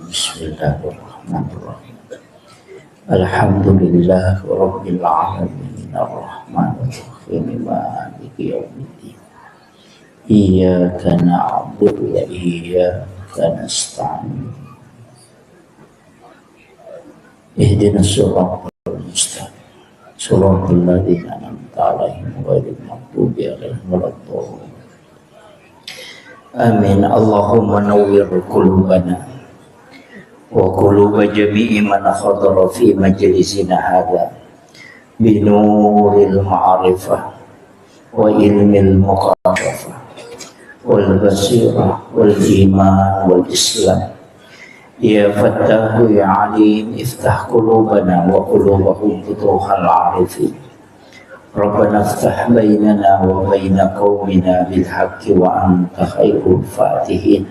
Bismillahirrahmanirrahim. Alhamdulillah Rabbil Alamin Ar-Rahmanir-Rahim Maliki Yawmiddin. Iyyaka na'budu wa iyyaka nasta'in. Ihdinas siratal mustaqim. Siratal ladzina an'amta 'alaihim ghairil maghdubi 'alaihim waladdallin. Amin. Allahumma nawwir qulubana wa quluba jami'i man hadara fi majlisina hadha bi nuril ma'rifah wa ilmil muqarrafah wal basirah wal iman wal islam. Ya Fattahu ya Alim, iftah qulubana wa qulubahum futuhal arifin. Rabbana iftah bainana wa baina qaumina bil haqqi wa anta khairul fatihin.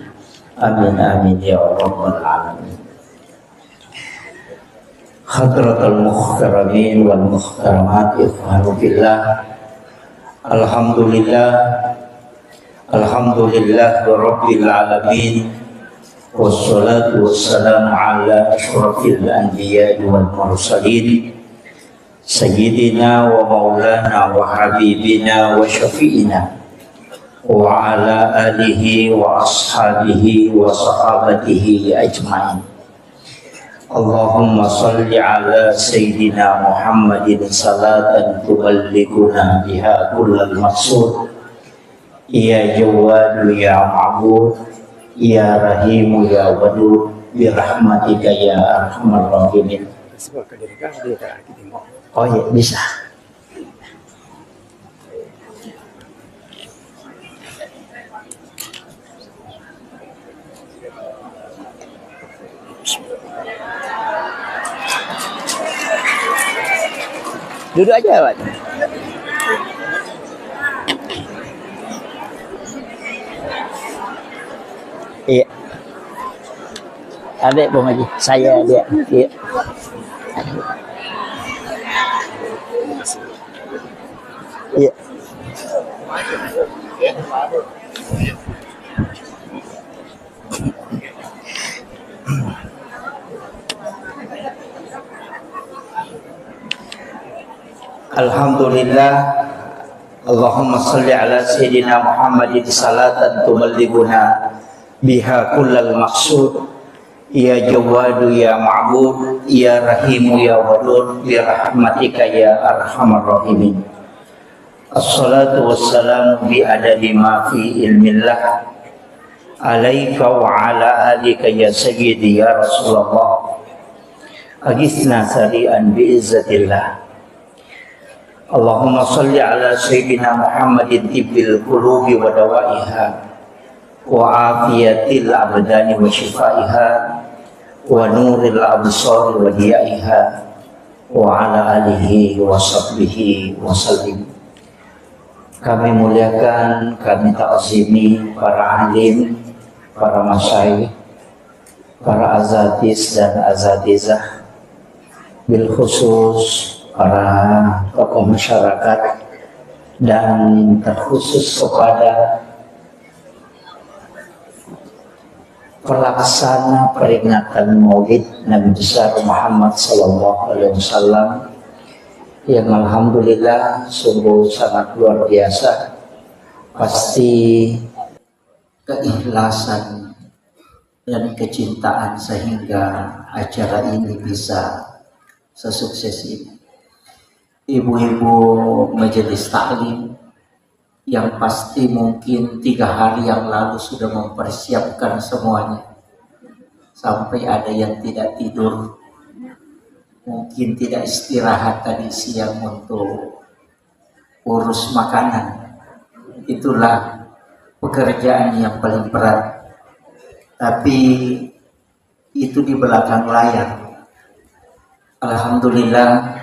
Amin amin ya rabbal alamin. Hadratul muhtaramin wal muhtaramat, ikhwanu fillah. Alhamdulillah rabbil alamin. Wassalatu wassalamu ala asyrafil anbiya wal mursalin sayyidina wa maulana wa habibina wa syafi'ina wa ala alihi wa ashabihi wa sahabatihi ajma'in. Allahumma salli ala sayyidina Muhammadin salatan tuballighuna biha kullal maqsud. Ya Jawadu ya Ma'bud, ya Rahimu ya Wadud, birahmatika ya arhamar rahimin. Oh ya, bisa. Duduk aja, Pak. Iya. Adik Bang Haji, saya dia. Iya. Iya. Alhamdulillah. Allahumma salli ala sayyidina Muhammadin salatan tuballighuna biha kullal maqsud. Ya Jawadu ya Ma'bud, ya Rahimu ya Wadud, birahmatika ya arhamar rahimin. Assalatu wassalamu bi adadi ma fi ilmillah alaika wa ala alika ya sayyidi ya Rasulullah. Agisna sari'an bi izzatillah. Allahumma salli ala sayyidina Muhammadin tibbil qulubi wa dawaiha wa afiyatil abdani wa shifaiha wa nuril absari wa diyaiha wa ala alihi wa sahbihi wa sallim. Kami muliakan, kami ta'zimi para alim, para masyayikh, para azatis dan azatizah, bil khusus para tokoh masyarakat, dan terkhusus kepada pelaksana peringatan Maulid Nabi besar Muhammad sallallahu alaihi wasallam yang alhamdulillah sungguh sangat luar biasa. Pasti keikhlasan dan kecintaan sehingga acara ini bisa sesukses ini. Ibu-ibu majelis taklim yang pasti mungkin 3 hari yang lalu sudah mempersiapkan semuanya, sampai ada yang tidak tidur, mungkin tidak istirahat tadi siang untuk urus makanan. Itulah pekerjaan yang paling berat, tapi itu di belakang layar. Alhamdulillah,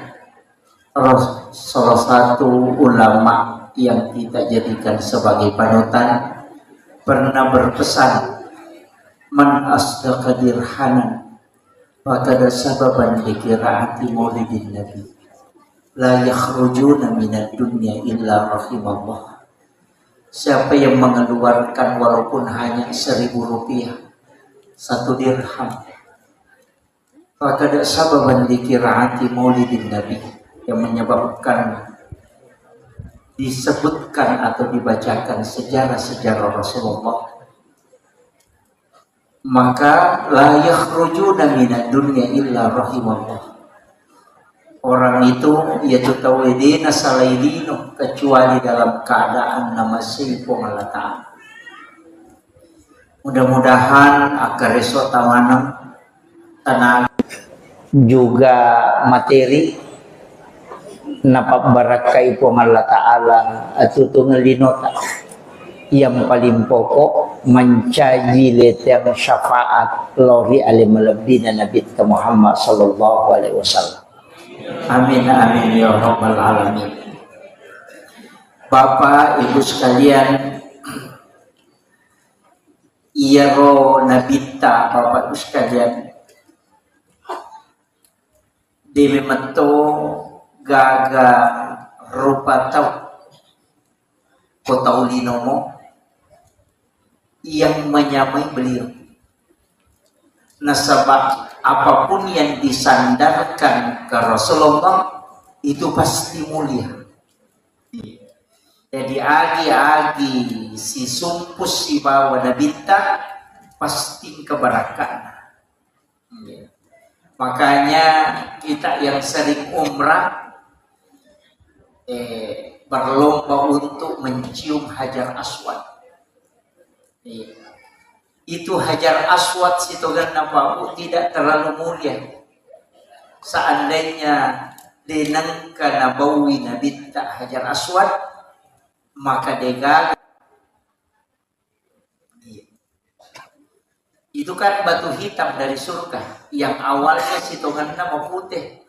salah satu ulama yang kita jadikan sebagai panutan pernah berpesan, man asdaqa dirhanan fakada sababan likiraati maulidin nabi la yakhrujuna minad dunya illa rahimallah. Siapa yang mengeluarkan walaupun hanya 1.000 rupiah, 1 dirham, Fakad sababan dikiraati maulidin Nabi, yang menyebabkan disebutkan atau dibacakan sejarah-sejarah Rasulullah, maka la yakhrujuna minad dunya illa rahimallah. Orang itu yaitu tawidina salaidino, kecuali dalam keadaan nama sifung Allah Ta'ala. Mudah-mudahan agar esok tamanam tenaga juga materi napak barakai pun Allah Ta'ala atau tungelinota yang paling pokok mencaji letang syafaat lori alim labdina Nabi Muhammad sallallahu alaihi wasallam. Amin amin ya rabbal alamin. Bapak Ibu sekalian, iyaro nabita Bapak Ibu sekalian, di memento gaga rupa tau kota ulinomo yang menyamai beliau. Nasabah apapun yang disandarkan ke Rasulullah itu pasti mulia. Jadi agi-agi si sumpus si bawa nabita pasti keberkahan. Makanya kita yang sering umrah berlomba untuk mencium Hajar Aswad. Itu Hajar Aswad sitogan nabawu tidak terlalu mulia. Seandainya denangka nabawi nabita Hajar Aswad, maka degaga. Itu kan batu hitam dari surga yang awalnya sitogan nama putih,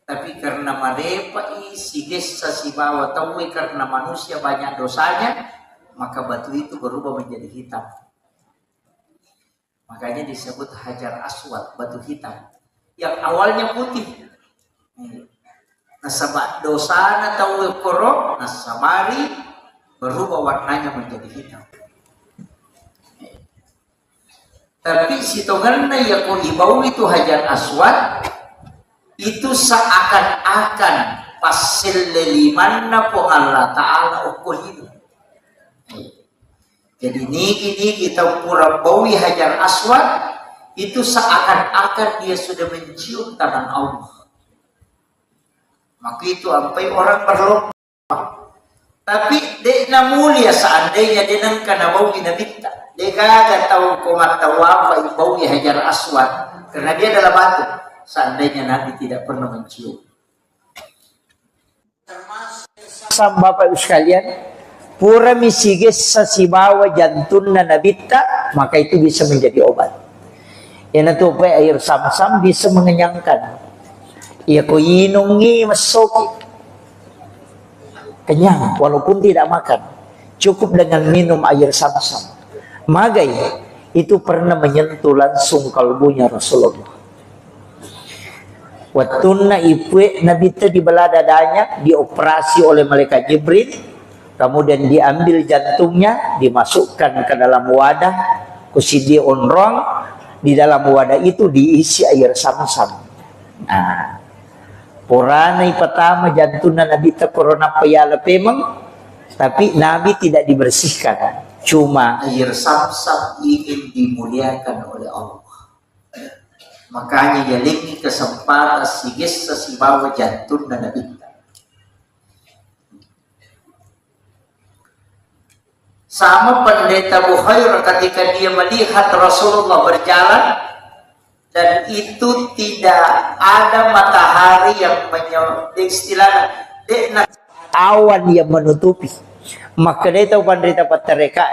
tapi karena marepa isi desa si bawa tahu karena manusia banyak dosanya, maka batu itu berubah menjadi hitam. Makanya disebut Hajar Aswad, batu hitam yang awalnya putih. Nasabah dosana tahu korok, nasabari berubah warnanya menjadi hitam. Tapi sitonganna ya ko ibau itu Hajar Aswad itu seakan-akan pasil lelimanna po Allah Ta'ala ukulinu. Jadi ini kita pura bawi Hajar Aswad itu seakan-akan dia sudah mencium tangan Allah. Maka itu sampai orang berlomba. Tapi dia mulia seandainya dia nangkana bawi nabita. Dia kagak tahu komat tahu apa bawi Hajar Aswad karena dia adalah batu. Seandainya Nabi tidak pernah mencium. Termasuk Bapak Ibu sekalian, pura misigis sa sibawa jantun na nabita, maka itu bisa menjadi obat. Yan ito pa air sam-sam bisa mengenyangkan. Ia ko inungi masoki. Kenyang walaupun tidak makan. Cukup dengan minum air sam-sam. Magai itu pernah menyentuh langsung kalbunya Rasulullah. Wattunna ipwe nabita di belah dadanya, dioperasi oleh malaikat Jibril. Kemudian diambil jantungnya, dimasukkan ke dalam wadah, kusidi onrong, di dalam wadah itu diisi air sam-sam. Nah, poranai pertama jantungnya Nabi corona payala pemang, tapi Nabi tidak dibersihkan. Cuma air sam-sam ingin dimuliakan oleh Allah. Makanya ya lagi kesempatan sigis sesibawa jantung dan Nabi. Sama pendeta Bukhair ketika dia melihat Rasulullah berjalan dan itu tidak ada matahari yang istilahnya awan yang menutupi. Maka dia tahu pendeta patereka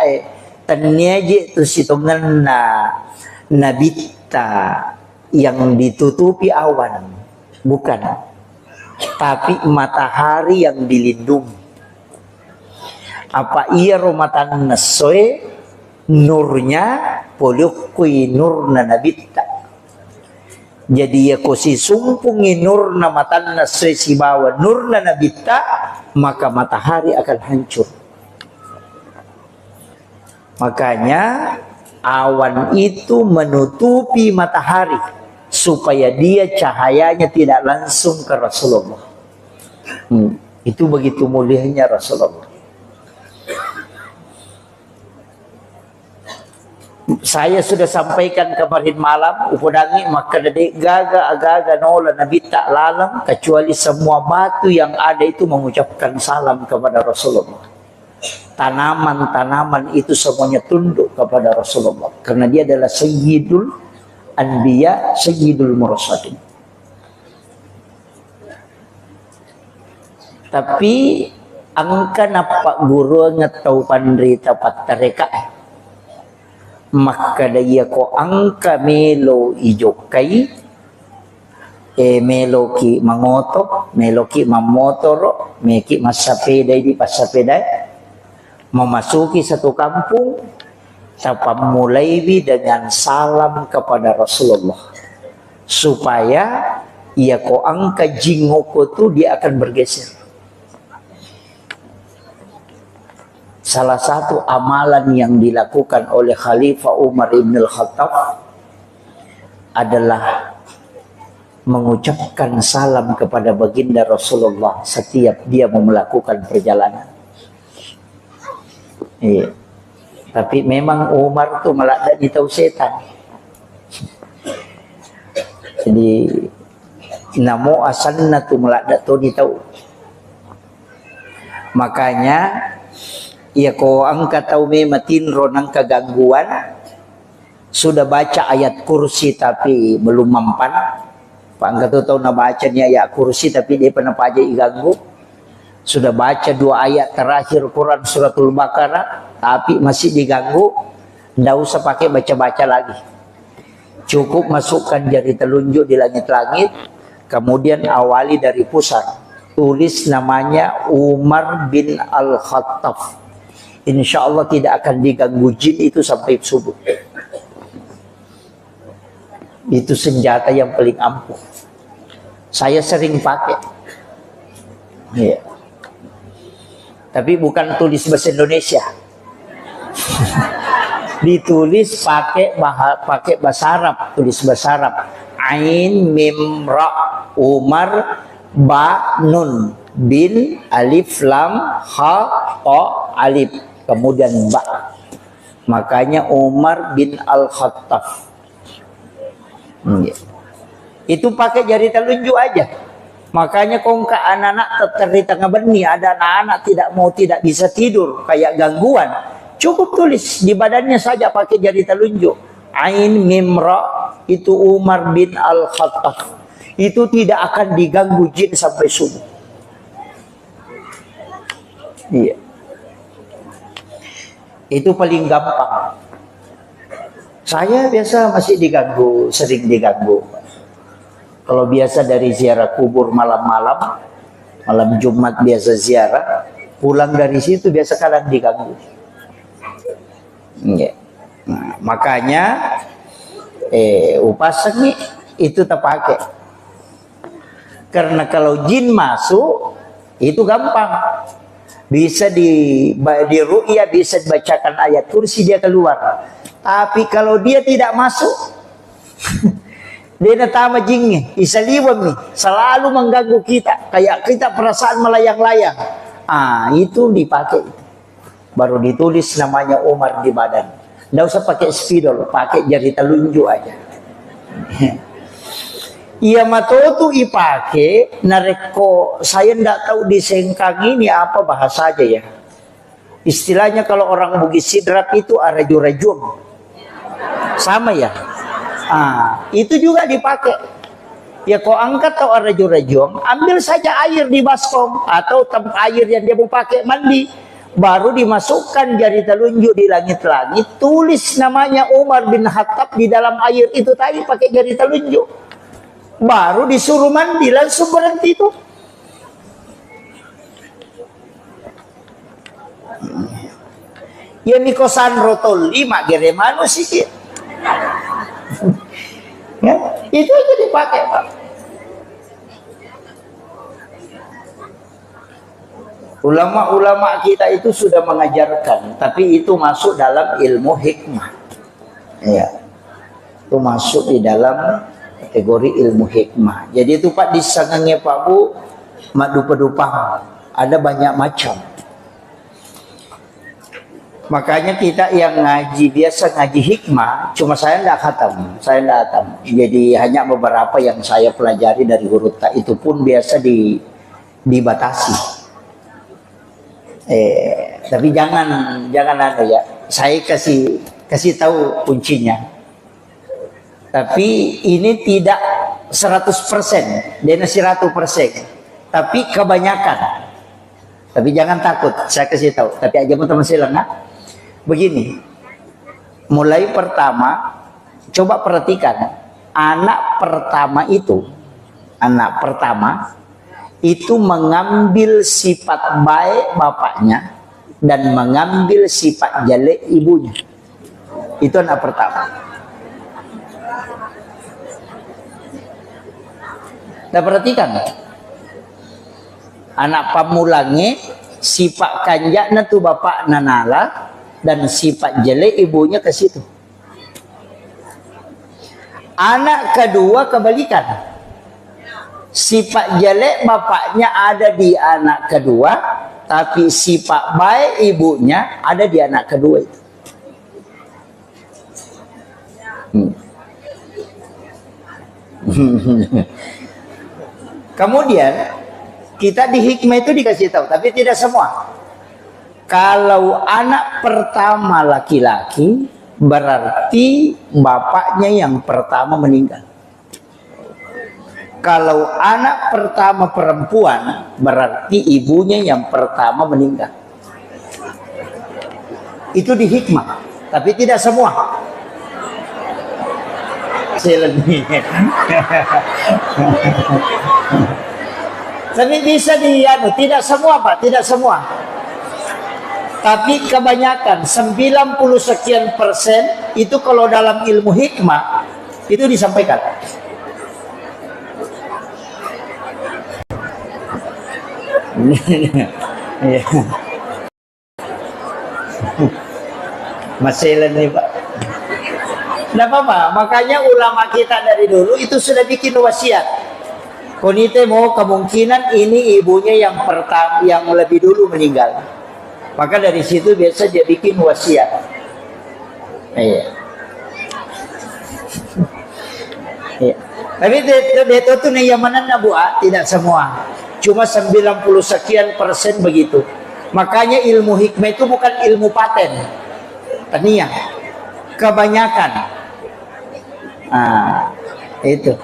tanyaji itu situngan nabita yang ditutupi awan, bukan, tapi matahari yang dilindungi. Apa ia romatan nasoe nurnya polukui nurna nabita. Jadi ya kosi sumpungi nurna matan nasoe si bawa nurna nabita, maka matahari akan hancur. Makanya awan itu menutupi matahari supaya dia cahayanya tidak langsung ke Rasulullah. Itu begitu mulianya Rasulullah. Saya sudah sampaikan kemarin malam, upodangi maka dari gaga agaga nola Nabi tak lalang kecuali semua batu yang ada itu mengucapkan salam kepada Rasulullah. Tanaman-tanaman itu semuanya tunduk kepada Rasulullah karena dia adalah Sayyidul Anbiya, Sayyidul Mursalin. Tapi angka napak guru ngetau pandrita patareka maka daya ko angka melo ijokai melo ki mangoto melo ki mamotoro meki masapeda di pasapeda memasuki satu kampung tanpa mulai dengan salam kepada Rasulullah supaya ia ko angka jingoko tu dia akan bergeser. Salah satu amalan yang dilakukan oleh Khalifah Umar ibn al-Khattab adalah mengucapkan salam kepada baginda Rasulullah setiap dia mau melakukan perjalanan. Iya. Tapi memang Umar tuh malah tak tahu setan. Jadi namo asalna tuh malah tak tahu. Makanya ya ko angka tahu matin ronang kegangguan sudah baca ayat kursi tapi belum mempan. Pak angka tuh tahu na bacanya ayat kursi tapi dia pernah aja iganggu. Sudah baca 2 ayat terakhir Quran suratul Baqarah tapi masih diganggu. Nggak usah pakai baca-baca lagi. Cukup masukkan jari telunjuk di langit-langit, kemudian awali dari pusat. Tulis namanya Umar bin Al-Khattab. Insya Allah tidak akan diganggu jin itu sampai subuh. Itu senjata yang paling ampuh. Saya sering pakai. Ya. Tapi bukan tulis bahasa Indonesia. Ditulis pakai bahasa Arab, tulis bahasa Arab. Ain mim ra Umar ba nun bin alif lam ha ta alif kemudian ba. Makanya Umar bin Al-Khattab. Itu pakai jari telunjuk aja. Makanya kongka anak-anak tercerita ngebeni, ada anak-anak tidak bisa tidur kayak gangguan. Cukup tulis di badannya saja pakai jari telunjuk. Ain mim ra itu Umar bin Al-Khattab. Itu tidak akan diganggu jin sampai subuh. Iya. Itu paling gampang. Saya biasa masih diganggu, sering diganggu. Kalau biasa dari ziarah kubur malam-malam, malam Jumat biasa ziarah, pulang dari situ biasa kadang diganggu. Iya. Nah, makanya upasak nih itu terpakai. Karena kalau jin masuk itu gampang. Bisa di ru'ya, bisa dibacakan ayat kursi dia keluar. Tapi kalau dia tidak masuk, dia natama jingnya, isaliwam nih, selalu mengganggu kita. Kayak kita perasaan melayang-layang. Itu dipakai. Baru ditulis namanya Umar di badan. Nggak usah pakai spidol, pakai jari telunjuk aja. Iya matotu ipake nareko saya ndak tahu di Sengkang ini apa bahasa aja ya. Istilahnya kalau orang Bugis Sidrap itu araju-rajum. Sama ya. Itu juga dipakai. Ya kau angkat atau araju-rajum, ambil saja air di baskom atau air yang dia mau pakai mandi, baru dimasukkan jari telunjuk di langit-langit, tulis namanya Umar bin Khattab di dalam air itu tadi pakai jari telunjuk. Baru disuruh mandi langsung berhenti itu. Ya mikosan rotol 5 geremano sih. Ya, itu aja dipakai, Pak. Ulama-ulama kita itu sudah mengajarkan, tapi itu masuk dalam ilmu hikmah. Ya. Itu masuk di dalam kategori ilmu hikmah. Jadi itu Pak disangangnya Pak Bu, mak dupa-dupa, ada banyak macam. Makanya kita yang ngaji biasa ngaji hikmah, cuma saya tidak khatam, Jadi hanya beberapa yang saya pelajari dari huruf ta, itu pun biasa dibatasi. Tapi jangan ada ya. Saya kasih tahu kuncinya. Tapi ini tidak 100%, dia 100%. Tapi kebanyakan. Tapi jangan takut, saya kasih tahu. Tapi aja teman silang, nah. Begini, mulai pertama, coba perhatikan, anak pertama itu mengambil sifat baik bapaknya dan mengambil sifat jelek ibunya. Itu anak pertama. Nah perhatikan, anak pamulangi sifat kanjakna tu bapak nanala dan sifat jelek ibunya ke situ. Anak kedua kebalikan. Sifat jelek bapaknya ada di anak kedua, tapi sifat baik ibunya ada di anak kedua itu. Kemudian kita di hikmah itu dikasih tahu, tapi tidak semua. Kalau anak pertama laki-laki, berarti bapaknya yang pertama meninggal. Kalau anak pertama perempuan, berarti ibunya yang pertama meninggal. Itu di hikmah, tapi tidak semua. Tapi bisa tidak semua Pak, tidak semua. Tapi kebanyakan 90 sekian persen itu kalau dalam ilmu hikmah itu disampaikan. Masalah nih Pak. Tidak apa-apa, makanya ulama kita dari dulu itu sudah bikin wasiat. Konite mau kemungkinan ini ibunya yang pertama, yang lebih dulu meninggal. Maka dari situ biasa dia bikin wasiat. Iya. Tapi itu tuh nih yang mana nabuah tidak semua. Cuma 90 sekian persen begitu. Makanya ilmu hikmah itu bukan ilmu paten. Tania. Kebanyakan. Itu.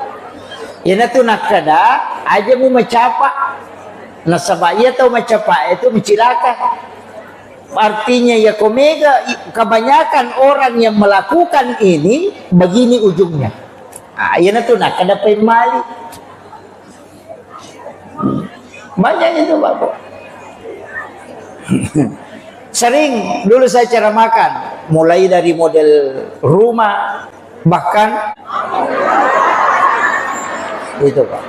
Ini tuh nakada aja mau mencapa. Nasabaya atau mencapa itu mencilaka. Artinya ya komega, kebanyakan orang yang melakukan ini begini ujungnya. Ini tuh nak ada pemali. Banyak itu Bapak. Sering dulu saya ceramahkan, mulai dari model rumah, bahkan itu Pak.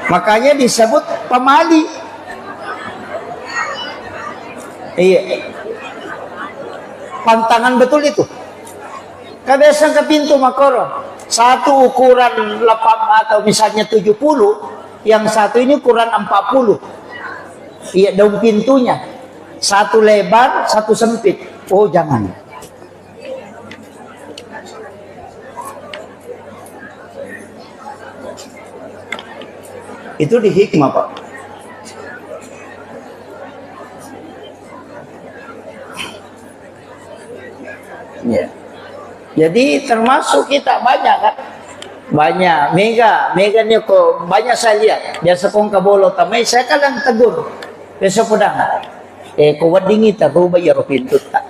Makanya disebut pemali. Iya. Pantangan betul itu. Kebiasaan ke pintu makoro. Satu ukuran 8 atau misalnya 70, yang satu ini ukuran 40. Iya, daun pintunya. Satu lebar, satu sempit. Oh, jangan. Itu di hikmah Pak. Ya. Jadi termasuk kita banyak kan, banyak mega nya kok banyak saya lihat. Biasa kong kabolo tamay saya kadang tegur. Biasa pedang. Kau wadingi taruba ya pintu tak.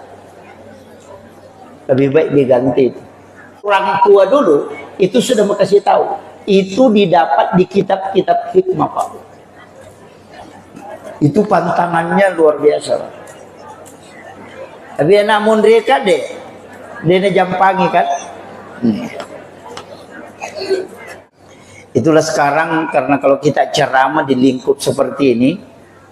Lebih baik diganti. Orang tua dulu itu sudah makasih tahu. Itu didapat di kitab-kitab hikmah Pak. Itu pantangannya luar biasa Pak. Tapi anak mereka deh. Dia jampangi kan. Itulah sekarang karena kalau kita ceramah di lingkup seperti ini,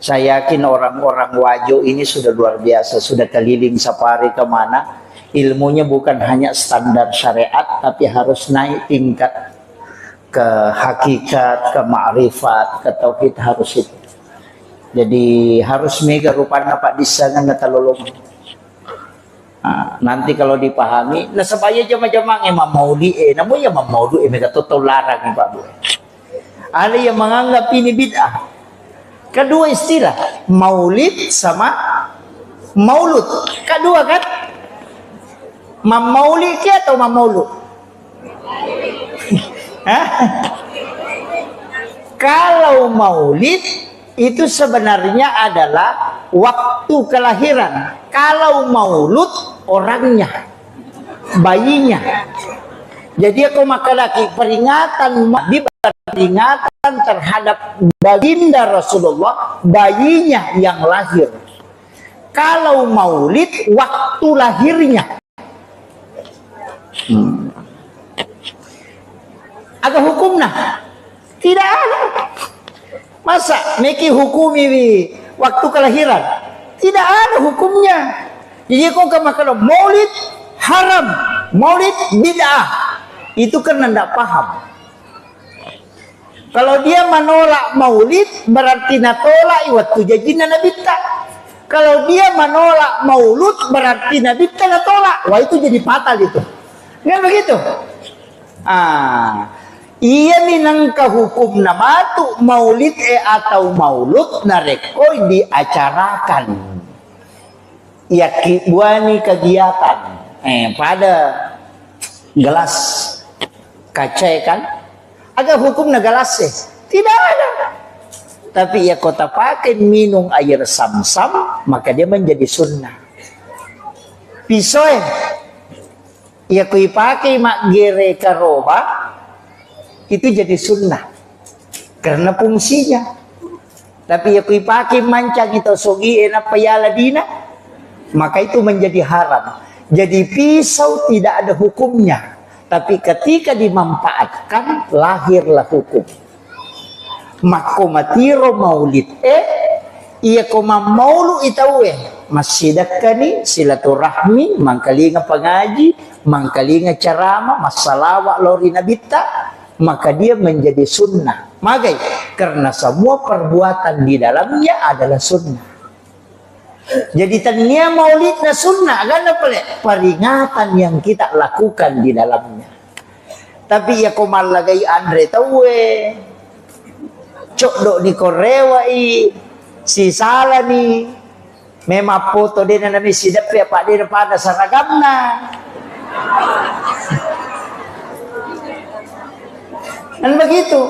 Saya yakin orang-orang Wajo ini sudah luar biasa, sudah keliling safari kemana. Ilmunya bukan hanya standar syariat, tapi harus naik tingkat ke hakikat, ke ma'rifat, ke tauhid, harus itu. Jadi harus mega rupanya Pak Disangan natalolong. Nanti kalau dipahami, nah supaya jama-jama Imam Maudi, namun ya Imam Maudi mega total larang Pak Bu. Ada yang menganggap ini bid'ah. Kedua istilah, maulid sama maulud. Kedua kan? Mamaulid atau mamaulud? Kalau maulid itu sebenarnya adalah waktu kelahiran. Kalau maulud orangnya, bayinya. Jadi aku maka lagi peringatan terhadap baginda Rasulullah, bayinya yang lahir. Kalau maulid waktu lahirnya. Ada hukumnya? Tidak ada. Masa meki hukumi waktu kelahiran? Tidak ada hukumnya. Jadi kau kalau maulid haram, maulid bid'ah. Itu karena tidak paham. Kalau dia menolak maulid berarti natolak waktu janjinya Nabi tak. Kalau dia menolak maulud berarti Nabi tak natolak. Wah itu jadi fatal itu. Kan begitu? Ia minangka hukum nama tu maulid atau maulud nareko diacarakan. Ya buani kegiatan pada gelas kaca kan? Agak hukum gelas tidak ada. Tapi ya kota pakai minum air sam-sam maka dia menjadi sunnah. Pisau ya kui pakai mak gere karoba itu jadi sunnah karena fungsinya. Tapi ya kui pakai mancang itu sogi enak payala dina maka itu menjadi haram. Jadi pisau tidak ada hukumnya, tapi ketika dimanfaatkan lahirlah hukum. Makomatiro maulid iya koma maulu itawe masjidakani silaturahmi mangkalinga pengaji mangkalinga ceramah masalawat lori nabita maka dia menjadi sunnah. Magai karena semua perbuatan di dalamnya adalah sunnah. Jadi tania maulidnya sunnah karena peringatan yang kita lakukan di dalamnya. Tapi ya komal lagi Andre tawe cok dok ni korewai si salah ni memang foto dia nami sidap ya pak dia pada saragamna. Dan begitu,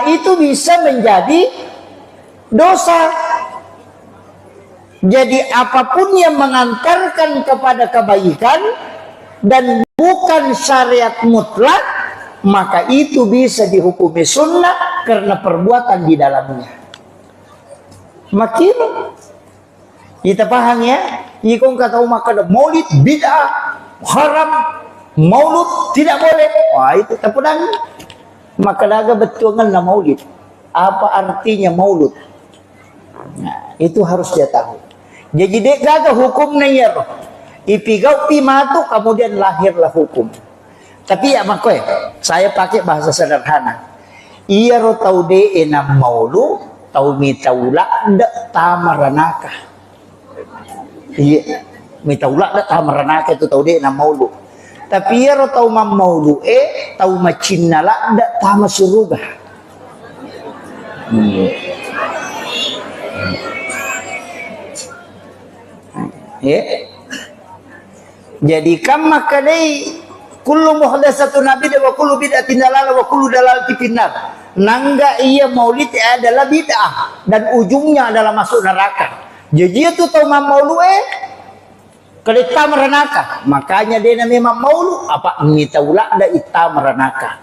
itu bisa menjadi dosa. Jadi apapun yang mengantarkan kepada kebaikan dan bukan syariat mutlak, maka itu bisa dihukumi sunnah karena perbuatan di dalamnya. Makin kita paham ya, ikon kata maka maulid bid'ah, haram, maulud tidak boleh. Wah itu terpedang. Maka daga betul na maulid. Apa artinya maulud? Nah, itu harus dia tahu. Jadi dek gaga hukum nayar. Ipigau pimatu kemudian lahirlah hukum. Tapi ya makoy, saya pakai bahasa sederhana. Iya ro tau de enam maulu, tau mitaula ndak tamaranaka. Iya, mitaula ndak tamaranaka itu tau de enam maulu. Tapi ya ro tau mam maulu tau macinnala ndak tama suruga. Jadi kam makadai kullu muhdatsatun nabi wa kullu bid'atin dalalah wa kullu dalalatin finnar. Nangga iya maulid adalah bid'ah dan ujungnya adalah masuk neraka. Jadi itu tau mam maulu kelita merenaka. Makanya dia namanya mam maulu apa mitaula ada ita merenaka.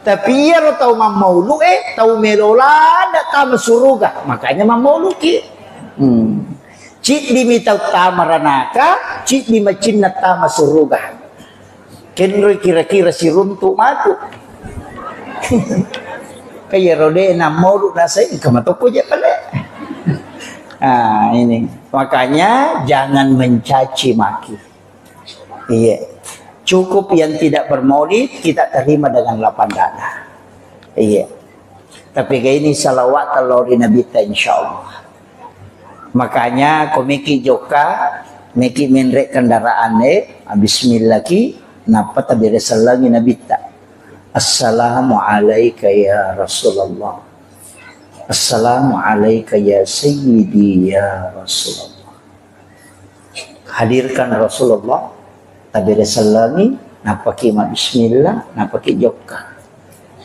Tapi ia tau mam maulu tau melola ada ta suruga. Makanya mam maulu ki. Cik di mitau ta merenaka, cik di macinna ta suruga. Kenro kira-kira si runtuk matu. Kaya rode na maulu nasa ikamatoko je pala. Nah, ini makanya jangan mencaci maki. Iya, cukup yang tidak bermaulid kita terima dengan lapang dada. Iya, tapi kayak ini salawat talori Nabi ta insyaallah. Makanya komiki joka meki menrek kendaraan bismillah ki napa tabire salangi Nabi ta. Assalamu alayka ya Rasulullah. Assalamu alayka ya Sayyidi ya Rasulullah. Hadirkan Rasulullah tabire salangi napa ki bismillah napa ki joka.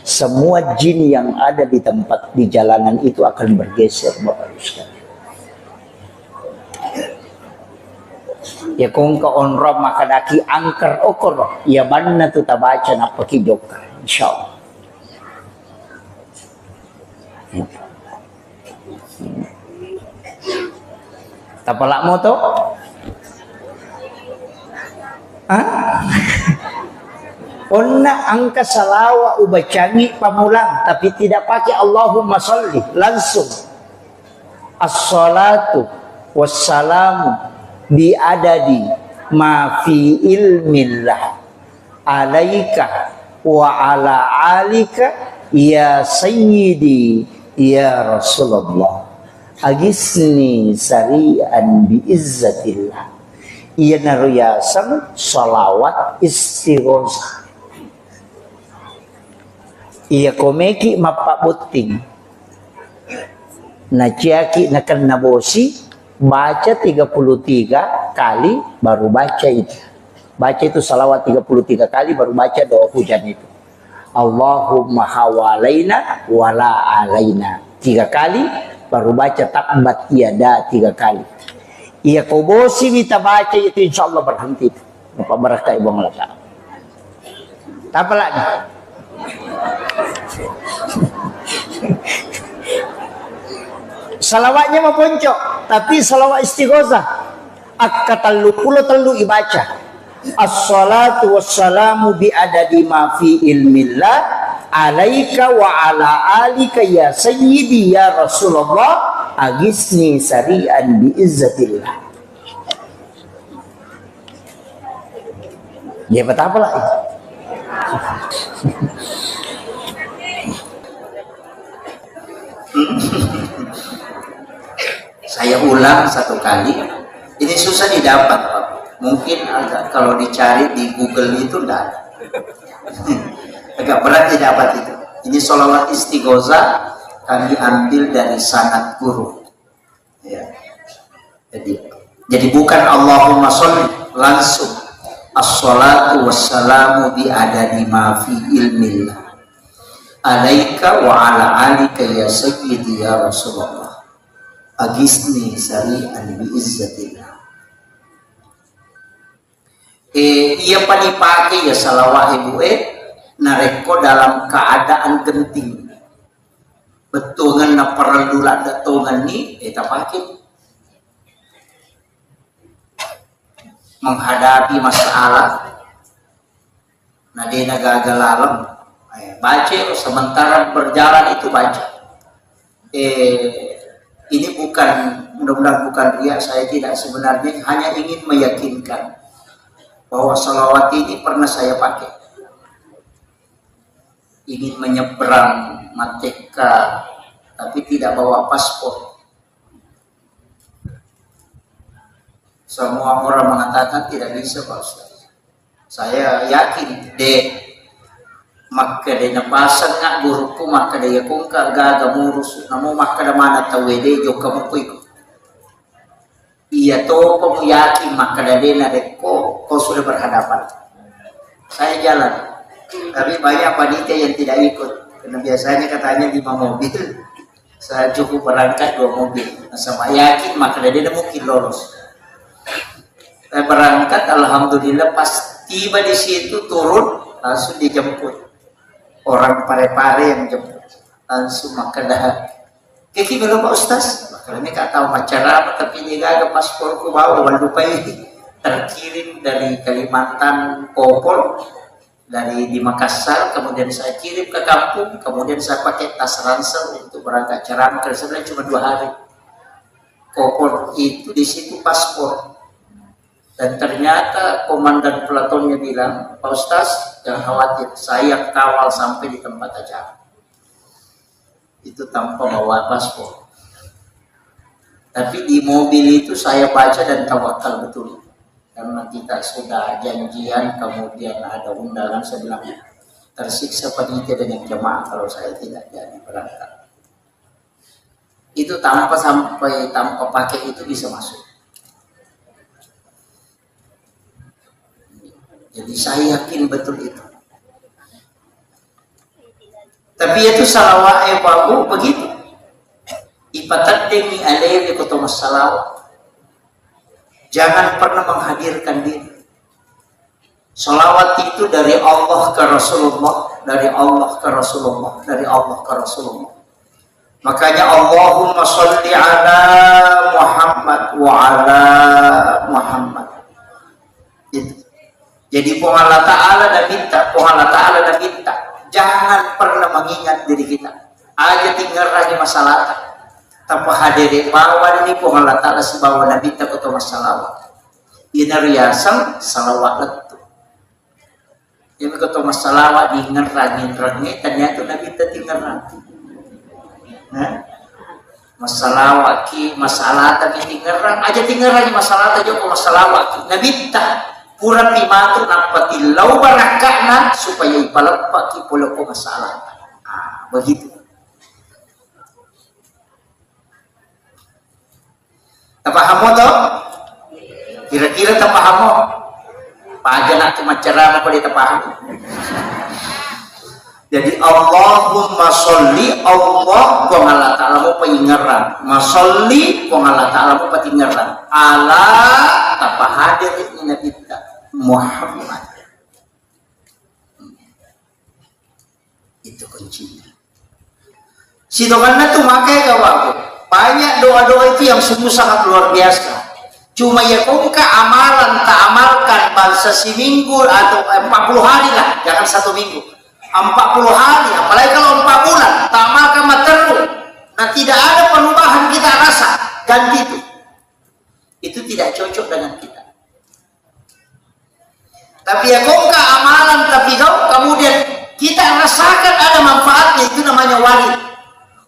Semua jin yang ada di tempat di jalanan itu akan bergeser Bapak sekalian. Ya kung ka onrob makadaki angker okor ya banna tu tabaca napa ki joka insyaallah. Tapalak mo to? Onna angka salawa ubacangi pamulang tapi tidak pakai Allahumma sholli langsung. As-salatu wassalamu bi adadi ma fi ilmillah alaika wa ala alika ya sayyidi ya Rasulullah. Agisni sari'an bi izzatillah. Iya naruyasan salawat istighosah. Iya komeki mapabuting. Naciaki nakan nabosi baca 33 kali baru baca itu. Baca itu salawat 33 kali baru baca doa hujan itu. Allahumma hawalaina wala alaina 3 kali baru baca takbat tiada 3 kali. Iya kobosi kita baca itu insya Allah berhenti. Bapak berkah ibu melata. Apa lagi? Salawatnya mau poncok, tapi salawat istighosah. Akka telu ibaca. As-salatu wassalamu bi adadi ma fi ilmillah alaika wa ala alika ya sayyidi ya Rasulullah agisni sari'an bi izzatillah. Ya betapa lah itu. Saya ulang 1 kali. Ini susah didapat, Pak. Mungkin agak kalau dicari di Google itu enggak ada. Agak berat didapat itu. Ini sholawat istighosah kami ambil dari sanad guru. Ya. Jadi bukan Allahumma sholli langsung. As-salatu wassalamu bi adadi ma fi ilmillah. Alaika wa ala alika ya sayyidi ya Rasulullah. Agisni sari'an bi izzatillah. Iya panipake ya salawat ibu nareko dalam keadaan genting. Betungan na perlulat datungan ni pakai menghadapi masalah. Nade nagagalalem. Baca sementara berjalan itu baca. Ini bukan, mudah-mudahan bukan riya, saya tidak, sebenarnya hanya ingin meyakinkan bahwa salawat ini pernah saya pakai. Ingin menyeberang Mateka tapi tidak bawa paspor. Semua orang mengatakan tidak bisa, Pak Ustaz. Saya yakin maka de napasan nga guruku maka de yakung gaga murus namo maka da mana tawede jo kamu ko iya to kamu yakin maka de na reko kau sudah berhadapan. Saya jalan tapi banyak panitia yang tidak ikut karena biasanya katanya 5 mobil, saya cukup berangkat 2 mobil. Sama yakin maka de mungkin lolos. Saya berangkat alhamdulillah, pas tiba di situ turun langsung dijemput orang pare-pare yang jemput langsung maka dah kiki belum Pak Ustaz kalau ini tak tahu macam tapi ini gak pasporku bawa walupai terkirim dari Kalimantan Kopol dari di Makassar, kemudian saya kirim ke kampung, kemudian saya pakai tas ransel untuk berangkat ceramah karena sebenarnya cuma 2 hari koper itu di situ paspor. Dan ternyata komandan peletonnya bilang, Pak Ustaz, jangan khawatir, saya kawal sampai di tempat acara. Itu tanpa bawa paspor. Tapi di mobil itu saya baca dan tawakal betul. Karena kita sudah janjian, kemudian ada undangan, saya bilang, tersiksa panitia dengan jemaah kalau saya tidak jadi berangkat. Itu tanpa pakai itu bisa masuk. Jadi saya yakin betul itu. Tapi itu salawat babu begitu. Ipataddemi alaihi kutu salawat. Jangan pernah menghadirkan diri. Salawat itu dari Allah ke Rasulullah, dari Allah ke Rasulullah, dari Allah ke Rasulullah. Makanya Allahumma sholli ala Muhammad wa ala Muhammad. Itu. Jadi Allah Ta'ala dah minta, Allah Ta'ala dah minta. Jangan pernah mengingat diri kita. Aja tinggal lagi masalah. Tanpa hadir bawa ini Allah Ta'ala si bawa dah minta ke masalah. Ini riasan salawat itu. Ini ke masalah diingat lagi, ternyata Nabi kita tinggal lagi. Masalah waki, masalah tapi tinggal aja tinggal lagi masalah aja ke masalah waki. Nabi tak. Kurang dimatu nampati lau barakana supaya ipalapak kipolo ko masalah. Begitu. Tapaham mo to? Kira-kira tapaham mo? Paja nak ceramah ko di tapaham. Jadi Allahumma sholli Allah kung Allah Ta'ala mo paingaran. Masolli kung Allah Ta'ala mo patingaran. Ala tapahadir ni Nabi Muhammad. Itu kuncinya. Si doanya tuh makanya kawan. Banyak doa-doa itu yang sungguh sangat luar biasa. Cuma ya kau amalan tak amalkan bangsa seminggu atau 40 hari lah, jangan 1 minggu. 40 hari, apalagi kalau 4 bulan, tak amalkan terus. Nah tidak ada perubahan kita rasa, ganti itu. Itu tidak cocok dengan kita. Tapi ya kau amalan, tapi kau kemudian kita rasakan ada manfaatnya, itu namanya warid.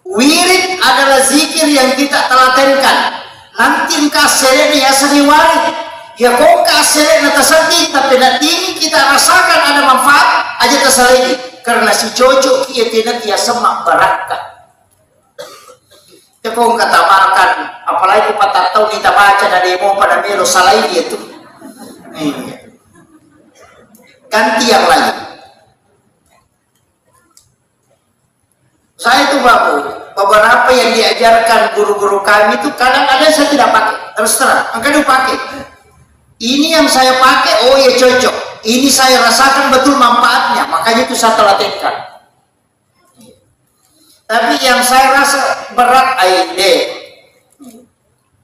Wirid adalah zikir yang kita telatenkan. Nanti kasih ya seni warid. Ya kau kasih natasanti, tapi nanti kita rasakan ada manfaat aja terselagi. Karena si cocok kia tidak dia semak barakah. Ya kau kata makan, apalagi 4 tahun kita baca dari mau pada melo salai dia tuh. Ganti yang lain. Saya itu beberapa yang diajarkan guru-guru kami itu kadang ada saya tidak pakai, terus terang, angka pakai. Ini yang saya pakai, oh ya cocok. Ini saya rasakan betul manfaatnya, makanya itu saya telatenkan. Tapi yang saya rasa berat aide.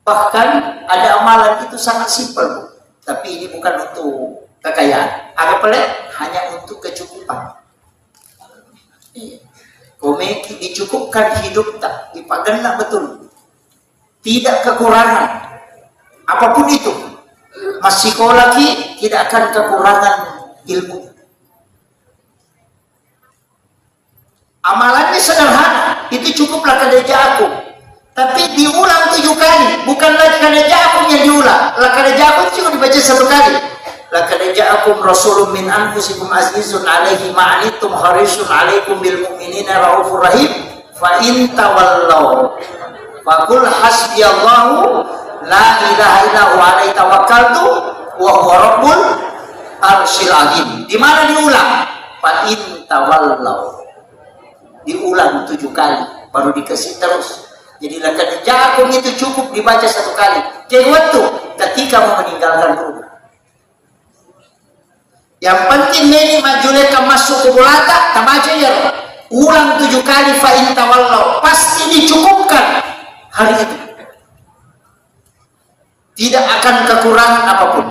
Bahkan ada amalan itu sangat simpel, tapi ini bukan untuk kekayaan. Agak pelik, hanya untuk kecukupan. Komeki dicukupkan hidup tak dipagana betul, tidak kekurangan apapun itu. Masih lagi tidak akan kekurangan ilmu. Amalannya sederhana, itu cukuplah kerja aku. Tapi diulang 7 kali, bukan lagi kerja aku yang diulang. Kerja aku cuma dibaca 1 kali. Laqad ja'akum rasulun min anfusikum azizun 'alaihi ma 'anittum harisun 'alaikum bil mu'minina raufur rahim fa in tawallaw faqul hasbiyallahu la ilaha illa huwa 'alaihi tawakkaltu wa huwa rabbul arsyil 'azim. Di mana diulang? Fa in tawallaw. Diulang 7 kali baru dikasih terus. Jadi laqad ja'akum itu cukup dibaca 1 kali. Jadi waktu ketika mau meninggalkan rumah. Yang penting ini majuleka masuk ke bulata, tabaca ya. Ulang 7 kali fa in tawallaw, pasti dicukupkan hari itu. Tidak akan kekurangan apapun.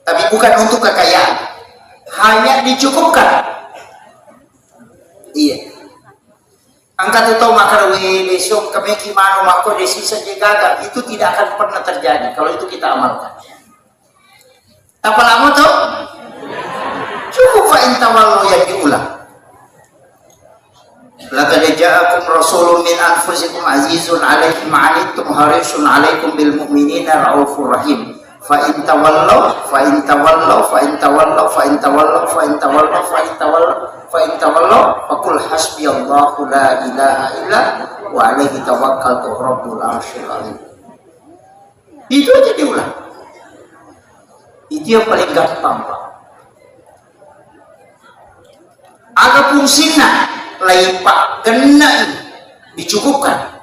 Tapi bukan untuk kekayaan. Hanya dicukupkan. Iya. Angkat utau makarwi besok kami kimano mako desi saja gagal, itu tidak akan pernah terjadi kalau itu kita amalkan. Apa lama tuh? Cukup fa intawallu yang diulang. Laqad ja'akum rasulun min anfusikum azizun 'alaihi ma 'anittum harisun 'alaikum bil mu'minina raufur rahim. Fa in tawallaw fa in tawallaw fa in tawallaw fa in tawallaw fa in tawallaw fa in tawallaw fa in tawallaw faqul hasbiyallahu la ilaha illa wa 'alaihi tawakkaltu rabbul arsyil azim. Itu aja diulang. Itu yang paling gampang, Pak. Ada fungsinya lain Pak kena ini dicukupkan.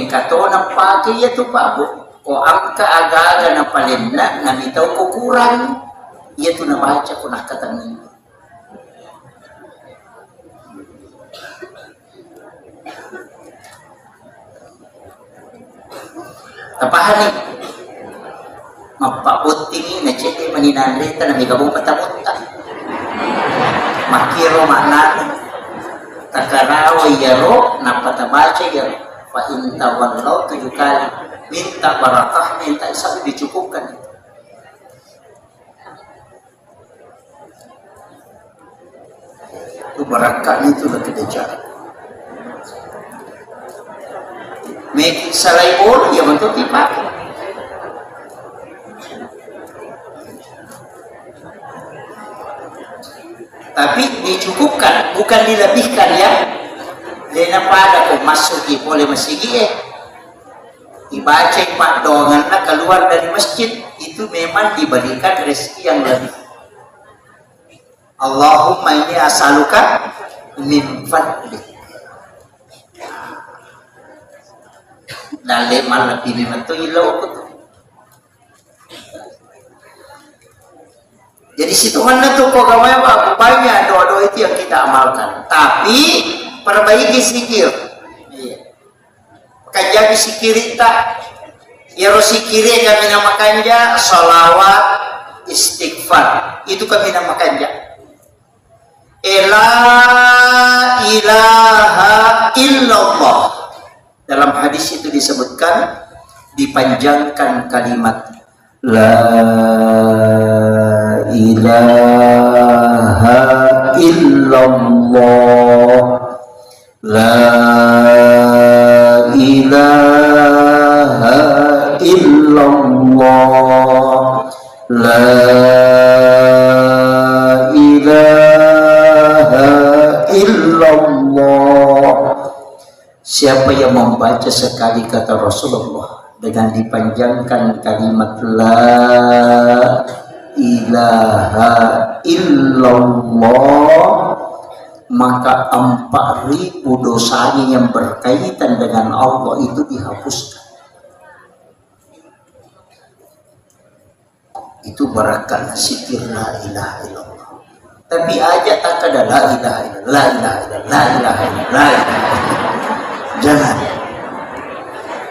Kata nak pakai ya tu Pak Bu. Ko angka aga-aga na palinna na bitaw ko kurang. Iya tu na baca ko nakatangin. Tapahan ni mapaputing na cete maninanrita na migabong matamunta. Makiro makna takarawa yaro napatabaca yaro fa intawallaw 7 kali minta barakah minta sampai dicukupkan. Itu barakah itu lebih dekat. Make salai bol ya bentuk dipakai. Tapi dicukupkan, bukan dilebihkan ya. Dena pada kok masuki boleh masigi dibaca Pak donganlah keluar dari masjid itu memang diberikan rezeki yang lebih. Allahumma inni as'aluka min fadlik. Dale malah pilih mentu ilau tu. Jadi situ mana tuh kok gamanya Pak banyak doa-doa itu yang kita amalkan. Tapi perbaiki zikir. Kajabi sikirita ya sikiri kami namakannya salawat istighfar itu kami namakannya la ilaha illallah. Dalam hadis itu disebutkan dipanjangkan kalimat la ilaha illallah la ilaha illallah la ilaha illallah. Siapa yang membaca sekali kata Rasulullah dengan dipanjangkan kalimat la ilaha illallah, maka 4.000 dosanya yang berkaitan dengan Allah itu dihapuskan. Itu barakah zikir la ilaha illallah. Tapi aja tak ada la ilaha illallah, la ilaha illallah, la ilaha illallah, la ilaha illallah. Jangan.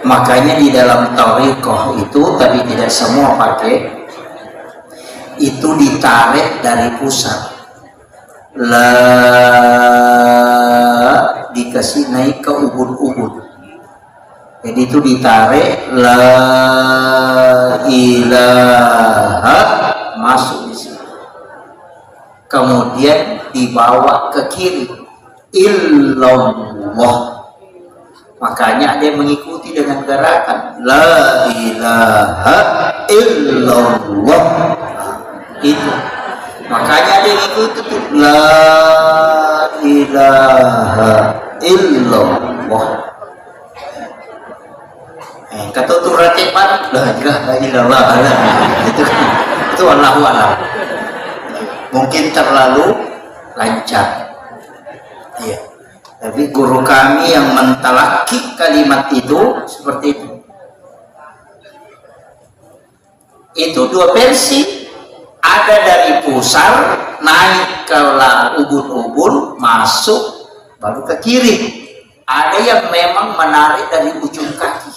Makanya di dalam thariqah itu, tapi tidak semua pakai, itu ditarik dari pusat. La dikasih naik ke ubun-ubun. Jadi itu ditarik la ilaha masuk di sini. Kemudian dibawa ke kiri illallah. Makanya ada yang mengikuti dengan gerakan la ilaha illallah. Itu. Makanya ada yang ikuti la ilaha illallah. Kata tu ratiban la ilaha illallah. Itu Allahu a'lam. Mungkin terlalu lancar. Iya. Tapi guru kami yang mentalaki kalimat itu seperti itu. Itu 2 versi. Ada dari pusar naik ke ubun-ubun masuk baru ke kiri. Ada yang memang menarik dari ujung kaki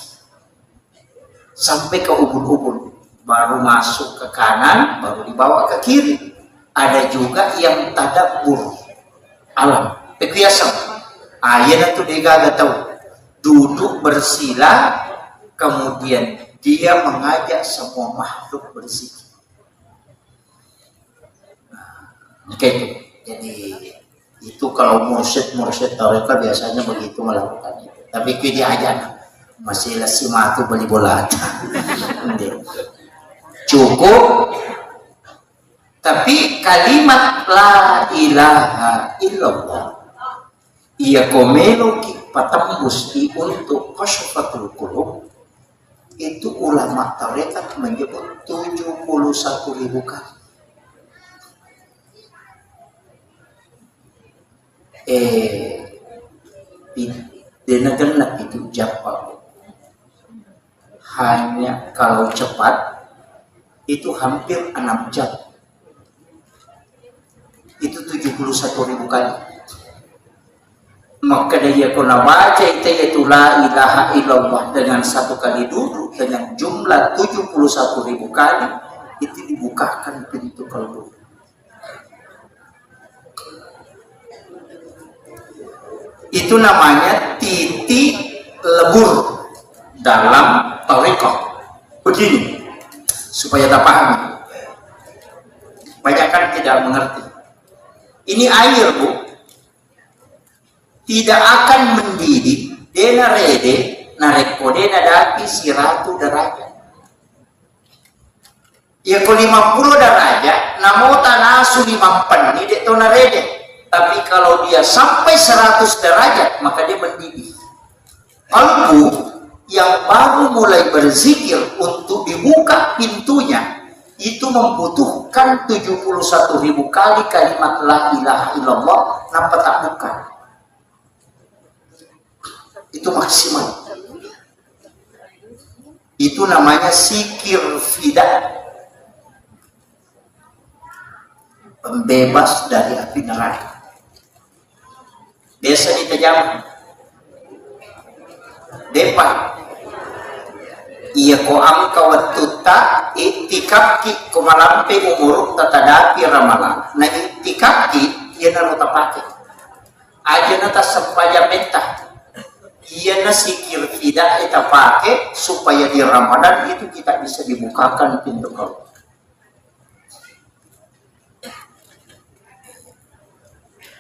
sampai ke ubun-ubun baru masuk ke kanan baru dibawa ke kiri. Ada juga yang tadabbur alam, pekiasan. Ayat itu dia gak tahu. Duduk bersila, kemudian dia mengajak semua makhluk berzikir. Oke, jadi itu kalau mursyid tarekat biasanya begitu melakukan itu. Tapi dia aja masih si matu beli bola. Cukup. Tapi kalimat la ilaha illallah ia komelo patembus untuk kasyafatul qulub, itu ulama tarekat menyebut 71.000 kali. Di negara itu Jepang hanya kalau cepat itu hampir 6 jam, itu 71.000 kali. Maka dia kena baca itu la ilaha illallah dengan 1 kali duduk dengan jumlah 71.000 kali, itu dibukakan pintu kalbu. Itu namanya titik lebur dalam tarekat. Begini supaya tak paham, banyak kan tidak mengerti. Ini air, Bu, tidak akan mendidih dena rede narek kodena daki 100 derajat. Ya ko 50 derajat namo tanasu 5 penni dek to narede. Tapi kalau dia sampai 100 derajat maka dia mendidih. Kalbu yang baru mulai berzikir untuk dibuka pintunya itu membutuhkan 71.000 kali kalimat la ilaha illallah, nampak tak buka. Itu maksimal. Itu namanya zikir fida, pembebas dari api neraka. Biasa ditajam depan iya ko angka watuta itikaki ko malampe umuruk tatadapi ramalan. Nah itikaki iya na nota pake aja nata sempaja mentah iya na sikir tidak kita pakai supaya di Ramadan itu kita bisa dibukakan pintu kalau.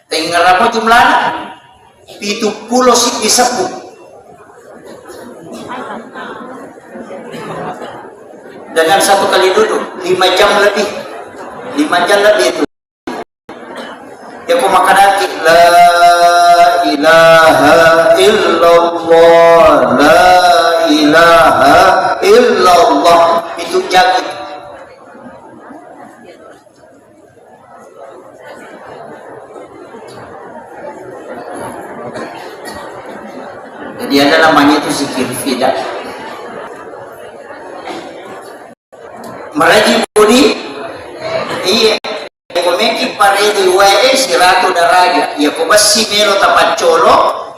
Tinggal apa jumlahnya? 70 sih disebut. Dengan 1 kali duduk 5 jam lebih. 5 jam lebih itu. Ya kau makan lagi la ilaha illallah, la ilaha illallah, itu jago. Jadi ada namanya itu zikir fida. Meraji budi, iya. Komeki paredi wae 100 derajat. Ya ko basi melo tapacolo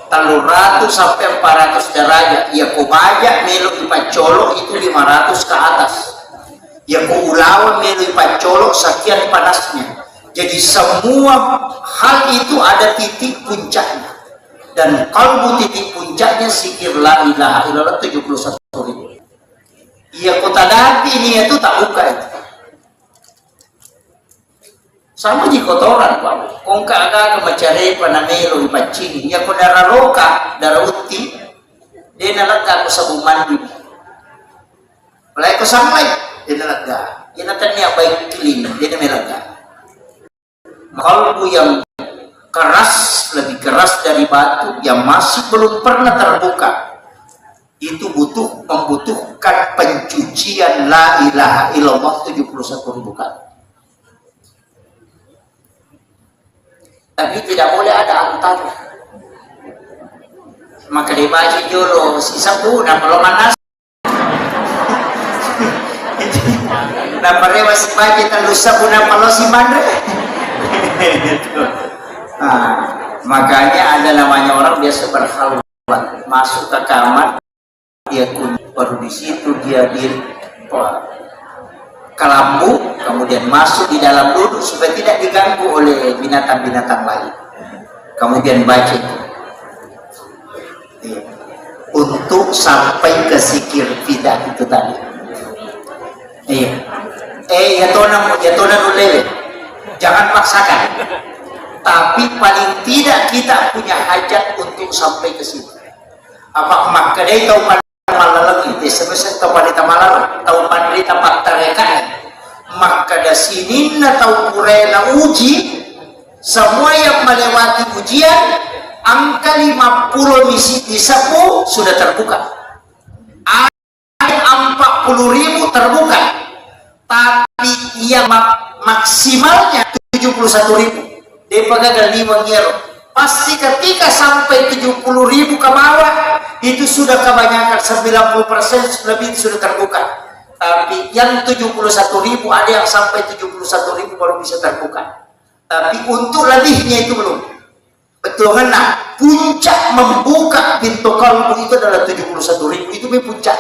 300 sampai 400 derajat. Ya ko baja melo ipacolo itu 500 ke atas. Ya ko ulawan melo ipacolo sekian panasnya. Jadi semua hal itu ada titik puncaknya. Dan kalbu titik puncaknya zikir la ilaha illallah 71.000. Ya ko tadapi ini itu tak buka itu. Sama di kotoran Pak, kong kaaga mencari panamelo ipancing, ya ko darah roka, darah uti, dia nalaga ko sa bumandi. Mulai ko sampai, dia nalaga. Dia natanya baik clean, dia nalaga. Kalbu yang keras, lebih keras dari batu, yang masih belum pernah terbuka, itu membutuhkan pencucian la ilaha illallah 71.000 kali. Tapi tidak boleh ada antara. Maka dibaca dulu sisa puna kalau manas. Nah, mereka masih baca talusa puna kalau si mandre. Nah, makanya ada namanya orang biasa berhalwat, masuk ke kamar, dia baru di situ dia di kelambu, kemudian masuk di dalam duduk supaya tidak diganggu oleh binatang-binatang lain. Kemudian baca untuk sampai ke zikir fidah itu tadi. Iya. Ya tonan ulewe. Jangan paksakan. Tapi paling tidak kita punya hajat untuk sampai ke situ. Apa makadai tahu malalang itu sebesar tahu pada malalang tahu pandita paktarekan maka da sinin na tahu kurena uji semua yang melewati ujian angka 50 misi disapu sudah terbuka. Ada 40.000 terbuka. Tapi yang maksimalnya 71.000. Dia gagal 5 euro. Pasti ketika sampai 70.000 ke bawah itu sudah kebanyakan 90% lebih sudah terbuka. Tapi yang 71.000 ada yang sampai 71.000 baru bisa terbuka. Tapi untuk lebihnya itu belum. Betul kan? Nah, puncak membuka pintu kalbu itu adalah 71.000. Itu puncak.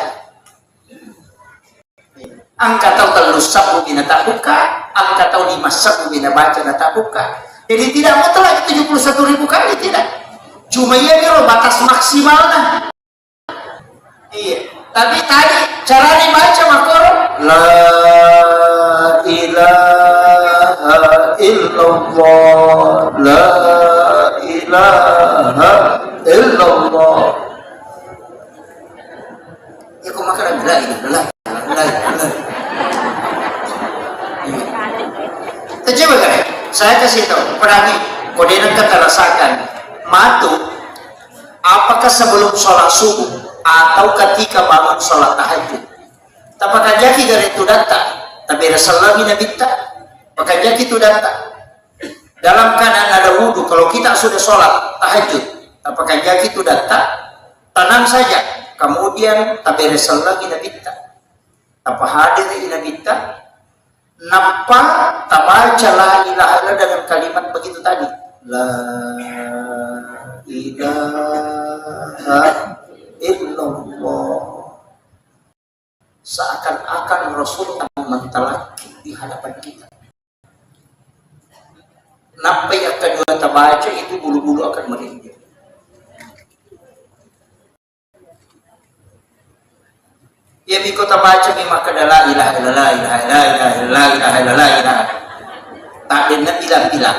Angka tahu kalau sabu bina tak buka, angka tahu 5 sabu bina baca tak buka. Jadi tidak mutlak 71.000 kali, tidak. Cuma ya biro batas maksimalnya. Iya. Tapi tadi cara dibaca makoro la ilaha illallah, la ilaha illallah. Ya kok makan la ilaha. Coba kan? Saya kasih tahu, perangi kode nak kata rasakan matu apakah sebelum sholat subuh atau ketika bangun sholat tahajud. Apakah jadi dari itu data? Tapi Rasulullah bin Abita, apakah jadi itu data? Dalam keadaan ada wudhu, kalau kita sudah sholat tahajud, apakah jadi itu data? Tanam saja. Kemudian tapi Rasulullah bin Abita, apa hadir bin Abita? Napa tabaca la ilaha illallah dengan kalimat begitu tadi la ilaha illallah, seakan-akan Rasul akan mentalaki di hadapan kita. Napa yang kedua tabaca itu bulu-bulu akan merinding. Ya biko tabaca ni maka la ilaha illallah, ilaha illallah, ilaha illallah, ilaha. Tak ada bilang-bilang.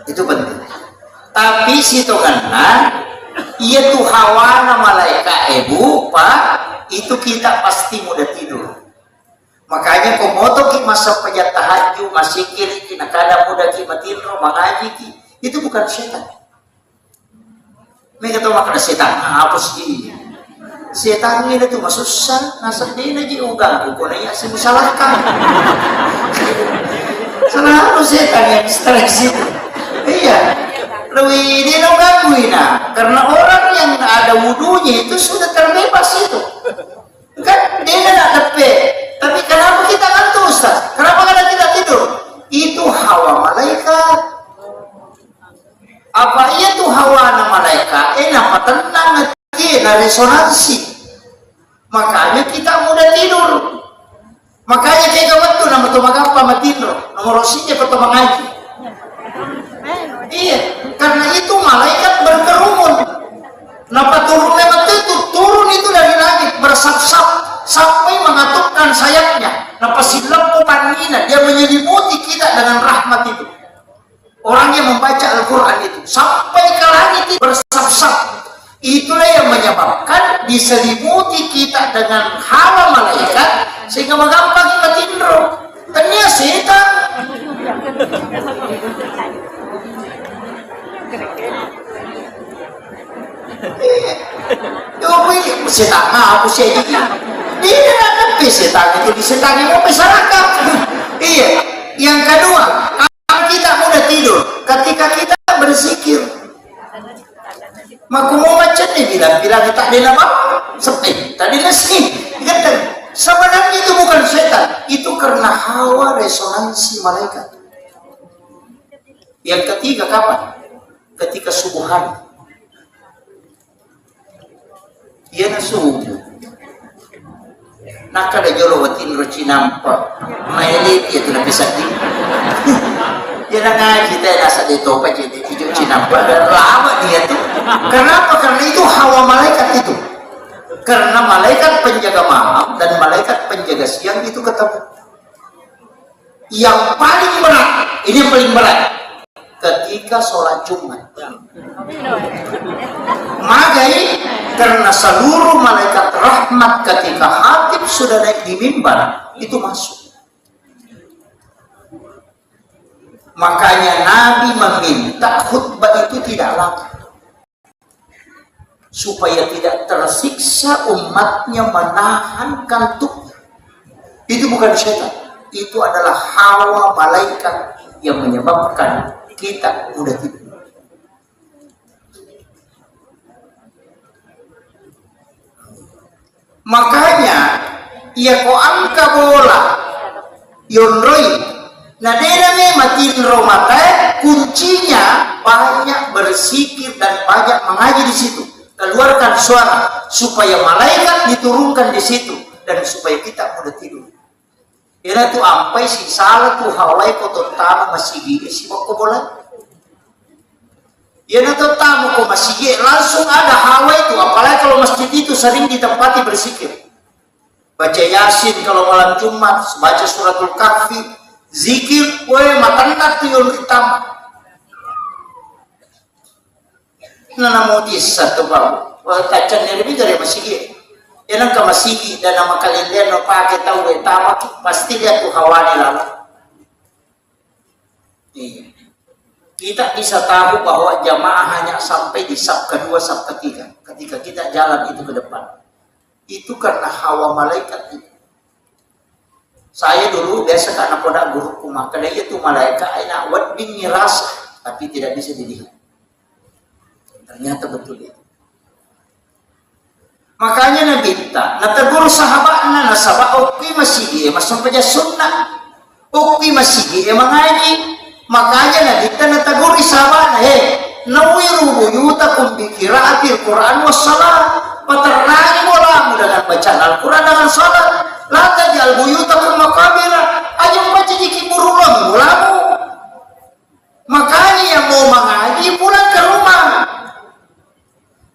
Itu penting. Tapi situ karena ia tuh hawana malaikat ibu pak itu kita pasti mudah tidur. Makanya komoto ki masa pejat tahajud masih kiri kina kada mudah ki matiro mengaji ki itu bukan setan. Mereka tahu makna setan, apa sih? Setan ini tuh masuk susah, nasab dia lagi ugang, bukannya sih musalahkan. Selalu setan yang distraksi. Iya, lebih dia nggak gangguin karena orang yang ada wudunya itu sudah terbebas itu. Kan dia nggak tepe, tapi kenapa kita ngantuk Ustaz? Kenapa kita tidak tidur? Itu hawa malaikat. Apa iya tuh hawa malaikat? Apa tenang na resonansi. Makanya kita mudah tidur. Makanya kayak waktu nama tu magapa matidur, nomor rosinya atau mengaji. Iya, karena itu malaikat berkerumun. Napa turun lewat itu? Turun itu dari langit bersap-sap sampai mengatupkan sayapnya. Napa silap panina dia menyelimuti kita dengan rahmat itu. Orang yang membaca Al-Quran itu sampai ke langit itu bersap-sap. Itulah yang menyebabkan diselimuti kita dengan hawa malaikat sehingga menggampang kita tidur. Ternyata setan. Coba setan apa sih ini? Dia ada setan itu disetangi mau masyarakat. Iya. Yang kedua, kita mudah tidur ketika kita berzikir. Maka mau macam ni bilang tak ada nama sepi tadi nasi kata sebenarnya itu bukan setan, itu karena hawa resonansi malaikat. Yang ketiga kapan? Ketika subuhan dia subuh nak ada jolo watin roci nampak maili dia tu lebih sakit Ya ngaji teh nasa di topeng jadi hijau Cina lama dia tuh. Kenapa? Karena itu hawa malaikat itu. Karena malaikat penjaga malam dan malaikat penjaga siang itu ketemu. Yang paling berat, ini yang paling berat, ketika sholat Jumat. Magai karena seluruh malaikat rahmat ketika khatib sudah naik di mimbar itu masuk. Makanya Nabi meminta khutbah itu tidak lama, supaya tidak tersiksa umatnya menahan kantuk. Itu bukan syaitan, itu adalah hawa malaikat yang menyebabkan kita mudah tidur. Makanya ia ko angka bola yonroi. Nah, dia matiin romata, kuncinya banyak berzikir dan banyak mengaji di situ. Keluarkan suara supaya malaikat diturunkan di situ dan supaya kita mudah tidur. Ira tu ampai si salah tu hawai ko totama masigi si ko bola. Ira tu tamu ko masigi langsung ada hawai itu, apalagi kalau masjid itu sering ditempati berzikir. Baca Yasin kalau malam Jumat, baca suratul Kahfi, zikir, matanat tu yung utama. Nana modis satu baru, tacan lebih dari masigi. Yan ang kamasigi dan nama kalian no pakai tahu tama pasti dia tuh hawani lalu. Kita bisa tahu bahwa jamaah hanya sampai di saf kedua, saf ketiga. Ketika kita jalan itu ke depan, itu karena hawa malaikat itu. Saya dulu biasa karena pada guru kumah, karena itu malaikat aina wadin mirasa, tapi tidak bisa dilihat. Ternyata betul itu. Makanya Nabi kita, nategur sahabatnya, nasabah oki masih dia, masuk saja sunnah, oki masih dia mengaji. Makanya Nabi kita nategur sahabatnya, nawiru buyutakum bi qiraatil Quran was salat, paternahi mulamu dengan bacaan Al-Quran dengan salat. La tajal buyutakum maqabira, ayo baca di burulong mulamu. Makanya yang mau mengaji pulang ke rumah,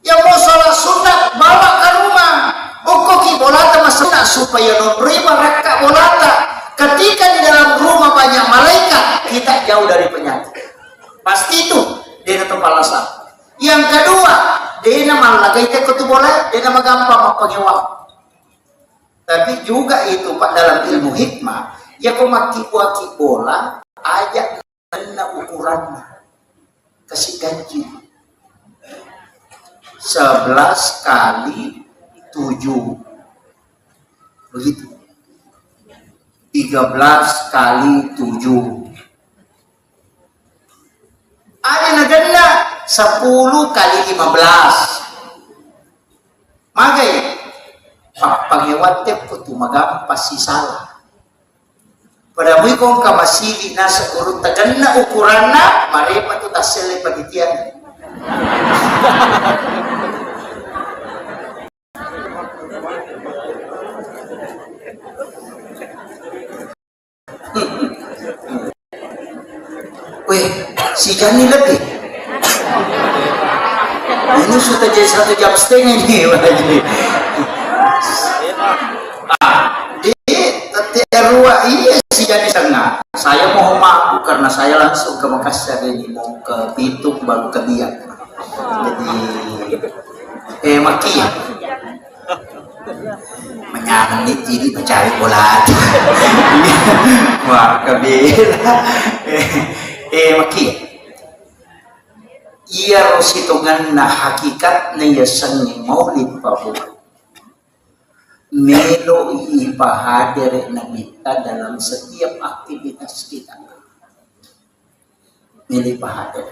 yang mau sholat sunat bawa ke rumah. Ukoki bolata masana supaya menerima raka bolata. Ketika di dalam rumah banyak malaikat, kita jauh dari penyakit. Pasti itu dia tempat alasan. Yang kedua, dia nama lagi ketu bola, dia nama gampang pengewa. Tapi juga itu Pak dalam ilmu hikmah, ya kau maki bola, ajak kena ukurannya, kasih gaji 11 kali 7, begitu. 13 kali 7. Ada negara 10 kali 15. Magai pangewat teh kutu magam pasti salah. Pada mui kong kamasili nasa urut taganna ukuranna marepa tu tasele panitian. Weh, si Jani lebih. Ini sudah jadi 1,5 jam ini, di RUA iya si Jani sana. Saya mau maaf karena saya langsung ke Makassar ini, mau ke Bitung baru ke Biak. Jadi Maki ya. Menyamani jadi mencari bola. Wah kabila. Maki ya. Iya rositongan na hakikat na yasangi maulid pabu. Melo ipahadir na kita dalam setiap aktivitas kita. Melo ipahadir.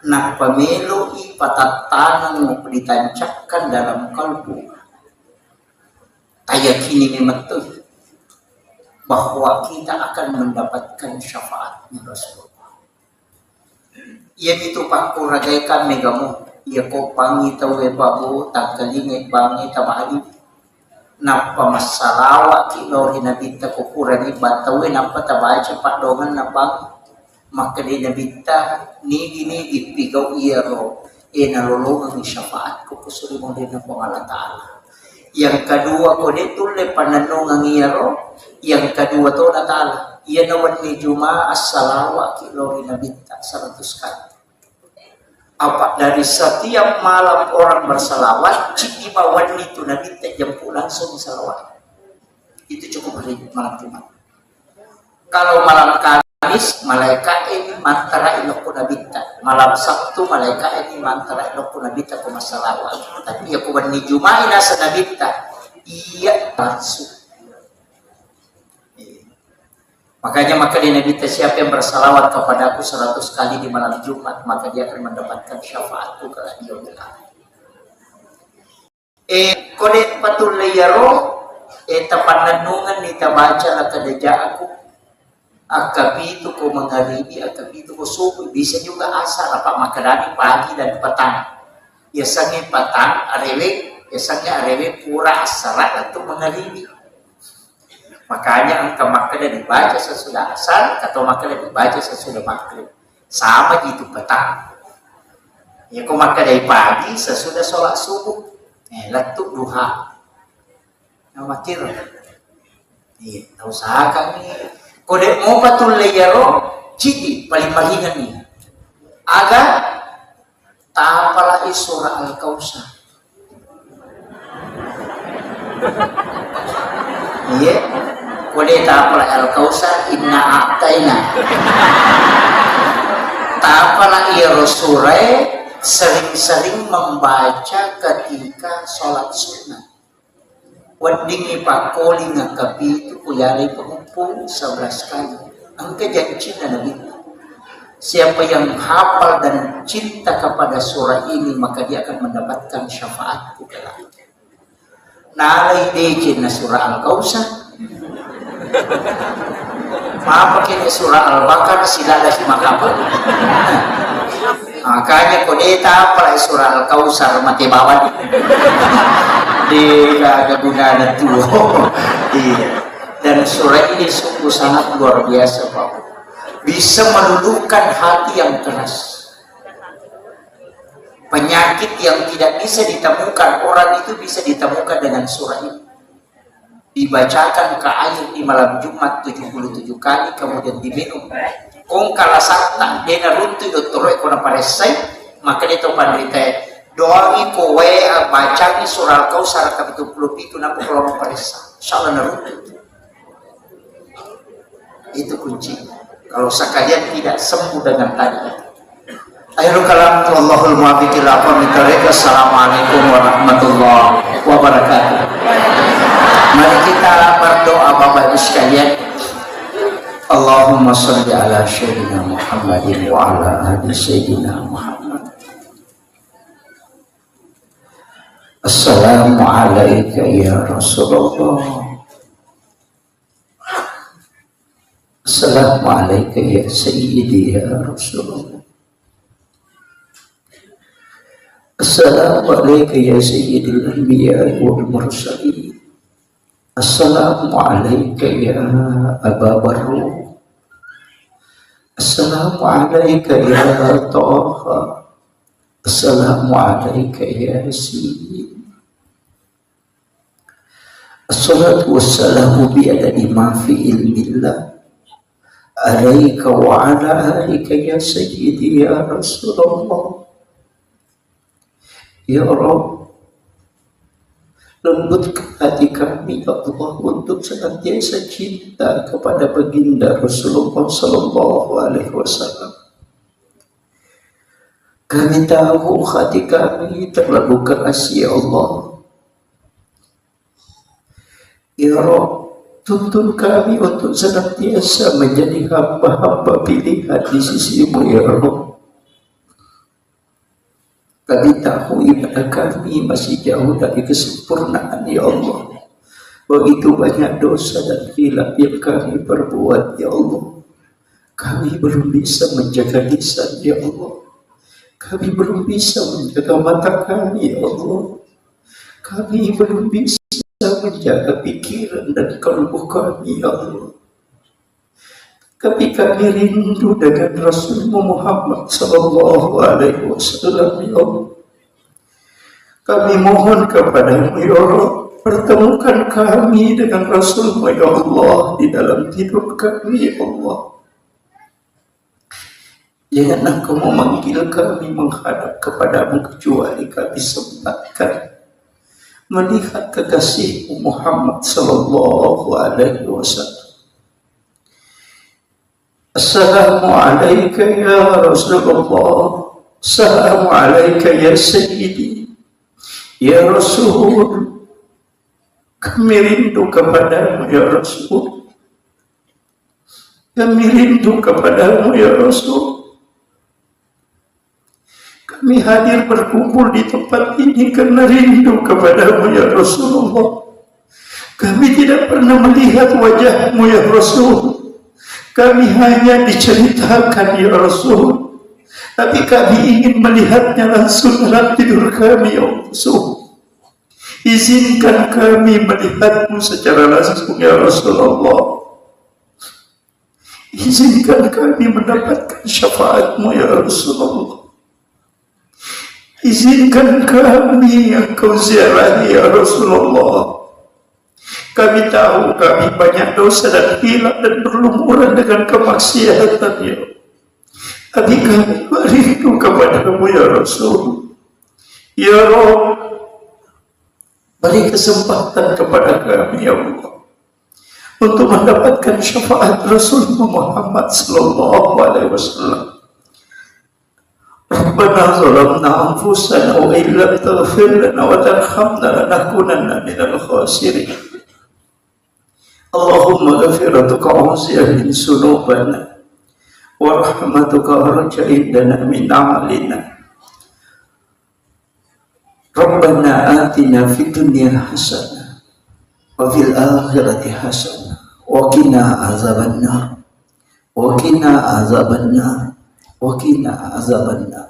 Na pamelo ipatatanan mo ditancapkan dalam kalbu. Ayakini memang bahwa kita akan mendapatkan syafaatnya Rasulullah. Ia itu pangku ragaikan megamu, ia ko pangi tawe babu tangkalinge bangi tamali. Napa masalawa kilori nabita ko kurani batawe napa tabaca pak dongan na bang. maka di nabita nigi pigaw iyaro nalulungan ni syafaat ko kusuri mo din ng Allah Ta'ala. Yang kedua ko dituloy pananungang iyaro, yang kedua to na Ta'ala iya naman ni Juma as-salawa kilo nabita 100 kali. Apa dari setiap malam orang bersalawat, cikimawan itu nabita jampu langsung salawat. Itu cukup hari malam Jumat. Kalau malam Kamis, malaikat ini mantara ilok nabita. Malam Sabtu, malaikat ini mantara ilok nabita ko masalawat. Tapi aku ni Juma ina sa nabita, iya langsung. Makanya maka di nabita siapa yang bersalawat kepada aku 100 kali di malam Jumat, maka dia akan mendapatkan syafaatku kalau dia bilang. Kode patul layaro, tapananungan ni tabaca na kadaja ako. Akabitu ko mangharibi, akabitu ko subuh. Bisa juga asar, apa makarami pagi dan petang. Biasanya petang, arewe, biasanya arewe pura asar atau mangharibi. Makanya angka makan dibaca sesudah asar atau makan dibaca sesudah maghrib. Sama gitu petang. Ya kau makan dari pagi sesudah sholat subuh. Letuk duha. Mamakir. Iya, usahakan nih. Kode mau patul layaro, cidi paling malingan nih. Agar tapala surah Al-Kausar. Iya. Kode tapala Al-Kausar inna a'taina. Tapala iya Rasulullah sering-sering membaca ketika sholat sunnah. Wadingi pakoli ngakapi itu kuyari pengumpul 11 kali. Angka janji na Nabi. Siapa yang hafal dan cinta kepada surah ini, maka dia akan mendapatkan syafaatku kelak. Nalai dejin na surah Al-Kausar. Pakai surah Al-Baqarah silala si makapal. Makanya kodeta apa surah Al-Kausar mati bawah di kegunaan tuh. Iya. Dan surah ini sungguh sangat luar biasa, Pak. Bisa meluluhkan hati yang keras. Penyakit yang tidak bisa ditemukan orang itu bisa ditemukan dengan surah ini. Dibacakan ke air di malam Jumat 77 kali, kemudian diminum. Kung kalasakta dena runtu dottore kona paresai, maka itu pandrita doa iko baca ni surah Al-Kausar ka 77 na kolong paresa. Insyaallah naruntu. Itu kunci. Kalau sekalian tidak sembuh dengan tadi. Akhirul kalam wallahul muwaffiq ila aqwamit thoriq. Assalamualaikum warahmatullahi wabarakatuh. Mari kita berdoa Bapak Ibu sekalian. Allahumma sholli ala sayyidina Muhammadin wa ala ali sayyidina Muhammad. Assalamu alayka ya Rasulullah. Assalamu alayka ya sayyidi ya Rasulullah. Assalamu alayka ya sayyidil anbiya wal mursalin. Assalamualaikum ya Aba Barru. Assalamualaikum ya Taha. Assalamualaikum ya Yasin. Assalatu wassalamu biadadi ma fi ilmillah alaika wa ala alika ya sayyidi ya Rasulullah. Ya Rabb, lembutkan hati kami ya Allah untuk senantiasa cinta kepada baginda Rasulullah Sallallahu Alaihi Wasallam. Kami tahu hati kami terlalu keras ya Allah. Ya Rabb, tuntun kami untuk senantiasa menjadi hamba-hamba pilihan di sisimu ya Rabb. Kami tahu ibadah kami masih jauh dari kesempurnaan ya Allah. Begitu banyak dosa dan khilaf yang kami perbuat ya Allah. Kami belum bisa menjaga lisan ya Allah. Kami belum bisa menjaga mata kami ya Allah. Kami belum bisa menjaga pikiran dan kalbu kami ya Allah. tapi kami rindu dengan Rasulmu Muhammad sallallahu alaihi wasallam. Ya Allah, kami mohon kepadamu ya Allah, pertemukan kami dengan Rasulmu ya Allah di dalam tidur kami ya Allah. Janganlah Kau memanggil kami menghadap kepadamu kecuali kami sempatkan melihat kekasihmu Muhammad sallallahu alaihi wasallam. Assalamu alayka ya Rasulullah, assalamu alayka ya Sayyidi, ya Rasul. Kami rindu kepadamu ya Rasul, kami rindu kepadamu ya Rasul. Kami hadir berkumpul di tempat ini karena rindu kepadamu ya Rasulullah. Kami tidak pernah melihat wajahmu ya Rasul. Kami hanya diceritakan ya Rasul, tapi kami ingin melihatnya langsung dalam tidur kami ya Rasul. Izinkan kami melihatmu secara langsung ya Rasulullah. Izinkan kami mendapatkan syafaatmu ya Rasulullah. Izinkan kami yang Kau ziarahi ya Rasulullah. Kami tahu kami banyak dosa dan hilang dan berlumuran dengan kemaksiatan ya. Tapi kami merindu kepadamu ya Rasul. Ya Rabb, beri kesempatan kepada kami ya Allah untuk mendapatkan syafaat Rasulullah Muhammad sallallahu alaihi wasallam. Rabbana zalamna anfusana wa illam taghfir lana wa tarhamna lanakunanna minal khasirin. Allahumma ghafiratuka awsiya min sunubana wa rahmatuka arja indana min amalina. Rabbana atina fid dunya hasanah wa fil akhirati hasanah wa qina azabannar wa qina azabannar وقنا عذاب النار.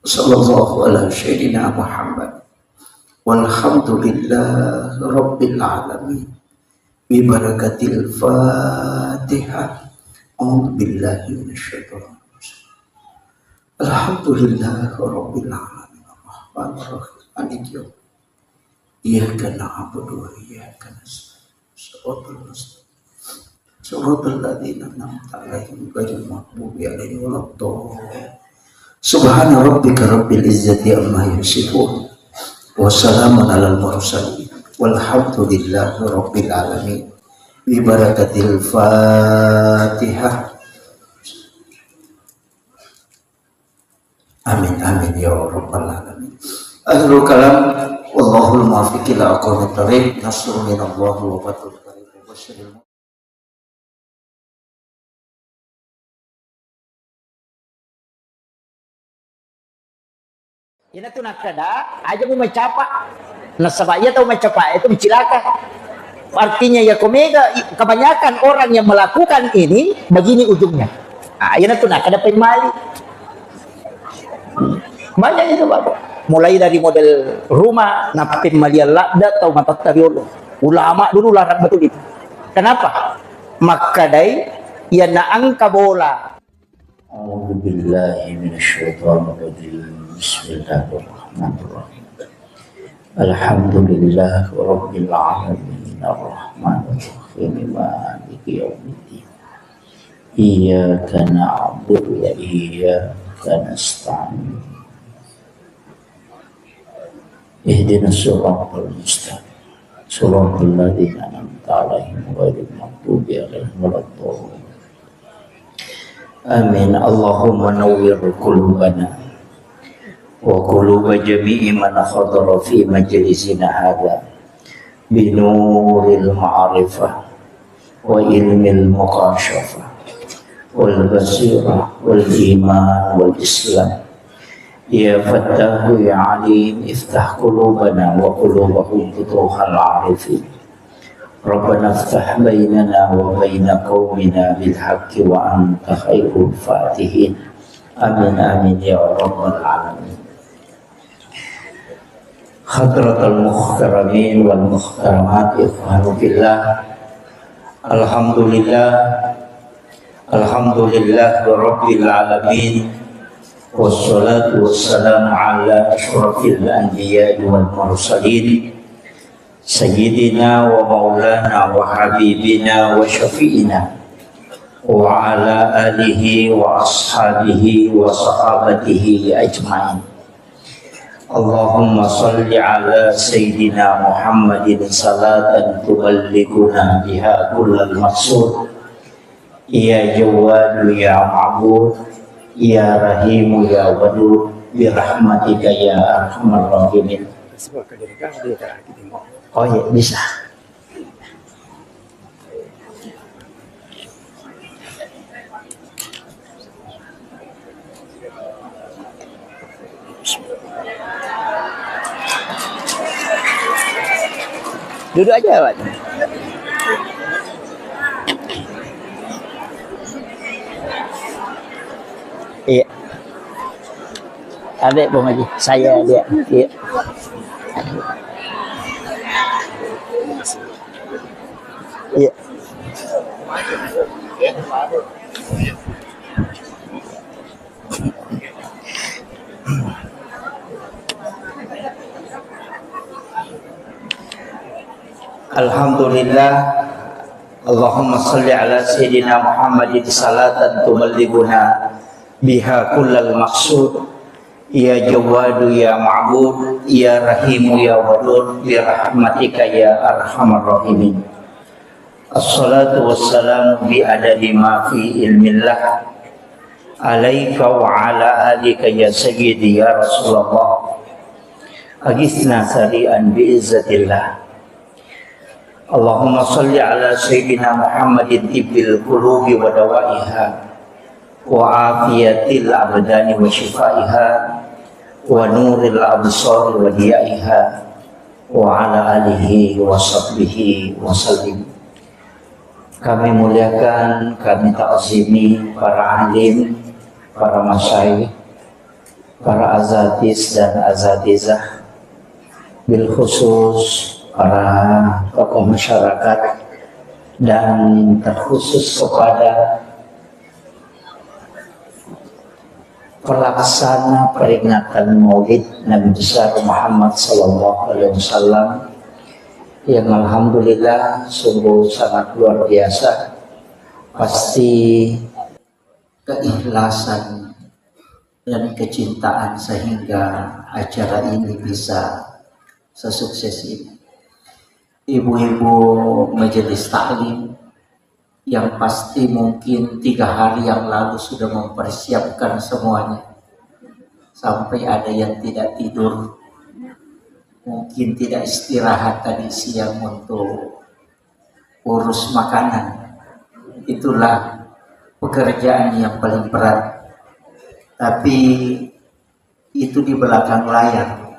صلى الله على سيدنا محمد والحمد لله رب العالمين ببركة الفاتحة. أعوذ بالله من الشيطان الرجيم. الحمد لله رب العالمين الرحمن الرحيم مالك يوم إياك نعبد وإياك نستعين صراط المستقيم صراط الذين أنعمت عليهم غير المغضوب عليهم ولا الضالين. سبحان ربك رب العزة عما يصفون وسلام على المرسلين والحمد لله رب العالمين ببركة الفاتحة. آمين آمين يا رب العالمين. آخر الكلام والله الموفق إلى أقوم الطريق. نصر من الله وفتح قريب وبشر. Ina tu nak kada, aja mau mencapak. Nasabaya tahu mencapak itu mencilaka. Artinya ya komega kebanyakan orang yang melakukan ini begini ujungnya. Ina tu nak kada pemali. Banyak itu Bapak. Mulai dari model rumah, napi pemalian lakda atau mata tariolo. Ulama dulu larang betul itu. Kenapa? Makadai ya naangka bola. A'udzu billahi minasyaitonir rajim. Bismillahirrahmanirrahim. Alhamdulillah rabbil alamin arrahmanir rahim maliki yaumiddin. Iyyaka na'budu wa iyyaka nasta'in. Ihdinas siratal mustaqim. Siratal ladzina an'amta 'alaihim ghairil maghdubi 'alaihim waladdallin. Amin. Allahumma nawwir qulubana wa quluba jami'i man khadara fi majlisina hadha bi nuril ma'rifah wa ilmil muqashafah wal basirah wal iman wal islam. Ya Fattahu ya Alim, iftah qulubana wa qulubahum futuhal arifin. Rabbana iftah bainana wa baina qaumina bil haqqi wa anta khairul fatihin. Amin amin ya rabbal alamin. Hadratul muhtaramin wal muhtaramat, ikhwanu fillah. Alhamdulillah Alhamdulillah Rabbil Alamin. Wassalatu wassalamu ala ashrafil anbiya wal mursalin Sayyidina wa maulana wa habibina wa syafi'ina wa ala alihi wa ashabihi wa sahabatihi ajma'in. Allahumma salli ala Sayyidina Muhammadin salatan tuballighuna biha kullal maqsud. Ya Jawadu ya Ma'bud, ya Rahimu ya Wadud, birahmatika ya Arhamar Rahimin. Oh ya, bisa. Duduk aja, Pak. Iya. Adik Bung Haji, saya dia. Iya. Iya. Alhamdulillah. Allahumma salli ala Sayyidina Muhammadin salatan tuballighuna biha kullal maqsud. Ya Jawadu ya Ma'bud, ya Rahimu ya Wadud, birahmatika ya Arhamar Rahimin. Assalatu wassalamu bi adadi ma fi ilmillah alaika wa ala alika ya sayyidi ya Rasulullah. Agisna sari'an bi izzatillah. Allahumma salli ala Sayyidina Muhammadin tibbil qulubi wa dawaiha wa afiyatil abdani wa shifaiha wa nuril absar wa diyaiha wa ala alihi wa sahbihi wa sallim. Kami muliakan, kami ta'zimi para alim, para masyayikh, para azatis dan azatizah, bil khusus para tokoh masyarakat, dan terkhusus kepada pelaksana peringatan Maulid Nabi besar Muhammad Sallallahu Alaihi Wasallam yang alhamdulillah sungguh sangat luar biasa. Pasti keikhlasan dan kecintaan sehingga acara ini bisa sesukses ini. Ibu-ibu majelis taklim yang pasti mungkin 3 hari yang lalu sudah mempersiapkan semuanya, sampai ada yang tidak tidur, mungkin tidak istirahat tadi siang untuk urus makanan. Itulah pekerjaan yang paling berat, tapi itu di belakang layar.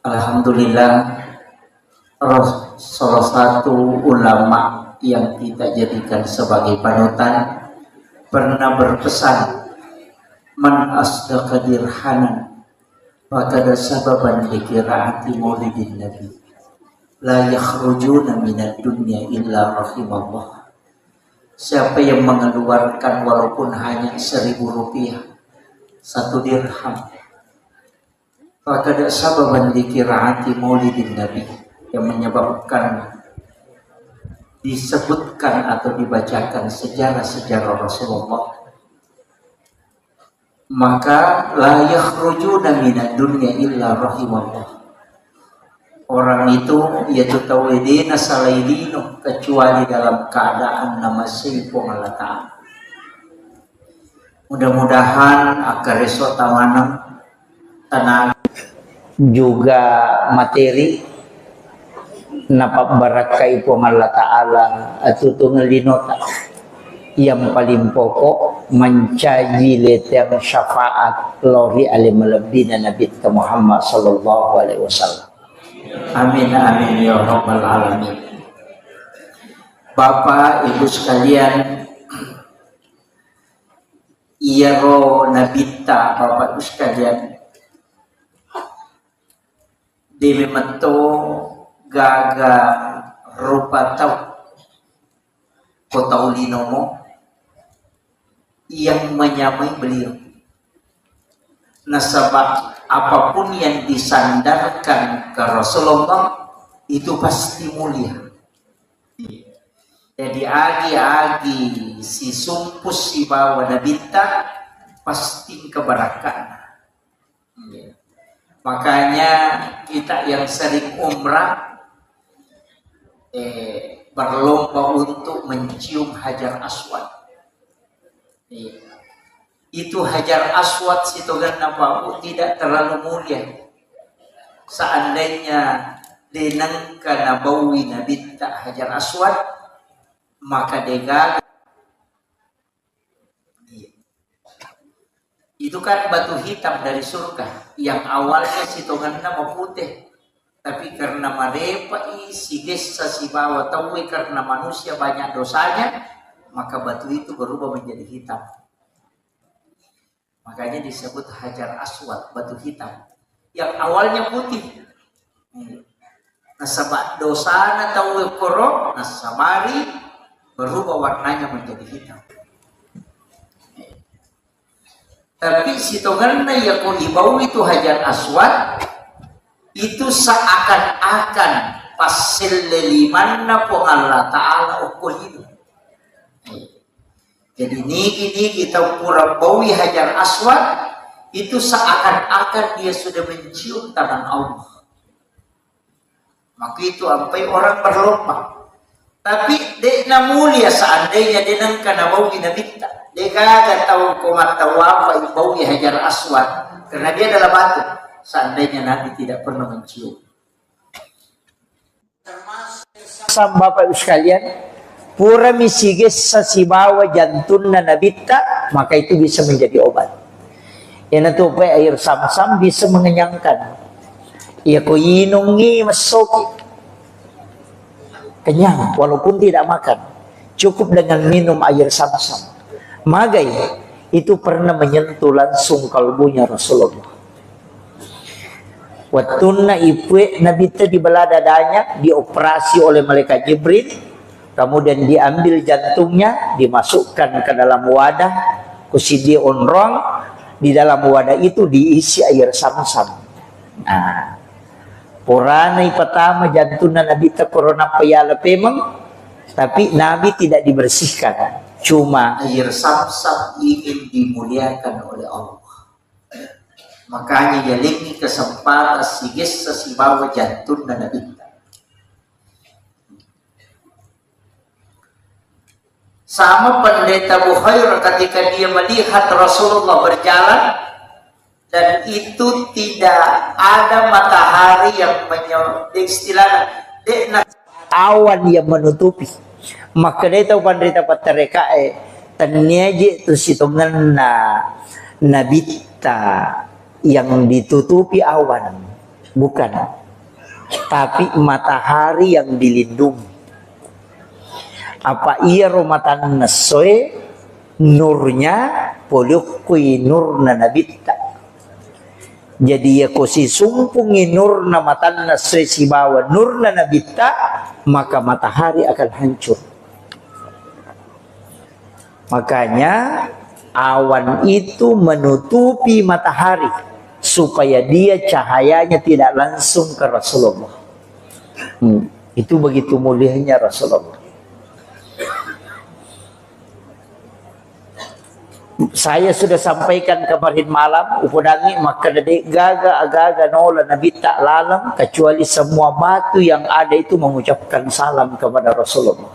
Alhamdulillah, salah satu ulama yang kita jadikan sebagai panutan pernah berpesan, man asdaqa dirhanan fakada sababan likiraati maulidin nabi la yakhrujuna minad dunya illa rahimallah. Siapa yang mengeluarkan walaupun hanya 1.000 rupiah, 1 dirham, fakada sababan likiraati maulidin nabi, yang menyebabkan disebutkan atau dibacakan sejarah-sejarah Rasulullah, maka la yakhrujuna minad dunya illa rahimallah. Orang itu yaitu tawidina salaidino, kecuali dalam keadaan nama sifung Allah Ta'ala. Mudah-mudahan akar reso tamanam tenaga juga materi napa barakai pong Allah Ta'ala atau tungelinota yang paling pokok mencaji letang syafaat lori alim lebina Nabi Muhammad sallallahu alaihi wasallam. Amin amin ya rabbal alamin. Bapak Ibu sekalian, iya ro nabita Bapak Ibu sekalian, di memento gaga rupa tau kota ulinomo yang menyamai beliau. Nah, sebab apapun yang disandarkan ke Rasulullah itu pasti mulia. Jadi agi-agi si sumpus si bawa nabita pasti keberkahan. Makanya kita yang sering umrah berlomba untuk mencium Hajar Aswad. Itu Hajar Aswad sitogan nabawu tidak terlalu mulia. Seandainya denangka nabawi nabita Hajar Aswad, maka degag itu kan batu hitam dari surga yang awalnya sitogan nama putih, tapi karena marepa si desa si bawa tahu karena manusia banyak dosanya, maka batu itu berubah menjadi hitam. Makanya disebut Hajar Aswad, batu hitam yang awalnya putih. Nasabak dosana tahu korok, nasamari berubah warnanya menjadi hitam. Tapi si tonganna ya ko ibau itu Hajar Aswad itu seakan-akan pasil lelimanna po Allah Ta'ala uko hidup. Jadi niki kita pura bawi Hajar Aswad itu seakan-akan dia sudah mencium tangan Allah. Maka itu sampai orang berlomba. Tapi dekna mulia seandainya denang kana bawi nabita. Dia kagak tahu komat tahu apa bawi Hajar Aswad karena dia adalah batu. Seandainya Nabi tidak pernah mencium. Sama Bapak Ibu sekalian, pura misiges sa sibawa jantun na nabita, maka itu bisa menjadi obat. Yan ito pa air sam-sam bisa mengenyangkan. Iya ko inungi masoki. Kenyang walaupun tidak makan. Cukup dengan minum air sam-sam. Magai itu pernah menyentuh langsung kalbunya Rasulullah. Wattunna ipwe nabita di belah dadanya, dioperasi oleh malaikat Jibril. Kemudian diambil jantungnya, dimasukkan ke dalam wadah, kusidi onrong, di dalam wadah itu diisi air sam-sam. Nah, puranai pertama jantungnya Nabi corona payala pemang, tapi Nabi tidak dibersihkan, cuma air sam-sam ingin dimuliakan oleh Allah. Makanya dia lagi kesempatan sigis sesibawa jantungnya Nabi. Sama pendeta Bukhair ketika dia melihat Rasulullah berjalan dan itu tidak ada matahari yang istilahnya awan yang menutupi. Maka dia tahu pendeta patereka taniaje tu sitongan na nabita yang ditutupi awan, bukan, tapi matahari yang dilindungi. Apa ia romatan nasoe nurnya polukui nur na nabita. Jadi ya kosi sumpungi nur na matan nasoe si bawa nur na nabita, maka matahari akan hancur. Makanya awan itu menutupi matahari supaya dia cahayanya tidak langsung ke Rasulullah. Itu begitu mulianya Rasulullah. Saya sudah sampaikan kemarin malam upodangi maka dede gaga agaga nola nabi tak lalang kecuali semua batu yang ada itu mengucapkan salam kepada Rasulullah.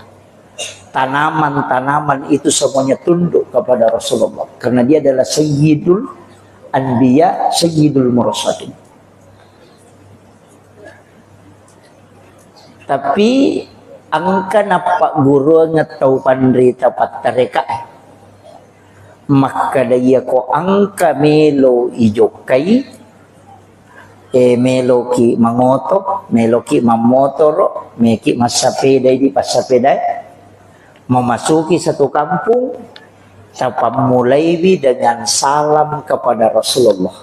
Tanaman-tanaman itu semuanya tunduk kepada Rasulullah karena dia adalah sayyidul anbiya, sayyidul mursalin. Tapi angka napa guru ngetau pandrita patareka maka daya ko angka melo ijokai melo ki mangoto melo ki mamotoro meki masapeda di pasapeda memasuki satu kampung mulai dengan salam kepada Rasulullah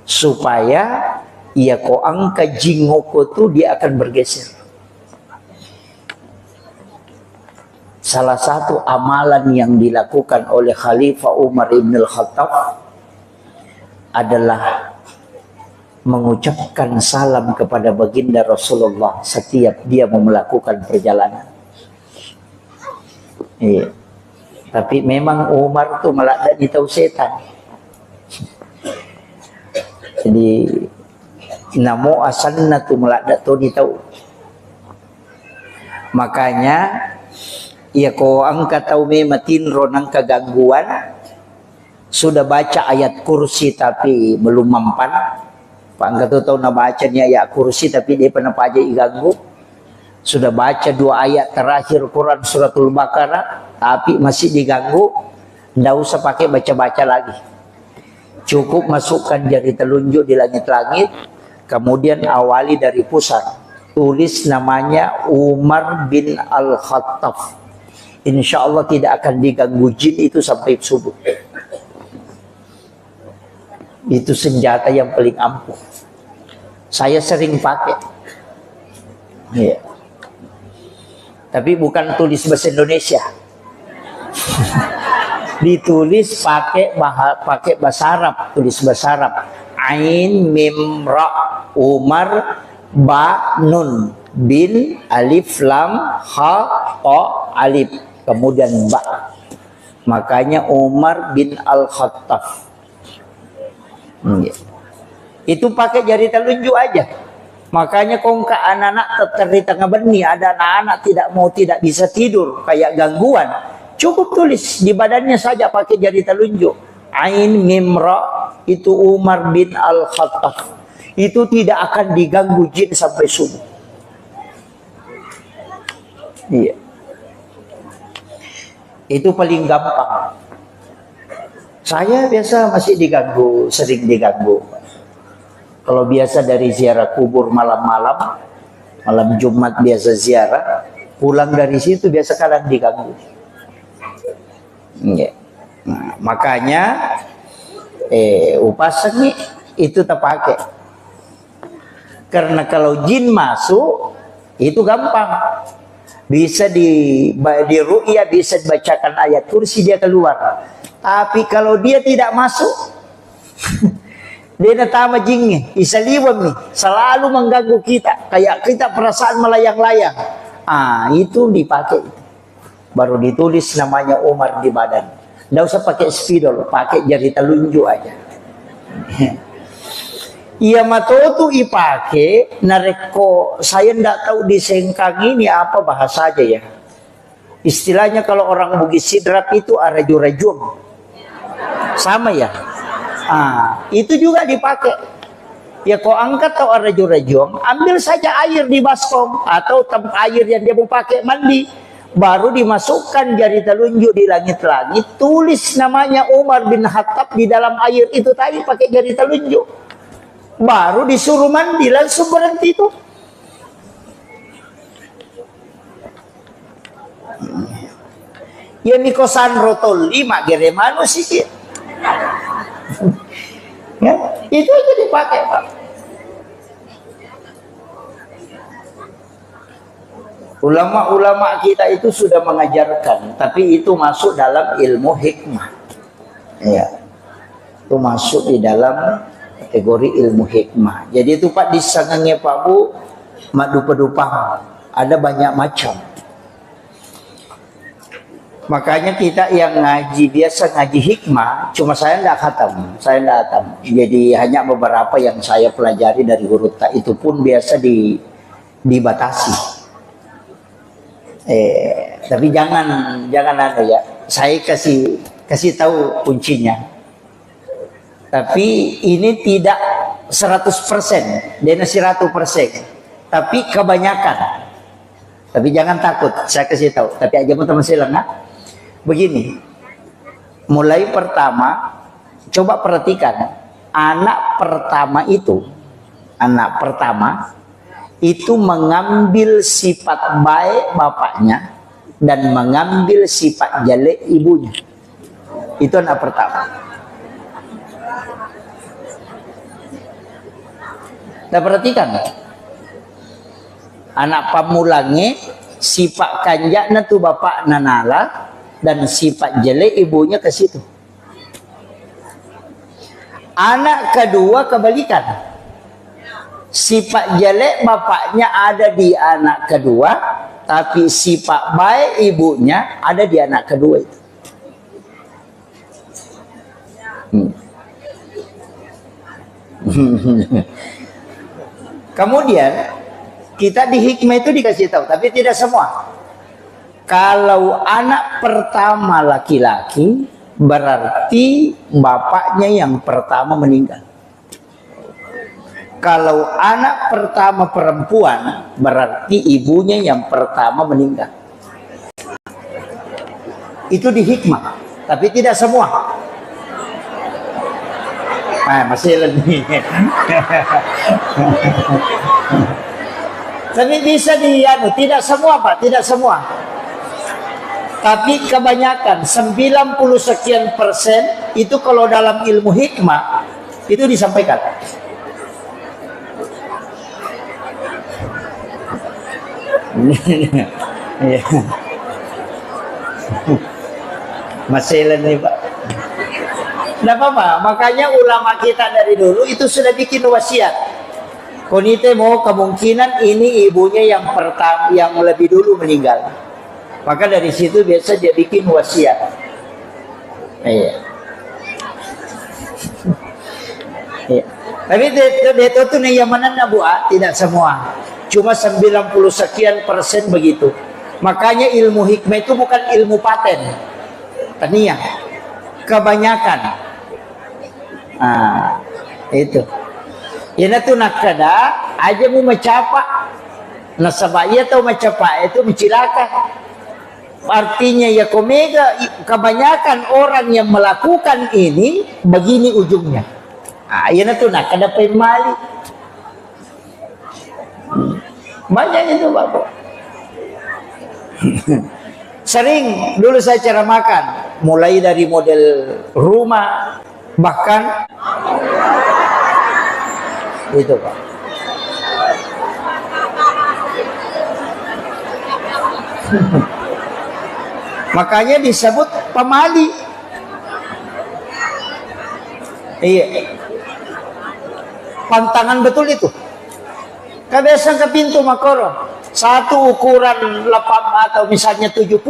supaya ia ko angka jingoko tu dia akan bergeser. salah satu amalan yang dilakukan oleh Khalifah Umar ibn al-Khattab adalah mengucapkan salam kepada baginda Rasulullah setiap dia mau melakukan perjalanan. Iya. Tapi memang Umar tuh malah tidak tahu setan. Jadi namo asalna tuh malah tidak tahu. Makanya ya ko angka tahu mematin ronang kegangguan, sudah baca ayat kursi tapi belum mempan. Pak angka tahu na bacanya ayat kursi tapi dia pernah aja diganggu. Sudah baca 2 ayat terakhir Quran suratul Baqarah tapi masih diganggu, ndak usah pakai baca-baca lagi. Cukup masukkan jari telunjuk di langit-langit, kemudian awali dari pusat. Tulis namanya Umar bin Al-Khattab. Insya Allah tidak akan diganggu jin itu sampai subuh. Itu senjata yang paling ampuh. Saya sering pakai. Ya. Tapi bukan tulis bahasa Indonesia. Ditulis pakai bahasa Arab, tulis bahasa Arab. Ain mim ra Umar ba nun bin alif lam ha ta alif kemudian ba, makanya Umar bin Al-Khattab. Itu pakai jari telunjuk aja. Makanya kongka anak-anak terteri tengah benih, ada anak-anak tidak bisa tidur kayak gangguan, cukup tulis di badannya saja pakai jari telunjuk. Ain mim ra itu Umar bin Al-Khattab. Itu tidak akan diganggu jin sampai subuh. Iya. Itu paling gampang. Saya biasa masih diganggu, sering diganggu. Kalau biasa dari ziarah kubur malam-malam, malam Jumat biasa ziarah, pulang dari situ biasa kadang diganggu. Iya. Nah, makanya upasang itu terpakai. Karena kalau jin masuk itu gampang, bisa di ru'ya, bisa dibacakan ayat kursi dia keluar. Tapi kalau dia tidak masuk, dia natama jinnya, isaliwam nih, selalu mengganggu kita, kayak kita perasaan melayang-layang. Itu dipakai, baru ditulis namanya Umar di badan. Nggak usah pakai spidol, pakai jari telunjuk aja. Iya matotu ipake nareko, saya ndak tahu di Sengkang ini apa bahasa aja ya. Istilahnya kalau orang Bugis Sidrap itu araju-rajum. Sama ya. Itu juga dipakai. Ya kau angkat atau araju-rajum, ambil saja air di baskom atau air yang dia mau pakai mandi, baru dimasukkan jari telunjuk di langit-langit, tulis namanya Umar bin Khattab di dalam air itu tadi pakai jari telunjuk. Baru disuruh mandi, langsung berhenti itu. Ya nikosan rotol 5 geremano sih. Ya, itu aja dipakai, Pak. Ulama-ulama kita itu sudah mengajarkan, tapi itu masuk dalam ilmu hikmah. Ya. Itu masuk di dalam kategori ilmu hikmah. Jadi itu Pak, di sangannya Pak Bu madu-pedupang ada banyak macam. Makanya kita yang ngaji biasa ngaji hikmah, cuma saya tidak khatam, jadi hanya beberapa yang saya pelajari dari huruf ta, itu pun biasa dibatasi. Tapi jangan ada ya, saya kasih tahu kuncinya. Tapi ini tidak 100%, dia 100%, tapi kebanyakan. Tapi jangan takut, saya kasih tahu. Tapi aja teman silang, begini. Mulai pertama, coba perhatikan, anak pertama itu mengambil sifat baik bapaknya dan mengambil sifat jelek ibunya. Itu anak pertama. Kita perhatikan, anak pamulangnya sifat kanjakna tuh bapak nanala dan sifat jelek ibunya ke situ. Anak kedua kebalikan, sifat jelek bapaknya ada di anak kedua, tapi sifat baik ibunya ada di anak kedua itu. Kemudian kita di hikmah itu dikasih tahu, tapi tidak semua. Kalau anak pertama laki-laki, berarti bapaknya yang pertama meninggal. Kalau anak pertama perempuan, berarti ibunya yang pertama meninggal. Itu di hikmah, tapi tidak semua. Masih lebih. Tapi bisa tidak semua Pak, tidak semua. Tapi kebanyakan 90 sekian persen itu kalau dalam ilmu hikmah itu disampaikan. Masih nih Pak. Tidak apa-apa, makanya ulama kita dari dulu itu sudah bikin wasiat. Konite mau kemungkinan ini ibunya yang pertama, yang lebih dulu meninggal. Maka dari situ biasa dia bikin wasiat. Iya. Iya. Tapi itu nih yang mana buat tidak semua. Cuma 90 sekian persen begitu. Makanya ilmu hikmah itu bukan ilmu paten. Tania. Kebanyakan. Itu. Ini tuh nak kada aja mau mencapak. Nasabaya atau mencapak itu mencilaka. Artinya ya komega, kebanyakan orang yang melakukan ini begini ujungnya. Ini tuh nak kada pemali. Banyak itu Bapak. Sering dulu saya cara makan, mulai dari model rumah, bahkan itu Pak. Makanya disebut pemali. Iya. Pantangan betul itu. Kebiasaan ke pintu makoro. Satu ukuran 8 atau misalnya 70,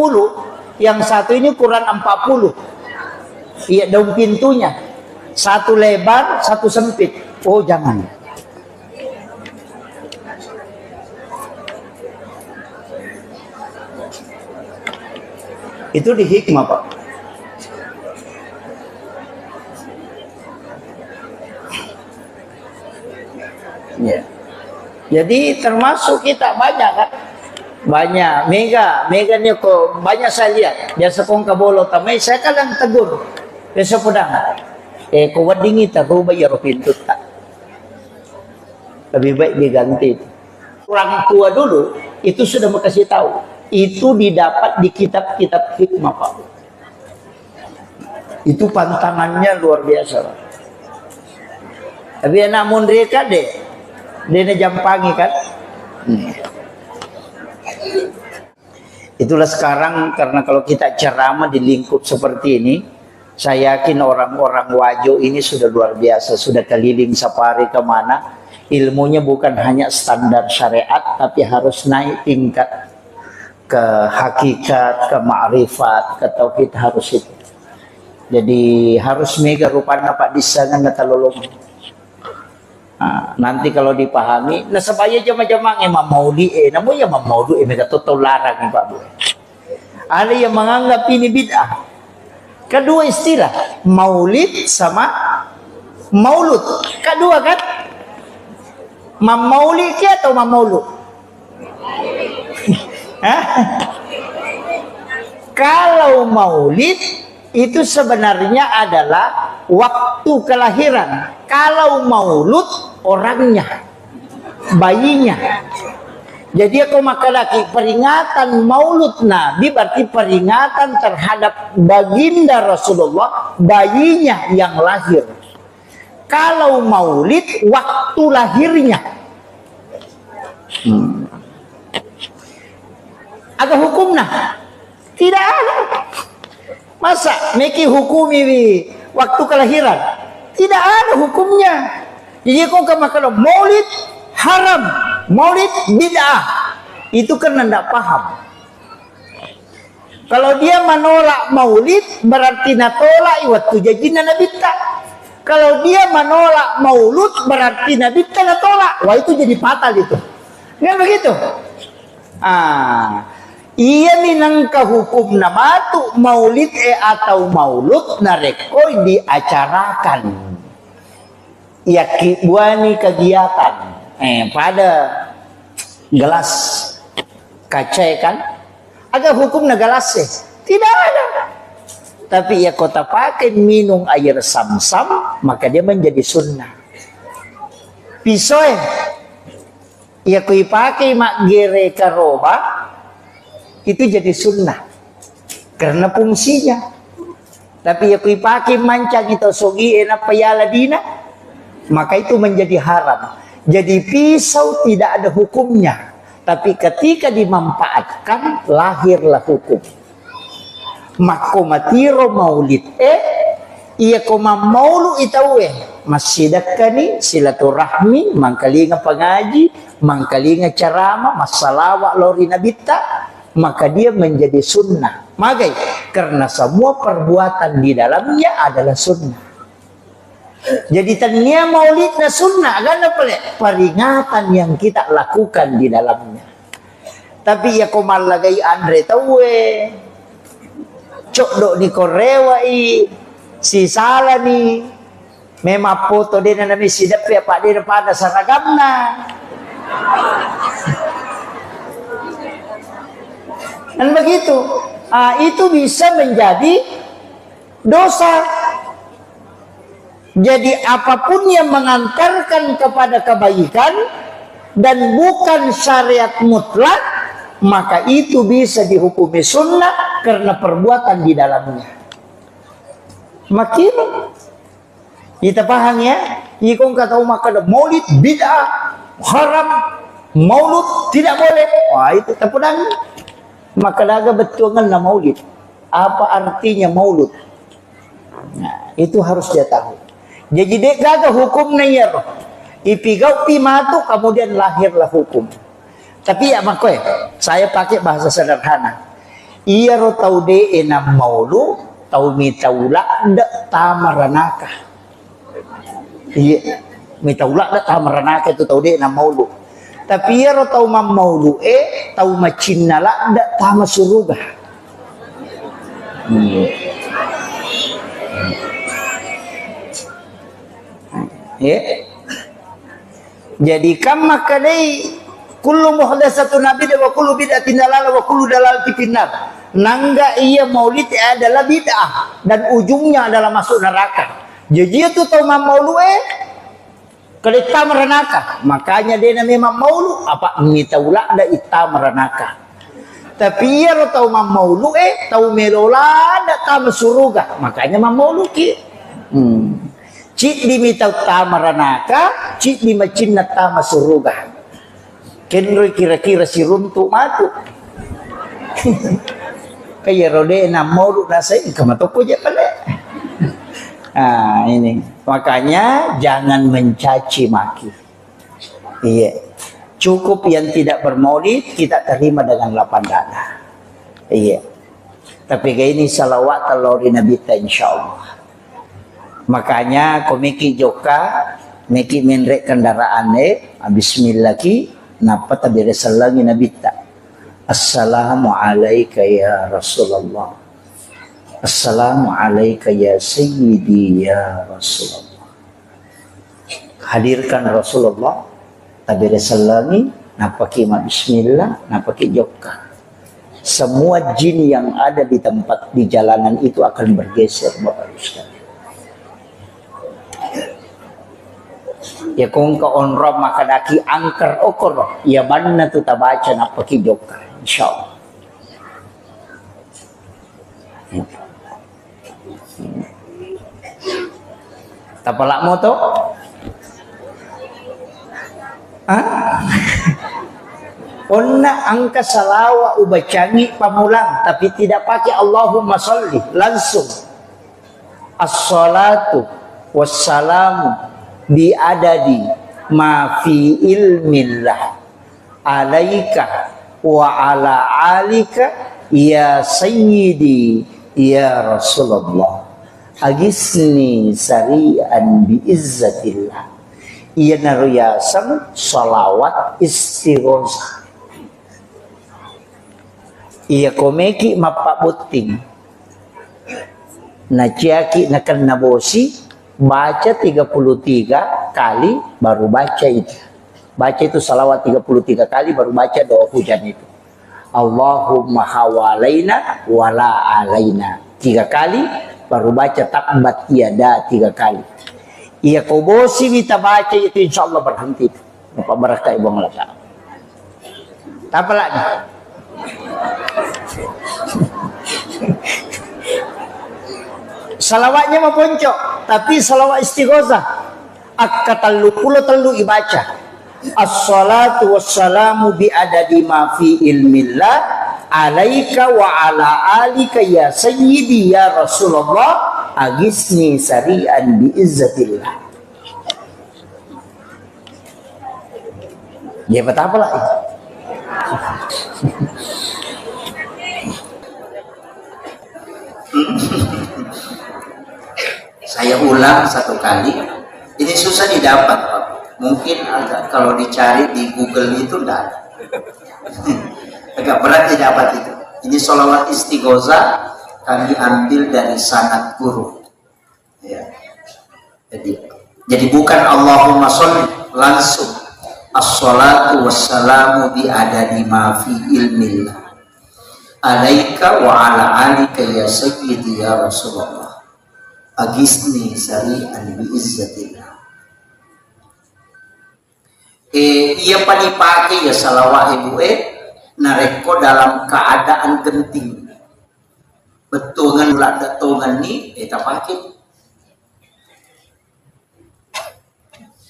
yang satu ini ukuran 40. Iya, daun pintunya. Satu lebar, satu sempit. Oh, jangan. Itu di hikmah Pak. Ya. Jadi termasuk kita banyak kan, banyak mega nih kok banyak saya lihat. Biasa kong kabolo tamay saya kadang tegur. Biasa pedang. Kau wading kita kau bayar pintu tak. Lebih baik diganti. Orang tua dulu itu sudah makasih tahu. Itu didapat di kitab-kitab hikmah Pak. Itu pantangannya luar biasa Pak. Tapi anak mereka deh, dia jampangi kan. Itulah sekarang karena kalau kita ceramah di lingkup seperti ini, saya yakin orang-orang Wajo ini sudah luar biasa, sudah keliling safari kemana, ilmunya bukan hanya standar syariat, tapi harus naik tingkat ke hakikat, ke ma'rifat, ke tauhid harus itu. Jadi harus mega rupanya Pak disangan natalolong. Nanti kalau dipahami, nah sebaya jama-jama Imam Maudi, namun ya Imam Maudi mega total larang Pak Bu. Ada yang menganggap ini bid'ah. Kedua istilah, maulid sama maulud. Kedua kan? Maulid atau maulud? Kalau maulid itu sebenarnya adalah waktu kelahiran. Kalau maulud orangnya, bayinya. Jadi aku maka lagi peringatan maulud Nabi berarti peringatan terhadap baginda Rasulullah, bayinya yang lahir. Kalau maulid waktu lahirnya. Aga hukumna? Tidak ada. Masa meki hukumi waktu kelahiran? Tidak ada hukumnya. Jadi kau kalau maulid haram, maulid bid'ah, itu kan tidak paham. Kalau dia menolak maulid berarti natolak waktu jajina nabi tak. Kalau dia menolak maulud berarti nabi tak natolak. Wah itu jadi fatal itu. Kan begitu? Ia minangka hukum nama tu maulid atau maulud narekoi diacarakan. Ia kibuani kegiatan pada gelas kaca kan? Agak hukum gelas tidak ada. Tapi ia kota pakai minum air sam-sam maka dia menjadi sunnah. Pisau ia kui pakai mak gere karoba itu jadi sunnah karena fungsinya. Tapi ya kui pakai mancang itu sogi enak payala dina maka itu menjadi haram. Jadi pisau tidak ada hukumnya, tapi ketika dimanfaatkan lahirlah hukum. Makomatiro maulid iya koma maulu itawe masjidakani silaturahmi mangkalinga pengaji mangkalinga ceramah masalawat lori nabita maka dia menjadi sunnah. Magai karena semua perbuatan di dalamnya adalah sunnah. Jadi tania maulidnya sunnah kan peringatan yang kita lakukan di dalamnya. Tapi ya komal lagai Andre tawe cok dok ni korewai si salah ni memang foto dia nami sidap ya pak dia pada saragamna. Dan begitu, itu bisa menjadi dosa. Jadi apapun yang mengantarkan kepada kebaikan dan bukan syariat mutlak, maka itu bisa dihukumi sunnah karena perbuatan di dalamnya. Makin kita paham ya, ikon kata maka maulid bid'ah, haram, maulud tidak boleh. Wah itu terpedang. Maka daga betulan na maulid. Apa artinya maulud? Nah, itu harus dia tahu. Jadi dek gaga hukum na iya. Ipigau pimatu kemudian lahirlah hukum. Tapi ya makoy, saya pakai bahasa sederhana. Iya ro tau de enam maulu, tau mitaula ndak tamaranaka. Iya, mitaula ndak tamaranaka itu tau de enam maulu. Tapi ya tau maulu tau macinala ndak tama suruga. Jadi kam makadai kullu muhdatsatun nabi wa kullu bid'atin dalalah wa kullu dalalatin finnar. Nangga iya maulid adalah bid'ah dan ujungnya adalah masuk neraka. Jadi itu tau maulu Kelita merenaka, makanya dia memang maulu apa mitaula ada ita merenaka. Tapi ia tahu maulu tahu melola ada tahu suruga, makanya maulu ki. Cik di mitau ta merenaka, cik di macina ta suruga. Kenro kira-kira si runtu matu. Kayak rode na maulu nasai kamatoko je pale. Ini makanya jangan mencaci maki. Iya, cukup yang tidak bermaulid kita terima dengan lapang dada. Iya, tapi kayak ini salawat talori nabi ta insyaallah. Makanya komiki joka meki menrek kendaraan bismillah ki napa tabire salangi nabi ta. Assalamu alayka ya Rasulullah. Assalamualaikum ya Sayyidi ya Rasulullah. Hadirkan Rasulullah tabir salami napaki bismillah napaki jokka. Semua jin yang ada di tempat di jalanan itu akan bergeser Bapak sekalian. Ya kung ka onram makadaki angker okor ya banna tu tabaca napaki jokka insyaallah. Tapalak mo to? Onna angka salawa ubacangi pamulang tapi tidak pakai Allahumma sholli langsung. As-salatu wassalamu bi adadi ma fi ilmillah alaika wa ala alika ya sayyidi ya Rasulullah agisni sari'an bi izzatillah. Iya naruyasam salawat istighosah. Iya komeki mapabuting naciaki nakan nabosi baca 33 kali baru baca itu. Baca itu salawat 33 kali baru baca doa hujan itu. Allahumma hawalaina wala alaina 3 kali baru baca tabbat yada 3 kali. Iya kobosi kita baca itu insya Allah berhenti. Bapak berkah ibu ngelaka. Apa lagi? Salawatnya mau poncok, tapi salawat istighosah. Akka telu ibaca. As-salatu wassalamu bi adadi ma fi ilmillah alaika wa ala alika ya sayyidi ya Rasulullah agisni sari'an bi izzatillah. Ya betapa lah itu. Saya ulang 1 kali. Ini susah didapat, Pak. Mungkin agak kalau dicari di Google itu enggak ada. Agak berat didapat itu. Ini sholawat istighosah kami ambil dari sanad guru. Ya. Jadi bukan Allahumma sholli langsung. As-salatu wassalamu bi adadi ma fi ilmillah alaika wa ala alika ya sayyidi ya Rasulullah agisni sari'an bi izzatillah. Iya pa dipakai ya salawat ibu nareko dalam keadaan genting betungan ulah datungan ni kita pakai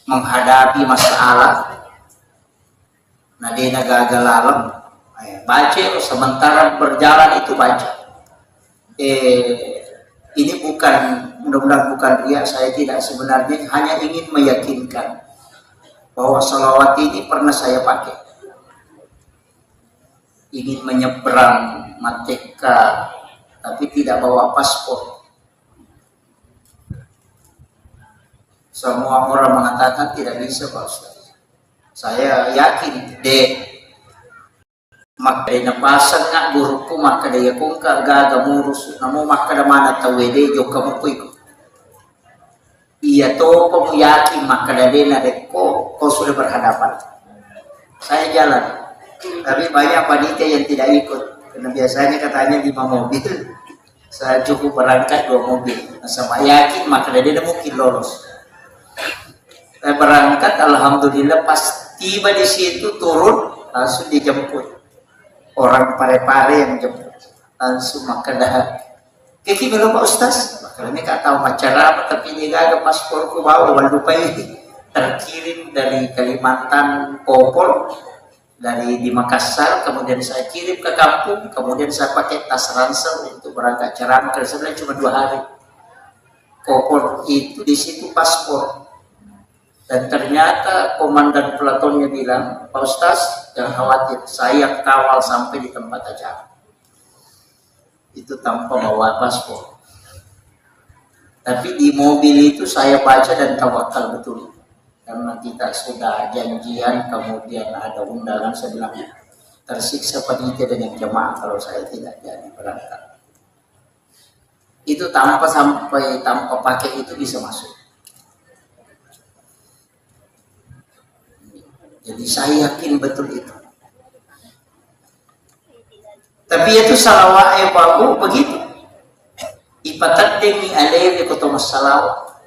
menghadapi masalah nadena gagal alam baca sementara berjalan itu baca. Ini bukan, mudah-mudahan bukan riya, saya tidak, sebenarnya hanya ingin meyakinkan bahwa salawat ini pernah saya pakai. Ingin menyeberang Mateka tapi tidak bawa paspor. Semua orang mengatakan tidak bisa, Pak Ustaz. Saya yakin deh maka na pasang nga guruku maka daya kung kagaga murus namo maka mana tawede jo kamu ko iya to kamu yakin maka dade na ko sudah berhadapan. Saya jalan tapi banyak panitia yang tidak ikut karena biasanya katanya 5 mobil, saya cukup berangkat 2 mobil. Sama yakin maka dade na mungkin lolos. Saya berangkat alhamdulillah, pas tiba di situ turun langsung dijemput orang pare-pare yang jemput langsung maka dah kiki belum Pak Ustaz maka ini tak tahu macam tapi ini gak pasporku bawa lupa ini terkirim dari Kalimantan Kopol dari di Makassar, kemudian saya kirim ke kampung, kemudian saya pakai tas ransel untuk berangkat ceramah karena sebenarnya cuma 2 hari. Kopol itu di situ paspor. Dan ternyata komandan pelatonnya bilang, Pak Ustaz, jangan khawatir, saya kawal sampai di tempat acara. Itu tanpa bawa paspor. Tapi di mobil itu saya baca dan tawakal betul. Karena kita sudah janjian, kemudian ada undangan, saya bilang, tersiksa panitia dengan jemaah kalau saya tidak jadi berangkat. Itu tanpa pakai itu bisa masuk. Jadi saya yakin betul itu. Tapi itu salawat bagus begitu. Ipataddemi alaihi kutumus salawat.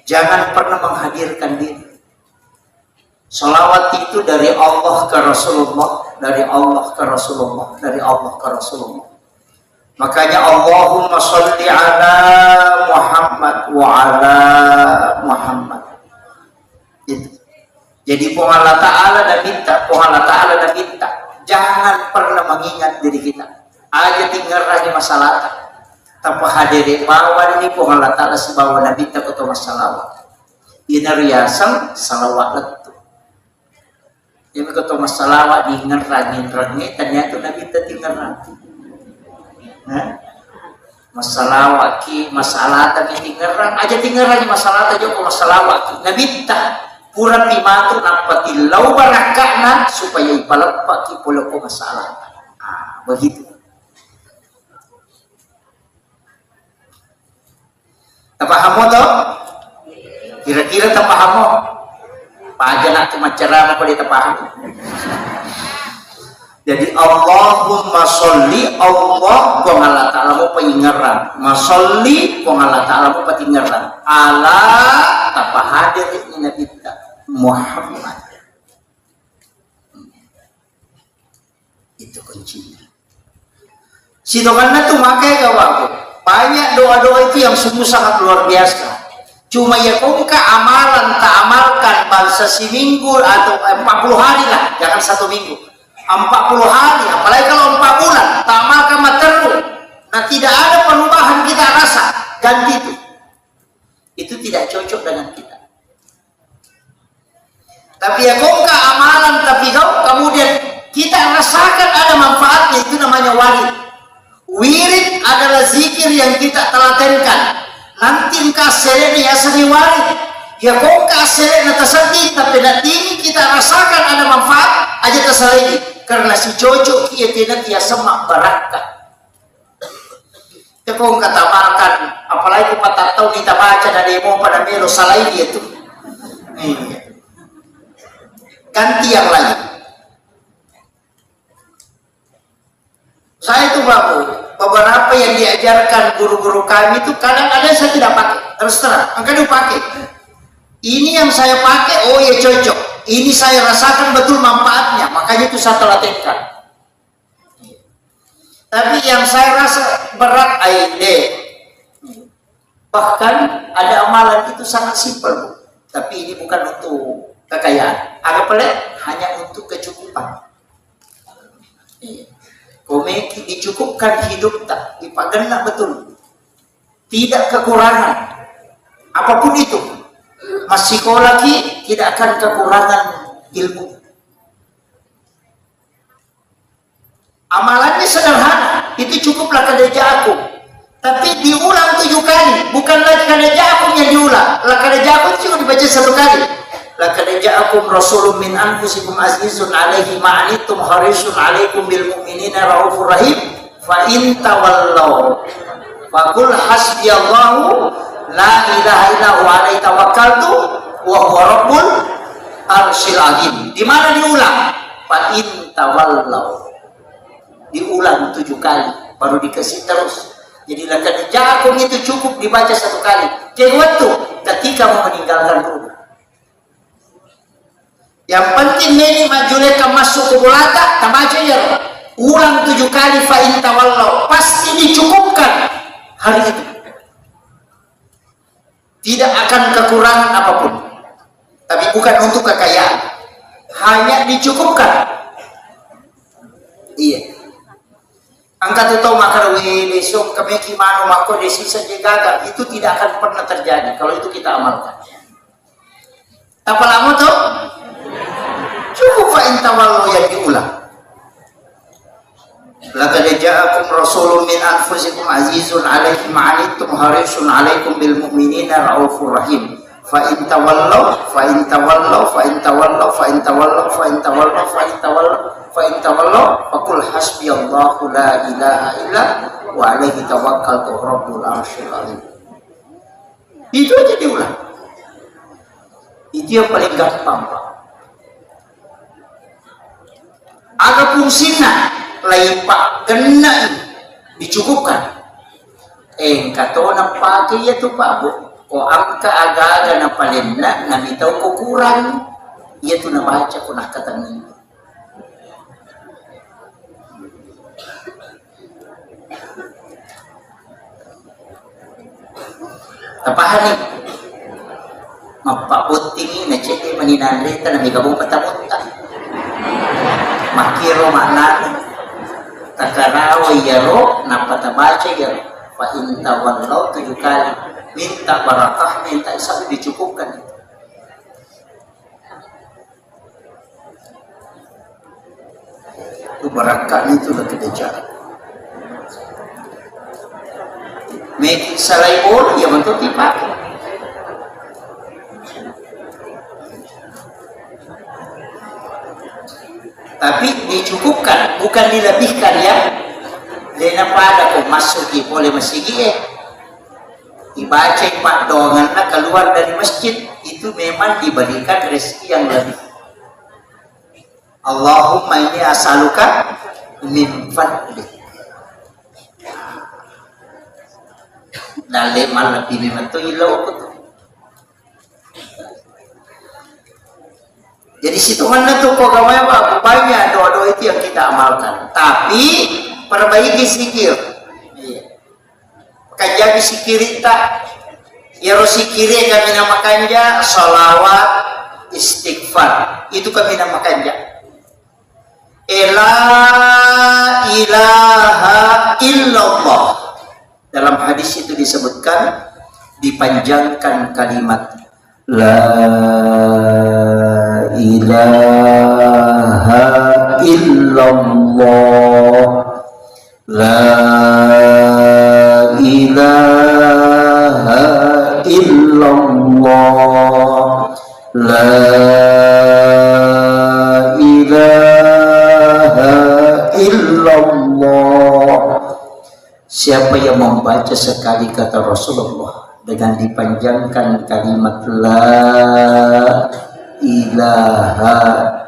Jangan pernah menghadirkan diri. Salawat itu dari Allah ke Rasulullah, dari Allah ke Rasulullah, dari Allah ke Rasulullah. Makanya Allahumma sholli ala Muhammad wa ala Muhammad. Itu. Jadi pohon Allah Ta'ala dan minta, pohon Allah Ta'ala dan minta. Jangan pernah mengingat diri kita. Aja tinggal lagi masalah. Tanpa hadir bawa ini pohon Allah Ta'ala sebawa Nabi tak ketemu masalah. Ini riasan salawat letu. Ini ketemu masalah di ngerangin ternyata Nabi tak tinggal lagi. Masalah waki, masalah tapi tinggal aja tinggal lagi masalah aja kok masalah waki. Nabi tak kurang dimatu nampati lau barakana supaya ipalepak kipolo ko masalah. Begitu. Paham mo to? Kira-kira paham mo? Paja nak cuma ceramah kalau kita paham. Jadi Allahumma sholli Allah kong Allah Ta'ala mo paingaran. Masolli kong Allah Ta'ala mo patingaran. Allah tapahadir ni Nabi Muhammad. Itu kuncinya. Sidokannya tuh makai kawan. Banyak doa-doa itu yang sungguh sangat luar biasa. Cuma ya kau amalan tak amalkan bangsa seminggu atau 40 hari lah, jangan 1 minggu. 40 hari, apalagi kalau 4 bulan, tak amalkan terus. Nah tidak ada perubahan kita rasa, ganti itu. Itu tidak cocok dengan kita. Tapi ya kau amalan tapi kau kemudian kita rasakan ada manfaatnya, itu namanya wirid. Wirid adalah zikir yang kita telatenkan. Nanti kasih ya seni wirid. Ya kau kasih natasati tapi nanti kita rasakan ada manfaat aja terselagi karena si cocok kia tidak dia semak barakah. Ya kau kata makan, apalagi kau tak tahu kita baca dari mau pada melo salai dia tuh. Ganti yang lain. Saya itu beberapa yang diajarkan guru-guru kami itu kadang-kadang saya tidak pakai, terus terang, angkat pakai. Ini yang saya pakai, oh ya cocok. Ini saya rasakan betul manfaatnya, makanya itu saya telatenkan. Tapi yang saya rasa berat aide, bahkan ada amalan itu sangat simpel, tapi ini bukan untuk kekayaan. Agak pelik, hanya untuk kecukupan. Komeki dicukupkan hidup tak dipagana betul, tidak kekurangan apapun itu. Masih lagi tidak akan kekurangan ilmu. Amalannya sederhana, itu cukuplah kerja aku, tapi diulang 7 kali, bukan lagi kerja aku yang diulang. Lah kerja aku cuma dibaca 1 kali. Laqad ja'akum rasulun min anfusikum azizun 'alaihi ma 'anittum harisun 'alaikum bil mu'minina raufur rahim fa in tawallaw faqul hasbiyallahu la ilaha illa huwa 'alaihi tawakkaltu wa huwa rabbul arsyil 'azim. Di mana diulang? Fa in tawallaw. Diulang 7 kali baru dikasih terus. Jadi laqad ja'akum itu cukup dibaca 1 kali. Kayak waktu ketika mau meninggalkan rumah. Yang penting ini majuleka masuk ke bulata, tabaca ya. Ulang 7 kali fa in tawallaw, pasti dicukupkan hari itu. Tidak akan kekurangan apapun. Tapi bukan untuk kekayaan. Hanya dicukupkan. Iya. Angkat itu makar besok kemeki mano mako desi saja gagal, itu tidak akan pernah terjadi kalau itu kita amalkan. Apa lama tuh? Cukup fa in tawallu yang diulang. Laqad ja'akum rasulun min anfusikum azizun 'alaihi ma 'anittum harisun 'alaikum bil mu'minina raufur rahim. Fa in tawallaw fa in tawallaw fa in tawallaw fa in tawallaw fa in tawallaw fa in tawallaw fa in tawallaw faqul hasbiyallahu la ilaha illa wa 'alaihi tawakkaltu rabbul arsyil 'azim. Itu aja diulang. Itu yang paling gampang, Pak. Ada fungsinya lain Pak kena dicukupkan. Kato na pakai ya tu Pak Bu. Ko angka aga-aga na palinna na bitaw ko kurang. Ya tu na baca ko nakatangin. Tapahan ni. Mapabuting na cete man ininan rita na may kabong patamunta. Makiro maknani. Takaraway yaro, napatabaca yaro. Painta walau 7 kali. Minta barakah, minta isang dicukupkan. Itu barakah itu udah kedejaran. Make salay bol, ya betul dipakai. Tapi dicukupkan, bukan dilebihkan ya. Dena pada kau masuki boleh masigi dibaca pak dongan keluar dari masjid itu memang diberikan rezeki yang lebih. Allahumma inni as'aluka min fadlik. Dale malah lebih memang ilau aku tuh. Jadi situ mana tuh kok apa banyak doa-doa itu yang kita amalkan. Tapi perbaiki zikir. Kajabi sikir tak. Ya sikire kami namakannya salawat istighfar. Itu kami namakannya. La ilaha illallah. Dalam hadis itu disebutkan dipanjangkan kalimat la ilaha illallah, la ilaha illallah, la ilaha illallah. Siapa yang membaca sekali kata Rasulullah dengan dipanjangkan kalimat la ilaha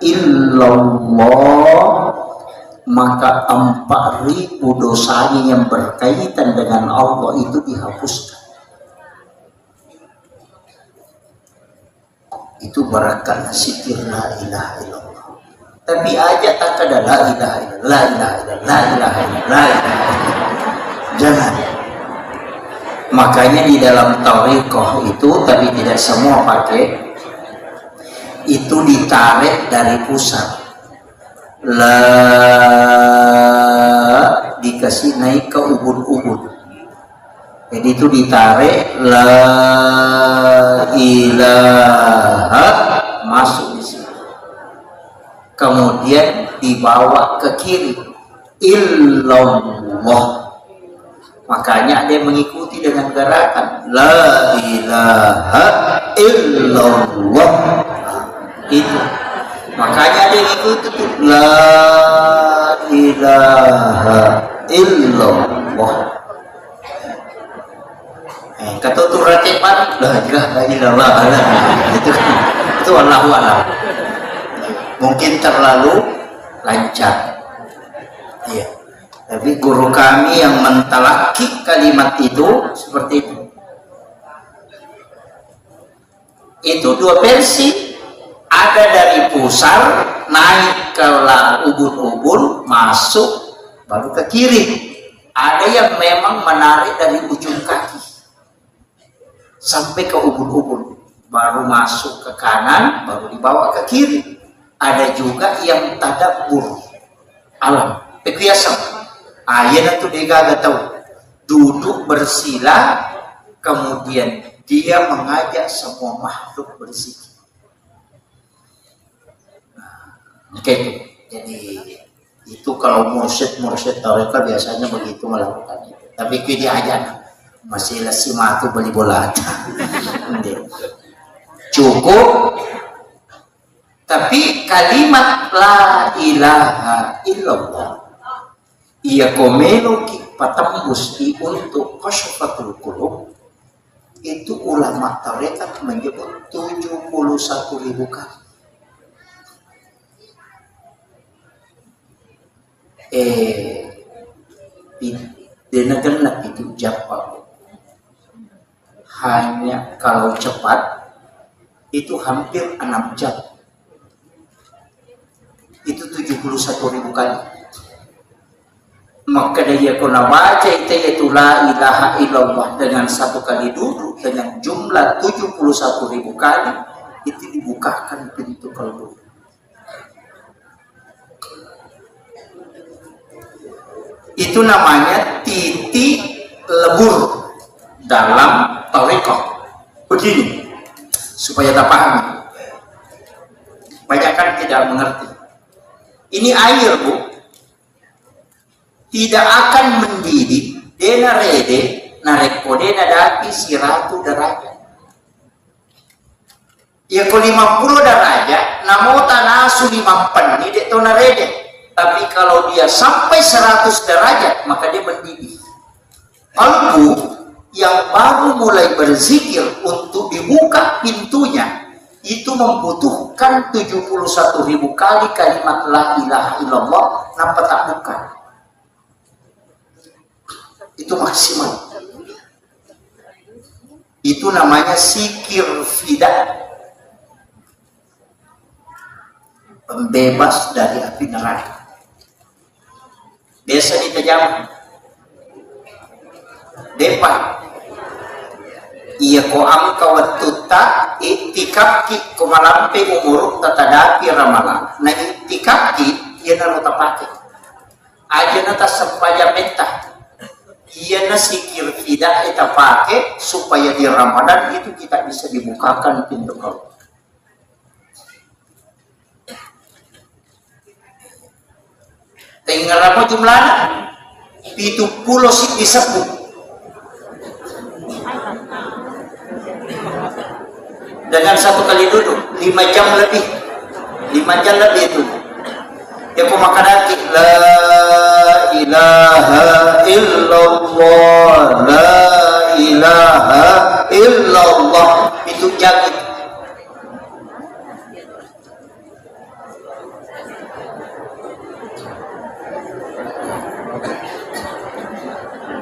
illallah, maka 4.000 dosanya yang berkaitan dengan Allah itu dihapuskan. Itu barakah zikir la ilaha illallah. Tapi aja tak ada la ilaha illallah, la ilaha illallah, la ilaha illallah, la ilaha illallah. Jangan. Makanya di dalam tariqah itu, tapi tidak semua pakai, itu ditarik dari pusat. La dikasih naik ke ubun-ubun. Jadi itu ditarik la ilaha masuk di sini. Kemudian dibawa ke kiri illallah. Makanya ada yang mengikuti dengan gerakan la ilaha illallah. Itu. Makanya ada yang ikuti tuh la ilaha illallah. Kata tu ratiban la ilaha illallah. Itu Allahu a'lam. Mungkin terlalu lancar. Iya. Tapi guru kami yang mentalaki kalimat itu seperti itu. Itu 2 versi. Ada dari pusar naik ke ubun-ubun, masuk baru ke kiri. Ada yang memang menarik dari ujung kaki sampai ke ubun-ubun, baru masuk ke kanan, baru dibawa ke kiri. Ada juga yang tadabbur alam, pekiasan. Ayat itu dia gak tahu, duduk bersila, kemudian dia mengajak semua makhluk berzikir. Oke, jadi itu kalau mursyid tarekat biasanya begitu melakukan itu. Tapi dia aja masih lesi matu beli bola. Cukup. Tapi kalimat la ilaha illallah ia komeno patambus untuk kasyafatul qulub, itu ulama tarekat menyebut 71.000 kali. Di negara itu Jepang hanya kalau cepat itu hampir 6 jam. Itu 71.000 kali. Maka dia kena baca itu la ilaha illallah dengan 1 kali duduk dengan jumlah 71.000 kali, itu dibukakan pintu kalbu. Itu namanya titik lebur dalam tarekat. Begini, supaya tak paham. Banyak kan tidak mengerti. Ini air, Bu, tidak akan mendidih dena rede narek podena dati 100 derajat. Ya ko 50 derajat namota nasu 5 penni dek to narede. Tapi kalau dia sampai 100 derajat maka dia mendidih. Kalbu yang baru mulai berzikir untuk dibuka pintunya itu membutuhkan 71.000 kali kalimat la ilaha illallah, nampak tak buka. Itu maksimal. Itu namanya sikir fidah, pembebas dari api neraka. Biasa ditajam depan iya ko angka watuta itikaki ko malampe umuruk tatadapi ramala na itikaki iya na nota pake aja nata sempaja menta iya na sikir tidak kita pake supaya di Ramadan itu kita bisa dibukakan pintu kau. Tinggal apa jumlahnya? 70 sih disebut. Dengan 1 kali duduk 5 jam lebih. 5 jam lebih itu. Ya kau makan hati la ilaha illallah, la ilaha illallah, itu jago.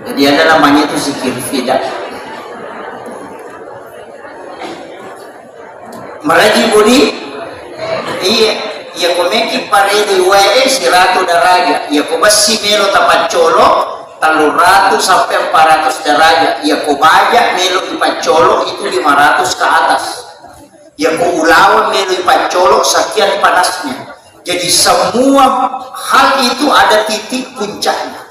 Jadi ada namanya itu zikir fidah. Maraji budi, iya komeki paredi wae 100 derajat. Iya ko basi melo tapacolo 300 sampai 400 derajat. Iya ko baja melo ipacolo itu 500 ke atas. Iya ko ulawan melo ipacolo sekian panasnya. Jadi semua hal itu ada titik puncaknya.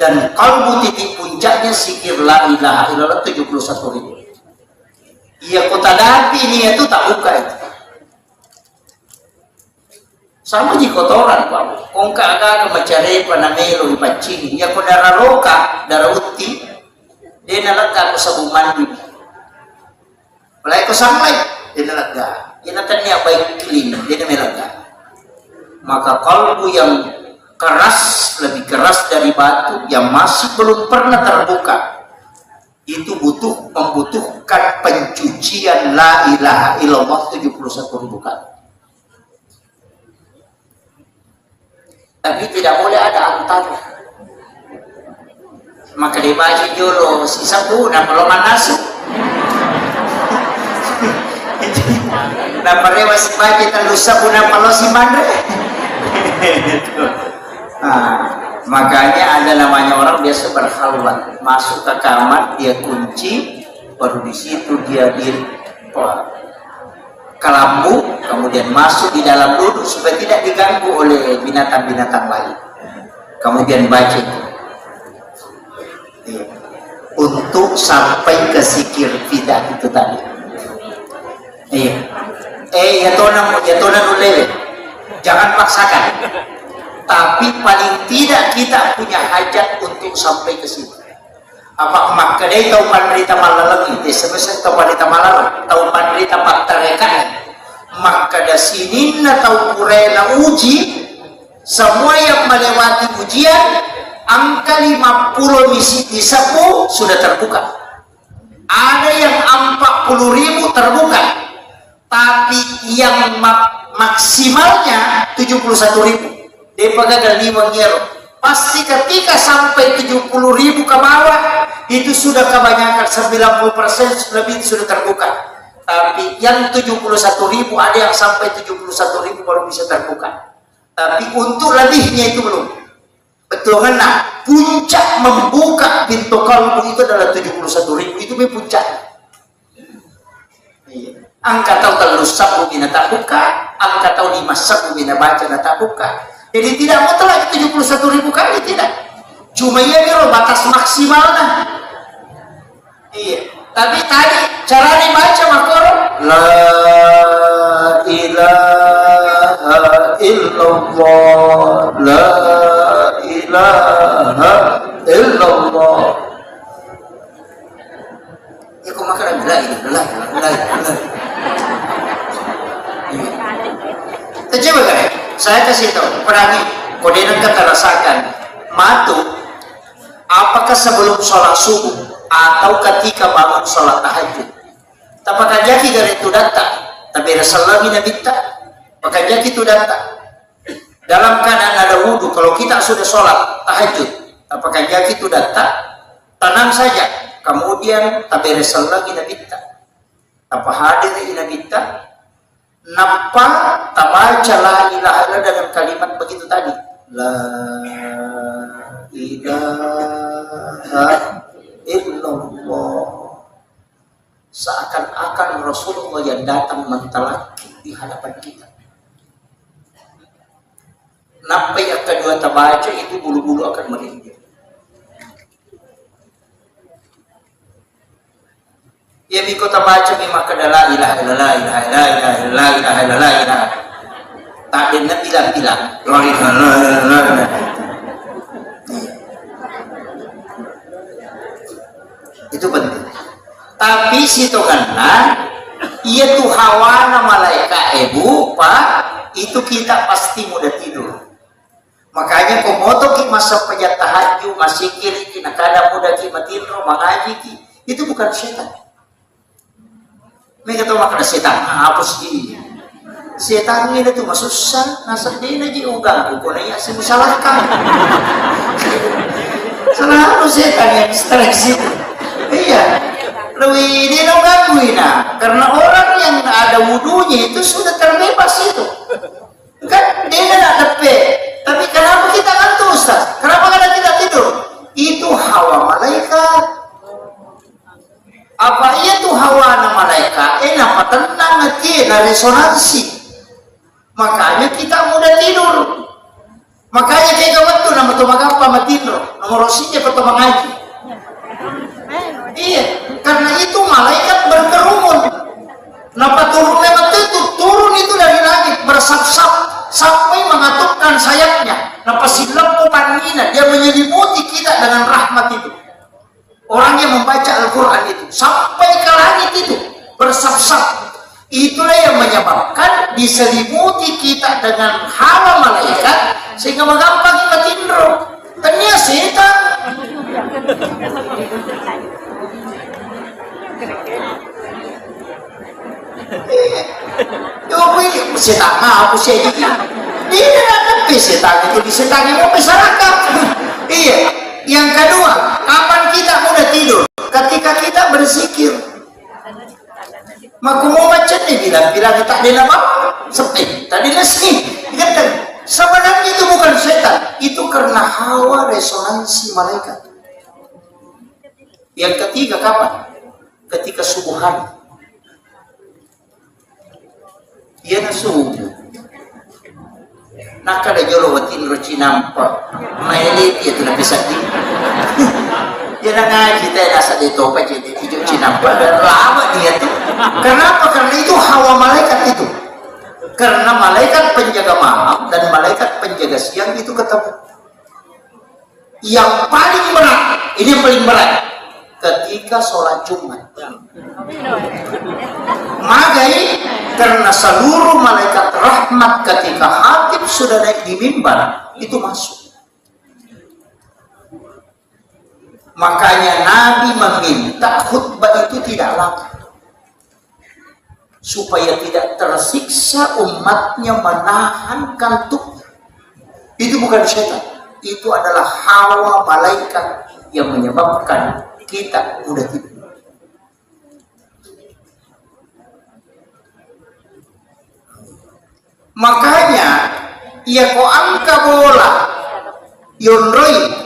Dan kalbu titik puncaknya sikir la ilaha illallah 71.000. Iya kota dati ini itu tak buka itu. Sama di kotoran Pak. Kong kagak mencari panamelo ipacing. Iya ko darah loka, darah uti. Dia nalaga ko sabung mandi. Mulai ko sampai dia nalaga. Dia natanya baik clean, dia nalaga. Maka kalbu yang keras, lebih keras dari batu yang masih belum pernah terbuka, itu membutuhkan pencucian la ilaha illallah 71.000 kali. Tapi tidak boleh ada antara. Maka dibaca dulu sisa puna kalau manasuk. Nah parewa si baca talusa puna kalau si mandre. Nah, makanya ada namanya orang biasa berhalwat, masuk ke kamar dia kunci, baru di situ dia di kelambu, kemudian masuk di dalam duduk supaya tidak diganggu oleh binatang-binatang lain. Kemudian baca untuk sampai ke sikir fidah itu tadi. Ya tonan ulele, jangan paksakan. Tapi paling tidak kita punya hajat untuk sampai ke situ. Apa makadai tahu panderita malalang itu sebesar tahu panderita malalang tahu panderita paktarekan maka da sini na tahu kurena uji semua yang melewati ujian angka 50 misi disapu sudah terbuka. Ada yang 40.000 terbuka, tapi yang maksimalnya 71.000. Depaga lima ngero. Pasti ketika sampai 70.000 ke bawah itu sudah kebanyakan 90% lebih sudah terbuka. Tapi yang 71.000 ada yang sampai 71.000 baru bisa terbuka. Tapi untuk lebihnya itu belum. Betul kan? Nah, puncak membuka pintu kalbu itu adalah 71.000. Itu puncak. Angka tahu telus sabu bina tak buka, angka tahu 5 sabu bina baca tak buka. Jadi tidak mutlak 71.000 kali, tidak. Cuma ia biro batas maksimalnya. Iya. Tapi tadi cara dibaca makoro la ilaha illallah, la ilaha illallah. Ya kok makan la ilaha. Coba kan, saya kasih tahu, perangi, kode kata rasakan, matu, apakah sebelum sholat subuh atau ketika bangun sholat tahajud? Apakah jadi dari itu datang? Tapi Rasulullah minabita, apakah jadi itu datang? Dalam keadaan ada wudhu, kalau kita sudah sholat tahajud, apakah jadi itu datang? Tenang saja, kemudian tapi Rasulullah minabita, apa hadir minabita? Napa tabaca la ilaha illallah dengan kalimat begitu tadi, la ilaha illallah, seakan-akan Rasulullah yang datang mentalaki di hadapan kita. Napa yang kedua tabaca itu bulu-bulu akan merinding. Ya biko tabaca memang kedala ilaha illallah, ilaha illallah, ilaha illallah, ilaha. Tak ada bilang-bilang. Itu penting. Tapi situ karena ia tuh hawana malaikat ibu pak, itu kita pasti mudah tidur. Makanya komoto ki masa pejat tahajud masih kiri kina kada mudah ki matiro mengaji ki, itu bukan setan. Mereka tahu makna setan, hapus di setan ini tuh masuk susah, nasab dia lagi ugang, bukannya sih musalahkan. Selalu setan yang stres itu. Iya, lebih dia dong gangguin karena orang yang ada wudunya itu sudah terbebas itu. Kan dia tidak tepe, tapi kenapa kita ngantuk Ustaz? Kenapa kita tidak tidur? Itu hawa malaikat. Apa iya tuh hawa malaikat? Apa tenang nanti, na resonansi. Makanya kita mudah tidur. Makanya kayak waktu nama tu magapa matidur, nomor rosinya atau mengaji. Iya, karena itu malaikat berkerumun. Napa turun lewat itu? Turun itu dari langit bersap-sap sampai mengatupkan sayapnya. Napa silap panina, dia menyelimuti kita dengan rahmat itu. Orang yang membaca Al-Quran itu sampai ke langit itu bersap-sap. Itulah yang menyebabkan diselimuti kita dengan hawa malaikat sehingga gampang kita tidur. Ternyata setan. Setan apa sih ini? Dia ada setan itu di setan yang mau masyarakat. Iya. Yang kedua, kapan kita mudah tidur? Ketika kita berzikir. Maka mau macam ni bilang tak ada nama sepi, tadi nasi. Sebenarnya itu bukan setan, itu karena hawa resonansi malaikat. Yang ketiga kapan? Ketika subuh hari. Ia na subuh. Nak ada jolo watin roci nampak, main itu nak bisa di. Dia nak ngaji kita nasa itu apa jadi hijau cinampak dan lama dia tu. Kenapa? Karena itu hawa malaikat itu. Karena malaikat penjaga malam dan malaikat penjaga siang itu ketemu. Yang paling berat, ini yang paling berat, ketika sholat Jumat. Magai karena seluruh malaikat rahmat ketika khatib sudah naik di mimbar itu masuk. Makanya Nabi meminta khutbah itu tidak lama supaya tidak tersiksa umatnya menahan kantuk. Itu bukan setan, itu adalah hawa malaikat yang menyebabkan kita mudah tidur. Makanya ia ko angka bola yonroi.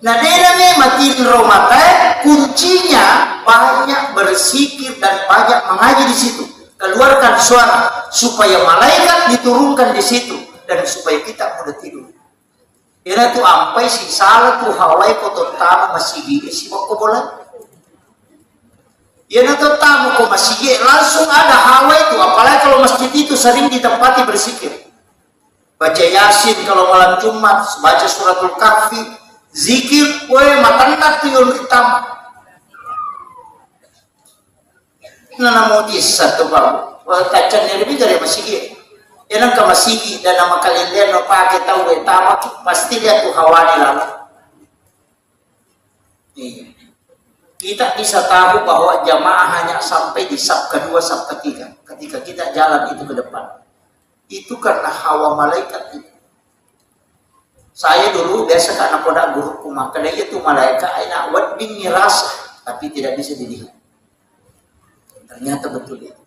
Nah, dia matin romata kuncinya banyak bersikir dan banyak mengaji di situ. keluarkan suara supaya malaikat diturunkan di situ dan supaya kita mudah tidur. Ina tu ampai si salah tu hawai ko tamu masigi si ko bola. Ina tu tamu ko masigi langsung ada hawai tu, apalagi kalau masjid itu sering ditempati berzikir. Baca Yasin kalau malam Jumat, baca suratul Kahfi, zikir, matanat tuyul hitam. Nana modis satu babu, kacan yang lebih dari masigi. Yan ka masigi dan nama kalender no pakai tahu tama pasti dia tuh hawani lalu. Kita bisa tahu bahwa jamaah hanya sampai di saf kedua, saf ketiga. Ketika kita jalan itu ke depan, itu karena hawa malaikat itu. Saya dulu biasa karena pada guru rumah, karena itu malaikat aina wadin nirasa, tapi tidak bisa dilihat. Ternyata betul itu.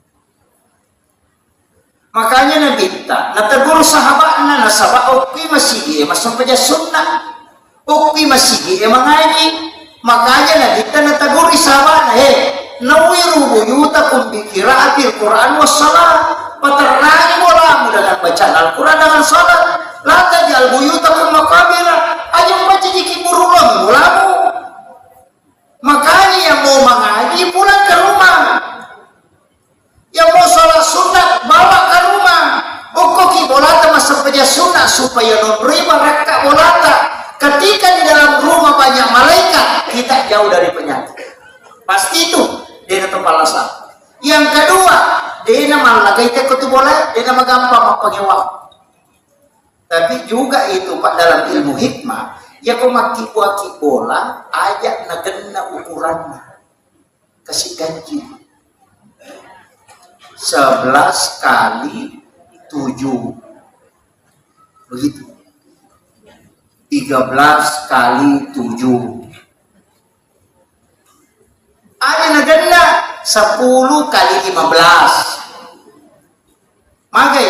Makanya Nabi tak nategur sahabatnya nasaba ukti masigi sampai sunnah ukti masigi mengaji. Makanya Nabi tak nategur sahabatnya nawiru buyutakum bi qiraatil Quran was salat, paterangi mulamu dengan bacaan Al-Quran dengan salat. La tajal buyutakum maqabira, aja baca jiki burulong mulamu. Makanya yang mau mengaji pulang ke rumah, yang mau sholat sunat bawa ke rumah. Ukoki bolata masa saja sunat supaya non riba raka bolata. Ketika di dalam rumah banyak malaikat, kita jauh dari penyakit. Pasti itu dia tempat alasan. Yang kedua, dia nama lagi kita kutu bola, dia nama gampang mapagewak. Tapi juga itu Pak dalam ilmu hikmah, ya kau maki bola, ajak nagena ukurannya, kasih ganji. 11 kali 7 begitu, 13 kali 7 ada negara 10 kali 15 magai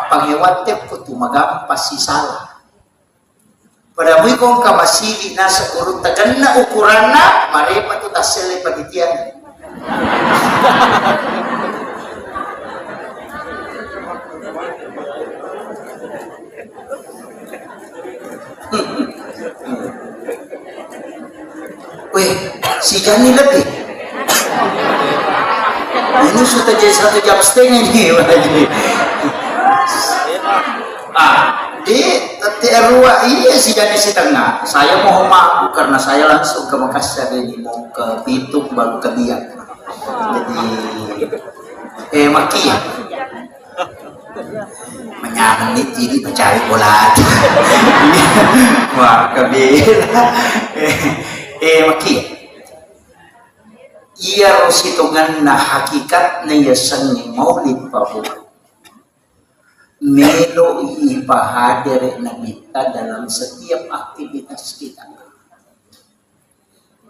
pangewate kutu magam pasti salah pada mui kong kamasili nasa kurun taganna ukuranna marepa tu tasele panitian. Weh, si Jani lebih. Ini sudah jadi 1,5 jam ini. Di TRW iya si Jani setengah. Saya mau maaf karena saya langsung ke Makassar ini mau ke Bitung baru ke Biak. Jadi Maki ya. Menyamang ini mencari bola. Wah kabila. Maki. Ia rositongan na hakikat na yasangi maulid pabu. Melo ipahadir na kita dalam setiap aktivitas kita.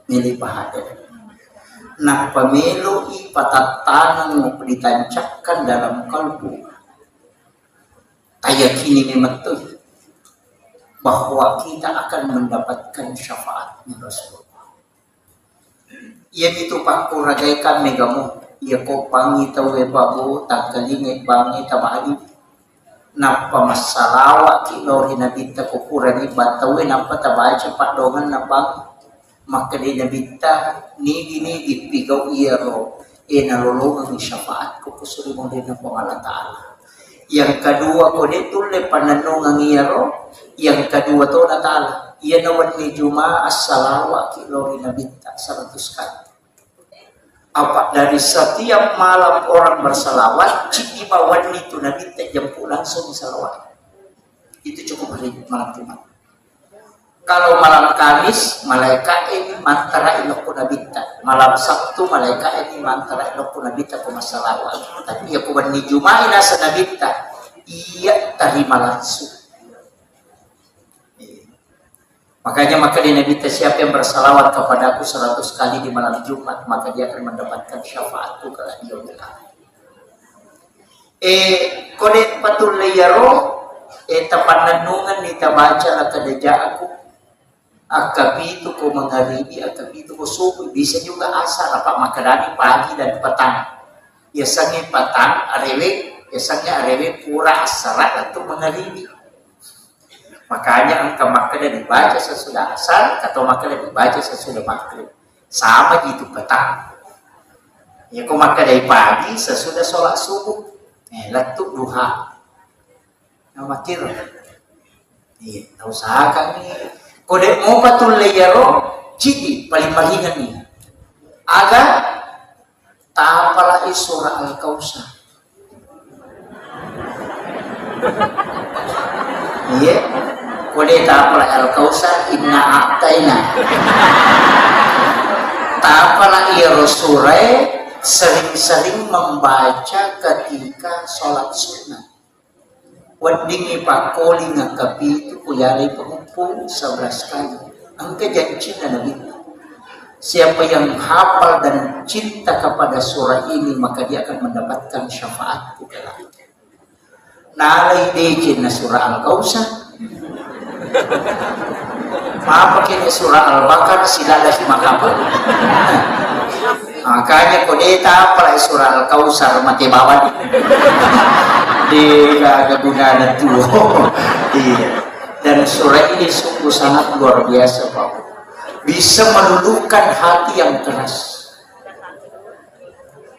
Melo ipahadir. Na pamelo ipatatanan mo ditancapkan dalam kalbu. Ayakini memang tuh bahwa kita akan mendapatkan syafaatnya Rasulullah. Ia itu paku ragaikan megamu, ia ko pangi tawe babu tangkalingai bangi tabali. Napa masalawa kilori nabita kukurani batawe napa tabaca padongan nabang maka di nabita nigi pigaw iya ro nalolongan ni syafaat ko kusuri mo din ng Allah Ta'ala. Yang kedua ko ditulle pananong ang iyaro. Yang kedua to na ta'ala. Iyan naman ni Juma as-salawa kilori nabita 100 kali. Apa dari setiap malam orang bersalawat, cikibawan itu nabita jampu langsung salawat. Itu cukup hari malam Jumat. Kalau malam Kamis, malaikat ini mantara ilok nabita. Malam Sabtu, malaikat ini mantara ilok nabita kumasalawat. Tapi ya kuban ni Jumain nasa nabita, iya terima langsung. Makanya maka di nabita siapa yang bersalawat kepadaku 100 kali di malam Jumat, maka dia akan mendapatkan syafaatku kalau dia bilang. Kode patul layaro, tapananungan ni tabaca la kadaja aku. Akabitu ko mengaribi, akabitu ko subuh, bisa juga asar apa makarani pagi dan petang. biasanya patang arewe, biasanya arewe pura asar atau mengalimi. Makanya engkau makanya dibaca sesudah asar atau makanya dibaca sesudah maghrib. Sama gitu petang. Ya kau maka dari pagi sesudah sholat subuh. Letuk duha. Amatir. Iya, usahakan nih. Kode mau patul layaro, cidi paling malingan nih. Aga tapala surah Al-Kautsar. Iya, kode tapala Al-Kautsar inna a'taina. Tapala surah sering-sering membaca ketika sholat sunnah. Wadingi pakoli ngakapi itu kuyari pengumpul 11 kali. Angka janji Nabi. Siapa yang hafal dan cinta kepada surah ini maka dia akan mendapatkan syafaat di dalam. Nalai dejin surah Al-Kautsar. Apa kini surah Al-Baqarah silala si makabel. Makanya kodeta apa surah Al-Kautsar mati bawan. Di kegunaan itu. Iya. Dan surah ini sungguh sangat luar biasa, Pak. Bisa meluluhkan hati yang keras.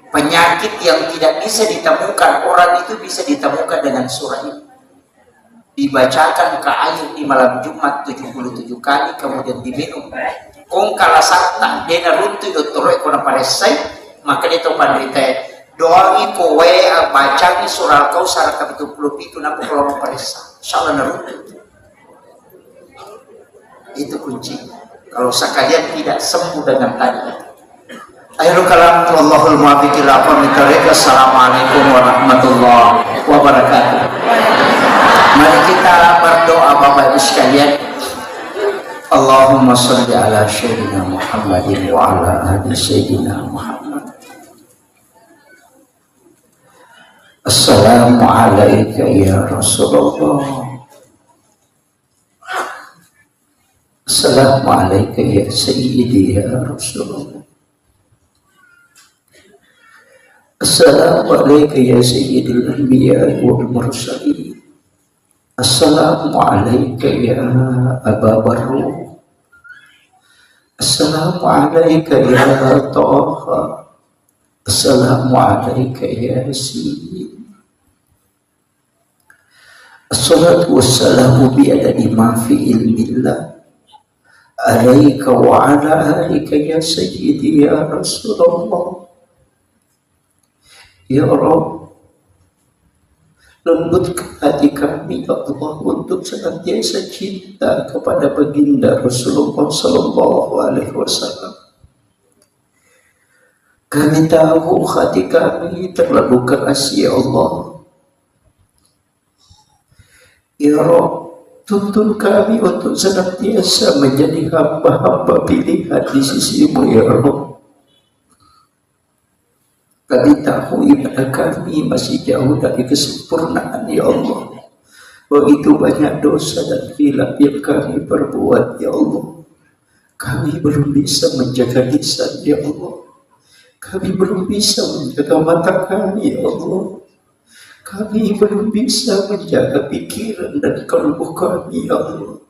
Penyakit yang tidak bisa ditemukan orang itu bisa ditemukan dengan surah ini. Dibacakan ke air di malam Jumat 77 kali kemudian diminum. Kong kala sakta dena runtu doktore kona paresai maka dia tahu panderita doangi kowe baca ni surah Al-Kautsar kapitul 70 nampu kalau paresa insyaallah naruntu. Itu kunci. Kalau sekalian tidak sembuh dengan tadi. Akhirul kalam wallahul muwaffiq ila aqwamit thoriq. Assalamualaikum warahmatullahi wabarakatuh. Mari kita berdoa Bapak Ibu sekalian. Allahumma shalli ala sayyidina Muhammadin wa ala ali sayyidina Muhammad. Assalamu alayka ya Rasulullah. Assalamu alayka ya sayyidi ya Rasulullah. Assalamu alayka ya sayyidil anbiya wal mursalin. Assalamu alayka ya Aba Barru. Assalamu alayka ya Taha. Assalamu alayka ya Yasin. Assalatu wassalamu bi'adadi ma fi ilmillah alayka wa ala alika ya sayyidi ya Rasulullah. Ya Rabb, lembutkan hati kami ya Allah untuk senantiasa cinta kepada baginda Rasulullah sallallahu alaihi wasallam. Kami tahu hati kami terlalu keras ya Allah. Ya Rabb, tuntun kami untuk senantiasa menjadi hamba-hamba pilihan di sisimu ya Rabb. Kami tahu ibadah kami masih jauh dari kesempurnaan ya Allah. Begitu banyak dosa dan khilaf yang kami perbuat ya Allah. Kami belum bisa menjaga lisan ya Allah. Kami belum bisa menjaga mata kami ya Allah. Kami belum bisa menjaga pikiran dan kalbu kami ya Allah.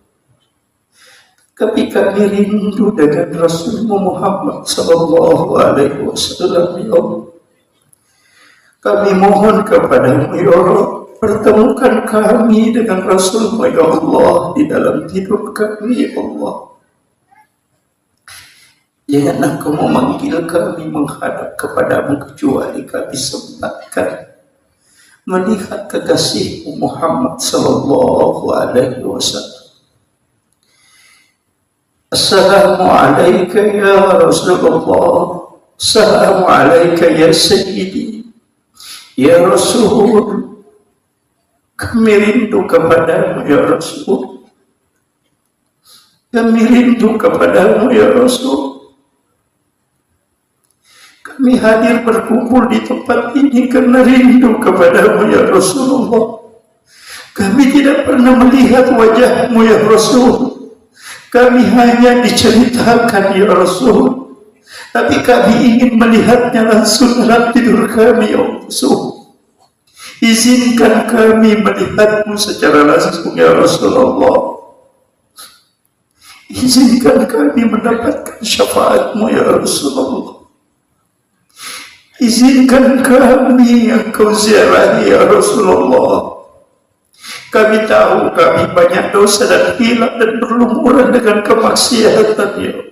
Tapi kami rindu dengan Rasulullah Muhammad sallallahu alaihi wasallam ya Allah. Kami mohon kepadamu ya Allah, pertemukan kami dengan Rasulullah ya Allah di dalam tidur kami ya Allah. Jangan engkau memanggil kami menghadap kepadamu kecuali kami sempatkan melihat kekasihmu Muhammad sallallahu alaihi wasallam. Assalamu alayka ya Rasulullah. Assalamu alayka ya Sayyidi. Ya Rasul, kami rindu kepadamu ya Rasul. Kami rindu kepadamu ya Rasul. Kami hadir berkumpul di tempat ini karena rindu kepadamu ya Rasulullah. Kami tidak pernah melihat wajahmu ya Rasul. Kami hanya diceritakan ya Rasul. Tapi kami ingin melihatnya langsung dalam tidur kami, ya Allah. Izinkan kami melihatmu secara langsung, ya Rasulullah. Izinkan kami mendapatkan syafaatmu, ya Rasulullah. Izinkan kami yang kau ziarahi, ya Rasulullah. Kami tahu kami banyak dosa dan hilang dan berlumuran dengan kemaksiatan, ya Allah.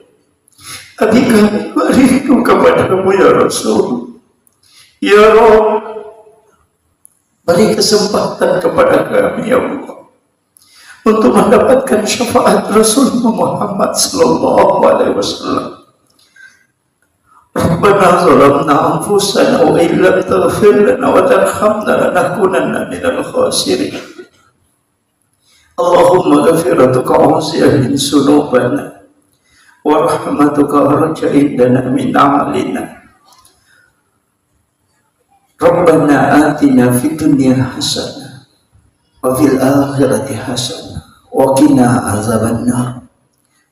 Tapi kami berindu kepadamu, ya Rasul. Ya Rabb, beri kesempatan kepada kami, ya Allah, untuk mendapatkan syafaat Rasulullah Muhammad sallallahu alaihi wasallam. Rabbana zalamna anfusana wa illam taghfir lana wa tarhamna lanakunanna minal khasirin. Allahumma ghafiratuka awsiyah min sunubana wa rahmatuka arja indana min amalina. Rabbana atina fid dunya hasanah wa fil akhirati hasanah wa qina azabannar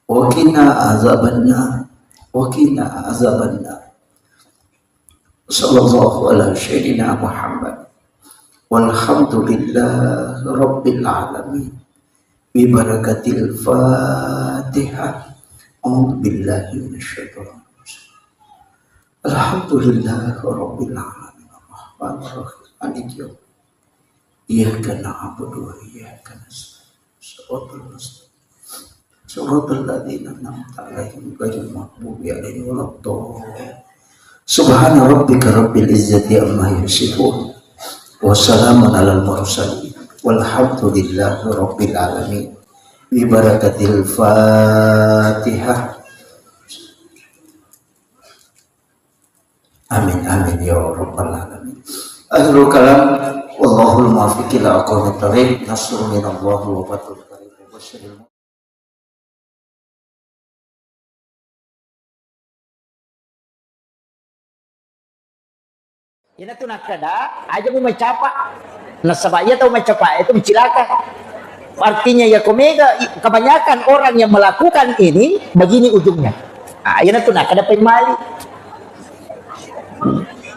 wa qina azabannar wa qina azabannar. Sallallahu ala sayyidina Muhammad walhamdulillahi rabbil alamin bi barakatil Fatihah. A'udzu billahi minasyaitonir rajim. Alhamdulillahi rabbil alamin arrahmanir rahim maliki yaumiddin. Iyyaka na'budu wa iyyaka nasta'in. Shiratal ladzina an'amta 'alaihim ghairil maghdubi 'alaihim waladdallin. Subhana rabbika rabbil izzati amma yasifun wa salamun 'alal mursalin walhamdulillahi rabbil alamin bi barakatil Fatihah. Amin amin ya rabbal alamin. Akhirul kalam wallahul muwaffiq ila aqwamit thariq. Nasrun minallahi wa fathun qarib. Ina tu nak kada aja mau mencapa nasabaya tahu mencapa itu mencilaka. Artinya ya komega kebanyakan orang yang melakukan ini begini ujungnya. Ina tu nak kada pemali.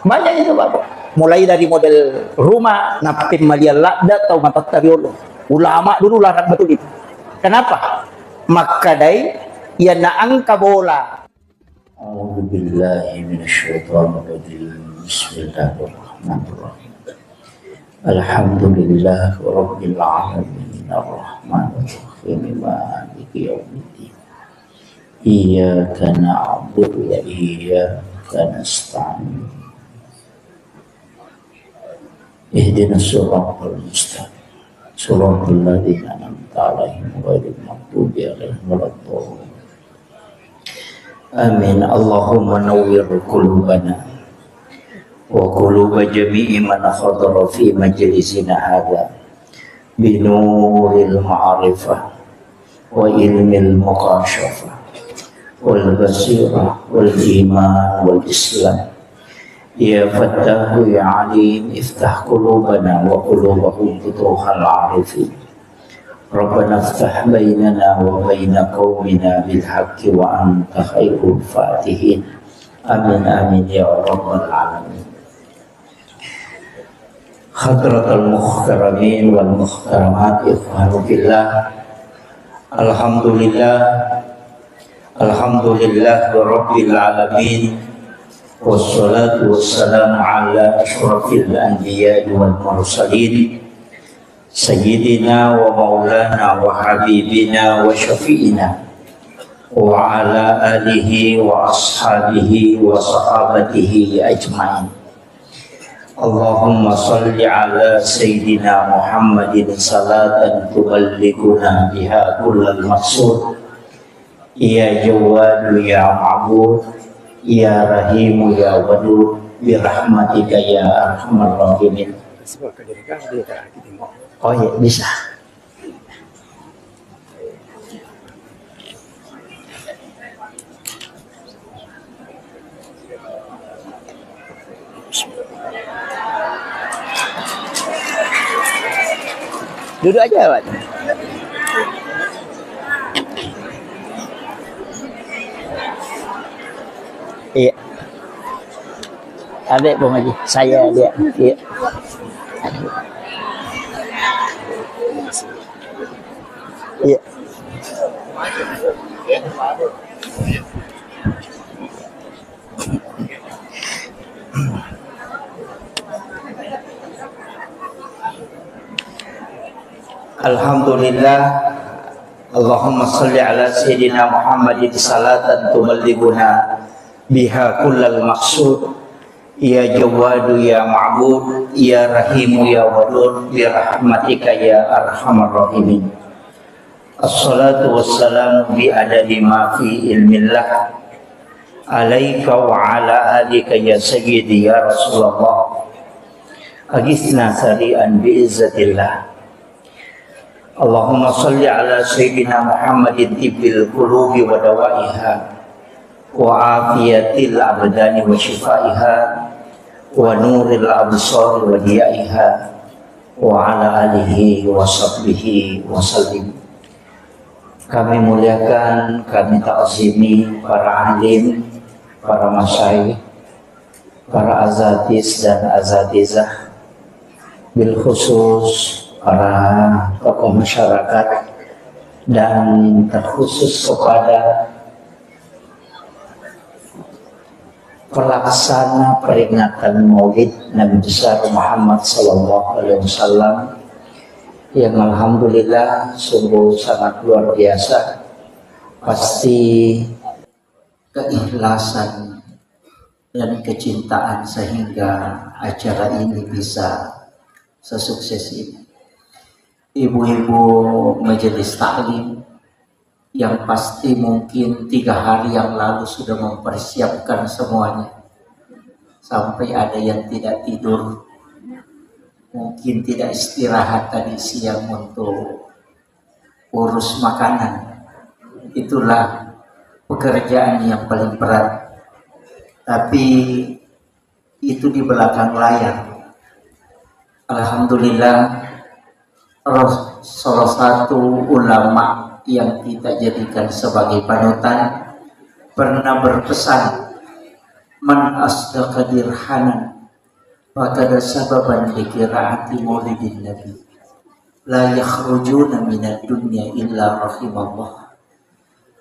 Banyak itu Bapak. Mulai dari model rumah na pemalian lakda atau mata tariolo. Ulama dulu larang betul itu. Kenapa? Maka dai ya na angka bola. A'udzu billahi minasyaitonir rajim. Bismillahirrahmanirrahim. Alhamdulillahi rabbil alamin arrahmanir rahim maliki yaumiddin. Iyyaka na'budu wa iyyaka nasta'in. Ihdinas siratal mustaqim. Siratal ladzina an'amta 'alaihim ghairil maghdubi 'alaihim waladdallin. Amin. Allahumma nawwir qulubana wa quluba jami'i man khadara fi majlisina hadha bi nuril ma'rifah wa ilmil muqashafah wal basirah wal iman wal islam. Ya Fattahu ya Alim, iftah qulubana wa qulubahum futuhal arifin. Rabbana iftah bainana wa baina qaumina bil haqqi wa anta khairul fatihin. Amin amin ya rabbal alamin. Hadratal muhtaramin wal muhtaramat, ikhwanu fillah. Alhamdulillah rabbil alamin. Wassalatu wassalamu ala asyrafil anbiya wal mursalin sayyidina wa maulana wa habibina wa syafi'ina wa ala alihi wa ashabihi wa sahabatihi ajma'in. Allahumma salli ala sayyidina Muhammadin salatan tuballighuna biha kullal maqsud. Ya Jawadu ya Ma'bud, ya Rahimu ya Wadud, birahmatika ya arhamar rahimin. Oh iya bisa. Duduk aja, Pak. Iya. Adik Bung Haji, saya dia. Iya. Iya. Alhamdulillah. Allahumma salli ala Sayyidina Muhammadin salatan tuballighuna biha kullal maqsud. Ya Jawadu ya Ma'bud, ya Rahimu ya Wadud, bi rahmatika ya arhamar rahimin. Assalatu wassalamu bi adadi ma fi ilmillah alaika wa ala alika ya sayyidi ya Rasulullah. Agisna sari'an bi izzatillah. Allahumma salli ala Sayyidina Muhammadin tibbil qulubi wa dawaiha wa afiyatil abdani wa shifaiha wa nuril absar wa diyaiha wa ala alihi wa sahbihi wa sallim. Kami muliakan, kami ta'zimi para alim, para masyayikh, para azatis dan azatizah, bil khusus para tokoh masyarakat, dan terkhusus kepada pelaksana peringatan Maulid Nabi besar Muhammad Sallallahu Alaihi Wasallam yang alhamdulillah sungguh sangat luar biasa. Pasti keikhlasan dan kecintaan sehingga acara ini bisa sesukses ini. Ibu-ibu majelis taklim yang pasti mungkin 3 hari yang lalu sudah mempersiapkan semuanya, sampai ada yang tidak tidur, mungkin tidak istirahat tadi siang untuk urus makanan. Itulah pekerjaan yang paling berat, tapi itu di belakang layar. Alhamdulillah, salah satu ulama yang kita jadikan sebagai panutan pernah berpesan, man asdaqa dirhanan fakada sababan likiraati maulidin nabi la yakhrujuna minad dunya illa rahimallah.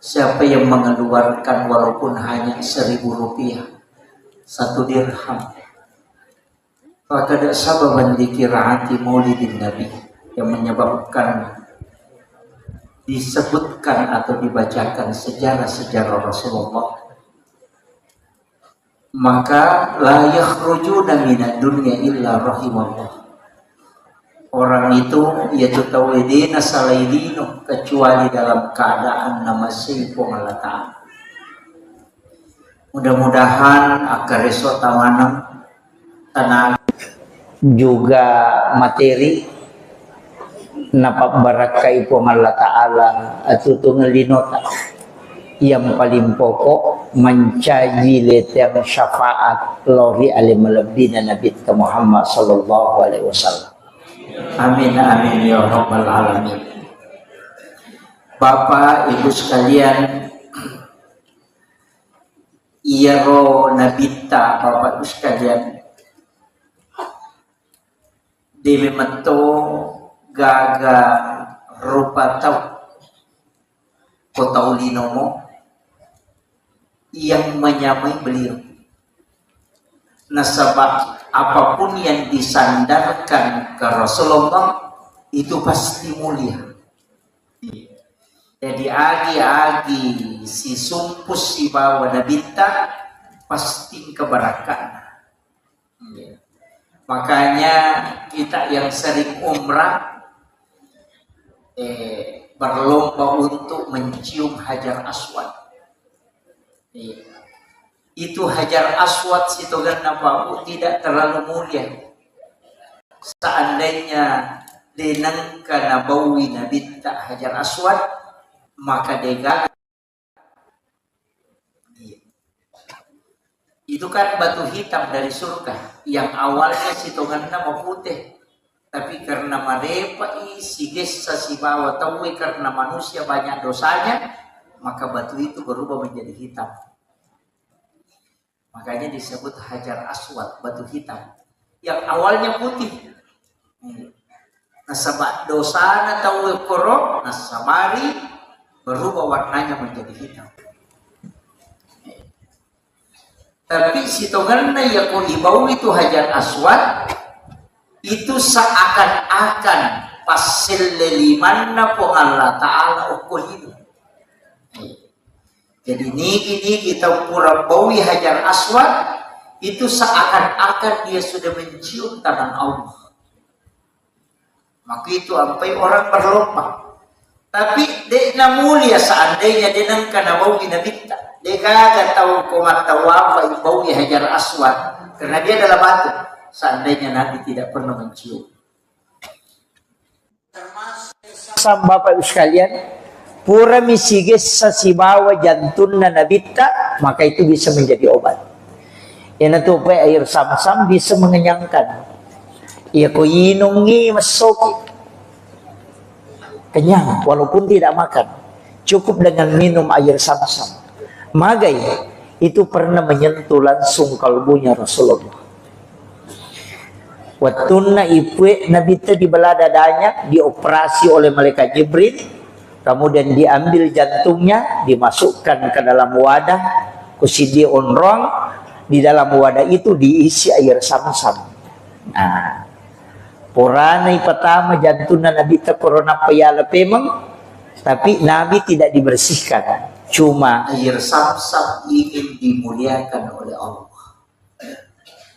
Siapa yang mengeluarkan walaupun hanya 1.000 rupiah, 1 dirham, fakada sababan likiraati maulidin nabi, yang menyebabkan disebutkan atau dibacakan sejarah-sejarah Rasulullah, maka la yakhrujuna minad dunya illa rahimallah. Orang itu yaitu tawidina salaidino, kecuali dalam keadaan nama sipong Allah Ta'ala. Mudah-mudahan akar resota manang tenaga juga materi napak barakai po Allah Ta'ala at tungalinota yang paling pokok mencaji letang syafaat lori alim malabdina Nabi Muhammad sallallahu alaihi wasallam. Amin amin ya rabbal alamin. Bapak Ibu sekalian, iyaro nabita Bapak Ibu sekalian, demi mento gaga rupa tau kota ulinomo yang menyamai beliau. Nasabah apapun yang disandarkan ke Rasulullah itu pasti mulia. Jadi agi-agi si sumpus si bawa nabita pasti keberkahan. Makanya kita yang sering umrah berlomba untuk mencium Hajar Aswad. Itu Hajar Aswad sitogan nabahu tidak terlalu mulia. Seandainya denangkan nabawi Nabi tak Hajar Aswad, maka dega itu kan batu hitam dari surga yang awalnya sitogan nama putih. Tapi karena marepa isi desa si bawa tahu karena manusia banyak dosanya, maka batu itu berubah menjadi hitam. Makanya disebut Hajar Aswad, batu hitam. Yang awalnya putih. Nasabak dosana tahu korok, nasamari berubah warnanya menjadi hitam. Tapi si tonganna ya ko ibau itu Hajar Aswad itu seakan-akan pasil lelimanna po Allah Ta'ala ukul itu. Jadi ini kita pura bawi Hajar Aswad itu seakan-akan dia sudah mencium tangan Allah. Maka itu sampai orang berlomba. Tapi dia mulia seandainya dia nangkana bawi Nabi tak. Dia kagak tahu komat tahu apa bawi Hajar Aswad karena dia adalah batu. Seandainya Nabi tidak pernah mencium. Sama Bapak Ibu sekalian, pura misigis sa sibawa jantun na nabita, maka itu bisa menjadi obat. Yan ito pa air sam-sam bisa mengenyangkan. Iya ko inungi masoki. Kenyang walaupun tidak makan. Cukup dengan minum air sam-sam. Magay itu pernah menyentuh langsung kalbunya Rasulullah. Waktu na ipwe nabita di belah dadanya, dioperasi oleh malaikat Jibril, kemudian diambil jantungnya, dimasukkan ke dalam wadah, kusidi onrong, di dalam wadah itu diisi air sam-sam. Nah, poranay pertama jantungnya nabita corona payala pemang, tapi Nabi tidak dibersihkan, cuma air sam-sam ingin dimuliakan oleh Allah.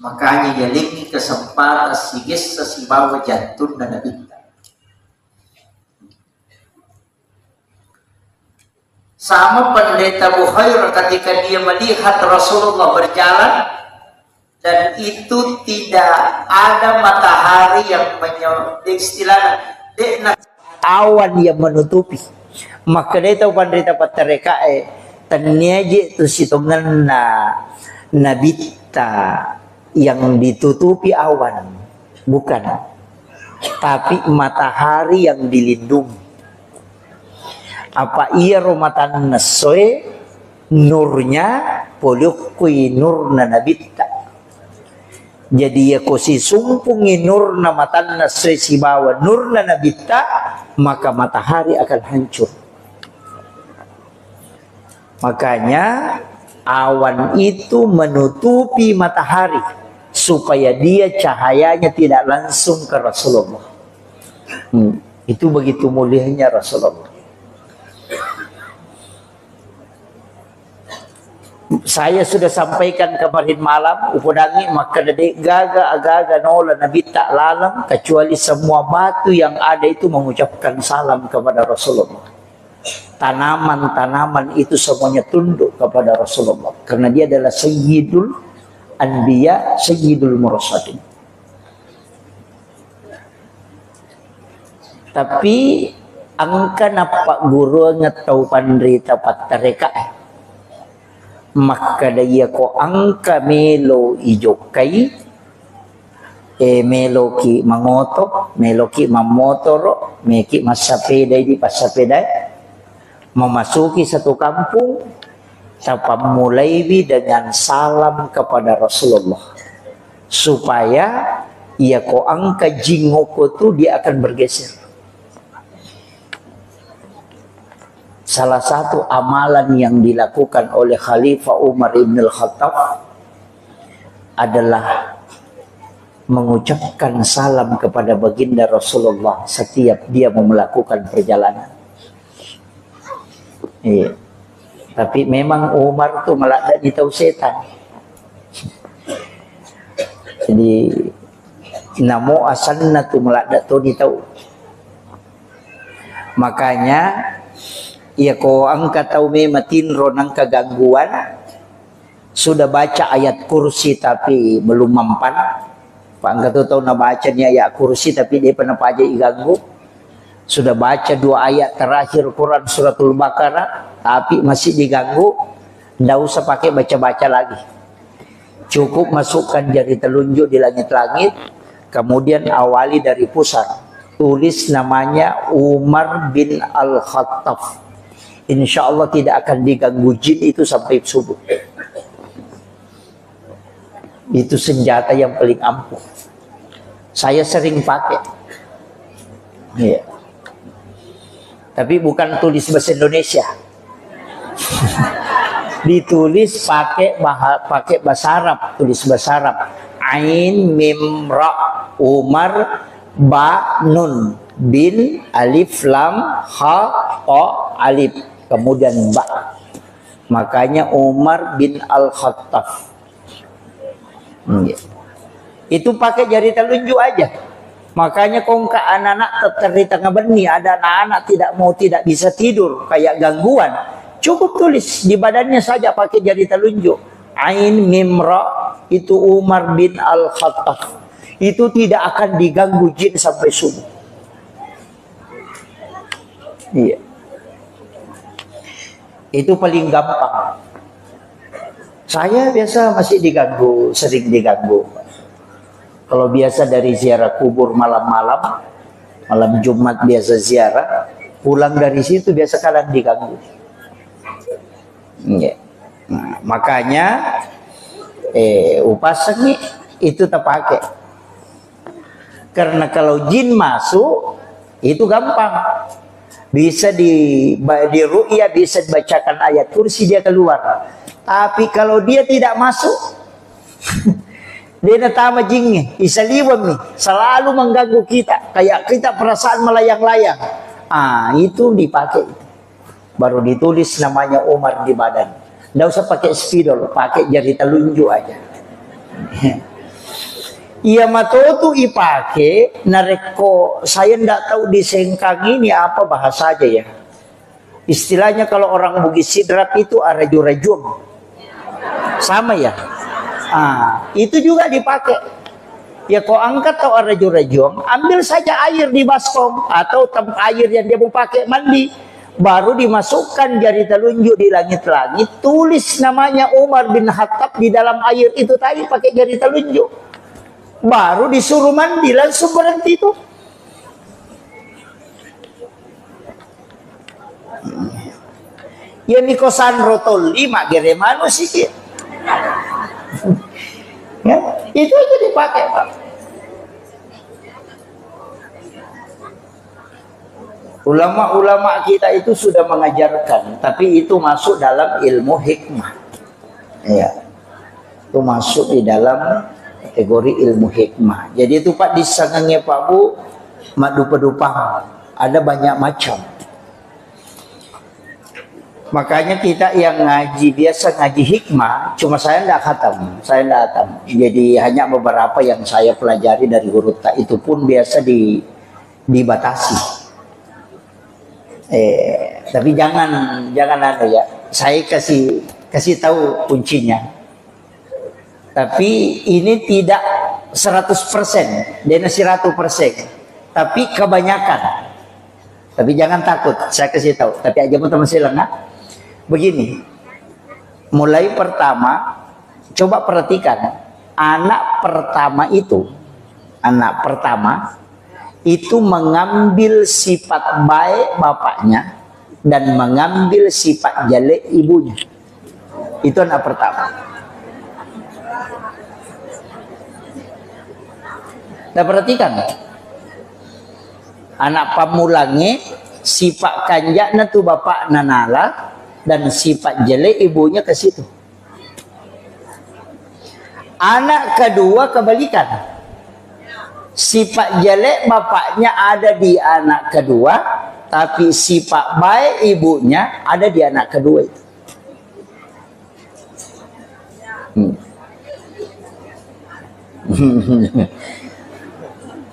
Makanya dia lagi kesempatan sigis sesibawa jantung dan Nabi. Sama pendeta Bukhair ketika dia melihat Rasulullah berjalan dan itu tidak ada matahari yang istilahnya awan yang menutupi. Maka dia tahu pendeta patereka taniaje tu sitongan na nabita yang ditutupi awan, bukan, tapi matahari yang dilindungi. Apa ia romatan nasoe nurnya poliukui nurna nabita. Jadi ya kosi sumpungi nurna matan nasoe sibawa nurna nabita, maka matahari akan hancur. Makanya awan itu menutupi matahari supaya dia cahayanya tidak langsung ke Rasulullah. Itu begitu mulianya Rasulullah. Saya sudah sampaikan kemarin malam, upudangi maka dedek gaga agaga nola Nabi tak lalang kecuali semua batu yang ada itu mengucapkan salam kepada Rasulullah. Tanaman-tanaman itu semuanya tunduk kepada Rasulullah karena dia adalah Sayyidul Anbiya, Sayyidul Mursalin. Tapi angka napa guru ngetau pandrita patareka maka daya ko angka melo ijokai melo ki mangoto, melo ki mamotoro, meki masapeda di pasapeda memasuki satu kampung mulai dengan salam kepada Rasulullah supaya ia ko angka jingoko tu dia akan bergeser. Salah satu amalan yang dilakukan oleh Khalifah Umar ibn al-Khattab adalah mengucapkan salam kepada baginda Rasulullah setiap dia mau melakukan perjalanan. Iya. Tapi memang Umar tuh melakdak di tahu setan. Jadi namo asanna tuh melakdak tuh di tahu. Makanya ya ko angka tahu mematin ronang kegangguan sudah baca ayat kursi tapi belum mempan. Pak angka tuh tahu na bacanya ayat kursi tapi dia pernah aja iganggu. Sudah baca 2 ayat terakhir Quran suratul Baqarah tapi masih diganggu, nggak usah pakai baca-baca lagi. Cukup masukkan jari telunjuk di langit-langit, kemudian awali dari pusat. Tulis namanya Umar bin Al-Khattab. Insya Allah tidak akan diganggu jin itu sampai subuh. Itu senjata yang paling ampuh. Saya sering pakai. Iya. Tapi bukan tulis bahasa Indonesia. Ditulis pakai bahasa Arab, tulis bahasa Arab. Ain mim ra Umar ba nun bin alif lam ha ta alif kemudian ba. Makanya Umar bin Al-Khattab. Itu pakai jari telunjuk aja. Makanya kongka anak-anak tercerita ngebeni, ada anak-anak tidak bisa tidur kayak gangguan. Cukup tulis di badannya saja pakai jari telunjuk. Ain mim ra itu Umar bin Al-Khattab. Itu tidak akan diganggu jin sampai subuh. Iya. Itu paling gampang. Saya biasa masih diganggu, sering diganggu. Kalau biasa dari ziarah kubur malam-malam, malam Jumat biasa ziarah, pulang dari situ biasa kadang diganggu. Ya. Nah, makanya upasak nih itu terpakai. Karena kalau jin masuk itu gampang. Bisa di ru'ya, bisa dibacakan ayat kursi dia keluar. Tapi kalau dia tidak masuk, dia natama jinnya, isaliwam nih, selalu mengganggu kita, kayak kita perasaan melayang-layang. Itu dipakai. Baru ditulis namanya Umar di badan. Nggak usah pakai spidol, pakai jari telunjuk aja. Iya matotu ipake nareko, saya ndak tahu di Sengkang ini apa bahasa aja ya. Istilahnya kalau orang Bugis Sidrap itu araju-rajum. Sama ya. Itu juga dipakai. Ya kau angkat atau araju-rajum, ambil saja air di baskom atau tempat air yang dia mau pakai mandi. Baru dimasukkan jari telunjuk di langit-langit, tulis namanya Umar bin Khattab di dalam air itu tadi pakai jari telunjuk. Baru disuruh mandi, langsung berhenti itu. Ya mikosan rotol 5 gere manusia. Ya, itu aja dipakai, Pak. Ulama-ulama kita itu sudah mengajarkan, tapi itu masuk dalam ilmu hikmah. Ya. Itu masuk di dalam kategori ilmu hikmah. Jadi itu Pak disangangnya Pak Bu madupa-dupa ada banyak macam. Makanya kita yang ngaji biasa ngaji hikmah, cuma saya tidak khatam, jadi hanya beberapa yang saya pelajari dari huruf ta, itu pun biasa dibatasi. Tapi jangan ya, saya kasih tahu kuncinya. Tapi ini tidak 100%, dia masih 100%. Tapi kebanyakan. Tapi jangan takut, saya kasih tahu. Tapi aja mau masih lengah. Begini, mulai pertama, coba perhatikan, anak pertama itu mengambil sifat baik bapaknya dan mengambil sifat jelek ibunya. Itu anak pertama. Nah perhatikan, anak pamulangnya sifat kanjaknya tuh bapak nanala dan sifat jelek ibunya ke situ. Anak kedua kebalikan, sifat jelek bapaknya ada di anak kedua, tapi sifat baik ibunya ada di anak kedua itu.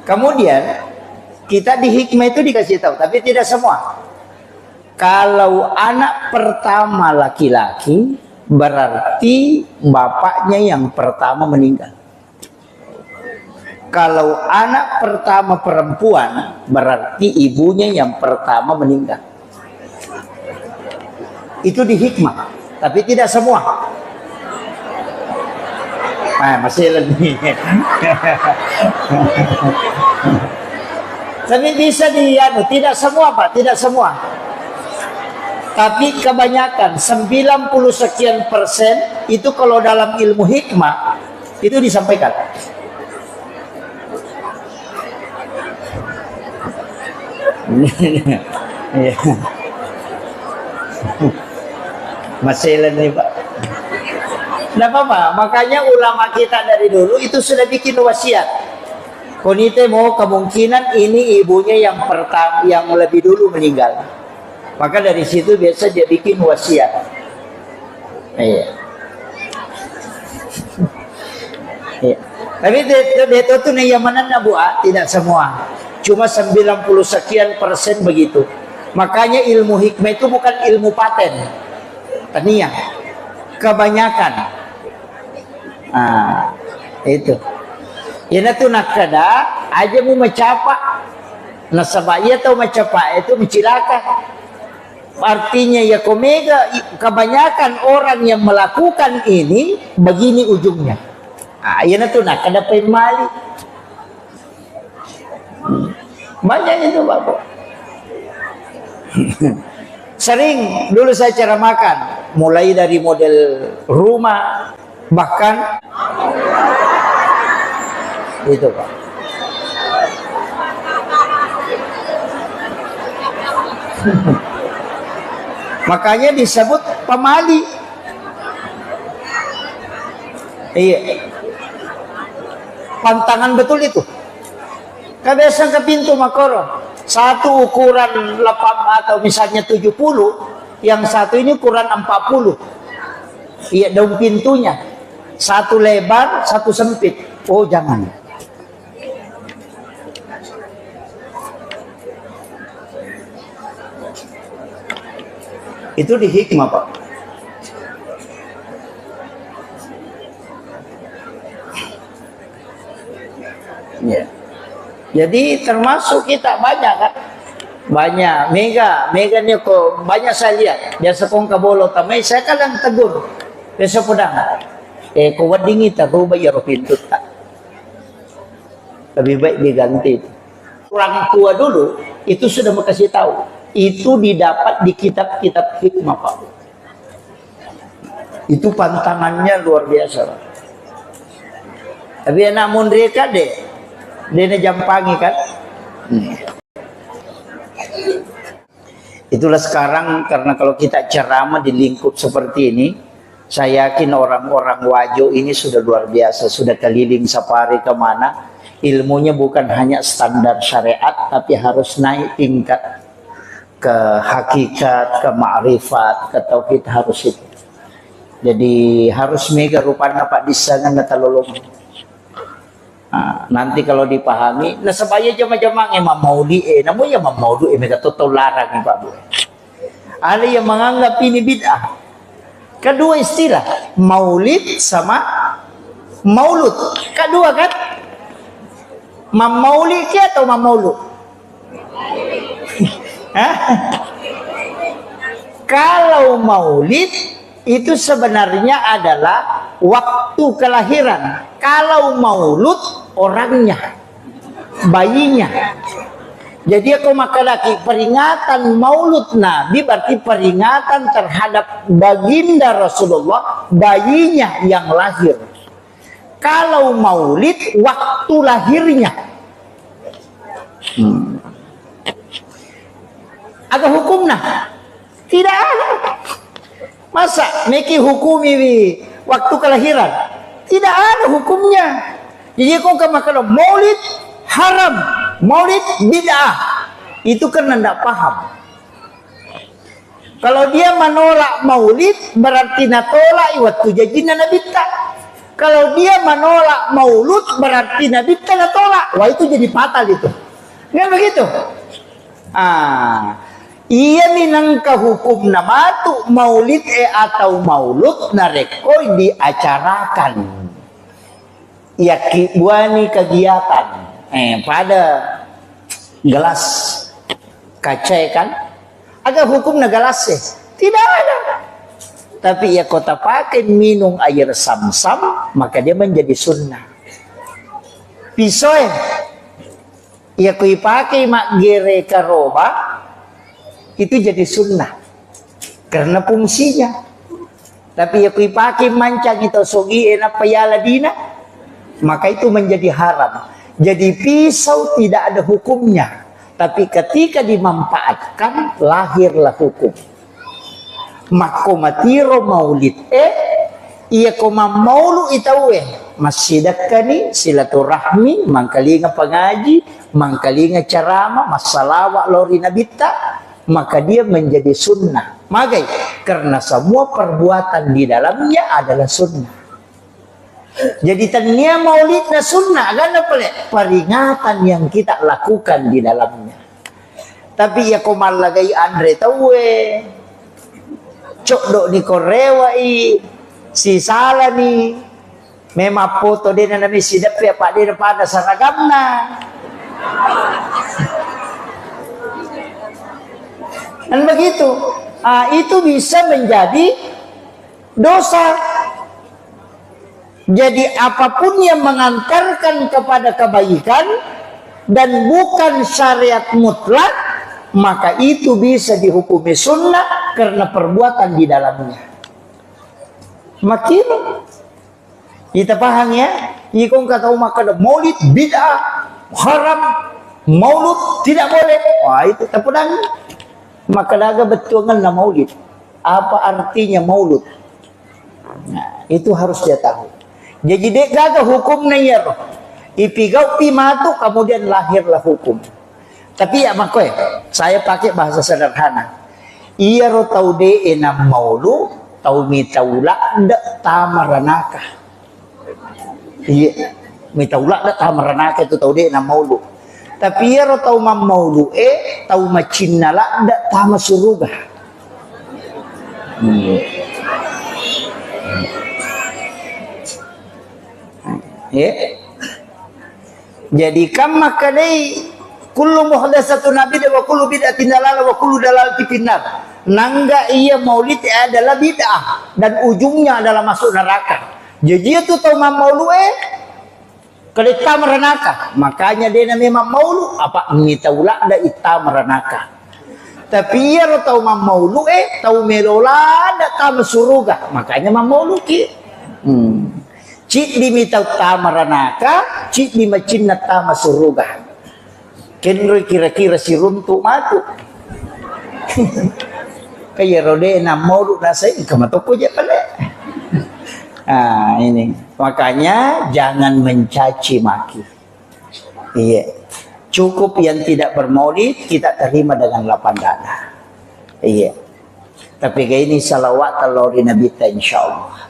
Kemudian kita di hikmah itu dikasih tahu, tapi tidak semua. Kalau anak pertama laki-laki, berarti bapaknya yang pertama meninggal. Kalau anak pertama perempuan, berarti ibunya yang pertama meninggal. Itu di hikmah, tapi tidak semua. Masih lebih. Tapi bisa tidak semua Pak, tidak semua. Tapi kebanyakan 90 sekian persen itu kalau dalam ilmu hikmah Itu disampaikan. Iya. Masalah nih Pak. Tidak apa-apa, makanya ulama kita dari dulu itu sudah bikin wasiat. Konite mau kemungkinan ini ibunya yang pertama, yang lebih dulu meninggal. Maka dari situ biasa dia bikin wasiat. Iya. Iya. Tapi itu nih yang mana Bu? Tidak semua. Cuma 90 sekian persen begitu. Makanya ilmu hikmah itu bukan ilmu paten. Tania. Kebanyakan. Itu. Ini tuh nak kada aja mau mencapak. Nasabaya atau mencapak itu mencilaka. Artinya ya komega kebanyakan orang yang melakukan ini begini ujungnya. Ini tuh nak kada pemali. Banyak itu Bapak. Sering dulu saya cara makan, mulai dari model rumah, bahkan itu Pak. Makanya disebut pemali. Iya. Pantangan betul itu. Kebiasaan ke pintu makoro. Satu ukuran 8 atau misalnya 70, yang satu ini ukuran 40. Iya, daun pintunya. Satu lebar, satu sempit. Oh, jangan. Itu di hikmah, Pak. Ya. Jadi termasuk kita banyak kan, banyak mega nih kok banyak saya lihat. Biasa kong kabolo tamay saya kadang tegur. Biasa pedang. Kau wading kita kau bayar pintu tak. Lebih baik diganti. Orang tua dulu itu sudah makasih tahu. Itu didapat di kitab-kitab hikmah Pak. Itu pantangannya luar biasa. Tapi anak mereka deh. Dia jampangi kan. Itulah sekarang karena kalau kita ceramah di lingkup seperti ini, saya yakin orang-orang Wajo ini sudah luar biasa, sudah keliling safari kemana, ilmunya bukan hanya standar syariat, tapi harus naik tingkat ke hakikat, ke ma'rifat, ke tauhid harus itu. Jadi harus mega rupanya Pak Disangan natalolong. Nanti kalau dipahami, nah sebaya jama-jama Imam Maudi, namun ya Imam Maudi mereka total larang Pak Bu. Ada yang menganggap ini bid'ah. Kedua istilah, maulid sama maulud. Kedua kan? Maulid atau maulud? Kalau maulid itu sebenarnya adalah waktu kelahiran. Kalau maulud orangnya, bayinya. Jadi aku maka lagi peringatan maulud Nabi berarti peringatan terhadap baginda Rasulullah, bayinya yang lahir. Kalau maulid waktu lahirnya. Ada hukumnya? Tidak ada. Masa meki hukumi waktu kelahiran? Tidak ada hukumnya. Jadi kau kalau maulid haram, maulid bid'ah, itu karena tidak paham. Kalau dia menolak maulid berarti natolak waktu jadinya Nabi tak. Kalau dia menolak maulud berarti Nabi tak natolak. Wah itu jadi fatal itu. Kan begitu? Ia minangka hukum nama tu maulid atau maulud nareko diacarakan. Ya buani kegiatan pada gelas kaca kan ada hukum gelas tidak ada. Tapi ya kota pakai minum air sam-sam maka dia menjadi sunnah. Pisau ya kui pakai mak gere karoba itu jadi sunnah karena fungsinya. Tapi ya kui pakai mancang itu sogi enak payala dina maka itu menjadi haram. Jadi pisau tidak ada hukumnya, tapi ketika dimanfaatkan lahirlah hukum. Makomatiro maulid iya koma maulu itawe masjidakani silaturahmi mangkalinga pengaji mangkalinga ceramah masalawat lori nabita, maka dia menjadi sunnah. Magai karena semua perbuatan di dalamnya adalah sunnah. Jadi tania maulidnya sunnah karena peringatan yang kita lakukan di dalamnya. Tapi ya komal lagai Andre tawe cok dok ni korewai si salah ni memang foto dia nami sidap ya pak dia pada saragamna. Dan begitu, itu bisa menjadi dosa. Jadi apapun yang mengantarkan kepada kebaikan dan bukan syariat mutlak, maka itu bisa dihukumi sunnah karena perbuatan di dalamnya. Makin kita paham ya, ikon kata maka maulid bid'ah, haram, maulud tidak boleh. Wah itu terpedang. Maka daga betul na maulid. Apa artinya maulud? Nah, itu harus dia tahu. Jadi dek gaga hukum ya roh. Ipigau pimatu kemudian lahirlah hukum. Tapi ya makoy, saya pakai bahasa sederhana. Iya roh tau de enam maulu, tau mitaula ndak tamaranaka. Iya, mitaula ndak tamaranaka itu tau de enam maulu. Tapi ya roh tau mam maulu tau macinala ndak tama suruga. Ya. Jadi kam makadai kullu muhdatsatun bid'ah wa kullu bid'atin dalalah wa kullu dalalatin finnar. Nangga iya maulid adalah bid'ah dan ujungnya adalah masuk neraka. Jadi itu tahu maulu kelita merenaka. Makanya dia namanya maulu apa ngitaula ada ita merenaka. Tapi ia tahu maulu tahu melola ada tamu suruga. Makanya maulu ki. Cik di mitau tamaranaka, cik di macina tama suruga. Kenro kira-kira si runtu matu. Kaya rode na mau nasa ikamatoko aja pala. Ini makanya jangan mencaci maki. Iya. Cukup yang tidak bermaulid kita terima dengan lapang dada. Iya. Tapi kayak ini salawat talori Nabi ta insyaallah.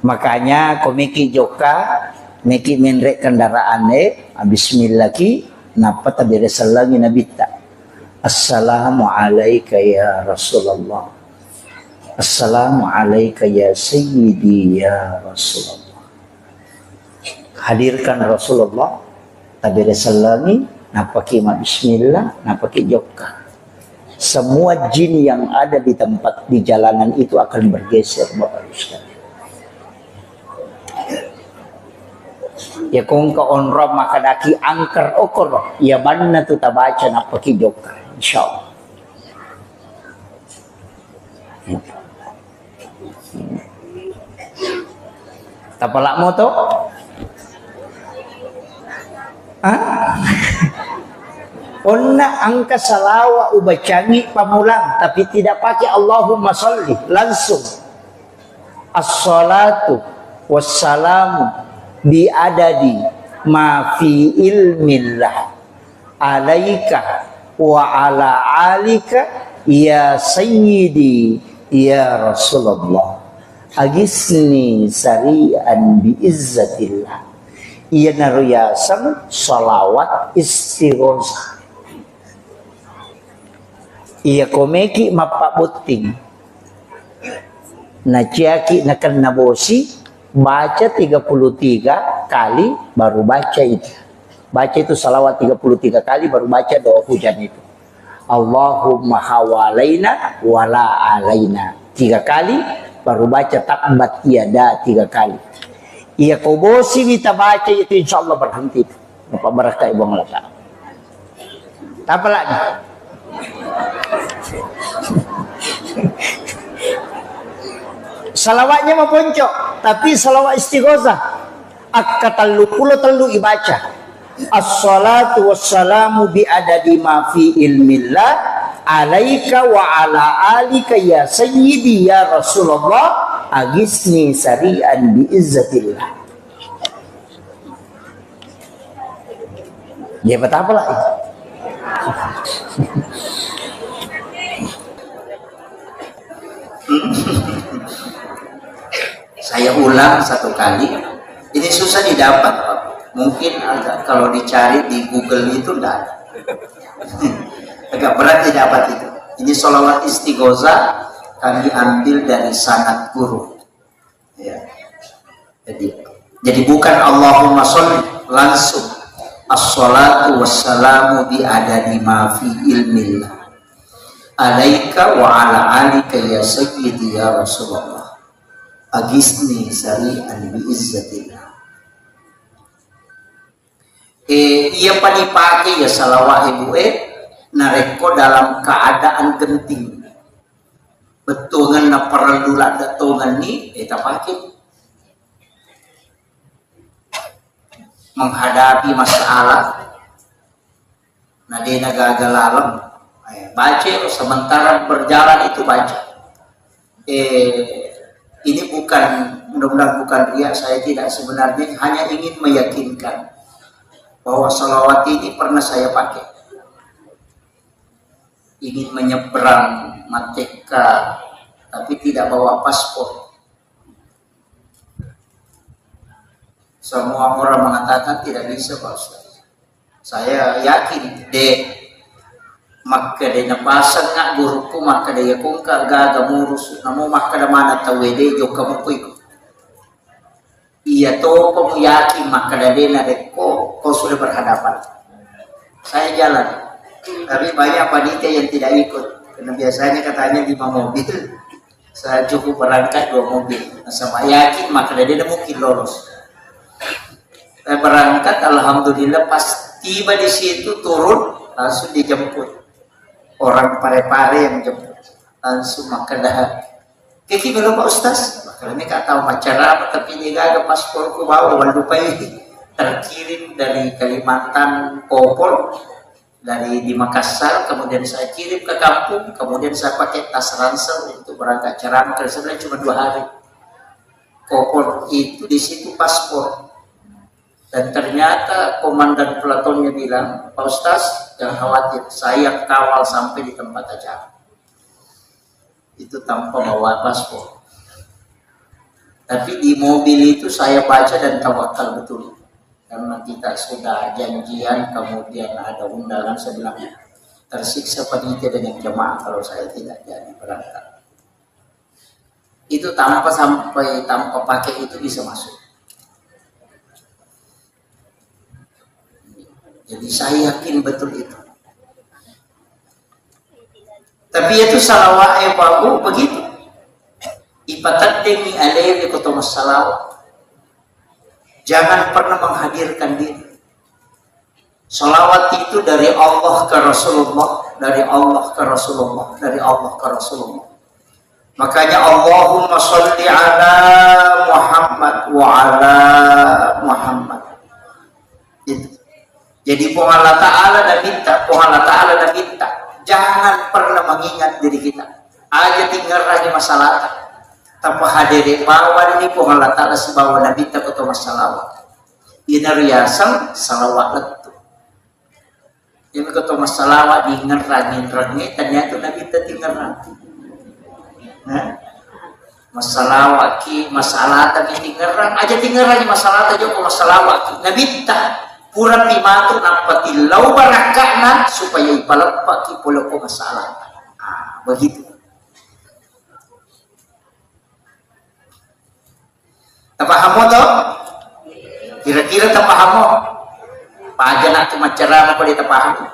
Makanya komiki joka meki menrek kendaraan bismillah ki napa tabire salangi Nabi ta. Assalamu alayka ya Rasulullah. Assalamu alayka ya Sayyidi ya Rasulullah. Hadirkan Rasulullah tabire salangi napa ki bismillah napa ki joka. Semua jin yang ada di tempat di jalanan itu akan bergeser Bapak Ustaz. Ya kung ka onram makadaki angker okor ya banna tu tabaca na pakijoka insyaallah. Tapalak mo to? Onna angka salawa ubacangi pamulang tapi tidak pakai Allahumma sholli langsung. As-salatu wassalamu biadadi ma fi ilmillah alaika wa ala alika ya sayyidi ya Rasulullah agisni sari'an bi izzatillah iya naruyasam salawat istighosah iya komeki mapabuting naciaki nakan nabosi baca 33 kali baru baca itu. Baca itu salawat 33 kali baru baca doa hujan itu. Allahumma hawalaina wala alaina 3 kali baru baca takbat yada 3 kali. Iya kobosi kita baca itu insyaallah berhenti. Bapak barakah ibu ngelaka. Apa lagi? Salawatnya mau poncok, tapi salawat istighosah. akka telu ibaca as-salatu wassalamu bi adadi ma fi ilmillah alaika wa ala alika ya sayyidi ya Rasulullah agisni sari'an bi izzatillah. Ya betapa lah itu. Saya ulang satu kali. Ini susah didapat, Pak. Mungkin agak kalau dicari di Google itu enggak ada. Agak berat didapat itu. Ini sholawat istighosah kami ambil dari sanad guru. Ya. Jadi bukan Allahumma sholli, langsung as-salatu wassalamu bi adadi ma fi ilmillah alaika wa ala alika ya sayyidi ya Rasulullah agisni sari'an bi izzatillah. Iya pa dipakai ya salawat ibu nareko dalam keadaan genting betungan na perlu datungan ni kita pakai menghadapi masalah nadena gagal alam baca sementara berjalan itu baca. Ini bukan, mudah-mudahan bukan riya, saya tidak, sebenarnya hanya ingin meyakinkan bahwa sholawat ini pernah saya pakai. Ingin menyeberang Mateka tapi tidak bawa paspor. Semua orang mengatakan tidak bisa, Pak Ustaz. Saya yakin maka dia pasang ngak guruku maka dia kung gaga murus namo maka da mana tawede jo kamu ko iya to kamu yakin maka dia nareko kau sudah berhadapan. Saya jalan, tapi banyak panitia yang tidak ikut karena biasanya katanya 5 mobil, saya cukup berangkat 2 mobil. Sama yakin maka dia mungkin lolos. Saya berangkat, alhamdulillah pas tiba di situ turun langsung dijemput orang pare-pare yang jemput langsung maka dah kiki belum Pak Ustaz maka ini gak tahu macam apa tapi ini gak ada pasporku bawa lupa ini terkirim dari Kalimantan Popol dari di Makassar, kemudian saya kirim ke kampung, kemudian saya pakai tas ransel untuk berangkat ceramah. Sebenarnya cuma 2 hari. Popol itu di situ paspor. Dan ternyata komandan pelatonnya bilang, Pak Ustaz, jangan khawatir, saya kawal sampai di tempat acara. Itu tanpa bawa paspor. Tapi di mobil itu saya baca dan tawakal betul. Karena kita sudah janjian, kemudian ada undangan, saya bilang, tersiksa panitia dengan jemaah kalau saya tidak jadi berangkat. Itu tanpa pakai itu bisa masuk. Jadi saya yakin betul itu. Tapi itu salawat babu begitu. Ipataddemi alaihi kutumus salawat. Jangan pernah menghadirkan diri. Salawat itu dari Allah ke Rasulullah, dari Allah ke Rasulullah, dari Allah ke Rasulullah. Makanya Allahumma sholli ala Muhammad wa ala Muhammad. Itu. Jadi Allah Ta'ala dan minta, Allah Ta'ala dan minta. Jangan pernah mengingat diri kita. Aja tinggal lagi masalah. Tanpa hadiri bawa ini Allah Ta'ala sebawa Nabi kita ke masalah. Ini riasan salawat letu. Ini ke masalah diingat rangi ternyata Nabi kita tinggal lagi. Masalah ki masalah tapi tinggal aja tinggal lagi masalah aja ke masalah Nabi kita. Pura pimatu napati lau barakana supaya ipalapak ipolo ko masalah. Begitu. Tapaham mo to? Kira-kira tapaham mo? Paja nak ceramah ko di tapaham.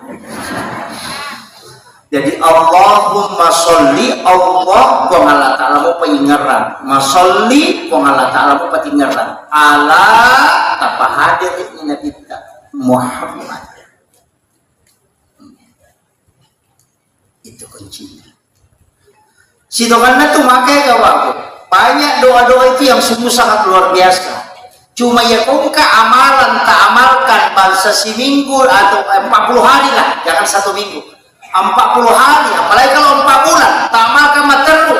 Jadi Allahumma sholli Allah kong Allah Ta'ala mo paingaran. Masolli kong Allah Ta'ala mo patingaran. Allah tapahadir ni Nabi Muhammad. Itu kuncinya. Si doanya tuh makai kawan. Banyak doa-doa itu yang sungguh sangat luar biasa. Cuma ya kau amalan tak amalkan bangsa seminggu atau 40 hari lah, jangan 1 minggu. 40 hari, apalagi kalau 4 bulan, tak amalkan materlu.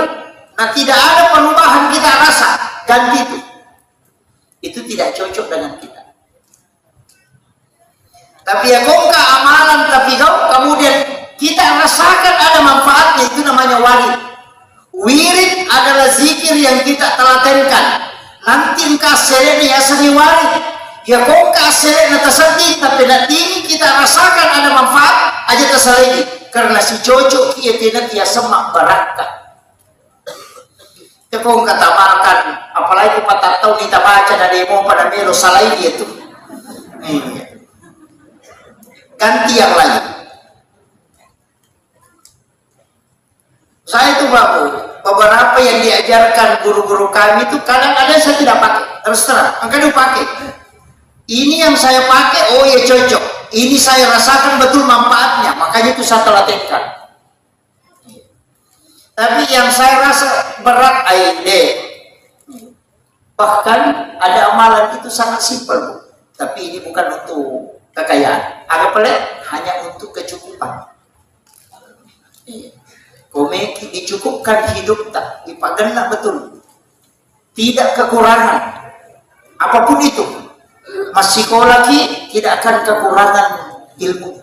Nah, tidak ada perubahan kita rasa, ganti itu. Itu tidak cocok dengan kita. Tapi ya kau amalan, tapi kau kemudian kita rasakan ada manfaatnya, itu namanya wirid. Wirid adalah zikir yang kita telatenkan. Nanti kasih ya seni warid ya kau kasih na tasadi tapi nanti kita rasakan ada manfaat aja tasalegi karena si cocok kia tidak dia semak barakah ya kau kata makan apalagi 4 tahun kita baca dari mau pada melo salai dia tuh ganti yang lain. Saya itu beberapa yang diajarkan guru-guru kami itu kadang ada saya tidak pakai, terus terang, angkat pakai. Ini yang saya pakai, oh ya cocok. Ini saya rasakan betul manfaatnya, makanya itu saya telatenkan. Tapi yang saya rasa berat, bahkan ada amalan itu sangat simpel, tapi ini bukan untuk kekayaan. Agak pelik, hanya untuk kecukupan. Komeki dicukupkan hidup tak dipagana betul, tidak kekurangan apapun itu. Masih lagi tidak akan kekurangan ilmu.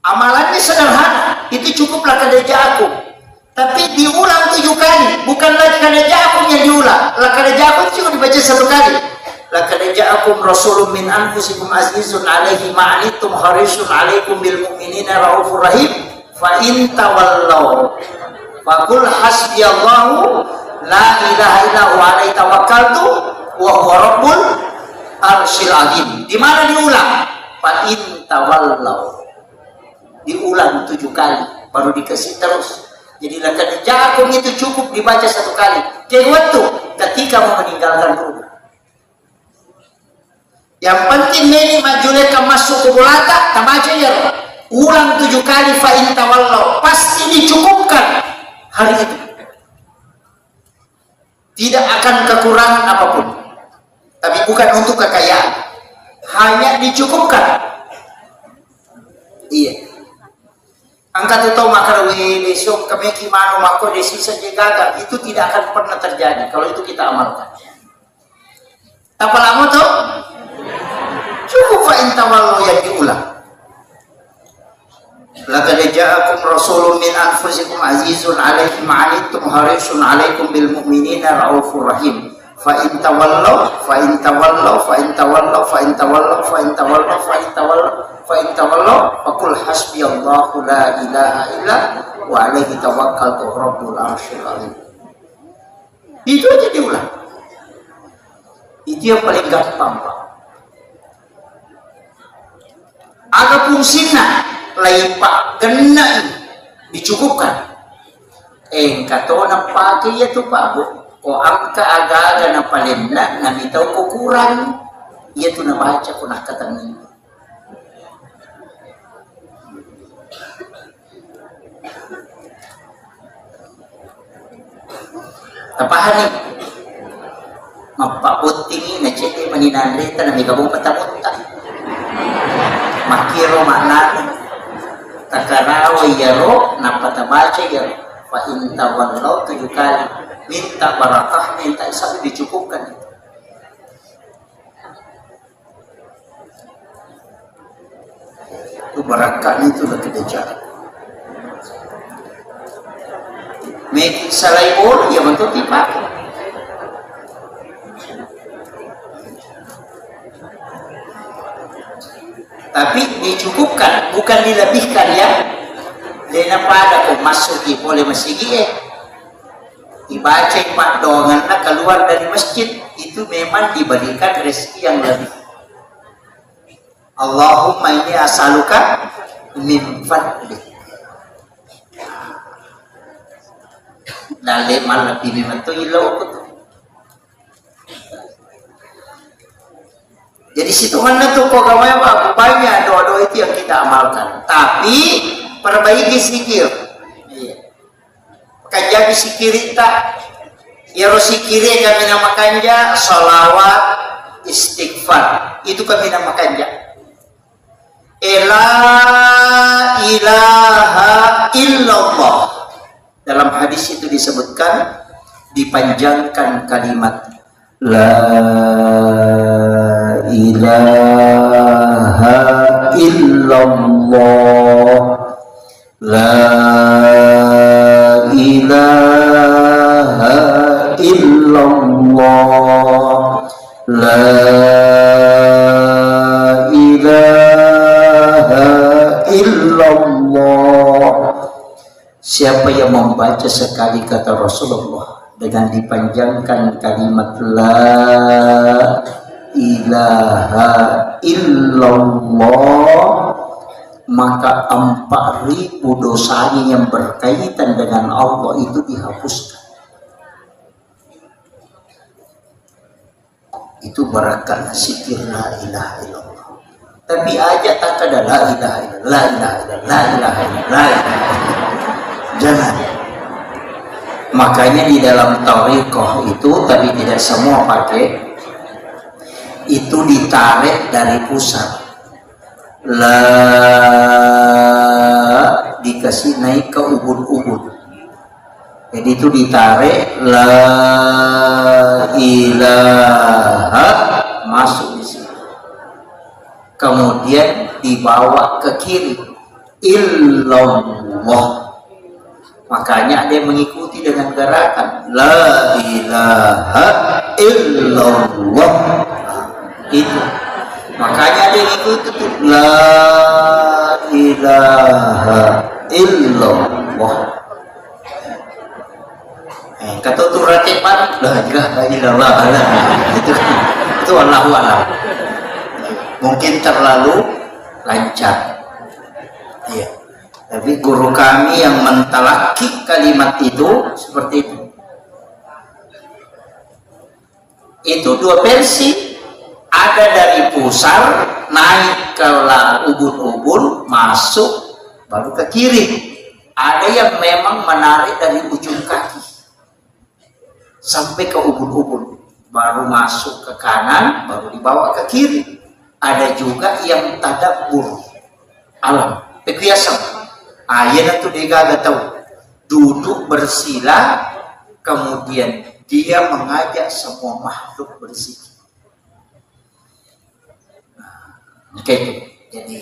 Amalannya sederhana, itu cukuplah kadeja aku, tapi diulang 7 kali, bukan lagi kadeja aku yang diulang. Lah kadeja aku itu cuma dibaca 1 kali. Laqad ja'akum rasulun min anfusikum azizun 'alaihi ma 'anittum harisun 'alaikum bil mu'minina raufur rahim fa in tawallaw faqul hasbiyallahu la ilaha illa huwa 'alaihi tawakkaltu wa huwa rabbul arsyil 'azim. Di mana diulang? Fa in tawallaw. Diulang 7 kali baru dikasih terus. Jadi laqad ja'akum itu cukup dibaca 1 kali. Kayak waktu ketika mau meninggalkan rumah. Yang penting ini majuleka masuk ke bulata, tabaca ya. Ulang 7 kali fa in tawallaw, pasti dicukupkan hari itu. Tidak akan kekurangan apapun. Tapi bukan untuk kekayaan. Hanya dicukupkan. Iya. Angkat itu makarwi besok kemeki mano mako desi saja gagal, itu tidak akan pernah terjadi kalau itu kita amalkan. Apa lama tuh? Cukup fa in tawallu yang diulang. Laqad ja'akum rasulun min anfusikum azizun 'alaihi ma 'anittum harisun 'alaikum bil mu'minina raufur rahim. Fa in tawallaw fa in tawallaw fa in tawallaw fa in tawallaw fa in tawallaw fa in tawallaw fa in tawallaw faqul hasbiyallahu la ilaha illa wa 'alaihi tawakkaltu rabbul arsyil 'azim. Itu aja diulang. Itu yang paling gampang, Pak. Aga fungsina lain pak kena dicukupkan. Katona pakai ya tu Pak Bu. O angka aga-aga na palinna na mitau ko kurang. Iya tu na baca ko na katangin. Tapahan ni mapaputing na cete maninanrita na may kabong patamunta. Makiro makna takaraway yaro napatabaca yaro fa in tawallaw 7 kali minta barakah minta sampai dicukupkan. Itu barakah itu lah kita cari. Make salai bol ya betul dipakai. Tapi dicukupkan, bukan dilebihkan ya. Dena pada kok masuk boleh masigi dibaca Pak dongan keluar dari masjid itu memang diberikan rezeki yang lebih. Allahumma inni as'aluka min fadlik. Dale mal lebih memang tu ilau. Jadi situ mana tuh kok gamanya Pak banyak doa-doa itu yang kita amalkan. Tapi perbaiki zikir. Iya. Kajian zikir tak Ya rosi kiri kami namakan ja salawat istighfar. Itu kami namakan ja. La ilaha illallah. Dalam hadis itu disebutkan dipanjangkan kalimat la ilaha illallah, la ilaha illallah, la ilaha illallah. Siapa yang membaca sekali kata Rasulullah dengan dipanjangkan kalimat la ilaha illallah, maka 4.000 dosanya yang berkaitan dengan Allah itu dihapuskan. Itu berkat zikir la ilaha illallah. Tapi aja tak ada la ilaha illallah, la ilaha illallah, la ilaha illallah, la ilaha illallah. Jangan. Makanya di dalam thariqah itu, tapi tidak semua pakai, itu ditarik dari pusat. La dikasih naik ke ubun-ubun. Jadi itu ditarik la ilaha masuk di sini. Kemudian dibawa ke kiri illallah. Makanya ada yang mengikuti dengan gerakan la ilaha illallah. Itu. Makanya ada yang ikuti tuh la ilaha illallah. Kata tu ratipan la ilaha illallah. Itu Allahu a'lam. Mungkin terlalu lancar. Iya. Tapi guru kami yang mentalaki kalimat itu seperti itu. Itu 2 versi. Ada dari pusar naik ke ubun-ubun, masuk baru ke kiri. Ada yang memang menarik dari ujung kaki sampai ke ubun-ubun, baru masuk ke kanan, baru dibawa ke kiri. Ada juga yang tadabbur alam, biasa. Ayat itu dia gak tahu, duduk bersila, kemudian dia mengajak semua makhluk berzikir. Oke, jadi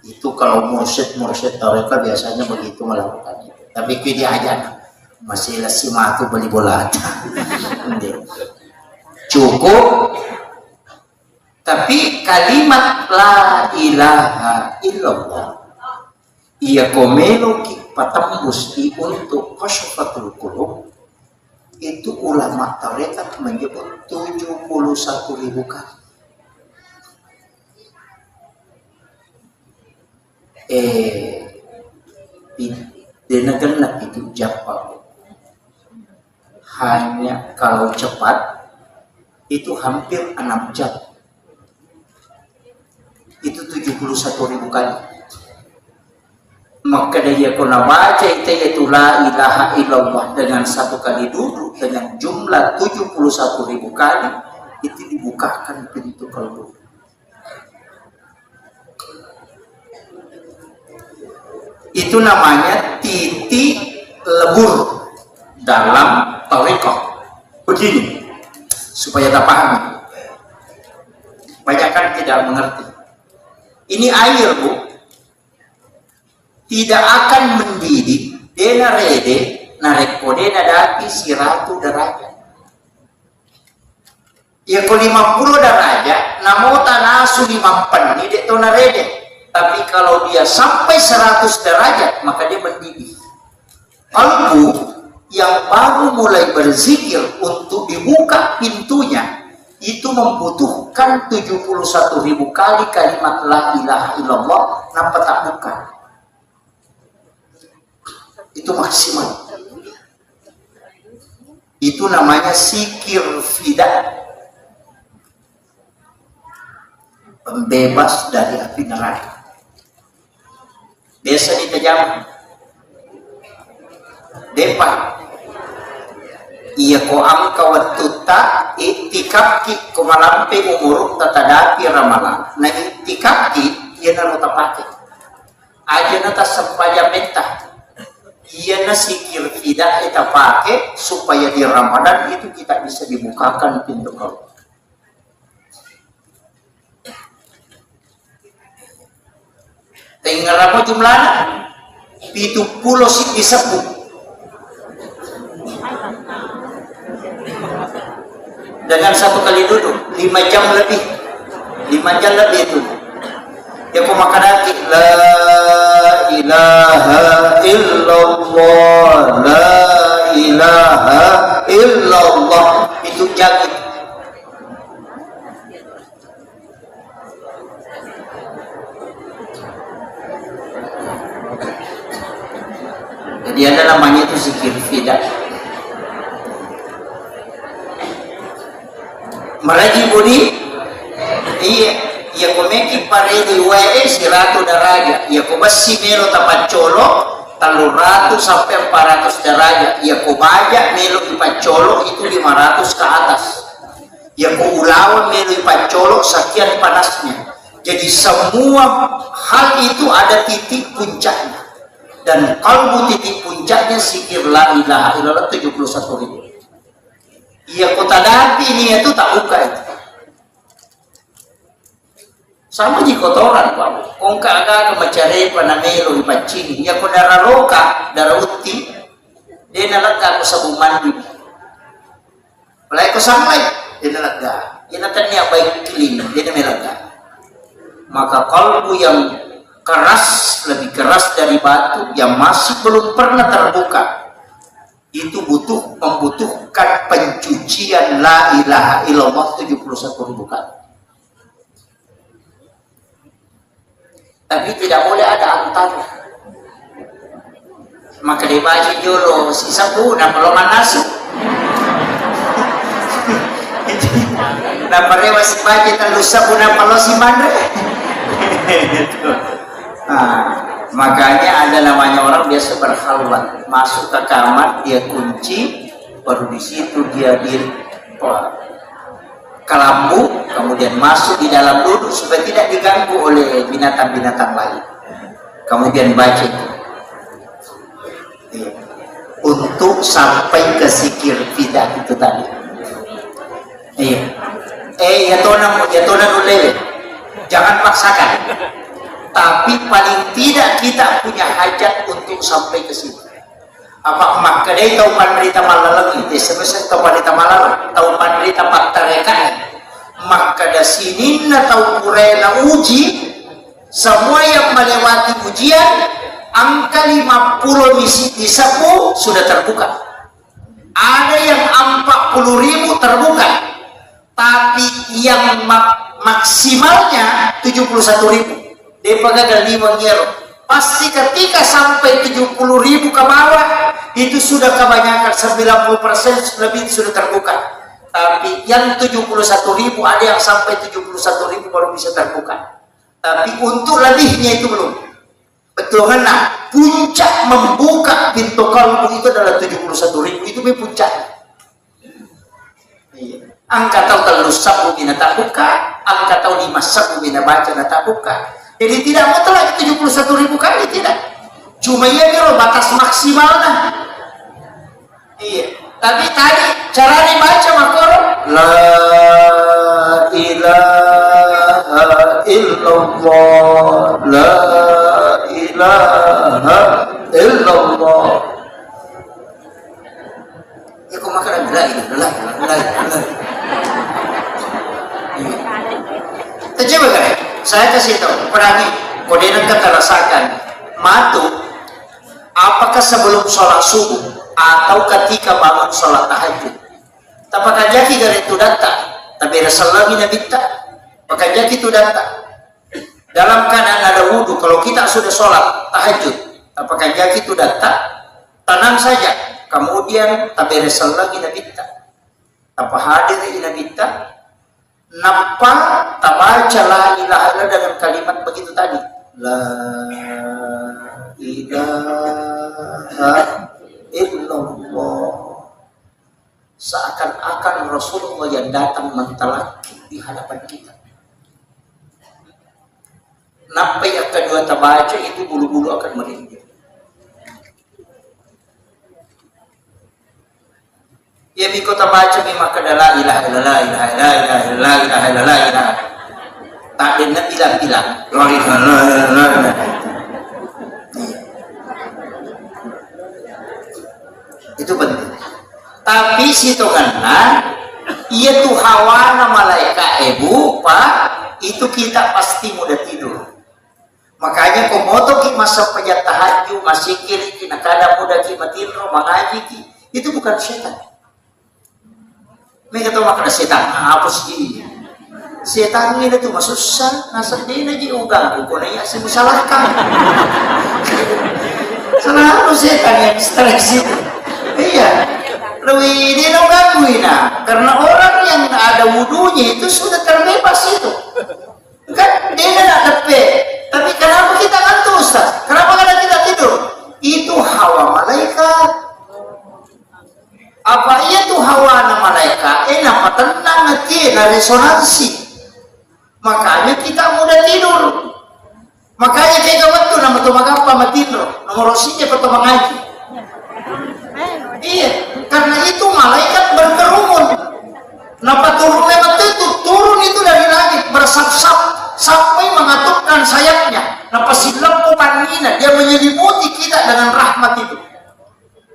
itu kalau mursyid tarekat biasanya begitu melakukan itu. Tapi dia aja masih lasimatu beli bola. Cukup. Tapi kalimat la ilaha illallah ia komelo patambus untuk kasyafatul qulub, itu ulama tarekat menyebut 71.000 kali. Denagenap itu Japa hanya kalau cepat itu hampir 6 jam. Itu 71.000 kali. Maka dia kena baca itu la ilaha illallah dengan 1 kali duduk dengan jumlah 71.000 kali, itu dibukakan pintu kalbu. Itu namanya titik lebur dalam thariqah. Begini supaya tak paham. Banyak kan tidak mengerti. Ini air, Bu, tidak akan mendidih dena rede narek kodena dati 100 derajat. Ya ko 50 derajat namota nasu 5 penni dek to narede. Tapi kalau dia sampai 100 derajat maka dia mendidih. Kalbu yang baru mulai berzikir untuk dibuka pintunya itu membutuhkan 71.000 kali kalimat la ilaha illallah nampak tak buka. Itu maksimal. Itu namanya zikir fida, pembebas dari api neraka. Biasa ditajam depan iya ko angka wattuta itikaki ko malampe umuruk tatadapi ramala na itikaki iya na lo tapake aja na ta sampaja mentah iya na sikir tidak kita pakai supaya di Ramadan itu kita bisa dibukakan pintu kalau tinggal apa jumlahnya 70 sih disebut dengan satu kali duduk 5 jam lebih itu ya aku makan lagi la ilaha illallah la ilaha illallah itu jago. Jadi ada namanya itu zikir fidah. Meraji budi, iya komeki paredi wae siratu daraja, iya komasi melo tapat colo, 300 sampai 400 daraja, iya kobaja melo ipat colo itu 500 ke atas, iya ko ulawan melo ipat colo sekian panasnya. Jadi semua hal itu ada titik puncaknya. Dan kalbu titik puncaknya zikir la ilaha illallah 71.000. Iya kota dapi ini itu tak buka itu. Sama di kotoran Pak. Kongka agak mencari panamelo di pancing. Ya ko darah roka, darah uti. Dia nalaga ko sabung mandi. Mulai ko sampai dia nalaga. Dia natanya baik clean, dia nalaga. Maka kalbu yang keras, lebih keras dari batu yang masih belum pernah terbuka itu membutuhkan pencucian la ilaha illallah 71.000 kali. Tapi tidak boleh ada antara. Maka dibaca dulu sisa puna kalau manasuk. Nah, parewa si baca talusa puna kalau si mandre. Nah, makanya ada namanya orang biasa berhalwat, masuk ke kamar dia kunci, baru di situ dia di kelambu, kemudian masuk di dalam duduk supaya tidak diganggu oleh binatang-binatang lain. Kemudian baca itu untuk sampai ke zikir fidah itu tadi. Ya tonan ulele, jangan paksakan. Tapi paling tidak kita punya hajat untuk sampai ke situ. Apa maka dia tahu panderita malalang itu sebesar tahu panderita malalang tahu panderita paktarekan maka da sini na tahu kurena uji semua yang melewati ujian angka 50 misi disapu sudah terbuka. Ada yang 40.000 terbuka, tapi yang maksimalnya 71.000. Dia pegang 5 euro. Pasti ketika sampai 70.000 ke bawah itu sudah kebanyakan 90% lebih sudah terbuka. Tapi yang 71.000 ada yang sampai 71.000 baru bisa terbuka. Tapi untuk lebihnya itu belum. Betul kan? Nah, puncak membuka pintu kalbu itu adalah 71.000 itu puncak. Angka tahu kalau sabu bina tak buka, angka tahu 5 sabu bina baca tak buka. Jadi tidak mutlak 71.000 kali, tidak. Cuma ya kalau batas maksimalnya. Iya. Tapi tadi cara dibaca makor la ilaha illallah la ilaha illallah. Ya kok makan la ilaha. Coba kan? Saya kasih tahu, perangi kode kita rasakan matu apakah sebelum sholat subuh atau ketika bangun sholat tahajud. Apakah jadi dari itu data? Tapi Rasulullah minabita, apakah jadi itu data? Dalam keadaan ada wudhu, kalau kita sudah sholat tahajud, apakah jadi itu data? Tenang saja. Kemudian tapi Rasulullah minabita, apa hadir minabita? Napa tabaca la ilaha illallah dengan kalimat begitu tadi la ilaha illallah seakan-akan Rasulullah yang datang mentalaki di hadapan kita. Napa yang kedua terbaca itu bulu-bulu akan merinding. Ya miko terbaca maka la ilaha illallah ilaha illallah ilaha illallah ilaha. Tak dengar bilang-bilang. Itu penting. Tapi situ karena ia tuh hawana malaikat ibu pak itu kita pasti mudah tidur. Makanya komoto ki masa pejat tahajud masih kiri kina kada mudah ki matinro mengaji ki itu bukan setan. Mereka tahu makna setan apa sih? Setan ini tuh masuk susah nasab dia lagi ugang bukan ya saya salahkan. Selalu setan yang distraksi. Iya. Lebih dia dong gangguin karena orang yang ada wudunya itu sudah terbebas itu kan dia tidak tepe tapi kenapa kita ngantuk Ustaz? Kenapa kada kita tidur? Itu hawa malaikat. Apa iya tuh hawa malaikat? Apa tenang nanti ada resonansi makanya kita mudah tidur. Makanya kayak waktu nama tuh apa matinro nomor rosinya atau mengaji. Iya, karena itu malaikat berkerumun. Napa turun lewat itu? Turun itu dari langit bersap-sap sampai mengatupkan sayapnya. Napa silap panina dia menyelimuti kita dengan rahmat itu.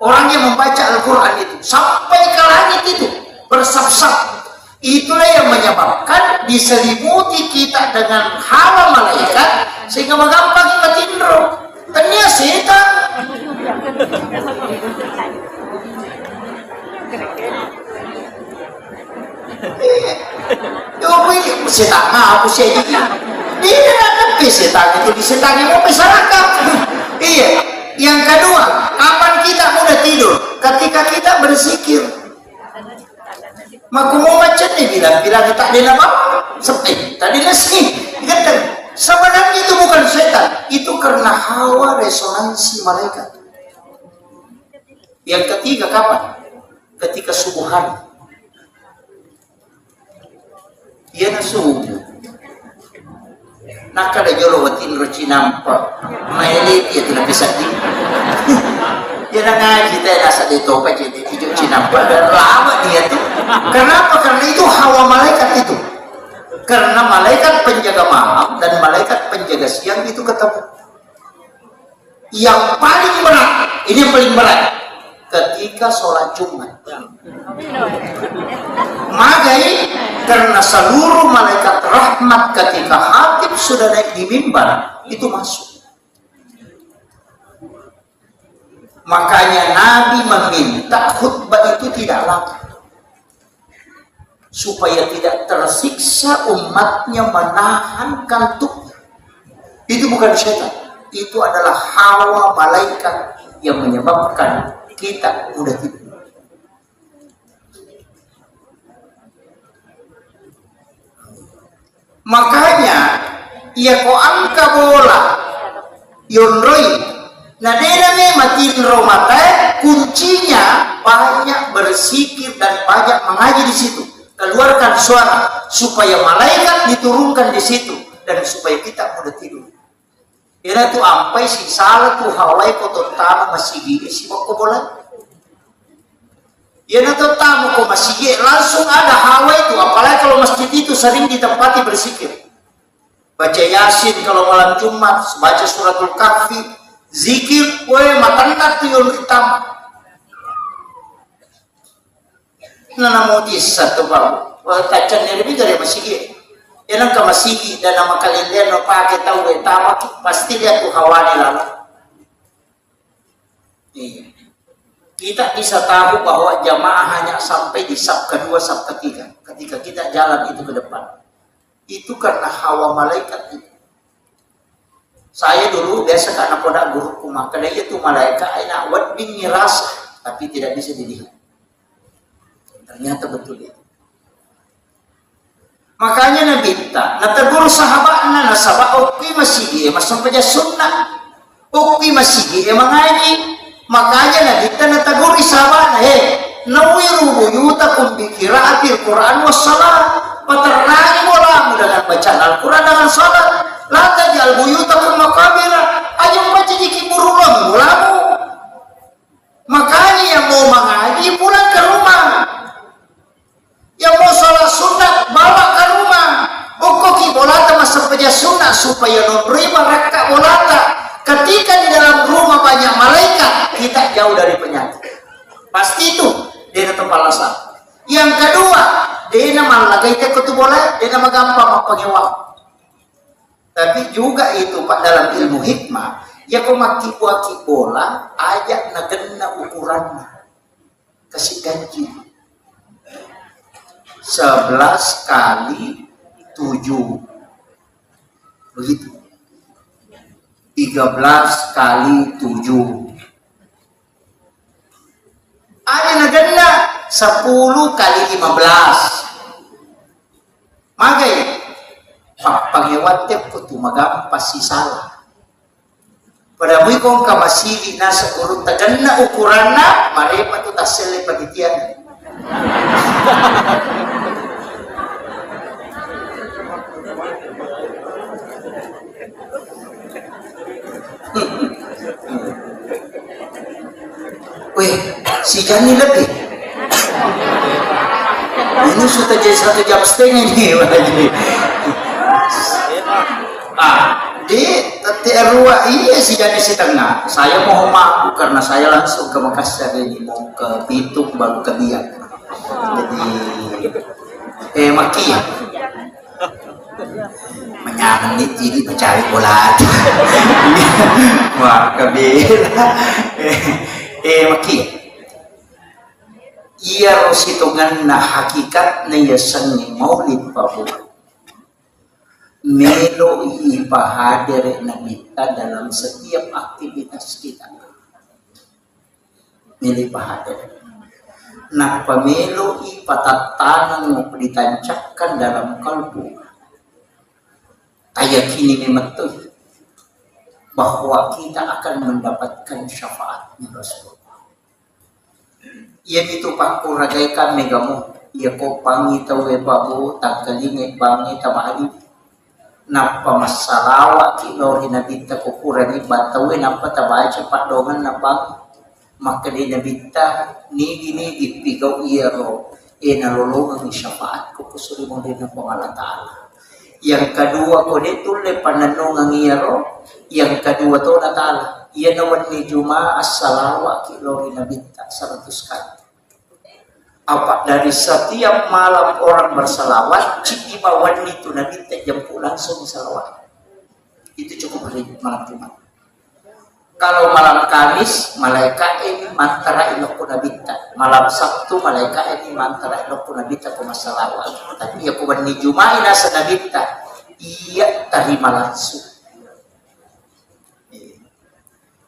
Orang yang membaca Al-Quran itu sampai ke langit itu bersap-sap. Itulah yang menyebabkan diselimuti kita dengan hawa malaikat sehingga menggampang kita tindro. Ternyata setan. Coba ini setan apa sih ini? Dia ada setan itu di setan yang mau masyarakat. Iya. Yang kedua, kapan kita mudah tidur? Ketika kita berzikir. Maka mau macam ni bilang tak ada nama. Sepi. Tadi nasi. Sebenarnya itu bukan setan. Itu karena hawa resonansi malaikat. Yang ketiga kapan? Ketika subuhan. Ia na subuh. Nakada jolo watin roci nampak. Maelit ia tidak bisa di. Dia na ngaji teh nasa dito pa jadi hijau cinampak dan lama dia tuh. Kenapa? Karena itu hawa malaikat itu. Karena malaikat penjaga malam dan malaikat penjaga siang itu ketemu. Yang paling berat, ini yang paling berat. Ketika sholat Jumat. Magai karena seluruh malaikat rahmat ketika hatib sudah naik di mimbar itu masuk. Makanya Nabi meminta khutbah itu tidak lama supaya tidak tersiksa umatnya menahan kantuknya. Itu bukan setan, itu adalah hawa malaikat yang menyebabkan kita mudah tidur. Makanya ia ko angka bola yonroi nah dia matin romata kuncinya banyak berzikir dan banyak mengaji di situ, keluarkan suara supaya malaikat diturunkan di situ dan supaya kita mudah tidur. Ina tu ampai si salah tu hawai ko tontama masigi si ko bola. Ina tu tamu ko masigi langsung ada hawai itu, apalagi kalau masjid itu sering ditempati berzikir. Baca Yasin kalau malam Jumat, baca suratul Kahfi, zikir, matanat tu yung utama. Nana modis satu bau, tacan ni lebih dari masigi. Yan ang kamasigi na na makalinder no pakai tahu tama pasti dia tuh hawani lalu. Kita bisa tahu bahwa jamaah hanya sampai di saf kedua, saf ketiga. Ketika kita jalan itu ke depan, itu karena hawa malaikat itu. Saya dulu biasa karena pada guru kumah, karena itu malaikat aina wad bin rasa, tapi tidak bisa dilihat. Ternyata betul itu. Makanya Nabi minta, nategur sahabatnya, nasabah oki masigi, masang paja sunnah, oki masigi, mengaji. Makanya Nabi minta nategur sahabatnya, nawiru buyutakum bi qiraatil Qur'an was salat. Peternakan mulamu dengan bacaan Al-Quran dengan salat. La tajal buyutakum maqabira. Ayo baca di kiburullah mulamu. Makanya yang mau mengaji pulang ke rumah. Yang mau sholat sunat bawa ke rumah. Ukoki bolata masa peja sunat supaya menerima raka bolata. Ketika di dalam rumah banyak malaikat, kita jauh dari penyakit. Pasti itu dia tempat alasan. Yang kedua, dia nama lagi itu boleh, dia nama gampang mengewang. Tapi juga itu Pak dalam ilmu hikmah, ya kau maki bola, ajak nagena ukurannya, kasih gaji 11 kali 7, begitu. 13 kali 7. Ada nagenda 10 kali 15. Magai pangewat putu magam pasti salah. Pada mui kong kamasili na sa urut taganna ukuranna marepa tu tasele panitian. Weh, si Jani lebih. Ini sudah jadi 1 jam setengah ini. Di TRUA iya si Jani setengah. Saya mau maaf karena saya langsung ke Makassar ini mau ke Bitung baru ke Biak. Jadi maki ya. Menyanyi jadi mencari bola. Wah kabila. Maki ia rositungan na hakikat na yasangi maulid pabu melo ipahadir na kita dalam setiap aktivitas kita. Melo ipahadir na pamelo ipatatanan mo ditancapkan dalam kalbu kayakini memetuh bahwa kita akan mendapatkan syafaatnya Rasulullah. Ia itu pak kuragaikan megamu, ia ko pangi tawe babu tak kalingai bangi tamali. Napa masalawa kilori nabita ko kurani batawe napa tabaca pak dongan napa maka di nabita nigi pigaw iya ro nalolongan ni syafaat ko kusuri mo din ng Allah Ta'ala. Yang kedua ko dito le pananong ang iya ro. Yang kedua to na Ta'ala. Ia nawan ni Juma as-salawa kilori nabita 100 kali. Apa dari setiap malam orang bersalawat, cik ibawan itu nabita jam langsung salawat. Itu cukup hari malam Jumat. Kalau malam Kamis, malaikat ini mantara ilok nabita. Malam Sabtu, malaikat ini mantara ilok nabita kumasalawat. Tapi ya kuban ni Juma ina sa nabita, iya terima langsung.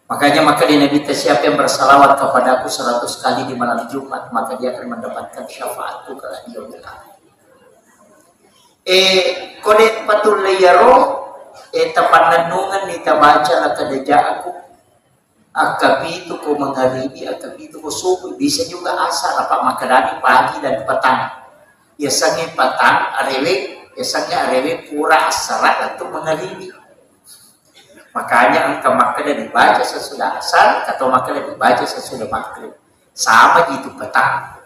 Makanya maka di Nabi siapa yang bersalawat kepada aku 100 kali di malam Jumat, maka dia akan mendapatkan syafaatku kalau dia bilang. Kode patul layaro, tapananungan ni tabaca na kadaja aku, akabitu ko mangaribi, akabitu ko subuh, bisa juga asar apa makarani pagi dan petang. Biasanya petang arewe, biasanya arewe pura asarat atau mangaribi. Makanya engkau makan dibaca sesudah asar atau makan dibaca sesudah maghrib. Sama gitu petang.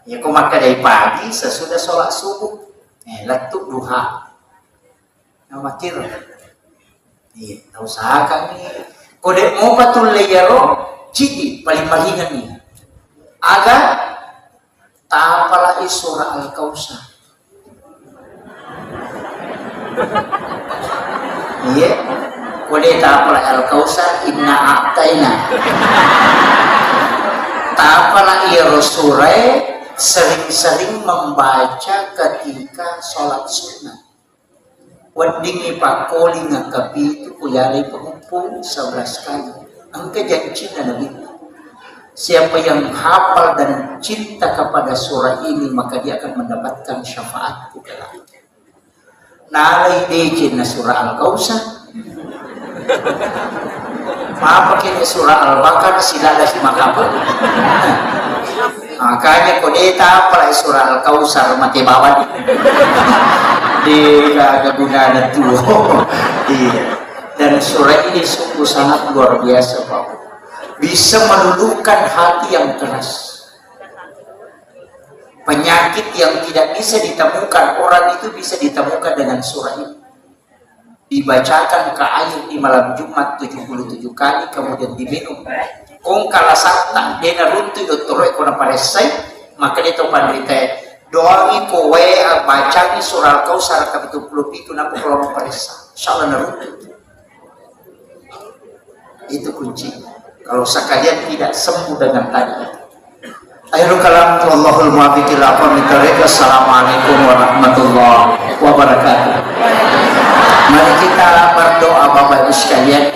Ya kau makan dari pagi sesudah sholat subuh. Letuk duha. Nah makir. Iya, tak usahakan nih. Kode mau patul layaro, citi paling malingan nih. Agar tak apalah surah Al-Kausar. Iya. Boleh tak apalah Al-Kausar inna a'taina. Tak apalah ia Rasulullah sering-sering membaca ketika sholat sunnah. Wadingi pakoli ngakapi itu kuyari pengumpul 11 kali. Angka janji dan Nabi. Siapa yang hafal dan cinta kepada surah ini maka dia akan mendapatkan syafaat kelak. Nalai dejin na surah Al-Kausar. Apa kini surah Al-Baqarah sila ada si makabal. Makanya kodeta apa surah Al-Kausar mati bawah di kegunaan itu. Iya. Dan surah ini sungguh sangat luar biasa, Pak. Bisa meluluhkan hati yang keras. Penyakit yang tidak bisa ditemukan orang itu bisa ditemukan dengan surah ini. Dibacakan ke air di malam Jumat 77 kali, kemudian diminum. Kong kala sakta dena runtu dotoroi kona paresai, maka dia tahu pandita doangi kowe bacangi surah Al-Kausar kapitul 10 itu nampu kalau mau paresa. Insyaallah naruntu. Itu kunci. Kalau sekalian tidak sembuh dengan tadi. Akhirul kalam wallahul muwaffiq ila aqwamit thoriq. Assalamualaikum warahmatullahi wabarakatuh. Mari kita berdoa Bapak Ibu sekalian.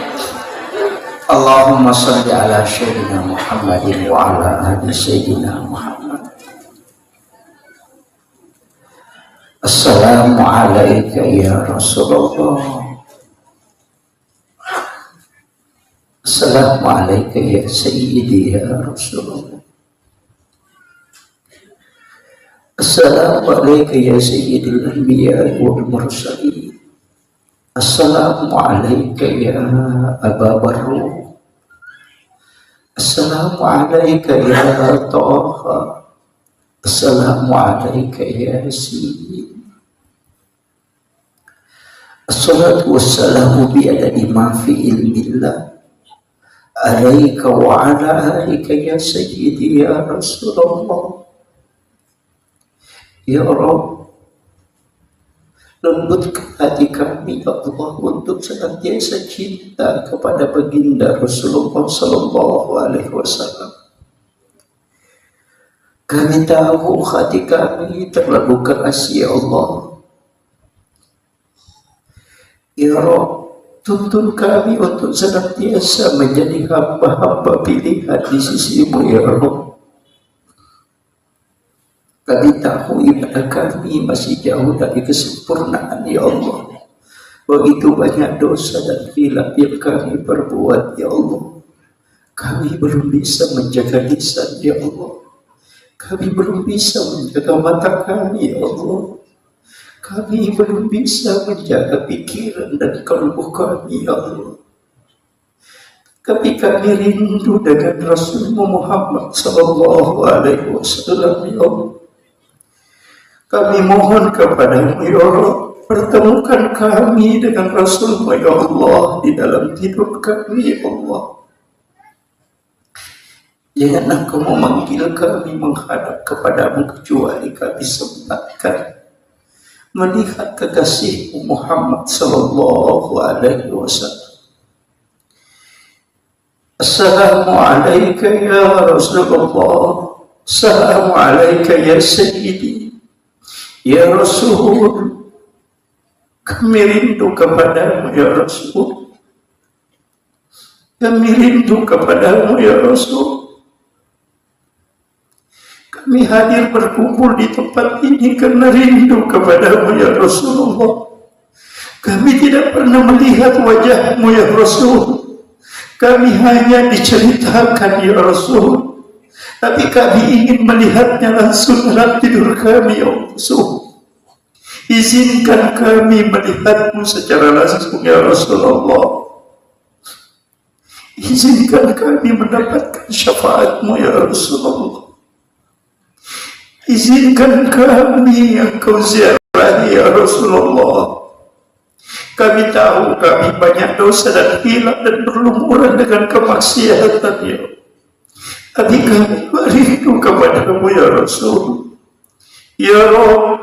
Allahumma shalli ala sayyidina Muhammadin wa ala ali sayyidina Muhammad. Assalamu alayka ya Rasulullah. Assalamu alayka ya sayyidi ya Rasulullah. Assalamu alayka ya sayyidil anbiya wal mursalin. Assalamu alayka ya Aba Barru. Assalamu alayka ya Taha. Assalamu alayka ya Yasin. Assalatu wassalamu biadadi ma fi ilmillah alayka wa ala alika ya sayyidi ya Rasulullah. Ya Rabb, lembutkan hati kami ya Allah untuk senantiasa cinta kepada baginda Rasulullah Sallallahu Alaihi Wasallam. Kami tahu hati kami terlalu keras ya Allah. Ya Rabb, tuntun kami untuk senantiasa menjadi hamba-hamba pilihan di sisimu ya Rabb. Kami tahu ibadah kami masih jauh dari kesempurnaan ya Allah. Begitu banyak dosa dan khilaf yang kami perbuat ya Allah. Kami belum bisa menjaga lisan ya Allah. Kami belum bisa menjaga mata kami ya Allah. Kami belum bisa menjaga pikiran dan kalbu kami ya Allah. Tapi kami rindu dengan Rasulullah Muhammad Sallallahu Alaihi Wasallam ya Allah. Kami mohon kepadamu ya Allah, pertemukan kami dengan Rasulmu ya Allah di dalam tidur kami ya Allah. Jangan Engkau memanggil kami menghadap kepadamu kecuali kami sempatkan melihat kekasihmu Muhammad Sallallahu Alaihi Wasallam. Assalamu alayka ya Rasulullah. Assalamu alayka ya Sayyidi. Ya Rasul, kami rindu kepadamu ya Rasul. Kami rindu kepadamu ya Rasul. Kami hadir berkumpul di tempat ini karena rindu kepadamu ya Rasulullah. Kami tidak pernah melihat wajahmu ya Rasul. Kami hanya diceritakan ya Rasul. Tapi kami ingin melihatnya langsung dalam tidur kami ya Rasul. Izinkan kami melihatmu secara langsung ya Rasulullah. Izinkan kami mendapatkan syafaatmu ya Rasulullah. Izinkan kami Engkau ziarahi ya Rasulullah. Kami tahu kami banyak dosa dan hilaf dan berlumuran dengan kemaksiatan ya. Tapi kami rindu kepadamu ya Rasul. Ya Rabb,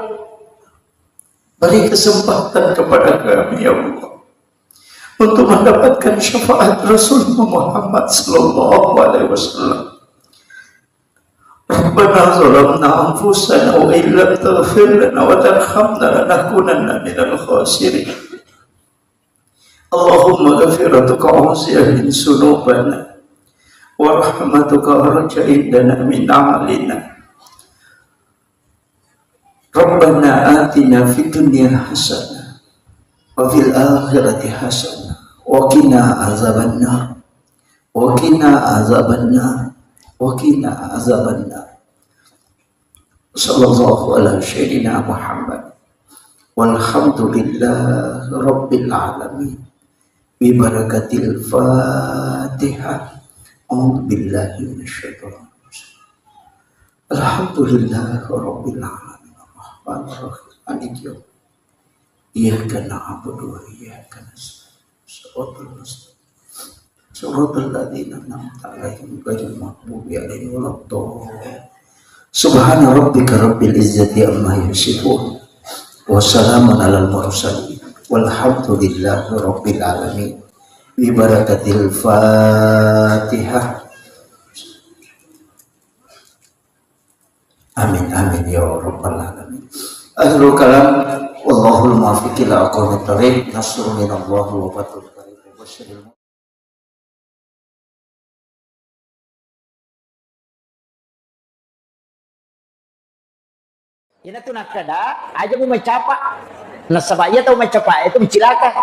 beri kesempatan kepada kami ya Allah untuk mendapatkan syafaat Rasulullah Muhammad Sallallahu Alaihi Wasallam. Rabbana zalamna anfusana wa illam taghfir lana wa tarhamna lanakunanna minal khasirin. Allahumma ghafiratuka awsiya min sunubana wa rahmatuka arja indana min amalina. Rabbana atina fid dunya hasanah wa fil akhirati hasanah wa qina azabannar wa qina azabannar wa qina azabannar. Sallallahu ala sayyidina Muhammad. Walhamdulillah Rabbil alamin. Bi barakatil Fatihah. A'udzu billahi minasyaitonir rajim. Alhamdulillah Rabbil alamin. Arrahmanir rahim. Maliki yaumiddin. Iyyaka na'budu wa iyyaka nasta'in. Shiratal mustaqim. Shiratal ladzina an'amta 'alaihim ghairil maghdubi 'alaihim waladdallin. Subhana rabbika rabbil izzati amma yasifun. Wassalamun alal mursalin. Walhamdulillahi rabbil alamin. Bi barakatil Fatihah. Amin amin ya rabbal alamin. Akhirul kalam wallahul muwaffiq ila aqwamit thoriq. Nasrun minallahi wa fathun qarib. Wasyaril Ina tu nak kada aja mau mencapa nasabaya tahu mencapa itu mencilaka.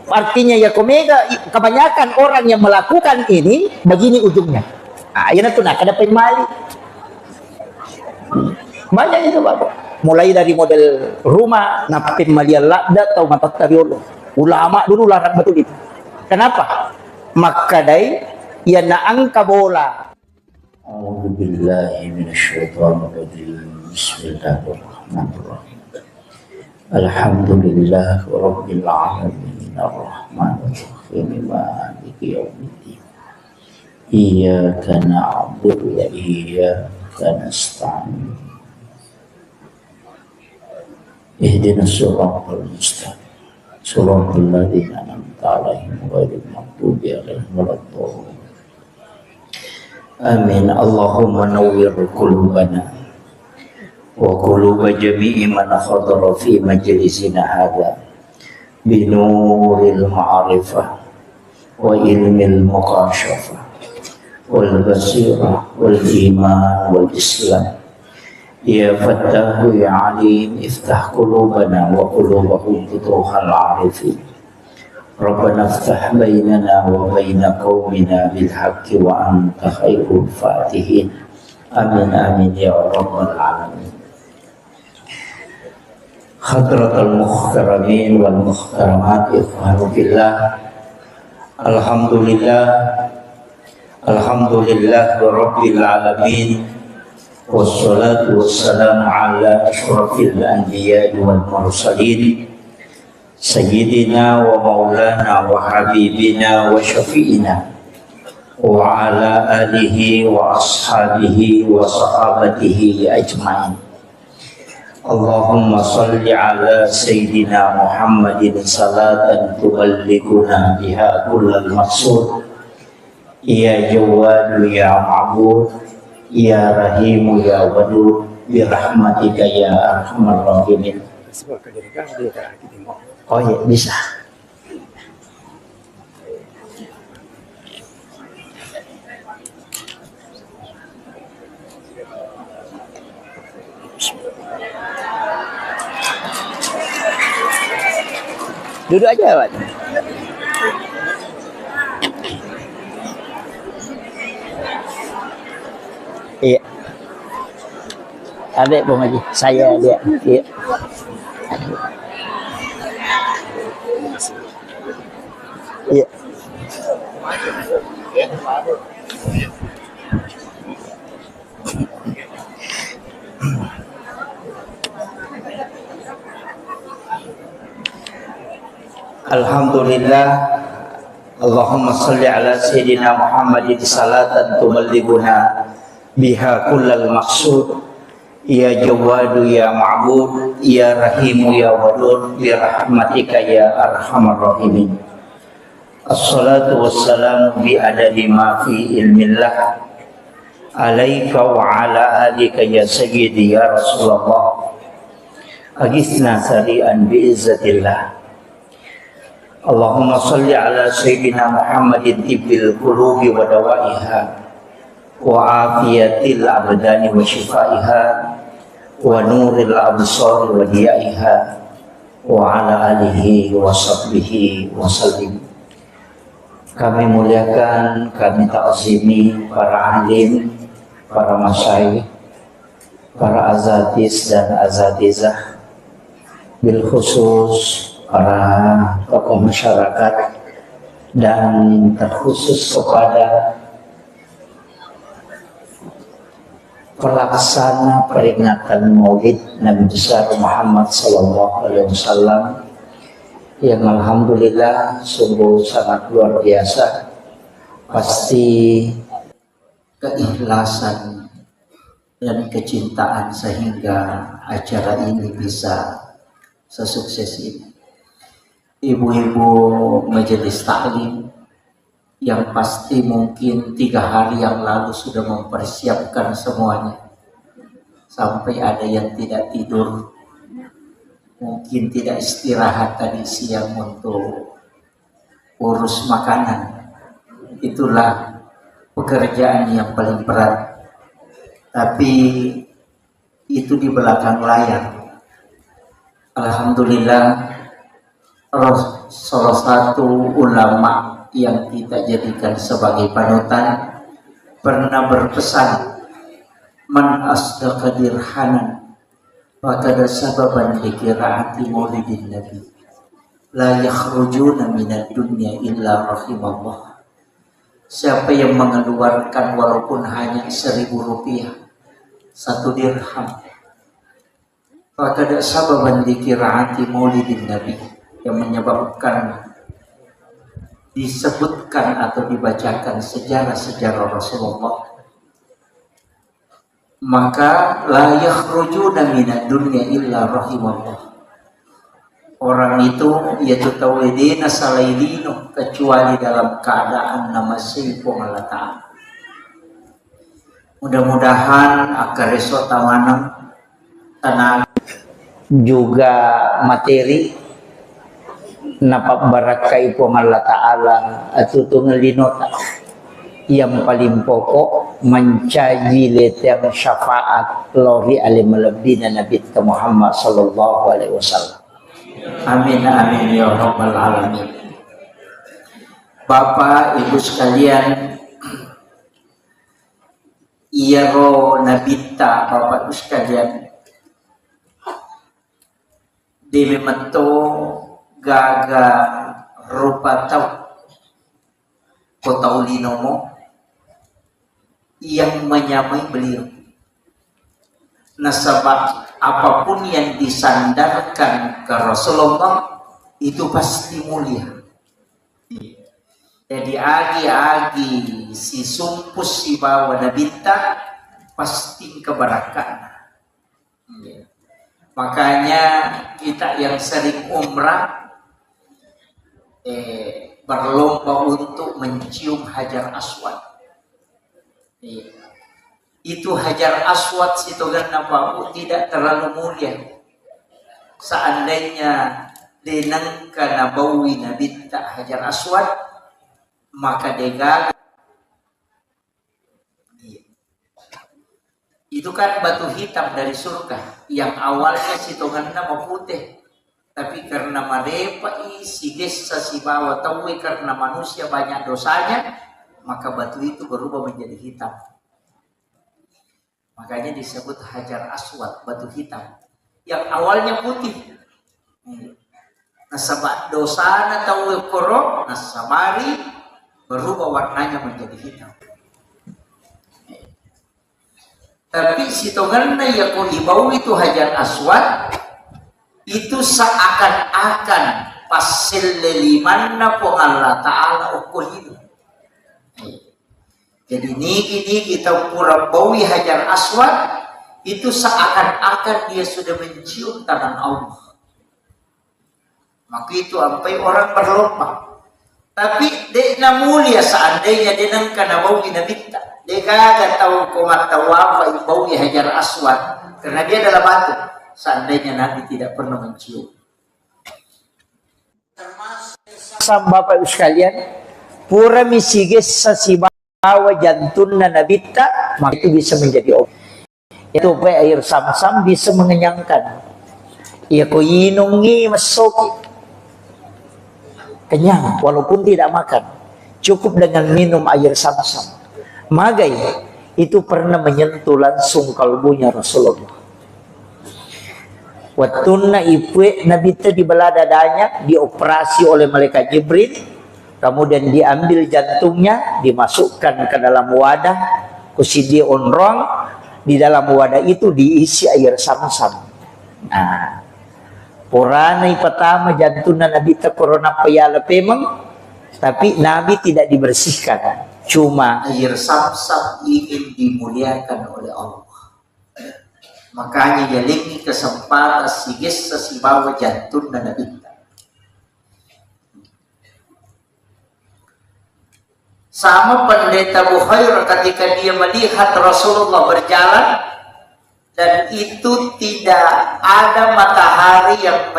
Artinya ya komega kebanyakan orang yang melakukan ini begini ujungnya. Ina tu nak kada pemali. Banyak itu Bapak. Mulai dari model rumah napim malian labda atau mata tariolo. Ulama dulu larang betul itu. Kenapa? Makadai ya naangka bola. A'udzu billahi minasyaitonir rajim. Bismillahirrahmanirrahim. Alhamdulillah rabbil alamin arrahmanir rahim maliki yaumiddin. Iyyaka na'budu wa iyyaka nasta'in. Ihdinas siratal mustaqim. Siratal ladzina an'amta 'alaihim ghairil maghdubi 'alaihim waladdallin. Amin. Allahumma nawwir qulubana wa quluba jami'i man khadara fi majlisina hadha bi nuril ma'rifah wa ilmil muqashafah wal basirah wal iman wal islam. Ya Fattahu ya Alim iftah qulubana wa qulubahum futuhal arifin. Rabbana iftah bainana wa baina qaumina bil haqqi wa anta khairul fatihin. Amin amin ya rabbal alamin. Hadratal muhtaramin wal muhtaramat ikhwanu fillah. Alhamdulillah rabbil alamin. Wassalatu wassalamu ala asyrafil anbiya wal mursalin sayyidina wa maulana wa habibina wa syafi'ina wa ala alihi wa ashabihi wa sahabatihi ajma'in. Allahumma salli ala sayyidina Muhammadin salatan tuballighuna biha kullal maqsud. Ya Jawadu ya Ma'bud, ya Rahimu ya Wadud, birahmatika ya arhamar rahimin. Oh ya bisa. Duduk aja Pak. Iya. Adik Bung Haji, saya dia. Iya. Iya. Alhamdulillah. Allahumma salli ala sayyidina Muhammadin salatan tuballighuna biha kullal maqsud. Ya Jawadu ya Ma'bud, ya Rahimu ya Wadud, bi rahmatika ya arhamar rahimin. Assalatu wassalamu bi adadi ma fi ilmillah alaika wa ala alika ya sayyidi ya Rasulullah. Agisna sari'an bi izzatillah. Allahumma salli ala sayyidina Muhammadin tibbil qulubi wa dawaiha wa afiyatil abdani wa shifaiha wa nuril absari wa diyaiha wa ala alihi wa sahbihi wa sallim. Kami muliakan, kami ta'zimi para alim, para masyayikh, para azatis dan azatizah, bil khusus para tokoh masyarakat, dan terkhusus kepada pelaksana peringatan Maulid Nabi besar Muhammad Sallallahu Alaihi Wasallam yang alhamdulillah sungguh sangat luar biasa. Pasti keikhlasan dan kecintaan sehingga acara ini bisa sesukses ini. Ibu-ibu majelis taklim yang pasti mungkin 3 hari yang lalu sudah mempersiapkan semuanya, sampai ada yang tidak tidur, mungkin tidak istirahat tadi siang untuk urus makanan. Itulah pekerjaan yang paling berat, tapi itu di belakang layar. Alhamdulillah, salah satu ulama yang kita jadikan sebagai panutan pernah berpesan, man asdaqa dirhanan wa kada sababan li qiraati maulidin nabi la yakhrujuna minad dunya illa rahimallah. Siapa yang mengeluarkan walaupun hanya 1.000 rupiah, 1 dirham, wa kada sababan li qiraati maulidin nabi, yang menyebabkan disebutkan atau dibacakan sejarah-sejarah Rasulullah, maka la yakhrujuna minad dunya illa rahimallah. Orang itu yaitu tawidina salaidino, kecuali dalam keadaan nama sifung Allah Ta'ala. Mudah-mudahan akar reso tamanam tenaga juga materi napak barakai po Allah Ta'ala atau tungelinota yang paling pokok mencaji letang syafaat lori alim lebina Nabi Muhammad Sallallahu Alaihi Wasallam. Amin amin ya rabbal alamin. Bapak ibu sekalian, iyaro nabita bapak ibu sekalian, demi meto gaga rupa tau kota ulinomo yang menyamai beliau. Nasabah apapun yang disandarkan ke Rasulullah itu pasti mulia. Jadi agi-agi si sumpus si bawa nabita pasti keberkahan. Makanya kita yang sering umrah berlomba untuk mencium Hajar Aswad. Itu Hajar Aswad situ kan tidak terlalu mulia. Seandainya denangka nabawi Nabi tak Hajar Aswad, maka degag. Itu kan batu hitam dari surga yang awalnya situ kan nama putih. Tapi karena mereka isi desa si bawah tahu karena manusia banyak dosanya, maka batu itu berubah menjadi hitam. Makanya disebut Hajar Aswad, batu hitam yang awalnya putih. Nasabah dosana tahu korok, nasabari berubah warnanya menjadi hitam. Tapi si tonganna ya ko ibau itu Hajar Aswad itu seakan-akan pasil lelimanna po Allah Ta'ala ukulido. Jadi ini kita pura bawi Hajar Aswad itu seakan-akan dia sudah mencium tangan Allah. Maka itu sampai orang berlomba. Tapi dia mulia seandainya dia nangkana bawi nabita. Dia kagak tahu komat tahu apa bawi Hajar Aswad karena dia adalah batu. Seandainya Nabi tidak pernah mencium. Termasuk Bapak Ibu sekalian, pura misiges sa sibawa jantunna nabita, maka itu bisa menjadi obat. Itu air sam-sam bisa mengenyangkan. Ia ko inungi masoki. Kenyang walaupun tidak makan. Cukup dengan minum air sam-sam. Magai itu pernah menyentuh langsung kalbunya Rasulullah. Watunna ipwe Nabi itu dibelah dadanya, dioperasi oleh malaikat Jibril, kemudian diambil jantungnya, dimasukkan ke dalam wadah, kusidi onrong, di dalam wadah itu diisi air Sam-Sam. Nah, Puranai pertama jantungnya Nabi itu corona payala pemang, tapi Nabi tidak dibersihkan. Cuma air Sam-Sam ingin dimuliakan oleh Allah. Makanya dia lingi kesempatan sigis sesibawa jantungnya Nabi. Sama pendeta Bukhair ketika dia melihat Rasulullah berjalan dan itu tidak ada matahari yang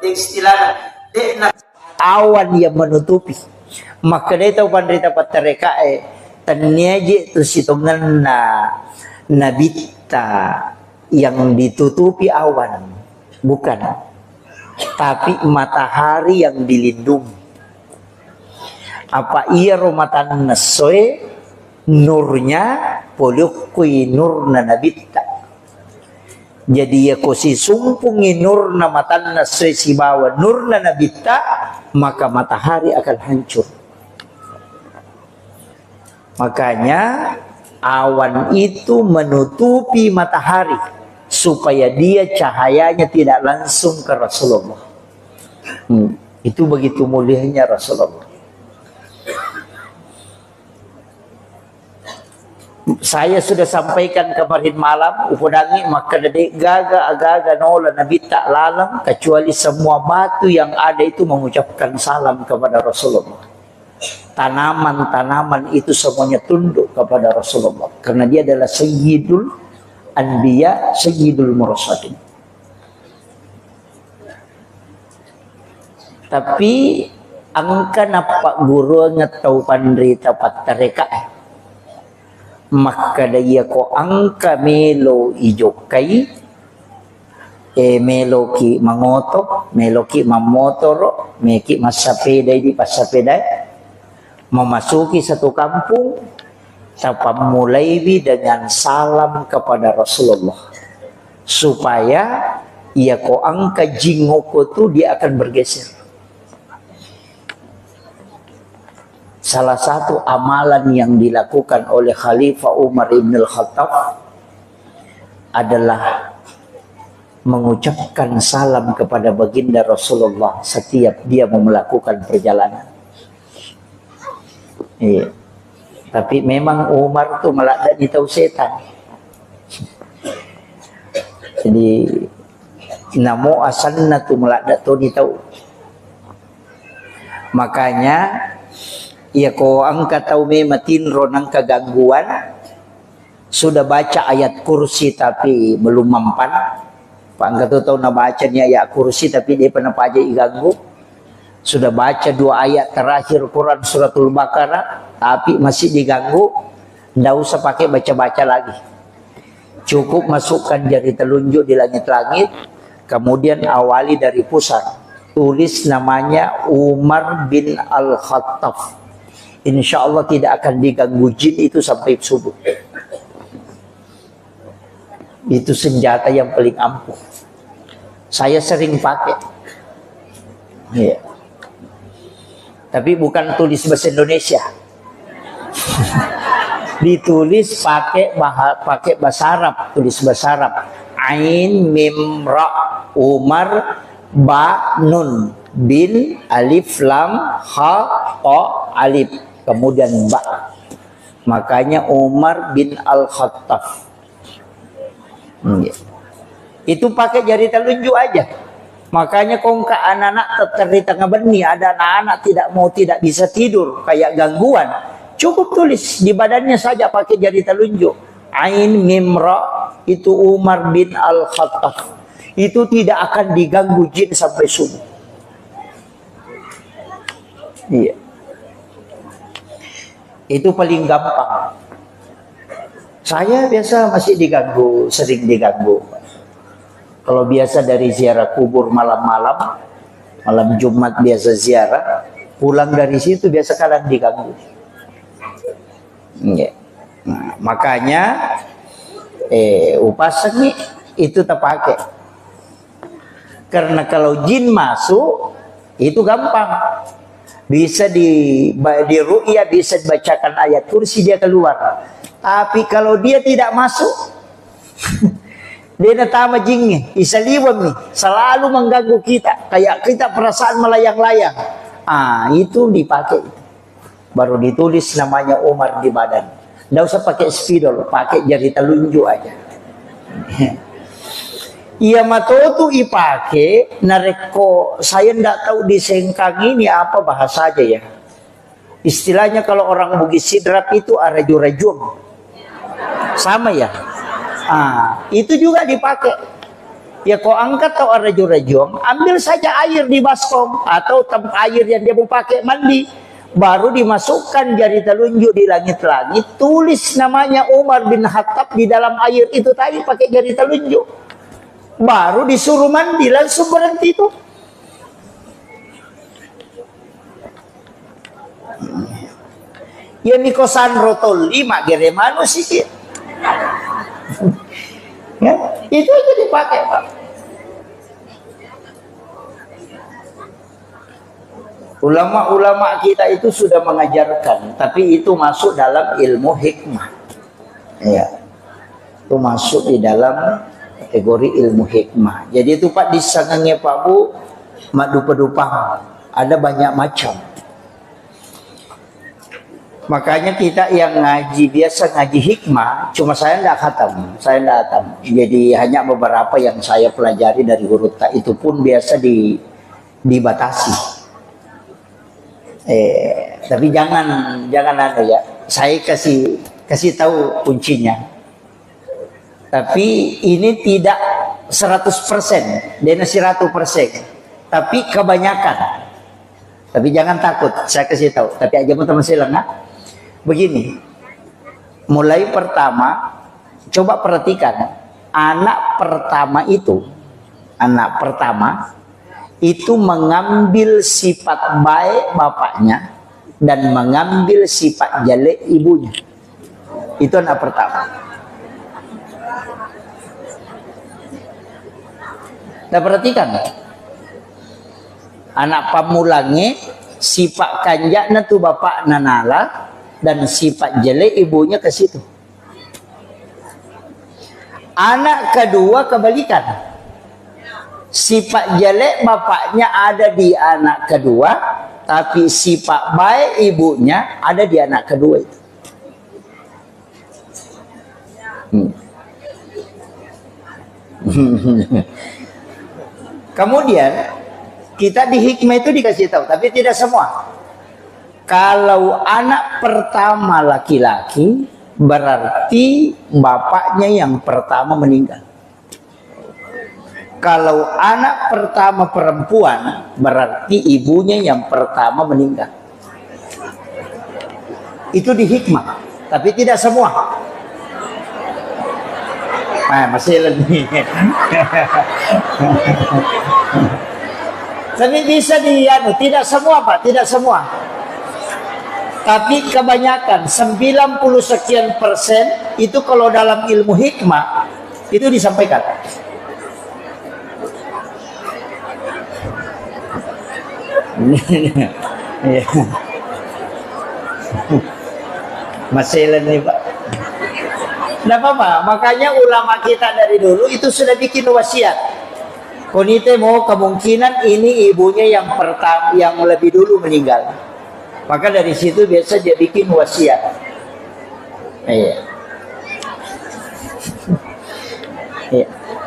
istilahnya awan yang menutupi, maka dia tahu pendeta patereka taniaje terus hitungan nabita yang ditutupi awan, bukan, tapi matahari yang dilindungi. Apa ia romatan nasoe nurnya polukui nurna nabita. Jadi ya kosi sumpungi nurna matan nasoe si bawa nurna nabita, maka matahari akan hancur. Makanya awan itu menutupi matahari supaya dia cahayanya tidak langsung ke Rasulullah. Itu begitu mulianya Rasulullah. Saya sudah sampaikan kemarin malam upodangi maka dedek gaga agaga nola Nabi tak lalang kecuali semua batu yang ada itu mengucapkan salam kepada Rasulullah. Tanaman-tanaman itu semuanya tunduk kepada Rasulullah karena dia adalah sayyidul anbiya, sayyidul mursalin. Tapi angka napa guru ngetau pandrita patareka maka daya ko angka melo ijokai melo ki mangotok, melo ki mamotoro, meki masapeda di pasapeda memasuki satu kampung tanpa mulai dengan salam kepada Rasulullah supaya ia ko angka jingoko tu dia akan bergeser. Salah satu amalan yang dilakukan oleh Khalifah Umar ibn al-Khattab adalah mengucapkan salam kepada baginda Rasulullah setiap dia mau melakukan perjalanan. Iya. Tapi memang Umar tuh melakdak di tahu setan. Jadi namo asanna tuh melakdak tuh di tahu. Makanya ya ko angka tahu matin ronang kegangguan sudah baca ayat kursi tapi belum mempan. Pak angka tuh tahu na bacanya ayat kursi tapi dia pernah aja iganggu. Sudah baca 2 ayat terakhir Quran suratul Baqarah tapi masih diganggu. Nggak usah pakai baca-baca lagi. Cukup masukkan jari telunjuk di langit-langit, kemudian awali dari pusat. Tulis namanya Umar bin Al-Khattab. Insya Allah tidak akan diganggu jin itu sampai subuh. Itu senjata yang paling ampuh. Saya sering pakai. Iya. Tapi bukan tulis bahasa Indonesia. Ditulis pakai bahasa Arab, tulis bahasa Arab. Ain mim ra Umar ba nun bin alif lam ha ta alif kemudian ba. Makanya Umar bin Al-Khattab. Itu pakai jari telunjuk aja. Makanya kongka anak-anak tetap di tengah benih, ada anak-anak tidak bisa tidur kayak gangguan. Cukup tulis di badannya saja pakai jari telunjuk. Ain mim ra itu Umar bin Al-Khattab. Itu tidak akan diganggu jin sampai subuh. Iya. Itu paling gampang. Saya biasa masih diganggu, sering diganggu. Kalau biasa dari ziarah kubur malam-malam, malam Jumat biasa ziarah, pulang dari situ biasa kadang diganggu. Iya. Nah, makanya upasak nih itu terpakai. Karena kalau jin masuk itu gampang. Bisa di ru'ya, bisa dibacakan ayat kursi dia keluar. Tapi kalau dia tidak masuk, dia natama jingnya, isaliwam nih, selalu mengganggu kita. Kayak kita perasaan melayang-layang. Itu dipakai. Baru ditulis namanya Umar di badan. Nggak usah pakai spidol, pakai jari telunjuk aja. Iya matotu ipake nareko, saya ndak tahu di Sengkang ini apa bahasa aja ya. Istilahnya kalau orang Bugis Sidrap itu araju-rajum. Sama ya. Itu juga dipakai. Ya kau angkat atau araju-rajum, ambil saja air di baskom atau air yang dia mau pakai mandi, baru dimasukkan jari telunjuk di langit-langit, tulis namanya Umar bin Khattab di dalam air itu tadi pakai jari telunjuk. Baru disuruh mandi, langsung berhenti itu. Ya nikosan rotol 5 gere manusia. Ya, itu aja dipakai, Pak. Ulama-ulama kita itu sudah mengajarkan, tapi itu masuk dalam ilmu hikmah. Ya. Itu masuk di dalam kategori ilmu hikmah. Jadi itu Pak, di sanangnya Pak Bu, madupa-dupa ada banyak macam. Makanya kita yang ngaji biasa ngaji hikmah, cuma saya tidak khatam, Jadi hanya beberapa yang saya pelajari dari huruf ta, itu pun biasa dibatasi. Tapi jangan ya. Saya kasih tahu kuncinya. Tapi ini tidak 100%, dia masih 100%. Tapi kebanyakan. Tapi jangan takut, saya kasih tahu. Tapi aja pun masih lengah. Begini, mulai pertama, coba perhatikan, anak pertama itu mengambil sifat baik bapaknya dan mengambil sifat jelek ibunya. Itu anak pertama. Nah perhatikan, anak pamulangnya sifat kanjaknya tuh bapak nanala dan sifat jelek ibunya ke situ. Anak kedua kebalikan, sifat jelek bapaknya ada di anak kedua, tapi sifat baik ibunya ada di anak kedua itu. Kemudian kita di hikmah itu dikasih tahu, tapi tidak semua. Kalau anak pertama laki-laki, berarti bapaknya yang pertama meninggal. Kalau anak pertama perempuan, berarti ibunya yang pertama meninggal. Itu di hikmah, tapi tidak semua. Masih lebih. Tapi bisa tidak semua Pak, tidak semua. Tapi kebanyakan 90 sekian persen itu kalau dalam ilmu hikmah itu disampaikan. Masih nih Pak. Tidak apa-apa, makanya ulama kita dari dulu itu sudah bikin wasiat. Konite mau kemungkinan ini ibunya yang pertama, yang lebih dulu meninggal. Maka dari situ biasa dia bikin wasiat.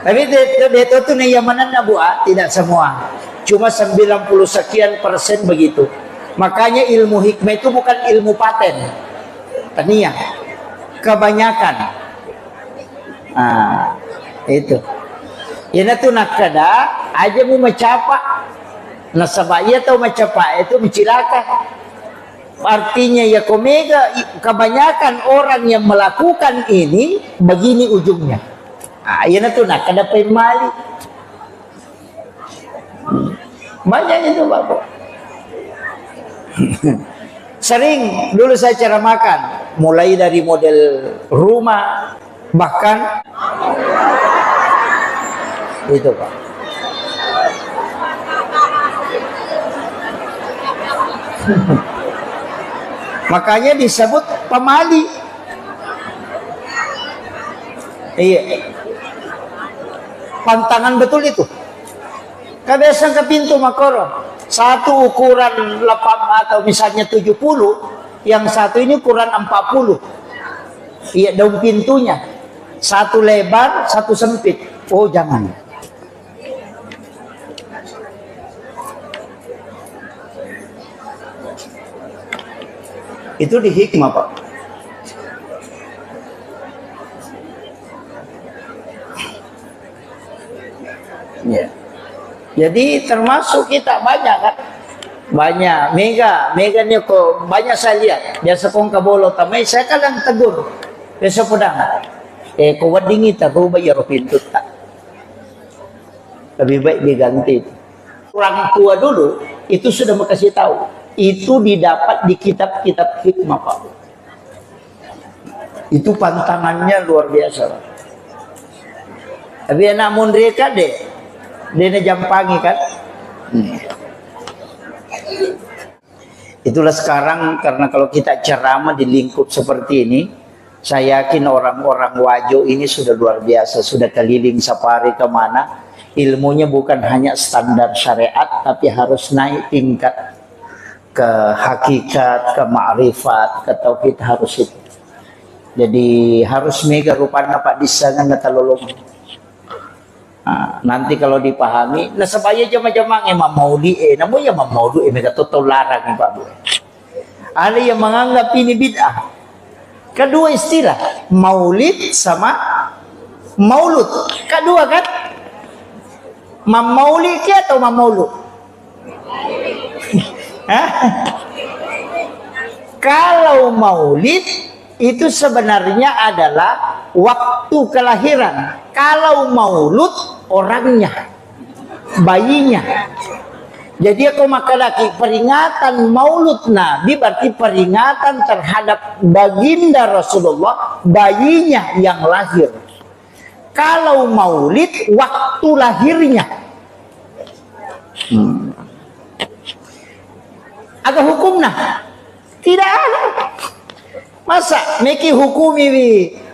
Tapi itu tuh nih yang mana nabuah, tidak semua. Cuma 90 sekian persen begitu. Makanya ilmu hikmah itu bukan ilmu paten. Tania. Kebanyakan. Itu. Ini tuh nakada aja mau mencapa. Nasabaya atau mencapa itu mencilaka. Artinya ya komega, kebanyakan orang yang melakukan ini begini ujungnya. Ini tuh nakada pemali. Banyak itu Bapak. Sering dulu saya cara makan mulai dari model rumah, bahkan itu Pak. Makanya disebut pemali. Iya. Pantangan betul itu. Kebiasaan ke pintu makoro. Satu ukuran 8 atau misalnya 70, yang satu ini ukuran 40. Iya, daun pintunya. Satu lebar, satu sempit. Oh, jangan. Itu di hikmah, Pak. Ya. Jadi termasuk kita banyak kan, banyak mega nih kok banyak saya lihat biasa kong kabolo tamay saya kadang tegur besok pedang kau wadingi tak kau bayar pintu tak lebih baik diganti. Orang tua dulu itu sudah makasih tahu, itu didapat di kitab-kitab hikmah Pak. Itu pantangannya luar biasa Pak. Tapi anak mereka deh dia jampangi kan. Itulah sekarang, karena kalau kita ceramah di lingkup seperti ini, saya yakin orang-orang Wajo ini sudah luar biasa, sudah keliling safari kemana, ilmunya bukan hanya standar syariat, tapi harus naik tingkat ke hakikat, ke ma'rifat, ke tauhid, harus itu. Jadi harus mega rupanya Pak Disangan natalolong. Nanti kalau dipahami, nah sebaya jama-jama Imam Maudi, namun ya Imam Maudi mereka total larang Pak Bu. Ada yang menganggap ini bid'ah. Kedua istilah, maulid sama maulud. Kedua kan? Maulid atau maulud? Kalau maulid itu sebenarnya adalah waktu kelahiran. Kalau maulud orangnya, bayinya. Jadi aku makalaki peringatan maulud Nabi berarti peringatan terhadap baginda Rasulullah, bayinya yang lahir. Kalau maulid waktu lahirnya. Ada hukumnya? Tidak ada. Masa meki hukumi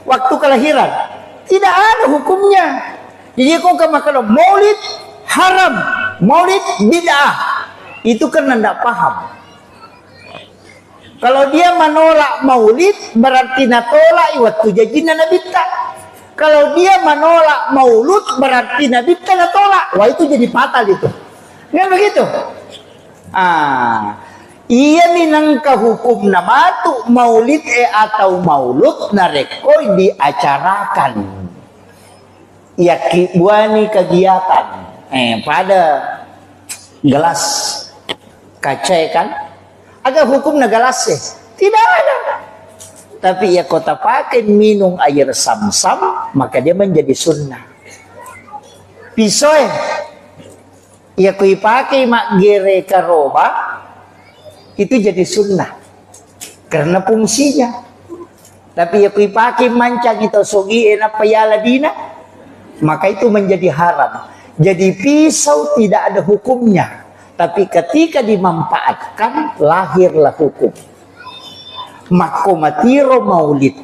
waktu kelahiran? Tidak ada hukumnya. Jadi kau kalau maulid haram, maulid bid'ah, itu karena tidak paham. Kalau dia menolak maulid berarti natolak waktu jadinya Nabi tak. Kalau dia menolak maulud berarti Nabi tak natolak. Wah itu jadi fatal itu. Kan begitu? Ia minangka hukum nama tu maulid atau maulud nareko diacarakan. Ya buani kegiatan pada gelas kaca kan ada hukumnya gelasnya tidak ada, tapi ya kota pakai minum air sam-sam maka dia menjadi sunnah. Pisau ya kui pakai mak gere karoba itu jadi sunnah karena fungsinya. Tapi ya kui pakai mancang itu sogi enak payala dina maka itu menjadi haram. Jadi pisau tidak ada hukumnya, tapi ketika dimanfaatkan lahirlah hukum. Makomatiro maulid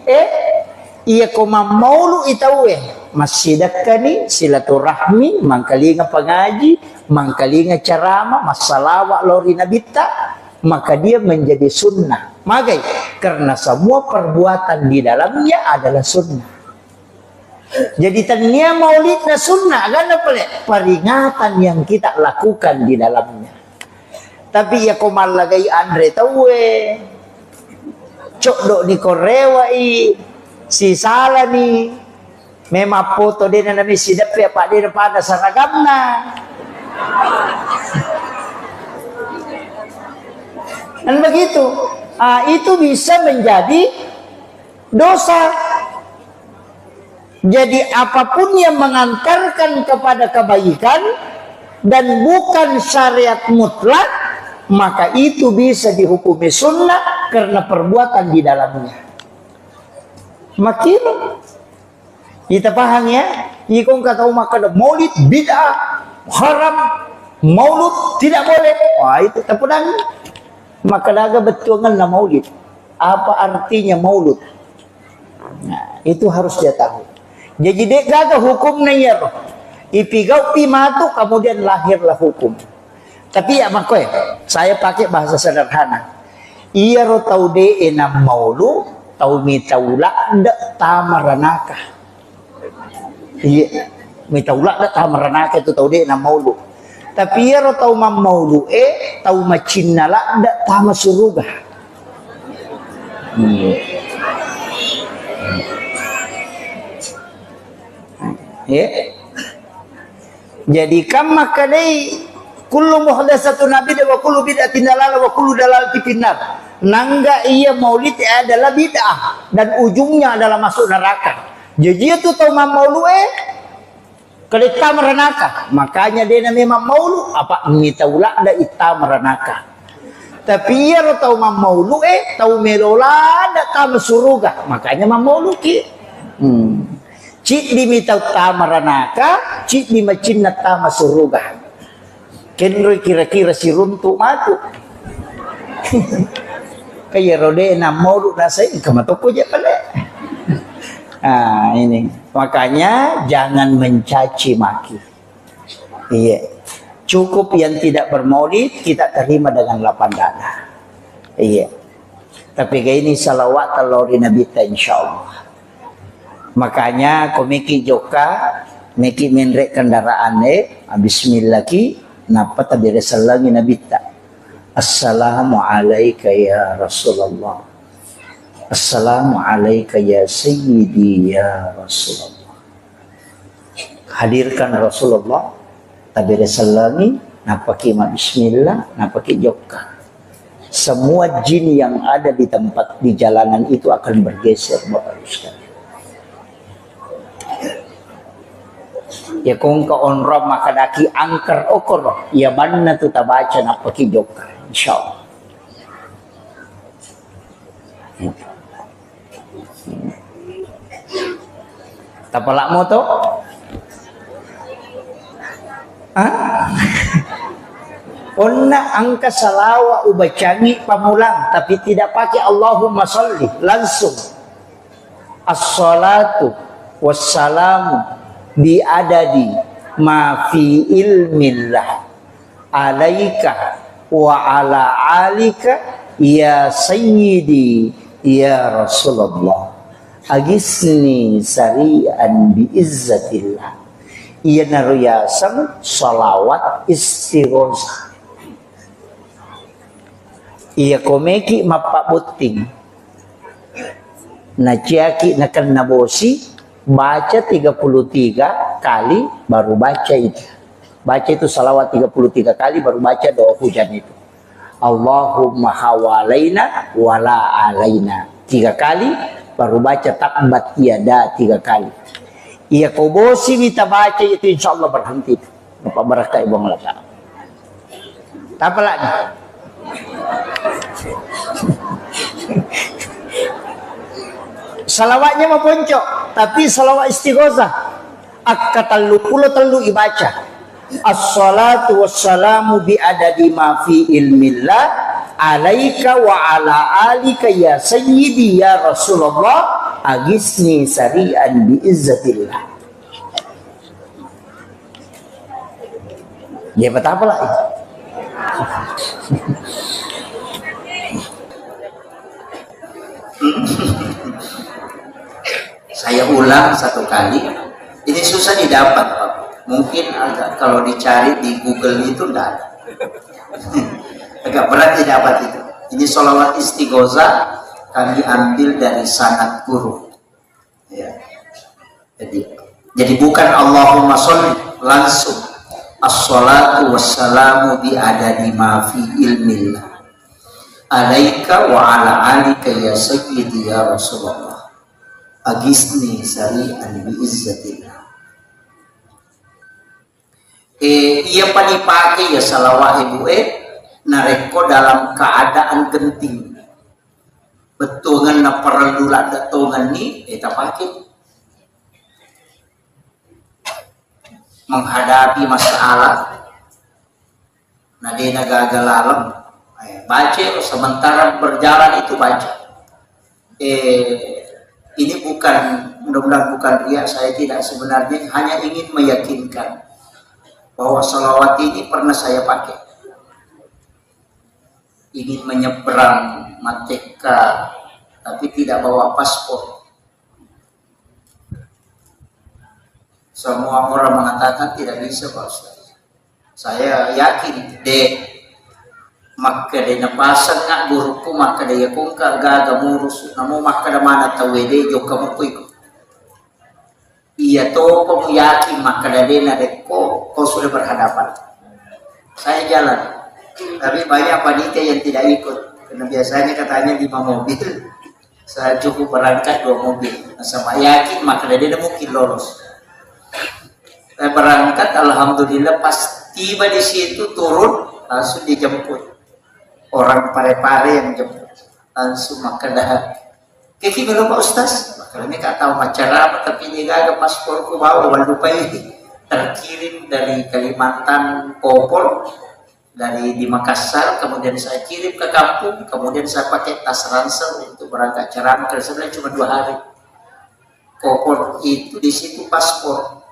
iya koma maulu itawe masjidakani silaturahmi mangkalinga pengaji mangkalinga ceramah masalawat lori nabita maka dia menjadi sunnah. Magai karena semua perbuatan di dalamnya adalah sunnah. Jadi tania maulidnya sunnah kan apa peringatan yang kita lakukan di dalamnya. Tapi ya komal lagi Andre tawe cok dok ni korewai si salah ni memang foto dia nami sidap ya pak dia pada saragamna. Dan begitu itu bisa menjadi dosa. Jadi apapun yang mengantarkan kepada kebaikan dan bukan syariat mutlak, maka itu bisa dihukumi sunnah karena perbuatan di dalamnya. Makin kita paham ya. Ikon kata umat kada maulid bid'ah, haram, maulud tidak boleh. Wah itu terpedang. Maka daga betulan na maulid. Apa artinya maulud? Nah, itu harus dia tahu. Jadi dek gaga hukum nayar. Ipigau pimatu kemudian lahirlah hukum. Tapi ya makoy, saya pakai bahasa sederhana. Iya ro tau de enam maulu, tau mitaula ndak tamaranaka. Iya, mitaula ndak tamaranaka itu tau de enam maulu. Tapi iya ro tau mam maulu tau macinnala ndak tama suruga. Ya. Jadi kam makadai kullu muhdatsatun bid'ah wa kullu bid'atin dalalah wa kullu dalalatin finnar. Nangga iya maulid adalah bid'ah dan ujungnya adalah masuk neraka. Jadi itu tahu maulu kelita merenaka. Makanya dia namanya maulu apa ngitaula ada ita merenaka. Tapi iya tahu maulu tahu melola ada ta suruga. Makanya maulu ki. Cik di mitau ta merenaka, cik di macinna ta suruga. Kenro kira-kira si runtuk matu. Kayak rode na maulu nasai kamatoko aja pala. Nah ini makanya jangan mencaci maki. Iya, cukup yang tidak bermaulid kita terima dengan lapang dada. Iya, tapi kayak ini salawat talori Nabi ta insyaallah. Makanya komiki joka meki menrek kendaraan bismillah ki napa tabire salangi Nabi ta. Assalamu alayka ya Rasulullah. Assalamu alayka ya Sayyidi ya Rasulullah. Hadirkan Rasulullah tabire salangi napaki ma bismillah napaki joka. Semua jin yang ada di tempat di jalanan itu akan bergeser Bapak sekalian. Ya kung ka onro makadaki angker okor ya banna tu tabaca napaki joka insyaallah. Tapalak mo to? Onna angka salawa ubacangi pamulang tapi tidak pakai Allahumma sholli langsung. As-salatu wassalamu bi adadi ma fi ilmillah alaika wa ala alika ya sayyidi ya Rasulullah agisni sari'an bi izzatillah. Iya naruyasan salawat istighosah. Iya komeki mapabuting naciaki nakan nabosi baca 33 kali baru baca itu. Baca itu salawat 33 kali baru baca doa hujan itu. Allahumma hawalaina wala alaina 3 kali baru baca takbat tiada 3 kali. Iya kobosi kita baca itu insyaallah berhenti. Bapak barakah ibu ngelaka. Apa lagi? Salawatnya mau poncok, tapi salawat istighosah. Akatallu pulo tellu ibaca. As-salatu wassalamu bi adadi ma fi ilmillah alaika wa ala alika ya sayyidi ya Rasulullah agisni sari'an bi izzatillah. Ya betapa lah itu. Saya ulang 1 kali. Ini susah didapat, Pak. Mungkin agak kalau dicari di Google itu enggak ada. Agak berat didapat itu. Ini sholawat istighosah kami ambil dari sanad guru. Ya. Jadi bukan Allahumma sholli langsung. As-salatu wassalamu bi adadi ma fi ilmillah. Alaika wa ala alika ya sayyidi ya Rasulullah. Agisni sari'an bi izzatillah. Ia panipake ya salawat ibu nareko dalam keadaan genting. betungan na perlulan datungan ni kita pakai menghadapi masalah nah dia gagal alam baca sementara berjalan itu baca ini bukan mudah-mudahan bukan ria, saya tidak sebenarnya hanya ingin meyakinkan bahwa salawat ini pernah saya pakai ingin menyeberang Mateka tapi tidak bawa paspor. Semua orang mengatakan tidak bisa Pak Ustaz. Saya yakin deh maka dia napasang nga guruku maka dia kung kagaga murus namo maka da mana tawede jo kamu ko iya to kamu yakin maka da dia kok sudah berhadapan. Saya jalan tapi banyak panitia yang tidak ikut karena biasanya katanya 5 mobil saya cukup berangkat 2 mobil nah, sama yakin maka dia mungkin lolos. Saya berangkat alhamdulillah pas tiba di situ turun langsung dijemput orang pare-pare yang jemput langsung maka dah kiki belum Pak Ustaz maka ini gak tahu macam tapi ini gak ada pasporku bawa lupa ini terkirim dari Kalimantan Kopor dari di Makassar, kemudian saya kirim ke kampung, kemudian saya pakai tas ransel untuk berangkat ceramah. Karena sebenarnya cuma 2 hari. Kopor itu di situ paspor.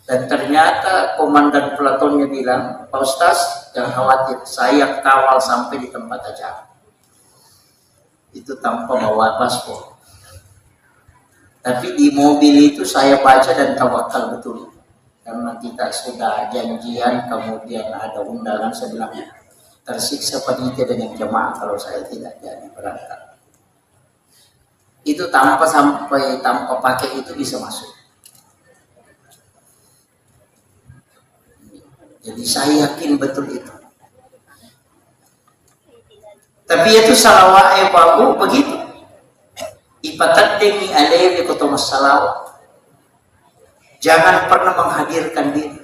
Dan ternyata komandan pelatonnya bilang, Pak Ustaz, jangan khawatir, saya kawal sampai di tempat acara. Itu tanpa bawa paspor. Tapi di mobil itu saya baca dan tawakal betul. Karena kita sudah janjian, kemudian ada undangan sebelumnya. Tersiksa panitia dengan jemaah kalau saya tidak jadi berangkat. Itu tanpa pakai itu bisa masuk. Jadi saya yakin betul itu. Tapi itu salawat babu begitu. Ipataddemi alaihi kutumus salawat. Jangan pernah menghadirkan diri.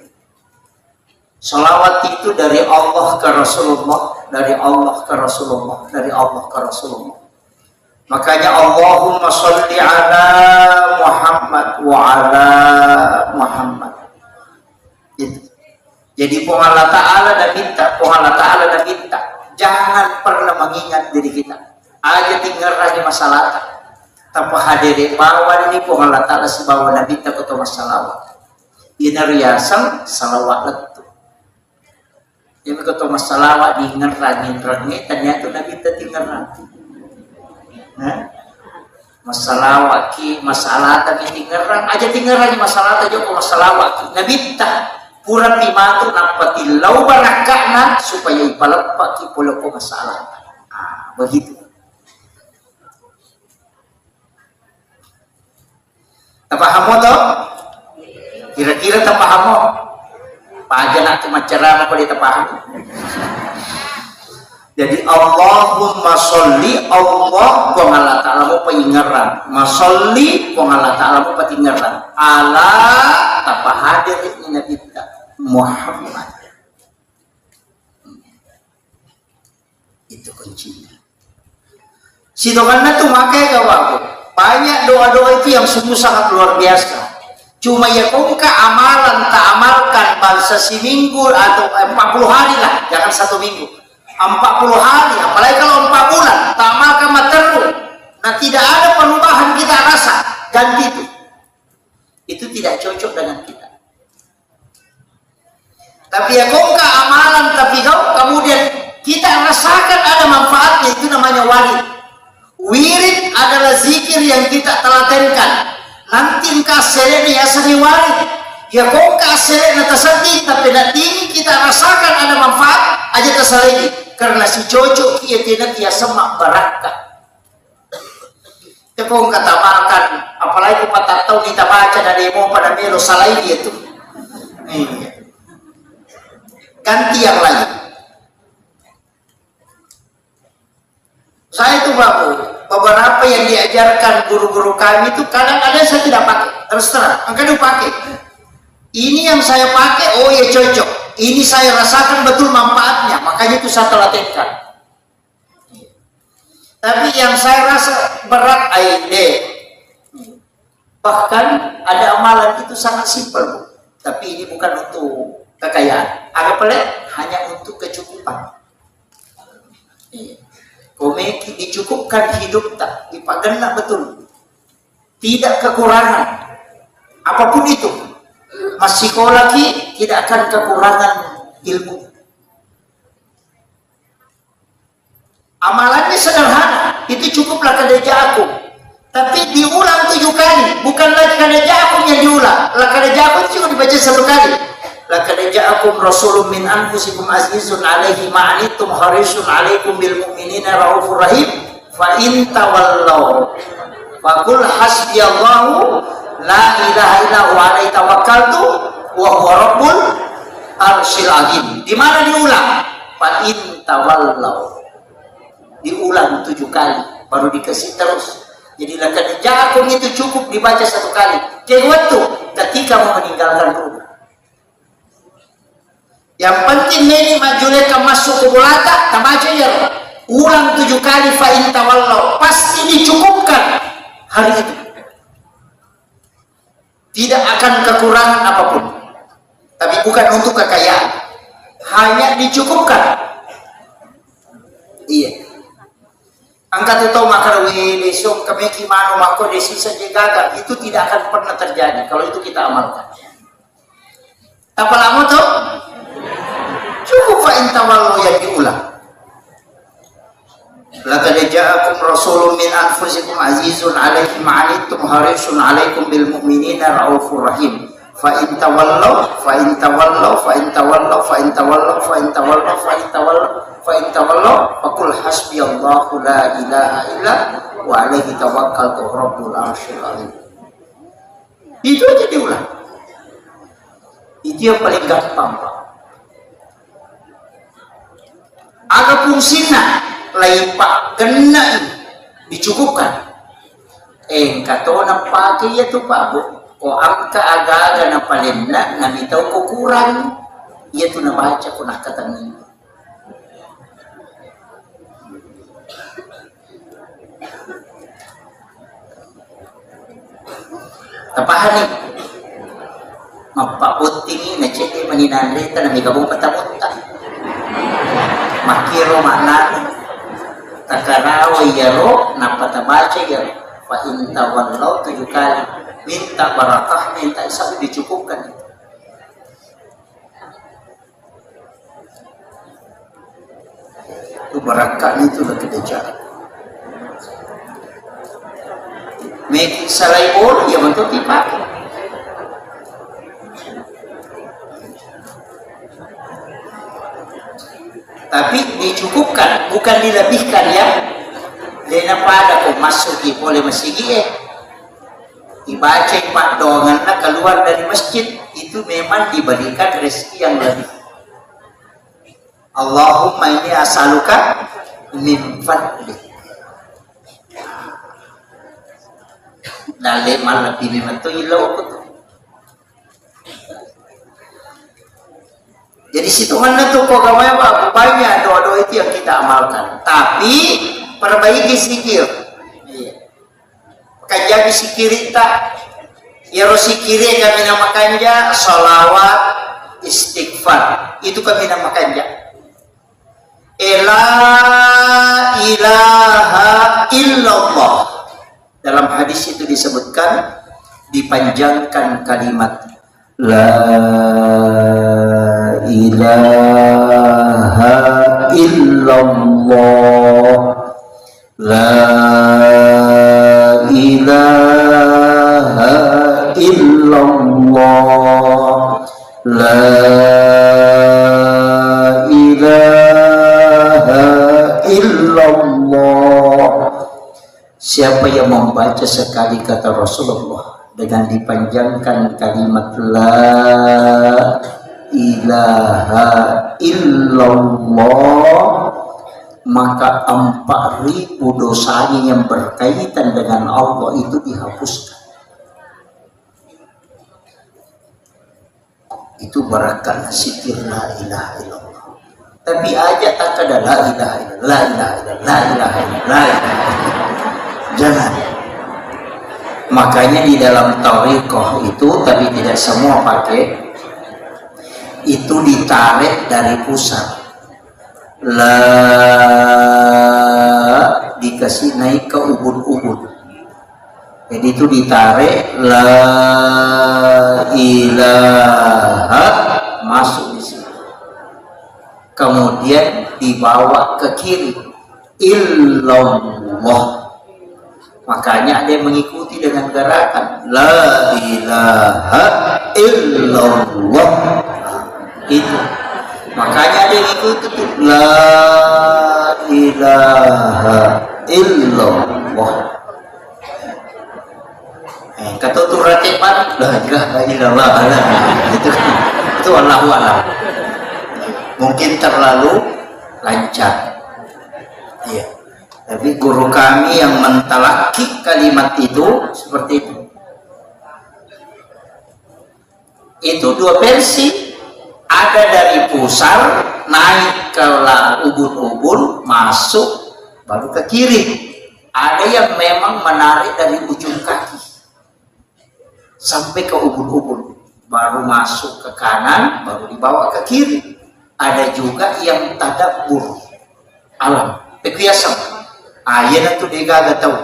Salawat itu dari Allah ke Rasulullah, dari Allah ke Rasulullah, dari Allah ke Rasulullah. Makanya Allahumma sholli ala Muhammad wa ala Muhammad. Itu. Jadi Allah Ta'ala dan minta, Allah Ta'ala dan minta. Jangan pernah mengingat diri kita. Aja tinggal lagi masalah. Tanpa hadir bawa ini Allah Ta'ala si bawa Nabi kita ketemu salawat. Ina riasan salawat letu. Ini ketemu salawat diingat rangin ternyata Nabi kita tinggal lagi. Masalah ki masalah tapi tinggal aja tinggal lagi masalah aja kok masalah Nabi kita pura pimatur nampati lau barakana supaya ipalepak ki polo ko masalah. Begitu. Paham mo to? Kira-kira tak paham mo? Paja nak cuma ceramah kalau kita paham. Jadi Allahumma sholli Allah kong Allah Ta'ala mo paingaran. Masolli kong Allah Ta'ala mo patingaran. Ala tapa hadir ini Nabi kita Muhammad. Itu kuncinya. Si dokannya tuh makai kawan. Banyak doa-doa itu yang sungguh sangat luar biasa. Cuma ya kau amalan tak amalkan bangsa seminggu atau 40 hari lah, jangan 1 minggu. 40 hari, apalagi kalau 4 bulan, tak amalkan terus. Nah tidak ada perubahan kita rasa, ganti itu. Itu tidak cocok dengan kita. Tapi ya kau amalan, tapi kau kemudian kita rasakan ada manfaatnya, itu namanya wali. Wirid adalah zikir yang kita telatenkan. Nanti kasih ya seni warid. Ya kau kasih natasati tapi nanti kita rasakan ada manfaat aja tersalegi. Karena si cocok kia tidak dia semak barakah. Ya kau kata makan. Apalagi 4 tahun kita baca dari mau pada melo salai dia tuh. Ganti yang lain. Saya itu beberapa yang diajarkan guru-guru kami itu kadang-kadang saya tidak pakai, terus terang, kadang pakai. Ini yang saya pakai, oh ya cocok. Ini saya rasakan betul manfaatnya, makanya itu saya telatenkan. Tapi yang saya rasa berat aide, bahkan ada amalan itu sangat simpel, tapi ini bukan untuk kekayaan. Agak pelik, hanya untuk kecukupan. Komeki dicukupkan hidup tak dipagena betul, tidak kekurangan apapun itu. Masih sekolah tidak akan kekurangan ilmu. Amalannya sederhana, itu cukuplah kerja aku. Tapi diulang 7 kali, bukan lagi kerja aku yang diulang. Kerja aku cuma dibaca 1 kali. Laqad ja'akum rasulun min anfusikum azizun 'alaihi ma 'anittum harisun 'alaikum bil mu'minina raufur rahim fa in tawallaw faqul hasbiyallahu la ilaha illa huwa 'alaihi tawakkaltu wa huwa rabbul arsyil 'azim. Di mana diulang? Fa in tawallaw. Diulang 7 kali baru dikasih terus. Jadi laqad ja'akum itu cukup dibaca 1 kali. Waktu ketika mau meninggalkan rumah. Yang penting ini majuleka masuk ke bulata, tabaca ya. Ulang 7 kali fa in tawallaw, pasti dicukupkan hari itu. Tidak akan kekurangan apapun. Tapi bukan untuk kekayaan. Hanya dicukupkan. Iya. Angkat itu makarwi besok kami kimano mako desi saja gagal, itu tidak akan pernah terjadi kalau itu kita amalkan. Apa lama tuh? Cukup fa in tawallu yang diulang. Laqad ja'akum rasulun min anfusikum azizun 'alaihi ma 'anittum harisun 'alaikum bil mu'minina raufur rahim. Fa in tawallaw fa in tawallaw fa in tawallaw fa in tawallaw fa in tawallaw fa in tawallaw fa in tawallaw faqul hasbiyallahu la ilaha illa wa 'alaihi tawakkaltu rabbul arsyil 'azim. Itu aja diulang. Itu yang paling gampang, Pak. Ada fungsinya lain Pak kena ini dicukupkan. Kato na pakai ya tu Pak Bu. O angka aga-aga na palinna na bitaw ko kurang. Ya tu na baca ko nakatangin. Tapahan ni mapaputing na cete maninanrita na may kabong patapunta. Makiro makna takarawa yaro napatabaca yaro fa in tawallaw 7 kali minta barakah, minta sampai dicukupkan. Itu barakah itu lagi dijaga. Make salai bol ya bentuk dipakai. Tapi dicukupkan, bukan dilebihkan ya. Dena pada kau masuki boleh masigi dibaca Pak dongan keluar dari masjid itu memang diberikan rezeki yang lebih. Allahumma inni as'aluka min fadli. Dale malah lebih memang tu ilau tu. Jadi situ mana tuh kok gamanya banyak doa-doa itu yang kita amalkan. Tapi perbaiki zikir. Kajabi zikir tak. Ya sikire kami namakannya salawat istighfar. Itu kami namakannya. La ilaha illallah. Dalam hadis itu disebutkan dipanjangkan kalimat la ilaha illallah la ilaha illallah la ilaha illallah. Siapa yang membaca sekali kata Rasulullah dengan dipanjangkan kalimat la ilaha illallah, maka 4.000 dosanya yang berkaitan dengan Allah itu dihapuskan. Itu barakah zikir la ilaha illallah. Tapi aja tak ada la ilaha illallah, la ilaha illallah, la ilaha illallah, la ilaha illallah. Jangan. Makanya di dalam thariqah itu, tapi tidak semua pakai, itu ditarik dari pusat. La dikasih naik ke ubun-ubun. Jadi itu ditarik la ilaha masuk di situ. Kemudian dibawa ke kiri illallah. Makanya ada yang mengikuti dengan gerakan la ilaha illallah. Itu. Makanya ada yang ikuti la ilaha illallah. Kata tu ratiban la ilaha illallah. Itu Allahu a'lam. Mungkin terlalu lancar. Iya. Tapi guru kami yang mentalaki kalimat itu seperti itu. Itu dua versi. Ada dari pusar naik ke ubun-ubun, masuk baru ke kiri. Ada yang memang menarik dari ujung kaki sampai ke ubun-ubun, baru masuk ke kanan, baru dibawa ke kiri. Ada juga yang tadabbur alam, pekiasan. Ayat itu dia gak tahu.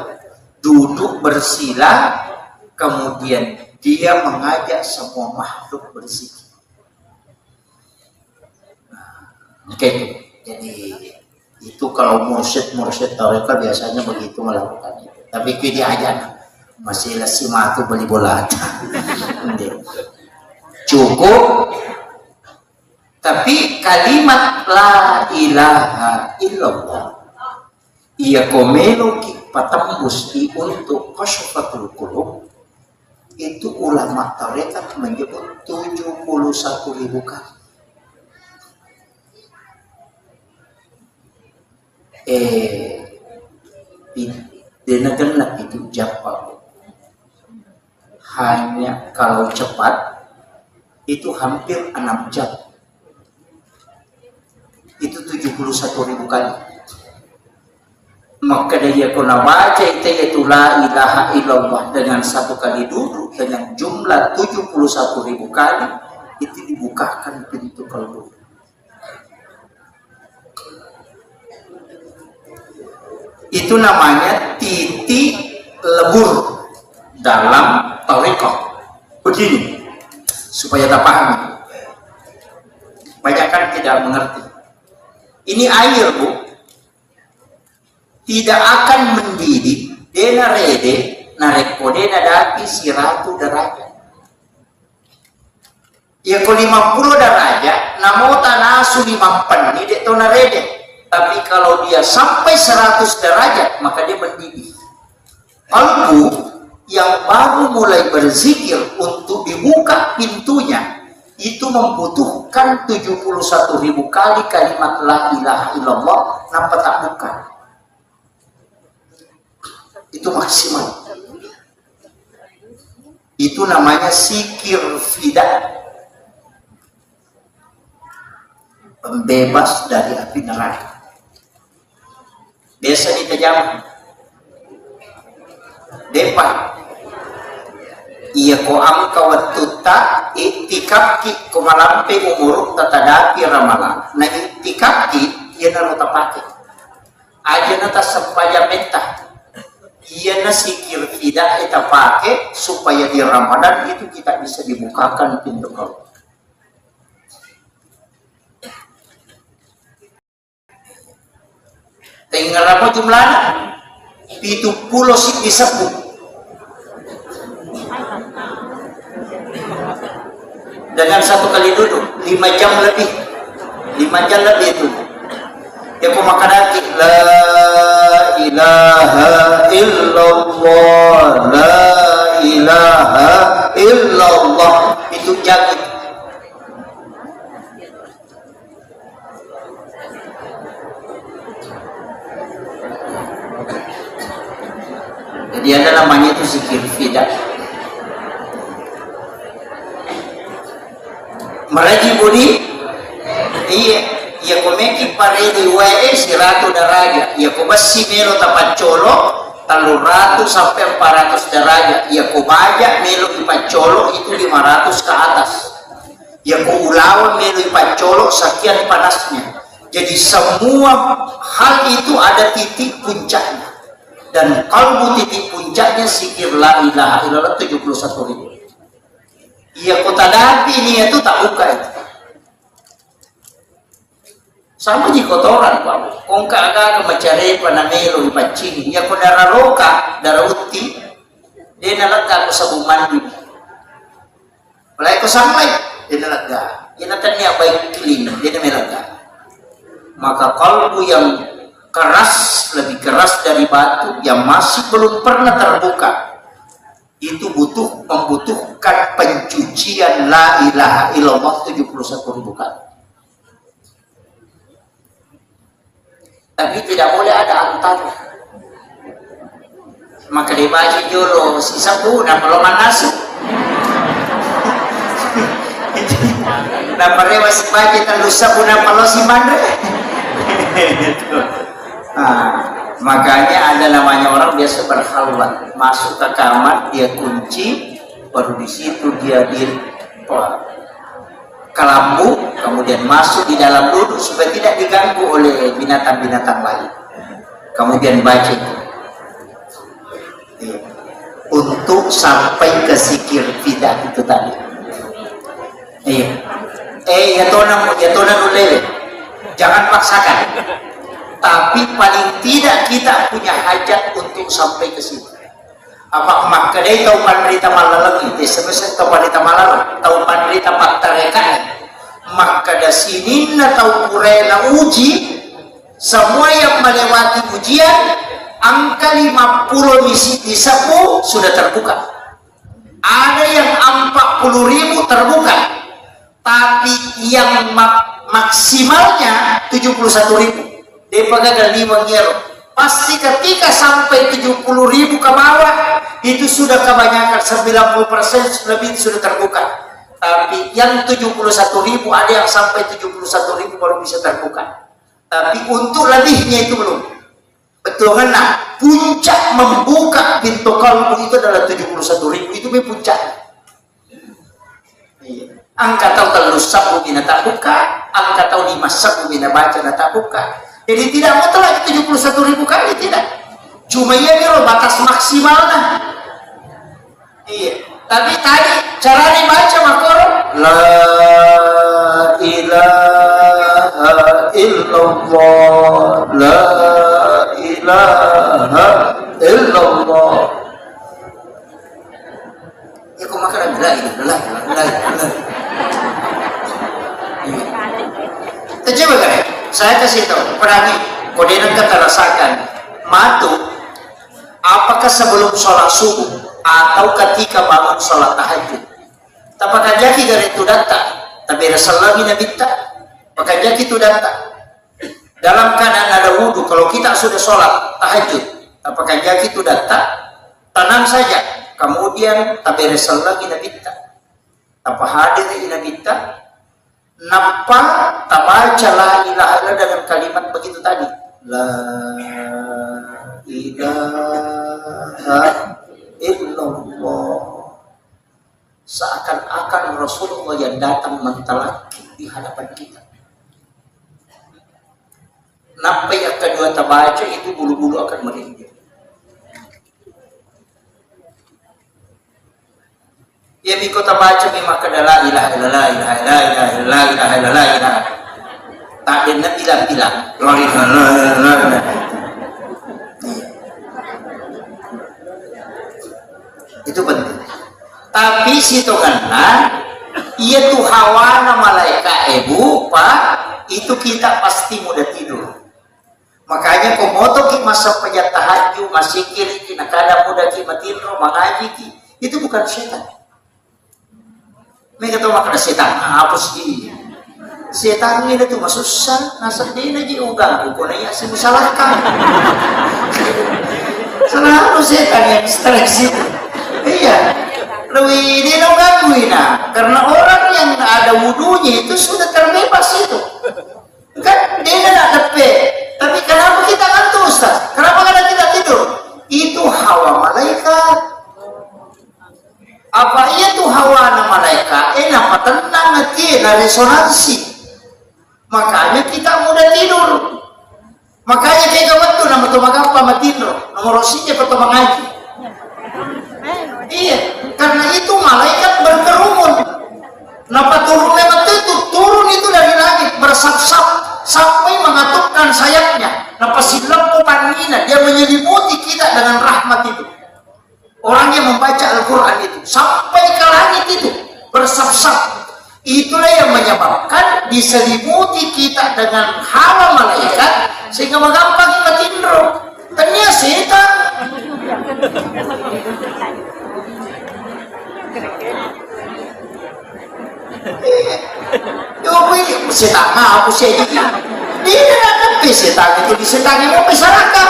Duduk bersila, kemudian dia mengajak semua makhluk berzikir. Oke, jadi itu kalau mursyid tarekat biasanya begitu melakukan itu. Tapi dia aja masih lasima tu beli bola. Cukup. Tapi kalimat la ilaha illallah ia komelo patambus untuk kasyafatul qulub, itu ulama tarekat menyebut 71.000 kali. Di negara itu Jepang hanya kalau cepat itu hampir 6 jam. Itu 71.000 kali. Maka dia kena baca itu la ilaha illallah dengan satu kali duduk dengan jumlah 71.000 kali, itu dibukakan pintu kalbu. Itu namanya titik lebur dalam tarekat. Begini supaya tak paham. Banyak kan tidak mengerti. Ini air, Bu, tidak akan mendidih dena rede narek podena daki 100 derajat. Ya ko 50 derajat namota nasu 5 penni dek to narede. Tapi kalau dia sampai 100 derajat maka dia mendidih. Kalbu yang baru mulai berzikir untuk dibuka pintunya itu membutuhkan 71.000 kali kalimat la ilaha illallah, nampak tak buka. Itu maksimal. Itu namanya sikir fidah, pembebas dari api neraka. Biasa ditajam depan iya ko angka watuta itikaki ko malampe umuruk tatadaki ramala na itikaki iya na notapake aja nata sampaya menta iya na sikir tidak kita pakai supaya di Ramadan itu kita bisa dibukakan pintu kau. Tinggal apa jumlahnya? 70 sih disebut. Dengan satu kali duduk 5 jam lebih. 5 jam lebih itu. Ya kau makan hati la ilaha illallah, la ilaha illallah, itu jago. Jadi ada namanya itu zikir fidah. Meraji budi, iya komeki paredi wae 100 daraja, iya ko basi mero tapat colo, 300 sampai 400 derajat. Ya ko bajak melo ipacolok itu 500 ke atas. Ya ko ulawan melo ipacolok sekian panasnya. Jadi semua hal itu ada titik puncaknya. Dan kalbu titik puncaknya zikir la ilaha illallah 71.000. Ya kota dapi ini itu tak buka itu. Sama di kotoran Pak. Kong kagak mencari panamelo ipancing. Ya ko darah roka, darah uti. Dia nalaga ko sabung mandi. Mulai ko sanglay, dia nalaga. Dia natanya baik clean, dia nalaga. Maka kalbu yang keras, lebih keras dari batu yang masih belum pernah terbuka, itu membutuhkan pencucian la ilaha illallah 71.000 kali. Tapi tidak boleh ada antara. Maka dibaca dulu sisa puna belum masuk. Nah, pada masih baca talusa puna kalau si mandre. Nah, makanya ada namanya orang biasa berhalwat, masuk ke kamar dia kunci, baru di situ dia di kelambu, kemudian masuk di dalam duduk supaya tidak diganggu oleh binatang-binatang lain. Kemudian baca untuk sampai ke zikir fidah itu tadi. Ya tonan ulele, jangan paksakan. Tapi paling tidak kita punya hajat untuk sampai ke situ. Apa makadai tahu panderita malalagi, semasa tahu panderita malalagi, tahu panderita paktarekan, maka da sini na tahu kurena uji, semua yang melewati ujian, angka 50 misi disapu sudah terbuka. Ada yang 40.000 terbuka, tapi yang maksimalnya 71.000. Dia pakai 5 ngero. Pasti ketika sampai 70.000 ke bawah itu sudah kebanyakan 90% lebih sudah terbuka. Tapi yang 71.000 ada yang sampai 71.000 baru bisa terbuka. Tapi untuk lebihnya itu belum. Betul kan? Nah, puncak membuka pintu kalbu itu adalah 71.000. Itu puncak. Angka tahu telus sabu bina tak buka, angka tahu 5 sabu bina baca tak buka. Jadi tidak mutlak 71.000 kali, tidak. Cuma ya ini batas maksimalnya. Iya. Tapi tadi cara dibaca makor la ilaha illallah, la ilaha illallah. Ya kok makan la ilaha. Coba kan? Saya kasih tahu, perangi, kodenan kata rasakan, matu, apakah sebelum sholat subuh atau ketika bangun sholat tahajud? Apakah jaki dari itu datang? Tapi Rasulullah minabita, apakah jaki itu datang? Dalam keadaan ada wudhu, kalau kita sudah sholat tahajud, apakah jaki itu datang? Tenang saja, kemudian tapi Rasulullah minabita, apa hadir minabita? Napa tabaca la ilaha illallah dengan kalimat begitu tadi, la ilaha illallah, seakan-akan Rasulullah yang datang mentalaki di hadapan kita. Napa yang kedua tabaca itu bulu-bulu akan merinding. Ya biko tabaca memang kadala ilaha illallah ilaha illallah ilaha illallah ilaha illallah. Tak dengar bilang-bilang. Itu penting. Tapi situ karena ia tuh hawana malaikat ibu pak, itu kita pasti mudah tidur. Makanya komoto ki masa pejat tahajud masih kiri kina kada mudah ki matidur mengaji ki, itu bukan setan. Mereka tahu makna setan, apa sih? Setan ini tuh masuk susah, nasab dia lagi ugang, bukannya sih salahkan. Selalu setan yang stres itu. Iya, lebih dia dong gangguin karena orang yang ada wudunya itu sudah terbebas itu. Kan dia tidak tepe, tapi kenapa kita ngantuk Ustaz? Kenapa kita tidak tidur? Itu Apa iya tuh hawa na malaikat? Apa tenang nanti na resonansi. Makanya kita mudah tidur. Makanya kayak gawat tuh nama tuh magapa matindro. Nomor rosinya atau mengaji. Iya, karena itu malaikat berkerumun. Napa turun lewat itu? Turun itu dari langit bersap-sap sampai mengatupkan sayapnya. Napa silap panina, dia menyelimuti kita dengan rahmat itu. Orang yang membaca Al-Quran itu sampai ke langit itu bersap-sap. Itulah yang menyebabkan diselimuti kita dengan hawa malaikat sehingga magampang kita tindro. Tanya setan. Yo, setan apa sih ini? Dia ada setan itu di setan yang mau masyarakat.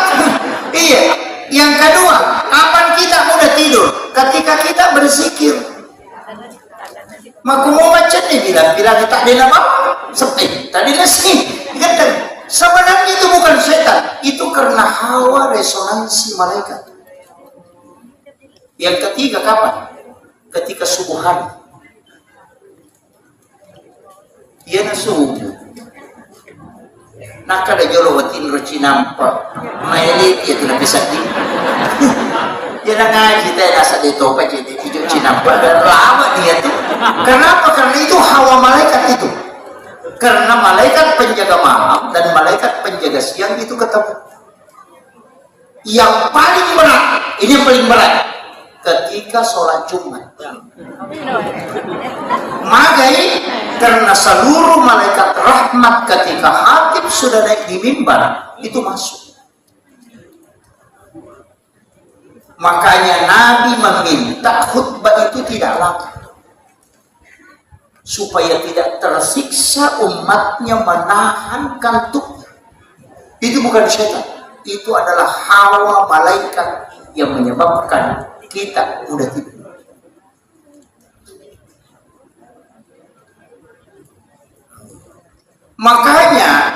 Iya. Yang kedua, kapan kita mudah tidur? Ketika kita berzikir. Maka mau baca nih bilang tak ada nama sepi, tadi nasi. Sebenarnya itu bukan setan, itu karena hawa resonansi malaikat. Yang ketiga kapan? Ketika subuhan. Dia nasubuh. Nak ada jolo watin roci nampak, maili dia tu nak sedih. Dia nak ngaji teh nasa di topa jadi hidup cinampak dan lama dia tu. Kenapa? Karena itu hawa malaikat itu. Karena malaikat penjaga malam dan malaikat penjaga siang itu ketemu. Yang paling berat, ini yang paling berat, ketika sholat Jumat. Magai karena seluruh malaikat rahmat ketika hatib sudah naik di mimbar itu masuk. Makanya Nabi meminta khutbah itu tidak lama supaya tidak tersiksa umatnya menahan kantuk. Itu bukan setan, itu adalah hawa malaikat yang menyebabkan kita mudah tidur. Makanya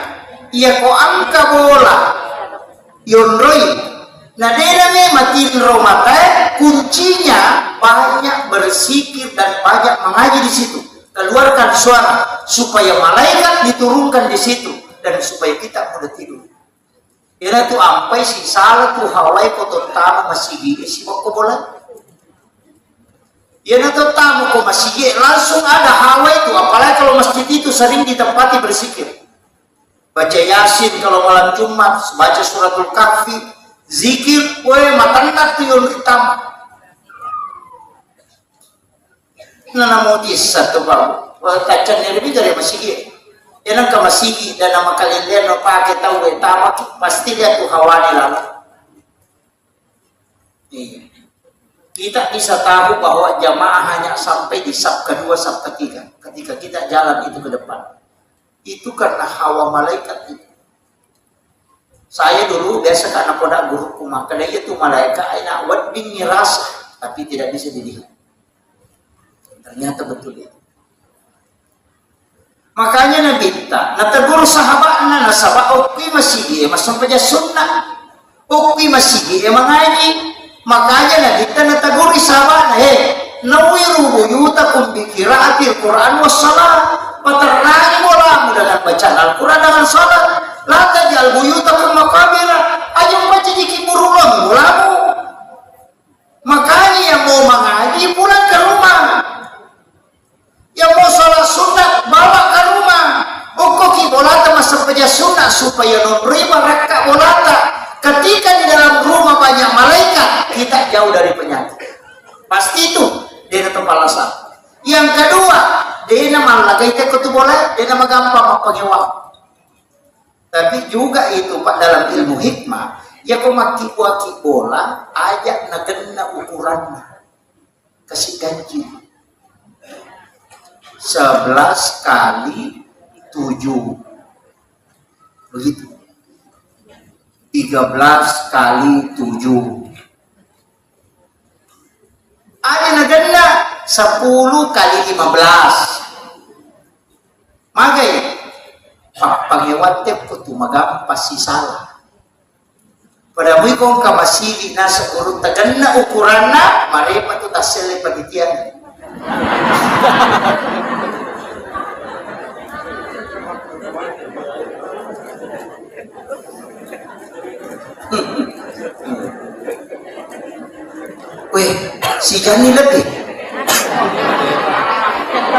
ia ko angka bola yonroi nadera matin romata kuncinya banyak berzikir dan banyak mengaji di situ, keluarkan suara supaya malaikat diturunkan di situ dan supaya kita mudah tidur. Ina tu ampai si salah tu hawai ko tontano masigi si ko bola. Ina tu tamu ko masigi langsung ada hawa itu, apalagi kalau masjid itu sering ditempati berzikir. Baca Yasin kalau malam Jumat, baca suratul Kahfi, zikir, matanda tu yung hitam. Nanamutis satu baru, kacan yang lebih dari masigi. Yan ang kamasigi na na makalender no pakita uwe tama pasti dia tuh hawani lalu. Kita bisa tahu bahwa jamaah hanya sampai di saf kedua, saf ketiga ketika kita jalan itu ke depan. Itu karena hawa malaikat itu. Saya dulu biasa karena pada guru kumah karena itu malaikat aina wadin nirasa tapi tidak bisa dilihat. Ternyata betul itu. Makanya Nabi minta, nategur sahabatnya, nasabah ukwi masigi, sampai sunnah, ukwi masigi, mengaji. Makanya Nabi minta nategur sahabatnya, nawiru buyutakum bi qiraatil Quran was salat, paternahi mulamu dengan bacaan Al-Quran dengan salat, la tajal buyutakum maqabira, aja baca di kiburullah mulamu. Makanya yang mau mengaji pulang ke rumah. Yang mau sholat sunat bawa ke rumah. Ukoki bolata masa saja sunat supaya menerima rakaat bolata. Ketika di dalam rumah banyak malaikat, kita jauh dari penyakit. Pasti itu dia tempat alasan. Yang kedua, dia nama lagi ke bola, dia nama gampang mengewak. Tapi juga itu Pak dalam ilmu hikmah, ya kau maki bola, ajak nagena ukurannya, kasih ganji. 11 kali 7 begitu, 13 kali 7 ada negara 10 kali 15 magai pangewat tep kutu magam pasti salah pada mo kong kamasili na sa kurong tagan na ukuran na, marepa to tasele panitian. Weh, si Jani lebih.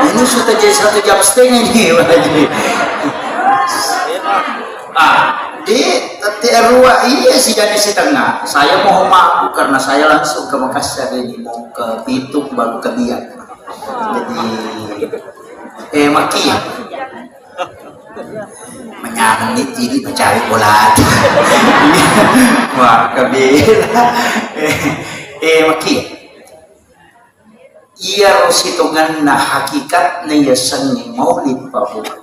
Ini sudah jadi 1,5 jam ini. Di TRUA iya si Jani setengah. Saya mau maaf karena saya langsung ke Makassar ini mau ke Bitung baru ke Biak. Jadi Maki menyamit jadi mencari bola. Wah kabila. Maki. Iya rositongan na hakikat na yasangi maulid pabuhay.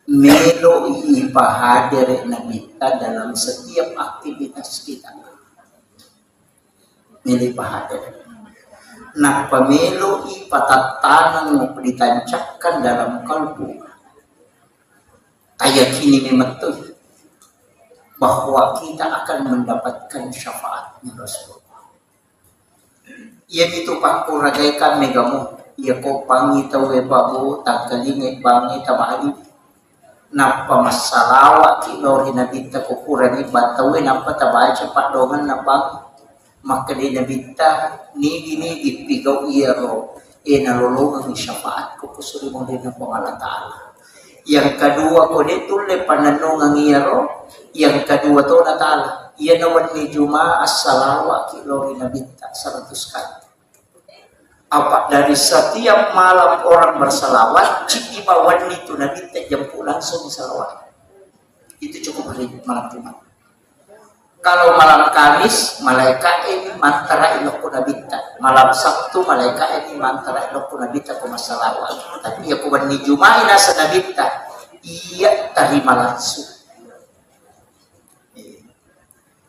Melo ipahadir na kita dalam setiap aktivitas kita. Melo ipahadir. Nah pamelo ipatatanan mo ditancapkan dalam kalbu. Ayakini memang tuh bahwa kita akan mendapatkan syafaatnya Rasulullah. Ia itu pangkuragaikan megamu. Ia ko pangitawe babu tagkalingi bangi tabali. Napa masalawa kilori nabita kukurani batawe napa tabaca padongan napa maka di nabita nigi pigaw iyaro nalulungan ni syafaat ko kusuri mo din ng Allah Ta'ala. Yang kedua ko dito le pananong iyaro, yang kedua to na Ta'ala iya naman ni Juma as-salawa kilori nabita 100 kali. Apa dari setiap malam orang bersalawat, cik ibawan itu Nabi jam langsung salawat. Itu cukup hari malam Jumat. Kalau malam Kamis, malaikat ini mantara ilokku Nabi. Malam Sabtu, malaikat ini mantara ilokku Nabi ku masalawat. Tapi aku bani Jumat nasa Nabi iya terima langsung.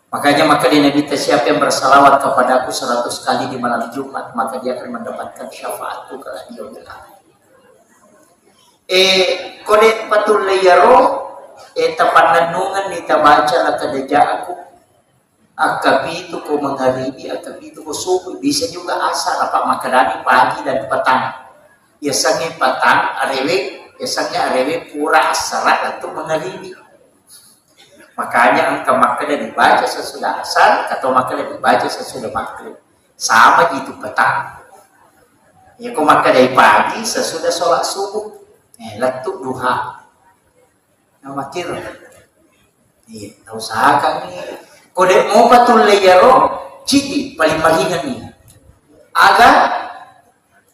Makanya maka di Nabi siapa yang bersalawat kepada aku 100 kali di malam Jumat, maka dia akan mendapatkan syafaatku kalau dia bilang. Kode patul layaro, tapananungan ni tabaca la kadaja aku. Akabitu ko mangaribi, akabitu ko subuh, bisa juga asar apa makarani pagi dan petang. Biasanya petang arewe, biasanya arewe pura asar atau mangaribi. Makanya angka makan dibaca sesudah asar atau makan dibaca sesudah maghrib. Sama gitu petang. Ya kau makan dari pagi sesudah sholat subuh. Letuk duha. Nama kira. Iya, tahu usahakan nih. Kode mau patul layaro, cidi paling malingan nih. Agar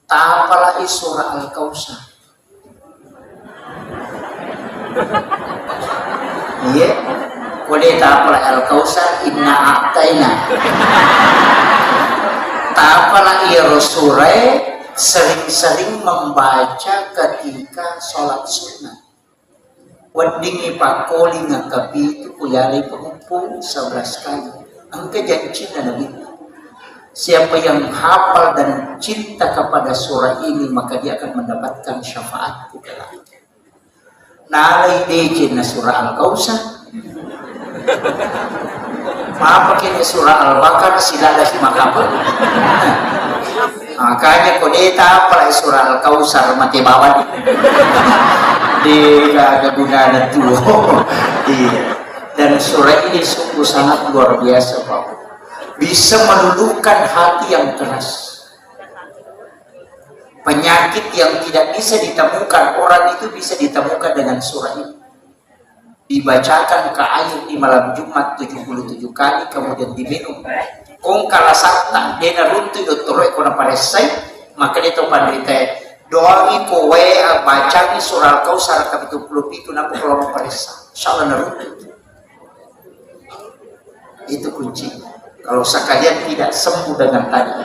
tapala surah Al-Kausar. Iya. Kode tapala Al-Kausar inna a'taina. Tapala irosurai sering-sering membaca ketika sholat sunnah. Wadingi pakoli ngakapi itu kuyari pengumpul 11 kali. Angka janji Nabi. Siapa yang hafal dan cinta kepada surah ini maka dia akan mendapatkan syafaatku kelak. Nalai dejin na surah Al-Kausar. Apa kini surah Al-Baqarah silala si makapal. Makanya kodeta apa surah Al-Kausar mati bawah. Dia ada gunanya tuh. Dan surah ini sungguh sangat luar biasa Pak. Bisa meluluhkan hati yang keras. Penyakit yang tidak bisa ditemukan orang itu bisa ditemukan dengan surah ini. Dibacakan ke air di malam Jumat 77 kali kemudian diminum. Kung kalasakta dena runtu dottore kona paresai maka itu pandita doa iko baca ni surah Al-Kausar ka 77 na kalau paresa. Insyaallah naruntu. Itu kunci. Kalau sekalian tidak sembuh dengan tadi.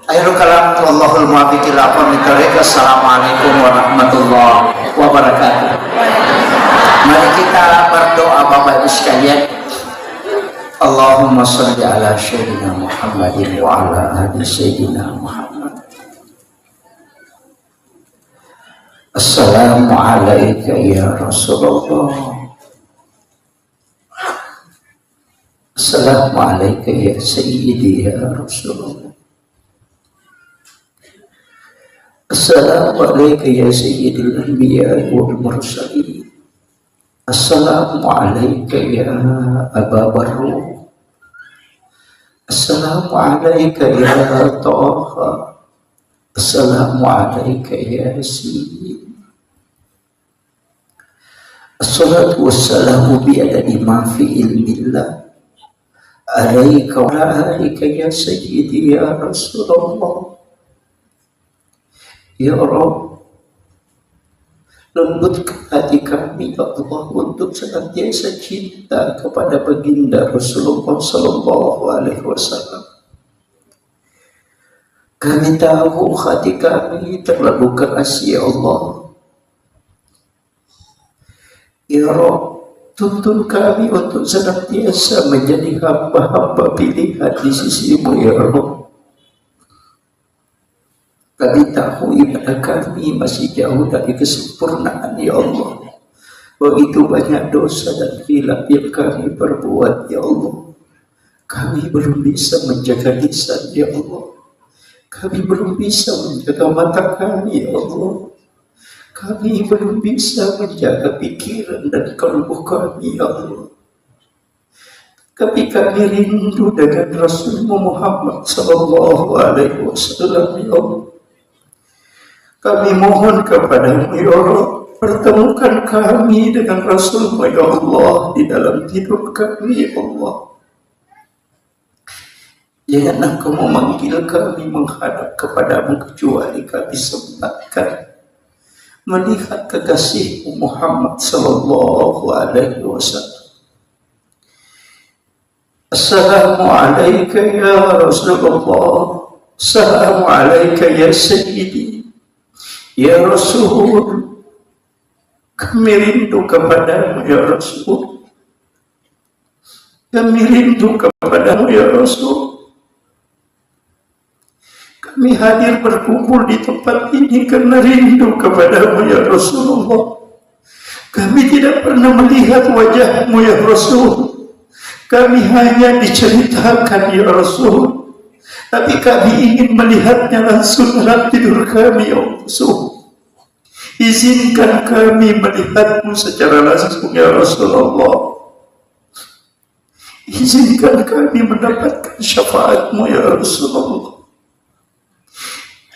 Akhirul kalam Allahul muwaffiq ila aqwamit thoriq. Assalamualaikum warahmatullahi wabarakatuh. Mari kita berdoa Bapak Ibu sekalian. Allahumma shalli ala sayyidina Muhammadin wa ala ali sayyidina Muhammad. Assalamualaikum ya Rasulullah. Assalamualaikum ya Sayyidi ya Rasulullah. Assalamualaikum ya Sayyidil Anbiya wal Mursalin. Assalamualaikum ya Aba Barru. Assalamualaikum ya Taha. Assalamualaikum ya Yasin. Assalatu wassalamu bi'adadi ma fi ilmillah alaika wa alika ya Sayyidi ya Rasulullah. Ya Rabb, lembutkan hati kami ya Allah untuk senantiasa cinta kepada baginda Rasulullah Sallallahu Alaihi Wasallam. Kami tahu hati kami terlalu keras ya Allah. Ya Rabb, tuntun kami untuk senantiasa menjadi hamba-hamba pilihan di sisimu ya Rabb. Kami tahu ibadah kami masih jauh dari kesempurnaan ya Allah. Begitu banyak dosa dan khilaf yang kami perbuat ya Allah. Kami belum bisa menjaga lisan ya Allah. Kami belum bisa menjaga mata kami ya Allah. Kami belum bisa menjaga pikiran dan kalbu kami ya Allah. Tapi kami rindu dengan Rasulullah Muhammad Sallallahu Alaihi Wasallam ya Allah. Kami mohon kepadamu ya Allah, pertemukan kami dengan Rasulmu ya Allah di dalam tidur kami ya Allah. Jangan Engkau memanggil kami menghadap kepadamu kecuali kami sempatkan melihat kekasihmu Muhammad Sallallahu Alaihi Wasallam. Assalamualaikum ya Rasulullah. Assalamualaikum ya Sayyidi ya Rasul. Kami rindu kepadamu ya Rasul. Kami rindu kepadamu ya Rasul. Kami hadir berkumpul di tempat ini karena rindu kepadamu ya Rasulullah. Kami tidak pernah melihat wajahmu ya Rasul. Kami hanya diceritakan ya Rasul. Tapi kami ingin melihatnya langsung dalam tidur kami ya Rasul. Izinkan kami melihatmu secara langsung ya Rasulullah. Izinkan kami mendapatkan syafaatmu ya Rasulullah.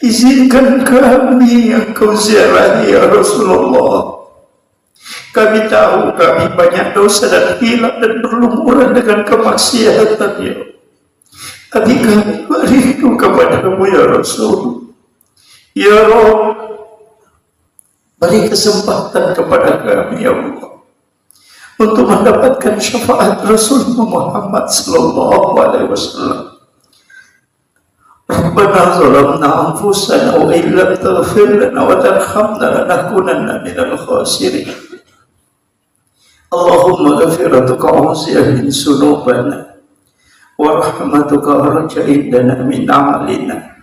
Izinkan kami Engkau ziarahi ya Rasulullah. Kami tahu kami banyak dosa dan hilaf dan berlumuran dengan kemaksiatan ya. Tapi kami merindu kepadamu ya Rasul. Ya Rabb, beri kesempatan kepada kami ya Allah untuk mendapatkan syafaat Rasulullah Muhammad Sallallahu Alaihi Wasallam. Rabbana zalamna anfusana wa illam taghfir lana wa tarhamna lanakunanna minal khasirin. Allahumma ghafiratuka awsi'a min sunubana wa rahmatuka arja indana min amalina.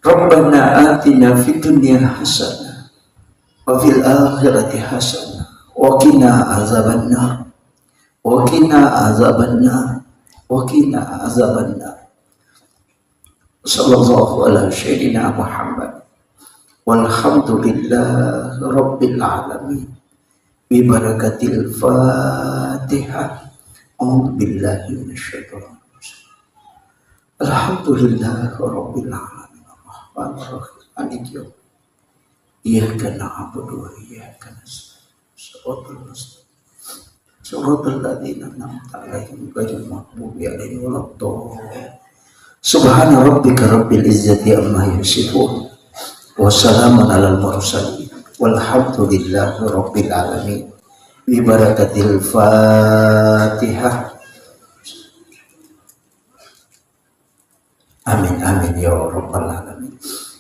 Rabbana atina fid dunya hasanah wa fil akhirati hasanah wa qina azabannar wa qina azabannar Wakina azabannar. Sallallahu ala sayyidina Muhammad walhamdulillah rabbil alamin bi barakatil Fatihah. A'udzu billahi minasyaitonir rajim. Alhamdulillah rabbil alamin arrahmanir rahim maliki yaumiddin. Iyyaka na'budu wa iyyaka nasta'in. Shiratal mustaqim. Suratul ladzina an'amta 'alaihim ghairil maghdubi 'alaihim waladdallin. Subhana rabbika rabbil izzati amma yasifun wa salamun 'alal mursalin walhamdulillahi rabbil alamin. Bi barakatil Fatihah. Amin amin ya rabbal alamin.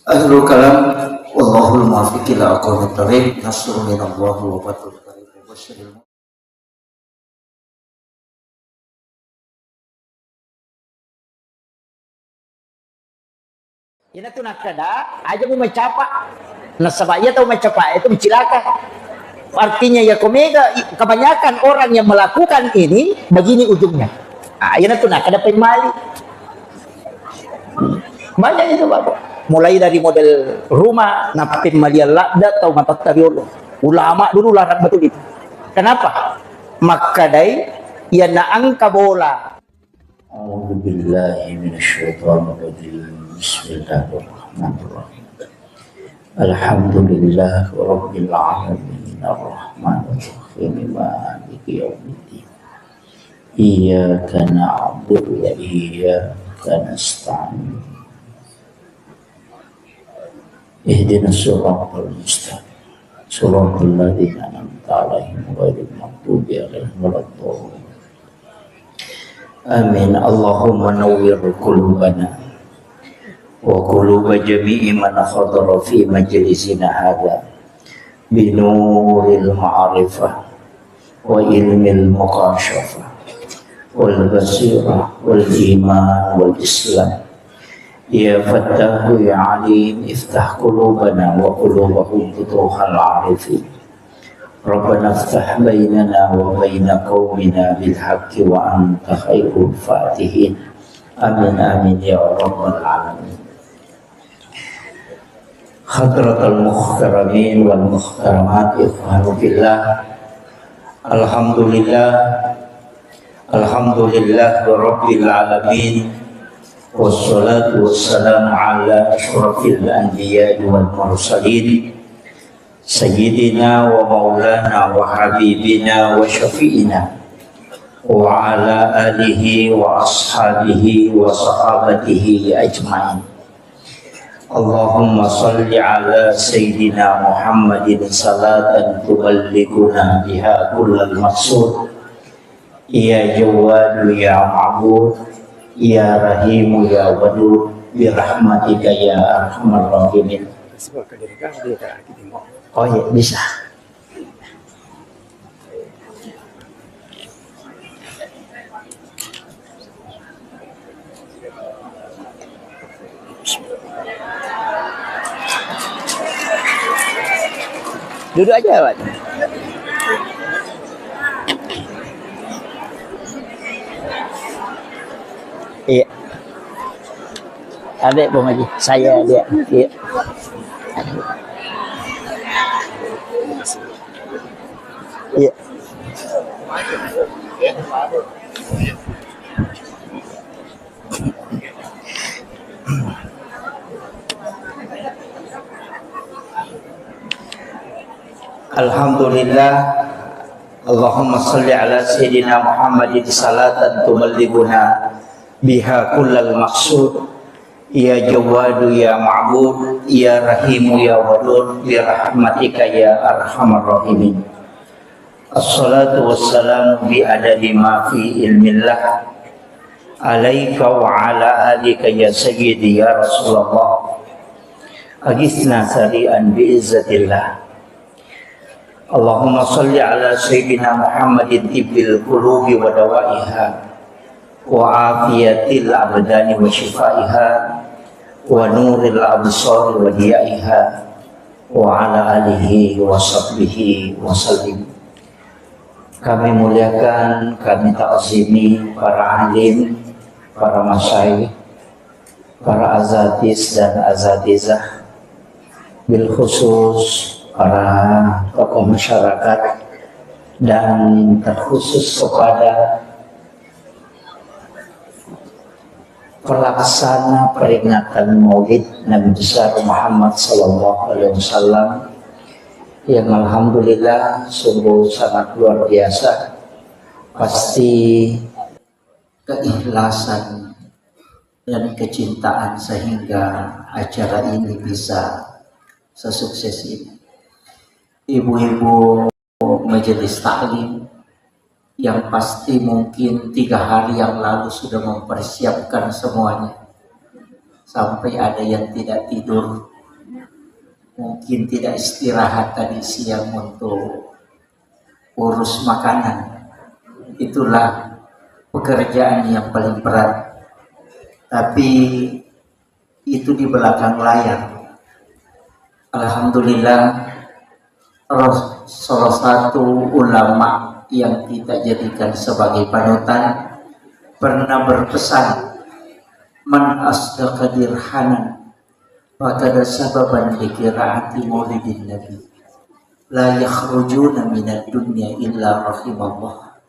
Akhirul kalam wallahul muwaffiq ila aqwamit thariq. Nasrun minallahi wa fathul qarib. Ina tu nak kada, aja mu mencapak. Nasabaya tahu mencapak itu mencilaka. Artinya ya komega, kebanyakan orang yang melakukan ini begini ujungnya. Akhirnya tuh nak ada pemali. Banyak itu Bapak. Mulai dari model rumah, napin malia lakda atau mata tariolo. Ulama dulu larang betul itu. Kenapa? Maka dai ya naangka bola. A'udzu billahi minasyaitonir rajim. Bismillahirrahmanirrahim. Alhamdulillah rabbil alamin arrahmanir rahim maliki yaumiddin. Iyyaka na'budu wa iyyaka nasta'in. Ihdinas siratal mustaqim. Siratal ladzina an'amta 'alaihim ghairil maghdubi 'alaihim waladdallin. Amin. Allahumma nawwir qulubana wa quluba jami'i man khadara fi majlisina hadha bi nuril ma'rifah wa ilmil muqashafah wal basirah wal iman wal islam. Ya Fattahu ya Alim, iftah qulubana wa qulubahum futuhal arifin. Rabbana iftah bainana wa baina qaumina bil haqqi wa anta khairul fatihin. Amin amin ya rabbal alamin. Hadratal muhtaramin wal muhtaramat, ikhwanu fillah. Alhamdulillah rabbil alamin. Wassalatu wassalamu ala ashrafil anbiya wal mursalin sayyidina wa maulana wa habibina wa syafi'ina wa ala alihi wa ashabihi wa sahabatihi ajma'in. Allahumma salli ala sayyidina Muhammadin salatan tuballighuna biha kullal maqsud. Ya Jawadu ya Ma'bud, Ya Rahimu ya Wadud, birahmatika ya arhamar rahimin. Oh ya bisa. Duduk aja Pak. Iya. Adik Bang Haji, saya dia. Iya. Iya. Alhamdulillah. Allahumma salli ala sayyidina Muhammadin salatan tuballighuna biha kullal maqsud. Ya Jawadu ya Ma'bud, Ya Rahimu ya Wadud, birahmatika ya arhamar rahimin. Assalatu wassalamu bi adadi ma fi ilmillah alaika wa ala alika ya sayyidi ya Rasulullah. Agisna sari'an bi izzatillah. Allahumma salli ala sayyidina Muhammadin tibbil qulubi wa dawaiha wa afiyatil abdani wa shifaiha wa nuril absar wa diyaiha wa ala alihi wa sahbihi wa sallim. Kami muliakan, kami ta'zimi para alim, para masyayikh, para azatis dan azatizah, bil khusus para tokoh masyarakat, dan terkhusus kepada pelaksana peringatan Maulid Nabi besar Muhammad Sallallahu Alaihi Wasallam yang alhamdulillah sungguh sangat luar biasa. Pasti keikhlasan dan kecintaan sehingga acara ini bisa sesukses ini. Ibu-ibu majelis taklim yang pasti mungkin 3 hari yang lalu sudah mempersiapkan semuanya, sampai ada yang tidak tidur, mungkin tidak istirahat tadi siang untuk urus makanan. Itulah pekerjaan yang paling berat, tapi itu di belakang layar. Alhamdulillah salah satu ulama yang kita jadikan sebagai panutan pernah berpesan, man asdaqa dirhanan fakada sababan likiraati maulidin nabi la yakhrujuna minad dunya illa rahimallah.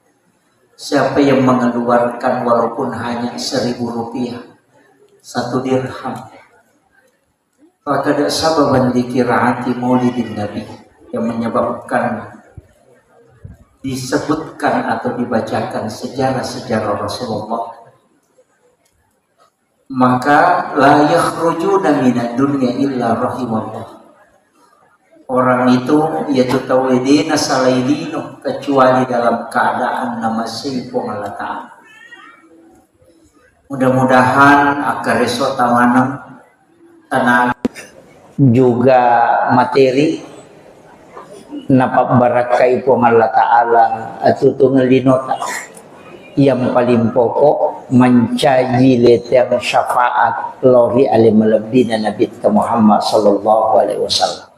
Siapa yang mengeluarkan walaupun hanya 1.000 rupiah, 1 dirham, fakada sababan likiraati maulidin nabi, yang menyebabkan disebutkan atau dibacakan sejarah-sejarah Rasulullah, maka la yakhrujuna minad dunya illa rahimallah. Orang itu yaitu tawidina salailino, kecuali dalam keadaan nama sipong Allah Ta'ala. Mudah-mudahan agar esok tamanang tenaga juga materi napak barakai pong Allah Ta'ala atau tungelinota yang paling pokok mencaji letang syafaat lori alim lebina Nabi Muhammad sallallahu alaihi wasallam.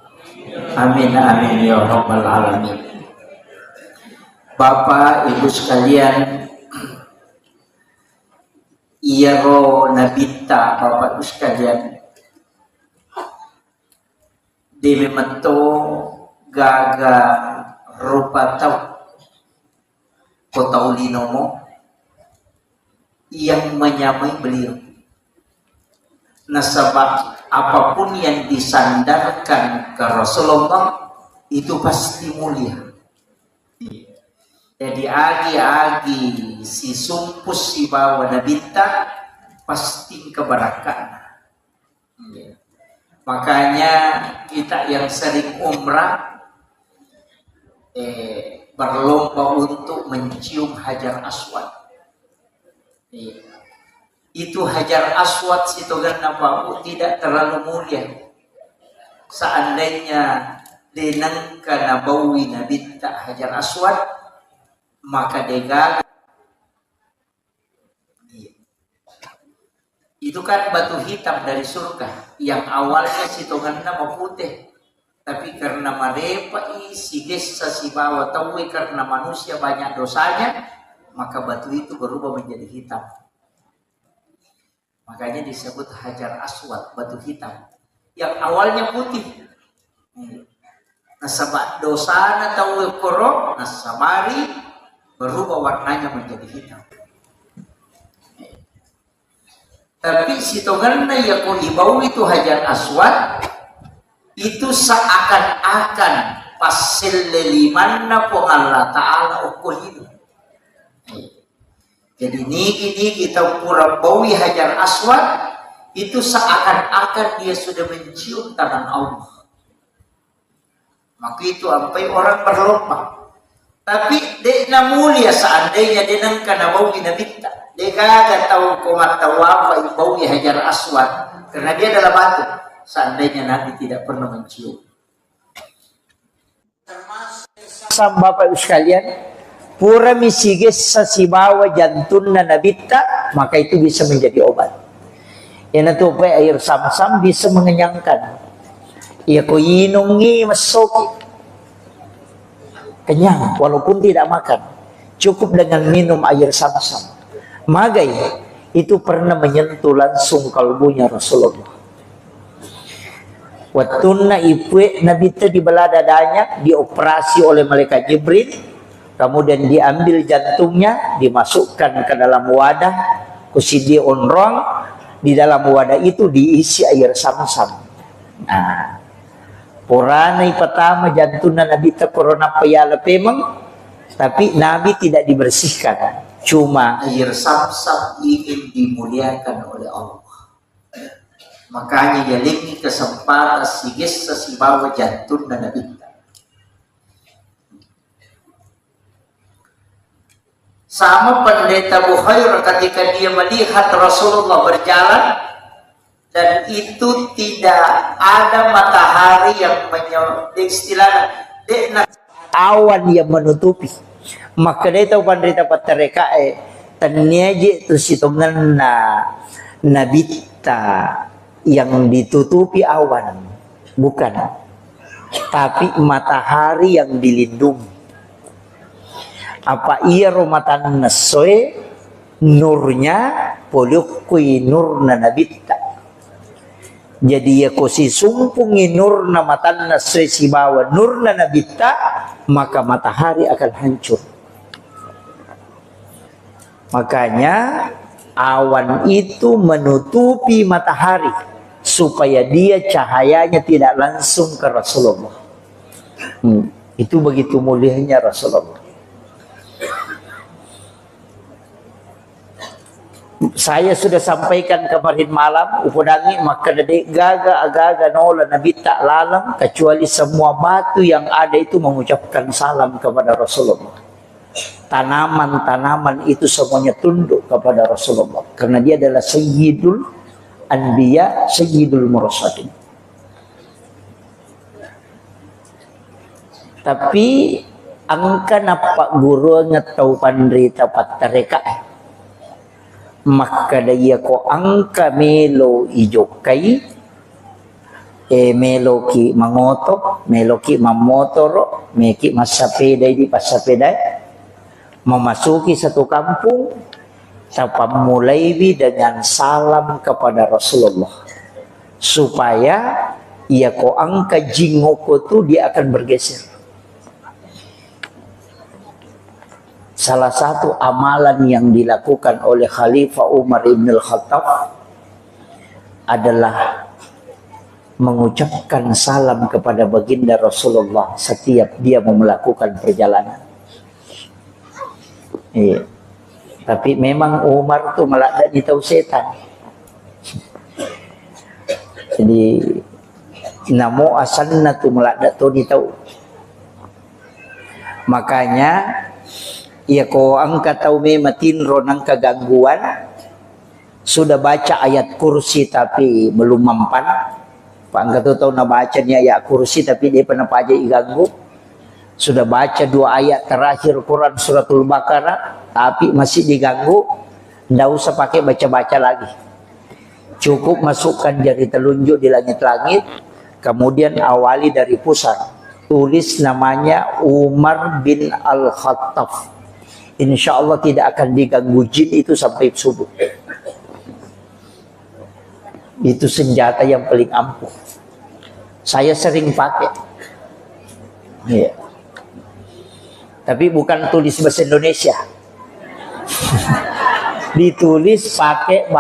Amin amin ya rabbal alamin. Bapak Ibu sekalian, iya ro nabita Bapak Ibu sekalian, di memento gaga rupa tau kota ulinomo yang menyamai beliau. Nasabah apapun yang disandarkan ke Rasulullah itu pasti mulia. Jadi agi-agi si sumpus si bawa nabita pasti keberkahan. Makanya kita yang sering umrah berlomba untuk mencium Hajar Aswad. Itu Hajar Aswad sitogan nabawu tidak terlalu mulia. Seandainya denangka nabawi nabita Hajar Aswad, maka degal itu kan batu hitam dari surga yang awalnya sitogan nama putih, tapi karena marepa isi desa si bawa tahu karena manusia banyak dosanya, maka batu itu berubah menjadi hitam. Makanya disebut Hajar Aswad, batu hitam yang awalnya putih. Nasabah dosana tahu korok, nasamari berubah warnanya menjadi hitam. Tapi sitonganna ya ko ibau itu Hajar Aswad itu seakan-akan pasil lelimanna po Allah Ta'ala ukul itu. Jadi niki kita pura bawi Hajar Aswad itu seakan-akan dia sudah mencium tangan Allah. Maka itu sampai orang berlomba. Tapi dekna mulia seandainya denang kana bawi nabita. Deka gak tahu komat tahu apa bawi Hajar Aswad karena dia adalah batu. Seandainya Nabi tidak pernah mencium. Sama Bapak Ibu sekalian, pura misigis sa sibawa jantun na nabita, maka itu bisa menjadi obat. Yan ito pa air sam-sam bisa mengenyangkan. Iya ko inungi masoki. Kenyang walaupun tidak makan. Cukup dengan minum air sam-sam. Magai itu pernah menyentuh langsung kalbunya Rasulullah. Wattunna ipwe nabita di belah dadanya, dioperasi oleh malaikat Jibril. Kemudian diambil jantungnya, dimasukkan ke dalam wadah, kusidi onrong, di dalam wadah itu diisi air sam-sam. Nah, puranai pertama jantungnya Nabi corona payala pemang, tapi Nabi tidak dibersihkan. Cuma air sam-sam ingin dimuliakan oleh Allah. Makanya ya lagi kesempatan sigis sesibawa jantungnya Nabi. Sama pendeta Bukhair ketika dia melihat Rasulullah berjalan dan itu tidak ada matahari yang istilahnya awan yang menutupi. Maka dia tahu pendeta patereka taniaje tu sitongan na nabita yang ditutupi awan, bukan. tapi matahari yang dilindungi. Apa ia romatan nasoe nurnya polukui nurna nabita. Jadi ya kosi sumpungi nurna matan nasoe si bawa nurna nabita, maka matahari akan hancur. Makanya awan itu menutupi matahari supaya dia cahayanya tidak langsung ke Rasulullah. Itu begitu mulianya Rasulullah. Saya sudah sampaikan kemarin malam, upodangi maka dede gaga agaga nola nabi tak lalang kecuali semua batu yang ada itu mengucapkan salam kepada Rasulullah. Tanaman-tanaman itu semuanya tunduk kepada Rasulullah karena dia adalah sayyidul anbiya, sayyidul mursalin. Tapi angka napa guru ngetau pandrita patareka maka daya ko angka melo ijokai melo ki mangoto, melo ki mamotoro, meki masapeda di pasapeda memasuki satu kampung mulai dengan salam kepada Rasulullah supaya ia ko angka jingoko tu dia akan bergeser. Salah satu amalan yang dilakukan oleh Khalifah Umar ibn al-Khattab adalah mengucapkan salam kepada baginda Rasulullah setiap dia mau melakukan perjalanan. Tapi memang Umar tuh malah tak tahu setan. Jadi namo asanna tuh malah tak tahu. Makanya ya ko angka tahu matin ronang kegangguan sudah baca ayat kursi tapi belum mempan. Pak angka tahu na bacanya ayat kursi tapi dia pernah aja diganggu. Sudah baca 2 ayat terakhir Quran suratul Baqarah tapi masih diganggu. Nggak usah pakai baca-baca lagi. Cukup masukkan jari telunjuk di langit-langit, kemudian awali dari pusat. Tulis namanya Umar bin Al-Khattab. Insya Allah tidak akan diganggu jin itu sampai subuh. Itu senjata yang paling ampuh. Saya sering pakai. Ya. Tapi bukan tulis bahasa Indonesia. Ditulis pakai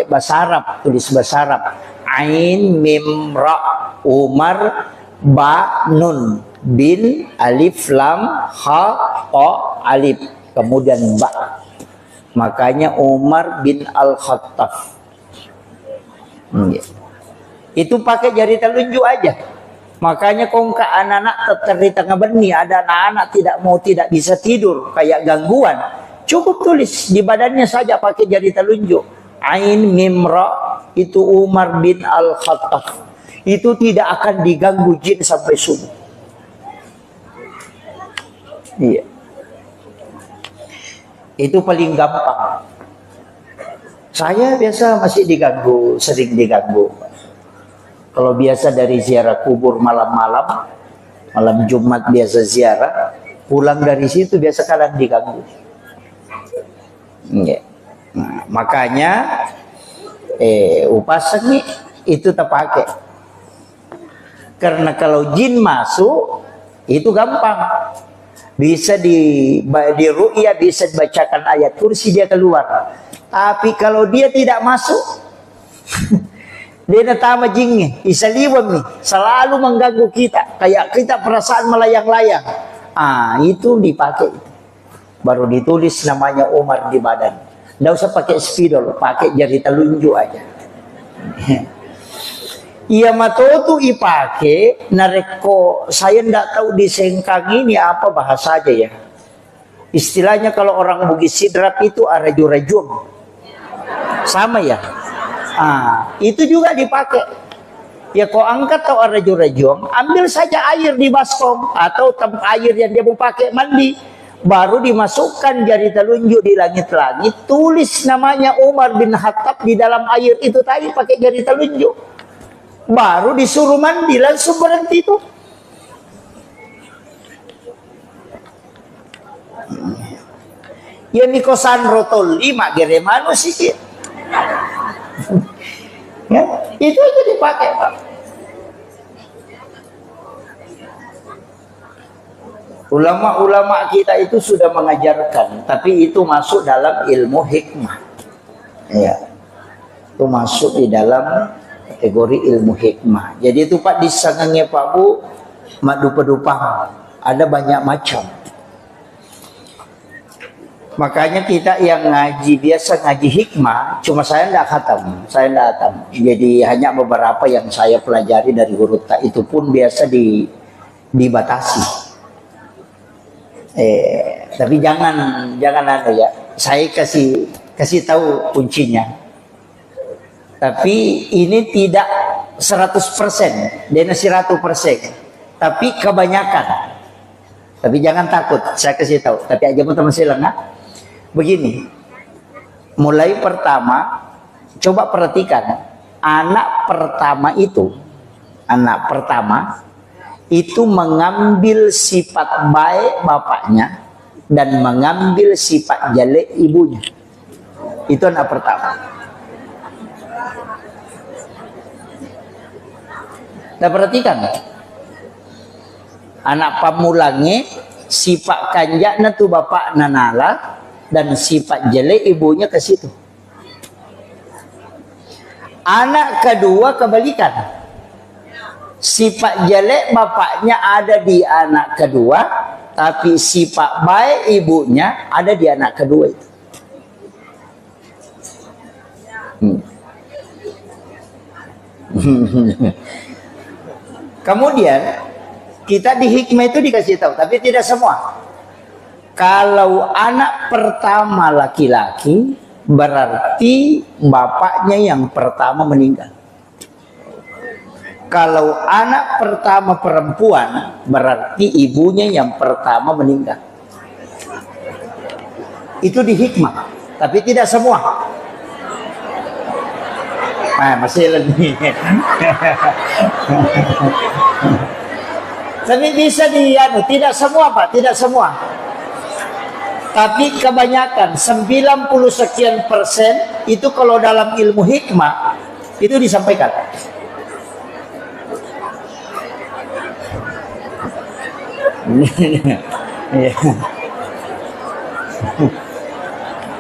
bahasa Arab, tulis bahasa Arab. Ain mim ra Umar ba nun bin alif lam ha ta alif. Kemudian ba, makanya Umar bin Al-Khattab. Itu pakai jari telunjuk aja. Makanya kongka anak-anak terteri tengah benih, ada anak-anak tidak bisa tidur kayak gangguan. Cukup tulis di badannya saja pakai jari telunjuk. Ain mim ra itu Umar bin Al-Khattab. Itu tidak akan diganggu jin sampai subuh. Iya. Itu paling gampang. Saya biasa masih diganggu, sering diganggu. Kalau biasa dari ziarah kubur malam-malam, malam Jumat biasa ziarah, pulang dari situ biasa kadang diganggu. Nah, makanya upasanya itu terpakai. Karena kalau jin masuk itu gampang. Bisa di ru'ya, bisa dibacakan ayat kursi dia keluar. Tapi kalau dia tidak masuk, dia datang jingnya, isaliwam nih, selalu mengganggu kita, kayak kita perasaan melayang-layang. Itu dipakai. Baru ditulis namanya Umar di badan. Nggak usah pakai spidol, pakai jari telunjuk aja. Iya matotu ipake nareko, saya ndak tahu di Sengkang ini apa bahasa aja ya. Istilahnya kalau orang Bugis Sidrap itu araju-rajum. Sama ya. Itu juga dipakai. Ya kau angkat atau araju-rajum, ambil saja air di baskom atau air yang dia mau pakai mandi. Baru dimasukkan jari telunjuk di langit-langit, tulis namanya Umar bin Khattab di dalam air itu tadi pakai jari telunjuk. Baru disuruh mandi, langsung berhenti itu. Ya mikosan rotol 5 geremano sikit. Ya, itu aja dipakai, Pak. Ulama-ulama kita itu sudah mengajarkan, tapi itu masuk dalam ilmu hikmah. Ya. Itu masuk di dalam kategori ilmu hikmah. Jadi itu Pak, di sangangnya Pak Bu, mak dupa-dupa, ada banyak macam. Makanya kita yang ngaji biasa ngaji hikmah, cuma saya tidak khatam, Jadi hanya beberapa yang saya pelajari dari huruf ta, itu pun biasa dibatasi. Tapi jangan ada ya. Saya kasih tahu kuncinya. Tapi ini tidak 100%, dia 100%. Tapi kebanyakan. Tapi jangan takut, saya kasih tahu. Tapi aja pun teman silang, begini. Mulai pertama, coba perhatikan, anak pertama itu mengambil sifat baik bapaknya dan mengambil sifat jelek ibunya. Itu anak pertama. Kita perhatikan, anak pamulangnya sifat kanjaknya tu bapak nanala dan sifat jelek ibunya ke situ. Anak kedua kebalikan. Sifat jelek bapaknya ada di anak kedua, tapi sifat baik ibunya ada di anak kedua itu. Kemudian kita di hikmah itu dikasih tahu, tapi tidak semua. Kalau anak pertama laki-laki, berarti bapaknya yang pertama meninggal. Kalau anak pertama perempuan, berarti ibunya yang pertama meninggal. Itu di hikmah, tapi tidak semua. Masih lebih. Tapi bisa tidak semua Pak, tidak semua. Tapi kebanyakan 90 sekian % itu kalau dalam ilmu hikmah itu disampaikan.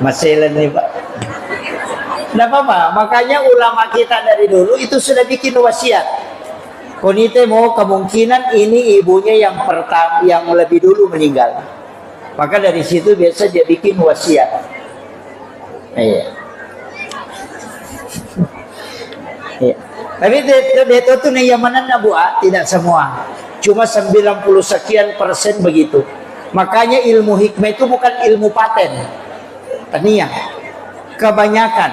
Masih nih Pak. Tidak apa-apa, makanya ulama kita dari dulu itu sudah bikin wasiat. Konite mau kemungkinan ini ibunya yang pertama, yang lebih dulu meninggal. Maka dari situ biasa dia bikin wasiat. Iya. Tapi itu tuh yang mana nabuah tidak semua. Cuma 90 sekian % begitu. Makanya ilmu hikmah itu bukan ilmu paten. Tania. Kebanyakan.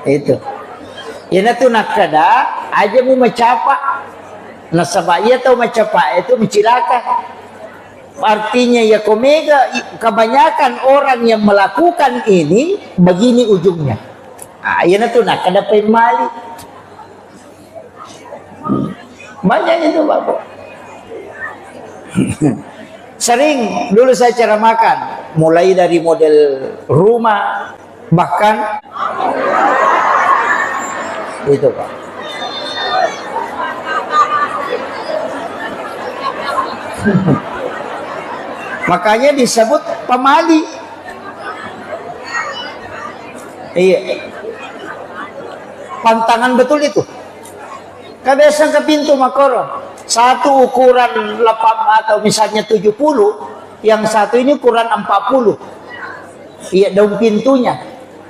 Itu. Ina tu nak kada aja mu mencapa. Nasabaya atau mencapa itu mencilaka. Artinya ya komega kebanyakan orang yang melakukan ini begini ujungnya. Ina tu nak kada pemali. Banyak itu Bapak. Sering dulu saya cara makan, mulai dari model rumah, bahkan itu Pak. Makanya disebut pemali. Iya. Pantangan betul itu. Kebiasaan ke pintu makoro. Satu ukuran 8 atau misalnya 70, yang satu ini ukuran 40. Iya, daun pintunya.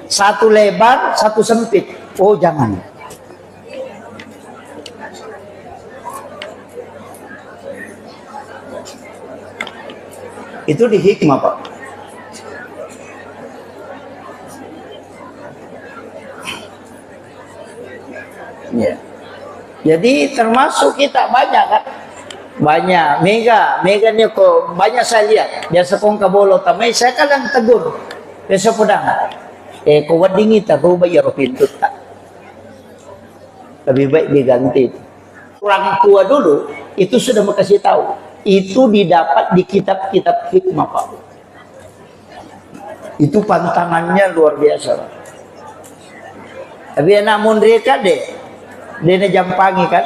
Satu lebar, satu sempit. Oh, jangan. Itu di hikmah, Pak. Ya. Jadi termasuk kita banyak kan? Banyak. Mega ni kok banyak saya lihat. Biasa kong kabolo tamay, saya kadang tegur. Biasa pedang. Kau wadingi tak rubah ya pintu tak. Lebih baik diganti. Orang tua dulu itu sudah makasih tahu. Itu didapat di kitab-kitab hikmah Pak. Itu pantangannya luar biasa. Tapi namun mereka deh, dia jampangi kan.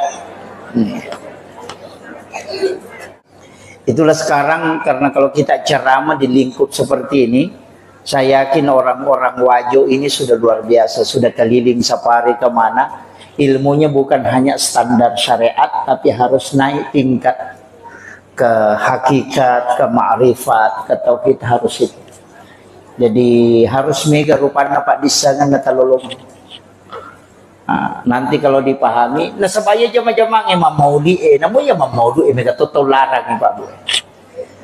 Itulah sekarang, karena kalau kita ceramah di lingkup seperti ini, saya yakin orang-orang Wajo ini sudah luar biasa, sudah keliling safari kemana, ilmunya bukan hanya standar syariat, tapi harus naik tingkat ke hakikat, ke ma'rifat, ke tauhid, harus itu. Jadi harus mega rupanya Pak Disangan natalolong. Nanti kalau dipahami, nah supaya jama-jama Imam Maudi, namun ya Imam Maudi mereka total larang Pak Bu.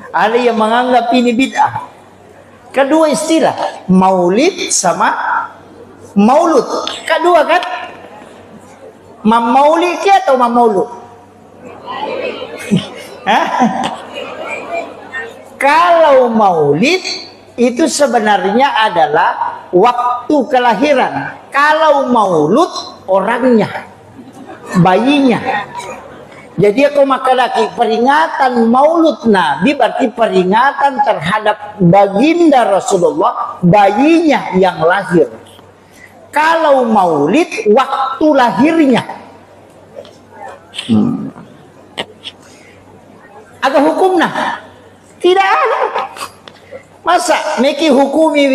Ada yang menganggap ini bid'ah. Kedua istilah, maulid sama maulud. Kedua kan? Maulid atau maulud? Kalau maulid itu sebenarnya adalah waktu kelahiran. Kalau maulud orangnya, bayinya. Jadi aku maka lagi peringatan maulud Nabi berarti peringatan terhadap baginda Rasulullah, bayinya yang lahir. Kalau maulid waktu lahirnya. Ada hukumnya? Tidak ada. Masa meki hukumi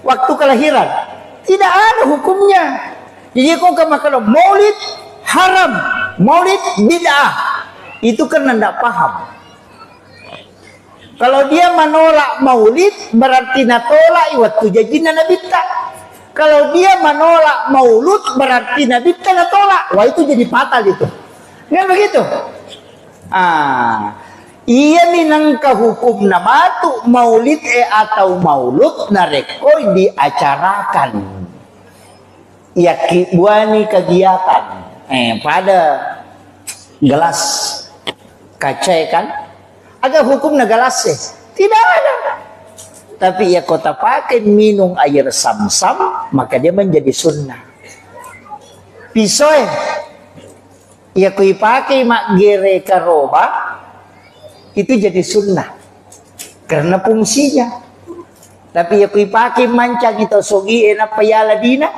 waktu kelahiran? Tidak ada hukumnya. Jadi kau kalau maulid haram, maulid bid'ah, itu kan tidak paham. Kalau dia menolak maulid berarti natolak waktu jadinya Nabi tak. Kalau dia menolak maulud berarti Nabi tak natolak. Wah itu jadi fatal itu. Nggak begitu? Ia minangka hukum nama tu maulid atau maulud narekoi diacarakan. Ya buani kegiatan pada gelas kaca kan ada hukumnya gelasnya tidak ada, tapi ya kota pakai minum air sam-sam maka dia menjadi sunnah. Pisau ya kui pakai mak gere karoba itu jadi sunnah karena fungsinya. Tapi ya kui pakai mancang itu sogi enak payala dina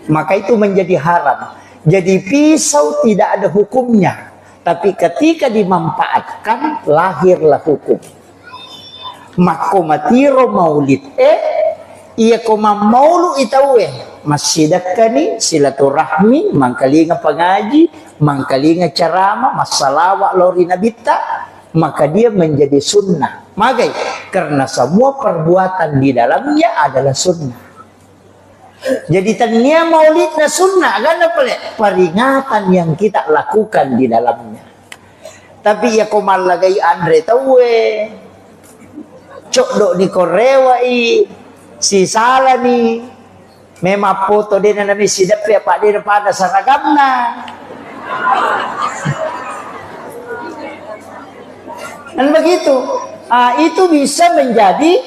maka itu menjadi haram. Jadi pisau tidak ada hukumnya, tapi ketika dimanfaatkan lahirlah hukum. Makomatiro maulid iya koma maulu itawe masjidakani silaturahmi mangkalinga pengaji mangkalinga ceramah masalawat lori nabita maka dia menjadi sunnah. Magai karena semua perbuatan di dalamnya adalah sunnah. Jadi tania maulidnya sunnah kan apa peringatan yang kita lakukan di dalamnya. Tapi ya komal lagi Andre tawe cok dok ni korewai si salah ni memang foto dia nami sidap ya pak dia pada saragamna. Dan begitu itu bisa menjadi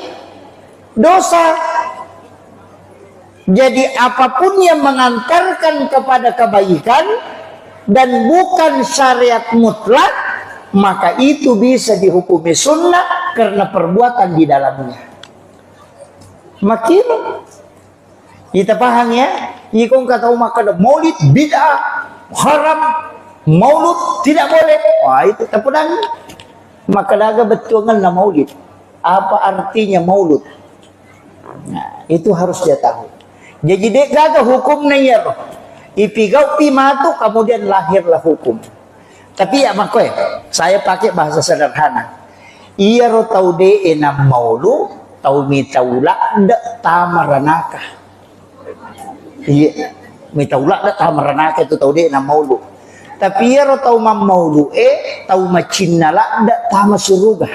dosa. Jadi apapun yang mengantarkan kepada kebaikan dan bukan syariat mutlak maka itu bisa dihukumi sunnah karena perbuatan di dalamnya. Makin kita paham ya. Ikon kata maka maulid bid'ah haram, maulud tidak boleh. Wah itu terpedang. Maka daga betul na maulid. Apa artinya maulud? Nah, itu harus dia tahu. Jadi dek gaga hukum naya ipigau pimatu kemudian lahirlah hukum. Tapi ya makoy, saya pakai bahasa sederhana. Iya ro tau de enam maulu tau mitaula ndak tamaranaka. Iya mitaula ndak tamaranaka itu tau de enam maulu. Tapi iya ro tau mam maulu tau macinnala ndak tama suruga.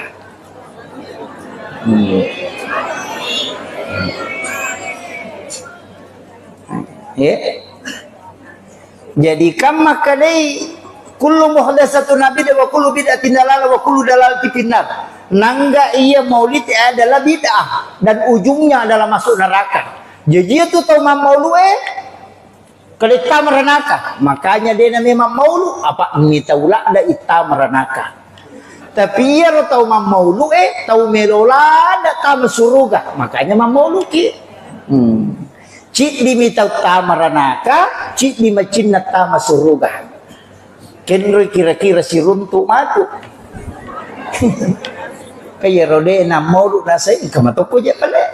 Ya. Jadi kam makadai kullu muhdatsatun bid'ah wa kullu bid'atin dalalah wa kullu dalalatin finnar. Nangga iya maulid adalah bid'ah dan ujungnya adalah masuk neraka. Jadi itu tahu maulu kalau kita merenaka, makanya dia namanya maulu apa mitaula ada ita merenaka. Tapi ia tahu mamaulu tahu melola ada tahu suruga. Makanya mamaulu ki. Cik limi tahu tama ranaka, cik lima cinna tama suruga. Kenro kira-kira si runtuk matu. Kaya rode na maulu nasa kamatoko aja pala.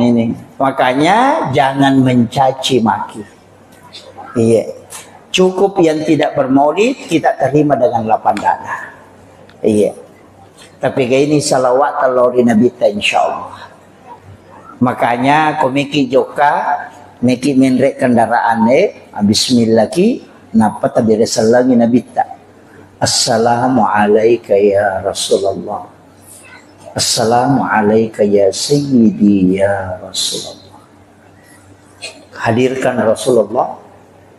Ini makanya jangan mencaci maki. Iya. Cukup yang tidak bermaulid kita terima dengan lapang dada. Iya. Tapi kayak ini salawat talori Nabi ta insyaallah. Makanya komiki joka meki menrek kendaraan bismillah ki napa tabire salangi Nabi ta. Assalamu alayka ya Rasulullah. Assalamu alayka ya Sayyidi ya Rasulullah. Hadirkan Rasulullah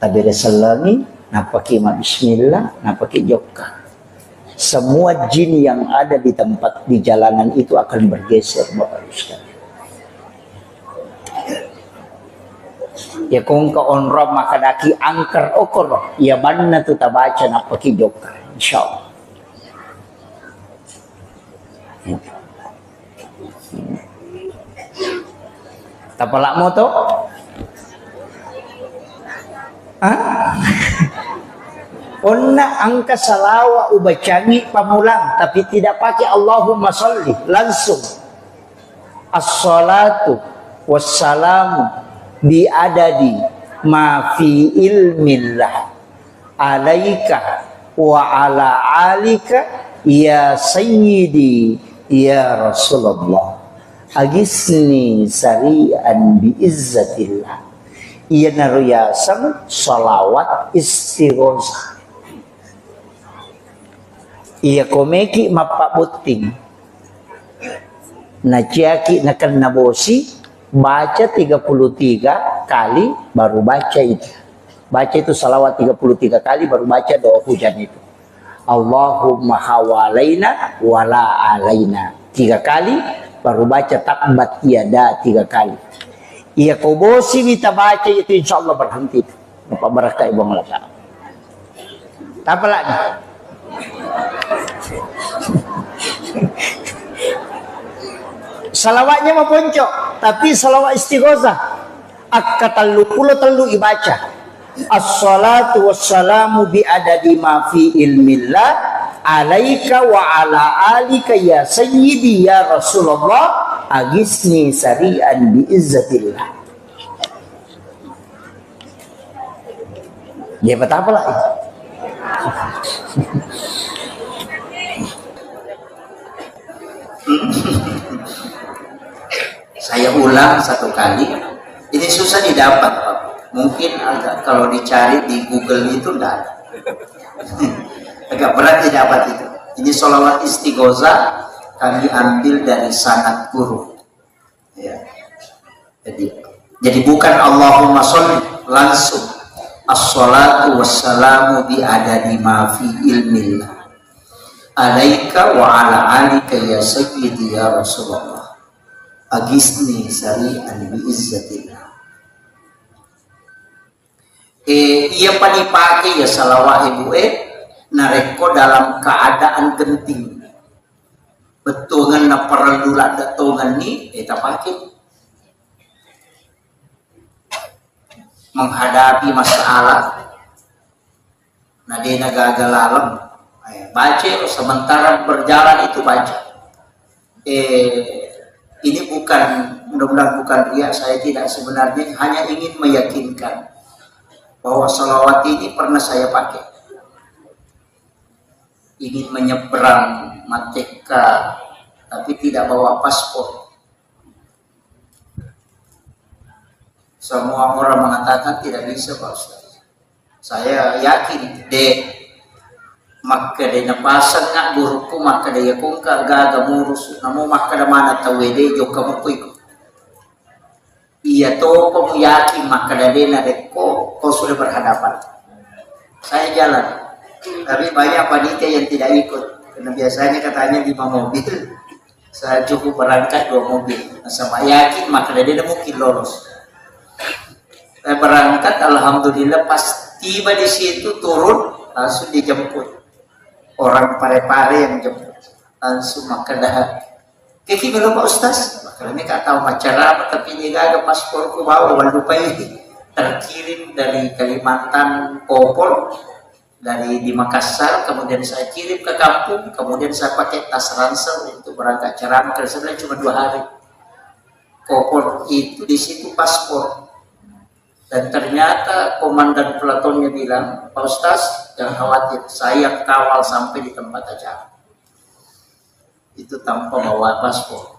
tabire salami napaki ma bismillah napaki joka. Semua jin yang ada di tempat di jalanan itu akan bergeser Bapak sekalian. Ya kung ka onro makadaki angker okor ya banna tu tabaca napaki joka insyaallah. Tapalak mo to? Onna angka salawa ubacangi pamulang tapi tidak pakai Allahumma sholli langsung. As-salatu wassalamu bi adadi ma fi ilmillah alaika wa ala alika ya sayyidi ya Rasulullah agisni sari'an bi izzatillah. Ia naruyasan salawat istighosah. Ia komeki mapabuting. Naciaki nakan nabosi baca 33 kali baru baca itu. Baca itu salawat 33 kali baru baca doa hujan itu. Allahumma hawalaina wala alaina 3 kali baru baca takbat tiada 3 kali. Ia kobosi kita baca itu insya Allah berhenti. Bapak berkah ibu ngelakar. Apa lagi? Salawatnya mau poncok, tapi salawat istighosah. Akka telu ibaca. As-salatu wassalamu bi adadi ma fi ilmillah alaika wa ala alika ya sayyidi ya Rasulullah agisni sari'an bi izzatillah. Ya betapa lah itu. Saya ulang 1 kali. Ini susah didapat, Pak. Mungkin agak kalau dicari di Google itu enggak ada. Agak berat didapat itu. Ini sholawat istighosah kami ambil dari sanad guru. Ya. Jadi bukan Allahumma sholli langsung. As-salatu wassalamu bi adadi ma fi ilmillah alaika wa ala alika ya sayyidi ya Rasulullah agisni sari'an bi izzatillah. Ia panipake ya salawat ibu nareko dalam keadaan genting betungan na perlu lada tungan ni kita pakai menghadapi masalah nadena gagal alam baca sementara berjalan itu baca. Ini bukan, mudah-mudahan bukan riya, saya tidak, sebenarnya hanya ingin meyakinkan bahwa salawat ini pernah saya pakai. Ingin menyeberang Mateka tapi tidak bawa paspor. Semua orang mengatakan tidak bisa, Pak Ustaz. Saya yakin maka de napasan nga guruku maka de yakung ka gaga murus namo maka da mana tawede jo kamu ko iya to kamu yakin maka da na ko sudah berhadapan. Saya jalan, tapi banyak panitia yang tidak ikut karena biasanya katanya 5 mobil, saya cukup berangkat 2 mobil. Sama yakin maka da mungkin lolos. Saya berangkat, alhamdulillah pas tiba di situ turun langsung dijemput. orang pare-pare yang jemput langsung makan dah. Kiki belum Pak Ustaz, makanya kak tahu macara tapi dia gak ada pasporku bawa lupai terkirim dari Kalimantan Popol dari di Makassar, kemudian saya kirim ke kampung, kemudian saya pakai tas ransel untuk berangkat ceramah. Karena cuma 2 hari. Kopor itu di situ paspor. Dan ternyata komandan pelatonnya bilang, Pak Ustaz, jangan khawatir, saya kawal sampai di tempat acara. Itu tanpa bawa paspor.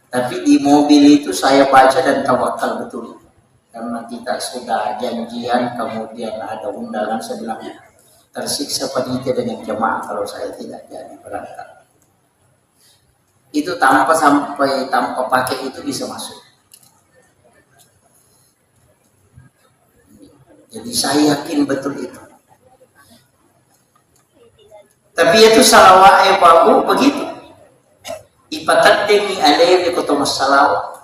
Tapi di mobil itu saya baca dan tawakal betul. Karena kita sudah janjian, kemudian ada undangan, saya bilang tersiksa panitia dengan jemaah kalau saya tidak jadi berangkat. Itu tanpa pakai itu bisa masuk. Jadi saya yakin betul itu. Tapi itu salawat babu begitu. Ipatattemi alaihi kutumas salawat.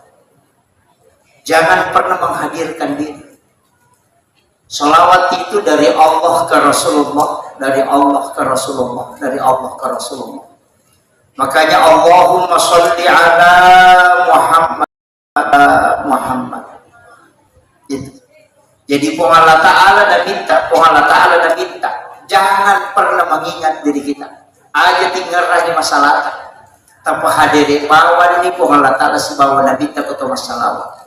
Jangan pernah menghadirkan diri. Salawat itu dari Allah ke Rasulullah, dari Allah ke Rasulullah, dari Allah ke Rasulullah. Makanya Allahumma sholli ala Muhammad. Itu. Jadi Allah Ta'ala dan minta, Allah Ta'ala dan minta. Jangan pernah mengingat diri kita. Aja tinggal rahi masalah. Tanpa hadir bawa ini Allah Ta'ala si bawa Nabi tak atau masalah.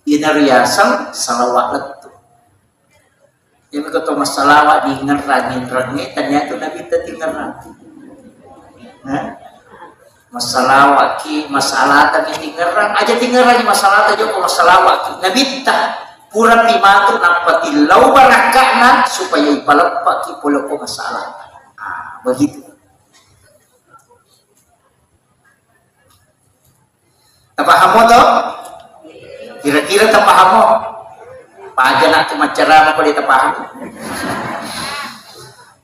Ini riasan salawat itu. Jadi kata masalah di ngerangin ternyata Nabi tak tinggal nanti. Masalah waki masalah tapi tinggal aja tinggal lagi masalah aja kok masalah waki. Nabi tak kurang dimatu nampak tilau barakana supaya ipalepak ki polo ko masalah. Begitu. Paham toh? Kira-kira tak paham mo? Paja nak ceramah kalau tak paham.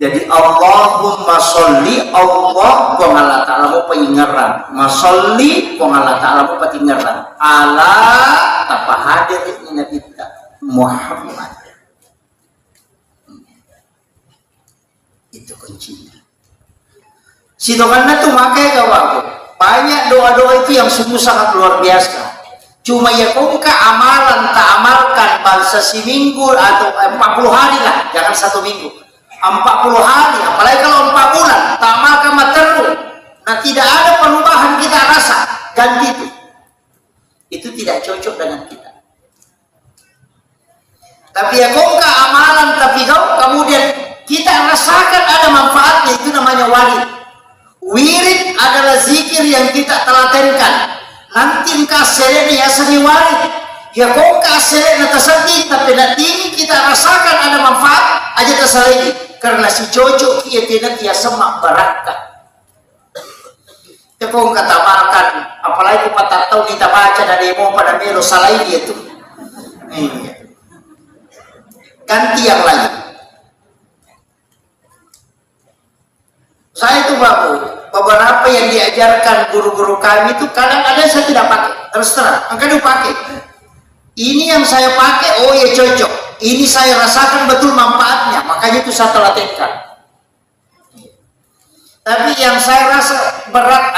Jadi Allahumma sholli Allah Allah Ta'ala mo paingaran. Masolli Allah Ta'ala mo patingaran. Ala apa hadir ini Nabi Muhammad. Itu kuncinya. Sidokannya tuh makai kawan. Banyak doa-doa itu yang sungguh sangat luar biasa. Cuma ya kau amalan tak amalkan bangsa seminggu atau 40 hari lah, jangan 1 minggu. 40 hari, apalagi kalau 4 bulan, tak amalkan terus. Nah tidak ada perubahan kita rasa, ganti itu. Itu tidak cocok dengan kita. Tapi ya kau amalan tapi kau kemudian kita rasakan ada manfaatnya, itu namanya wali. Wirid adalah zikir yang kita telatenkan. Nanti kasih ya seni warid. Ya kau kasih na tasadi tapi nanti kita rasakan ada manfaat aja tersalegi karena si cocok kia tidak dia semak barakah. Ya kau kata makan apalagi patah tahu kita baca dari mau pada melo salai dia tuh. Ganti yang lain. Saya itu beberapa yang diajarkan guru-guru kami itu kadang ada saya tidak pakai, terus terang, angkat pakai. Ini yang saya pakai, oh ya cocok. Ini saya rasakan betul manfaatnya, makanya itu saya telatenkan. Tapi yang saya rasa berat,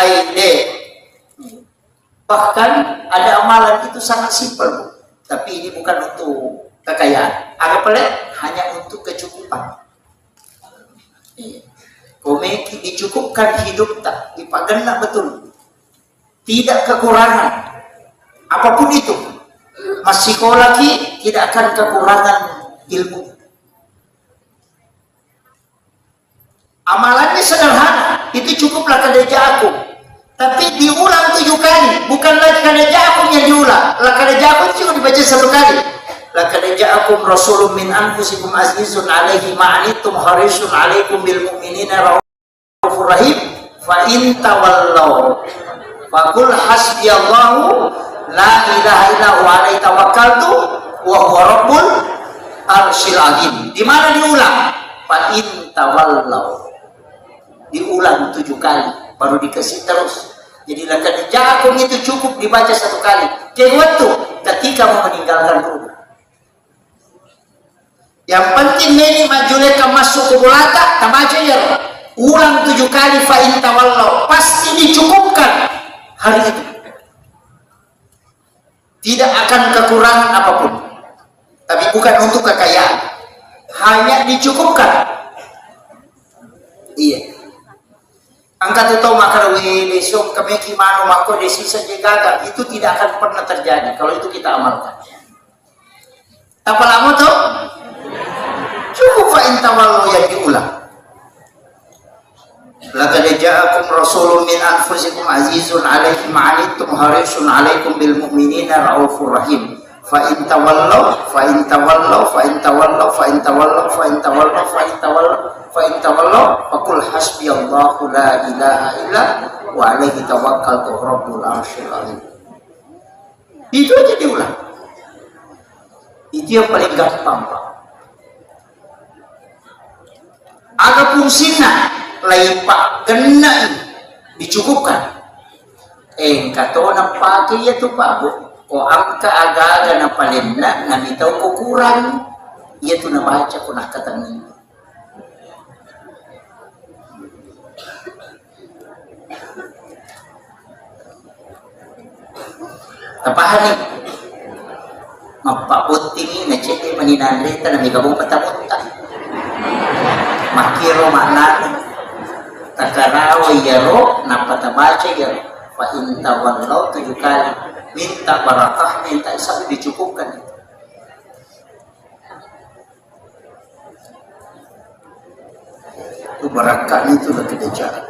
bahkan ada amalan itu sangat simpel, tapi ini bukan untuk kekayaan. Ada pelik hanya untuk kecukupan. Komeki dicukupkan hidup tak dipagennak betul, tidak kekurangan apapun itu. Masih sekolah tidak akan kekurangan ilmu. Amalannya sederhana, itu cukuplah kadeja aku, tapi diulang 7 kali, bukan lagi kadeja aku yang diulang. Lah kadeja aku cuma dibaca 1 kali. Laqad ja'akum rasulun min anfusikum azizun 'alaihi ma 'anittum harisun 'alaikum bil mu'minina raufur rahim fa in tawallaw faqul hasbiyallahu la ilaha illa huwa 'alaihi tawakkaltu wa huwa rabbul arsyil azim. Di mana diulang? Fa in tawallaw. Diulang 7 kali baru dikasih terus. Jadi laqad ja'akum itu cukup dibaca 1 kali. Ketika mau meninggalkan rumah. Yang penting ini majuleka masuk ke bulata, tabaca ya. Ulang 7 kali fa in tawallau, pasti dicukupkan hari itu. Tidak akan kekurangan apapun. Tapi bukan untuk kekayaan. Hanya dicukupkan. Iya. Angkat itu makarwi besok kami kimano mako desi saja gagal, itu tidak akan pernah terjadi kalau itu kita amalkan. Apa lama tuh? Cukup fa in tawallau yang diulang. Laqad ja'akum rasulun min anfusikum azizun 'alaihi ma 'anittum harisun 'alaikum bil mu'minina raufur rahim. Fa in tawallaw fa in tawallaw fa in tawallaw fa in tawallaw fa in tawallaw fa in tawallaw fa in tawallaw faqul hasbiyallahu la ilaha illa wa 'alaihi tawakkaltu rabbul arsyil azim. Itu aja diulang. Itu yang paling gampang, Pak. Aga fungsina lain Pak kena dicukupkan. Kato na pake ya tu Pak Bu. O angka aga-aga na palinna na bitaw ko kurang. Iya tu na baca ko nakatangin. Tapahan ni mapaputing na cete maninandrita na may kabong patapunta. Makiro makna takarawa yaro napatabaca yaro fa in tawallau 7 kali minta barakah, minta isap dicukupkan. Itu barakah itu lah kita cari.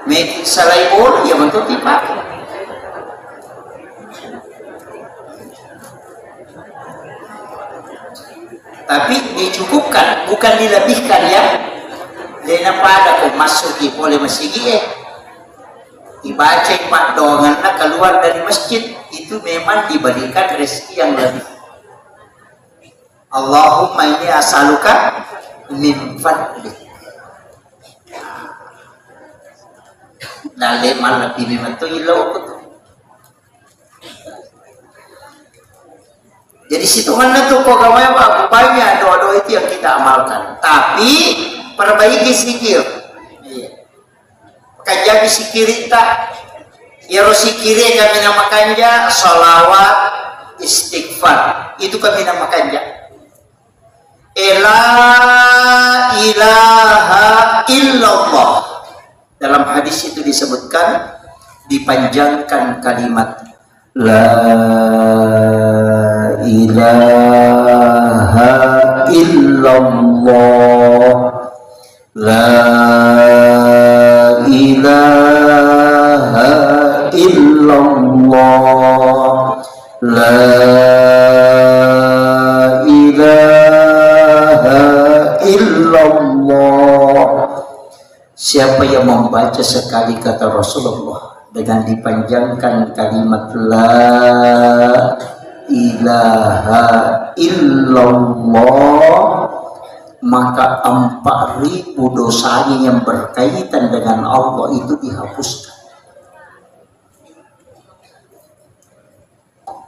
Make salai bol ya betul dipakai. Tapi dicukupkan, bukan dilebihkan ya. Dena pada kau masuki boleh masigi dibaca Pak dongan keluar dari masjid itu memang diberikan rezeki yang lebih. Allahumma inni as'aluka min fadlik. Dale mal lebih memang tu ilau betul. Jadi situ mana tuh kok kamu apa banyak doa-doa itu yang kita amalkan. Tapi perbaiki zikir. Kajabi sikirita ya sikire kami namakannya salawat istighfar. Itu kami namakannya. La ilaha illallah. Dalam hadis itu disebutkan dipanjangkan kalimat la ilaha illallah, la ilaha illallah, la ilaha illallah. Siapa yang membaca sekali kata Rasulullah dengan dipanjangkan kalimat la ilaha illallah, maka 4.000 dosanya yang berkaitan dengan Allah itu dihapuskan.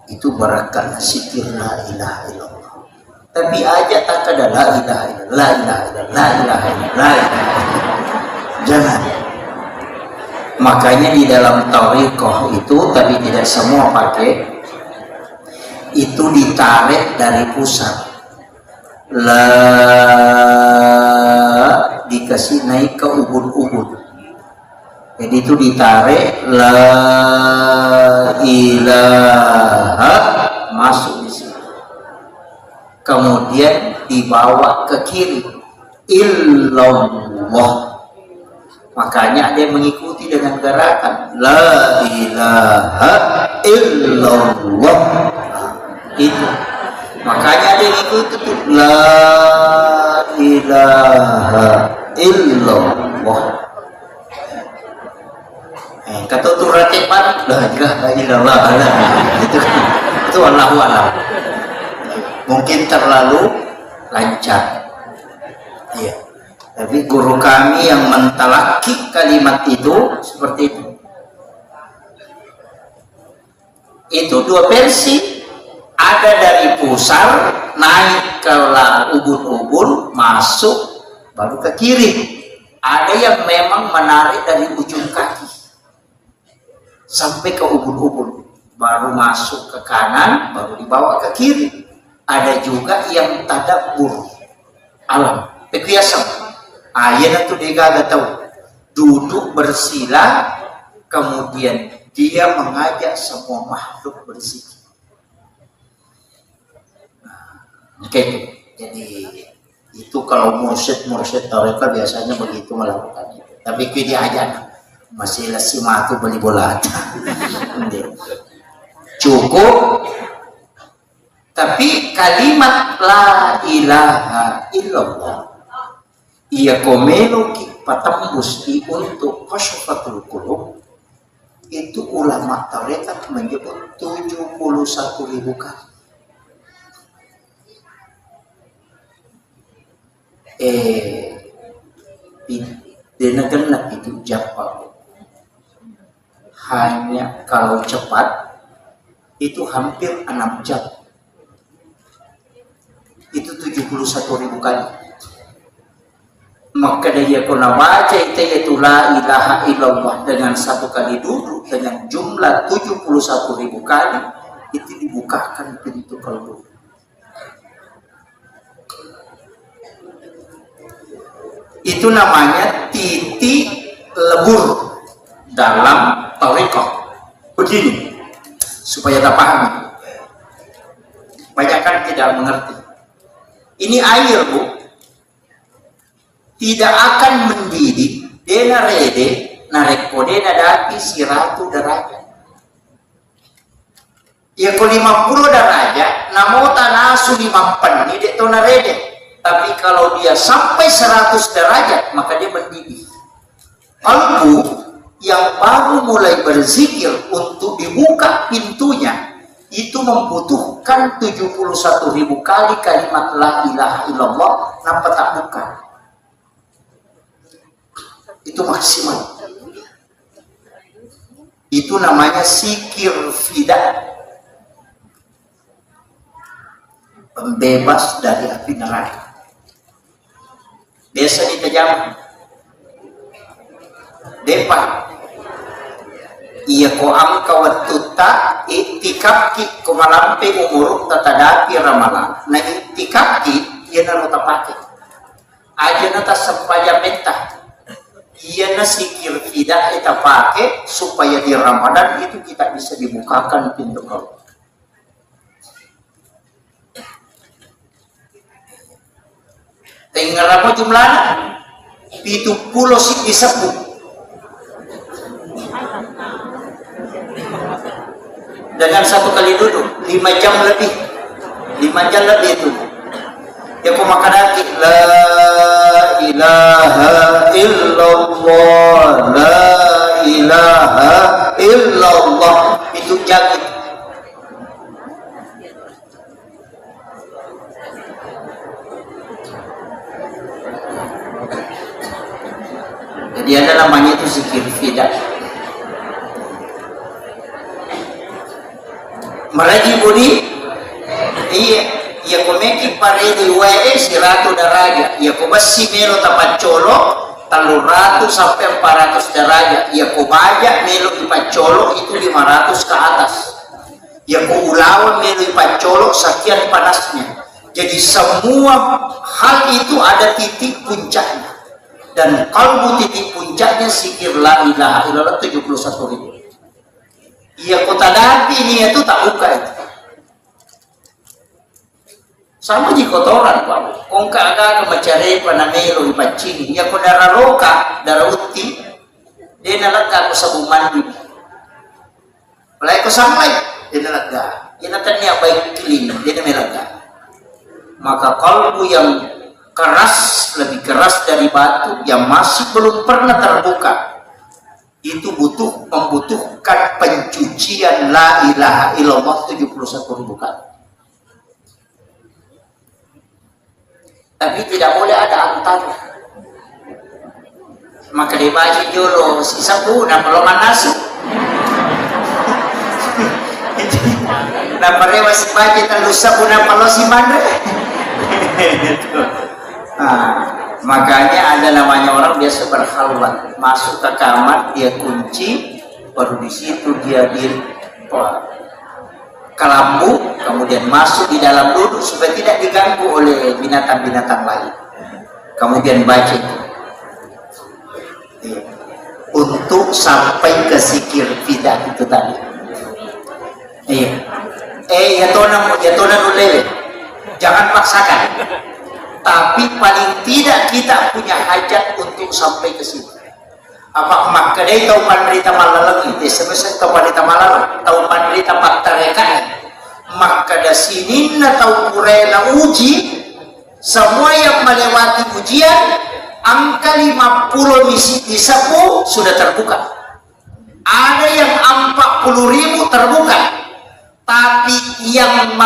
Itu barakah zikir la ilaha illallah. Tapi aja tak ada la ilaha illallah, la ilaha illallah, la ilaha illallah, la ilaha illallah. Jangan. Makanya di dalam tariqah itu, tapi tidak semua pakai, itu ditarik dari pusat. La dikasih naik ke ubud-ubud. Jadi itu ditarik la ilaha masuk di sini. Kemudian dibawa ke kiri illallah. Makanya ada yang mengikuti dengan gerakan la ilaha illallah. Itu makanya ada yang mengikuti la ilaha illallah. Kata tu rakyat panik la ilaha illallah. Itu Allahu a'lam. Mungkin terlalu lancar. Iya. Tapi guru kami yang mentalaki kalimat itu seperti itu. Itu 2 versi. Ada dari pusar naik ke ubun-ubun, masuk baru ke kiri. Ada yang memang menarik dari ujung kaki sampai ke ubun-ubun, baru masuk ke kanan, baru dibawa ke kiri. Ada juga yang tadabbur alam, pekiasan. Ayat itu dia gak tahu, duduk bersila, kemudian dia mengajak semua makhluk berzikir. Jadi itu kalau mursyid tarekat biasanya begitu melakukan itu. Tapi dia aja masih lesi matu beli bola. Cukup. Tapi kalimat la ilaha illallah ia komelo patambus untuk kasyafatul qulub, itu ulama tarekat menyebut 71.000 kali. Denagenap itu Japa hanya kalau cepat itu hampir 6 jam, itu 71.000 kali. Maka dia kena baca itu la ilaha illallah dengan 1 kali duduk dengan jumlah 71.000 kali, itu dibukakan pintu kalbu. Itu namanya titik lebur dalam tarekat. Begini supaya tak paham, banyak kan tidak mengerti. Ini air, Bu, tidak akan mendidih dena rede narek kodena dati 100 derajat. Ya ko 50 derajat namota nasu 5 penni dek to narede. Tapi kalau dia sampai 100 derajat maka dia mendidih. Kalbu yang baru mulai berzikir untuk dibuka pintunya itu membutuhkan 71.000 kali kalimat la ilaha illallah, nampak tak buka. Itu maksimal. Itu namanya zikir fida, pembebas dari api neraka. Biasa ditajam depan iya ko angka watuta itikaki ko malampe umuruk tatadapi ramalan. Nah itikaki iya na nota pake aja nata sempaja mentah, iya na sikir tidak kita pakai supaya di Ramadan itu kita bisa dibukakan pintu kalau. Tinggal apa jumlahnya? 70 sih disebut. Dengan 1 kali duduk 5 jam lebih, 5 jam lebih itu. Ya kau makan lagi la ilaha illallah, la ilaha illallah, itu jago. Jadi ada namanya itu zikir fida. Malaji budi, iya komeki paredi wae 100 derajat, iya kobasi melo tapat colo 300 sampai 400 derajat, iya kobaja melo ipat colo itu 500 ke atas, iya ko ulawan melo ipat colo sekian panasnya. Jadi semua hal itu ada titik puncaknya. Dan kalbu titik puncaknya zikir la ilaha illallah 71.000. Iya kota dati ini itu tak buka itu. Sama di kotoran Pak. Kong kaga kemacare panamelo ipacini. Iya ko darah roka, darah uti. Dia nalaga ko sabung mandi. Mulai ko sampai dia nalaga. Dia natanya baik clean, dia nalaga. Maka kalbu yang keras, lebih keras dari batu yang masih belum pernah terbuka, itu membutuhkan pencucian la ilaha illallah 71.000 kali. Tapi tidak boleh ada antara. Maka dibaca dulu sisa pun belum nasi. Napa rewa si baca talusa pun apa lo si mandre. Makanya ada namanya orang biasa berkhalwat, masuk ke kamar dia kunci, baru di situ dia di ke lampu, kemudian masuk di dalam duduk supaya tidak diganggu oleh binatang-binatang lain. Kemudian baca itu untuk sampai ke zikir fidah itu tadi. Ya tonan ulele, jangan paksakan. Tapi paling tidak kita punya hajat untuk sampai ke situ. Apa makadai tahu panderita malalang itu semasa tahu panderita malalang tahu panderita paktarekan makada sinin tahu kurena uji semua yang melewati ujian angka 50 misi disapu sudah terbuka, ada yang 40.000 terbuka, tapi yang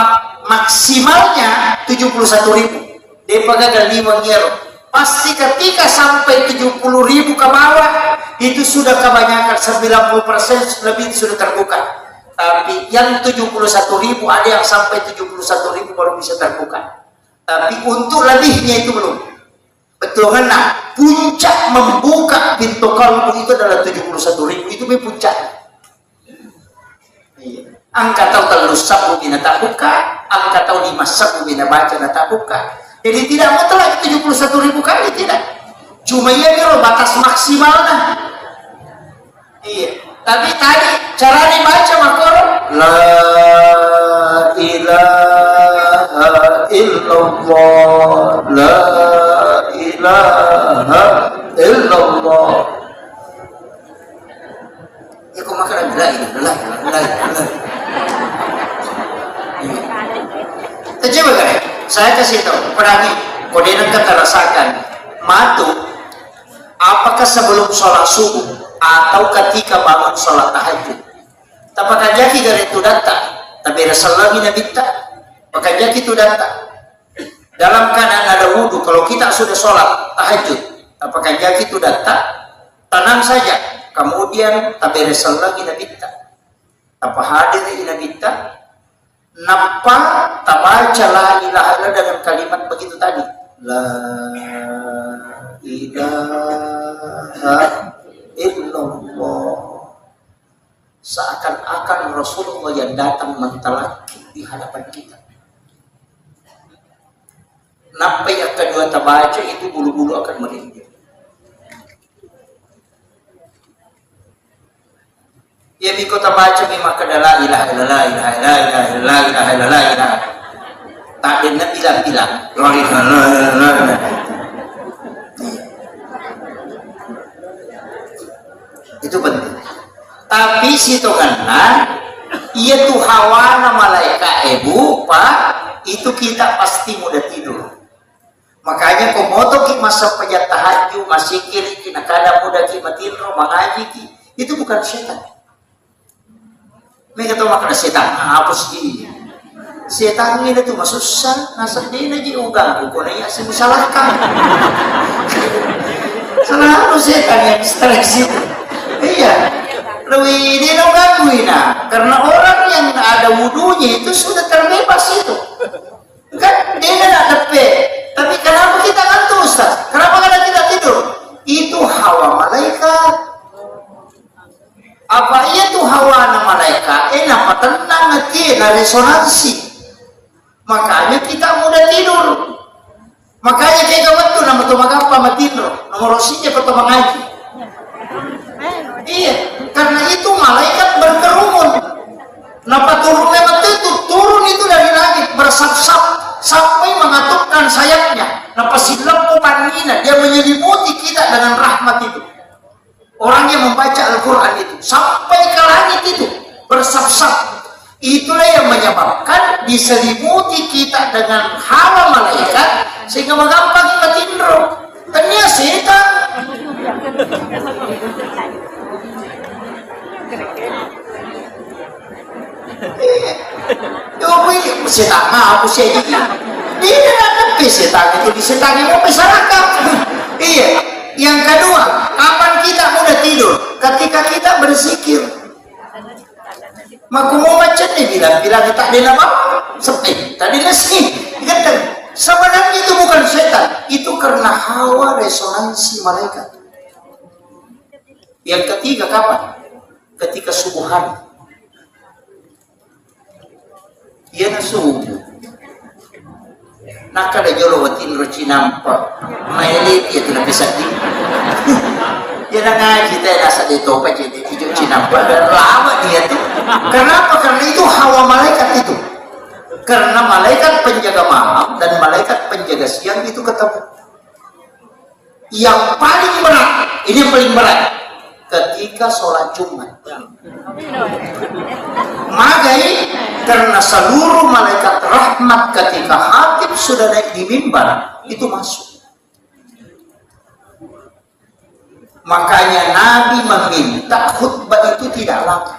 maksimalnya 71.000 dia pegang 5 euro. Pasti ketika sampai 70.000 ke bawah itu sudah kebanyakan 90% lebih sudah terbuka. Tapi yang 71.000 ada yang sampai 71.000 baru bisa terbuka. Tapi untuk lebihnya itu belum. Betul kan? Nah, puncak membuka pintu kalbu itu adalah 71.000 itu puncak. Angka tahu telus sabu bina tak buka, angka tahu 5 sabu bina baca tak buka. Jadi tidak mutlak 71.000 kali, tidak. Cuma ya biro batas maksimalnya. Iya. Tapi tadi cara dibaca makor la ilaha illallah, la ilaha illallah. Ya kok makan la ilaha. Coba kan? Saya kasih tahu, perangi kodenan kata rasakan matu apakah sebelum sholat subuh atau ketika bangun sholat tahajud. Apakah jadi dari itu data? Tapi Rasulullah Nabi tak. Apakah jadi itu data? Dalam keadaan ada wudhu, kalau kita sudah sholat tahajud, apakah jadi itu data? Tenang saja. Kemudian tapi Rasulullah Nabi tak. Apa hadir Nabi tak? Napa tabaca la ilaha illallah dengan kalimat begitu tadi, la ilaha illallah, seakan-akan Rasulullah yang datang mentalaki di hadapan kita. Napa yang kedua tabaca itu bulu-bulu akan merinding. Ya biko tabaca memang kadala ilaha illallah ilaha illallah ilaha illallah ilaha illallah. Tak dengar bilang-bilang la ilaha illallah. Itu penting. Tapi situ karena ia tuh hawana malaikat ibu pak itu kita pasti mudah tidur. Makanya komoto ki masa pejat tahajud masih kiri kina kada mudah ki matinro mengaji ki itu bukan setan. Mereka tahu makan setan, hapus di setan ini tuh masuk susah, nasab dia lagi ugang, bukan ya saya salahkan. Selalu setan yang distraksi. Iya, lebih dia dong gangguin karena orang yang ada wudunya itu sudah terbebas itu. Kan dia tidak tepe, tapi kenapa kita ngantuk Ustaz? Kenapa kita tidur? Itu hawa malaikat. Apa itu hawa malaikat? Apa tenang hati, resonansi. Makanya kita mudah tidur. Makanya kayak waktu nama tu magapa matidur, nomor rosinya pertama ngaji. Iya, karena itu malaikat berkerumun. Napa turun lewat itu? Turun itu dari langit bersap-sap sampai mengatupkan sayapnya. Napa silap panina dia menyelimuti kita dengan rahmat itu. Orang yang membaca Al-Quran itu sampai ke langit itu bersap-sap. Itulah yang menyebabkan diselimuti kita dengan hawa malaikat sehingga menggampang kita tidur. Ternyata setan. Setan apa sih ini? Dia ada setan itu di setan yang masyarakat. Iya. Yang kedua, kapan kita mudah tidur? Ketika kita berzikir. Maku mau macam ni bilang tak ada nama sepi, tak ada nasi. Sebenarnya itu bukan setan, itu karena hawa resonansi malaikat. Yang ketiga kapan? Ketika subuh hari. Ia na subuh. Nakada jolo watin roci nampak. Mailit ia tu nak sedih. Dia nak ngaji teh nasa di topa jadi hijau cinampak dan lama dia tu. Kenapa? Karena itu hawa malaikat itu. Karena malaikat penjaga malam dan malaikat penjaga siang itu ketemu. Yang paling berat, ini yang paling berat, ketika sholat Jumat. Magai karena seluruh malaikat rahmat ketika hatib sudah naik di mimbar itu masuk. Makanya Nabi meminta khutbah itu tidak lama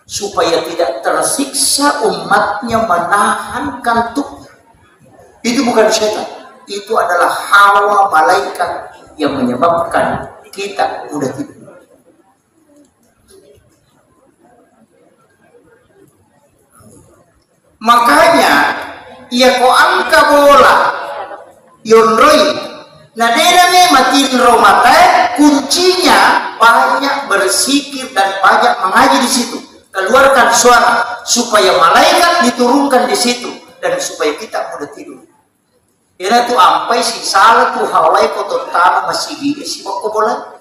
supaya tidak tersiksa umatnya menahan kantuk. Itu bukan setan, itu adalah hawa malaikat yang menyebabkan kita mudah tidur. Makanya ia ko angka bola yonroi. Nah, dia makin romatai, kuncinya banyak berzikir dan banyak mengaji di situ. Keluarkan suara supaya malaikat diturunkan di situ dan supaya kita mudah tidur. Ina tu ampai si salah tu hawai ko tontama masigi si ko bola.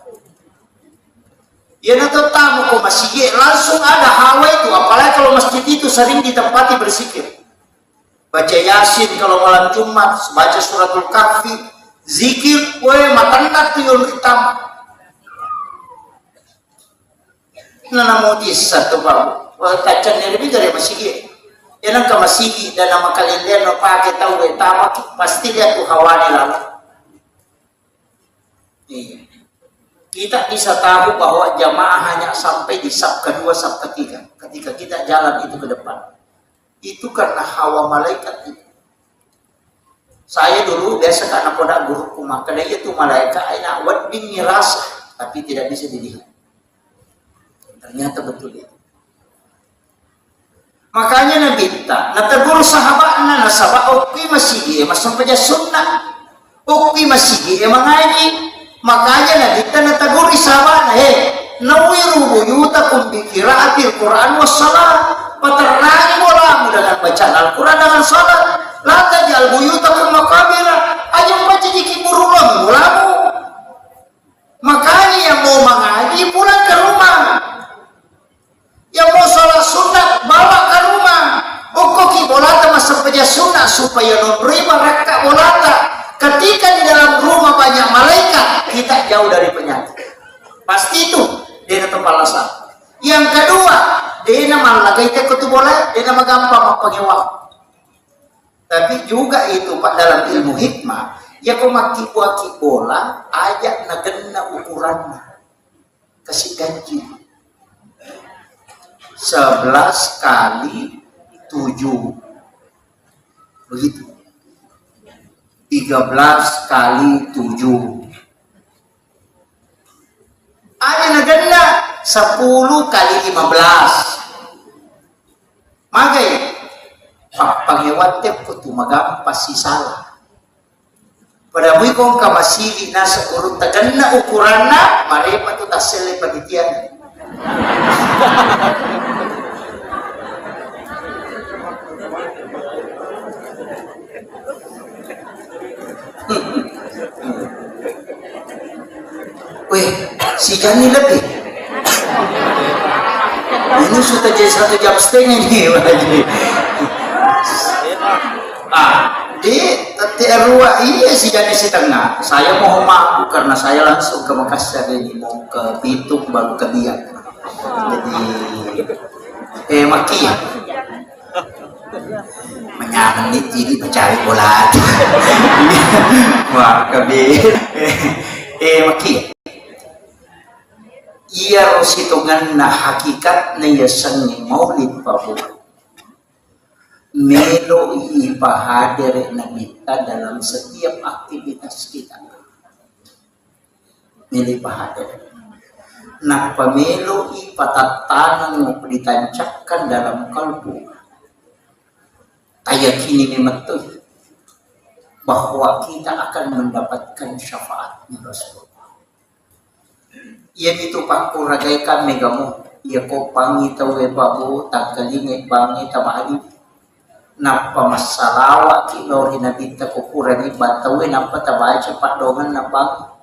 Ina tu tamu ko masigi langsung ada hawai tu, apalagi kalau masjid itu sering ditempati berzikir. Baca Yasin kalau malam Jumat, baca suratul Kahfi, zikir, matanda tu yung utama. Nanamudis satu baru. Kacan ni lebih dari masigi. Yan ang kamasigi dan nama kalian no pakai tahu tama pasti lihat tu hawani lalu. Kita bisa tahu bahwa jamaah hanya sampai di saf kedua, saf ketiga. Ketika kita jalan itu ke depan, itu karena hawa malaikat itu. Saya dulu biasa karena pada guru kumah, karena itu malaikat aina awat bin mirasa, tapi tidak bisa dilihat. Ternyata betul itu. Makanya Nabi minta, nategur sahabatnya, nasabah ukwi masigi, masang paja sunnah, ukwi masigi, mengaji. Makanya Nabi minta nategur sahabatnya, nawiru buyutakum bi qiraatil Quran was salat, paternahi mulamu dengan bacaan Al-Quran dengan salat. La tajal buyutakum maqabira, aja baca jiki burulang mulamu. Makanya yang mau mengaji pulang ke rumah, yang mau sholat sunat bawa ke rumah. Ukoki bolata masuk saja sunnah supaya menerima rakaat bolata. Ketika di dalam rumah banyak malaikat, kita jauh dari penyakit. Pasti itu dia kepala sah. Yang kedua, dia nama lagi kita kutubola, dia nama gampang mengewak. Tapi juga itu Pak dalam ilmu hikmah, ya kau maki bola, ajak nagena ukurannya, kasih ganji 11 kali 7, begitu. 13 kali 7. Ada nagenda 10 kali 15. Magai pangewat teh kutu magampas si salah. Pada mui kong kamasili nasa urut taganna ukuranna marepa tu tasele panitian. Weh, si Jani lebih. Ini sudah jadi 1,5 jam nih, di TRUA iya si Jani si tengah. Saya mau maaf karena saya langsung ke Makassar ini mau ke Bitung baru ke Biak. Jadi Maki ya. Menyanyi jadi mencari bola. Wah kabir. Maki. Ia rositungan na hakikat na yasangi maulid pabu. Melo ipahadir na kita dalam setiap aktivitas kita. Melo ipahadir. Nak pemilu ipatatanan mau ditancapkan dalam kalbu. Ayakini memang tuh bahwa kita akan mendapatkan syafaatnya Rasulullah. Ia itu pak kuragaikan megamu. Ia ko pangi tahu babu tak kalingai pangi tamali. Napa masalawa kilori nabita ko kurani batawe napa tabaca pak dongan napa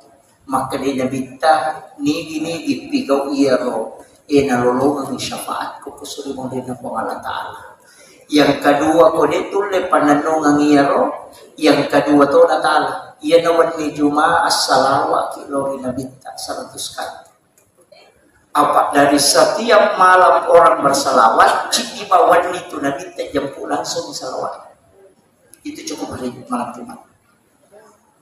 maka di nabita nigi pigaw iya ro nalolongan syafaat ko kusuri mo rin ng Allah Ta'ala. Yang kedua ko ditulle pananong iya ro. Yang kedua to na Ta'ala. Iya nawan ni Juma as-salawa kilori nabita 100 kali. Apa dari setiap malam orang bersalawat, cik ibawan itu Nabi jemput langsung salawat. Itu cukup hari malam Jumat.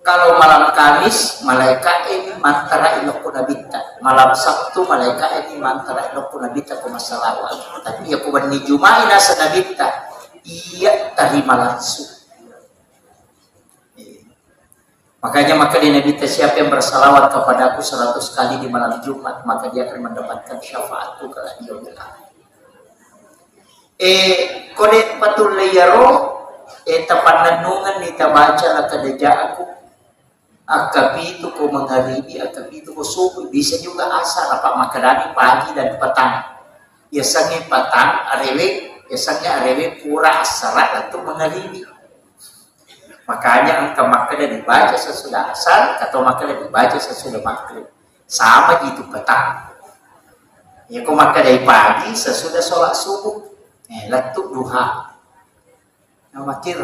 Kalau malam Kamis, malaikat ini mantara ilokku Nabi. Malam Sabtu, malaikat ini mantara ilokku Nabi ku masalawat. Tapi ya kuban ni Jumat nasa Nabi iya terima langsung. Makanya maka di Nabi siapa yang bersalawat kepada aku 100 kali di malam Jumat, maka dia akan mendapatkan syafaatku kalau dia bilang. Kode patul layaro, tapananungan ni tabaca na kadaja aku, akapitu ko mangharibi, akapitu ko subuh, bisa juga asar, apa makarani pagi dan petang. Biasanya petang, arewe, pura asar atau mangharibi. Makanya angka makan dibaca sesudah asar atau makan dibaca sesudah maghrib. Sama gitu petang. Ya kau makan dari pagi sesudah sholat subuh. Letuk duha. Nah makir.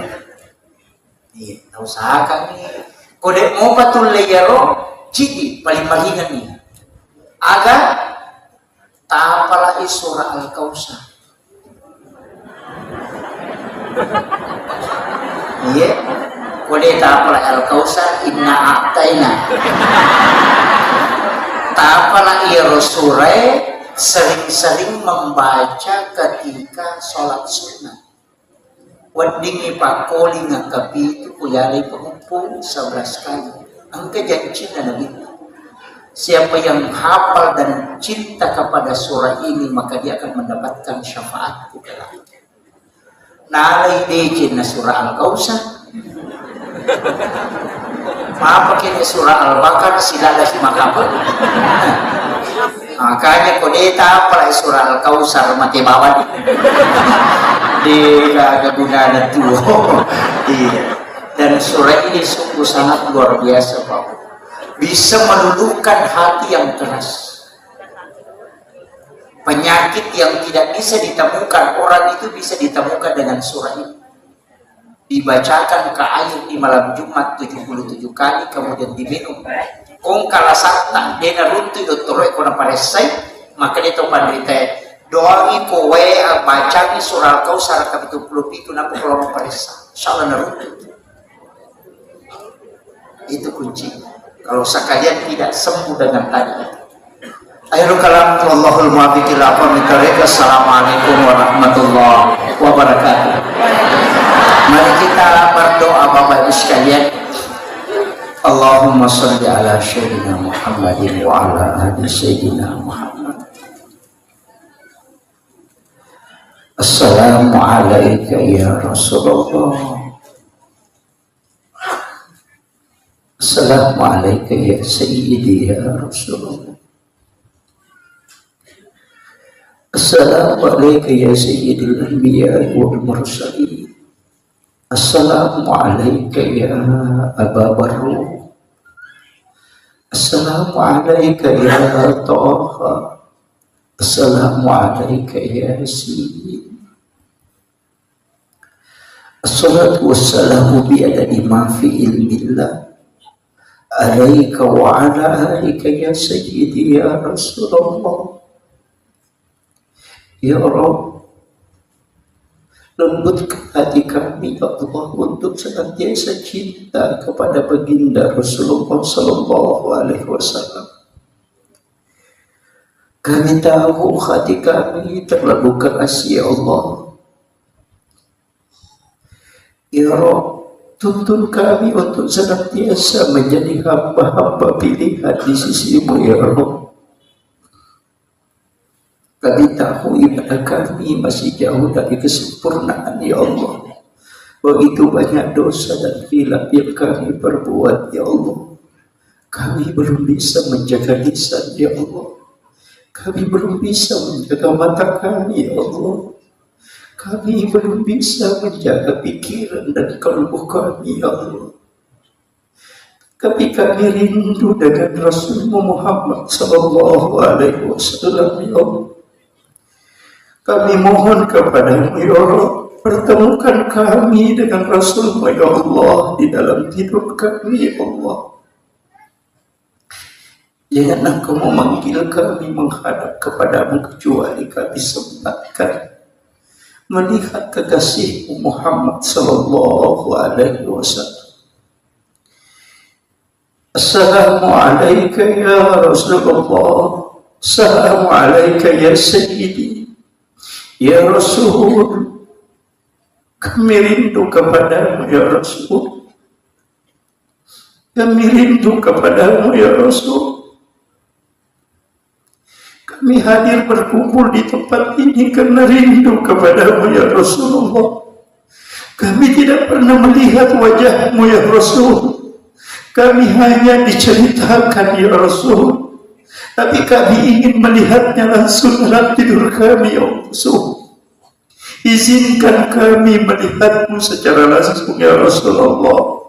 Iya, tak usahakan nih. Kau dek mau patul layaro, cidi paling malingan nih. Agar tak apalah surah Al-Kausar. Iya. Boleh tak apalah Al-Kausar inna a'taina. Tak apalah ia Rasulullah sering-sering membaca ketika sholat sunnah. Wadingi pakoli ngakapi itu kuyali pengumpul 11 kali. Angka janji Nabi. Siapa yang hafal dan cinta kepada surah ini maka dia akan mendapatkan syafaat di dalamnya. Nalai dejin na surah Al-Kausar. Maaf pakai surah Al-Baqarah silala si makabul. Makanya kodeta apa surah Al-Kausar mati bawa di gabungan itu. Dan surah ini sungguh sangat luar biasa Pak. Bisa meluluhkan hati yang keras. Penyakit yang tidak bisa ditemukan orang itu bisa ditemukan dengan surah ini. Dibacakan ke air di malam Jumat 77 kali kemudian diminum. Kung kala sakta dena runtu doktore ko na paresay maka dito pandrita doa ko we baca ni surah Al-Kausar ka 77 na ko kolong paresa. Insyaallah na runtu. Itu kunci. Kalau sekalian tidak sembuh dengan tadi. Akhirul kalam wallahul muwaffiq ila aqwamit thoriq. Assalamualaikum warahmatullahi wabarakatuh. Mari kita berdoa Bapak Ibu sekalian. Allahumma sholli ala sayyidina Muhammadin wa ala ali sayyidina Muhammad. Assalamu alayka ya Rasulullah. Assalamu alayka ya sayyidi ya Rasulullah. Assalamu alayka ya sayyidil anbiya wal mursalin. Assalamualaikum ya Aba Barru. Assalamualaikum ya Toha. Assalamualaikum ya Yasin. Assalatu wassalamu biadadi ma fi ilmillah alaika wa ala alika ya sayyidi ya Rasulullah. Ya Rabb, lembutkan hati kami ya Allah untuk senantiasa cinta kepada baginda Rasulullah Sallallahu Alaihi Wasallam. Kami tahu hati kami terlalu keras ya Allah. Ya Rabb, tuntun kami untuk senantiasa menjadi hamba-hamba pilihan di sisimu ya Rabb. Kami tahu ibadah kami masih jauh dari kesempurnaan, ya Allah. Begitu banyak dosa dan khilaf yang kami perbuat, ya Allah. Kami belum bisa menjaga lisan, ya Allah. Kami belum bisa menjaga mata kami, ya Allah. Kami belum bisa menjaga pikiran dan kalbu kami, ya Allah. Tapi kami rindu dengan Rasulullah Muhammad sallallahu alaihi wasallam, ya Allah. Kami mohon kepadamu, ya Allah, pertemukan kami dengan Rasulullah, ya Allah, di dalam tidur kami, ya Allah. Jangan Engkau memanggil kami menghadap kepadamu kecuali kami sempatkan melihat kekasihmu Muhammad sallallahu alaihi wasallam. Assalamualaikum ya Rasulullah. Assalamualaikum ya Sayyidi. Ya Rasul, kami rindu kepadamu, ya Rasul. Kami rindu kepadamu, ya Rasul. Kami hadir berkumpul di tempat ini karena rindu kepadamu, ya Rasulullah. Kami tidak pernah melihat wajahmu, ya Rasul. Kami hanya diceritakan, ya Rasul. Tapi kami ingin melihatnya langsung dalam tidur kami, ya Rasul. Izinkan kami melihatmu secara langsung, ya Rasulullah.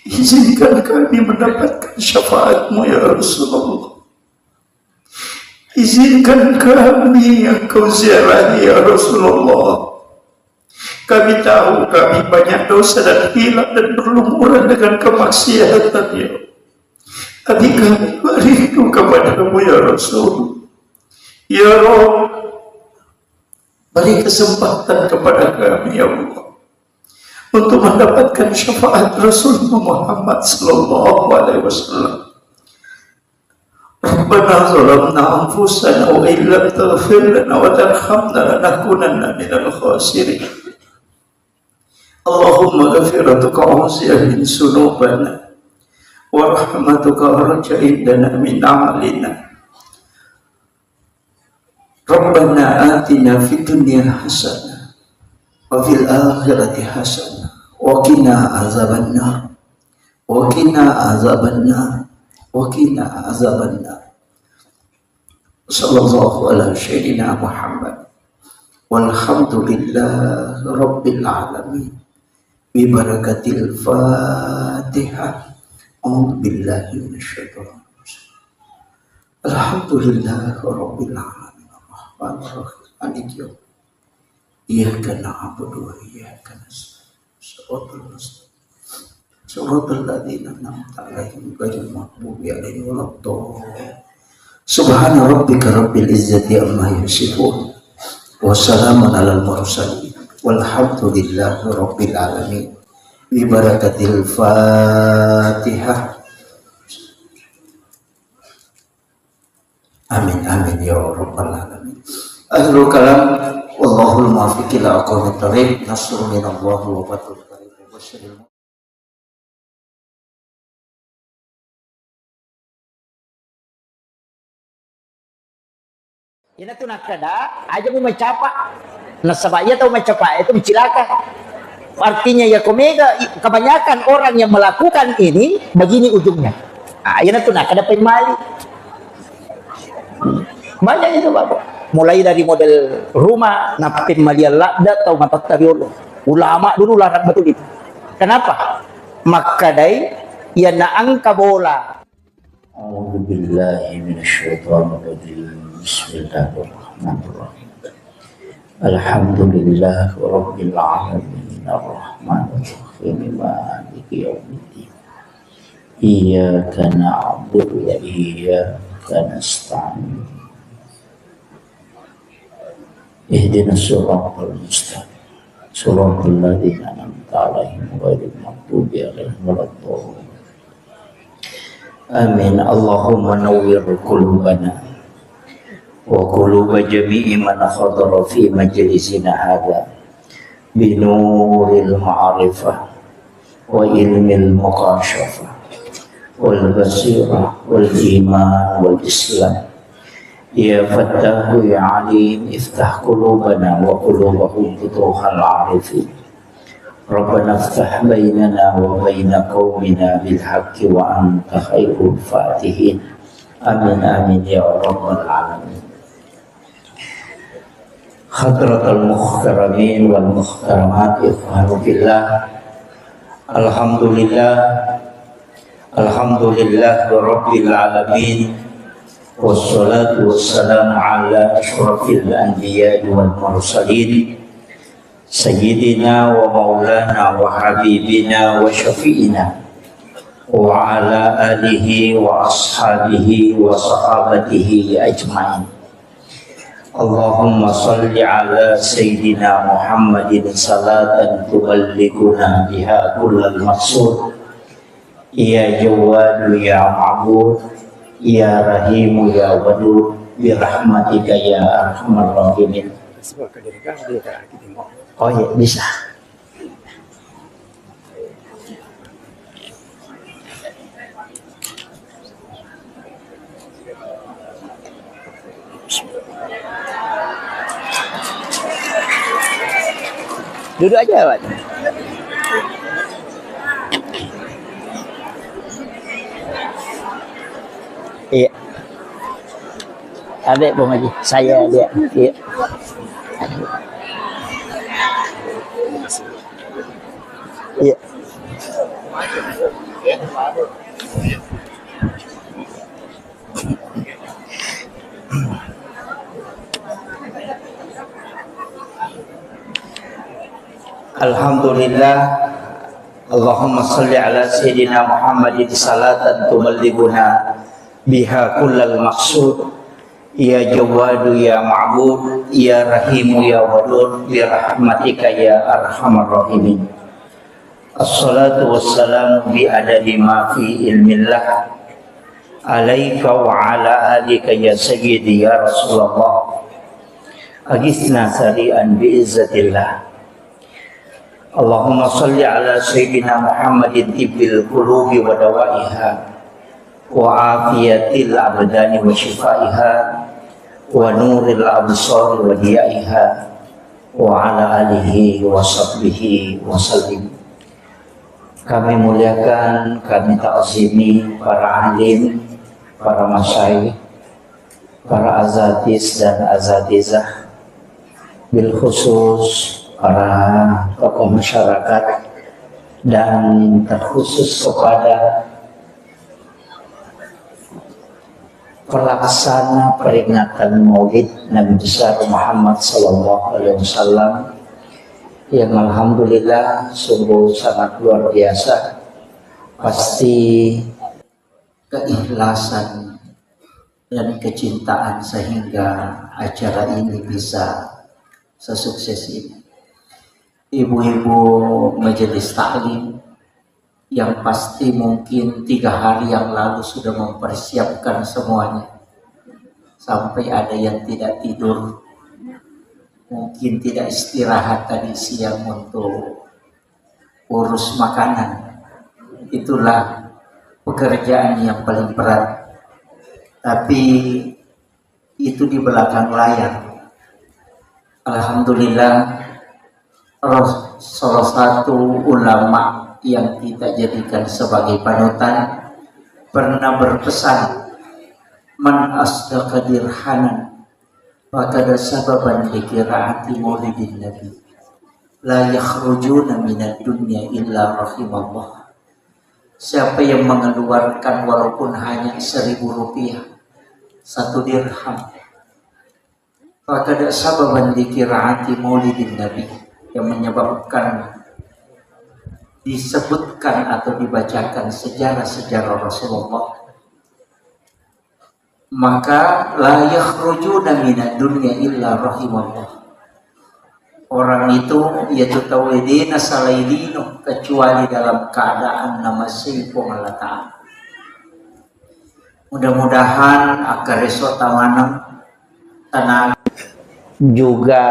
Izinkan kami mendapatkan syafaatmu, ya Rasulullah. Izinkan kami Engkau ziarahi, ya Rasulullah. Kami tahu kami banyak dosa dan hilaf dan berlumuran dengan kemaksiatan, ya Allah. Tapi kami rindu kepadamu, ya Rasul. Ya Rabb, beri kesempatan kepada kami, ya Allah, untuk mendapatkan syafaat Rasulullah Muhammad sallallahu alaihi wasallam. Rabbana zalamna anfusana wa illam taghfir lana wa tarhamna lanakunanna minal khasirin. Allahumma ghafiratuka awsiya min sunubana wa rahmatuka arja indana min amalina. Rabbana atina fid dunya hasanah wa fil akhirati hasanah wa qina azabannar wa qina azabannar wa qina azabannar. Sallallahu ala sayyidina Muhammad walhamdulillahi rabbil alamin bi barakatil Fatihah. A'udzu billahi minasyaitonir rajim. Alhamdulillahi rabbil alamin arrahmanir rahim maliki yaumiddin. Iyyaka na'budu wa iyyaka nasta'in. Shiratal ladzina an'amta 'alaihim ghairil maghdubi 'alaihim waladdallin. Subhana rabbika rabbil izzati amma yasifun wa salamun 'alal mursalin walhamdulillahi rabbil alamin. Bi barakatil Fatihah. Amin amin ya rabbal alamin. Akhirul kalam wallahul muwaffiq ila aqwamit thoriq. Nasrun minallahi wa fathun qarib. Ina tu nak kada aja mau mencapa nasabaya atau mencapa itu mencilaka. Artinya ya komega kebanyakan orang yang melakukan ini begini ujungnya. Ina tu nak kada pemali. Banyak itu Bapak. Mulai dari model rumah napim malian labda atau mata tariolo. Ulama dulu larang betul itu. Kenapa? Makadai ya naangka bola. A'udzu billahi minasyaitonir rajim. Bismillahirrahmanirrahim. Alhamdulillahi rabbil alamin arrahmanir rahim maliki yaumiddin. Iyyaka na'budu wa iyyaka nasta'in. Ihdinas siratal mustaqim. Siratal ladzina an'amta 'alaihim ghairil maghdubi 'alaihim waladdallin. Amin. Allahumma nawwir qulubana wa quluba jami'i man khadara fi majlisina hadha bi nuril ma'rifah wa ilmil muqashafah wal basirah wal iman wal islam يا فتاح يا عليم افتح قلوبنا وقلوبهم فتوح العارفين ربنا افتح بيننا وبين قومنا بالحق وأنت خير الفاتحين آمين آمين يا رب العالمين. حضرة المحترمين والمحترمات إخوان بالله الحمد لله رب العالمين والصلاة والسلام على أشرف الأنبياء والمرسلين سيدنا ومولانا وحبيبنا وشفيئنا وعلى آله وأصحابه وصحابته أجمعين. اللهم صل على سيدنا محمد صلاة تبلغنا بها كل المقصود يا جواد يا معبود يا رحيم يا ودود برحمتك يا أرحم الراحمين. Oh iya, bisa. Duduk aja, Pak. Iya. Adik Bung Haji, saya dia. Iya. Iya. Alhamdulillah. Allahumma salli ala Sayyidina Muhammadin salatan tuballighuna biha kullal maqsud ya Jawadu ya Ma'bud ya Rahimu ya Wadud bi rahmatika ya arhamar rahimin. Assalatu wassalamu bi adadi ma fi ilmillah alaika wa ala alika ya sayyidi ya Rasulullah agisna sari'an bi izzatillah. Allahumma salli ala Sayyidina Muhammadin tibbil qulubi wa dawaiha wa afiyatil abdani wa shifaiha wa nuril absari wa diyaiha wa ala alihi wa sahbihi wa sallim. Kami muliakan, kami ta'zimi para alim, para masyayikh, para azatis dan azatizah, bil khusus para tokoh masyarakat dan terkhusus kepada pelaksana peringatan Maulid Nabi besar Muhammad sallallahu alaihi wasallam yang alhamdulillah sungguh sangat luar biasa. Pasti keikhlasan dan kecintaan sehingga acara ini bisa sesukses ini. Ibu-ibu majelis taklim yang pasti mungkin 3 hari yang lalu sudah mempersiapkan semuanya, sampai ada yang tidak tidur, mungkin tidak istirahat tadi siang untuk urus makanan. Itulah pekerjaan yang paling berat, tapi itu di belakang layar. Alhamdulillah, salah satu ulama yang kita jadikan sebagai panutan pernah berpesan, man asdaqa dirhanan faqad sababan li qiraati maulidin nabi la yakhrujuna minad dunya illa rahimallah. Siapa yang mengeluarkan walaupun hanya 1.000 rupiah, 1 dirham, faqad sababan li qiraati maulidin nabi, yang menyebabkan disebutkan atau dibacakan sejarah-sejarah Rasulullah, maka la yakhrujuna minad dunya illa rahimallah. Orang itu yaitu tawidina salaidino, kecuali dalam keadaan nama sifung Allah Ta'ala. Mudah-mudahan akar reso tamanam tanah Juga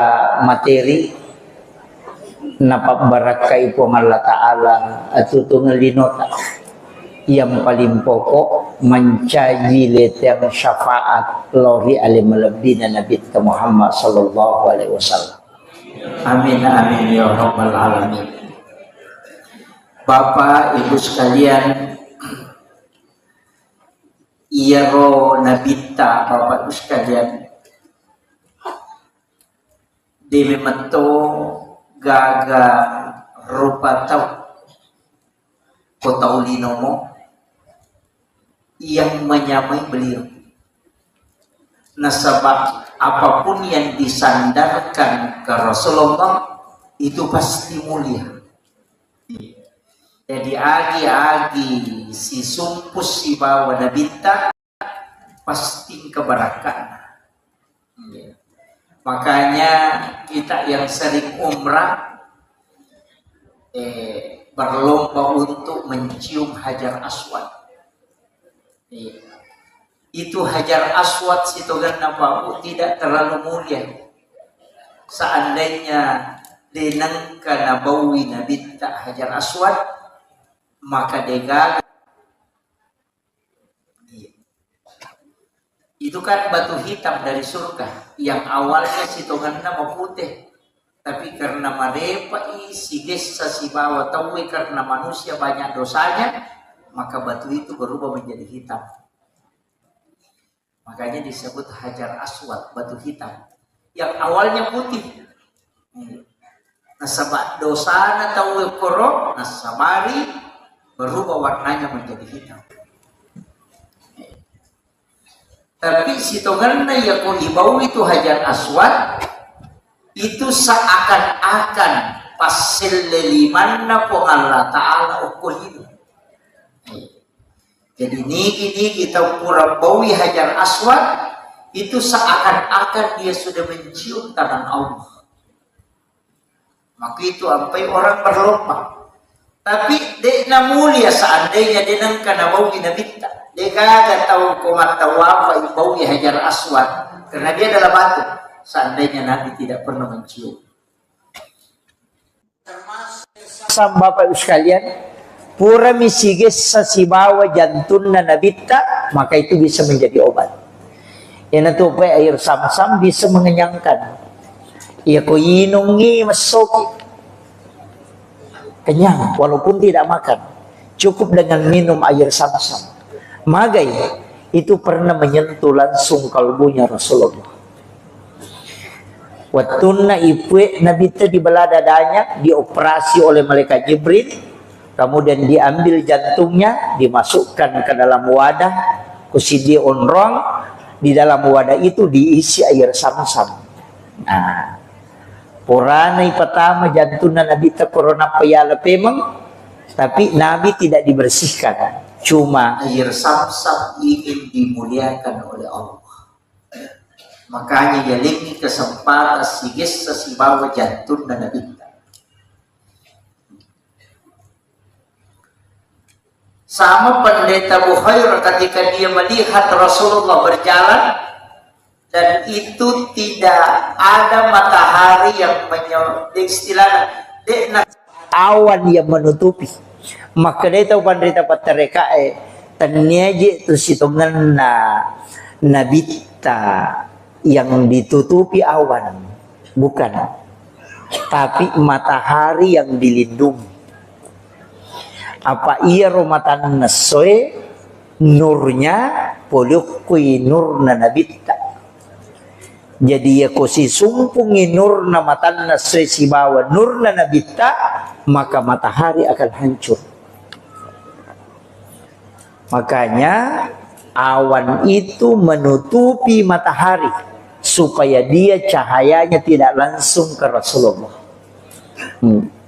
materi napak barakai pong Allah Ta'ala atutung linota yang paling pokok mencaji letang syafaat lori alim lebina Nabi Muhammad sallallahu alaihi wasallam. Amin amin ya rabbal alamin. Bapak Ibu sekalian, iro nabita Bapak Ibu sekalian, di memento gaga rupa tau kota ulinomo yang menyamai beliau. Nasabah apapun yang disandarkan ke Rasulullah itu pasti mulia. Jadi agi-agi si sumpus si bawa nabita pasti keberkahan. Makanya kita yang sering umrah berlomba untuk mencium Hajar Aswad. Itu Hajar Aswad sitogan nabawu tidak terlalu mulia. Seandainya denangka nabawi nabita Hajar Aswad, maka degaga. Itu kan batu hitam dari surga yang awalnya sitogan nama putih. Tapi karena marepa isi desa si bawa tahu karena manusia banyak dosanya, maka batu itu berubah menjadi hitam. Makanya disebut Hajar Aswad, batu hitam. Yang awalnya putih. Nasabah dosana tahu korok, nasabari berubah warnanya menjadi hitam. Tapi sitonganna ya ko ibau itu Hajar Aswad itu seakan-akan pasil lelimanna po Allah Ta'ala ukulidu. Jadi niki kita pura bawi Hajar Aswad itu seakan-akan dia sudah mencium tangan Allah. Maka itu sampai orang berlomba. Tapi dekna mulia seandainya denang kana bawi nabita. Dia kagak tahu komat tahu apa bawi Hajar Aswad karena dia adalah batu. Seandainya Nabi tidak pernah mencium. Sama Bapak Ibu sekalian, pura misiges sa sibawa jantun na nabita, maka itu bisa menjadi obat. Yan ito pa air sam-sam bisa mengenyangkan. Iya ko inungi masoki. Kenyang walaupun tidak makan. Cukup dengan minum air sam-sam. Magay itu pernah menyentuh langsung kalbunya Rasulullah. Waktu na ipwe nabita di beladadanya dioperasi oleh malaikat Jibril, kemudian diambil jantungnya, dimasukkan ke dalam wadah, kusidi onrong, di dalam wadah itu diisi air sam-sam. Nah, purana pertama jantungnya nabita corona payala pemang, tapi Nabi tidak dibersihkan, cuma air sam-sam ingin dimuliakan oleh Allah. Makanya yalingi kesempatan sigis sesibawa jantung dan Nabi. Sama pendeta Bukhair ketika dia melihat Rasulullah berjalan dan itu tidak ada matahari yang istilahnya awan yang menutupi. Maka dia tahu pendeta patereka tanyaje tu situngan na nabita yang ditutupi awan, bukan, tapi matahari yang dilindungi. Apa iya romatan nasoe nurnya polukui nurna nabita. Jadi ya kosi sumpungi nurna matan nasoe si bawa nurna nabita, maka matahari akan hancur. Makanya awan itu menutupi matahari supaya dia cahayanya tidak langsung ke Rasulullah.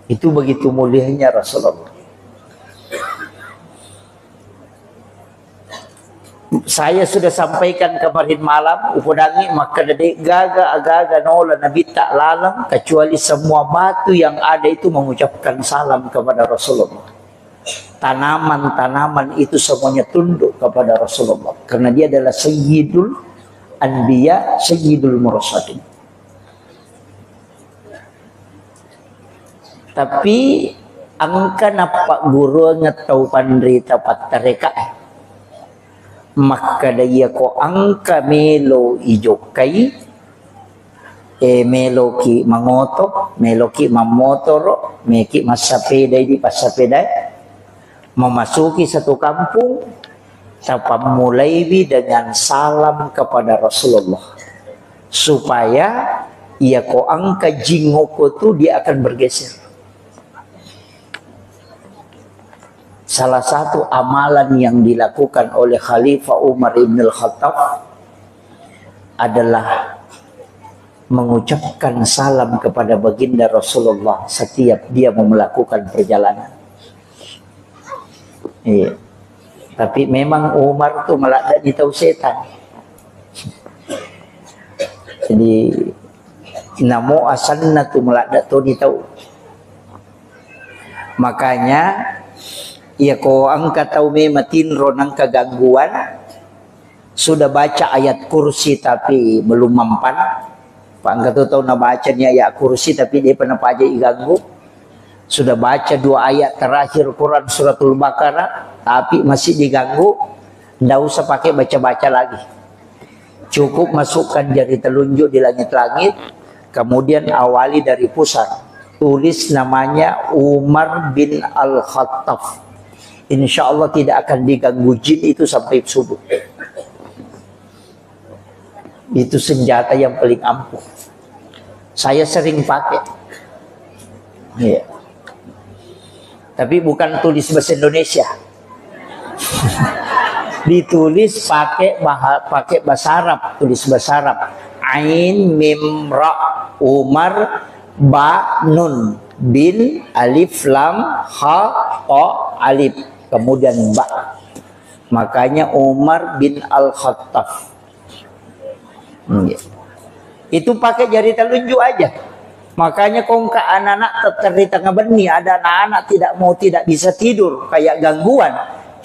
Itu begitu mulianya Rasulullah. Saya sudah sampaikan kemarin malam upodangi maka dedek gaga agaga nola nabi tak lalang kecuali semua batu yang ada itu mengucapkan salam kepada Rasulullah. Tanaman-tanaman itu semuanya tunduk kepada Rasulullah karena dia adalah sayyidul Anbiya, Sayyidul Mursalin. Tapi angka napa guru ngetau pandrita patareka maka daya ko angka melo ijokai melo ki mangoto melo ki mamotoro meki masapeda di pasapeda memasuki satu kampung tanpa mulai dengan salam kepada Rasulullah supaya ia ko angka jingoko tu dia akan bergeser. Salah satu amalan yang dilakukan oleh Khalifah Umar ibn al-Khattab adalah mengucapkan salam kepada baginda Rasulullah setiap dia mau melakukan perjalanan. Iya. Tapi memang Umar tuh malah tak tahu setan. Jadi namo asalna tuh malah tak tahu. Makanya ya ko angka tahu matin ronang kegangguan sudah baca ayat kursi tapi belum mempan. Pak angka tuh tahu na bacanya ayat kursi tapi dia pernah aja iganggu. Sudah baca 2 ayat terakhir Quran suratul Baqarah tapi masih diganggu. Nggak usah pakai baca-baca lagi. Cukup masukkan jari telunjuk di langit-langit, kemudian awali dari pusat. Tulis namanya Umar bin Al-Khattab. Insya Allah tidak akan diganggu jin itu sampai subuh. Itu senjata yang paling ampuh. Saya sering pakai. Ya. Tapi bukan tulis bahasa Indonesia. Ditulis pakai bahasa Arab, tulis bahasa Arab. Ain mim ra Umar ba nun bin alif lam ha ta alif kemudian ba. Makanya Umar bin Al-Khattab. Itu pakai jari telunjuk aja. Makanya kongka anak-anak tercerita ngebeni, ada anak-anak tidak bisa tidur kayak gangguan.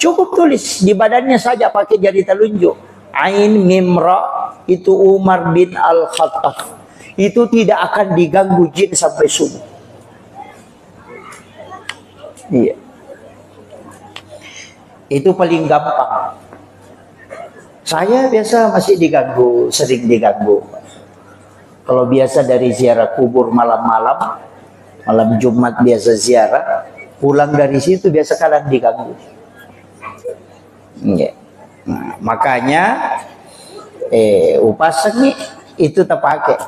Cukup tulis di badannya saja pakai jari telunjuk. Ain mim ra itu Umar bin Al-Khattab. Itu tidak akan diganggu jin sampai subuh. Iya. Itu paling gampang. Saya biasa masih diganggu, sering diganggu. Kalau biasa dari ziarah kubur malam-malam, malam Jumat biasa ziarah, pulang dari situ biasa kadang diganggu. Ya. Nah, makanya upasak nih itu terpakai.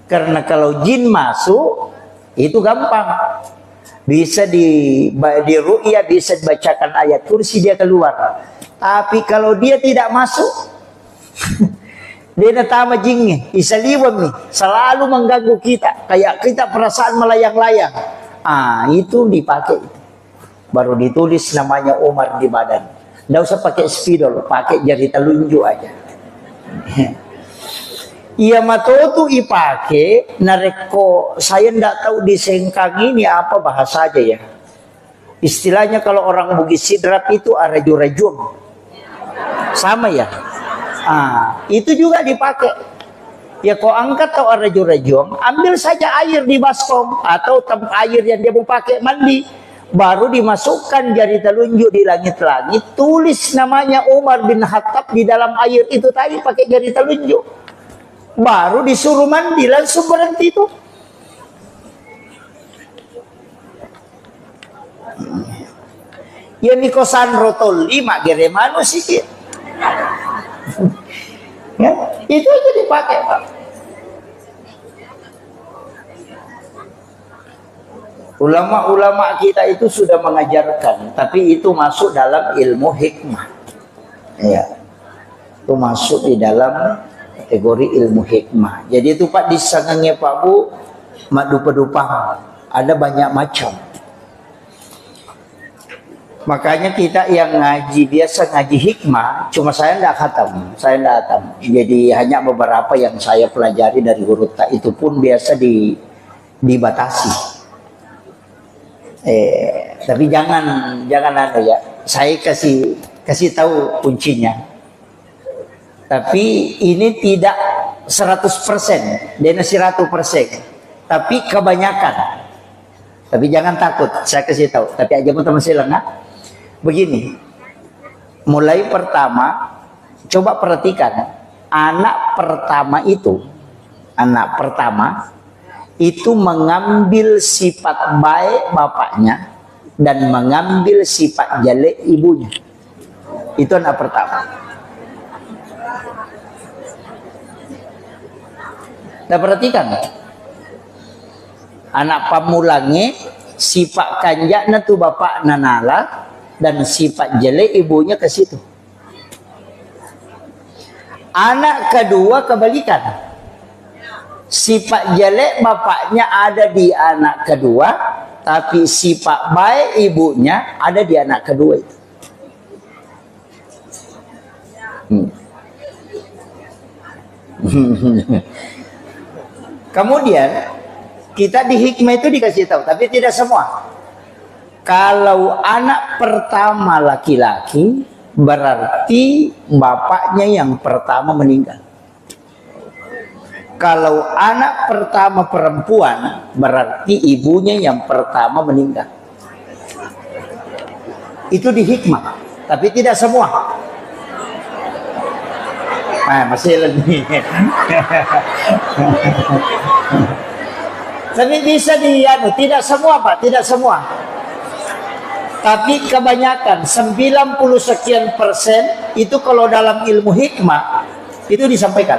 Karena kalau jin masuk itu gampang. Bisa di ru'ya, bisa dibacakan ayat kursi dia keluar. Tapi kalau dia tidak masuk dia natama jingnya, isaliwam nih, selalu mengganggu kita, kayak kita perasaan melayang-layang. Itu dipakai. Baru ditulis namanya Umar di badan. Nggak usah pakai spidol, pakai jari telunjuk aja. Iya matotu ipake nareko, saya ndak tahu di Sengkang ini apa bahasa aja ya. Istilahnya kalau orang Bugis Sidrap itu araju-rajum. Sama ya. Itu juga dipakai. Ya kau angkat atau araju-rajum, ambil saja air di baskom atau air yang dia mau pakai mandi, baru dimasukkan jari telunjuk di langit-langit, tulis namanya Umar bin Khattab di dalam air itu tadi pakai jari telunjuk. Baru disuruh mandi, langsung berhenti itu. Ya nikosan rotol 5 geremano sih. Ya, itu aja dipakai, Pak. Ulama-ulama kita itu sudah mengajarkan, tapi itu masuk dalam ilmu hikmah. Ya. Itu masuk di dalam kategori ilmu hikmah. Jadi itu Pak di sangangnya Pak Bu, mak dupa-dupa ada banyak macam. Makanya kita yang ngaji biasa ngaji hikmah, cuma saya tidak khatam, Jadi hanya beberapa yang saya pelajari dari huruf ta, itu pun biasa dibatasi. Tapi jangan ya. Saya kasih tahu kuncinya. Tapi ini tidak 100%, dia 100%. Tapi kebanyakan. Tapi jangan takut, saya kasih tahu. Tapi aja mau teman silang, nah. Begini, mulai pertama, coba perhatikan, anak pertama itu mengambil sifat baik bapaknya dan mengambil sifat jelek ibunya. Itu anak pertama. Nah, perhatikan, anak pamulangi sifat kanjakna tu bapak nanala dan sifat jelek ibunya ke situ. Anak kedua kebalikan, sifat jelek bapaknya ada di anak kedua, tapi sifat baik ibunya ada di anak kedua itu. Kemudian kita di hikmah itu dikasih tahu, tapi tidak semua. Kalau anak pertama laki-laki, berarti bapaknya yang pertama meninggal. Kalau anak pertama perempuan, berarti ibunya yang pertama meninggal. Itu di hikmah, tapi tidak semua. Masih lebih. Tapi bisa tidak semua Pak, tidak semua. Tapi kebanyakan 90 sekian persen itu kalau dalam ilmu hikmah itu disampaikan.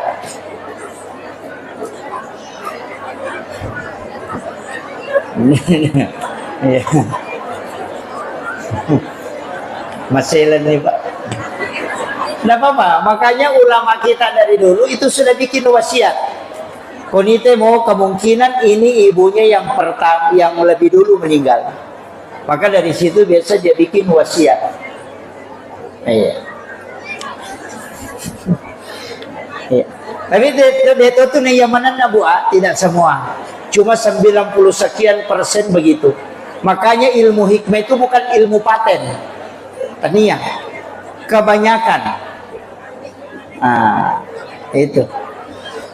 Masih lebih Pak. Tidak apa-apa, makanya ulama kita dari dulu itu sudah bikin wasiat. Konite mau kemungkinan ini ibunya yang pertama, yang lebih dulu meninggal. Maka dari situ biasa dia bikin wasiat. Iya. Tapi itu nih yang mana buat tidak semua. Cuma 90 sekian persen begitu. Makanya ilmu hikmah itu bukan ilmu paten. Tania. Kebanyakan. Itu.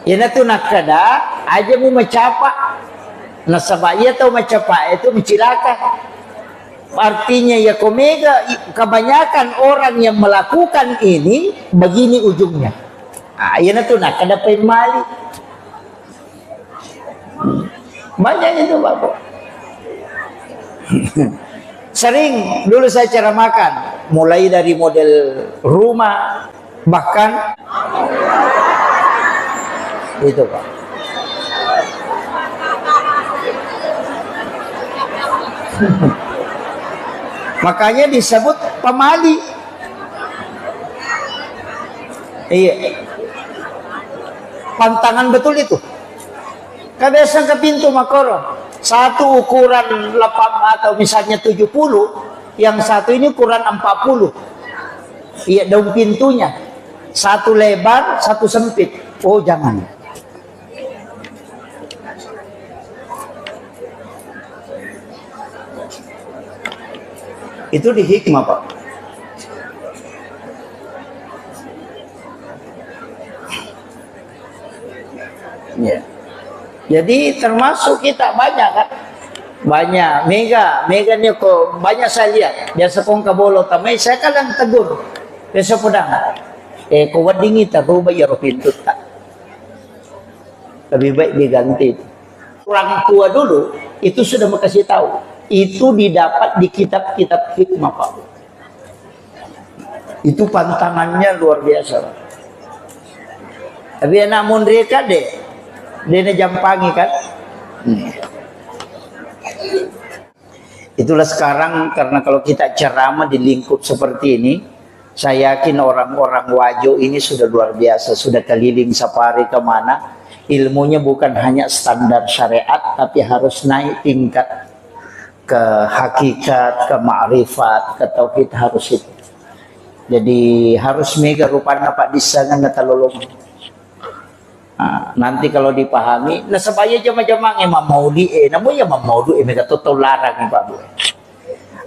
Ini tuh nak kada aja mau mencapak. Nasabaya atau mencapak itu mencilaka. Artinya ya komega, kebanyakan orang yang melakukan ini begini ujungnya. Ini tuh nak kada pemali. Banyak itu Bapak. Sering dulu saya cara makan, mulai dari model rumah, bahkan itu Pak. Makanya disebut pemali. Iya. Pantangan betul itu. Kebiasaan ke pintu makoro. Satu ukuran 8 atau misalnya 70, yang satu ini ukuran 40. Iya, daun pintunya. Satu lebar, satu sempit. Oh, jangan. Itu di hikmah, Pak. Ya. Jadi termasuk kita banyak kan? Banyak. Mega ini kok banyak saya lihat. Biasa kong kabolo tamay, saya kadang tegur. Biasa pedang. Kau wadingi taruh bayar pintu tak. Lebih baik diganti. Orang tua dulu itu sudah makasih tahu. Itu didapat di kitab-kitab hikmah, Pak. Itu pantangannya luar biasa, Pak. Tapi anak mereka deh, dia jampangi kan. Itulah sekarang, karena kalau kita ceramah di lingkup seperti ini, saya yakin orang-orang Wajo ini sudah luar biasa, sudah keliling safari kemana. Ilmunya bukan hanya standar syariat, tapi harus naik tingkat ke hakikat, ke ma'rifat, ke tauhid, harus itu. Jadi harus mega rupanya Pak disangan natalolong. Nanti kalau dipahami, nah sebaya jama-jama Imam Maudi, namun ya Imam Maudi mega total larang Pak Bu.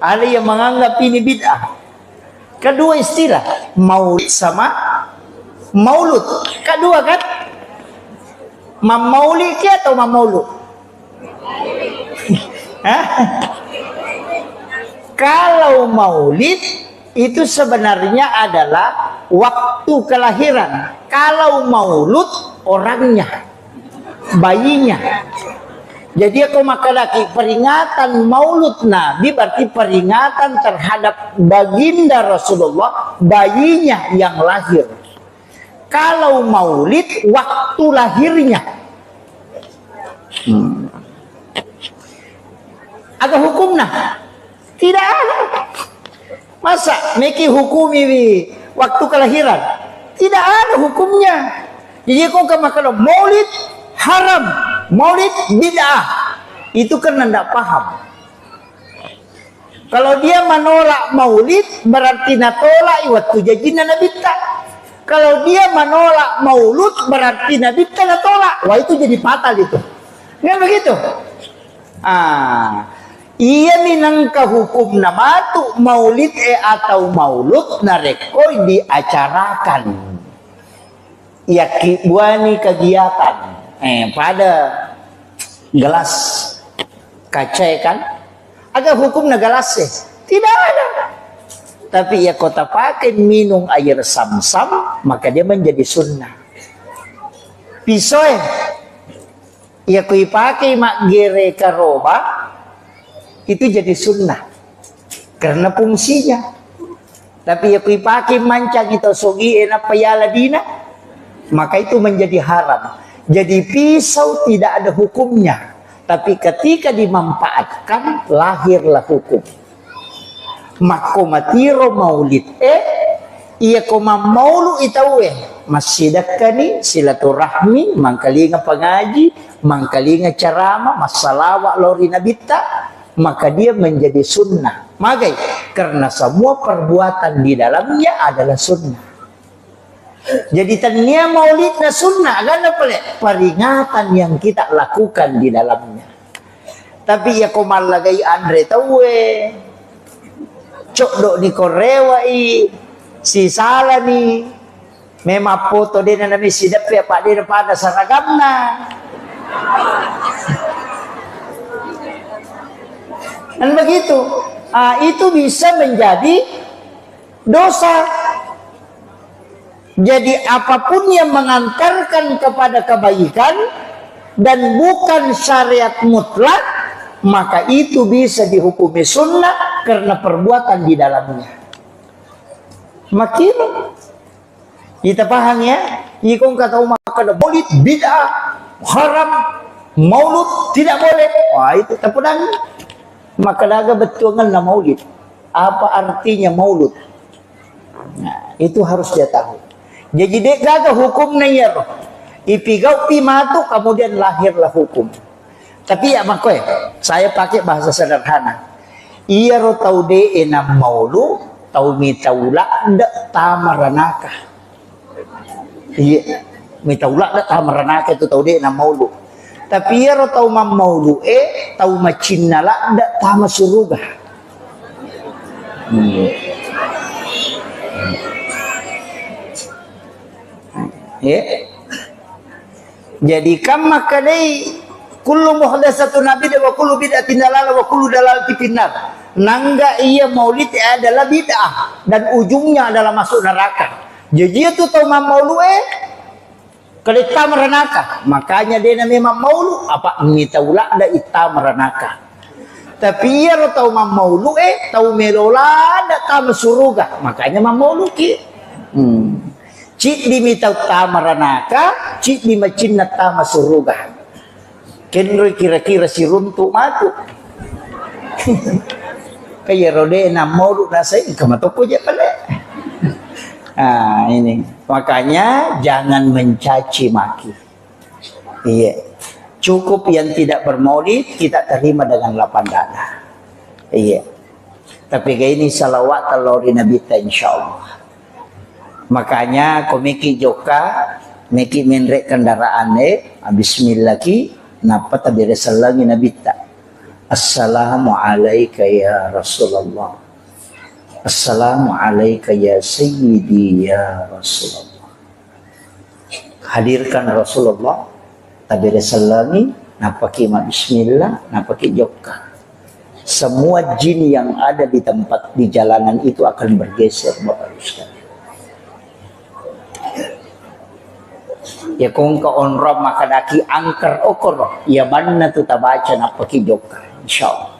Ada yang menganggap ini bid'ah. Kedua istilah, maulid sama maulud. Kedua kan? Mamauli atau mamaulu? Kalau maulid itu sebenarnya adalah waktu kelahiran. Kalau maulud orangnya, bayinya. Jadi aku maka lagi peringatan maulud Nabi berarti peringatan terhadap baginda Rasulullah, bayinya yang lahir. Kalau maulid waktu lahirnya. Ada hukumnya? Tidak ada. Masa meki hukumi waktu kelahiran? Tidak ada hukumnya. Jadi kau kalau maulid haram, maulid bid'ah, itu karena tidak paham. Kalau dia menolak maulid berarti natolak waktu jadinya Nabi tak. Kalau dia menolak maulud berarti Nabi tak natolak. Wah itu jadi fatal itu. Kan begitu? Ia minangka hukum nama tu maulid atau maulud narekoi diacarakan. Ya buani kegiatan pada gelas kaca kan ada hukum gelas tidak ada. Tapi ya kota pakai minum air sam-sam maka dia menjadi sunnah. Pisau ya kui pakai mak gere karoba itu jadi sunnah karena fungsinya. Tapi ya kui pakai mancang itu sogi enak payala dina maka itu menjadi haram. Jadi pisau tidak ada hukumnya, tapi ketika dimanfaatkan lahirlah hukum. Makomatiro maulid iya koma maulu itawe masjidakani silaturahmi mangkalinga pengaji mangkalinga ceramah masalawat lori nabita maka dia menjadi sunnah. Magai karena semua perbuatan di dalamnya adalah sunnah. Jadi tania maulidnya sunnah karena peringatan yang kita lakukan di dalamnya. Tapi ya komal lagai Andre tawe cok dok di korewai si salah ni memang foto dia nami sidap ya pak dia pada saragamna. Dan begitu, itu bisa menjadi dosa. Jadi apapun yang mengantarkan kepada kebaikan dan bukan syariat mutlak, maka itu bisa dihukumi sunnah karena perbuatan di dalamnya. Makin kita paham ya, ikon kata maka maulid bid'ah, haram, maulud tidak boleh. Wah itu terpedang. Maka daga betulan na maulid. Apa artinya maulud? Nah, itu harus dia tahu. Jadi dek gaga hukum na ya. Ipigau pimatu kemudian lahirlah hukum. Tapi ya makoy, saya pakai bahasa sederhana. Iya ro tau de enam maulu, tau mitaula ndak tamaranaka. Iya, mitaula ndak tamaranaka itu tau de enam maulu. Tapi ya ro tau maulu tau macinala ndak tama suruga. Ya. Jadi kam makadai kullu muhdatsatun nabi wa kullu bid'atin dalalah wa kullu dalalatin finnar. Nangga iya maulid adalah bid'ah dan ujungnya adalah masuk neraka. Jadi itu tau maulu kelita merenaka. Makanya dia namanya maulu apa mitaula da ita merenaka. Tapi ia tau maulu tau melola da ta suruga. Makanya maulu ki. Cik di mitau ta merenaka, cik di macinna ta suruga. Kenro kira-kira si runtu matu. Kaya rode na maulu nasai kamatoko je pala. Ini makanya jangan mencaci maki. Iya, cukup yang tidak bermaulid kita terima dengan lapang dada. Iya, tapi kayak ini salawat talori Nabi ta insyaallah. Makanya komiki joka meki menrek kendaraan bismillah ki napa tabire salangi Nabi ta. Assalamu alayka ya Rasulullah. Assalamualaikum ya Sayyidi ya Rasulullah. Hadirkan Rasulullah tabir salami napaki ma bismillah napaki jokka. semua jin yang ada di tempat di jalanan itu akan bergeser, Bapak Ustaz. Ya kung ka onro makadaki angker okor ya banna tu tabaca na pakijoka insyaallah.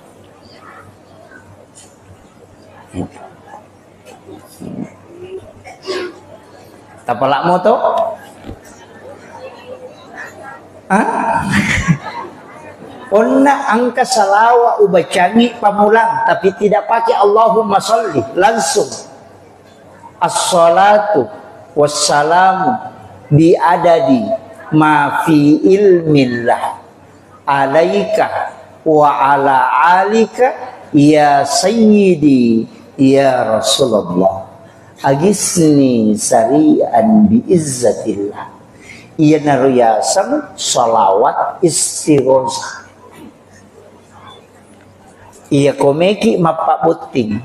Tapalak mo to? Onna angka salawa ubacani pamulang tapi tidak pakai Allahumma sholli langsung. As-salatu wassalamu bi adadi ma fi ilmillah alaika wa ala alika ya sayyidi ya Rasulullah agisni sari'an bi izzatillah. Iya naruyasam salawat istighosah. Iya komeki mapabuting.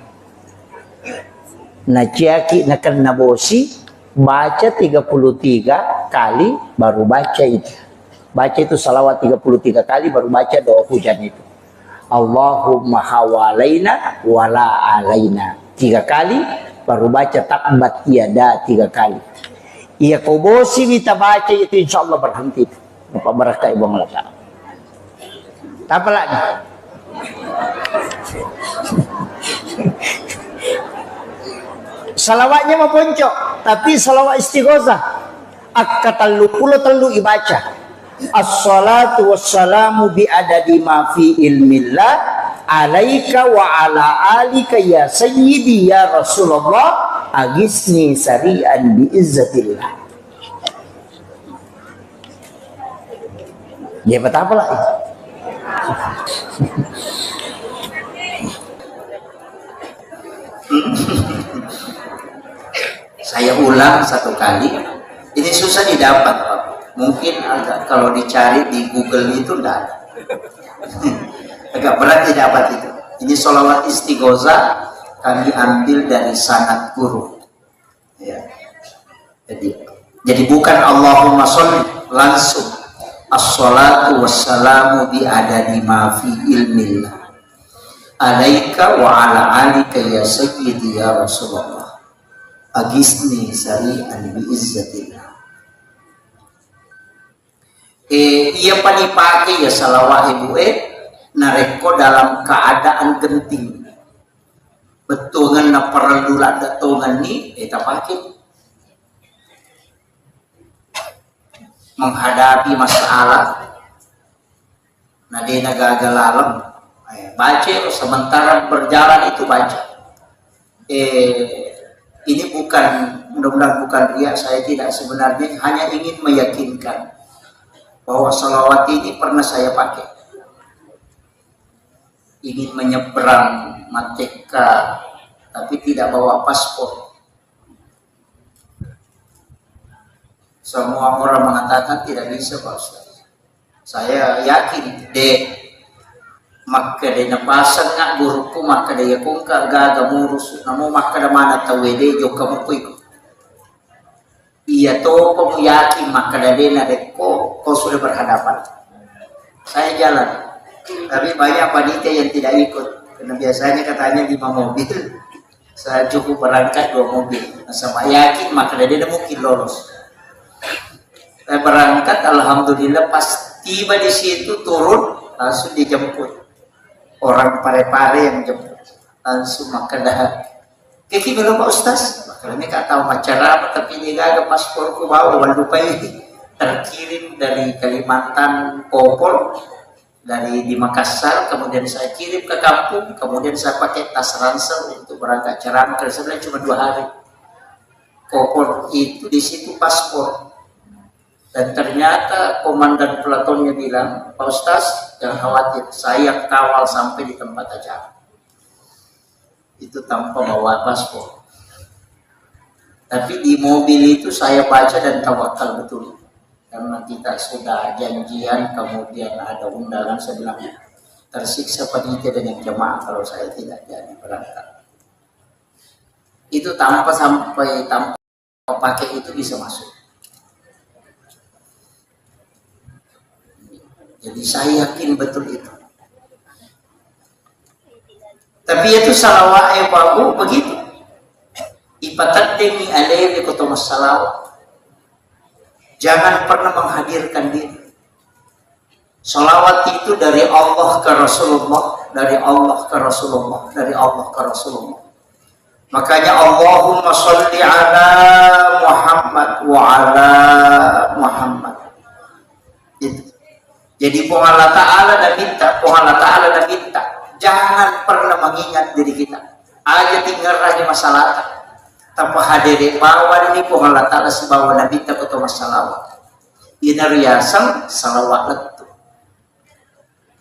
Naciaki nakan nabosi baca 33 kali baru baca itu. Baca itu salawat 33 kali baru baca doa hujan itu. Allahumma hawalaina wala alaina 3 kali baru baca takbat yada 3 kali. Iya kobosi kita baca itu insya Allah berhenti. Bapak berkah ibu ngelaka. Apa lagi? Salawatnya mau poncok, tapi salawat istighosah. Akka telu ibaca. As-salatu wassalamu bi adadi ma fi ilmillah alaika wa ala alika ya sayyidi ya Rasulullah agisni sari'an bi izzatillah. Ya betapa lah itu. Saya ulang 1 kali. Ini susah didapat, Pak. Mungkin agak kalau dicari di Google itu enggak ada. Agak berat didapat itu. Ini sholawat istighosah kami ambil dari sanad guru. Ya. Jadi bukan Allahumma sholli langsung. As-salatu wassalamu bi adadi ma fi ilmillah. Alaika wa ala alika ya sayyidi ya Rasulullah. Agisni sari'an bi izzatillah. Iya panipake ya salawat ibu nareko dalam keadaan genting. Betungan na perlu datungan ni kita pakai menghadapi masalah. Nadena gagal alam. Baca sementara berjalan itu baca. Ini bukan, mudah-mudahan bukan riya, saya tidak, sebenarnya hanya ingin meyakinkan bahwa salawat ini pernah saya pakai. Ingin menyeberang Mateka tapi tidak bawa paspor. Semua orang mengatakan tidak bisa, Pak Ustaz. Saya yakin maka dia pasang ngak guruku maka dia kung gaga murus namo maka da mana tawede jo kamu kuiko. Iya to kamu yakin maka dia nadeko kau sudah berhadapan. Saya jalan. Tapi banyak panitia yang tidak ikut. Karena biasanya katanya 5 mobil. Saya cukup berangkat 2 mobil. Sama yakin maka dia mungkin lolos. Saya berangkat, alhamdulillah pas tiba di situ turun langsung dijemput. Orang pare-pare yang jemput. Langsung maka dah. Kiki belum Pak Ustaz. Maka ini tak tahu macam apa tapi ini gak ada pasporku bawa. Lupa ini terkirim dari Kalimantan Popol. Dari di Makassar, kemudian saya kirim ke kampung, kemudian saya pakai tas ransel untuk berangkat ceramah. Sebenarnya cuma 2 hari. Kopor itu di situ paspor. Dan ternyata komandan pelatonnya bilang, Pak Ustaz, jangan khawatir, saya kawal sampai di tempat acara. Itu tanpa bawa paspor. Tapi di mobil itu saya baca dan tawakal betul. Karena kita sudah janjian, kemudian ada undangan sebelumnya. Tersiksa panitia dengan jemaah kalau saya tidak jadi berangkat. Itu tanpa pakai itu bisa masuk. Jadi saya yakin betul itu. Tapi itu salawat babu begitu. Ipatattemi alaihi kutumas salawat. Jangan pernah menghadirkan diri. Salawat itu dari Allah ke Rasulullah, dari Allah ke Rasulullah, dari Allah ke Rasulullah. Makanya Allahumma sholli ala Muhammad wa ala Muhammad. Itu. Jadi Allah Ta'ala dan minta, Allah Ta'ala dan minta. Jangan pernah mengingat diri kita. Aja tinggal aja masalah. Tanpa hadir bawa ini Allah Ta'ala sebawa Nabi kita ke masalah. Ina riasan salawat letu.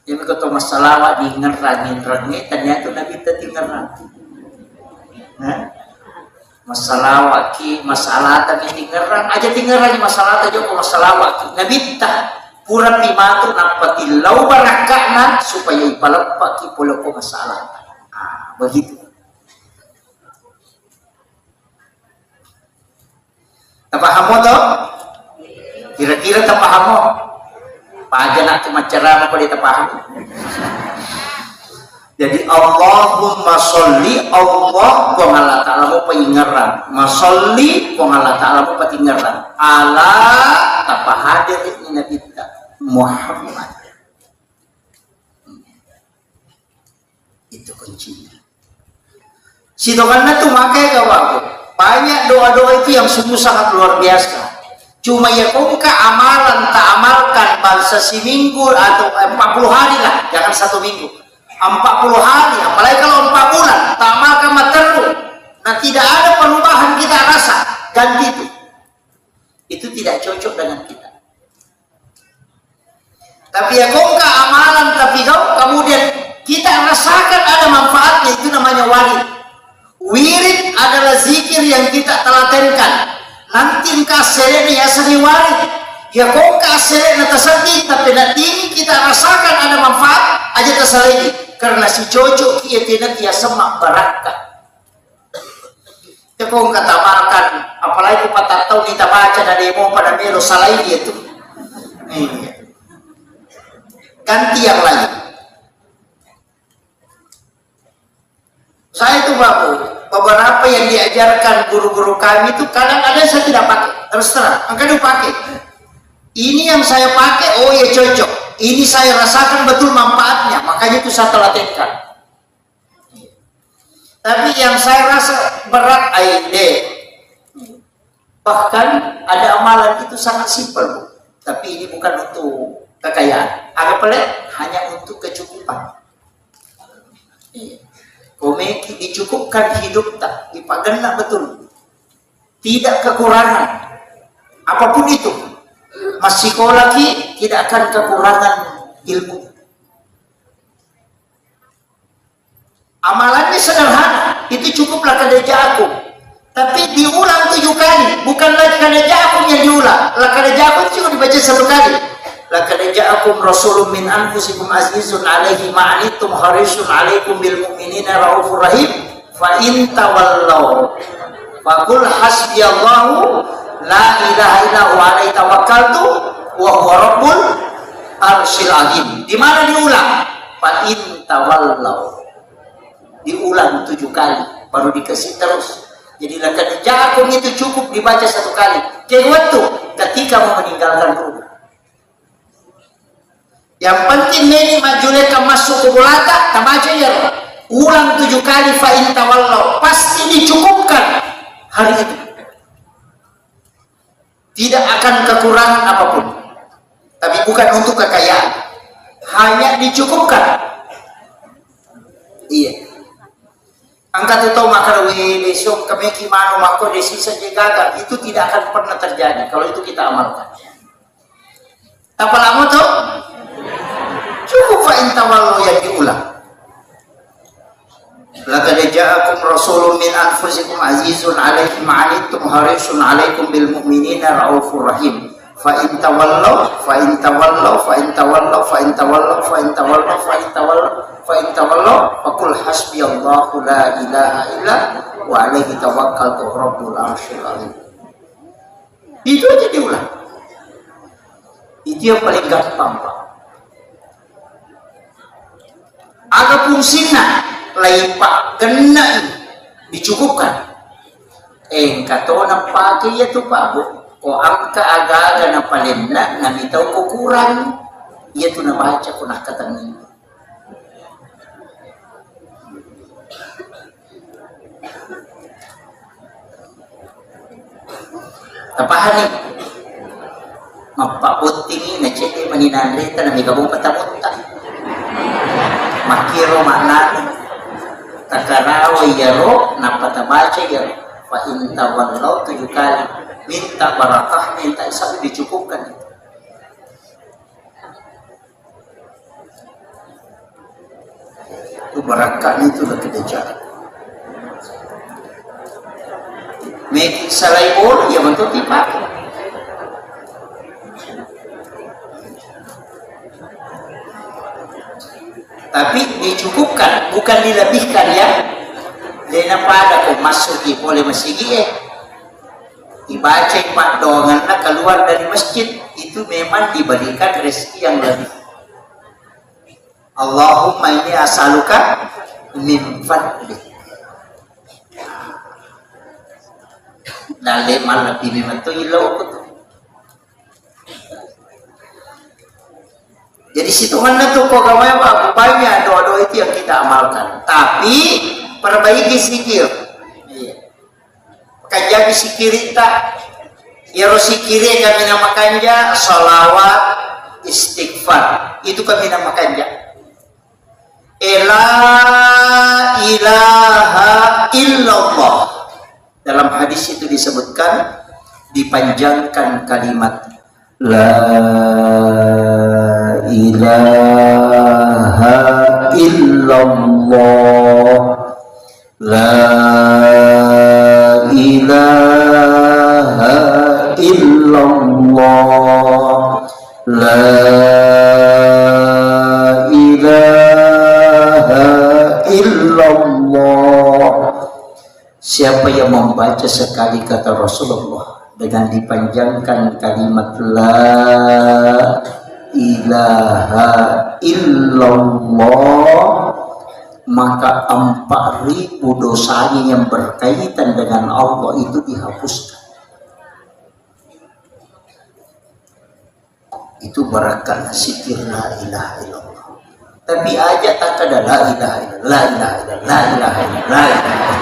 Ini ke masalah di ngerangin ternyata Nabi kita tinggal nanti. Masalah waki, masalah tapi tinggal aja tinggal aja masalah aja ke masalah waki. Nabi kita pura pimatur napati lau barakana supaya ipalapak kipulo ko masalah. Begitu. Tapaham mo to? Kira-kira tapaham mo? Paja nak ceramah ko di tapaham. Jadi Allahumma sholli Allah kung Allah Ta'ala mo paingaran. Masolli kung Allah Ta'ala mo patingaran. Ala tapahadir ni Nabi Muhammad. Itu kuncinya. Si doanya tuh makai kawan. Banyak doa-doa itu yang sungguh sangat luar biasa. Cuma ya kau amalan tak amalkan bangsa seminggu atau 40 hari lah, jangan 1 minggu. 40 hari, apalagi kalau 4 bulan, tak amalkan terus. Nah tidak ada perubahan kita rasa, ganti itu. Itu tidak cocok dengan kita. Tapi ya kau amalan tapi kau kemudian kita rasakan ada manfaatnya, itu namanya warid. Wirid adalah zikir yang kita telatenkan. Nanti kasih ya seni warid. Ya kau kasih natasati tapi nanti kita rasakan ada manfaat aja tersalegi. Karena si cocok kia tidak dia semak barakah. Ya kau kata makan, apalagi 4 tahun kita baca dari mau pada melo salai dia tu. Ganti yang lain. Saya itu beberapa yang diajarkan guru-guru kami itu kadang ada yang saya tidak pakai, terus terang, angkat pakai. Ini yang saya pakai, oh ya cocok. Ini saya rasakan betul manfaatnya, makanya itu saya telatenkan. Tapi yang saya rasa berat, bahkan ada amalan itu sangat simpel, tapi ini bukan untuk kekayaan. Agak pelik, hanya untuk kecukupan. Komeki dicukupkan hidup tak dipagana betul, tidak kekurangan apapun itu. Masih lagi tidak akan kekurangan ilmu. Amalannya sederhana, itu cukuplah kerja aku, tapi diulang 7 kali, bukan lagi kerja aku yang diulang. Kerja aku cuma dibaca 1 kali. Laqad ja'akum rasulun min anfusikum azizun 'alaihi ma 'anittum harisun 'alaikum bil mu'minina raufur rahim fa in tawallaw faqul hasbiyallahu la ilaha illa huwa 'alaihi tawakkaltu wa huwa rabbul arsyil 'azim. Di mana diulang? Fa in tawallaw. Diulang 7 kali baru dikasih terus. Jadi laqad ja'akum itu cukup dibaca 1 kali. Kewatu ketika mau meninggalkan rumah. Yang penting ini majuleka masuk ke bulata, tabaca ya. Ulang 7 kali fa in tawallaw, pasti dicukupkan hari itu. Tidak akan kekurangan apapun. Tapi bukan untuk kekayaan. Hanya dicukupkan. Iya. Angkat itu makarwi besok kami kimano mako desi saja gagal, itu tidak akan pernah terjadi kalau itu kita amalkan. Apa lama tuh? Cukup fa in tawallu yang diulang. Laqad ja'akum rasulun min anfusikum azizun 'alaihi ma 'anittum harisun 'alaikum bil mu'minina raufur rahim. Fa in tawallaw fa in tawallaw fa in tawallaw fa in tawallaw fa in tawallaw fa in tawallaw fa in tawallaw faqul hasbiyallahu la ilaha illa wa 'alaihi tawakkaltu rabbul arsyil 'azim. Itu aja diulang. Itu yang paling gampang, Pak. Ada fungsinya laipak kena ini dicukupkan. Kata orang pakai ya tu Pak Bu. Ko angka aga-aga na palinna na bitaw ko kurang. Iya tu na baca ko nakatangin. Tapahan ni mapaputing ni na cete maninanrita na may gabong patapunta. Makiro maknani takaraway yaro na patabaca yaro fa intawallaw 7 kali minta barakah, minta isap dicukupkan. Itu barakah itu lah kita cari. Make salay bol, ya bentuk dipakai. Tapi dicukupkan, bukan dilebihkan ya. Dena pada kok masuki boleh masigi dibaca Pak dongan keluar dari masjid itu memang diberikan rezeki yang lebih. Allahumma inni as'aluka min fadlik. Dale mal lebih memang tu ilau tu. Jadi situ mana tu kok gamai apa banyak doa-doa itu yang kita amalkan. Tapi perbaiki zikir. Kajabi sikirita ya sikire kami namakannya salawat istighfar, itu kami namakannya la ilaha illallah. Dalam hadis itu disebutkan dipanjangkan kalimat la ilaha illallah, la ilaha illallah, la ilaha illallah. Siapa yang membaca sekali kata Rasulullah dengan dipanjangkan kalimat la ilaha illallah, maka 4.000 dosanya yang berkaitan dengan Allah itu dihapuskan. Itu barakah zikir la ilaha illallah. Tapi aja tak ada la ilaha illallah, la ilaha illallah, la ilaha illallah, la ilaha illallah.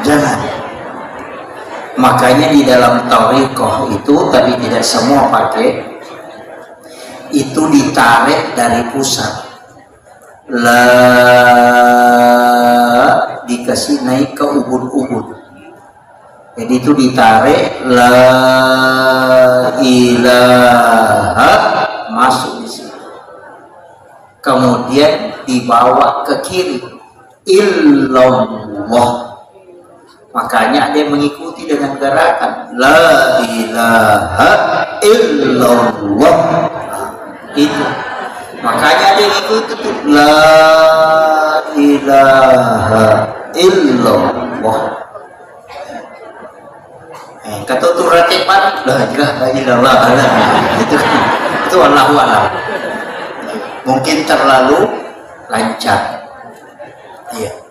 Jangan. Makanya di dalam tariqah itu, tapi tidak semua pakai, itu ditarik dari pusat. La dikasih naik ke ubun-ubun. Jadi itu ditarik la ilaha masuk di sini. Kemudian dibawa ke kiri illallah. Makanya ada yang mengikuti dengan gerakan la ilaha illallah. Itu. Makanya ada yang ikuti la ilaha illallah. Kata tu ratipan la ilaha illallah. Itu Allahu a'lam. Mungkin terlalu lancar. Iya.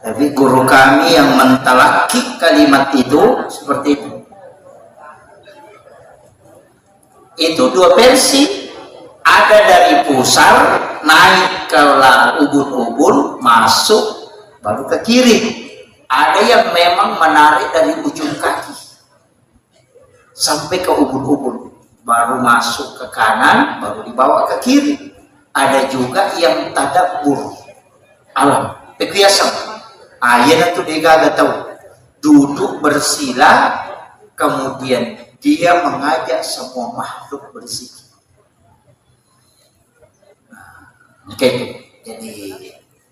Tapi guru kami yang mentalaki kalimat itu seperti itu. Itu 2 versi. Ada dari pusar naik ke ubun-ubun, masuk baru ke kiri. Ada yang memang menarik dari ujung kaki sampai ke ubun-ubun, baru masuk ke kanan, baru dibawa ke kiri. Ada juga yang tadabbur alam, pekiasan. Ayat itu dia gak tahu, duduk bersila, kemudian dia mengajak semua makhluk berzikir. Oke, jadi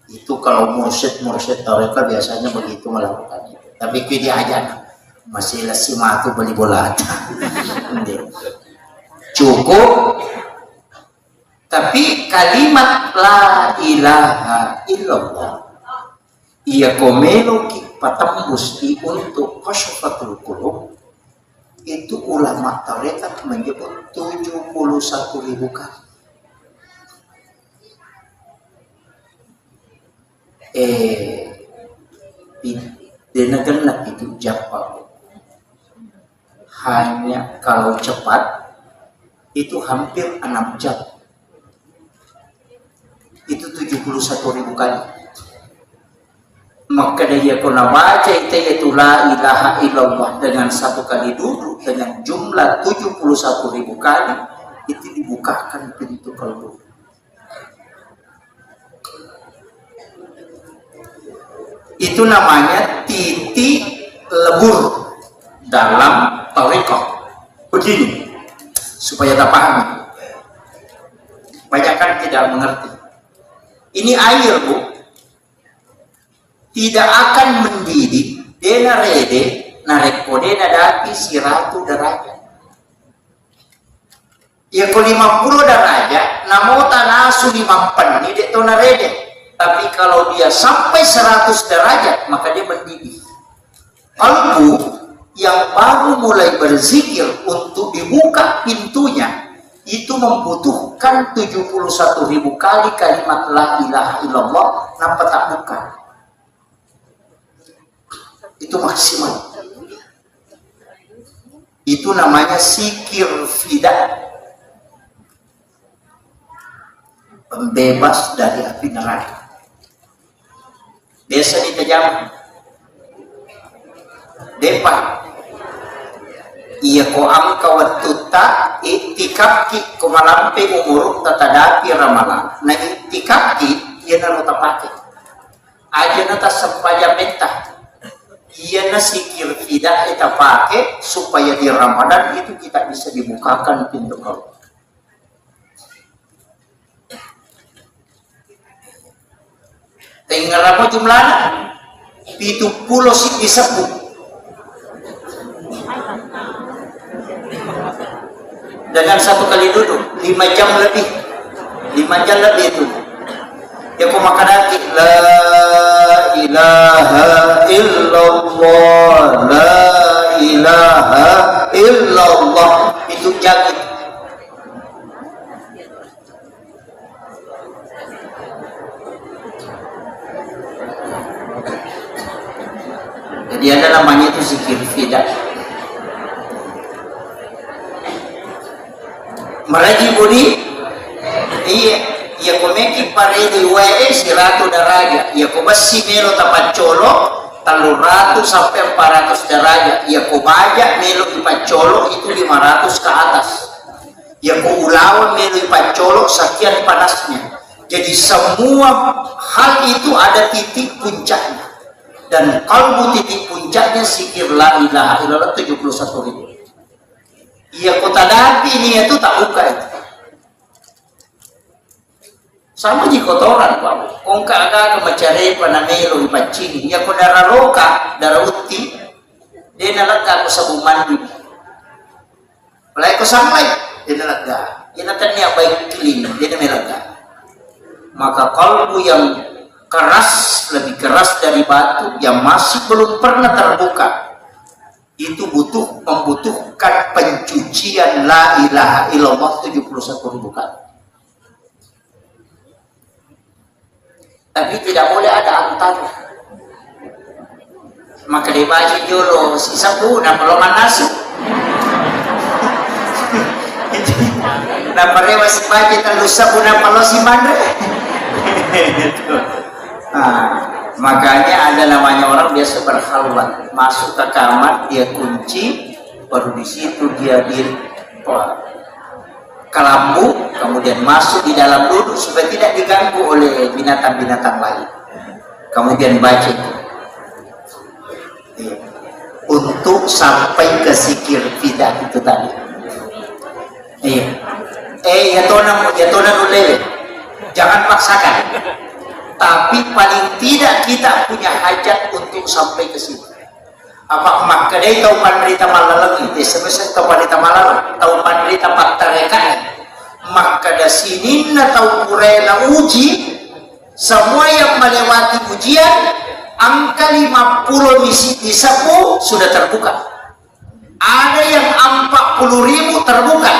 itu kalau mursyid tarekat biasanya begitu melakukan itu. Tapi dia aja masih lasimatu beli bola. Cukup. Tapi kalimat la ilaha illallah ia komelo patambus di untuk kasyafatul qulub, itu ulama tarekat menyebut 71.000 kali. Dena genap itu Japa. Hanya kalau cepat itu hampir 6 jam. Itu 71.000 kali. Maka dia kena baca itu la ilaha illallah dengan 1 kali duduk dengan jumlah 71.000 kali, itu dibukakan pintu kalbu. Itu namanya titik lebur dalam tarekat. Begini supaya tak paham. Banyak kan tidak mengerti. Ini air, Bu, tidak akan mendidih dena rede narek dena daki 100 derajat. Ya ko 50 derajat namo tanasu 5 penni dek to narede. Tapi kalau dia sampai 100 derajat maka dia mendidih. Kalbu yang baru mulai berzikir untuk dibuka pintunya itu membutuhkan 71.000 kali kalimat la ilaha illallah, nampak tak buka. Itu maksimal. Itu namanya sikir fidah, pembebas dari api neraka. Desa ditajam depan iya ko angka watuta itikaki ko malampe umuruk tatadapi ramala na itikaki iya na nota pake aja nata sempaja mentah iya na sikir tidak kita pakai supaya di Ramadan itu kita bisa dibukakan pintu kalau. Tinggal apa jumlahnya? 70 sih disebut. Dengan 1 kali duduk 5 jam lebih. 5 jam lebih itu. Ya kau makan lagi la ilaha illallah, la ilaha illallah, itu jago. Jadi ada namanya itu zikir fidah. Meraji budi, iya komeki paredi wae 100 derajat, iya ko basi melo tapat colo 300 sampai 400 derajat, iya ko baja melo ipat colo itu 500 ke atas, iya ko ulawan melo ipat colo sekian panasnya. Jadi semua hal itu ada titik puncaknya. Dan kalbu titik puncaknya sikir la ilaha illallah 71.000. Iya kota dati ini itu tak buka itu. Sama di kotoran Pak. Kong kagak kemacare panamelo ipacing. Iya ko darah roka, darah uti. Dia nalaga ko sabung mandi. Mulai ko sampai dia nalaga. Dia natanya baik clean, dia nalaga. Maka kalbu yang keras, lebih keras dari batu yang masih belum pernah terbuka, itu membutuhkan pencucian la ilaha illallah 71.000 kali. Tapi tidak boleh ada antara. Maka dibaca dulu sisa puna pelongan nasi. Nah, mereka masih baca terlusa puna palosi mandre. Nah, makanya ada namanya orang biasa berkhalwat, masuk ke kamar dia kunci, baru di situ dia di kelambu, kemudian masuk di dalam duduk supaya tidak diganggu oleh binatang-binatang lain. Kemudian baca itu untuk sampai ke sikir fidah itu tadi. Ya tonan ulele, jangan paksakan. Tapi paling tidak kita punya hajat untuk sampai ke situ. Apa makadai tahu panderita malalang itu sebesar tahu panderita malalang tahu panderita paktarekan maka da sini na tahu kurena uji semua yang melewati ujian angka 50 misi disapu sudah terbuka. Ada yang 40.000 terbuka,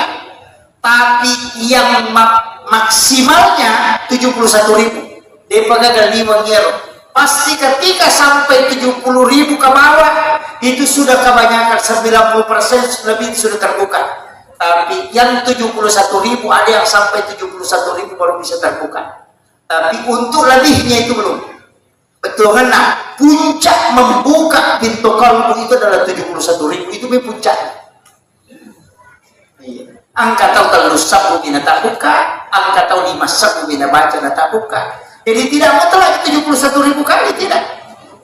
tapi yang maksimalnya 71.000. Dia pakai 5 ngero Pasti ketika sampai 70.000 ke bawah, itu sudah kebanyakan 90% lebih sudah terbuka. Tapi yang 71.000 ada yang sampai 71.000 baru bisa terbuka. Tapi untuk lebihnya itu belum. Betul kan? Nah, puncak membuka pintu kalbu itu adalah 71.000. Itu puncak. Angka tahu telus sabu bina tak buka, angka tahu 5 sabu bina baca tak buka. Jadi tidak mutlak 71.000 kali, tidak.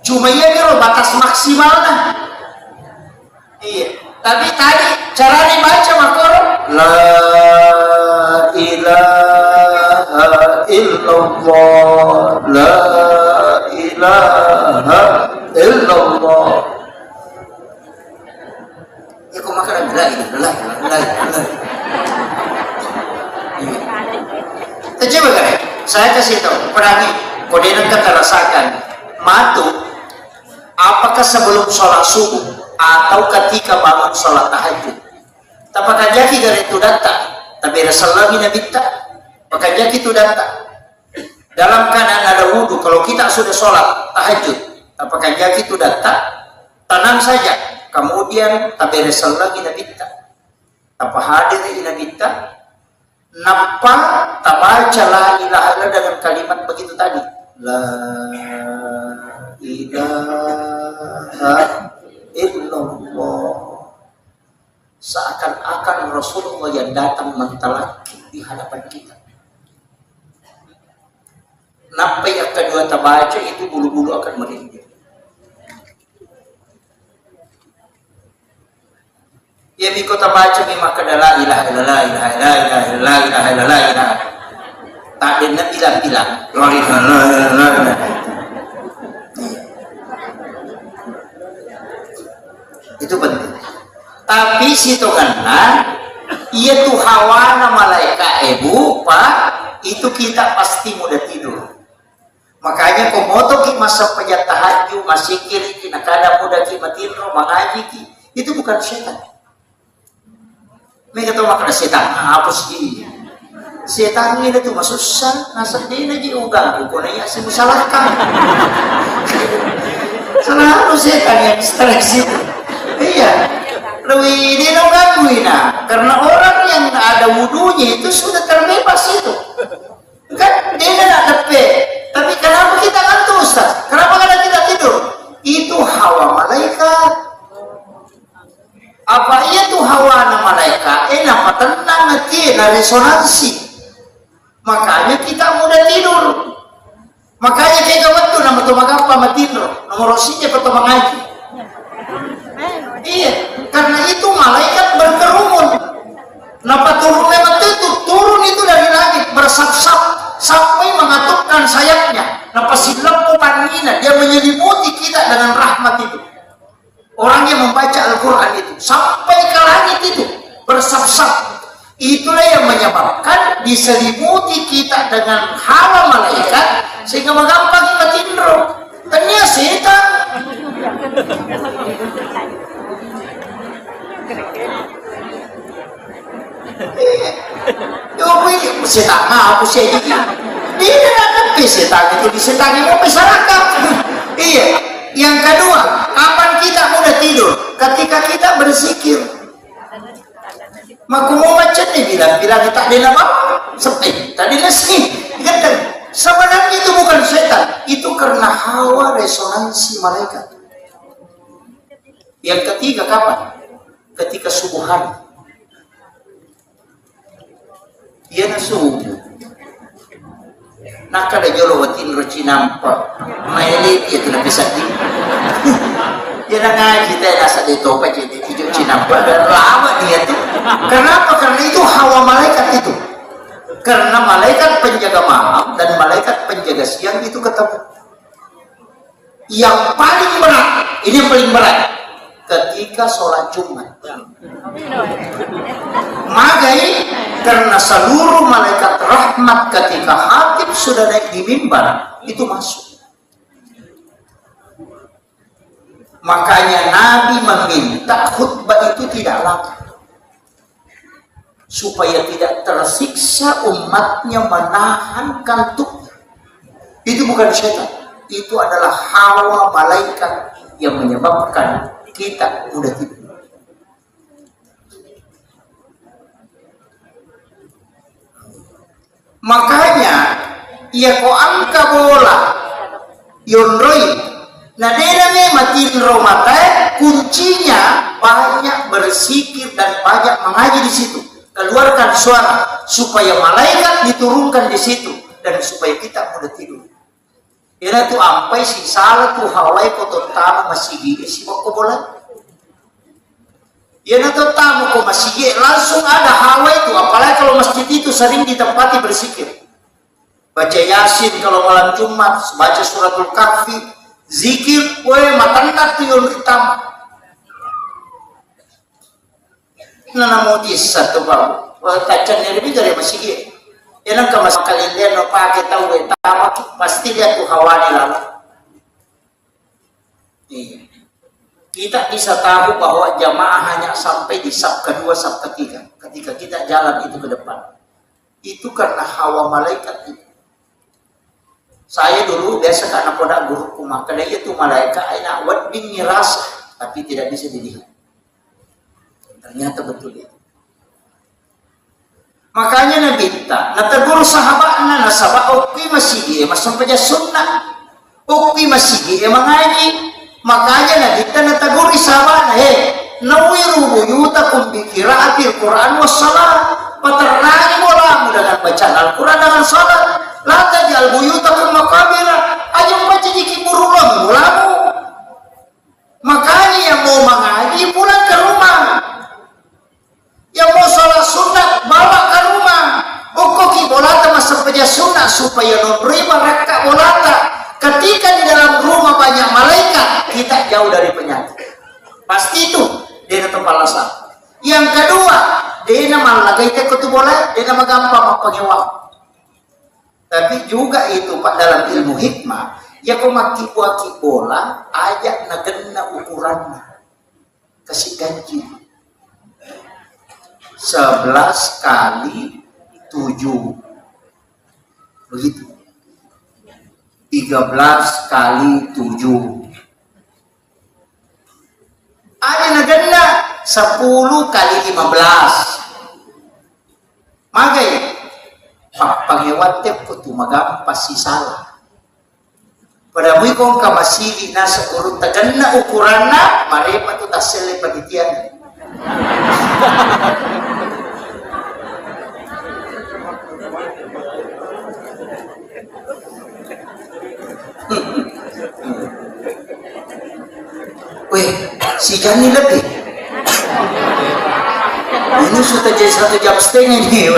Cuma ya biro batas maksimalnya. Iya. Tapi tadi cara dibaca makoro la ilaha illallah, la ilaha illallah. Ya kok makan la ilaha. Coba kan? Saya kasih tahu, perangi, kode yang kita rasakan, matu, apakah sebelum sholat subuh atau ketika bangun sholat tahajud? Apakah jadi dari itu datang? Tapi Rasulullah Nabi tak, apakah jadi itu datang? Dalam keadaan ada wudhu, kalau kita sudah sholat tahajud, apakah jadi itu datang? Tenang saja. Kemudian tapi Rasulullah Nabi tak, apa hadir Nabi tak? Napa tabaca la ilaha illallah dengan kalimat begitu tadi, la ilaha illallah, seakan-akan Rasulullah yang datang mentalaki di hadapan kita. Napa yang kedua tabaca itu bulu-bulu akan merinding. Ya biko tabaca memang kadala ilaha illallah, ilaha illallah, ilaha illallah, ilaha illallah. Tak dengar bilang-bilang, la ilaha illallah. Itu penting. Tapi situ karena ia tuh hawana malaikat ibu pak, itu kita pasti mudah tidur. Makanya komoto ki masa pejat tahajud masih kiri kina kada mudah ki matidur mengaji ki, itu bukan setan. Mereka tahu makna setan, hapus dia. Setan ini tuh masuk susah, nasab dia lagi ugang, bukannya sih musalahkan. Selalu setan yang distraksi. Iya, lebih dia dong gangguin karena orang yang ada wudhunya itu sudah terbebas itu. Kan dia nggak tepe, tapi kenapa kita ngantuk Ustaz? Kenapa kadang kita tidur? Itu hawa malaikat. Apa itu hawa malaikat? Apa tenang nanti, resonansi. Makanya kita mudah tidur. Makanya kita waktu nama tu magapa matidur, nomor rosinya atau mengaji. Iya, karena itu malaikat berkerumun. Napa turun memang turun itu dari langit bersap-sap sampai mengatupkan sayapnya. Napa silap panina dia menyelimuti kita dengan rahmat itu. Orang yang membaca Al-Quran itu sampai ke langit itu bersab-sab, itulah yang menyebabkan diselimuti kita dengan hawa malaikat sehingga menggampang kita tidur. Ternyata setan. Setan apa sih ini? Dia ada setan itu di setan yang mau masyarakat. Iya. Yang kedua, kapan kita mudah tidur? Ketika kita berzikir. Maka mau macam ni bilang tak ada nama sepi, tak ada nasi. Sebenarnya itu bukan setan, itu karena hawa resonansi malaikat. Yang ketiga kapan? Ketika subuhan. Ia subuh. Nak ada jolo watin roci nampak, maili dia tu nak sedih. Dia nak ngaji dia rasa dia tobat jadi hidup nampak dan lama dia tu. Kenapa? Karena itu hawa malaikat itu. Karena malaikat penjaga malam dan malaikat penjaga siang itu ketemu. Yang paling berat, ini yang paling berat, ketika sholat Jumat. Magai karena seluruh malaikat rahmat ketika hatib sudah naik di mimbar itu masuk. Makanya Nabi meminta khutbah itu tidak lama supaya tidak tersiksa umatnya menahan kantuk. Itu bukan setan. itu adalah hawa malaikat yang menyebabkan kita mudah tidur. Makanya ia ko angka bola yonroi nah dename matin romata kuncinya banyak berzikir dan banyak mengaji di situ, keluarkan suara supaya malaikat diturunkan di situ dan supaya kita mudah tidur. Ina tu ampai si salah tu hawai ko tamu masih si ko bola. Ina tu tamu ko masih langsung ada hawai itu, apalagi kalau masjid itu sering ditempati berzikir. Baca Yasin kalau malam Jumat, baca suratul Kahfi, zikir, matanda tu yung utama. Nanamutis satu babu, tacan ni lebih dari masih. Yan ang kamas kalindian no pakai tahu tama pasti dia tuh hawani lalu. Kita bisa tahu bahwa jamaah hanya sampai di saf kedua, saf ketiga. Ketika kita jalan itu ke depan, itu karena hawa malaikat itu. Saya dulu biasa karena pada guru kumah, karena itu malaikat aina wadin rasa, tapi tidak bisa dilihat. Ternyata betul itu. Makanya Nabi kita, nategur sahabatnya, nasabah oki masih dia, masih sampainya sunnah, oki masih dia mengaji. Makanya Nabi kita nategur sahabatnya, nawiru buyutakum bi qiraatil Quran was salat, paternahi mulamu dengan bacaan Al-Quran dengan salat, la tajal buyutakum maqabira, ayo baca di burulong mulamu. Makanya yang mau mengaji pulang ke rumah. Yang mau sholat sunat bawa ke rumah. Ukoki bolata masa peja sunat supaya menerima raka bolata. Ketika di dalam rumah banyak malaikat, kita jauh dari penyakit. Pasti itu dia kepala sah. Yang kedua, dia nama lagi kita bola, dia nama gampang pengewang. Tapi juga itu Pak dalam ilmu hikmah, ya kau maki bola, ajak nagena ukurannya, kasih gaji. 11 kali 7 begitu, 13 kali 7 ada negara 10 kali 15 magai pangewate putu magam pasti salah pada muikong kamasili na sa urut taganna ukuranna marepa tu tasele panitian. Weh, si Jani lebih. Ini sudah jadi 1 jam setengah nih.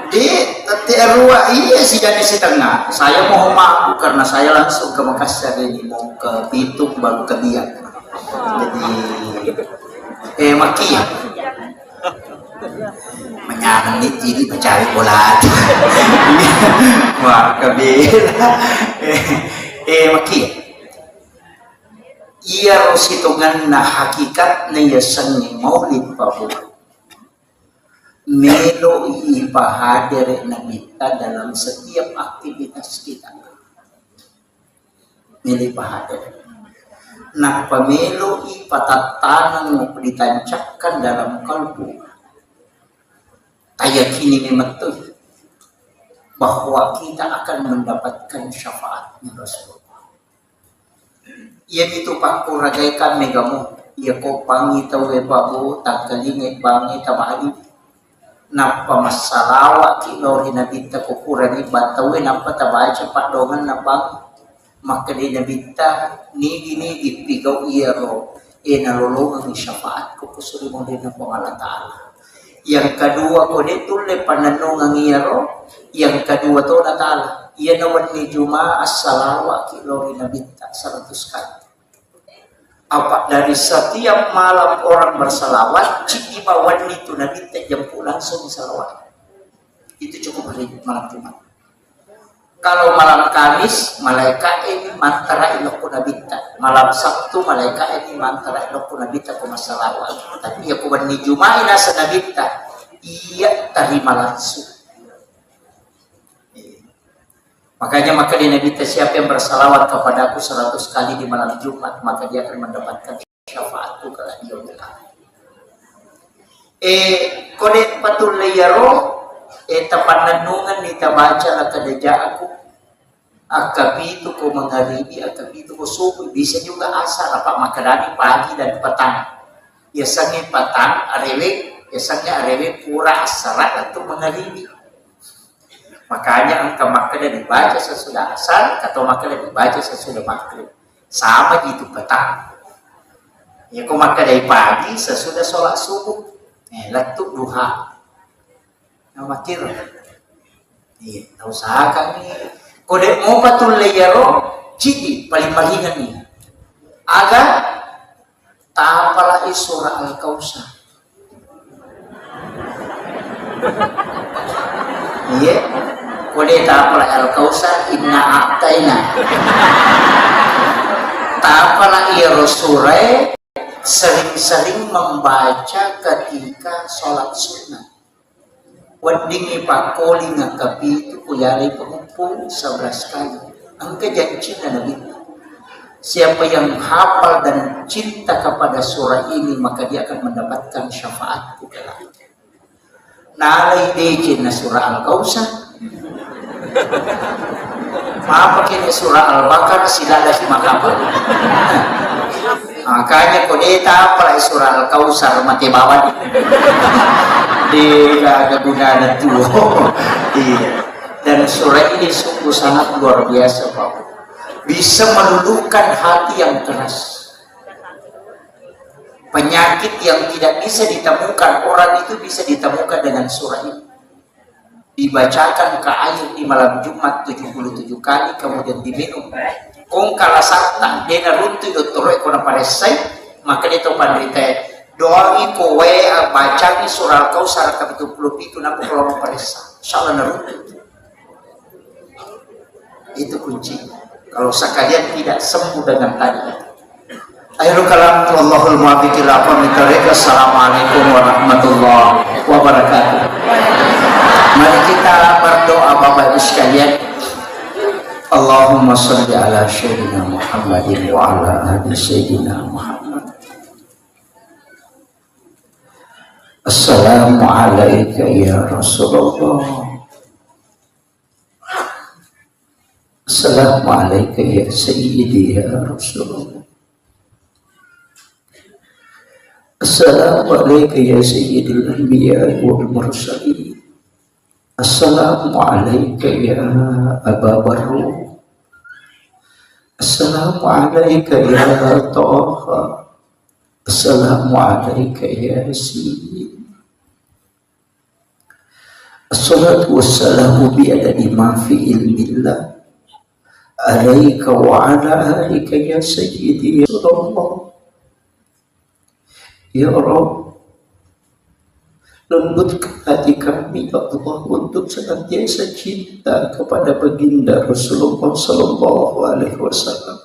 Di TRUA iya si Jani setengah. Saya mau maaf karena saya langsung ke Makassar ini mau ke Bitung baru ke Biak. Jadi Makia menyanyi jadi mencari bola. Wah kabila. Makia. Ia rositungan na hakikat na yasangi maulid pabu. Melo ipahadir na kita dalam setiap aktivitas kita. Melo ipahadir. Nah pamelo ipatatanan mo ditancapkan dalam kalbu. Ayakini mematuhi bahwa kita akan mendapatkan syafaatnya Rasulullah. Ia itu pangku ragaikan megamu. Ia ko pangi tawe babu tangkalingi bangi tamali. Napa masalawa kilori nabita kukurani batawe napa tabaca padongan nabang maka di nabita nigi pigaw iya ro nalulungan ni syafaat ko kusuri mo din ng Allah Ta'ala. Yang kedua ko ditulle pananong iya ro. Yang kedua to na Ta'ala iya nawan ni Juma as-salawa kilori nabita 100 kali. Apa dari setiap malam orang bersalawat, cikibawan itu Nabi jemput langsung salawat. Itu cukup hari malam Jumat. Kalau malam Kamis, malaikat ini mantara ilokku Nabi. Malam Sabtu, malaikat ini mantara ilokku Nabi ku masalawat. Tapi ya kuban ni Jumat nasa Nabi iya terima langsung. Makanya maka di Nabi, siapa yang bersalawat kepada aku 100 kali di malam Jumat, maka dia akan mendapatkan syafaatku kala yaumil akhir. Kode patul layaro tapananungan nita baca la kadaja aku akabitu ko magharibi akabitu ko subuh, bisa juga asar apa makarani pagi dan petang. Biasanya petang arewe, biasanya arewe pura asar atau magharibi. Makanya angka makna dibaca sesudah asar atau makna dibaca sesudah maghrib. Sama gitu petang. Ya kok makna dari pagi sesudah sholat subuh. Letuk duha. Amatir. Iya, usahakan nih. Kode mau patul layaro cidi paling malingan nih. Aga tapala surah Al-Kautsar. Iya. Kode tapala Al-Kautsar inna a'taina. Tapala surah sering-sering membaca ketika sholat sunnah. Wadingi pakoli ngakapi itu kuyari pengumpul 11 kali. Angka janji Nabi. Siapa yang hafal dan cinta kepada surah ini, maka dia akan mendapatkan syafaat kelak. Nalai dejin surah Al-Kautsar. Apa kini surah Al-Baqarah silala si makapa. Makanya kodeta apa surah Al-Kautsar mati bawah di kegunaan itu. Iya. Dan surah ini sungguh sangat luar biasa, Pak. Bisa meluluhkan hati yang keras. Penyakit yang tidak bisa ditemukan orang itu bisa ditemukan dengan surah ini. Dibacakan ke air di malam Jumat 77 kali, kemudian diminum. Kung kala sakta dena runtu dottoro ekona paresai, maka itu panderita doa iko we baca ni surah Al-Kautsar ka 77 naku kalau paresa insyaallah naruntu. Itu kunci. Kalau sekalian tidak sembuh dengan tadi. Akhirul kalam wallahul muwaffiq ila aqwamit thoriq. Assalamualaikum warahmatullahi wabarakatuh. Mari kita berdoa Bapak Ibu sekalian. Allahumma shalli ala sayyidina Muhammadin wa ala ali sayyidina Muhammad. Assalamu alayka ya Rasulullah. Assalamu alayka ya sayyidi ya Rasulullah. Assalamu alayka ya sayyidil anbiya wal mursalin. Assalamu alayka ya Aba Barru. Assalamu alayka ya Taha. Assalamu alayka ya Yasin. Assalatu wassalamu bi'adadi ma fi ilmillah alayka wa ala alika ya sayyidi ya Rasulullah. Ya Rabb, lembutkan hati kami ya Allah untuk senantiasa cinta kepada baginda Rasulullah Sallallahu Alaihi Wasallam.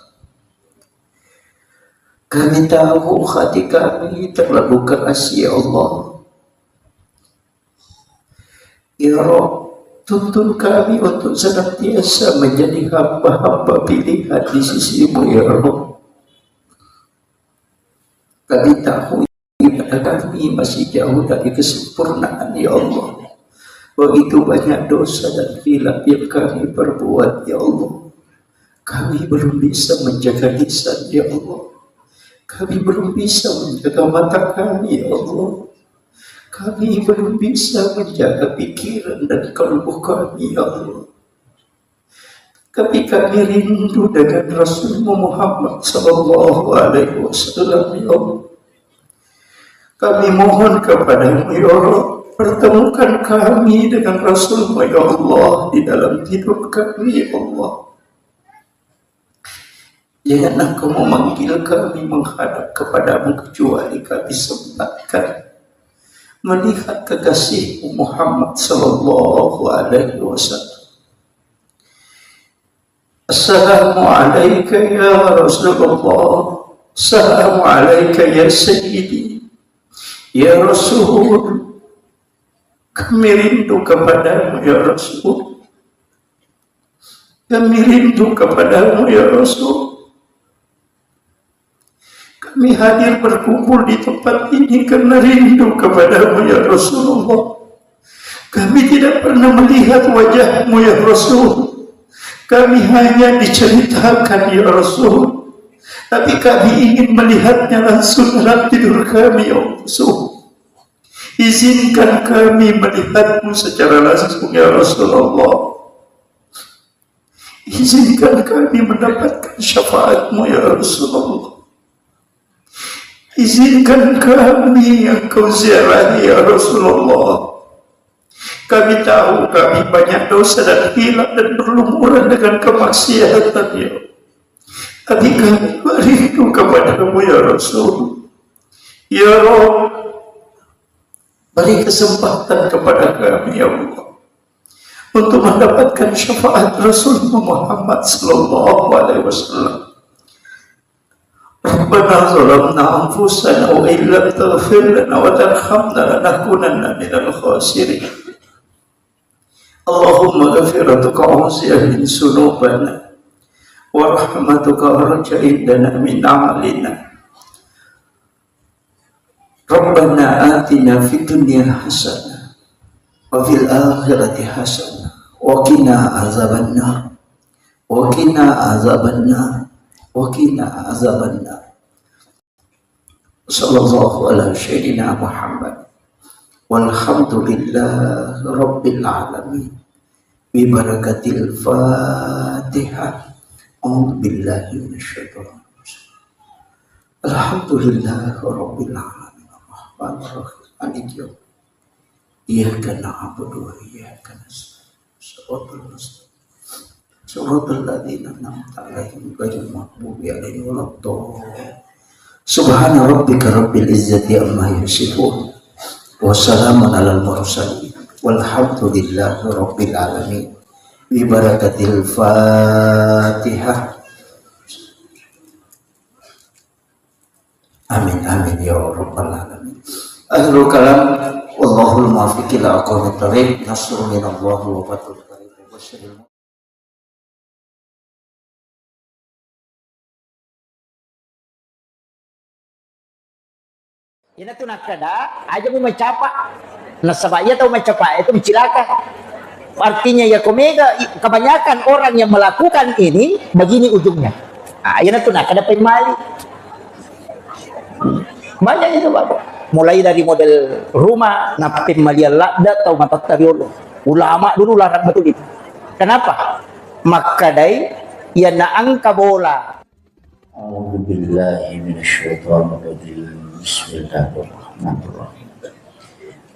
Kami tahu hati kami terlalu keras ya Allah. Ya Rabb, tuntun kami untuk senantiasa menjadi hamba-hamba pilihan di sisimu ya Rabb. Kami tahu kami masih jauh dari kesempurnaan ya Allah. Begitu banyak dosa dan khilaf yang kami perbuat ya Allah. Kami belum bisa menjaga lisan ya Allah. Kami belum bisa menjaga mata kami ya Allah. Kami belum bisa menjaga pikiran dan kalbu kami ya Allah. Tapi kami rindu dengan Rasulullah Muhammad Sallallahu Alaihi Wasallam ya Allah. Kami mohon kepadamu ya Allah, pertemukan kami dengan Rasulullah ya Allah di dalam hidup kami ya Allah. Jangan Engkau memanggil kami menghadap kepadamu kecuali kami sempatkan melihat kekasihmu Muhammad Sallallahu Alaihi Wasallam. Assalamu alayka ya Rasulullah. Assalamu alayka ya Sayyidi ya Rasul. Kami rindu kepadamu ya Rasul. Kami rindu kepadamu ya Rasul. Kami hadir berkumpul di tempat ini karena rindu kepadamu ya Rasulullah. Kami tidak pernah melihat wajahmu ya Rasul. Kami hanya diceritakan ya Rasul. Tapi kami ingin melihatnya langsung dalam tidur kami ya Rasul. Izinkan kami melihatmu secara langsung ya Rasulullah. Izinkan kami mendapatkan syafaatmu ya Rasulullah. Izinkan kami yang kau ziarahi ya Rasulullah. Kami tahu kami banyak dosa dan hilang dan berlumuran dengan kemaksiatan ya. Tapi kami merindu kepadamu ya Rasul. Ya Rabb, beri kesempatan kepada kami ya Allah untuk mendapatkan syafaat Rasulullah Muhammad sallallahu alaihi wasallam. Rabbana zalamna anfusana wa illam taghfir lana wa tarhamna lanakunanna minal khasirin. Allahumma ghafiratuka awsiya min sunubana wa rahmatuka arja indana min amalina. Rabbana atina fid dunya hasanah wa fil akhirati hasanah wa qina azabannar wa qina azabannar wa qina azabannar. Sallallahu ala sayyidina Muhammad walhamdulillah rabbil alamin bi barakatil Fatihah. A'udzu billahi minasyaitonir rajim. Alhamdulillah rabbil alamin arrahmanir rahim maliki yaumiddin. Iyyaka na'budu wa iyyaka nasta'in. Shiratal ladzina an'amta 'alaihim ghairil maghdubi 'alaihim waladdallin. Subhana rabbika rabbil izzati amma yasifun wa salamun 'alal mursalin walhamdulillahi rabbil alamin bi barakatil Fatihah. Amin amin ya rabbal alamin. Akhirul kalam wallahul muwaffiq ila aqwamit thoriq. Nasrun minallahi wa fathun qarib. Ina tu nak kada aja mau mencapa nasabaya atau mencapa itu mencilaka. Artinya ya komega kebanyakan orang yang melakukan ini begini ujungnya. Ina tu nak kada pemali. Banyak itu Bapak. Mulai dari model rumah napim malian lakda atau matak tariolo. Ulama dulu larang betul itu. Kenapa? Makadai ya naangka bola. A'udzu billahi minasyaitonir rajim. Bismillahirrahmanirrahim.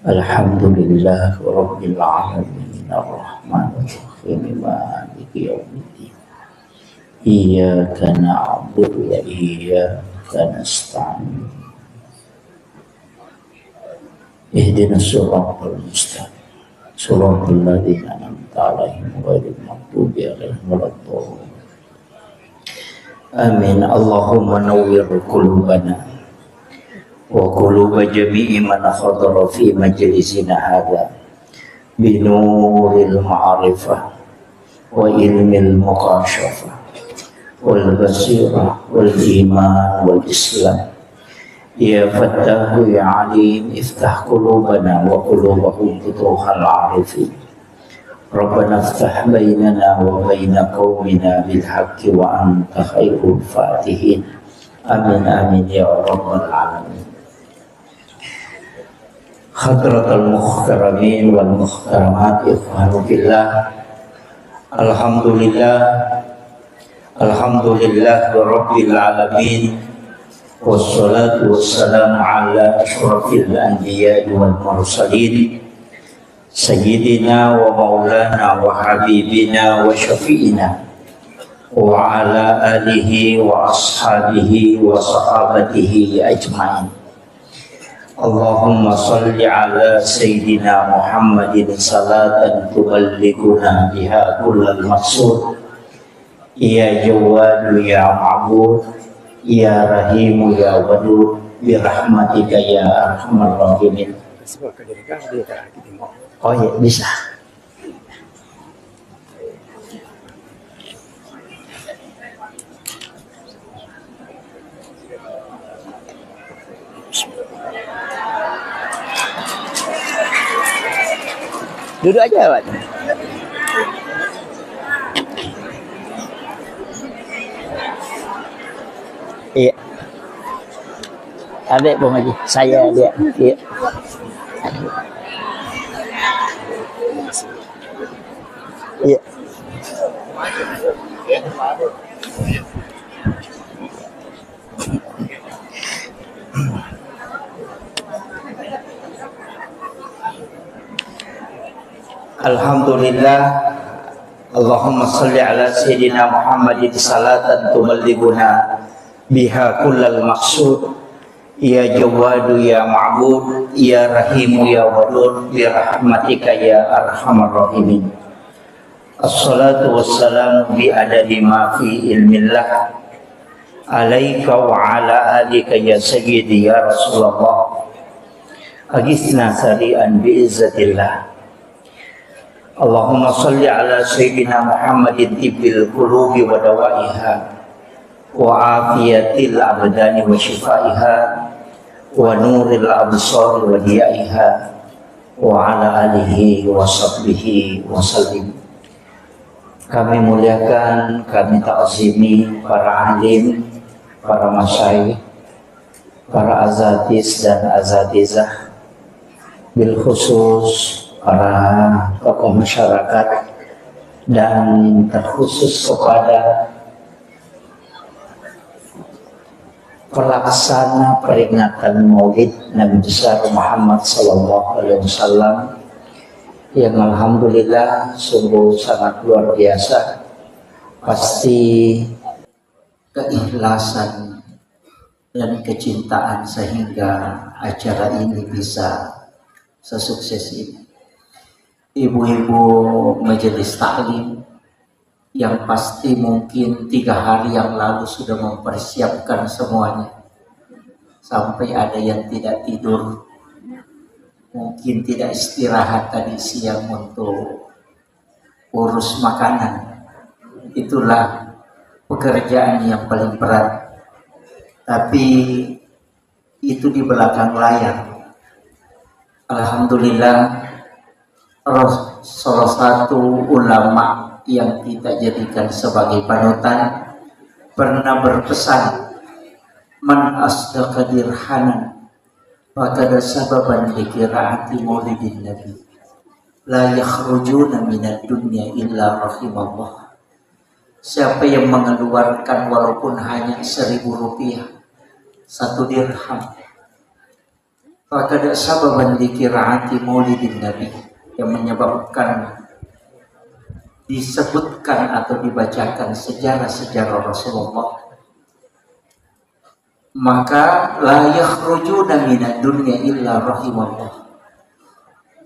Alhamdulillah rabbil alamin arrahmanir rahim maliki yaumiddin. Iyyaka na'budu wa iyyaka nasta'in. Ihdinas siratal mustaqim. Siratal ladzina an'amta 'alaihim ghairil maghdubi 'alaihim waladdallin. Amin. Allahumma nawwir qulubana wa quluba jami'i man khadara fi majlisina hadha bi nuril ma'rifah wa ilmil muqashafah wal basirah wal iman wal islam. Ya Fattahu ya Alim iftah qulubana wa qulubahum futuhal arifin. Rabbana iftah bainana wa baina qaumina bil haqqi wa anta khairul fatihin. Amin amin ya rabbal alamin. Hadratal muhtaramin wal muhtaramat ikhwanu billah. Alhamdulillah rabbil alamin. Wassalatu wassalamu ala asyrafil anbiya'i wal mursalin sayyidina wa maulana wa habibina wa syafi'ina wa ala alihi wa ashabihi wa sahabatihi ajma'in. Allahumma salli ala sayyidina Muhammadin salatan tuballighuna biha kullal maqsud. Ya Jawadu ya Ma'bud, ya Rahimu ya Wadud, birahmatika ya arhamar rahimin. Oh ya bisa. Duduk aja, Pak. Iya. Adik Bung Haji, saya dia. Iya. Iya. Alhamdulillah, Allahumma salli ala Sayyidina Muhammadin salatan tuballighuna biha kullal maqsud. Ya Jawadu ya Ma'bud, ya Rahimu ya Wadud, bi rahmatika ya arhamar rahimin. Assalatu wassalamu bi adadi ma fi ilmillah alaika wa ala alika ya sayyidi ya Rasulullah. Agisna sari'an bi izzatillah. Allahumma salli ala Sayyidina Muhammadin tibbil qulubi wa dawaiha wa afiyatil abdani wa shifaiha wa nuril absar wa diyaiha wa ala alihi wa sahbihi wa sallim. Kami muliakan, kami ta'zimi para alim, para masyayikh, para azatis dan azatizah, bil khusus para tokoh masyarakat, dan terkhusus kepada pelaksana peringatan Maulid Nabi besar Muhammad Sallallahu Alaihi Wasallam yang alhamdulillah sungguh sangat luar biasa. Pasti keikhlasan dan kecintaan sehingga acara ini bisa sesukses ini. Ibu-ibu majelis taklim yang pasti mungkin 3 hari yang lalu sudah mempersiapkan semuanya, sampai ada yang tidak tidur, mungkin tidak istirahat tadi siang untuk urus makanan. Itulah pekerjaan yang paling berat, tapi itu di belakang layar. Alhamdulillah, salah satu ulama yang kita jadikan sebagai panutan pernah berpesan, man asdaqa dirhanan fakada sababan likiraati maulidin nabi la yakhrujuna minad dunya illa rahimallah. Siapa yang mengeluarkan walaupun hanya 1.000 rupiah, 1 dirham, fakada sababan likiraati maulidin nabi, yang menyebabkan disebutkan atau dibacakan sejarah-sejarah Rasulullah, maka la yakhrujuna minad dunya illa rahimallah.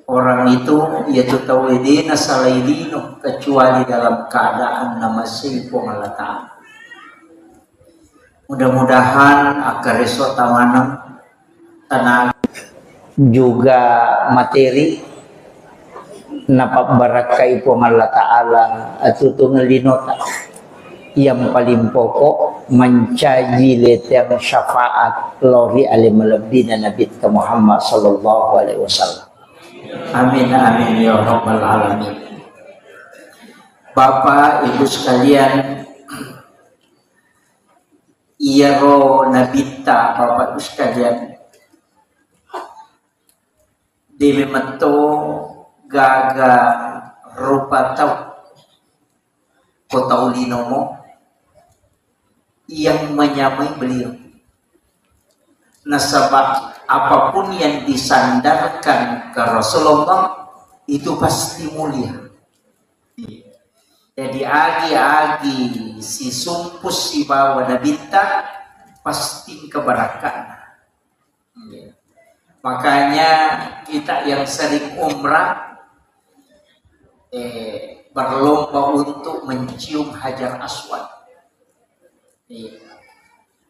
Orang itu yaitu tawidina salaidino, kecuali dalam keadaan nama sifung Allah Ta'ala. Mudah-mudahan akar resota manam tenaga juga materi napa barakai po Allah Ta'ala atau tungelinota yang paling pokok mencaji letang syafaat lori alim lebina Nabi Muhammad Sallallahu Alaihi Wasallam. Amin amin ya rabbal alamin. Bapak ibu sekalian, iyaro nabita bapak ibu sekalian, demi meto gaga rupa tau kota ulinomo yang menyamai beliau. Nasabah apapun yang disandarkan ke Rasulullah itu pasti mulia. Jadi agi-agi si sumpus si bawa nabita pasti keberkahan. Makanya kita yang sering umrah berlomba untuk mencium Hajar Aswad.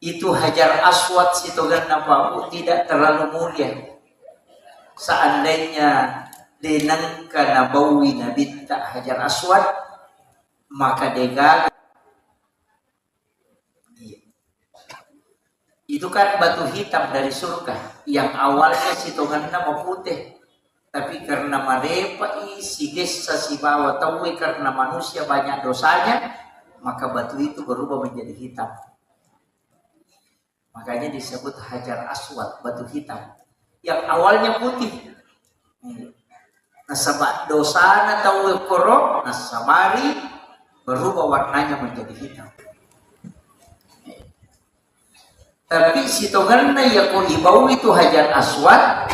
Itu Hajar Aswad situ kan apa tidak terlalu mulia. Seandainya denang kana bawi Nabi tak Hajar Aswad, maka degal itu kan batu hitam dari surga yang awalnya situ kan nama putih, Tapi karena mereka si desa si bawah tahu karena manusia banyak dosanya, maka batu itu berubah menjadi hitam. Makanya disebut Hajar Aswad, batu hitam. Yang awalnya putih. Nasabak dosana tahu korok, nasabari berubah warnanya menjadi hitam. Tapi si tonganna ya ko ibau itu Hajar Aswad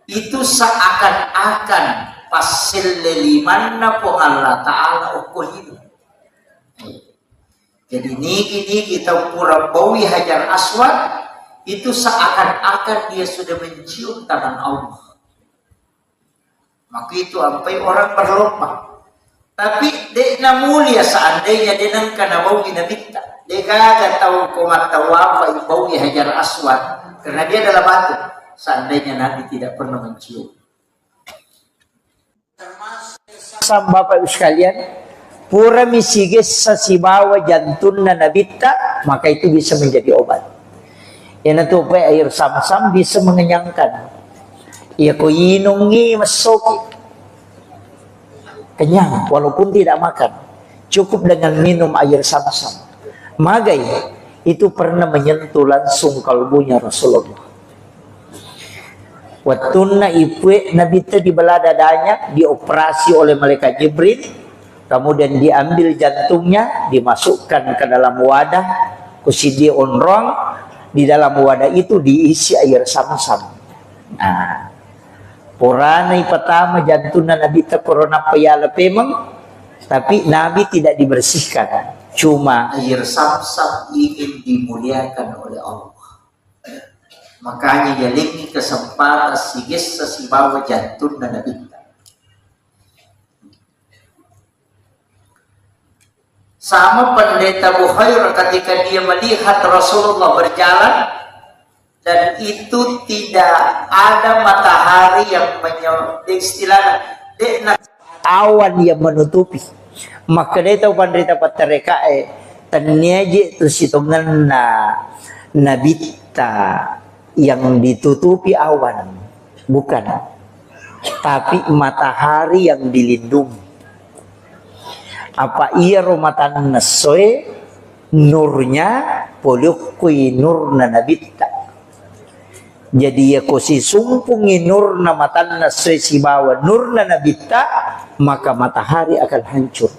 itu seakan-akan pasil lelimanna po Allah Ta'ala ukohidu. Jadi niki kita pura bawi Hajar Aswad itu seakan-akan dia sudah mencium tangan Allah. Maka itu sampai orang berlomba. Tapi dia mulia seandainya dia nang kana bawi nabita. Dia kagak tahu komat tahu apa bawi Hajar Aswad karena dia adalah batu. Seandainya Nabi tidak pernah mencium. Sama Bapak Ibu sekalian, pura misigis sa sibawa jantun na nabita, maka itu bisa menjadi obat. Yan ito pa air sam-sam bisa mengenyangkan. Iya ko inungi masoki. Kenyang walaupun tidak makan. Cukup dengan minum air sam-sam. Magai itu pernah menyentuh langsung kalbunya Rasulullah. Wattunna ipwe nabita di belah dadanya, dioperasi oleh malaikat Jibril, kemudian diambil jantungnya, dimasukkan ke dalam wadah, kusidi onrong, di dalam wadah itu diisi air sam-sam. Nah, puranai pertama jantungnya nabita corona payala pemang, tapi Nabi tidak dibersihkan, cuma air sam-sam ingin dimuliakan oleh Allah. Makanya yalingi kesempatan sigis sesibawa jantung dan Nabi. Sama pendeta Bukhair ketika dia melihat Rasulullah berjalan dan itu tidak ada matahari yang istilahnya awan yang menutupi. Maka dia tahu pendeta patereka taniaje tu sitongan na nabita yang ditutupi awan, bukan, tapi matahari yang dilindungi. Apa iya romatan nasoe nurnya polukui nurna nabita. Jadi ya kosi sumpungi nurna matan nasoe si bawa nurna nabita, maka matahari akan hancur.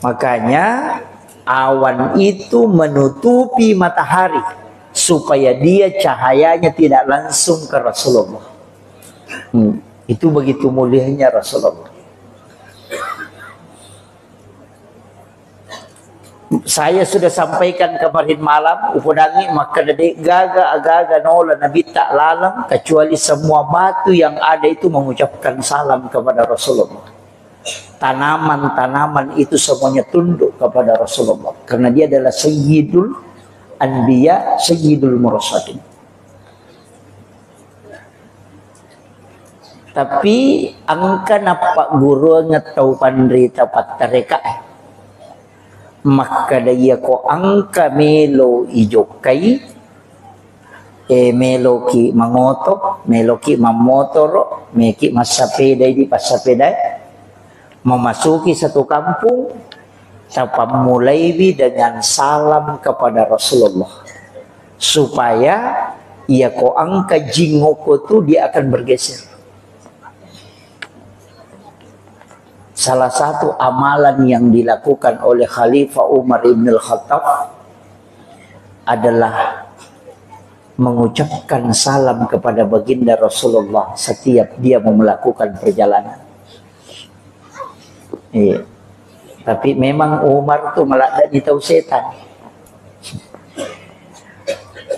Makanya awan itu menutupi matahari supaya dia cahayanya tidak langsung ke Rasulullah. Itu begitu mulianya Rasulullah. Saya sudah sampaikan kemarin malam, upodangi maka dede gaga agaga nola nabi tak lalang kecuali semua batu yang ada itu mengucapkan salam kepada Rasulullah. Tanaman-tanaman itu semuanya tunduk kepada Rasulullah karena dia adalah Sayyidul Anbiya, Sayyidul Mursalin. Tapi angka napa guru ngetau pandrita patareka maka daya ko angka melo ijokai melo ki mangoto, melo ki mamotoro, meki masapeda di pasapeda, memasuki satu kampung, mulai dengan salam kepada Rasulullah supaya ia ko angka jingoko tu dia akan bergeser. Salah satu amalan yang dilakukan oleh Khalifah Umar ibn al-Khattab adalah mengucapkan salam kepada baginda Rasulullah setiap dia mau melakukan perjalanan. Iya. Tapi memang Umar tuh malah tidak tahu setan.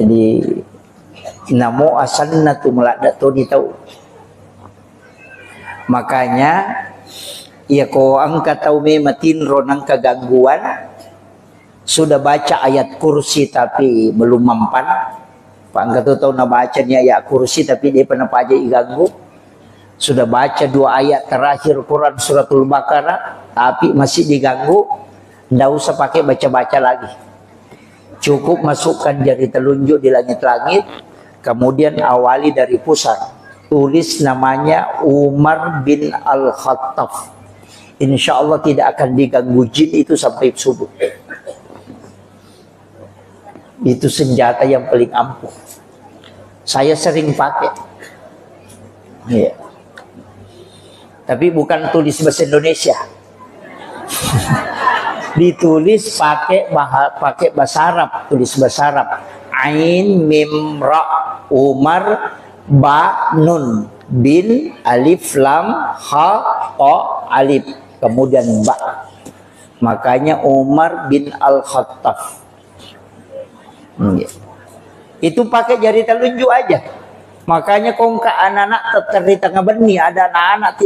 Jadi namo asalna tuh malah tidak tahu. Makanya ya ko angka tahu mematin ronang kegangguan sudah baca ayat kursi tapi belum mempan. Pak angka tuh tahu na bacanya ayat kursi tapi dia pernah aja iganggu. Sudah baca 2 ayat terakhir Quran suratul Baqarah tapi masih diganggu, tidak usah pakai baca-baca lagi. Cukup masukkan jari telunjuk di langit-langit, kemudian awali dari pusat, tulis namanya Umar bin Al-Khattab. Insya Allah tidak akan diganggu jin itu sampai subuh. Itu senjata yang paling ampuh. Saya sering pakai. Ya. Tapi bukan tulis bahasa Indonesia. Ditulis pakai bahasa Arab, tulis bahasa Arab. Ain mim ra Umar ba nun bin alif lam ha ta alif kemudian ba. Makanya Umar bin Al-Khattab. Itu pakai jari telunjuk aja. Makanya kongka anak-anak terteri tengah beni, ada anak-anak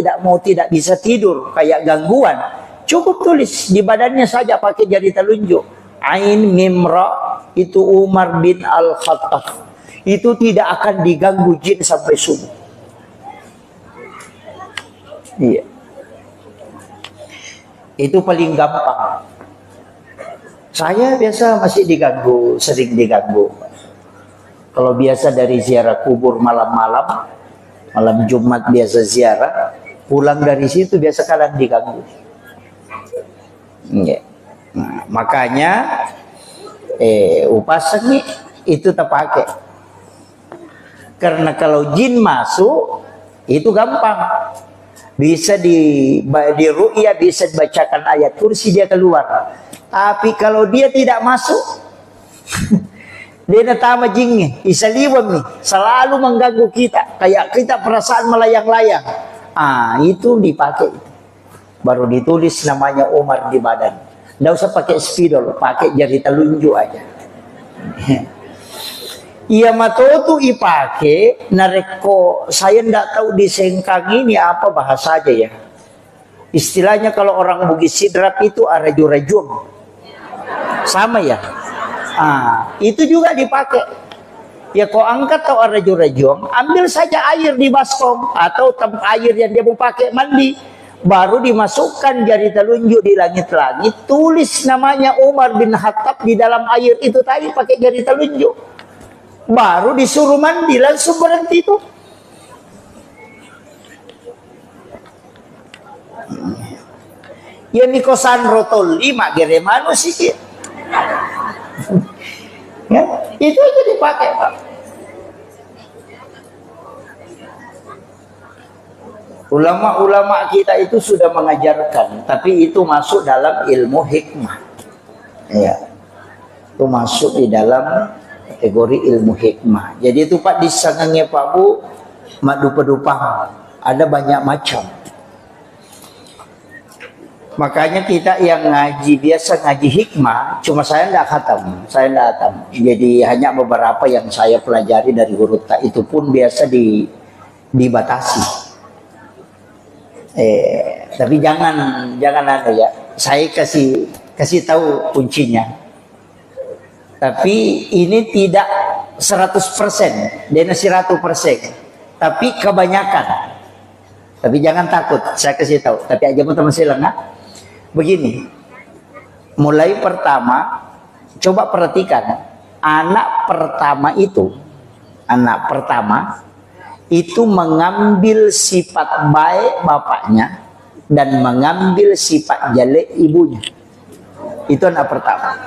tidak bisa tidur kayak gangguan. Cukup tulis di badannya saja pakai jari telunjuk. Ain mim ra itu Umar bin Al-Khattab. Itu tidak akan diganggu jin sampai subuh. Iya. Itu paling gampang. Saya biasa masih diganggu, sering diganggu. Kalau biasa dari ziarah kubur malam-malam, malam Jumat biasa ziarah, pulang dari situ biasa kalian diganggu. Ya. Nah, makanya upasan itu terpakai. Karena kalau jin masuk itu gampang. Bisa di ru'ya, bisa dibacakan ayat kursi dia keluar. Tapi kalau dia tidak masuk, dia datang jinnya, isaliwam nih, selalu mengganggu kita, kayak kita perasaan melayang-layang. Itu dipakai, baru ditulis namanya Umar di badan. Nggak usah pakai spidol, pakai jari telunjuk aja. Iya matotu ipake nareko, saya ndak tahu di Sengkang ini apa bahasa aja ya. Istilahnya kalau orang Bugis Sidrap itu araju-rajum. Sama ya. Itu juga dipakai. Ya kau angkat atau araju-rajum, ambil saja air di baskom atau air yang dia mau pakai mandi, baru dimasukkan jari telunjuk di langit-langit, tulis namanya Umar bin Khattab di dalam air itu tadi pakai jari telunjuk. Baru disuruh mandi, langsung berhenti itu. Ya nikosan rotol 5 geremano sih. Ya, itu aja dipakai, Pak. Ulama-ulama kita itu sudah mengajarkan, tapi itu masuk dalam ilmu hikmah. Ya. Itu masuk di dalam kategori ilmu hikmah. Jadi itu Pak, di sangangnya Pak Bu, madupa-dupa ada banyak macam. Makanya kita yang ngaji biasa ngaji hikmah, cuma saya tidak khatam, Jadi hanya beberapa yang saya pelajari dari huruf ta, itu pun biasa dibatasi. Tapi jangan ada ya. Saya kasih tahu kuncinya. Tapi ini tidak 100%, dia 100%. Tapi kebanyakan. Tapi jangan takut, saya kasih tahu. Tapi aja teman saya lengah. Begini, mulai pertama, coba perhatikan, anak pertama itu mengambil sifat baik bapaknya dan mengambil sifat jelek ibunya. Itu anak pertama.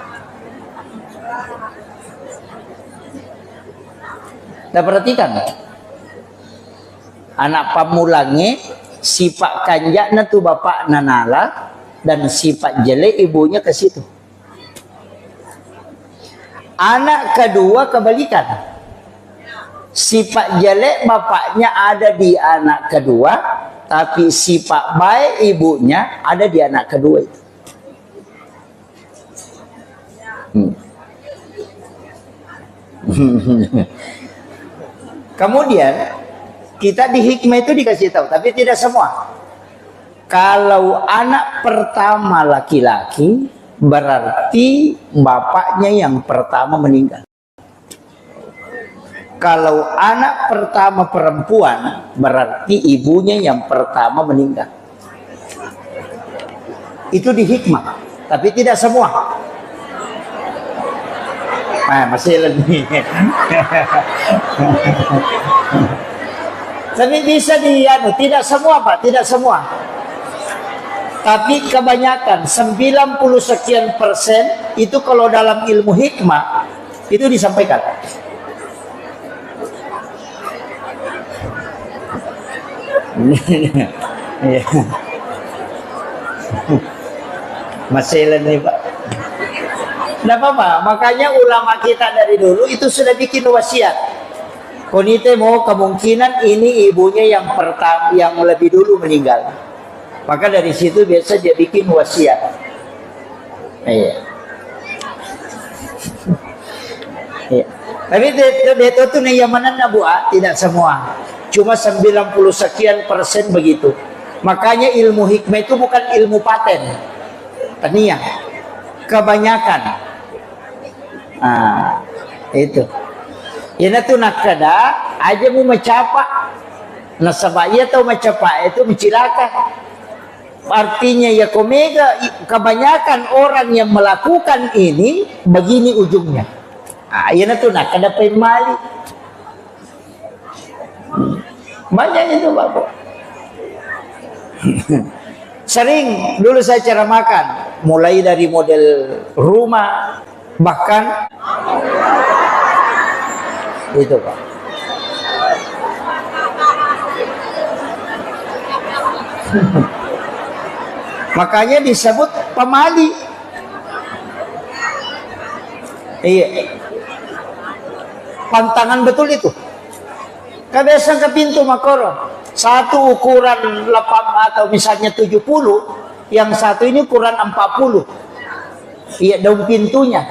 Nah perhatikan, anak pamulangnya sifat kanjaknya tuh bapak nanala, dan sifat jelek ibunya ke situ. Anak kedua kebalikan. Sifat jelek bapaknya ada di anak kedua, tapi sifat baik ibunya ada di anak kedua itu. Kemudian kita di hikmah itu dikasih tahu, tapi tidak semua. Kalau anak pertama laki-laki, berarti bapaknya yang pertama meninggal. Kalau anak pertama perempuan, berarti ibunya yang pertama meninggal. Itu di hikmah, tapi tidak semua. Masih lebih. Tapi bisa tidak semua Pak, tidak semua. Tapi kebanyakan 90 sekian persen itu kalau dalam ilmu hikmah itu disampaikan. Masih nih Pak. Tidak apa-apa, makanya ulama kita dari dulu itu sudah bikin wasiat. Konite mau kemungkinan ini ibunya yang pertama, yang lebih dulu meninggal. Maka dari situ biasa dia bikin wasiat. Iya. Iya. Tapi itu nih yang mana tidak semua. Cuma 90 sekian persen begitu. Makanya ilmu hikmah itu bukan ilmu paten. Tania. Kebanyakan. Itu. Ina tu nak kada aja mu mencapa nasabaya atau mencapa itu mencilaka. Artinya ya komega kebanyakan orang yang melakukan ini begini ujungnya. Ina tu nak kada pemali. Banyak itu Bapak. Sering dulu saya cara makan mulai dari model rumah bahkan itu Pak. Makanya disebut pemali. Iya. Pantangan betul itu. Kebiasaan ke pintu makoro. Satu ukuran 8 atau misalnya 70, yang satu ini ukuran 40. Iya, daun pintunya.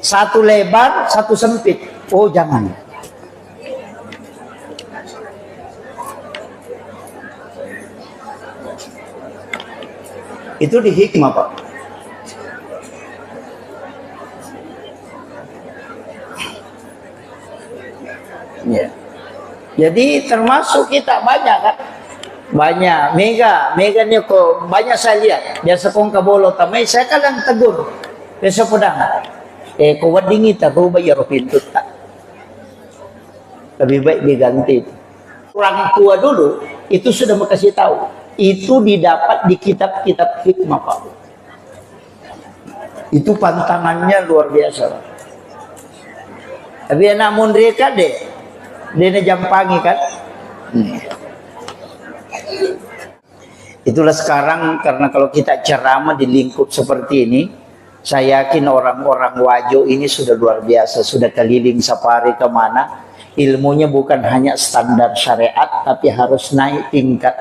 Satu lebar, satu sempit. Oh, jangan. Itu di hikmah Pak. Ya. Jadi termasuk kita banyak kan, banyak mega nih kok banyak saya lihat. Biasa kong kabolo tamay saya kadang tegur. Biasa pedang. Kau wadingi tak kau bayar pintu tak. Lebih baik diganti. Orang tua dulu itu sudah makasih tahu. Itu didapat di kitab-kitab hikmah Pak. Itu pantangannya luar biasa. Tapi anak mereka deh, dia jampangi kan. Itulah sekarang karena kalau kita ceramah di lingkup seperti ini, saya yakin orang-orang Wajo ini sudah luar biasa, sudah keliling safari kemana. Ilmunya bukan hanya standar syariat, tapi harus naik tingkat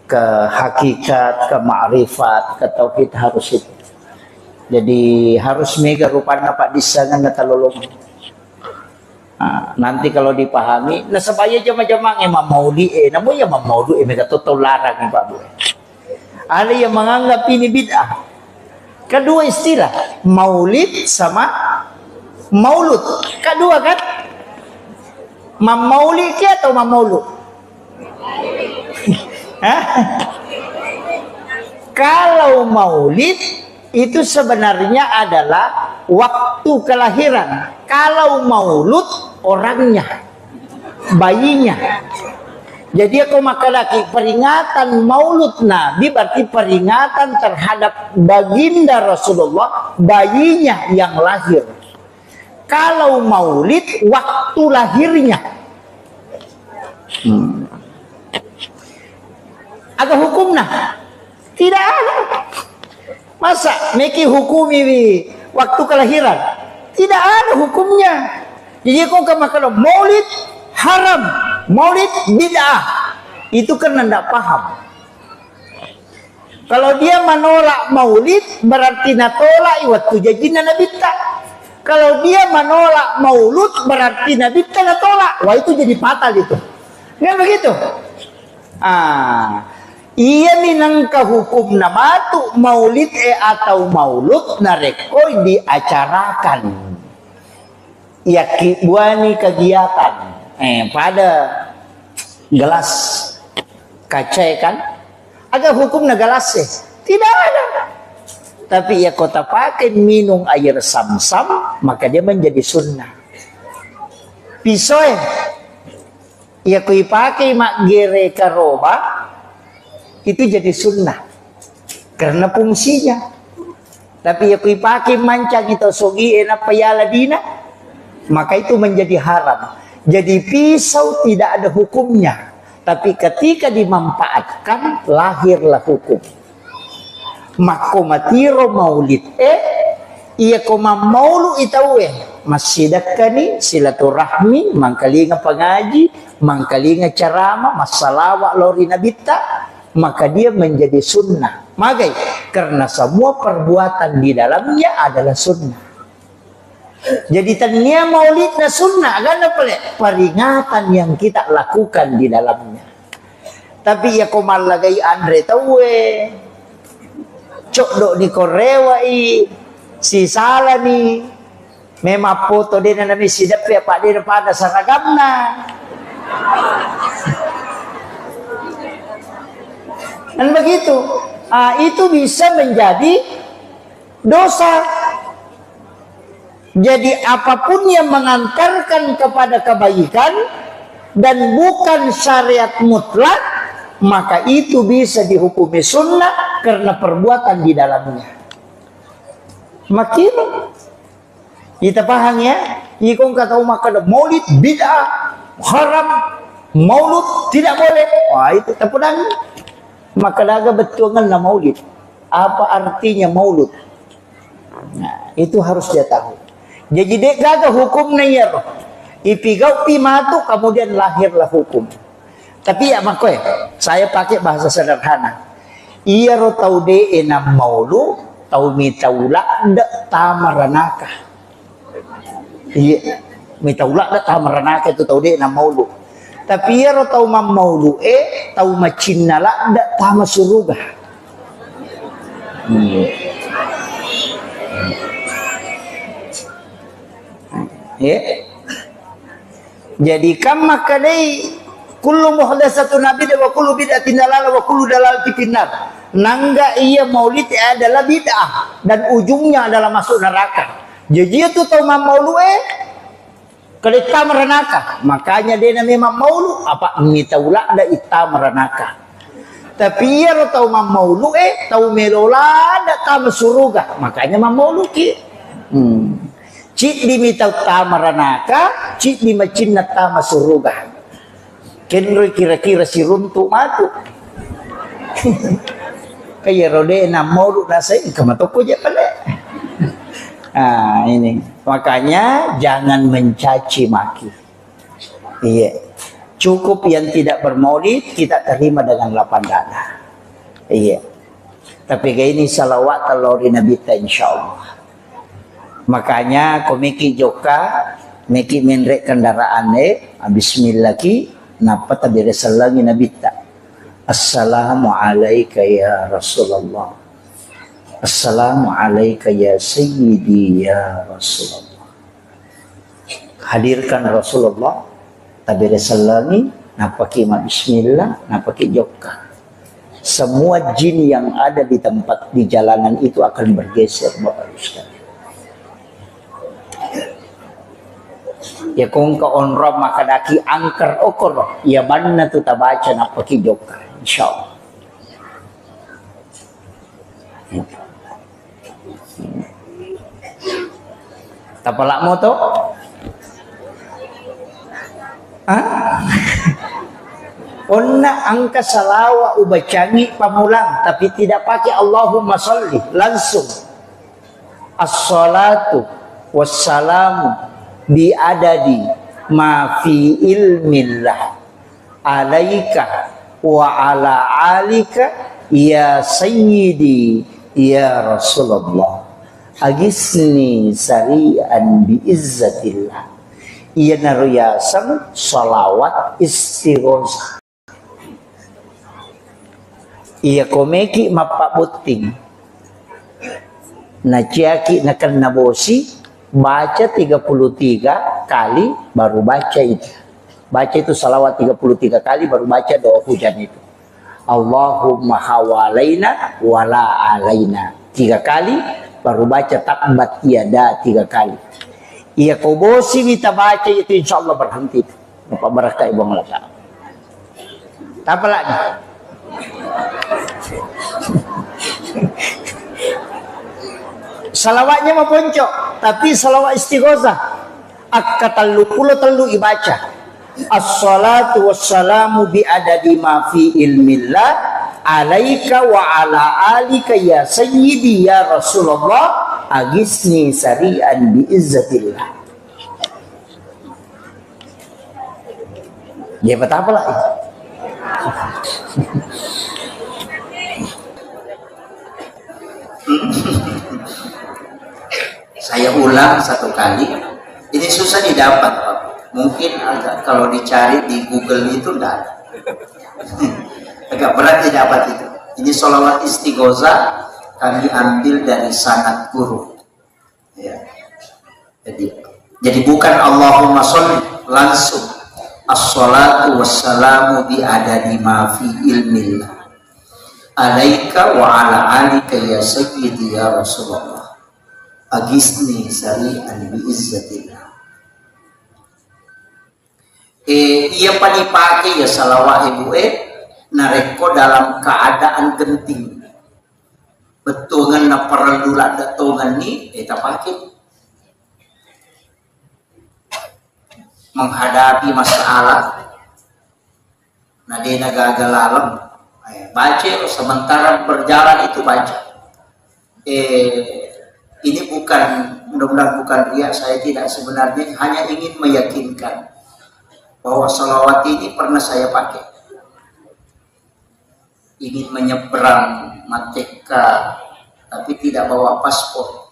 ke hakikat, ke ma'rifat, ke tauhid harus itu. Jadi harus mega rupanya Pak disangan natalolong. Nanti kalau dipahami, nah sebaya jama-jama Imam Maudi, namun ya Imam Maudi mega total larang Pak Bu. Ada yang menganggap ini bid'ah. Kedua istilah, maulid sama maulud. Kedua kan? Maulid atau maulud? Kalau maulid itu sebenarnya adalah waktu kelahiran. Kalau maulud orangnya, bayinya. Jadi aku makalaki peringatan maulud Nabi berarti peringatan terhadap baginda Rasulullah, bayinya yang lahir. Kalau maulid waktu lahirnya. Ada hukumnya? Tidak ada. Masa meki hukumi waktu kelahiran? Tidak ada hukumnya. Jadi kau kalau maulid haram, maulid bid'ah, itu kan tidak paham. Kalau dia menolak maulid berarti natolak waktu jadinya Nabi tak. Kalau dia menolak maulud berarti Nabi tak natolak. Wah itu jadi fatal itu. Kan begitu? Ia minangka hukum nama tu maulid atau maulud narekoi diacarakan. Ya buani kegiatan pada gelas kaca kan? Ada hukum gelas tidak ada. Tapi ya kota pakai minum air sam-sam, maka dia menjadi sunnah. Pisau ya kui pakai mak gere karoba, itu jadi sunnah karena fungsinya. Tapi ya kui pakai mancang itu sogi enak payala dina, maka itu menjadi haram. Jadi pisau tidak ada hukumnya, tapi ketika dimanfaatkan lahirlah hukum. Makomatiro maulid iya koma maulu itawe masjidakani silaturahmi mangkalinga pengaji mangkalinga carama masalawat lori nabita, maka dia menjadi sunnah. Magai karena semua perbuatan di dalamnya adalah sunnah. Jadi tania maulidnya sunnah kan apa peringatan yang kita lakukan di dalamnya. Tapi ya komal lagi Andre tawe cok dok ni korewa si salah ni memang foto dia nami sidap ya pak dia pada saragamna dan begitu itu bisa menjadi dosa. Jadi apapun yang mengantarkan kepada kebaikan dan bukan syariat mutlak, maka itu bisa dihukumi sunnah karena perbuatan di dalamnya. Makin kita paham ya, ikon kata umat kada maulid bid'ah haram, maulud tidak boleh. Wah itu terpedang. Maka daga betulnya lah maulid. Apa artinya maulud? Nah, itu harus dia tahu. Jadi dek gaga hukumnya ya. Ipigau pimatu kemudian lahirlah hukum. Tapi ya makoy, saya pakai bahasa sederhana. Iya ro tau de enam maulu, tau mitaula ndak tamaranaka. Iya, mitaula ndak tamaranaka itu tau de enam maulu. Tapi iya ro tau mam maulu tau macinnala ndak tama suruga. Jadi kam makadai kullu muhdatsatun bid'ah wa kullu bid'atin dalalah wa kullu dalalatin finnar. Nangga iya maulid adalah bid'ah dan ujungnya adalah masuk neraka. Jadi itu tahu maulu kelita merenaka. Makanya dia namanya maulu apa ngitaula ada ita merenaka. Tapi iya tahu maulu tahu melola ada ta suruga. Makanya maulu ki. Cik di mitau ta merenaka, cik di macinna ta suruga. Kenro kira-kira si runtuk matu. Kayak rode na maulu nasai kamatoko aja pala. Ini makanya jangan mencaci maki. Iya. Cukup yang tidak bermaulid kita terima dengan lapang dada. Iya. Tapi kayak ini salawat talori Nabi ta insyaallah. Makanya komiki joka meki menrek kendaraan bismillah ki napa tabire salangi Nabi ta. Assalamu alayka ya Rasulullah. Assalamu alayka ya Sayyidi ya Rasulullah. Hadirkan Rasulullah tabire salangi napa ki bismillah napa ki joka. Semua jin yang ada di tempat di jalanan itu akan bergeser Bapak Ustaz. Ya kung ka onro makadaki angker okor ya banna tu tabaca na pakijoka insyaallah. Tapalak mo to? Onna angka salawa ubacangi pamulang tapi tidak pakai Allahumma sholli langsung. As-salatu wassalamu biadadi ma fi ilmillah alaika wa ala alika ya sayyidi ya Rasulullah agisni sari'an bi izzatillah iya naruyasan salawat istighosah iya komeki mapabuting naciaki nakan nabosi baca 33 kali baru baca itu. Baca itu salawat 33 kali baru baca doa hujan itu. Allahumma hawalaina wala alaina. 3 kali, baru baca tabat yada 3 kali. Iya kau bosi kita baca itu insya Allah berhenti. Bapak berkah ibu melaka. Apa lagi? Salawatnya mau ponco, tapi salawat istighosah. Akka telu ibaca. As-salatu wassalamu bi adadi ma fi ilmillah alaika wa ala alika ya sayyidi ya Rasulullah agisni sari'an bi izzatillah. Ya apa lah itu? Saya ulang 1 kali. Ini susah didapat, Pak. Mungkin agak kalau dicari di Google itu enggak ada. Agak berat didapat itu. Ini sholawat istighosah kami ambil dari sanad guru. Ya. Jadi bukan Allahumma sholli, langsung as-salatu wassalamu bi adadi ma fi ilmillah alaika wa ala alika ya sayyidi ya Rasulullah agisni sari'an bi izzatillah. Iya panipake ya salawat ibu nareko dalam keadaan genting betungan na perlu datungan ni kita pakai menghadapi masalah nade gagal alam baca sementara berjalan itu baca. Ini bukan, mudah-mudahan bukan riya, saya tidak, sebenarnya hanya ingin meyakinkan bahwa sholawat ini pernah saya pakai. Ingin menyeberang Mateka, tapi tidak bawa paspor.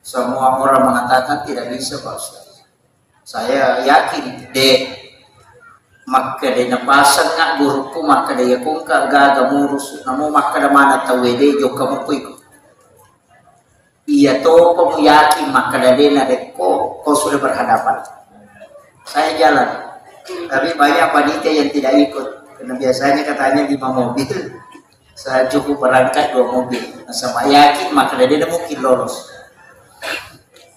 Semua orang mengatakan tidak bisa, Pak Ustaz. Saya yakin deh, maka dia napasang nga guruku, maka dia kung kagaga murus, namu maka da mana tawede jo kamu kuy. Iya to kamu yakin maka dia nadeko kau sudah berhadapan. Saya jalan, tapi banyak panitia yang tidak ikut karena biasanya katanya 5 mobil. Saya cukup berangkat 2 mobil. Sama yakin maka dia mungkin lolos.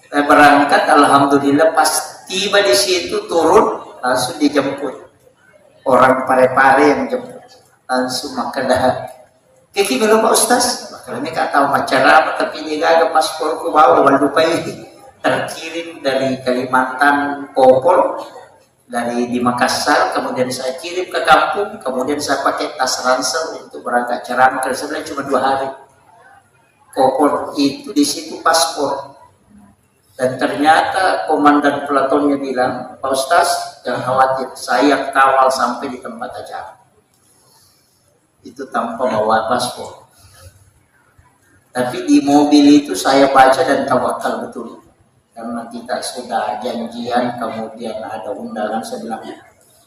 Saya berangkat, alhamdulillah pas tiba di situ turun langsung dijemput. Orang pare-pare yang jemput langsung maka dah kiki belum Pak Ustaz makanya ini gak tahu macam apa tapi ini gak ada pasporku bawa lupa ini terkirim dari Kalimantan Kopol dari di Makassar, kemudian saya kirim ke kampung, kemudian saya pakai tas ransel untuk berangkat ceramah karena sebenarnya cuma 2 hari. Kopol itu di situ paspor. Dan ternyata komandan pelatonnya bilang, Pak Ustaz, jangan khawatir, saya kawal sampai di tempat acara. Itu tanpa bawa paspor. Tapi di mobil itu saya baca dan tawakal betul. Karena kita sudah janjian, kemudian ada undangan, saya bilang,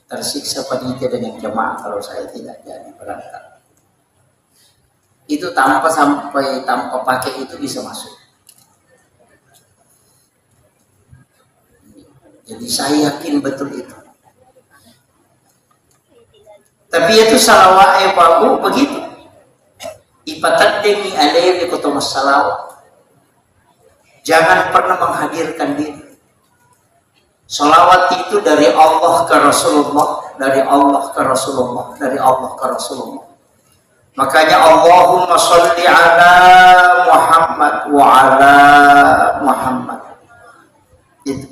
tersiksa panitia dengan jemaah kalau saya tidak jadi berangkat. Itu tanpa pakai itu bisa masuk. Jadi saya yakin betul itu. Tapi itu salawat babu begitu. Ipataddemi alaihi kutumas salawat. Jangan pernah menghadirkan diri. Salawat itu dari Allah ke Rasulullah, dari Allah ke Rasulullah, dari Allah ke Rasulullah. Makanya Allahumma sholli ala Muhammad wa ala Muhammad. Itu.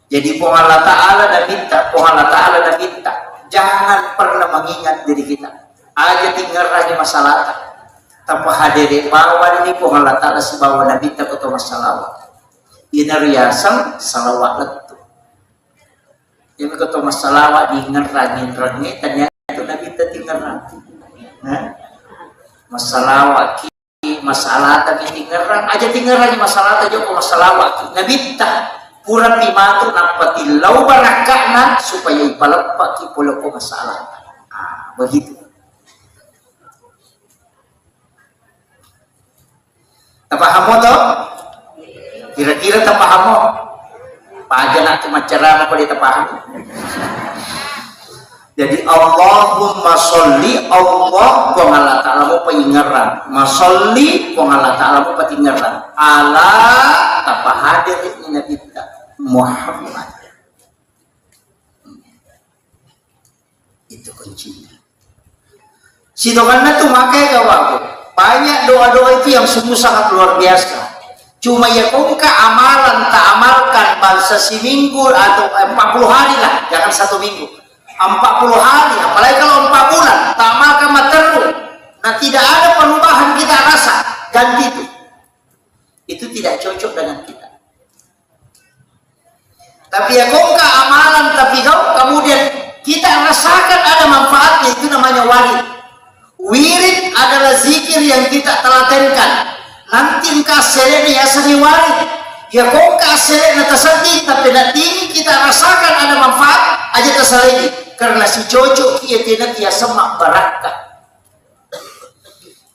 Jadi Allah Ta'ala dan minta, Allah Ta'ala dan minta. Jangan pernah mengingat diri kita. Aja tinggal lagi masalah. Tanpa hadiri bawa ini Allah Ta'ala si bawa Nabi kita ke masalah. Ini riasan salawat letu. Ini ke masalah diingat lagi ternyata itu Nabi kita tinggal lagi. Masalah masalah tapi tinggal aja tinggal lagi masalah aja ke masalah Nabi kita. Kurang dimatu nampati lau barakana supaya ipalepak kipulo ko masalah. Begitu. Tapaham mo to? Kira-kira tapaham mo? Paja na tumacara mo pala tapaham. Jadi Allahumma sholli, Allah kong Allah Ta'ala mo paingaran, masolli kong Allah Ta'ala mo patingaran, ala tapahadir ni Nabi Muhammad. Itu kuncinya. Sidokanna tuh makanya kawan, banyak doa-doa itu yang sungguh sangat luar biasa. Cuma ya kau amalan tak amalkan bangsa seminggu atau 40 hari lah, jangan 1 minggu. 40 hari, apalagi kalau 4 bulan, tak amalkan terus. Nah, tidak ada perubahan kita rasa, ganti itu. Itu tidak cocok dengan kita. Tapi ya kau amalan, tapi kau kemudian kita rasakan ada manfaatnya, itu namanya warid. Wirid adalah zikir yang kita telatenkan. Nanti engkau selesai ya seni warid. Ya kau kasih natasati, tapi nanti kita rasakan ada manfaat aja terselagi. Karena si cocok kia tidak dia semak barakah.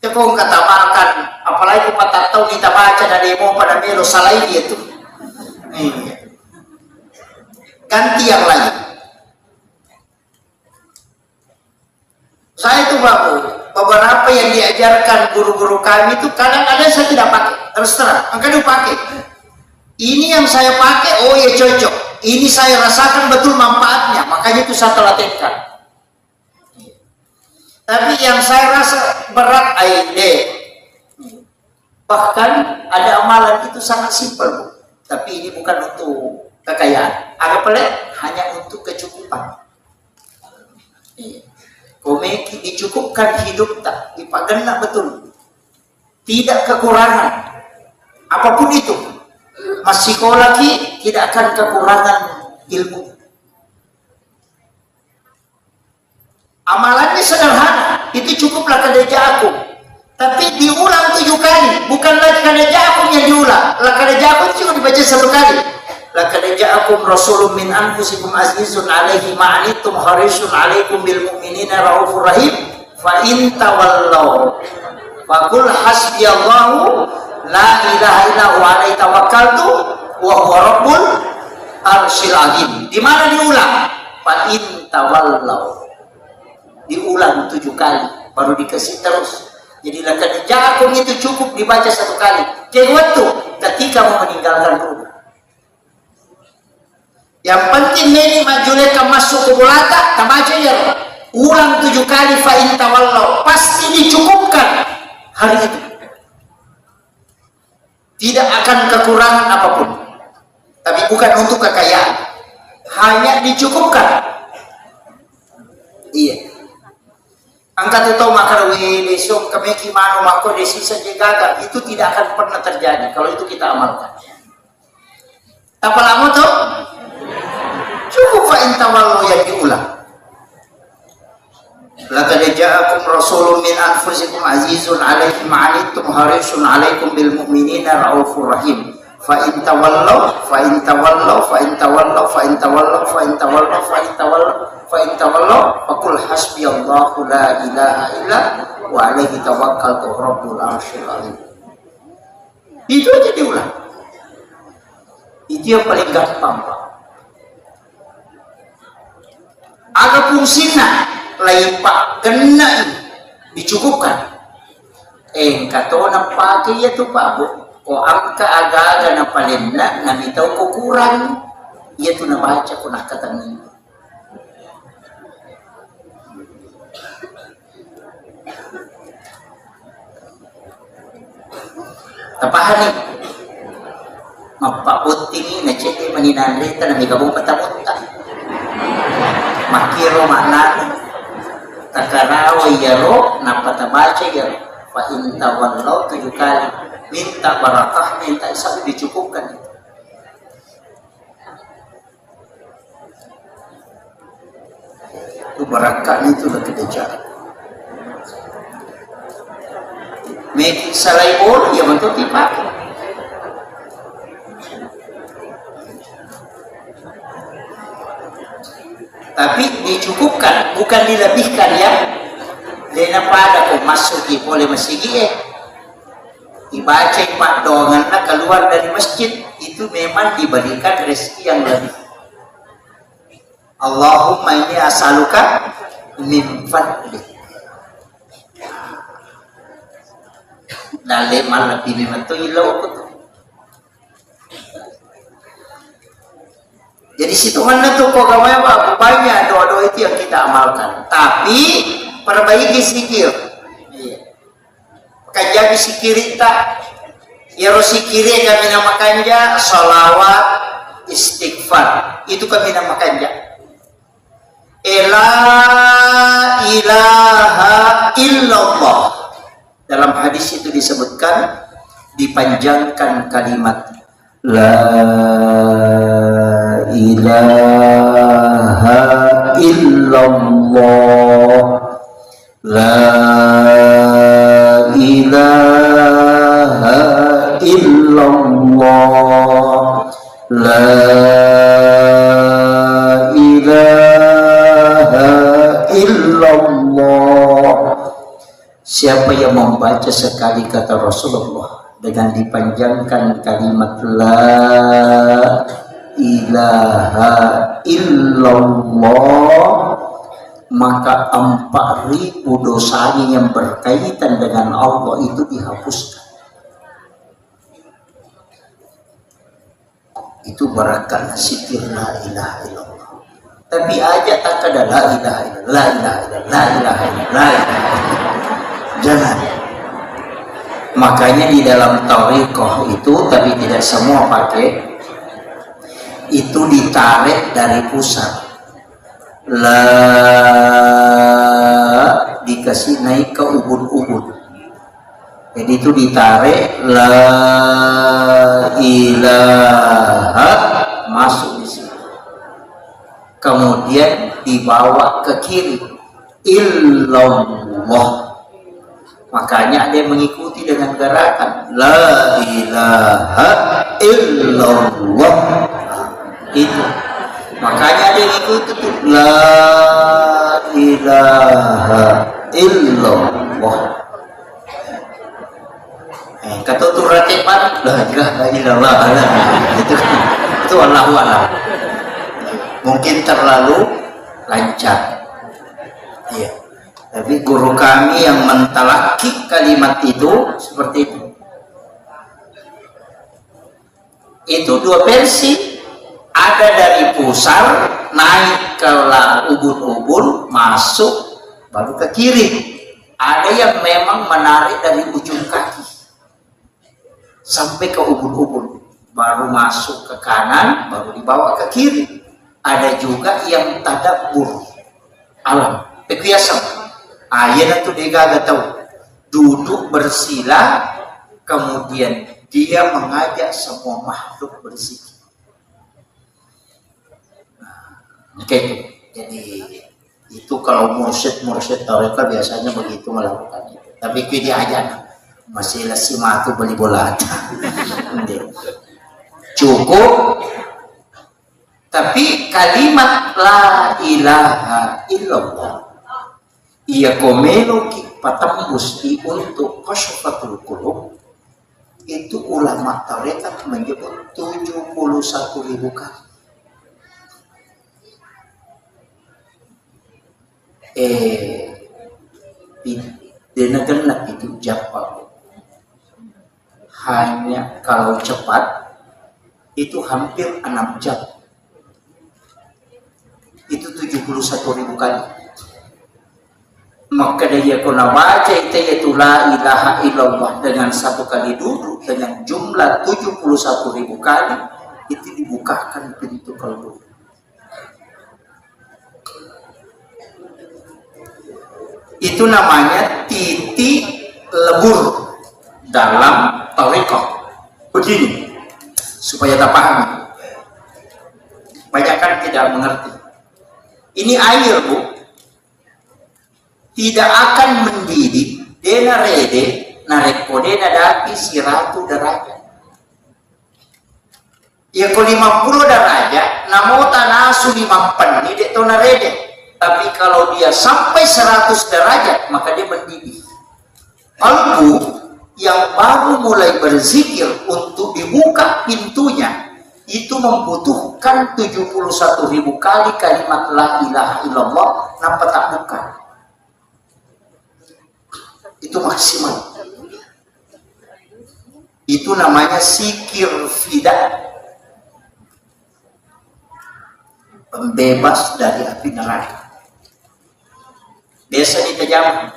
Ya kau kata makan, apalagi patah tahu kita baca dari mau pada melo salah dia tuh. Ganti yang lain. Saya itu beberapa yang diajarkan guru-guru kami itu kadang-kadang saya tidak pakai, terus terang, makanya pakai. Ini yang saya pakai, oh ya cocok. Ini saya rasakan betul manfaatnya, makanya itu saya telatenkan. Tapi yang saya rasa berat bahkan ada amalan itu sangat simpel, tapi ini bukan untuk kekayaan. Agak pelik, hanya untuk kecukupan. Komeki dicukupkan hidup tak dipagana betul, tidak kekurangan apapun itu. Masih kau lagi tidak akan kekurangan ilmu. Amalannya sederhana, itu cukuplah kadeja aku. Tapi diulang 7 kali, bukan lagi kadeja aku yang diulang. Kadeja aku cuma dibaca 1 kali. Laqad ja'akum rasulun min anfusikum azizun 'alaihi ma 'anittum harisun 'alaikum bil mu'minina raufur rahim fa in tawallaw faqul hasbiyallahu la ilaha illa huwa 'alaihi tawakkaltu wa huwa rabbul arsyil azim. Di mana diulang? Fa in tawallaw. Diulang 7 kali baru dikasih terus. Jadi laqad ja'akum itu cukup dibaca 1 kali. Kayak waktu ketika mau meninggalkan rumah. Yang penting ini majuleka masuk ke bulata, tabaca ya. Ulang 7 kali fa in tawallaw, pasti dicukupkan hari itu. Tidak akan kekurangan apapun. Tapi bukan untuk kekayaan. Hanya dicukupkan. Iya. Angkat itu makarwi besok kami kimano mako desi saja gagal, itu tidak akan pernah terjadi kalau itu kita amalkan. Apa lama tuh? Cukup fa in tawallu yang diulang. Laqad ja'akum rasulun min anfusikum azizun 'alaihi ma 'anittum harisun 'alaikum bil mu'minina raufur rahim. Fa in tawallaw fa in tawallaw fa in tawallaw fa in tawallaw fa in tawallaw fa in tawallaw fa in tawallaw faqul hasbiyallahu la ilaha illa wa 'alaihi tawakkaltu rabbul arsyil azim. Itu aja diulang. Itu yang paling gampang, Pak. Ada fungsinya lain Pak, kena ini dicukupkan. Kato na pakai ya tu Pak Bu. Ko angka aga-aga na palenna na bitaw ko kurang. Ya tu na baca ko nakatangin. Tapahan ni mapaputing na cete maninanrita na may gabong patapunta. Makiro makna takaraway yaro napatabaca yaro fa in tawallaw 7 kali minta barakah, minta sampai dicukupkan. Itu barakah itu lebih kejar. Make salai bol ya betul dipakai. Tapi dicukupkan, bukan dilebihkan ya. Dena pada kau masuki boleh masigi dibaca pak doangan keluar dari masjid itu memang diberikan rezeki yang lebih. Allahumma inni as'aluka min fadlik. Dale malah pilih itu ilau betul. Jadi situngannya tuh kok gamanya apa? Banyak doa-doa itu yang kita amalkan. Tapi perbaiki zikir. Kajian zikir kita. Ya sikiri kami namakannya salawat istighfar. Itu kami namakannya. La ilaha illallah. Dalam hadis itu disebutkan dipanjangkan kalimat la ilaha illallah, la ilaha illallah, la ilaha illallah. Siapa yang membaca sekali kata Rasulullah dengan dipanjangkan kalimat la ilaha illallah, maka 4.000 dosanya yang berkaitan dengan Allah itu dihapuskan. Itu barakah zikir la ilaha illallah. Tapi aja tak ada la ilaha illallah, la ilaha illallah, la ilaha illallah, la ilaha illallah. Jangan. Makanya di dalam tariqah itu, tapi tidak semua pakai, itu ditarik dari pusat. La dikasih naik ke ubun-ubun. Jadi itu ditarik la ilaha masuk di sini. Kemudian dibawa ke kiri illallah. Makanya ada yang mengikuti dengan gerakan la ilaha illallah. Itu. Makanya ada yang mengikuti tuh la ilaha illallah. Kata tu ratiban la ilaha illallah. Itu Allahu a'lam. Mungkin terlalu lancar. Iya. Tapi guru kami yang mentalaki kalimat itu seperti itu. Itu 2 versi. Ada dari pusar naik ke ubun-ubun, masuk baru ke kiri. Ada yang memang menarik dari ujung kaki sampai ke ubun-ubun, baru masuk ke kanan, baru dibawa ke kiri. Ada juga yang tadabbur alam, pekiasan. Ayat itu dia gak tahu, duduk bersila, kemudian dia mengajak semua makhluk berzikir. Oke, jadi itu kalau mursyid tarekat biasanya begitu melakukan itu. Tapi dia aja masih lasima tu beli bola. Cukup. Tapi kalimat la ilaha illallah ia komelo patambus di untuk kasyfatul qulub, itu ulama tarekat menyebut 71.000 kali. Di negara itu Jepang hanya kalau cepat itu hampir 6 jam. Itu 71.000 kali. Maka dia kena baca itu yaitu la ilaha illallah dengan 1 kali duduk dengan jumlah 71.000 kali, itu dibukakan pintu kalbu. Itu namanya titik lebur dalam tarekat. Begini supaya tak paham. Banyak kan tidak mengerti. Ini air, Bu, tidak akan mendidih dena rede nareko dena daki 100 derajat. Ya ko 50 derajat namota nasu 5 pen dek to narede. Tapi kalau dia sampai 100 derajat maka dia mendidih. Kalbu yang baru mulai berzikir untuk dibuka pintunya itu membutuhkan 71.000 kali kalimat la ilaha illallah nampak tak bukan. Itu maksimal. Itu namanya zikir fida, pembebas dari api neraka. Biasa ditajam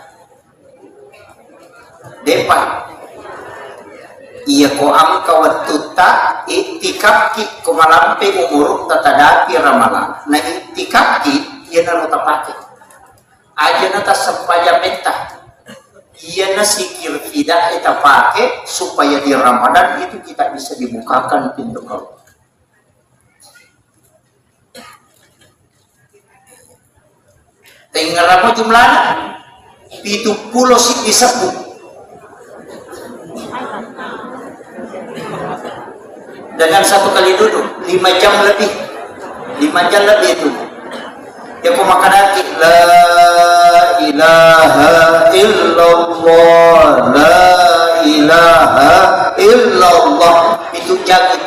depan iya ko angka watuta itikaki ko malampe umuruk tatadaki ramala na itikaki iya na notapake aja nata sempaja mentah iya na sikir tidak kita pakai supaya di Ramadan itu kita bisa dibukakan pintu kalau tinggal apa jumlahnya 70 sih disebut dengan 1 kali duduk 5 jam lebih itu ya aku makan lagi la ilaha illallah la ilaha illallah itu jago.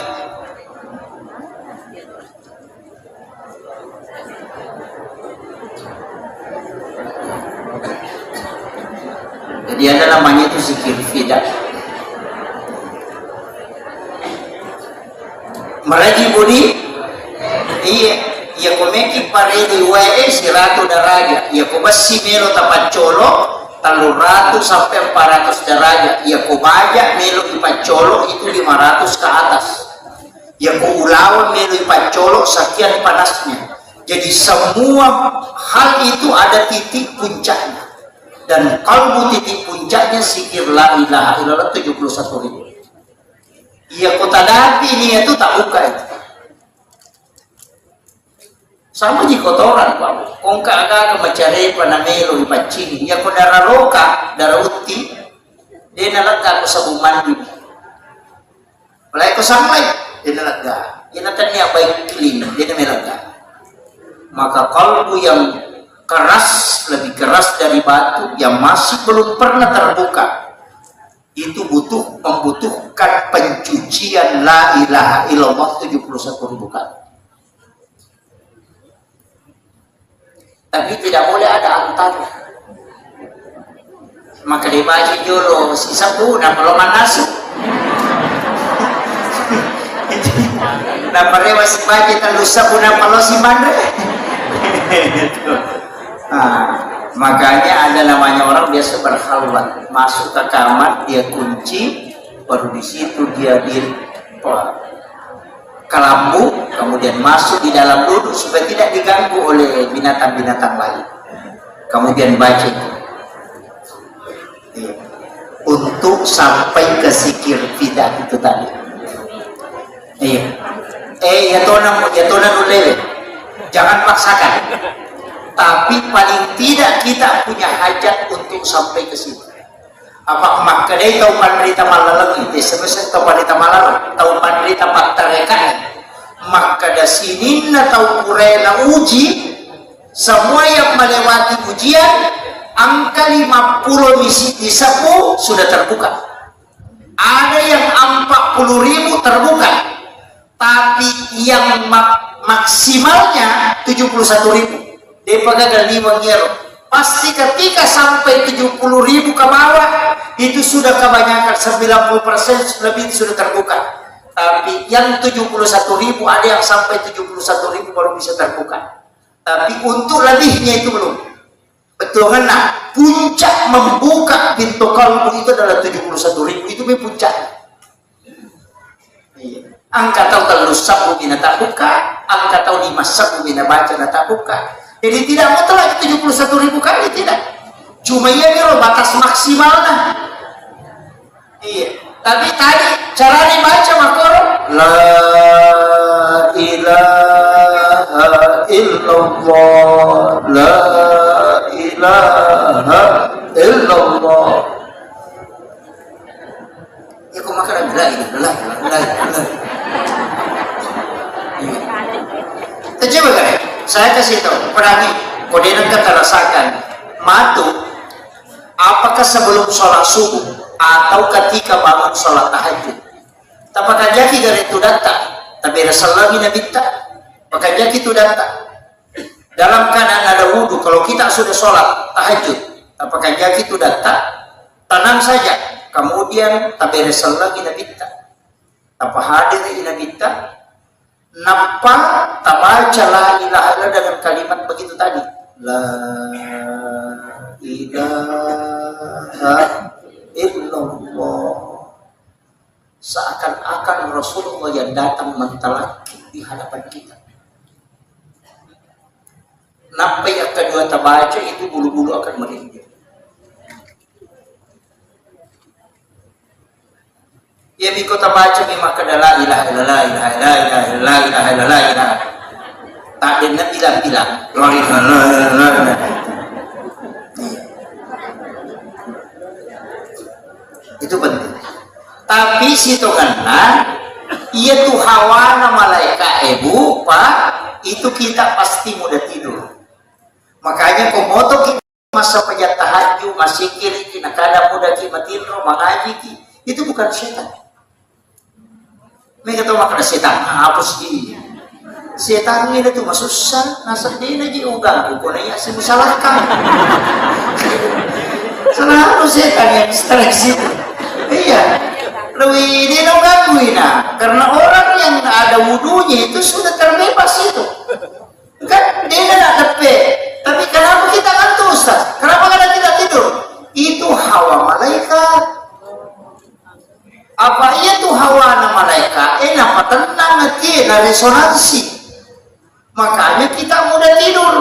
Jadi ada namanya itu zikir fida. Meraji budi iya komeki paredi wae siratu daraja iya kubasi melo tapacolo 300 sampai 400 daraja iya kubaja melo ipacolo itu 500 ke atas iya kuulawan melo ipacolo sekian panasnya. Jadi semua hal itu ada titik puncaknya dan kalbu titik puncaknya zikir la ilaha illallah 71.000. Iya kota dati ini itu tak buka itu. Sama di kotoran Pak. Kongka agak mencari panamelo di pacing. Iya kota darah roka, darah uti. Dia nalaga ko sabung mandi. Mulai ko sampai dia nalaga. Dia natanya baik clean, dia nalaga. Maka kalbu yang keras, lebih keras dari batu yang masih belum pernah terbuka. Itu membutuhkan pencucian la ilaha illallah 71.000 kali. Tapi tidak boleh ada antara. Maka dibaca dulu sisa puna kalau manasuk. Namanya masih baca talusa puna kalau si mandre. Makanya ada namanya orang biasa berhalwat, masuk ke kamar dia kunci, baru di situ dia di kelambu, kemudian masuk di dalam duduk supaya tidak diganggu oleh binatang-binatang lain. Kemudian baca itu untuk sampai ke zikir fida itu tadi. Ya tona nulele, jangan paksakan. Tapi paling tidak kita punya hajat untuk sampai ke situ. Apa makadai tahu panderita malalang itu sebesar tahu panderita malalang tahu panderita paktarekan maka da sini na tahu kurena uji semua yang melewati ujian angka 50 misi di sapu sudah terbuka. Ada yang 40.000 terbuka, tapi yang maksimalnya 71.000. Dia pakai 5 ngero. Pasti ketika sampai 70.000 ke bawah itu sudah kebanyakan 90% lebih sudah terbuka. Tapi yang 71.000 ada yang sampai 71.000 baru bisa terbuka. Tapi untuk lebihnya itu belum. Betul kan? Nah, puncak membuka pintu kalbu itu adalah 71.000 itu puncak. Angka tahu kalau sabu bina tak buka, angka tahu 5 sabu bina baca tak buka. Jadi tidak mutlak 71.000 kali, tidak. Cuma ya biro batas maksimalnya. Iya. Tapi tadi cara dibaca makoro la ilaha illallah la ilaha illallah. Ya kok makan la ilaha. Coba kan? Saya kasih tahu, perangi, kodenan kata rasakan, matu, apakah sebelum sholat subuh atau ketika bangun sholat tahajud? Apakah jadi dari itu datang? tapi resal lagi Nabi tak pakanya itu datang dalam keadaan ada wudhu. Kalau kita sudah sholat tahajud apakah itu datang tenang saja, kemudian tapi resal lagi Nabi tak apa hadir Nabi tak napa tabaca la ilaha illallah dengan kalimat begitu tadi, la ilaha illallah, seakan-akan Rasulullah yang datang mentalaki di hadapan kita. Napa yang kedua tabaca itu bulu-bulu akan merinding. Ya biko tabaca memang kada la ilaha illallah ilaha illallah ilaha ilaha illallah ilaha. Tak ada bilang-bilang la ilaha illallah. Itu penting. Tapi situ karena ia tuh hawana malaikat ibu pak itu kita pasti mudah tidur. Makanya komoto kita masa pejat tahajud masih kiri kina kada mudah kimatinro mengaji ki itu bukan setan. Mereka tahu makna setan hapus ini. Setan ini tuh masuk susah nasab dia lagi ugang kukunanya sih salahkan. Selalu setan yang stres itu. Iya, lebih dia no gangguin karena orang yang ada wudhunya itu sudah terbebas itu. Kan dia tidak tepe. Tapi kenapa kita ngantuk Ustaz? Kenapa kada kita tidur? Itu hawa malaikat. Apa iya tuh hawa na malaikat? Napa tenang nanti na resonansi. Makanya kita mudah tidur.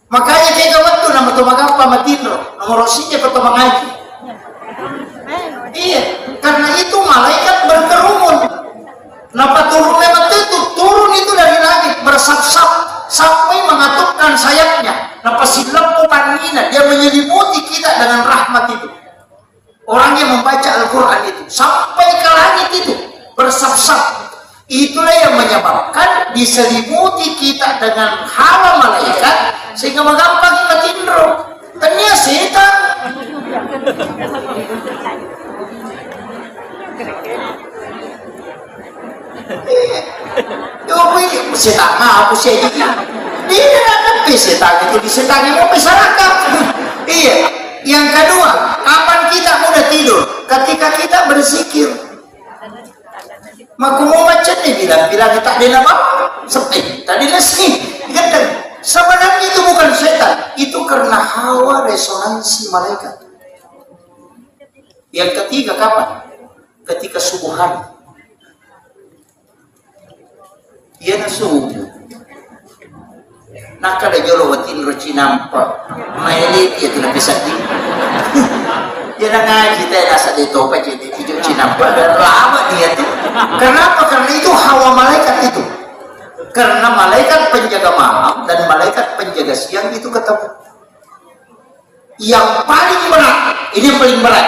Makanya kayak waktu nama tu magapa matindro, nomor rosinya atau mengaji. Iya, karena itu malaikat berkerumun. Napa turun lewat itu? Turun itu dari langit bersap-sap sampai mengatupkan sayapnya. Napa silap panina dia menyelimuti kita dengan rahmat itu. Orang yang membaca Al-Quran itu sampai ke langit itu bersap-sap. Itulah yang menyebabkan diselimuti kita dengan hawa malaikat sehingga menggampang kita tindro. Ternyata setan. Setan apa sih ini? Dia ada setan itu di setan mau masyarakat. Iya. Yang kedua, kapan kita mudah tidur? Ketika kita berzikir. Maka mau baca nih bilang tak ada apa? Sepi. Tadi nasi. Sebenarnya itu bukan setan, itu karena hawa resonansi malaikat. Yang ketiga kapan? Ketika subuh hari. Ia na subuh. Nak ada jolo watin roci nampak. Maili dia tu nak bisa di. Dia nak ngaji kita nasa di topa jadi hijau cinampak dan lama dia tu. Kenapa? Karena itu hawa malaikat itu. Karena malaikat penjaga malam dan malaikat penjaga siang itu ketemu. Yang paling berat, ini yang paling berat,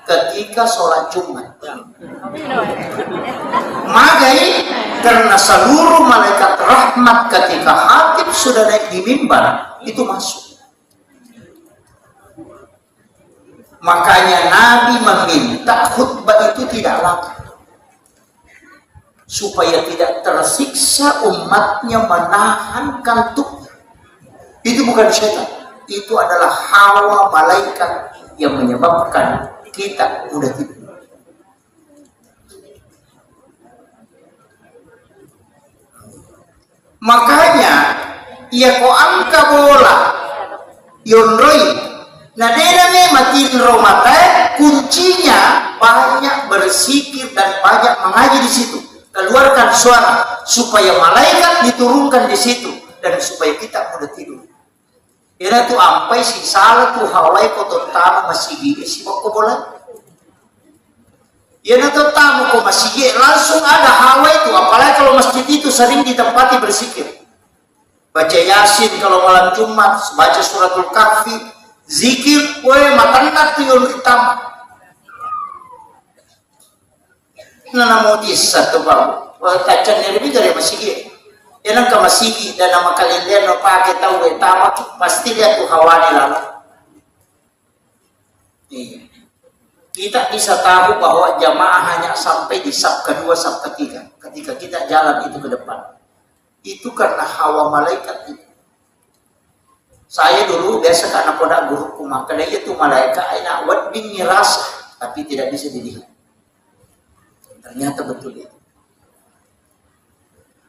ketika sholat Jumat. Magai karena seluruh malaikat rahmat ketika khatib sudah naik di mimbar itu masuk. Makanya Nabi meminta khutbah itu tidak lama supaya tidak tersiksa umatnya menahan kantuk. Itu bukan setan, itu adalah hawa malaikat yang menyebabkan kita mudah tidur. Makanya ia ko angka bola yonroi nadena me matin romata kuncinya banyak berzikir dan banyak mengaji di situ. Keluarkan suara supaya malaikat diturunkan di situ dan supaya kita mudah tidur. Ira tu ampai si salah tu hawai ko tamu masih gigi si ko bola. Ya tu tamu ko masih gigi langsung ada hawa itu. Apalagi kalau masjid itu sering ditempati berzikir. Baca Yasin kalau malam Jumat, baca suratul Kahfi, zikir, matanat tu yung hitam. Nana modis satu bau, kacan ni lebih dari masigi. Yang ka masigi dan nama kalian no pakai tahu tamak pasti dia tu hawani lalu. Kita bisa tahu bahwa jamaah hanya sampai di saf kedua, saf ketiga. ketika kita jalan itu ke depan. Itu karena hawa malaikat itu. Saya dulu biasa karena pada guruku maka dia itu malaikat aina wadin rasa tapi tidak bisa dilihat. Ternyata betul itu.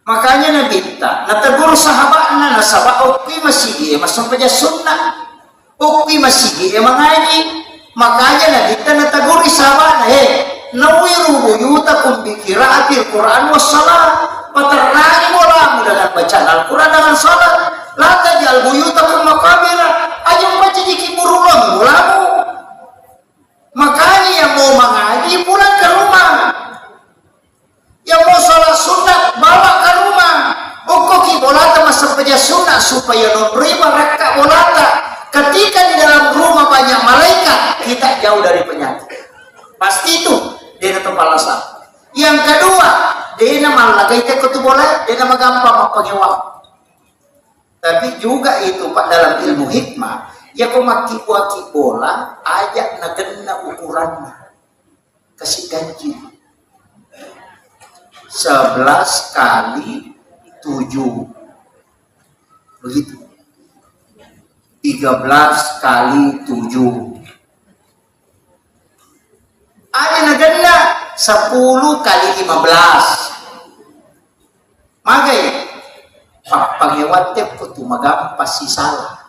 Makanya Nabi minta, nategur sahabatna nasaba ukti masjid, masuk saja sunnah. Ukti masjid mengaji. Makanya Nabi minta nategur sahabatna, nawiru buyutakum bi qiraatil Qur'an was salat. Paterangi mulamu dengan bacaan Al-Quran dengan salat. La tajal buyutakum maqabira. Ayo baca di kiburullah mulamu. Makanya yang mau mengaji pulang ke rumah. Yang mau sholat sunat bawa ke rumah. Ukoki bolata masa saja sunat supaya non-riba raka bolata. Ketika di dalam rumah banyak malaikat, kita jauh dari penyakit. Pasti itu dia tempat alasan. Yang kedua, dia nama lagi itu boleh, dia nama gampang pengewang. Tapi juga itu Pak dalam ilmu hikmah, ya kau maki bola, ajak nagena ukurannya, kasih ganji. 11 kali 7 begitu 13 kali 7 ada negara 10 kali 15 magai pangewat tep kutu magam pasti salah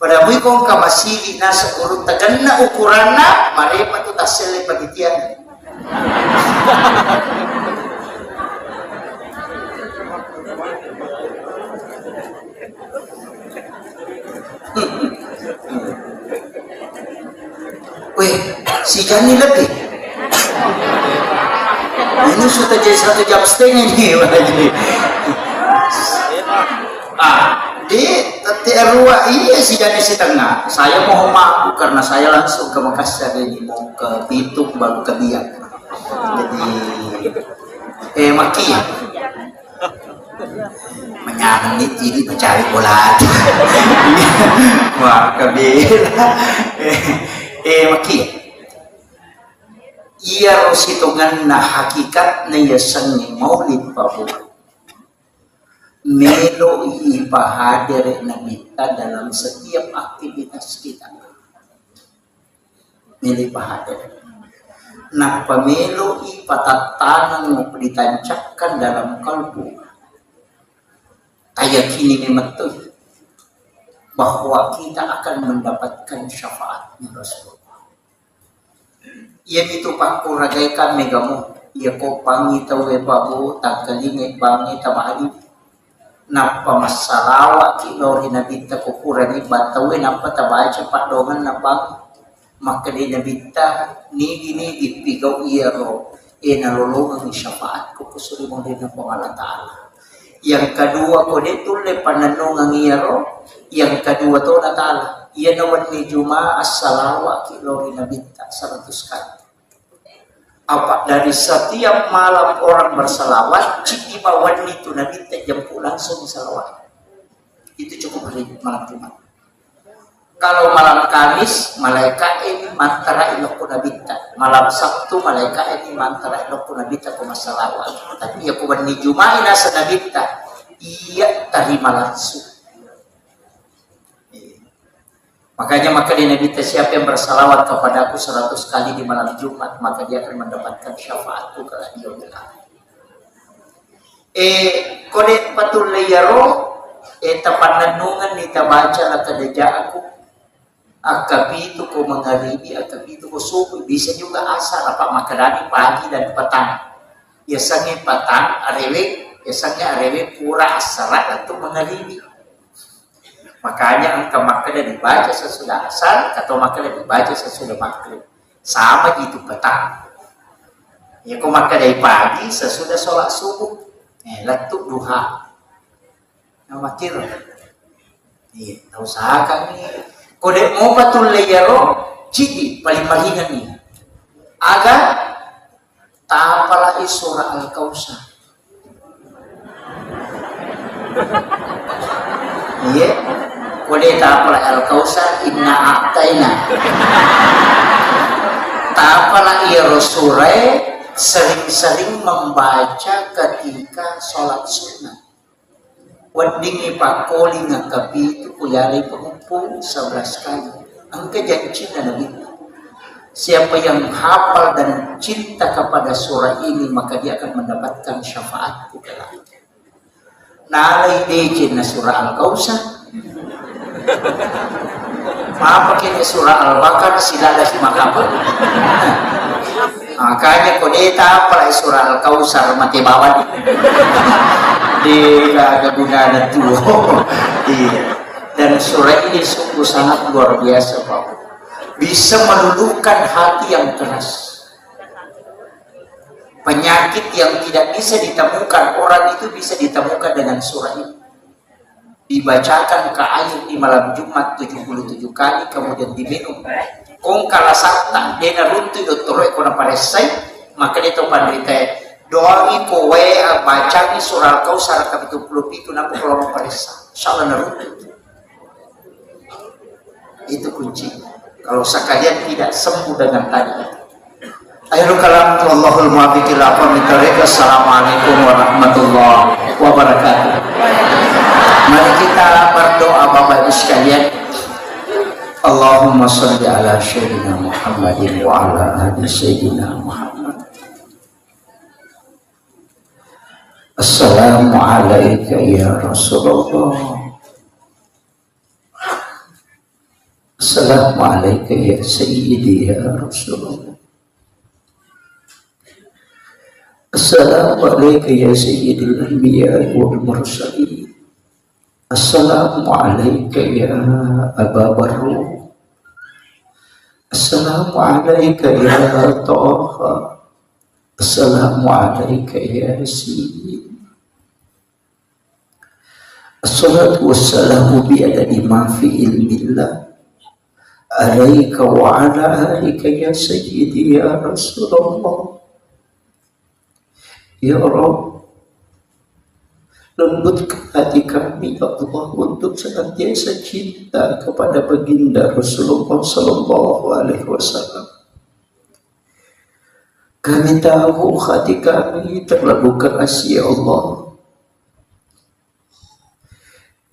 pada bui kong kamasili nasa kurun tagana ukuranna marepa tu tasele panitian. Weh, si Jani lebih. Ini sudah jadi 1,5 jam ini. Di TRW iya si Jani setengah. Saya mohon maaf karena saya langsung ke Makassar ini mau ke Bitung baru ke Biak. Jadi maki ya. Menyang nih jadi mencari bola. Wah kabila. Maki. Iya rositongan na hakikat na yasangi maulid pabu. Melo ipahadir na kita dalam setiap aktivitas kita. Melo ipahadir. Nah pemilu ipatatanan mo ditancapkan dalam kalbu. Ayakini memang tuh bahwa kita akan mendapatkan syafaatnya Rasulullah. Ia itu paku ragaikan megamu. Ia ko pangi tawe babu tangkalingi bangi tamali. Napa masalawa kilori nabita kukurani batawe napa tabaca pak dongan napa maka di nabita nigi pigaw iya ro nalulungan ni syafaat ko kusuri mo din ng Allah Ta'ala. Yang kedua ko dito le pananungan iya ro yang kedua to na Ta'ala iya nawan ni Juma as-salawa kilori nabita 100 kali. Apa dari setiap malam orang bersalawat, cik ibawan itu nabita jampu langsung salawat. Itu cukup hari malam Jumat. Kalau malam Kamis, malaikat ini mantara ilokku nabita. Malam Sabtu, malaikat ini mantara ilokku nabita ku masalawat. Tapi ya kuban ni Jumain asa nabita, iya terima langsung. Makanya maka di nabita siapa yang bersalawat kepadaku 100 kali di malam Jumat, maka dia akan mendapatkan syafaatku kalau dia bilang. Kode patul layaro, tapananungan ni tabaca la kadaja aku. Akabitu ko mengaribi, akabitu ko subuh, bisa juga asar apa makarani pagi dan petang. Biasanya petang arewe, biasanya arewe pura asar atau mengaribi. Makanya angka makan dibaca sesudah asar atau makan dibaca sesudah maghrib. Sama gitu petang. Ya kau makan dari pagi sesudah sholat subuh. Letuk duha. Nama kira. Iya, tahu usahakan nih. Kode mau patul layaro cidi paling malingan nih. Agar tapala surah Al-Kausar. Iya. Kode tapala Al-Kausar inna a'taina. Tapala iya surah sering-sering membaca ketika sholat sunnah. Wadingi pakoli ngakapi itu kuyari pengumpul 11 kali. Angka janji Nabi. Siapa yang hafal dan cinta kepada surah ini, maka dia akan mendapatkan syafaatku kelak. Nalai dejin surah Al-Kautsar. Apa kini surah Al-Baqarah silada si makapa. Makanya kodeta apa surah Al-Kautsar mati bawan. Dia agak guna tuh. Dan surah ini sungguh sangat luar biasa, Pak. Bisa meluluhkan hati yang keras. Penyakit yang tidak bisa ditemukan orang itu bisa ditemukan dengan surah ini. Dibacakan ke air di malam Jumat 77 kali, kemudian diminum. Kong kala sakta dena runtu doktore kona paresai, maka dia tahu panderita doa iko wea baca ni surah Al-Kautsar kapitul 70 naku kalau paresa. Insyaallah naruntu. Itu kunci. Kalau sekalian tidak sembuh dengan tadi. Akhirul kalam wallahul muwaffiq ila aqwamit thoriq. Assalamualaikum warahmatullahi wabarakatuh. Mari kita berdoa Bapak Ibu sekalian. Allahumma shalli ala sayyidina Muhammadin wa ala ali sayyidina Muhammad. Assalamu alayka ya Rasulullah. Assalamu alayka ya sayyidi ya Rasulullah. Assalamu alayka ya sayyidil anbiya wal mursalin. Assalamu alayka ya Aba Barru. Assalamu alayka ya Taha. Assalamu alayka ya Yasin. Assalatu wassalamu bi'adadi ma fi ilmillah alayka wa ala alika ya sayyidi ya Rasulullah. Ya Rabb, lembutkan hati kami ya Allah untuk senantiasa cinta kepada baginda Rasulullah Sallallahu Alaihi Wasallam. Kami tahu hati kami terlalu keras ya Allah.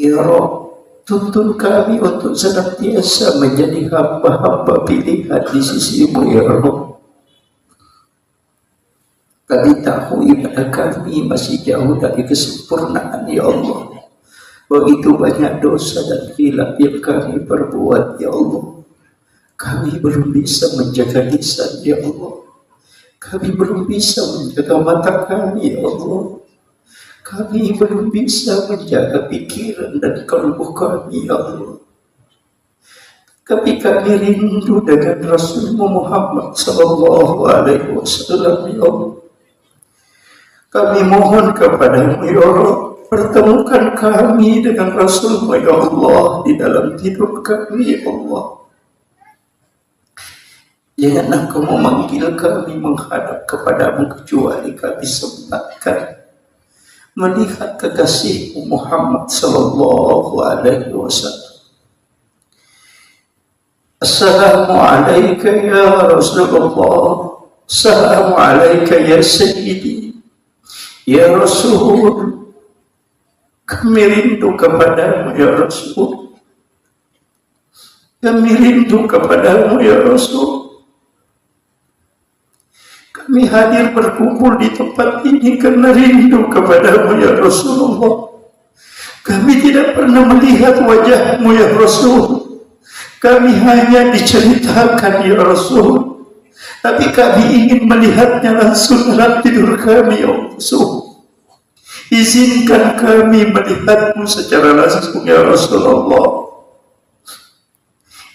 Ya Rabb, tuntun kami untuk senantiasa menjadi hamba-hamba pilihan di sisimu ya Rabb. Kami tahu ibadah kami masih jauh dari kesempurnaan ya Allah. Begitu banyak dosa dan khilaf yang kami perbuat ya Allah. Kami belum bisa menjaga lisan ya Allah. Kami belum bisa menjaga mata kami ya Allah. Kami belum bisa menjaga pikiran dan kalbu kami ya Allah. Tapi kami rindu dengan Rasulullah Muhammad Sallallahu Alaihi Wasallam ya Allah. Kami mohon kepadamu ya Allah, pertemukan kami dengan Rasulmu ya Allah di dalam tidur kami ya Allah. Jangan Engkau memanggil kami menghadap kepadamu kecuali kami sempatkan melihat kekasihmu Muhammad Sallallahu Alaihi Wasallam. Assalamualaikum ya Rasulullah. Assalamualaikum ya Sayyidi. Ya Rasul, kami rindu kepadamu ya Rasul. Kami rindu kepadamu ya Rasul. Kami hadir berkumpul di tempat ini karena rindu kepadamu ya Rasulullah. Kami tidak pernah melihat wajahmu ya Rasul. Kami hanya diceritakan ya Rasul. Tapi kami ingin melihatnya langsung dalam tidur kami ya Rasul. Izinkan kami melihatmu secara langsung ya Rasulullah.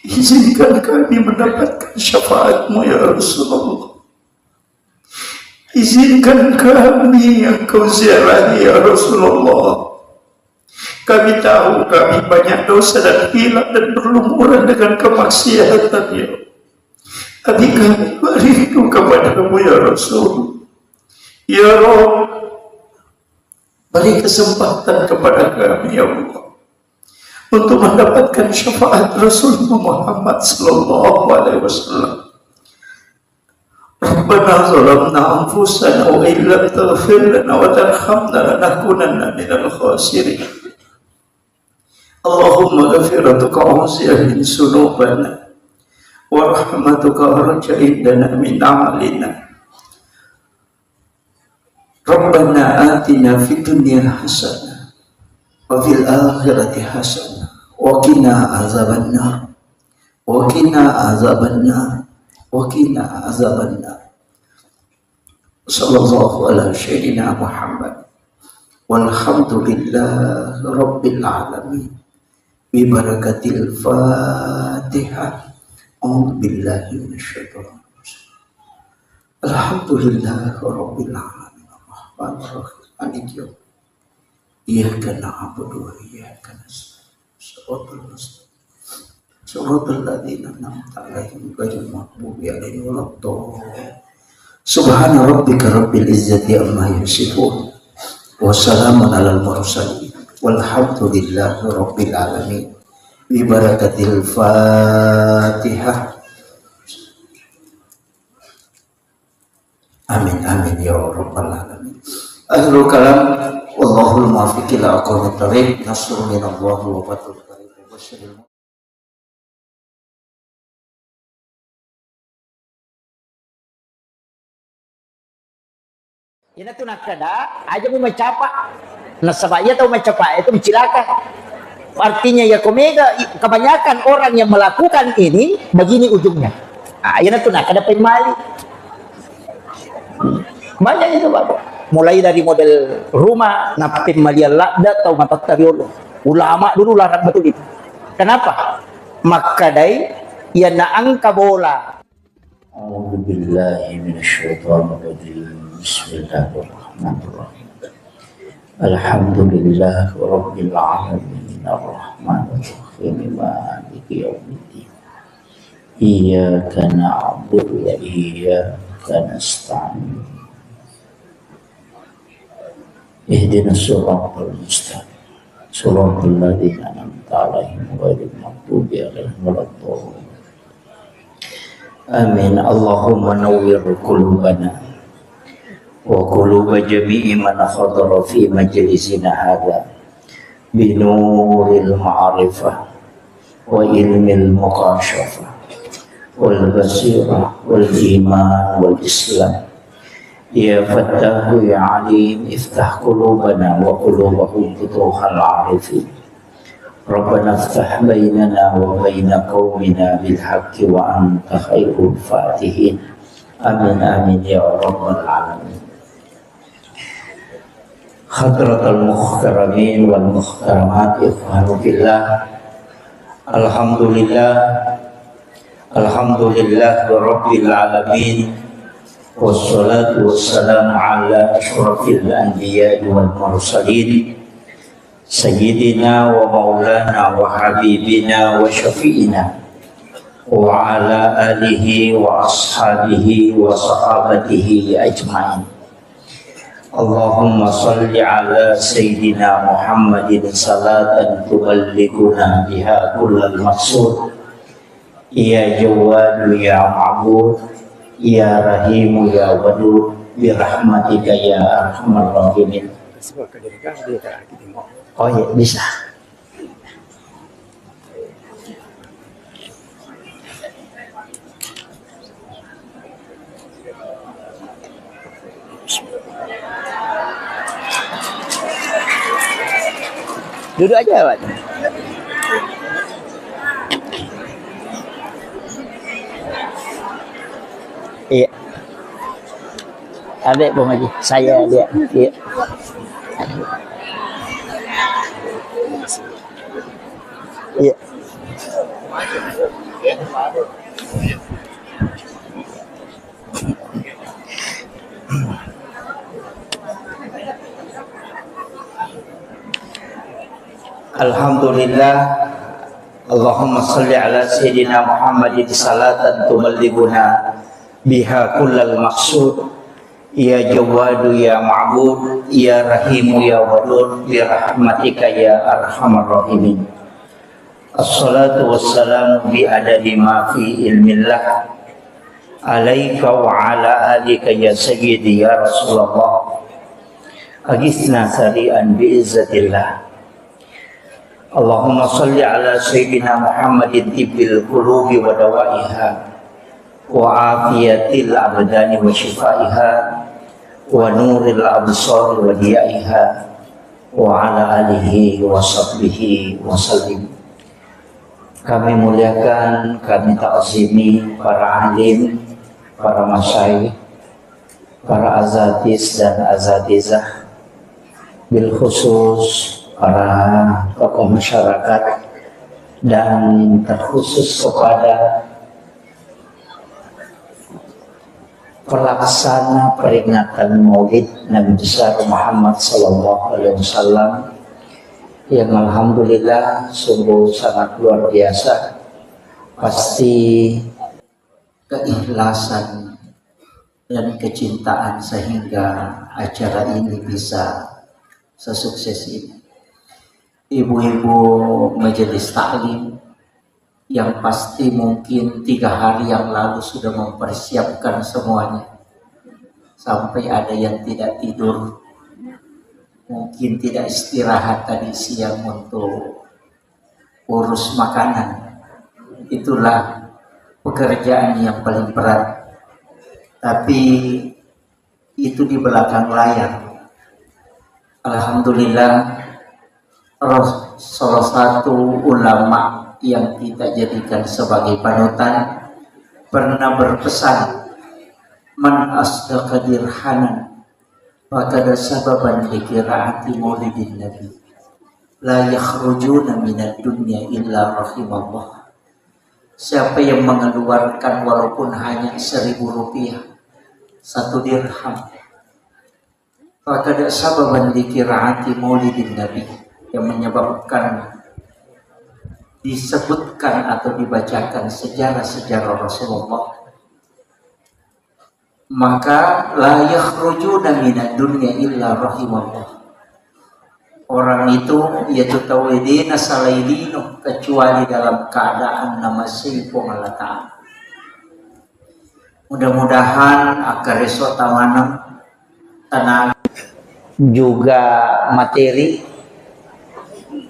Izinkan kami mendapatkan syafaatmu ya Rasulullah. Izinkan kami yang kau ziarahi ya Rasulullah. Kami tahu kami banyak dosa dan hilaf dan berlumuran dengan kemaksiatan ya. Tapi kami rindu kepadamu ya Rasul. Ya Rabb, beri kesempatan kepada kami ya Allah untuk mendapatkan syafaat Rasulullah Muhammad Sallallahu Alaihi Wasallam. ربنا ظلمنا أنفسنا وإن لم تغفر لنا وترحمنا لنكونن من الخاسرين اللهم مغفرتك أوسع من ذنوبنا ورحمتك أرجى عندنا من أعمالنا ربنا آتنا في الدنيا حسنة وفي الآخرة حسنة وقنا عذاب النار وقنا عذاب النار وقنا عذاب النار صلى الله على سيدنا محمد والحمد لله رب العالمين ببركة الفاتحة أعوذ بالله من الشيطان الرجيم الحمد لله رب العالمين الرحمن الرحيم مالك يوم إياك نعبد وإياك نستعين صراط الذين أنعمت عليهم غير المغضوب عليهم ولا الضالين سبحان ربك رب العزة عما يصفون وسلام على المرسلين والحمد لله رب العالمين ببركة الفاتحة آمين آمين يا رب العالمين أهل الكلام والله الموفق إلى أقوم الطريق نصر من الله وفتح قريب وبشر Ina tu nak kada aja mu mencapa nasabah ia tahu mencapa itu mencilaka. Artinya ya komega kebanyakan orang yang melakukan ini begini ujungnya. Ina tu nak kada pemali. Banyak itu Bapak. Mulai dari model rumah napim malia lakda atau mata tariolo. Ulama dulu larang betul itu. Kenapa? Maka dai ia naangka bola. أعوذ بالله من الشيطان الرجيم بسم الله الرحمن الرحيم الحمد لله رب العالمين الرحمن الرحيم مالك يوم الدين إياك نعبد وإياك نستعين اهدنا الصراط المستقيم صراط الذين أنعمت عليهم غير المغضوب عليهم ولا الضالين آمين اللهم نور قلوبنا وقلوب جميع من حضر في مجلسنا هذا بنور المعرفة وعلم المكاشفة والبصيرة والإيمان والإسلام يا فتاح يا عليم افتح قلوبنا وقلوبهم فتوح العارفين ربنا افتح بيننا وبين قومنا بالحق وأنت خير الفاتحين آمين آمين يا رب العالمين حضرة المحترمين والمحترمات إخوان بالله الحمد لله رب العالمين والصلاة والسلام على أشرف الأنبياء والمرسلين سيدنا ومولانا وحبيبنا وشفينا وعلى آله وأصحابه وصحابته أجمعين اللهم صل على سيدنا محمد صلاة تبلغنا بها كل المقصود يا جواد يا معبود يا رحيم يا ودود برحمتك يا أرحم الراحمين. Oh iya, bisa. Duduk aja, Pak. Iya. Adik Bung Haji, saya dia. Iya. Iya. Alhamdulillah. Allahumma salli ala sayyidina Muhammadin salatan tuballighuna biha kullal maqsud. Ya Jawadu ya Ma'bud, ya Rahimu ya Wadud, bi rahmatika ya arhamar rahimin. Assalatu wassalamu bi adadi ma fi ilmillah alaika wa ala alika ya sayyidi ya Rasulullah, agisna sari'an biizzatillah. Allahumma salli ala sayyidina Muhammadin tibbil qulubi wa dawaiha wa afiyatil abdani wa shifaiha wa nuril absari wa diyaiha wa ala alihi wa sahbihi wa sallim. Kami muliakan, kami ta'zimi para alim, para masyayikh, para azatis dan azatizah, bil khusus para tokoh masyarakat, dan terkhusus kepada pelaksana peringatan Maulid Nabi besar Muhammad sallallahu alaihi wasallam yang alhamdulillah sungguh sangat luar biasa. Pasti keikhlasan dan kecintaan sehingga acara ini bisa sesukses ini. Ibu-ibu majelis taklim yang pasti mungkin 3 hari yang lalu sudah mempersiapkan semuanya, sampai ada yang tidak tidur, mungkin tidak istirahat tadi siang untuk urus makanan. Itulah pekerjaan yang paling berat, tapi itu di belakang layar. Alhamdulillah, salah satu ulama yang kita jadikan sebagai panutan pernah berpesan, man asdaqa dirhanan fakada sababan likiraati maulidin nabi la yakhrujuna minad dunya illa rahimallah. Siapa yang mengeluarkan walaupun hanya 1.000 rupiah, 1 dirham, fakada sababan likiraati maulidin nabi, yang menyebabkan disebutkan atau dibacakan sejarah-sejarah Rasulullah, maka la yakhrujuna minad dunya illa rahimallah. Orang itu yaitu tawidina salaidino, kecuali dalam keadaan nama sifung Allah Ta'ala. Mudah-mudahan akar resota manam tenaga juga materi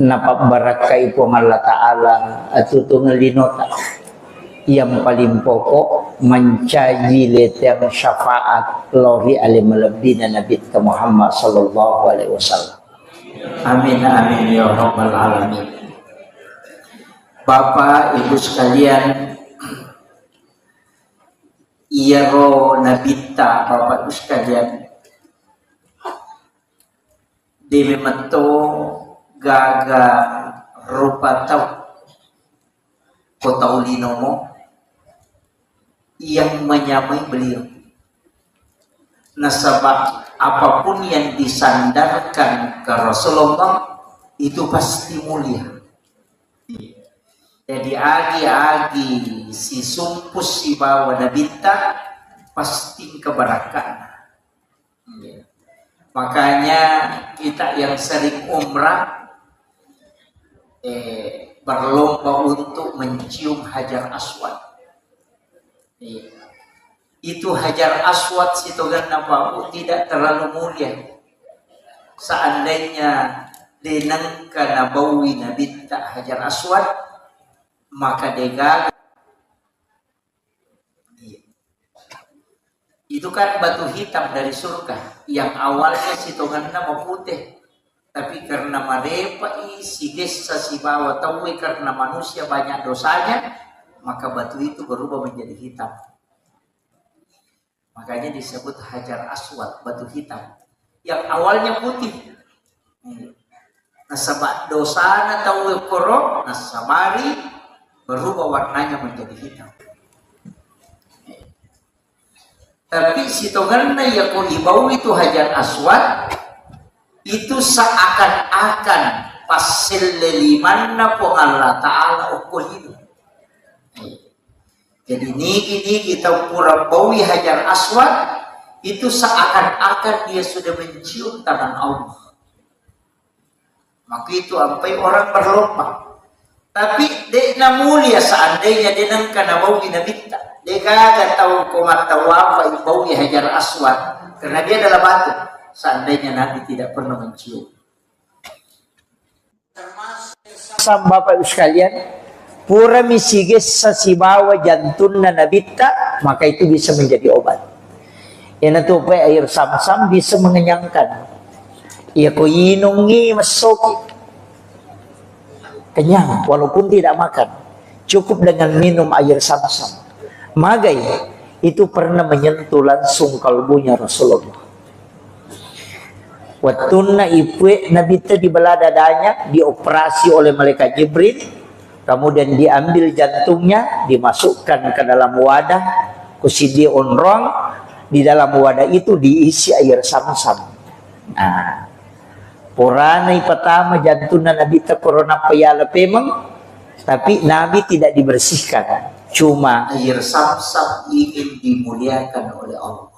napa barakai po Allah Ta'ala atau tungelinota yang paling pokok mencaji letang syafaat lori alim lebina Nabi Muhammad sallallahu alaihi wasallam. Amin amin ya rabbal alamin. Bapak Ibu sekalian, iya ro nabita Bapak Ibu sekalian, demi meto gaga rupa tau kota ulinomo yang menyamai beliau. Nasabah apapun yang disandarkan ke Rasulullah itu pasti mulia. Jadi agi-agi si sumpus si bawa nabita pasti keberkahan. Makanya kita yang sering umrah berlomba untuk mencium Hajar Aswad. Itu Hajar Aswad sitogan nabawu tidak terlalu mulia. Seandainya denang kana bawi Nabi tak Hajar Aswad, maka dega itu kan batu hitam dari surga yang awalnya sitogan nama putih, tapi karena marepa si desa si bawa tahu karena manusia banyak dosanya, maka batu itu berubah menjadi hitam. Makanya disebut Hajar Aswad, batu hitam yang awalnya putih. Nasabat dosana tahu korok, nasabari berubah warnanya menjadi hitam. Tapi sitoganna ya ko ibau itu Hajar Aswad itu seakan-akan pasil lelimanna po Allah Ta'ala ukohinu. Jadi ini kita pura bawi Hajar Aswad itu seakan-akan dia sudah mencium tangan Allah. Maka itu sampai orang berlomba. Tapi dekna mulia seandainya denang kana bawi nabita. Dia kagak tahu komat tahu apa baunya Hajar Aswad karena dia adalah batu. Seandainya Nabi tidak pernah mencium. Sama Bapak Ibu sekalian, pura misiges sasibawa jantunna nabita, maka itu bisa menjadi obat. Yang itu air sam-sam bisa mengenyangkan. Ia ko inungi masoki. Kenyang walaupun tidak makan. Cukup dengan minum air sam-sam. Magai itu pernah menyentuh langsung kalbunya Rasulullah. Watunna ipwe Nabi itu di belah dadanya, dioperasi oleh malaikat Jibril, kemudian diambil jantungnya, dimasukkan ke dalam wadah, kusidi onrong, di dalam wadah itu diisi air sam-sam. Nah, Purana pertama jantungnya Nabi itu corona payala pemeng, tapi Nabi tidak dibersihkan. Cuma air sam-sam ingin dimuliakan oleh Allah.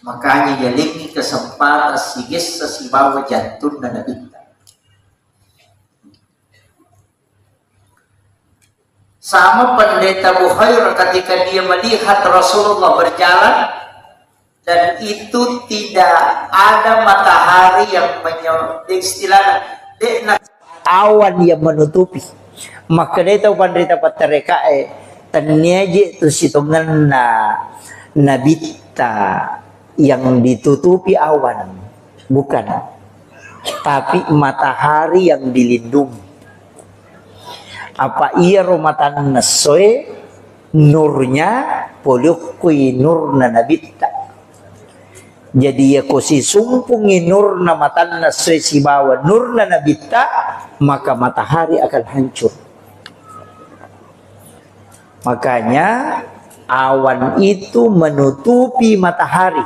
Makanya jalingi kesempatan sigis sesibawa jantung dan Nabi. Sama pendeta Bukhair ketika dia melihat Rasulullah berjalan dan itu tidak ada matahari yang istilahnya awan yang menutupi. Maka dia tahu pendeta patereka taniaje tu situngan nabita yang ditutupi awan, bukan, tapi matahari yang dilindungi. Apa ia romatan nasoe nurnya polukui nurna nabita. Jadi ya kosi sumpungi nurna matan nasoe si bawa nurna nabita, maka matahari akan hancur. Makanya awan itu menutupi matahari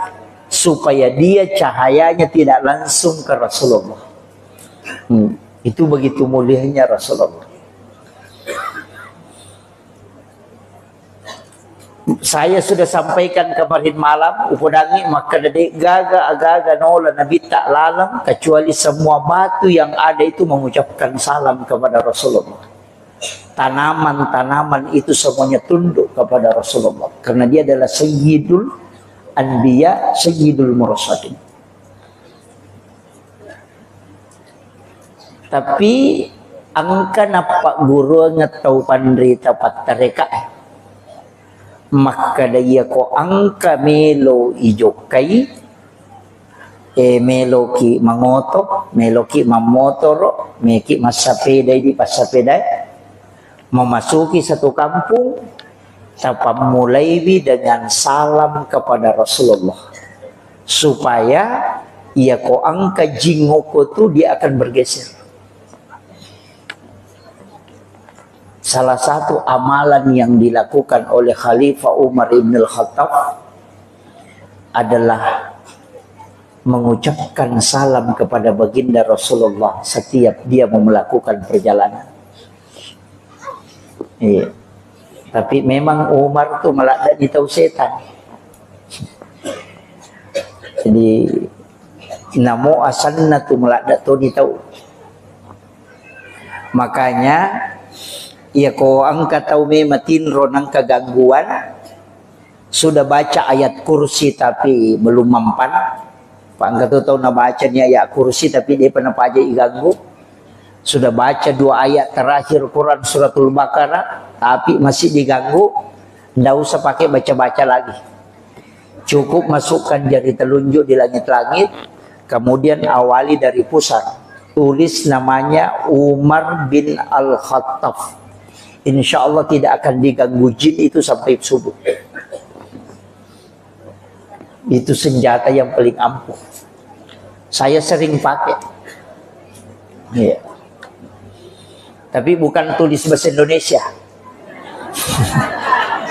supaya dia cahayanya tidak langsung ke Rasulullah. Itu begitu mulianya Rasulullah. Saya sudah sampaikan kemarin malam upodangi maka dede gaga agaga nola Nabi tak lalang kecuali semua batu yang ada itu mengucapkan salam kepada Rasulullah. Tanaman-tanaman itu semuanya tunduk kepada Rasulullah karena dia adalah Sayyidul Anbiya, Sayyidul Mursalin. Tapi angka napa guru ngetau pandrita patareka maka daya ko angka melo ijokai melo ki mangoto, melo ki mamotoro, meki masapeda di pasapeda memasuki satu kampung tanpa mulai dengan salam kepada Rasulullah supaya ia ko angka jingoko tu dia akan bergeser. Salah satu amalan yang dilakukan oleh Khalifah Umar ibn al-Khattab adalah mengucapkan salam kepada baginda Rasulullah setiap dia mau melakukan perjalanan. Iya. Tapi memang Umar tuh malah tahu setan. Jadi namo asalna tuh malah tahu tahu. Makanya ya ko angka tahu mematin ronang kegangguan sudah baca ayat kursi tapi belum mempan. Pak angka tuh tahu na bacanya ayat kursi tapi dia pernah aja iganggu. Sudah baca 2 ayat terakhir Quran suratul Baqarah tapi masih diganggu, tidak usah pakai baca-baca lagi. Cukup masukkan jari telunjuk di langit-langit, kemudian awali dari pusat. Tulis namanya Umar bin Al-Khattab. Insya Allah tidak akan diganggu jin itu sampai subuh. Itu senjata yang paling ampuh. Saya sering pakai. Yeah. Tapi bukan tulis bahasa Indonesia.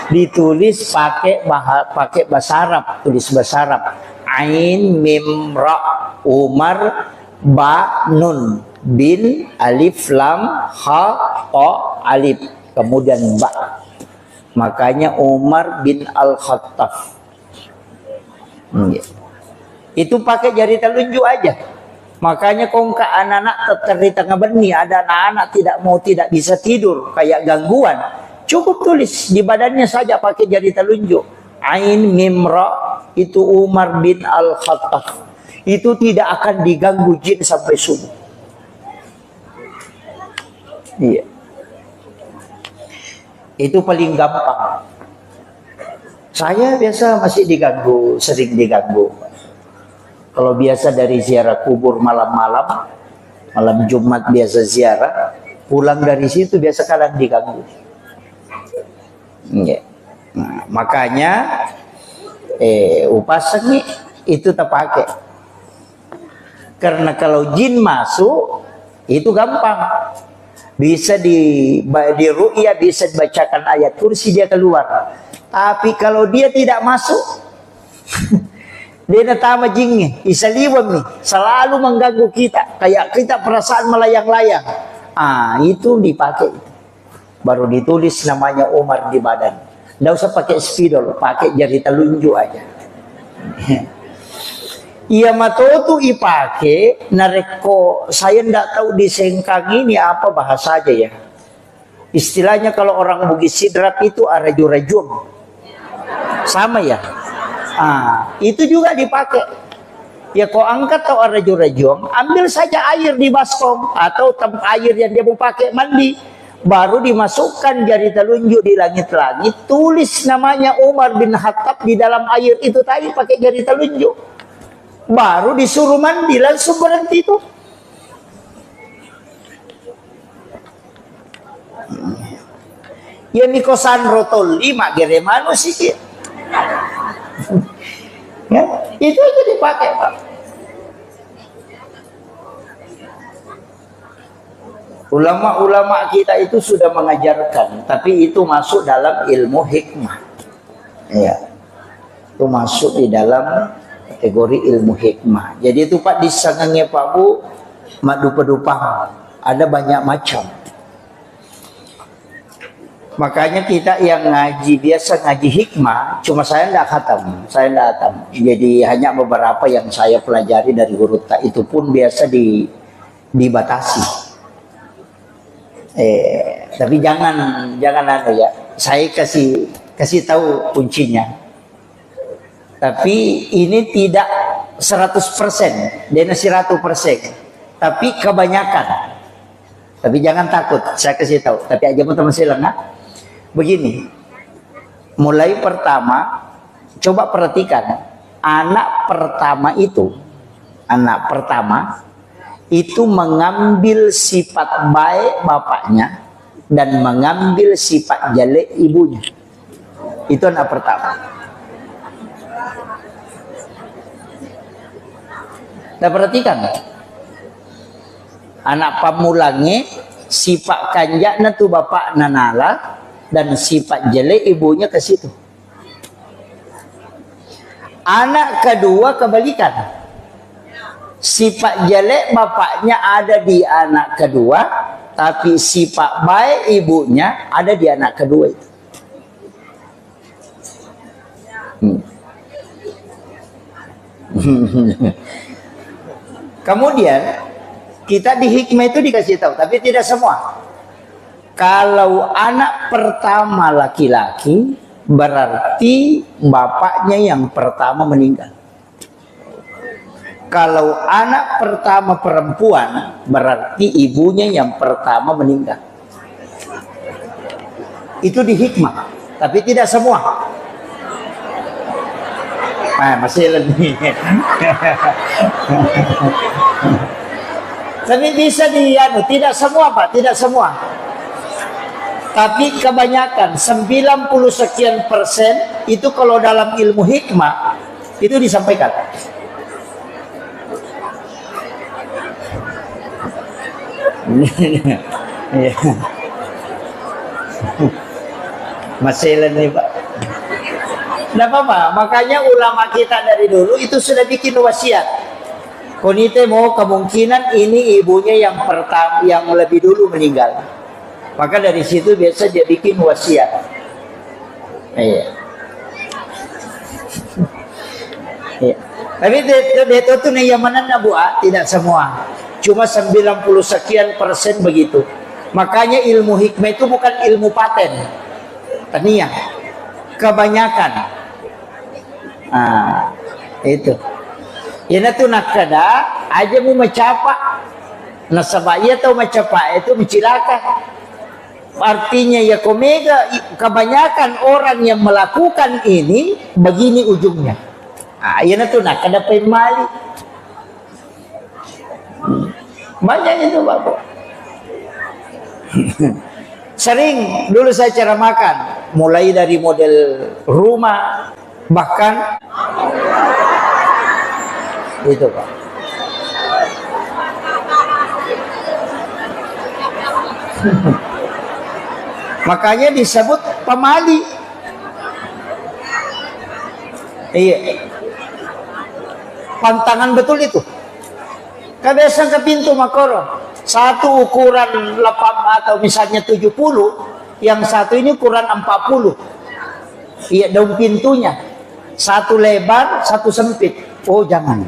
Ditulis pakai bahasa Arab, tulis bahasa Arab. Ain mim ra Umar ba nun bin alif lam ha ta alif kemudian ba. Makanya Umar bin Al-Khattab. Itu pakai jari telunjuk aja. Makanya kongka anak-anak tercerita ngebeni ada anak-anak tidak bisa tidur kayak gangguan. Cukup tulis di badannya saja pakai jari telunjuk. Ain Mimra, itu Umar bin Al-Khattab. Itu tidak akan diganggu jin sampai subuh. Iya. Itu paling gampang. Saya biasa masih diganggu, sering diganggu. Kalau biasa dari ziarah kubur malam-malam, malam Jumat biasa ziarah, pulang dari situ biasa kadang diganggu. Ya. Nah, makanya upasan nih itu terpakai. Karena kalau jin masuk itu gampang. Bisa di ru'ya, bisa dibacakan ayat kursi dia keluar. Tapi kalau dia tidak masuk, dia natama jinnya, isaliwam nih, selalu mengganggu kita. Kayak kita perasaan melayang-layang. Itu dipakai. Baru ditulis namanya Umar di badan. Nggak usah pakai spidol, pakai jari telunjuk aja. Iya matotu ipake nareko, saya ndak tahu di Sengkang ini apa bahasa aja ya. Istilahnya kalau orang Bugis Sidrap itu araju-rajum. Sama ya. Itu juga dipakai. Ya kau angkat atau araju-rajum, ambil saja air di baskom atau air yang dia mau pakai mandi. Baru dimasukkan jari telunjuk di langit-langit, tulis namanya Umar bin Khattab di dalam air itu tadi pakai jari telunjuk. Baru disuruh mandi, langsung berhenti itu. Ya mikosan rotol 5 geremano sih. Ya, itu aja dipakai, Pak. Ulama-ulama kita itu sudah mengajarkan, tapi itu masuk dalam ilmu hikmah. Ya. Itu masuk di dalam kategori ilmu hikmah. Jadi itu Pak disangangnya Pak Bu, madu-pedupang. Ada banyak macam. Makanya kita yang ngaji biasa ngaji hikmah, cuma saya tidak khatam, Jadi hanya beberapa yang saya pelajari dari huruf ta, itu pun biasa dibatasi. Tapi jangan ada ya. Saya kasih tahu kuncinya. Tapi ini tidak 100%, dia 100%. Tapi kebanyakan. Tapi jangan takut, saya kasih tahu. Tapi aja teman saya lengah. Begini, mulai pertama, coba perhatikan, anak pertama itu mengambil sifat baik bapaknya dan mengambil sifat jelek ibunya. Itu anak pertama. Nah perhatikan, anak pamulangnya sifat kanjaknya tuh bapak nanala dan sifat jelek ibunya ke situ. Anak kedua kebalikan. Sifat jelek bapaknya ada di anak kedua, tapi sifat baik ibunya ada di anak kedua itu. Kemudian kita di hikmah itu dikasih tahu, tapi tidak semua. Kalau anak pertama laki-laki, berarti bapaknya yang pertama meninggal. Kalau anak pertama perempuan, berarti ibunya yang pertama meninggal. Itu di hikmah, tapi tidak semua. Masih lebih. Tapi bisa tidak semua Pak, tidak semua. Tapi kebanyakan 90 sekian persen itu kalau dalam ilmu hikmah itu disampaikan. Masih nih Pak. Tidak apa-apa, makanya ulama kita dari dulu itu sudah bikin wasiat. Konite mau kemungkinan ini ibunya yang pertama, yang lebih dulu meninggal. Maka dari situ biasa dia bikin wasiat. Tapi itu tuh yang mana nabuah tidak semua. Cuma 90 sekian persen begitu. Makanya ilmu hikmah itu bukan ilmu paten. Tania, kebanyakan. Itu. Ina tu nak kada aja mu macapa. Nasabaya atau macapa itu mencilaka. Artinya ya komega kebanyakan orang yang melakukan ini begini ujungnya. Ina tu nak kada pemali. Banyak itu Bapak. Sering dulu saya cara makan, mulai dari model rumah, bahkan itu Pak. Makanya disebut pemali. Iya. Pantangan betul itu. Kebiasaan ke pintu makoro. Satu ukuran 8 atau misalnya 70, yang satu ini ukuran 40. Iya, daun pintunya. Satu lebar, satu sempit. Oh, jangan.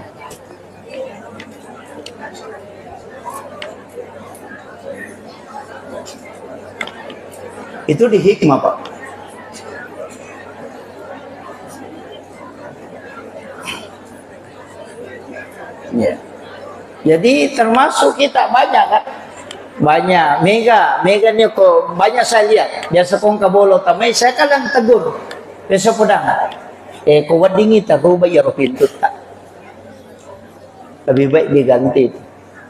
Itu di hikmah, Pak. Ya. Jadi termasuk kita banyak kan, banyak mega ini kok banyak saya lihat. Biasa kong kabolo tamay saya kadang tegur. Biasa pedang. Kau wadingi tak kau bayar pintu tak. Lebih baik diganti.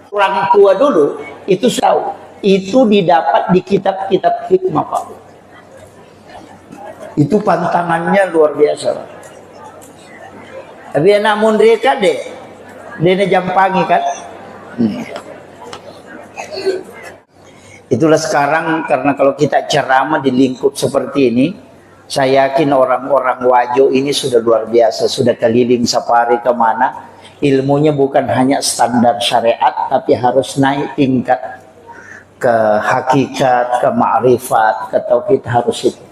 Orang tua dulu itu tahu. Itu didapat di kitab-kitab hikmah Pak. Itu pantangannya luar biasa Pak. Tapi anak mereka deh. Dia jampangi kan. Itulah sekarang karena kalau kita ceramah di lingkup seperti ini, saya yakin orang-orang Wajo ini sudah luar biasa, sudah keliling safari kemana, ilmunya bukan hanya standar syariat, tapi harus naik tingkat ke hakikat, ke ma'rifat, ke tauhid harus itu.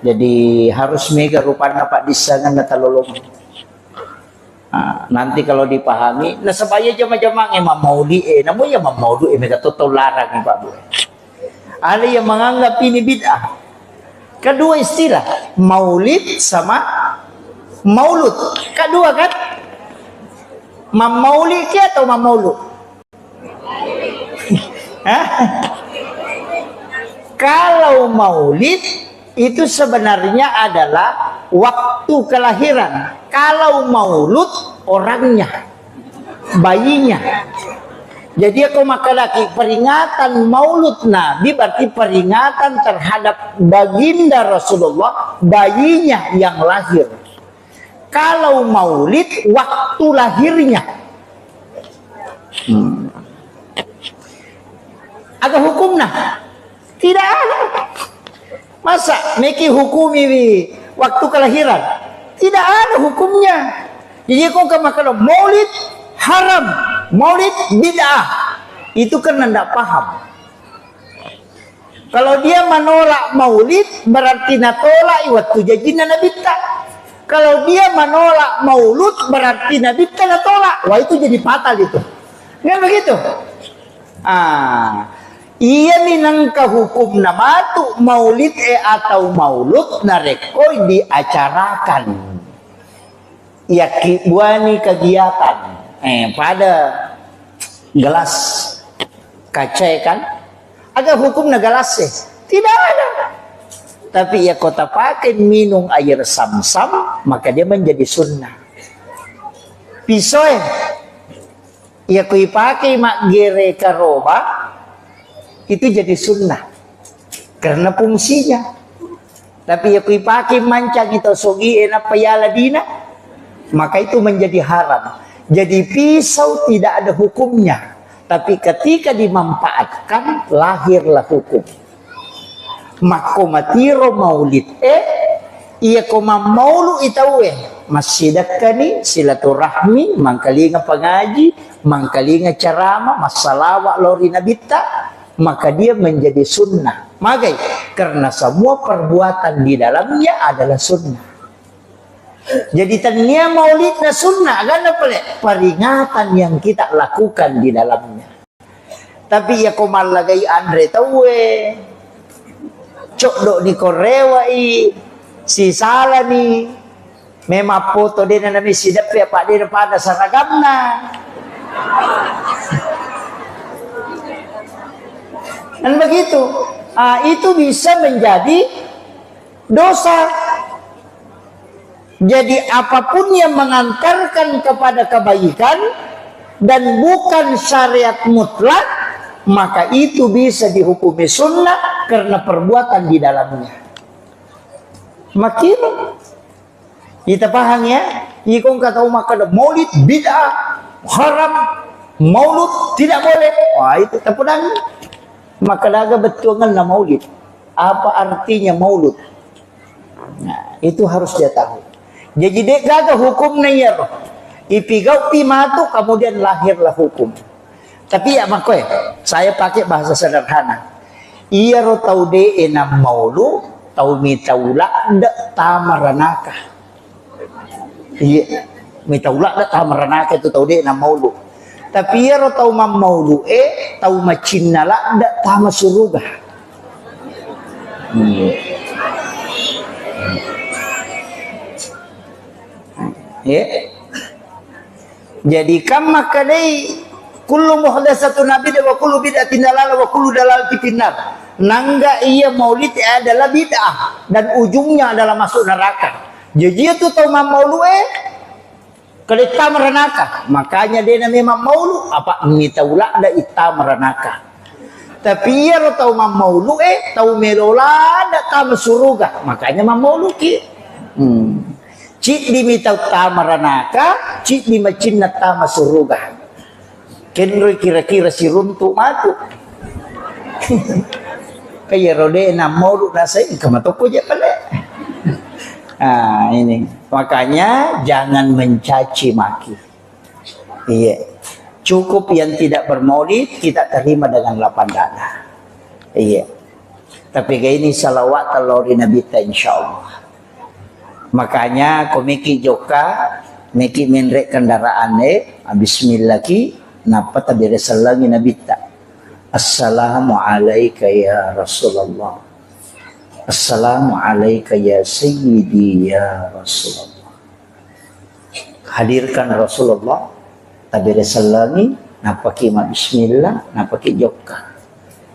Jadi harus mega rupanya Pak disangan natalolong. Nanti kalau dipahami, nah supaya jamaah-jamaah Imam Maudi, namun ya Imam Maudi mereka total larang Pak Bu. Ada yang menganggap ini bid'ah. Kedua istilah, maulid sama maulud. Kedua kan? Maulid atau maulud? Kalau maulid itu sebenarnya adalah waktu kelahiran. Kalau maulud orangnya, bayinya. Jadi aku makalaki peringatan maulud Nabi berarti peringatan terhadap baginda Rasulullah, bayinya yang lahir. Kalau maulid waktu lahirnya. Ada hukumnya? Tidak ada. Masa meki hukumi waktu kelahiran? Tidak ada hukumnya. Jadi kau kalau maulid haram, maulid bid'ah, itu kan tidak paham. Kalau dia menolak maulid berarti natolak waktu jajina Nabi tak. Kalau dia menolak maulud berarti Nabi tak natolak. Wah itu jadi fatal itu. Nggak begitu? Iya minangka hukum nama tu maulid atau maulud narekoi diacarakan. Ya buani kegiatan pada gelas kaca kan ada hukum gelas tidak ada. Tapi ya kota pakai minum air sam-sam maka dia menjadi sunnah. Pisau ya kui pakai mak gere karoba itu jadi sunnah karena fungsinya. Tapi ya kui pakai mancang itu sogi enak payala dina maka itu menjadi haram. Jadi pisau tidak ada hukumnya, tapi ketika dimanfaatkan lahirlah hukum. Makomatiro maulid iya koma maulu itawe masjidakani silaturahmi mangkalinga pengaji mangkalinga ceramah masalawat lori nabita maka dia menjadi sunnah. Magai karena semua perbuatan di dalamnya adalah sunnah. Jadi tania maulidnya sunnah kan apa peringatan yang kita lakukan di dalamnya. Tapi ya komal lagi Andre tahu cok dok ni korewa si salah ni memang foto dia na mi sidap ya pak dia pada saragamna. Dan begitu, itu bisa menjadi dosa. Jadi apapun yang mengantarkan kepada kebaikan dan bukan syariat mutlak, maka itu bisa dihukumi sunnah karena perbuatan di dalamnya. Makin kita paham ya, jika kata maka maulid bid'ah, haram, maulud tidak boleh. Wah itu terpedang. Maka daga betul na maulid. Apa artinya maulud? Nah, itu harus dia tahu. Jadi dek gaga hukum ya. Ipigau pimatu kemudian lahirlah hukum. Tapi ya makoy, saya pakai bahasa sederhana. Iya ro tau de enam maulu, tau mitaula ndak tamaranaka. Iya, mitaula ndak tamaranaka itu tau de enam maulu. Tapi ya tau mam maulu tau macin nala ndak tama suruga. Ya. Jadi kam makadai kullu muhdatsatun nabi wa kullu bid'atin dalalah wa kullu dalalatin finnar. Nangga iya maulid adalah bid'ah dan ujungnya adalah masuk neraka. Jadi itu tau mam maulu kelita merenaka, makanya dia namanya maulu apa mitaula ada ita merenaka. Tapi ya lo tahu maulu tahu melola ada tahu suruga, makanya maulu ki. Cik di mitau ta merenaka, cik di macin ta suruga. Kenro kira-kira si runtu matu. Kayak rode na maulu nasai kamatoko je pale. Nah ini makanya jangan mencaci maki. Iya, cukup yang tidak bermaulid kita terima dengan lapang dada. Iya, tapi kayak ini salawat talori Nabi ta insyaallah. Makanya komiki joka meki menrek kendaraan bismillah ki napa tabire salangi Nabi ta. Assalamu alayka ya Rasulullah. Assalamu alayka ya sayyidi ya Rasulullah. Hadirkan Rasulullah tabire salami napaki ma bismillah napaki joka.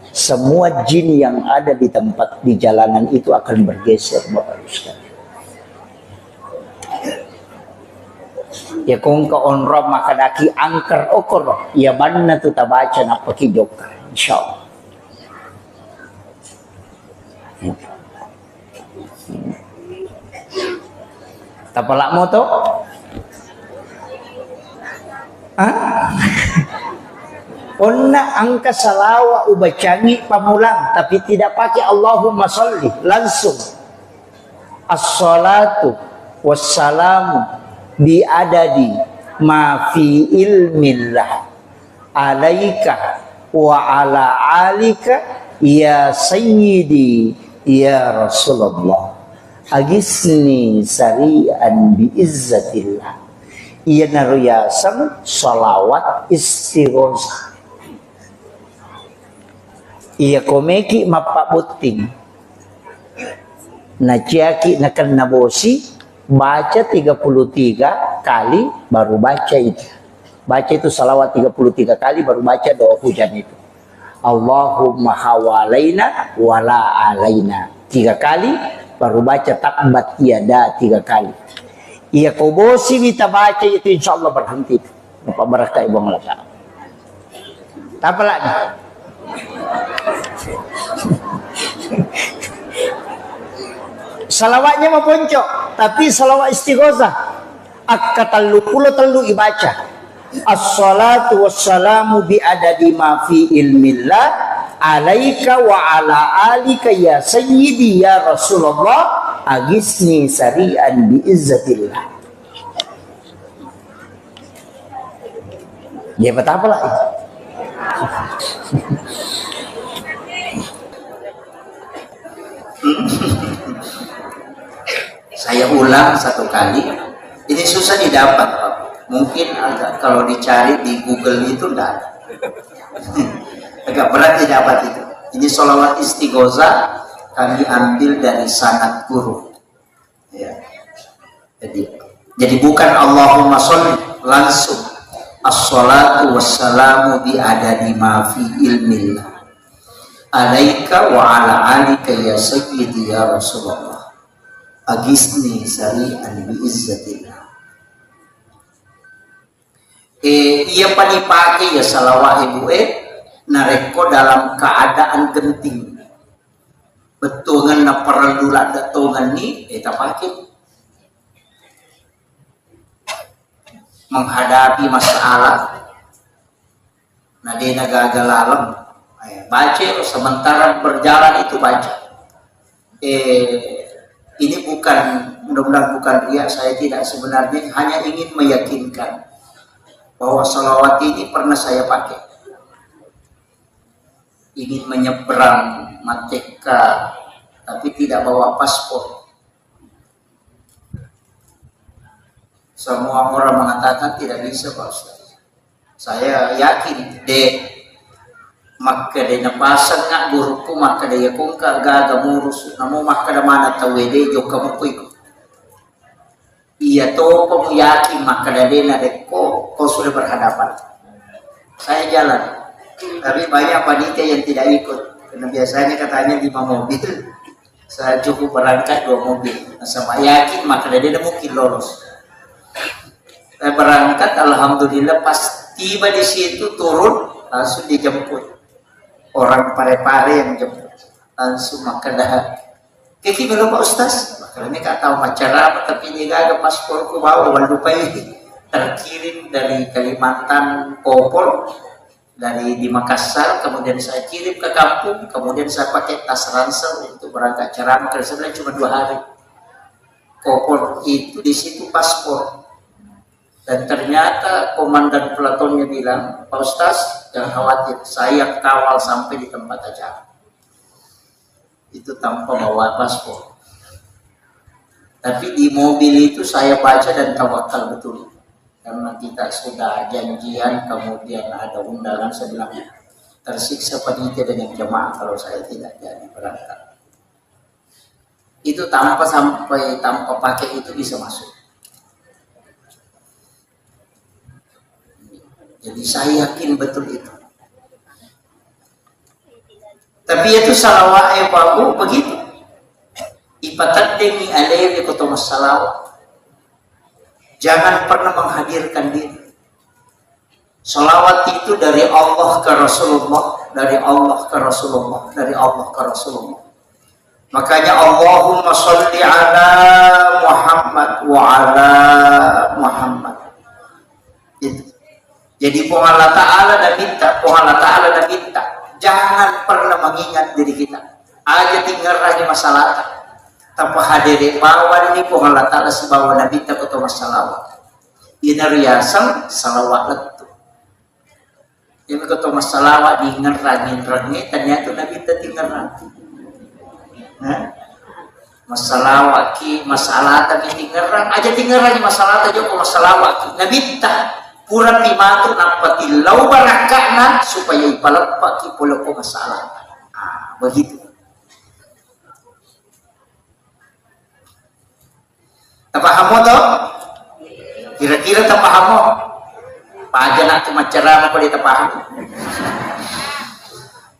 Semua jin yang ada di tempat di jalanan itu akan bergeser Bapak sekalian. Ya kung ka onrob makadaki angker okor ya manna tu tabaca napaki joka insyaallah. Tapalak mo to? Onna angka salawa ubacangi pamulang tapi tidak pakai Allahumma sholli langsung. As-salatu wassalamu bi adadi ma fi ilmillah alaika wa ala alika ya sayyidi ya Rasulullah. Agisni sari'an biizzatillah. Iya naruyasam salawat istighosah. Iya komeki mapabuting. Naciaki nakan nabosi baca 33 kali baru baca itu. Baca itu salawat 33 kali baru baca doa hujan itu. Allahumma hawalaina wala alaina 3 kali baru baca takbat yada 3 kali. Iya kobosi kita baca itu insya Allah berhenti. Bapak barakah ibu melaka. Apa lagi? Salawatnya mau poncok, tapi salawat istighosah. Akatallu pulo tellu ibaca. As-salatu wassalamu bi adadi ma fi ilmillah alaika wa ala alika ya sayyidi ya Rasulullah agisni sari'an bi izzatillah. Ya betapa lah itu. Saya ulang 1 kali. Ini susah didapat, Pak. Mungkin agak kalau dicari di Google itu enggak ada. Agak berat didapat itu. Ini sholawat istighosah kami ambil dari sanad guru. Ya. Jadi bukan Allahumma sholli langsung as-salatu wassalamu bi adadi ma fi ilmillah alaika wa ala alika ya sayyidi ya Rasulullah agisni sari'an bi izzatillah. Ia panipake ya salawat ibu nareko dalam keadaan genting betungan na perlu ada tungan ni kita pakai menghadapi masalah nadena gagal alam baca sementara berjalan itu baca. Ini bukan, mudah-mudahan bukan ria, saya tidak, sebenarnya hanya ingin meyakinkan bahwa salawat ini pernah saya pakai. Ingin menyeberang Mateka tapi tidak bawa paspor. Semua orang mengatakan tidak bisa Pak Ustaz. Saya yakin maka dia pasang nak guruku maka dia kong gaga murus namo maka da mana tawede jo kamu kuiko. Iya to kamu yakin maka dia nadeko kau sudah berhadapan. Saya jalan. Tapi banyak panitia yang tidak ikut. Karena biasanya katanya 5 mobil. Saya cukup berangkat 2 mobil. Sama yakin maka dia mungkin lolos. Saya berangkat, alhamdulillah pas tiba di situ turun langsung dijemput orang pare-pare yang jemput langsung maka dah kiki belum Pak Ustaz maka ini gak tahu macam apa tapi dia gak ada pasporku bawa lupa ini terkirim dari Kalimantan Popol dari di Makassar, kemudian saya kirim ke kampung, kemudian saya pakai tas ransel untuk berangkat ceramah karena sebenarnya cuma 2 hari. Popol itu di situ paspor. Dan ternyata komandan pelatonnya bilang, Pak Ustaz, jangan khawatir, saya kawal sampai di tempat acara. Itu tanpa bawa paspor. Tapi di mobil itu saya baca dan tawakal betul. Karena kita sudah janjian, kemudian ada undangan, saya bilang, tersiksa panitia dengan jemaah kalau saya tidak jadi berangkat. Itu tanpa pakai itu bisa masuk. Jadi saya yakin betul itu. Tapi itu salawat babu begitu. Ipatademi alaihi kutumas salawat. Jangan pernah menghadirkan diri. Salawat itu dari Allah ke Rasulullah, dari Allah ke Rasulullah, dari Allah ke Rasulullah. Makanya Allahumma sholli ala Muhammad wa ala Muhammad. Itu. Jadi Allah Ta'ala dan minta, Allah Ta'ala dan minta. Jangan pernah mengingat diri kita. Aja tinggal lagi masalah. Tanpa hadir bawa ini Allah Ta'ala si bawa Nabi tak atau masalah. Ini riasan salawat letu. Ini kata masalah di ngerangin ternyata Nabi tak tinggal lagi. Masalah ki masalah tapi tinggal aja tinggal lagi masalah aja kok masalah ki Nabi tak. Kurang dimatu nampati lau barakana supaya ipalepak ki poloko masalah. Begitu. Tapahamo to? Kira-kira tapahamo. Paja nak ceramah kalau tapahamo.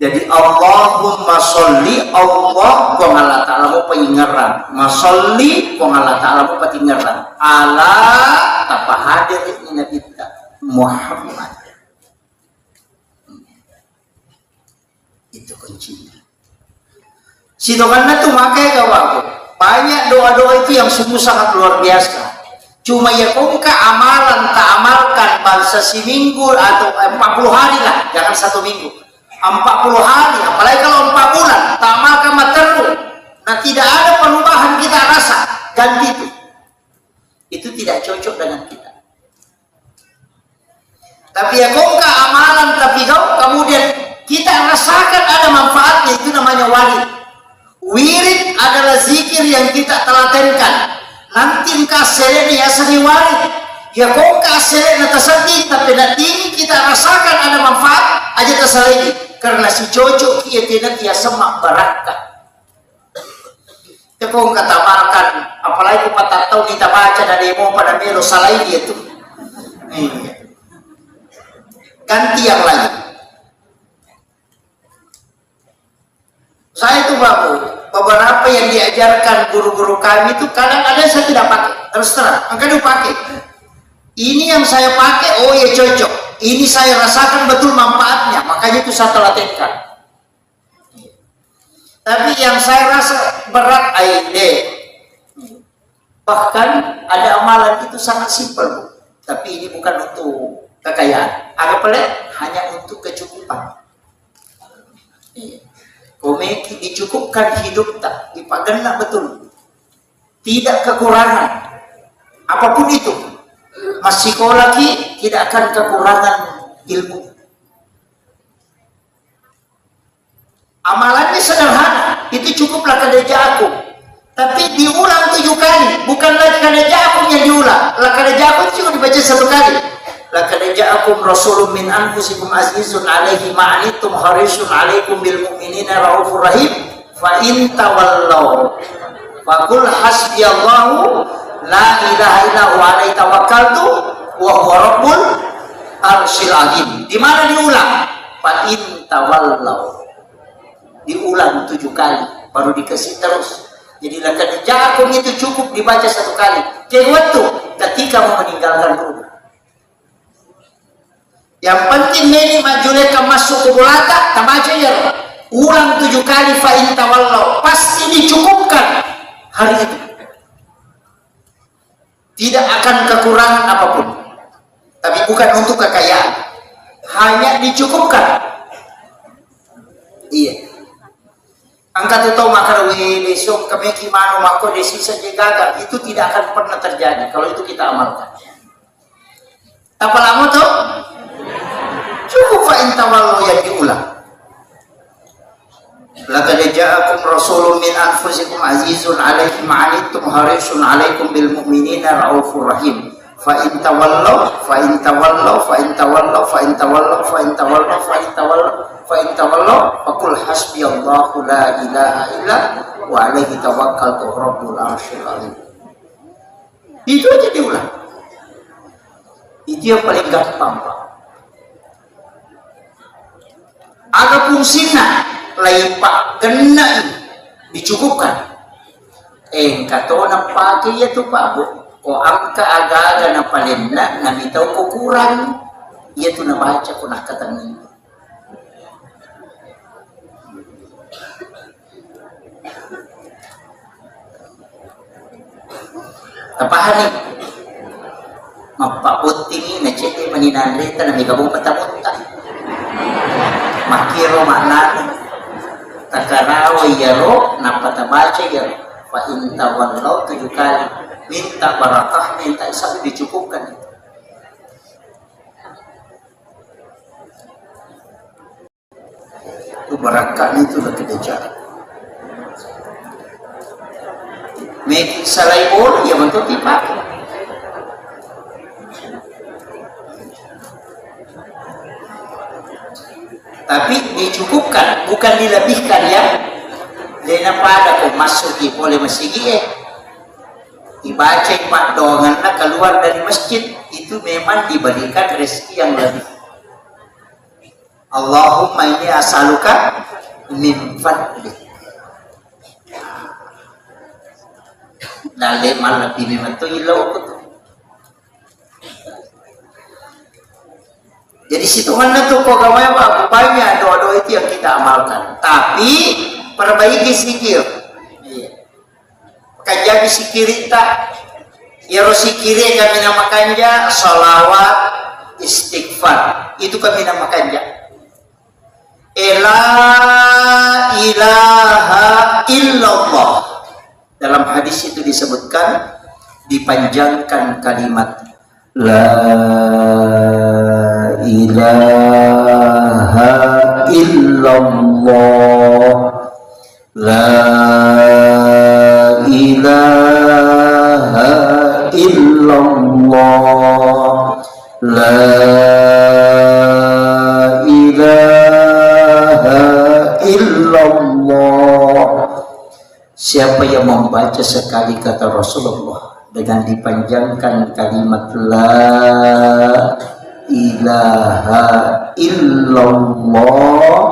Jadi Allahumma sholli Allah kong Allah Ta'ala mo paingaran. Masolli kong Allah Ta'ala mo patingaran. Allah tapahadir ini Nabi Muhammad. Itu kuncinya. Sidokannya tuh makanya kawanku. Banyak doa-doa itu yang sungguh sangat luar biasa. Cuma ya kok amalan tak amalkan bangsa seminggu atau 40 hari lah, jangan 1 minggu. 40 hari, apalagi kalau 4 bulan, tak amalkan terus. Nah tidak ada perubahan kita rasa, ganti itu. Itu tidak cocok dengan kita. Tapi ya kok amalan tapi kau kemudian kita rasakan ada manfaatnya, itu namanya wirid. Wirid adalah zikir yang kita telatenkan. Nanti kasih ya sering wirid. Ya kok kasih nata sedih tapi nanti kita rasakan ada manfaat aja terselagi karena si cocok kia tidak dia semak barakah. Kau kata makan, apalagi patah tahu kita baca dari demo pada melo salah dia tuh. Ganti yang lain. Saya itu beberapa yang diajarkan guru-guru kami itu kadang ada saya tidak pakai, terus terang, makanya pakai. Ini yang saya pakai, oh ya cocok. Ini saya rasakan betul manfaatnya, makanya itu saya telatenkan. Tapi yang saya rasa berat, bahkan ada amalan itu sangat simpel, tapi ini bukan untuk kekayaan. Agak pelik, hanya untuk kecukupan. Komeki dicukupkan hidup tak dipagana betul, tidak kekurangan apapun itu. Masih kau lagi tidak akan kekurangan ilmu. Amalannya sederhana, itu cukuplah kerja aku, tapi diulang 7 kali, bukan lagi kerja aku yang diulang. Lah kerja aku cuma dibaca 1 kali. Laqad ja'akum rasulun min anfusikum azizun 'alaihi ma 'anittum harisun 'alaikum bil mu'minina raufur rahim fa in tawallaw faqul hasbiyallahu la ilaha illa huwa 'alaihi tawakkaltu wa huwa rabbul arsyil azim. Di mana diulang? Fa in tawallaw. Diulang 7 kali baru dikasih terus. Jadi laqad ja'akum itu cukup dibaca 1 kali. Kayak waktu ketika mau meninggalkan rumah. Yang penting ini majuleka masuk ke bulata, tabaca ya. Ulang 7 kali fa'in tawallau, pasti dicukupkan hari itu. Tidak akan kekurangan apapun. Tapi bukan untuk kekayaan. Hanya dicukupkan. Iya. Angkat itu makarawi besok kami kimano mako desi saja gagal. Itu tidak akan pernah terjadi kalau itu kita amalkan. Apa lama tuh? Cukup fa'in tawallu yang diulang. Laqad ja'akum rasulun min anfusikum azizun 'alaihi ma 'anittum harisun 'alaikum bil mu'minina raufur rahim. Fa'in tawallaw fa'in tawallaw fa'in tawallaw fa'in tawallaw fa'in tawallaw fa'in tawallaw fa'in tawallaw faqul hasbiyallahu la ilaha illa wa 'alaihi tawakkaltu rabbul arsyil azim. Itu aja diulang. Itu yang paling gampang, Pak. Ada fungsinya lain Pak kena dicukupkan. Katona pakai ya tu Pak Bu. Ko angka aga-aga na palenna na bitaw ko kurang. Ya tu na baca ko nakatangin. Tapahan ni mapaputing na cete maninanrita na may gabong patapunta. Makiro makna takarawa yaro napatabaca yaro fa in tawallaw 7 kali minta barakah minta isap dicukupkan itu barakah itu lagi dijaga make salai bol ya bentuk dipakai. Tapi dicukupkan, bukan dilebihkan ya. Dena pada kau masuk boleh masjid dibaca Pak doangannya keluar dari masjid itu memang diberikan rezeki yang lebih. Allahumma inni as'aluka min fadlik. Dalem malah lebih memang tu ilau betul. Jadi situ mana tuh kok gamanya Pak banyak doa-doa itu yang kita amalkan. Tapi perbaiki sikir. Kajabi sikir tak. Ya sikir kami namakannya salawat istighfar. Itu kami namakannya. La ilaha illallah. Dalam hadis itu disebutkan dipanjangkan kalimat la ilaha illallah la ilaha illallah la ilaha illallah. Siapa yang membaca baca sekali kata Rasulullah dengan dipanjangkan kalimat la ilaha illallah,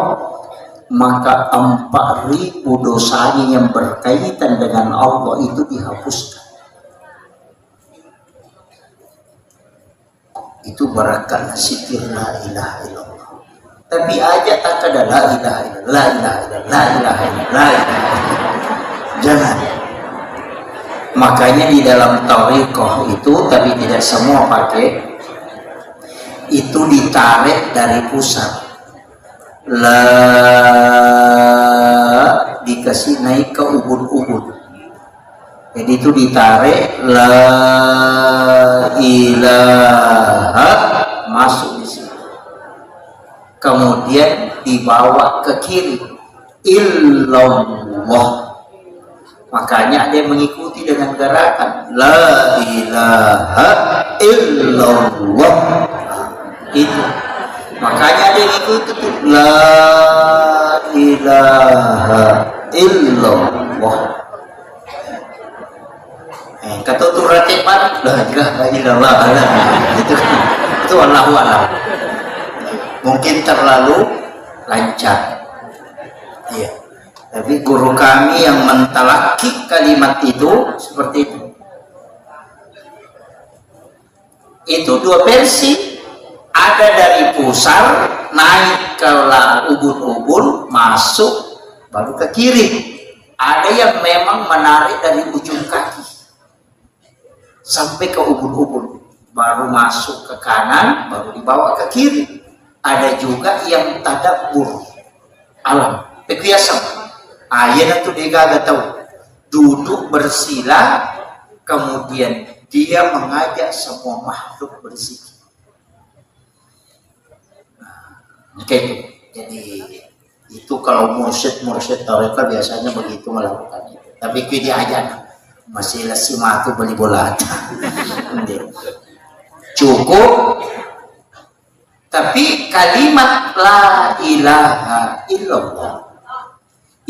maka 4.000 dosanya yang berkaitan dengan Allah itu dihapuskan. Itu berkat zikir la ilaha illallah. Tapi aja tak ada la ilaha illallah, la ilaha illallah, la ilaha illallah, la ilaha illallah. Jangan. Makanya di dalam tariqah itu, tapi tidak semua pakai, itu ditarik dari pusat. La dikasih naik ke ubun-ubun. Jadi itu ditarik la ilaha masuk di sini. Kemudian dibawa ke kiri illallah. Makanya ada yang mengikuti dengan gerakan la ilaha illallah. Itu. Makanya ada yang ikuti tuh la ilaha illallah. Kata tu ratiban la ilaha illallah. Itu Allahu a'lam. Mungkin terlalu lancar. Iya. Tapi guru kami yang mentalaki kalimat itu seperti itu. Itu dua versi. Ada dari pusar naik ke ubun-ubun, masuk baru ke kiri. Ada yang memang menarik dari ujung kaki sampai ke ubun-ubun, baru masuk ke kanan, baru dibawa ke kiri. Ada juga yang tadabbur alam, biasa. Ayat itu dia gak tahu, duduk bersila, kemudian dia mengajak semua makhluk berzikir. Oke, jadi itu kalau mursyid tarekat biasanya begitu melakukannya. Tapi dia aja masih lesi matu beli bola. Cukup. Tapi kalimat la ilaha illallah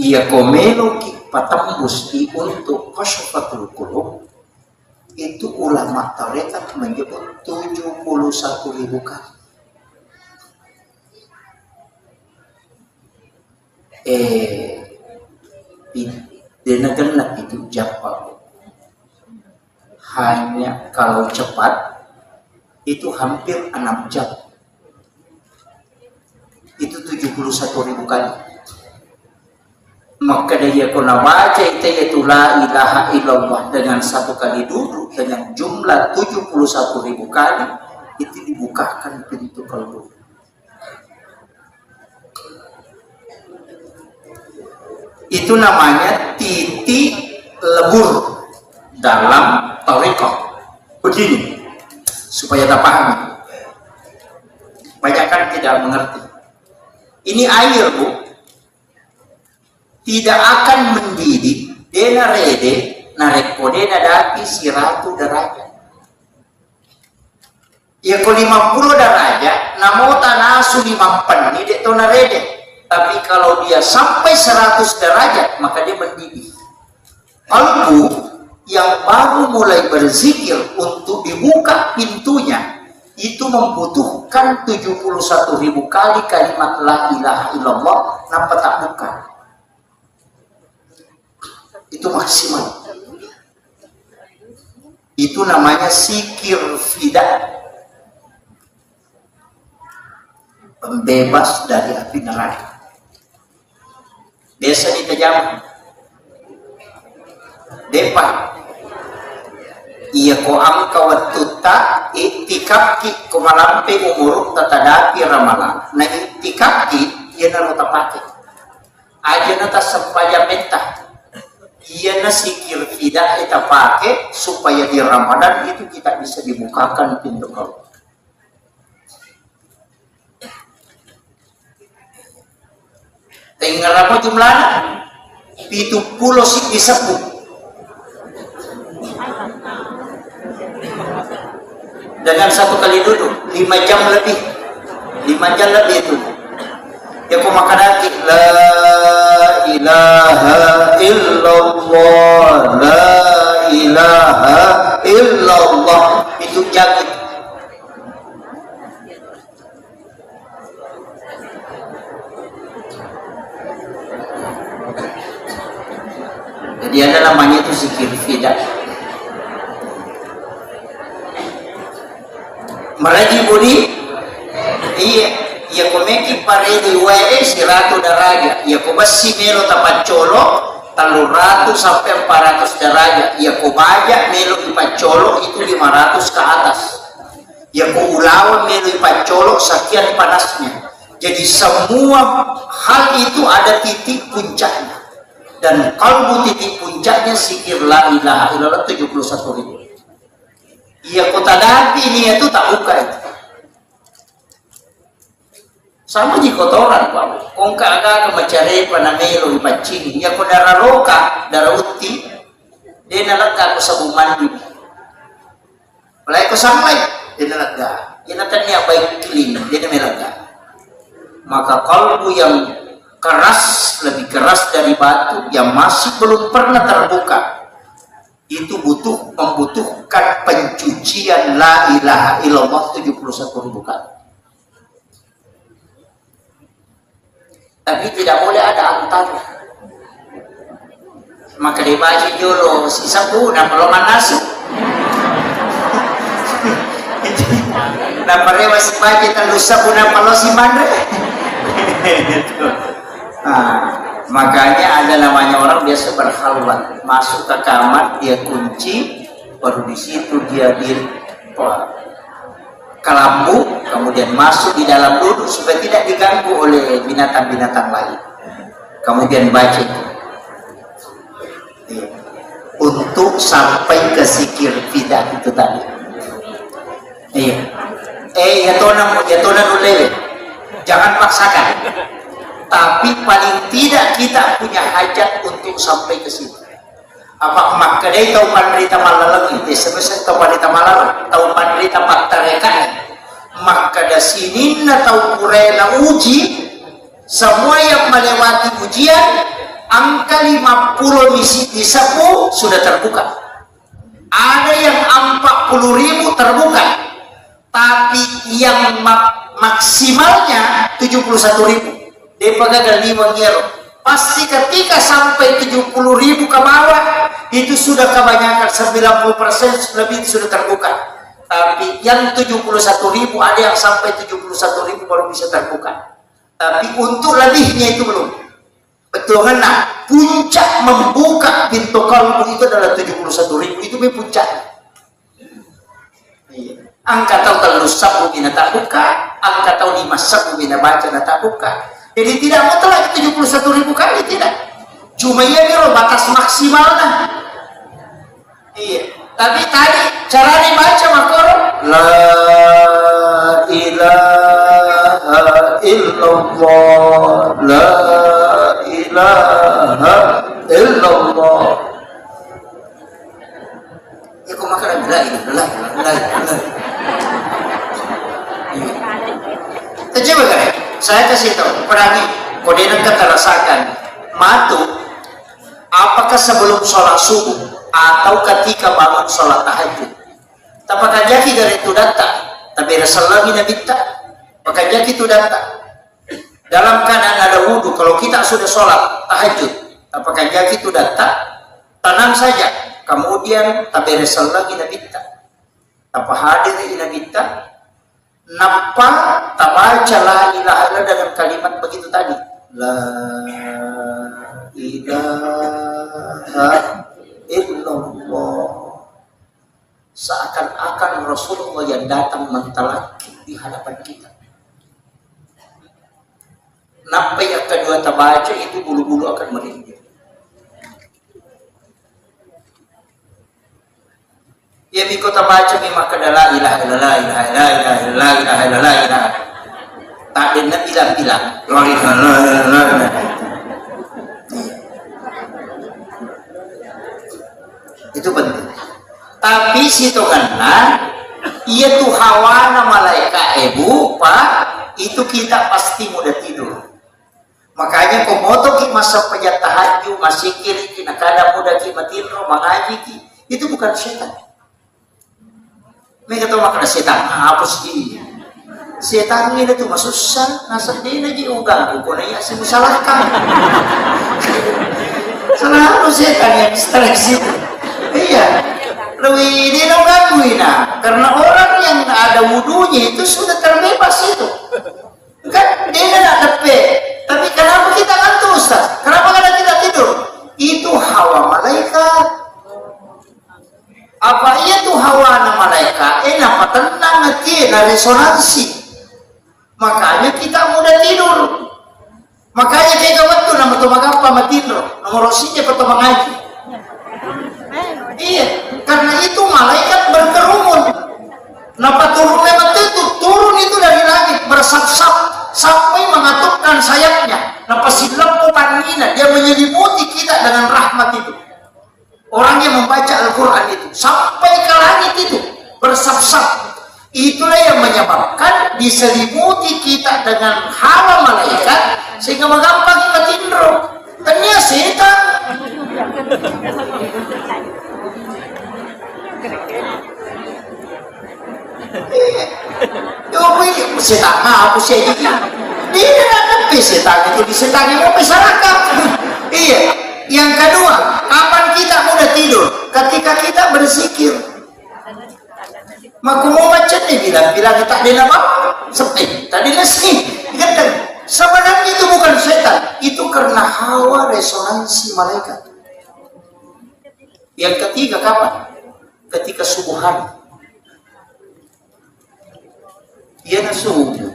ia komelo patambus di untuk kasyafatul qulub, itu ulama tarekat menyebut 71.000 kali. Di negara itu Jepang hanya kalau cepat itu hampir 6 jam. Itu 71.000 kali. Maka dia kena baca itu la ilaha illallah dengan satu kali duduk dengan jumlah 71.000 kali, itu dibukakan pintu kalbu. Itu namanya titik lebur dalam tarekat. Begini supaya tak paham. Banyak kan tidak mengerti. Ini air, Bu, tidak akan mendidih dena rede nareko dena daki 100 derajat. Ya ko 50 derajat namota nasu 5 penni de to narede. Tapi kalau dia sampai 100 derajat maka dia mendidih. Kalbu yang baru mulai berzikir untuk dibuka pintunya itu membutuhkan 71.000 kali kalimat la ilaha illallah, nampak tak buka. Itu maksimal. Itu namanya zikir fida, pembebas dari api neraka. Biasa ditajam depan iya ko angka watuta itikaki ko malampe umuruk tatadapi ramalan. Nah itikaki iya na nota pake aja nata sempaja mentah iya na sikir tidak kita pakai supaya di Ramadan itu kita bisa dibukakan pintu kalau. Tinggal apa jumlahnya? 70 sih disebut. Dengan satu kali duduk 5 jam lebih. 5 jam lebih itu. Ya kau makan lagi la ilaha illallah, la ilaha illallah. Itu jamin. Jadi ada namanya itu zikir fidah. Maraji budi, iya komeki paredi wae siratu daraja, iya komasi melo tapat colo 300 sampai 400 daraja, iya kobaja melo ipat colo itu 500 ke atas, iya ko ulawan melo ipat colo sekian panasnya. Jadi semua hal itu ada titik puncaknya. Dan kalbu titik puncaknya zikir la ilaha illallah 71.000. Iya kota dapi ini itu tak buka itu. Sama di kotoran Pak. Kongka agak mencari panamelo di pancing. Ya ko darah roka, darah uti. Dia nalaga ko sabung mandi. Mulai ko sampai dia nalaga. Dia natanya baik clean, dia nalaga. Maka kalbu yang keras, lebih keras dari batu yang masih belum pernah terbuka, itu membutuhkan pencucian la ilaha illallah 71.000 kali. Tapi tidak boleh ada antara. Maka dibaca dulu sisa puna kalau manasuk. Nah, mereka masih baca terlusa puna kalau si mandre. Nah, makanya ada namanya orang biasa berhalwat, masuk ke kamar dia kunci, baru di situ dia di kelambu, kemudian masuk di dalam duduk supaya tidak diganggu oleh binatang-binatang lain. Kemudian baca itu untuk sampai ke zikir fidah itu tadi. Ya tonan ulewe, jangan paksakan. Tapi paling tidak kita punya hajat untuk sampai ke situ. Apa maka dia tahu panderita malalang itu, sebesar tahu panderita malalang, tahu panderita paktarekan. Maka da sini na tahu kurela uji, semua yang melewati ujian, angka 50 misi di sapu sudah terbuka. Ada yang 40.000 terbuka, tapi yang maksimalnya 71.000. Dia pegang 5 euro. Pasti ketika sampai 70.000 ke bawah itu sudah kebanyakan, 90% lebih sudah terbuka. Tapi yang 71.000 ada yang sampai 71.000 baru bisa terbuka. Tapi untuk lebihnya itu belum. Betul kan? Nah, puncak membuka pintu kalbu itu adalah 71.000. Itu puncak. Angka tahu kalau sabu bina tak buka, angka tahu 5 sabu bina baca tak buka. Jadi tidak mutlak 71.000 kali, tidak. Cuma ya biro batas maksimalnya. Iya. Tapi tadi cara dibaca makor la ilaha illallah, la ilaha illallah. Ya kok makan la ilaha. Coba kan? Saya kasih tahu, perangi kode kita rasakan matu apakah sebelum sholat subuh atau ketika bangun sholat tahajud. Apakah jadi dari itu data? Tapi Rasulullah minabita, apakah jadi itu data? Dalam keadaan ada wudhu, kalau kita sudah sholat tahajud, apakah jadi itu data? Tanam saja. Kemudian tapi Rasulullah minabita, apa hadir minabita? Napa tabaca la ilaha illallah dalam kalimat begitu tadi, la ilaha illallah, seakan-akan Rasulullah yang datang mentalaki di hadapan kita. Napa yang kedua tabaca itu bulu-bulu akan merinding. Ya biko tabaca memang kadala ilaha illallah, ilaha illallah, ilaha illallah, ilaha illallah, ilaha. Tak dengar bilang-bilang, la ilaha illallah. Itu penting. Tapi situ karena ia tuh hawana malaikat ibu pak, itu kita pasti mudah tidur. Makanya komoto ki masa pejat tahajud masih kiri ki nakada muda ki matinro mengaji ki itu bukan setan. Mereka tahu makna setan hapus di setan ini tuh masuk susah nasab dia lagi ugang bukan ya sih salahkan. Selalu setan yang distraksi. Iya. Lebih dia dong gangguin karena orang yang ada wudunya itu sudah terbebas itu. Kan dia tidak tepe. Tapi kenapa kita ngantuk Ustaz? Kenapa kadang kita tidur? Itu hawa malaikat. Apa itu hawa malaikat? Apa tenang hati, resonansi. Makanya kita mudah tidur. Makanya kayak waktu nama tu magapa matindro, nomor rosinya atau mengaji. Iya, karena itu malaikat berkerumun. Napa turun lewat itu? Turun itu dari langit bersap-sap sampai mengatupkan sayapnya. Napa silap panina dia menyelimuti kita dengan rahmat itu. Orang yang membaca Al-Quran itu sampai ke langit itu bersap-sap. Itulah yang menyebabkan diselimuti kita dengan hawa malaikat sehingga gampang kita tindro. Ternyata setan. Setan apa sih ini? Dia ada setan itu disetangi mau masyarakat. Iya. Yang kedua, kapan kita mudah tidur? Ketika kita berzikir. Maka mau macam ni bilang tak ada nama sepi, tak ada nasi. Sebenarnya itu bukan setan, itu karena hawa resonansi malaikat. Yang ketiga kapan? Ketika subuhan. Ia nasubuh.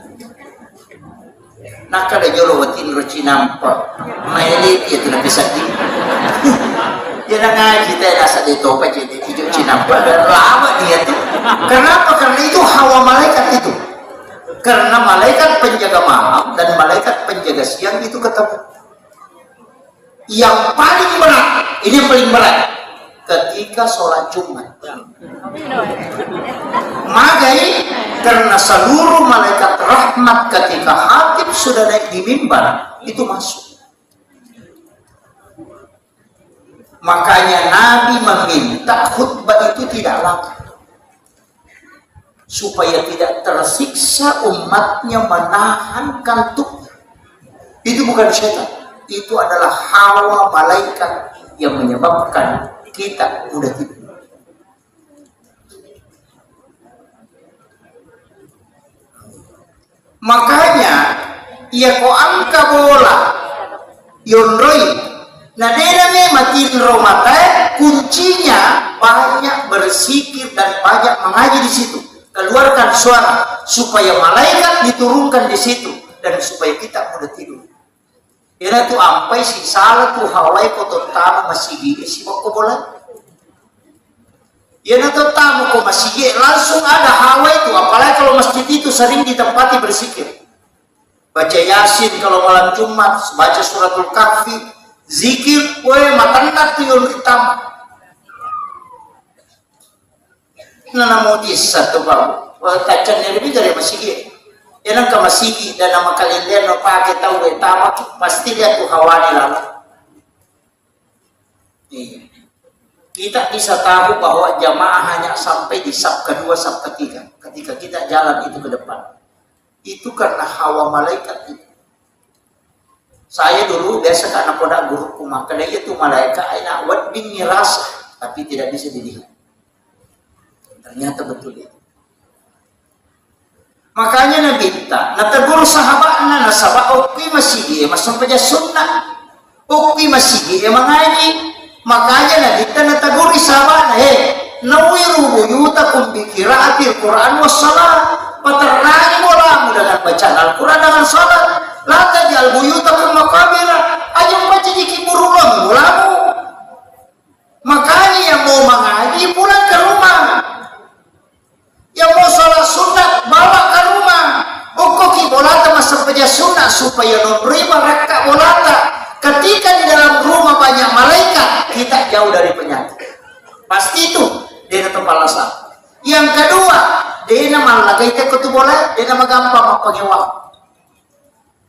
Nak ada jolo watin roci nampak, maelit ia tu nak bisa di. Dia nak ngaji dia rasa dia topa jadi hidup cinampak dan lama dia tu. Kenapa? Karena itu hawa malaikat itu. Karena malaikat penjaga malam dan malaikat penjaga siang itu ketemu. Yang paling berat, ini yang paling berat, ketika sholat Jumat. Magai karena seluruh malaikat rahmat ketika hatib sudah naik di mimbar itu masuk. Makanya Nabi meminta khutbah itu tidak lama supaya tidak tersiksa umatnya menahan kantuknya. Itu bukan setan, itu adalah hawa malaikat yang menyebabkan kita mudah tidur. Makanya ia ko angka bola yonroi. Nah, dia matiin romata kuncinya banyak berzikir dan banyak mengaji di situ. Keluarkan suara supaya malaikat diturunkan di situ dan supaya kita mudah tidur. Ina tu ampai si salah tu hawai ko totama masigi si ko bola. Ina tu tamu ko masigi langsung ada hawai itu, apalagi kalau masjid itu sering ditempati berzikir. Baca Yasin kalau malam Jumat, baca suratul Kahfi, zikir, matanda tu yung utama. Nana modis satu baru, kacangnya lebih dari masigi. Yan ang kamasigi dan nama kalender no pakai tahu tama pasti lihat tuh hawani lalu. Kita bisa tahu bahwa jamaah hanya sampai di saf kedua, saf ketiga. Ketika kita jalan itu ke depan, itu karena hawa malaikat itu. Saya dulu biasa karena pada guru kumah, karena itu malaikat aina awat bin rasa, tapi tidak bisa dilihat. Ternyata betul itu. Makanya Nabi minta, nategur sahabatnya, nasabah ukwi masigi, masuk saja sunnah, ukwi masigi, mengaji. Makanya Nabi minta nategur sahabatnya, nawiru buyutakum bi qiraatil Quran was salat, paterangi mulamu dengan bacaan Al-Quran dengan salat. La tajal buyutakum maqabira, aja baca di kiburullah mulamu. Makanya yang mau mengaji pulang ke rumah. Yang mau sholat sunat bawa ke rumah. Ukoki bolata masuk saja sunat supaya menerima raka bolata. Ketika di dalam rumah banyak malaikat, kita jauh dari penyakit. Pasti itu dia kepala sah. Yang kedua, dia nama lagi kita kutu bola, dia nama gampang mengewang.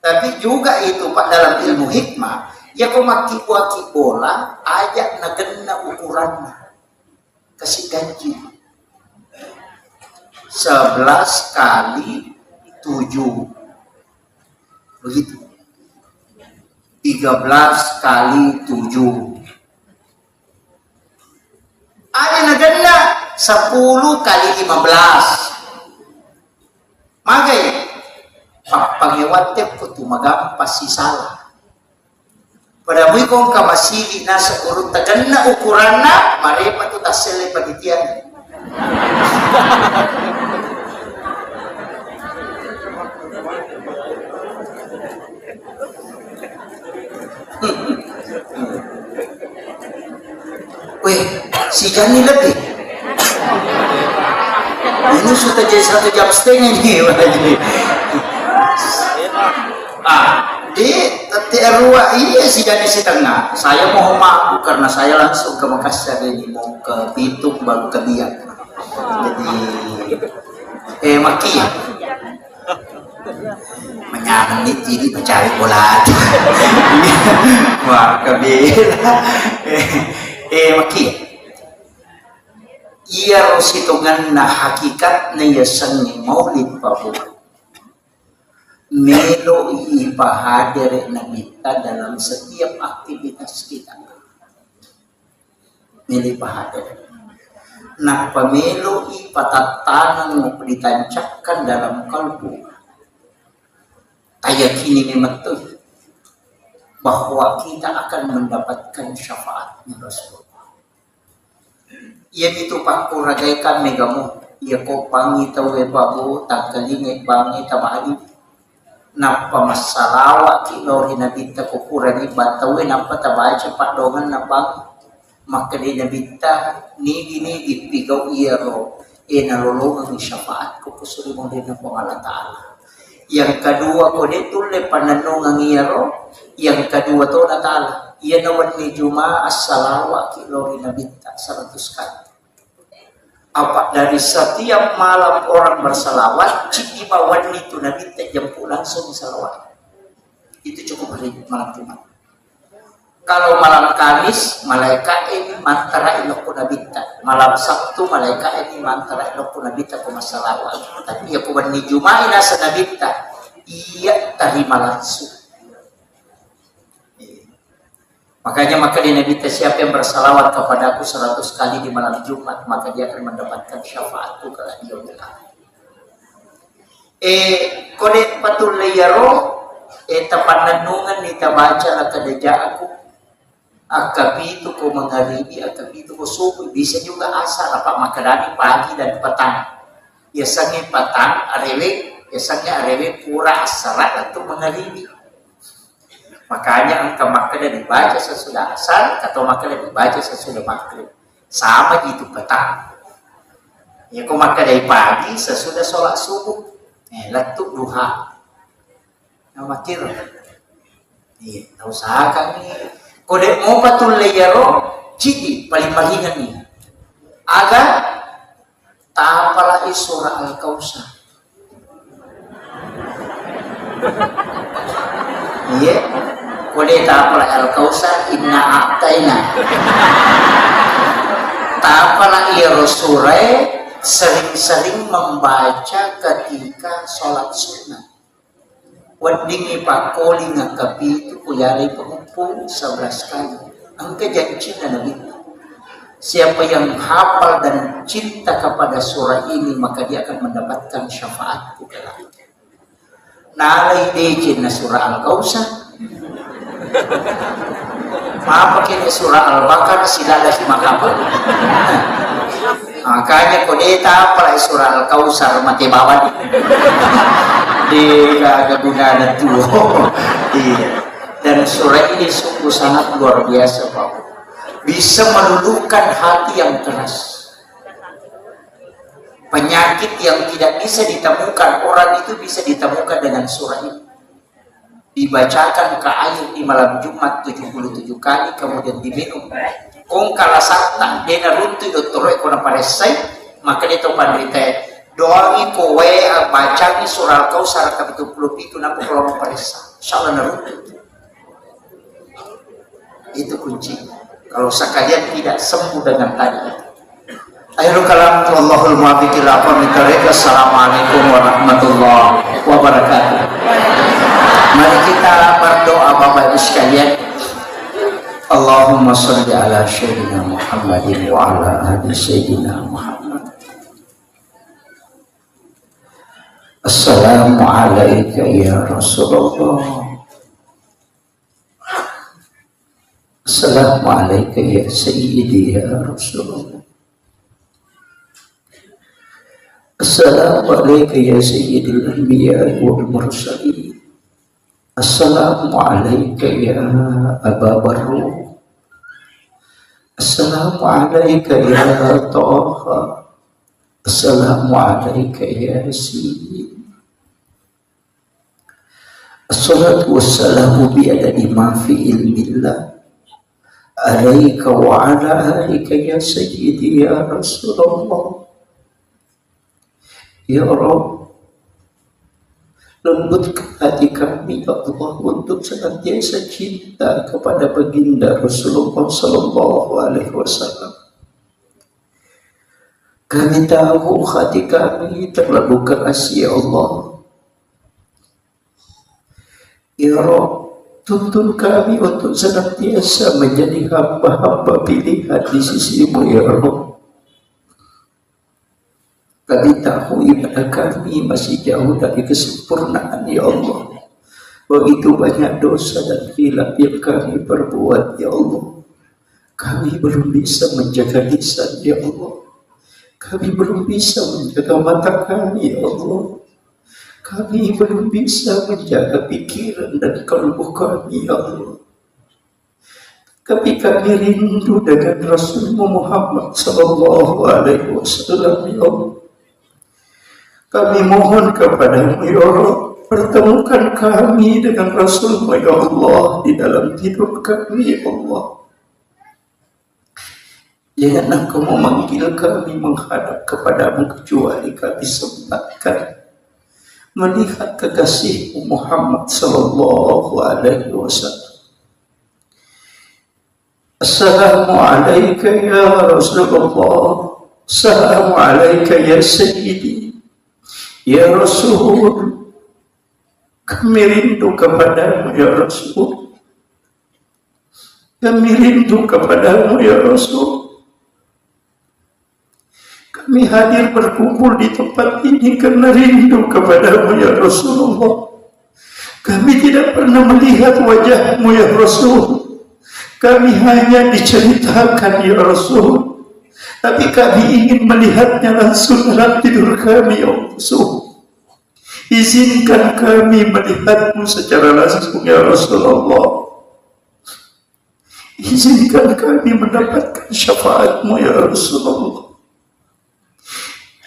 Tapi juga itu Pak dalam ilmu hikmah, ya kau maki bola, ajak nagena ukurannya. Kasih gaji. 11 kali 7. Begitu. 13 kali 7. Ada nagena 10 kali 15. Magai pangewan teh putu magam pasti salah. Pada mui kong kamasili na sa urut taganna ukuranna marepa tu tasele panitian. Weh, si Jani lebih. Ini sudah jadi 1 jam setengah nih. Di TRUA iya si Jani setengah. Saya mau maaf karena saya langsung ke Makassar ini mau ke Bitung baru ke Biak. Jadi maki ya. Menyanyi jadi mencari bola. Wah kabila. Maki ya. Ia rositungan na hakikat na yasangi maulid pabu. Melo ipahadir na kita dalam setiap aktivitas kita. Melo ipahadir. Nah pamelo ipatatanan mo ditancapkan dalam kalbu. Ayakini memetuh bahwa kita akan mendapatkan syafaatnya Rasulullah. Ia itu pangko ragaikan megamu. Ia ko pangi tawe babu tangkalingi bangi tamali. Napa masalawa kilori nabita kukurani batawe napa tabaca padongan nabang maka di nabita nigi pigaw iya ro nalolongan ni syafaat ko kusuri mo din po Allah Ta'ala. Yang kedua ko dito le pananong ang iya ro. Yang kedua to na Ta'ala. Ia nawan ni Juma as-salawa kilori nabita 100 kali. Apa dari setiap malam orang bersalawat, cik ibawan itu Nabi jemput langsung salawat. Itu cukup hari malam Jumat. Kalau malam Kamis, malaikat ini mantara ilok Nabi. Malam Sabtu, malaikat ini mantara ilok Nabi ku masalawat. Tapi ya kuban ni Jumat nasa Nabi ia terima langsung. Makanya maka di Nabi siapa yang bersalawat kepada aku 100 kali di malam Jumat, maka dia akan mendapatkan syafaatku kalau dia bilang. Kode patul layaro, tapananungan ni tabaca na kadaja aku, akabitu ko mangaribi, akabitu ko subuh, bisa juga asar, apa makadani pagi dan petang. Biasanya petang, arewe, biasanya arewe pura asarat atau mangaribi. Makanya angka makan dibaca sesudah asar atau makan dibaca sesudah maghrib. Sama gitu petang. Ya kau makan dari pagi sesudah sholat subuh. Letuk duha. Nah makir. Iya, usahakan nih. Kode mau patul layaro cidi paling malingan nih. Agar tapala surah Al-Kausar. Iya. Kode tapala Al-Kausar inna a'taina. Tapala iya Rasulullah sering-sering membaca ketika sholat sunnah. Wadingi pakoli ngakapi itu kuyari pengumpul 11 kali. Angka janji dan Nabi. Siapa yang hafal dan cinta kepada surah ini maka dia akan mendapatkan syafaat di dalam. Nalai dejin na surah Al-Kausar. Apa kini surah Al-Baqarah silala si makapal. Makanya kodeta apa surah Al-Kausar mati bawah di kaguna tuh. Iya. Dan surah ini sungguh sangat luar biasa Pak. Bisa meluluhkan hati yang keras. Penyakit yang tidak bisa ditemukan orang itu bisa ditemukan dengan surah ini. Dibacakan ke air di malam Jumat 77 kali kemudian diminum. Kung kalasatan dena runtu doktore kona paresai maka dia tahu pandrite doangi kowe baca ni surah Al-Kausar ke 70 itu nampu kalau paresa Salah naruto. Itu kunci. Kalau sekalian tidak sembuh dengan tadi. Akhirul kalam wallahul muwaffiq ila aqwamit thoriq. Assalamualaikum warahmatullahi wabarakatuh. Mari kita berdoa Bapak Ibu sekalian. Allahumma shalli ala sayyidina Muhammadin wa ala ali sayyidina Muhammad. Assalamu alayka ya Rasulullah. Assalamu alayka ya sayyidi ya Rasulullah. Assalamu alayka ya sayyidil anbiya wal mursalin. Assalamu alayka ya Aba Barru. Assalamu alayka ya Taha. Assalamu alayka ya Yasin. Assalatu wassalamu biadadi ma fi ilmillah alayka wa ala alika ya sayyidi ya Rasulullah. Ya Rabb, lembutkan hati kami ya Allah untuk senantiasa cinta kepada baginda Rasulullah Sallallahu Alaihi Wasallam. Kami tahu hati kami terlalu keras ya Allah. Ya Rabb, tuntun kami untuk senantiasa menjadi hamba-hamba pilihan di sisimu ya Rabb. Kami tahu ibadah kami masih jauh dari kesempurnaan ya Allah. Begitu banyak dosa dan khilaf yang kami perbuat ya Allah. Kami belum bisa menjaga lisan ya Allah. Kami belum bisa menjaga mata kami ya Allah. Kami belum bisa menjaga pikiran dan kalbu kami ya Allah. Tapi kami rindu dengan Rasulullah Muhammad Sallallahu Alaihi Wasallam ya Allah. Kami mohon kepadamu ya Allah, pertemukan kami dengan Rasulmu ya Allah di dalam tidur kami ya Allah. Jangan Engkau memanggil kami menghadap kepadamu kecuali kami sempatkan melihat kekasihmu Muhammad Sallallahu Alaihi Wasallam. Assalamu alayka ya Rasulullah. Assalamu alayka ya Sayyidi. Ya Rasul, kami rindu kepadamu ya Rasul. Kami rindu kepadamu ya Rasul. Kami hadir berkumpul di tempat ini karena rindu kepadamu ya Rasulullah. Kami tidak pernah melihat wajahmu ya Rasul. Kami hanya diceritakan ya Rasul. Tapi kami ingin melihatnya langsung dalam tidur kami ya Rasul. Izinkan kami melihatmu secara langsung ya Rasulullah. Izinkan kami mendapatkan syafaatmu ya Rasulullah.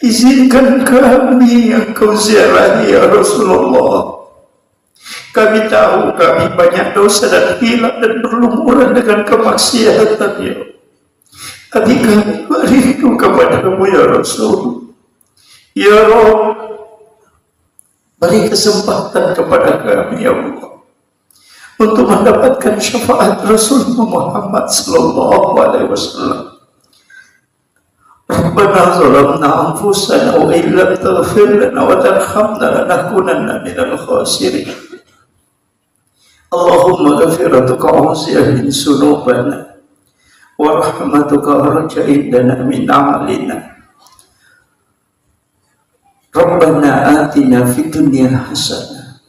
Izinkan kami Engkau ziarahi ya Rasulullah. Kami tahu kami banyak dosa dan hilaf dan berlumuran dengan kemaksiatan ya Allah. Tapi kami merindu kepadamu ya Rasul. Ya Rabb, beri kesempatan kepada kami ya Allah untuk mendapatkan syafaat Rasulullah Muhammad Sallallahu Alaihi Wasallam. Rabbana zalamna anfusana wa illam taghfir lana wa tarhamna lanakunanna minal khasirin. Allahumma ghafiratuka awsiya min sunubana wa rahmatuka arja indana min amalina. Rabbana atina fid dunya hasanah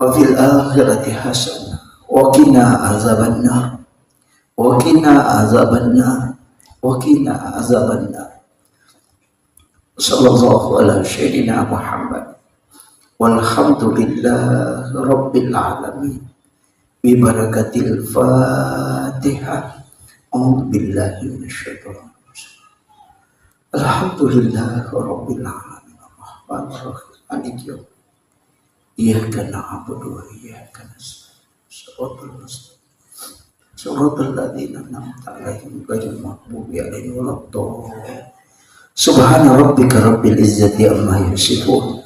wa fil akhirati hasanah wa qina azabannar wa qina azabannar wa qina azabannar. Sallallahu ala sayyidina Muhammad walhamdulillahi rabbil alamin bi barakatil Fatihah. A'udzu billahi minasyaitonir rajim. Alhamdulillahi rabbil alamin arrahmanir rahim maliki yaumiddin. Iyyaka na'budu wa iyyaka nasta'in. Shiratal ladzina an'amta 'alaihim ghairil maghdubi 'alaihim waladdallin. Subhana rabbika rabbil izzati amma yasifun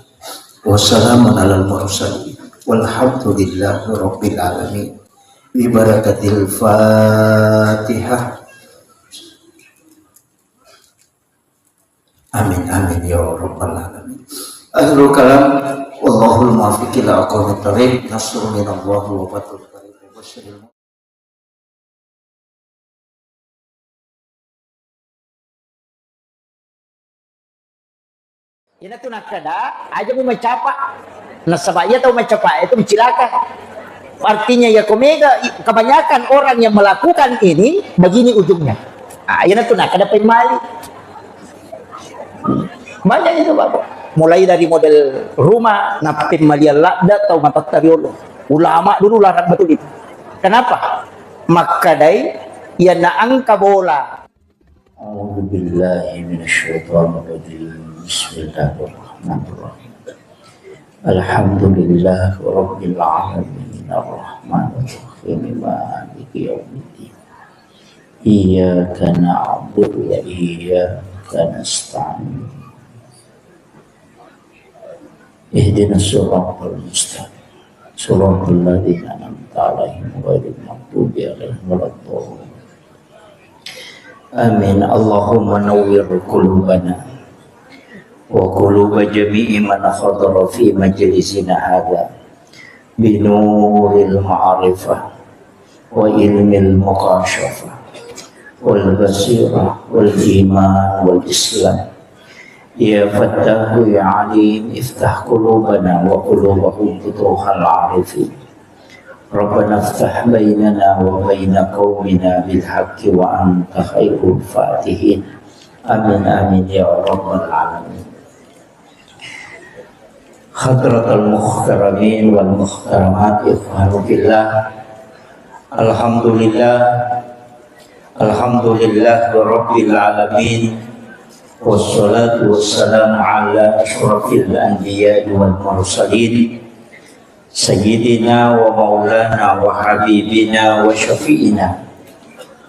wa salamun 'alal mursalin walhamdulillahi rabbil alamin. Bi barakatil Fatihah. Amin amin ya rabbal alamin. Akhirul kalam, wallahul muwaffiq ila aqwamit thariq. Nasrun minallahi wa fathul qarib. Ina tu nak kada, aja mu mencapa. Nasabah ia tahu mencapa itu mencilaka. Artinya ya komega kebanyakan orang yang melakukan ini begini ujungnya. Ina tu nak kada pemali. Banyak itu Bapak. Mulai dari model rumah, napim malia lakda atau matak tariolo. Ulama dulu larang betul itu. Kenapa? Makadai ia naangka bola. A'udzu billahi minasyaitonir rajim. Bismillahirrahmanirrahim. Alhamdulillah rabbil alamin arrahmanir rahim maliki yaumiddin. Iyyaka na'budu wa iyyaka nasta'in. Ihdinas siratal mustaqim. Siratal ladzina an'amta 'alaihim ghairil maghdubi 'alaihim waladdallin. Amin. Allahumma nawwir qulubana wa quluba jami'i man khadara fi majlisina hadha bi nuril ma'rifah wa ilmil muqashafah wal basirah wal iman wal islam. Ya Fattahu ya Alim, iftah qulubana wa qulubahum futuhal arifin. Rabbana iftah bainana wa baina qaumina bil haqqi wa anta khairul fatihin. Amin amin ya rabbal alamin. Hadratal muhtaramin wal muhtaramat, ikhwanu fillah. Alhamdulillah rabbil alamin. Wassalatu wassalamu ala ashrafil anbiya wal mursalin sayyidina wa maulana wa habibina wa syafi'ina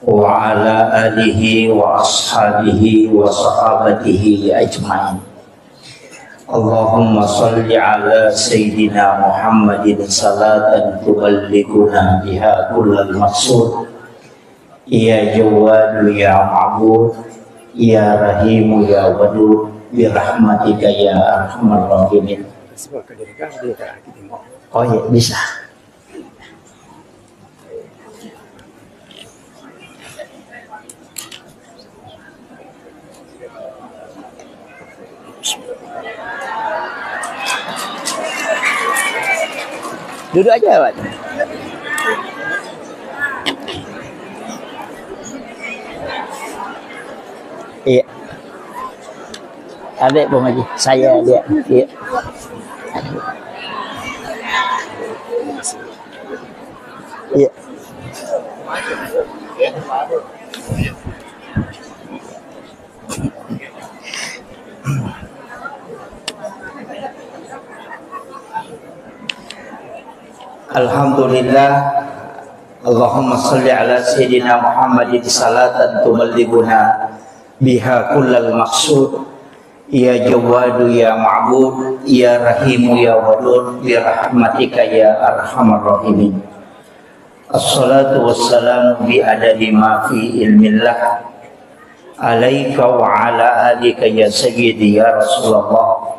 wa ala alihi wa ashabihi wa sahabatihi ajma'in. Allahumma salli ala sayyidina Muhammadin salatan tuballighuna biha kullal maqsud. Ya Jawadu ya Ma'bud, Ya Rahimu ya Wadud, birahmatika ya arhamar rahimin. Oh ya, bisa. Duduk aja, Pak. Iya. Adik Bang Haji, saya dia. Iya. Iya. Alhamdulillah. Allahumma salli ala sayyidina Muhammadin salatan tuballighuna biha kullal maqsud. Ya Jawadu ya Ma'bud, Ya Rahimu ya Wadud, birahmatika ya arhamar rahimin. Assalatu wassalamu bi adadi ma fi ilmillah alaika wa ala alika ya sayyidi ya Rasulullah.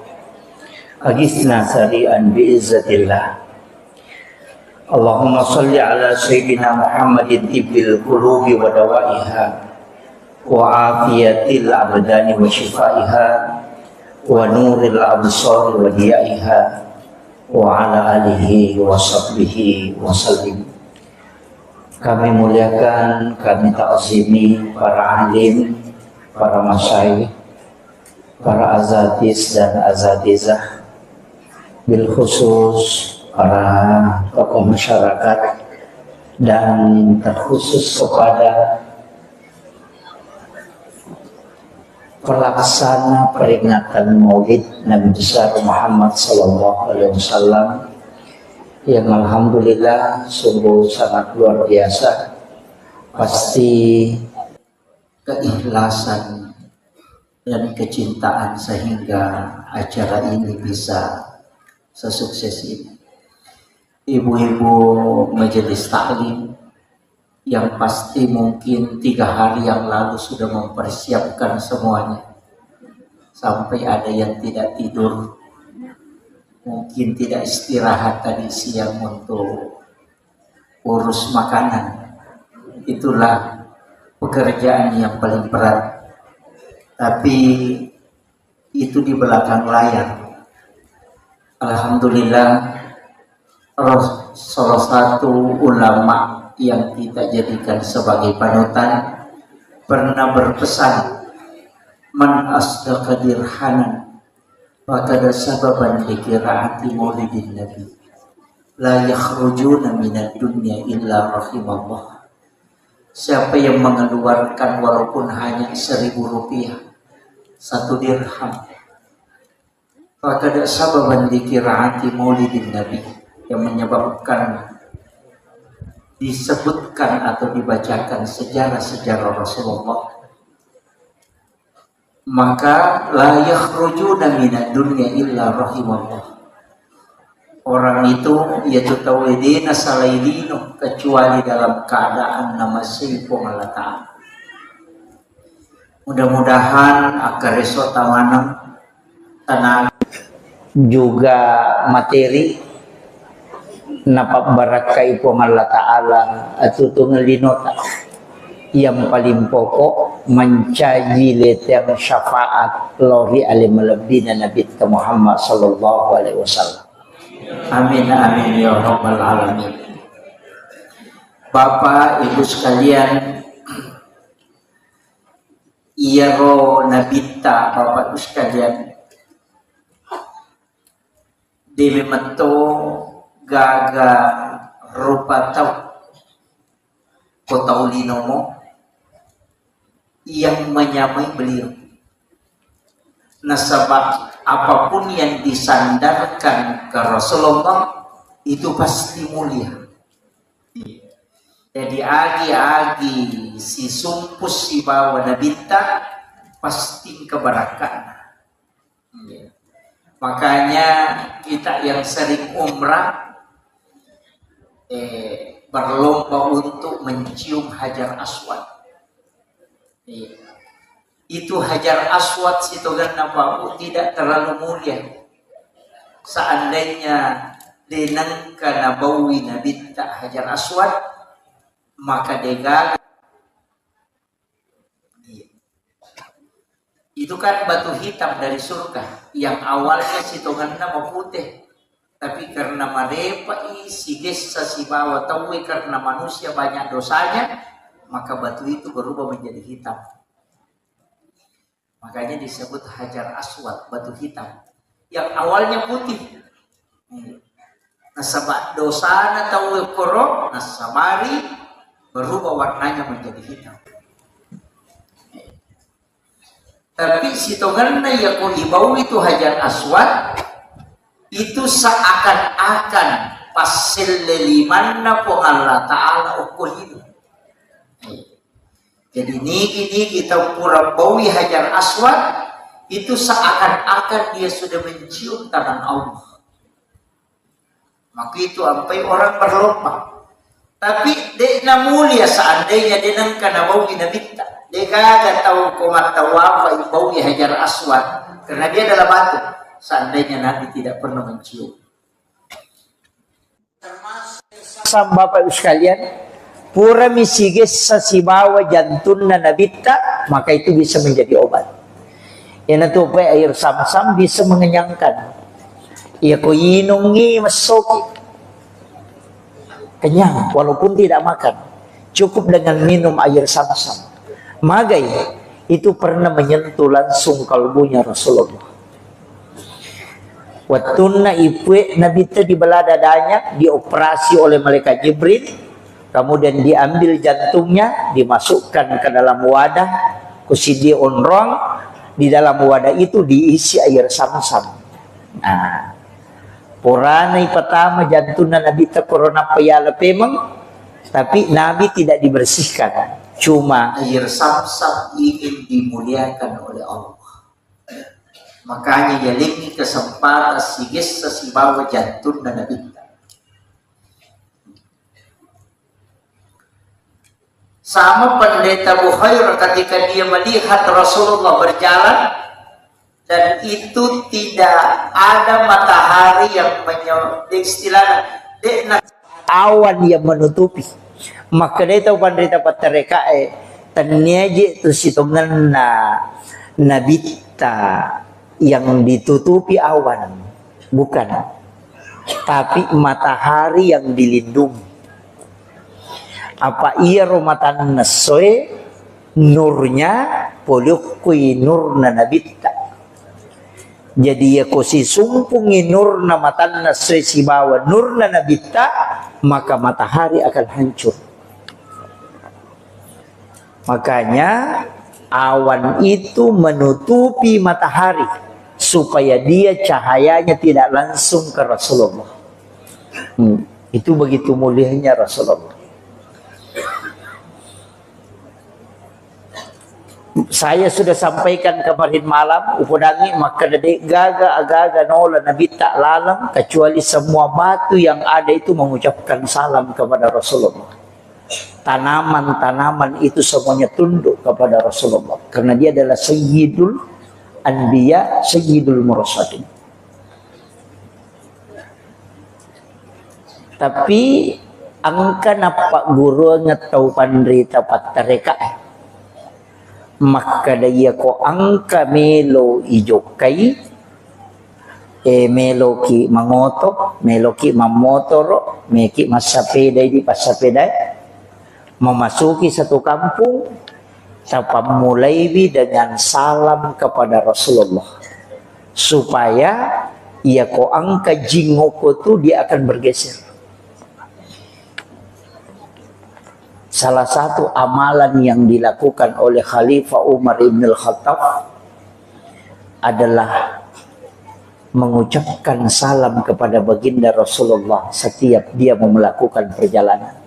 Agisna sari'an bi izzatillah. Allahumma salli ala sayyidina Muhammadin tibbil qulubi wa dawaiha wa afiyatil abdani wa shifaiha wa nuril absar wa diyaiha wa ala alihi wa sahbihi wa sallim. Kami muliakan, kami ta'zimi para alim, para masyayikh, para azatis dan azatizah, bil khusus para tokoh masyarakat, dan terkhusus kepada pelaksana peringatan Maulid Nabi besar Muhammad Sallallahu Alaihi Wasallam yang alhamdulillah sungguh sangat luar biasa. Pasti keikhlasan dan kecintaan sehingga acara ini bisa sesukses ini. ibu-ibu majelis taklim yang pasti mungkin 3 hari yang lalu sudah mempersiapkan semuanya, sampai ada yang tidak tidur, mungkin tidak istirahat tadi siang untuk urus makanan. Itulah pekerjaan yang paling berat, tapi itu di belakang layar. Alhamdulillah, salah satu ulama yang kita jadikan sebagai panutan pernah berpesan, man asdaqa dirhanan fakada sababan likiraati maulidin nabi la yakhrujuna minad dunya illa rahimallah. Siapa yang mengeluarkan walaupun hanya 1.000 rupiah, 1 dirham, fakada sababan likiraati maulidin nabi, yang menyebabkan disebutkan atau dibacakan sejarah-sejarah Rasulullah, maka la yakhrujuna minad dunya illa rahimallah. Orang itu yaitu tawidina salailino, kecuali dalam keadaan nama sifung Allah Ta'ala. Mudah-mudahan akar esok tamanam tenaga juga materi napak barakai pong Allah Ta'ala atau tungelinota yang paling pokok mencaji letang syafaat lori alim labdina Nabi Muhammad sallallahu alaihi wasallam. Amin amin ya rabbal alamin. Bapak Ibu sekalian, iya ro nabita Bapak Ibu sekalian, di memento gaga rupa tau kota ulinomo yang menyamai beliau. Nasabah apapun yang disandarkan ke Rasulullah itu pasti mulia. Jadi agi-agi si sumpus si bawa nabita pasti keberkahan. Makanya kita yang sering umrah berlomba untuk mencium Hajar Aswad. Itu Hajar Aswad sitogan nababu tidak terlalu mulia. Seandainya denangka nabawi Nabi tak Hajar Aswad, maka degal. Itu kan batu hitam dari surga yang awalnya sitogan nama putih, tapi karena marepa si desa si bawa tahu karena manusia banyak dosanya, maka batu itu berubah menjadi hitam. Makanya disebut Hajar Aswad, batu hitam yang awalnya putih. Nasabah dosana tahu korok, nasamari berubah warnanya menjadi hitam. Tapi si tonganna ya ko ibau itu Hajar Aswad itu seakan-akan pasil lelimanna po Allah Ta'ala ukul itu. Jadi niki kita pura bawi Hajar Aswad itu seakan-akan dia sudah mencium tangan Allah. Maka itu sampai orang berlomba. Tapi dekna mulia seandainya denang kana bawi nabita. Dia kagak tahu komat tahu apa bawi Hajar Aswad karena dia adalah batu. Seandainya Nabi tidak pernah mencium. Termasuk Bapak Ibu sekalian, pura misiges sa sibawa jantun na nabita, maka itu bisa menjadi obat. Yan ito pa air sam-sam bisa mengenyangkan. Iya ko inungi masoki. Kenyang walaupun tidak makan. Cukup dengan minum air sam-sam. Magai itu pernah menyentuh langsung kalbunya Rasulullah. Watunna ipwe nabita di belah dadanya, dioperasi oleh malaikat Jibril. Kemudian diambil jantungnya, dimasukkan ke dalam wadah, kusidi onrong, di dalam wadah itu diisi air sam-sam. Nah, puranai pertama jantungnya Nabi corona payala pemang, tapi Nabi tidak dibersihkan. Cuma air sam-sam ingin dimuliakan oleh Allah. Makanya ya lagi kesempatan sigis sesibawa jantungnya Nabi. sama pendeta Bukhairah ketika dia melihat Rasulullah berjalan dan itu tidak ada matahari yang istilah awan yang menutupi, maka dia tahu pendeta patereka taniaje tu sitongan nabita yang ditutupi awan, bukan, tapi matahari yang dilindungi. Apa ia romatan nasoe nurnya polukui nurna nabita. Jadi ya kosi sumpungi nurna matan nasoe si bawa nurna nabita, maka matahari akan hancur. Makanya awan itu menutupi matahari supaya dia cahayanya tidak langsung ke Rasulullah. Itu begitu mulianya Rasulullah. Saya sudah sampaikan kemarin malam upodangi maka dedek gaga agaga nola nabi tak lalang kecuali semua batu yang ada itu mengucapkan salam kepada Rasulullah. Tanaman-tanaman itu semuanya tunduk kepada Rasulullah karena dia adalah sayyidul anbiya, sayyidul mursalin. Tapi angka napa guru ngetau pandrita patareka maka daya ko angka melo ijokai melo ki mangotok, melo ki mamotoro, meki masapeda di pasapeda memasuki satu kampung mulai dengan salam kepada Rasulullah supaya ia ko angka jingoko tu dia akan bergeser. Salah satu amalan yang dilakukan oleh Khalifah Umar ibn al-Khattab adalah mengucapkan salam kepada baginda Rasulullah setiap dia mau melakukan perjalanan.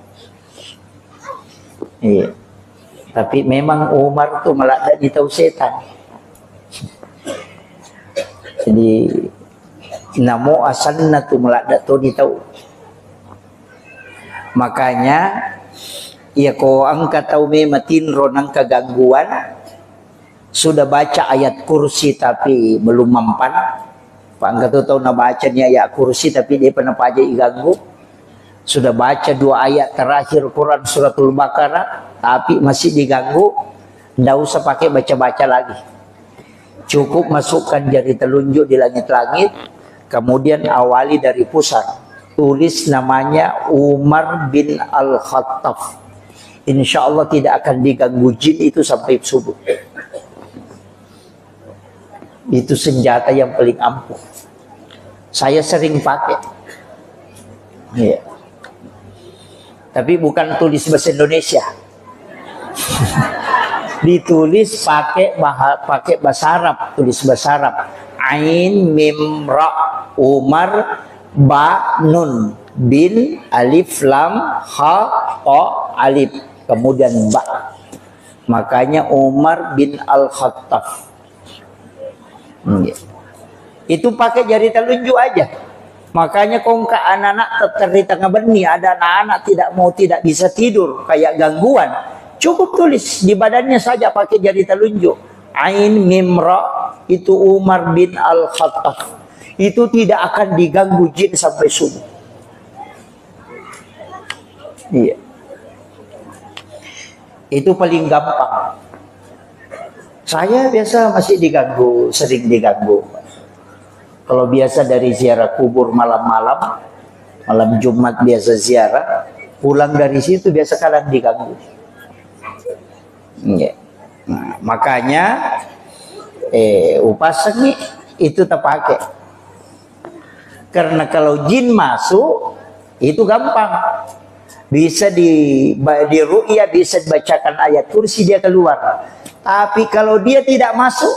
Iya. Tapi memang Umar itu malah tak tahu setan. Jadi namo asanna tu malah tak tahu. Makanya ya ko angka tahu matin ronang kegangguan sudah baca ayat kursi tapi belum mempan. Pak angka tu tahu nak bacanya ayat kursi tapi dia pernah aja ganggu. Sudah baca 2 ayat terakhir Quran suratul Baqarah tapi masih diganggu. Tidak usah pakai baca-baca lagi. Cukup masukkan jari telunjuk di langit-langit, kemudian awali dari pusat. Tulis namanya Umar bin Al-Khattab. Insya Allah tidak akan diganggu jin itu sampai subuh. Itu senjata yang paling ampuh. Saya sering pakai. Iya. Tapi bukan tulis bahasa Indonesia. Ditulis pakai bahasa Arab, tulis bahasa Arab. Ain mim ra Umar ba nun bin alif lam ha ta alif kemudian ba. Makanya Umar bin Al-Khattab. Itu pakai jari telunjuk aja. Makanya kongka anak-anak tetap di tengah benih, ada anak-anak tidak bisa tidur kayak gangguan. Cukup tulis di badannya saja pakai jari telunjuk. Ain mim ra itu Umar bin Al-Khattab. Itu tidak akan diganggu jin sampai subuh. Iya. Itu paling gampang. Saya biasa masih diganggu, sering diganggu. Kalau biasa dari ziarah kubur malam-malam, malam Jumat biasa ziarah, pulang dari situ biasa kalian diganggu. Iya. Nah, makanya upasanya itu terpakai. Karena kalau jin masuk itu gampang. Bisa di ru'ya, bisa dibacakan ayat kursi dia keluar. Tapi kalau dia tidak masuk,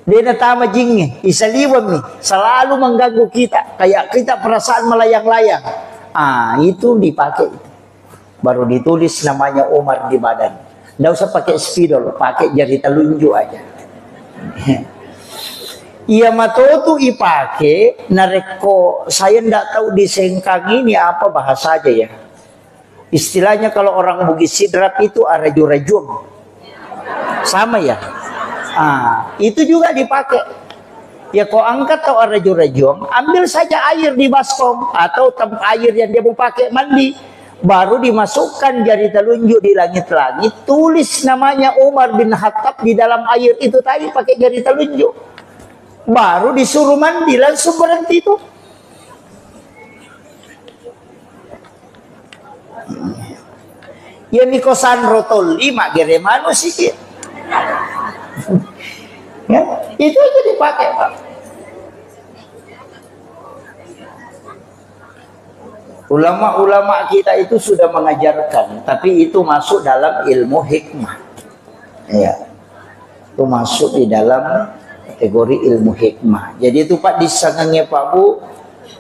dia natama jingnya, isaliwam nih, selalu mengganggu kita, kayak kita perasaan melayang-layang. Itu dipakai. Baru ditulis namanya Umar di badan. Nggak usah pakai spidol, pakai jari telunjuk aja. Iya matotu ipake nareko, saya ndak tahu di Sengkang ini apa bahasa aja ya. Istilahnya kalau orang Bugis Sidrap itu araju-rajum. Sama ya. Itu juga dipakai. Ya kau angkat atau araju-rajum, ambil saja air di baskom atau air yang dia mau pakai mandi. Baru dimasukkan jari telunjuk di langit-langit, tulis namanya Umar bin Khattab di dalam air itu tadi pakai jari telunjuk. Baru disuruh mandi, langsung berhenti itu. Ya mikosan rotol 5 gere manusia. Ya, itu aja dipakai, Pak. Ulama-ulama kita itu sudah mengajarkan, tapi itu masuk dalam ilmu hikmah. Ya. Itu masuk di dalam kategori ilmu hikmah. Jadi itu Pak, di sanggangnya Pak Bu,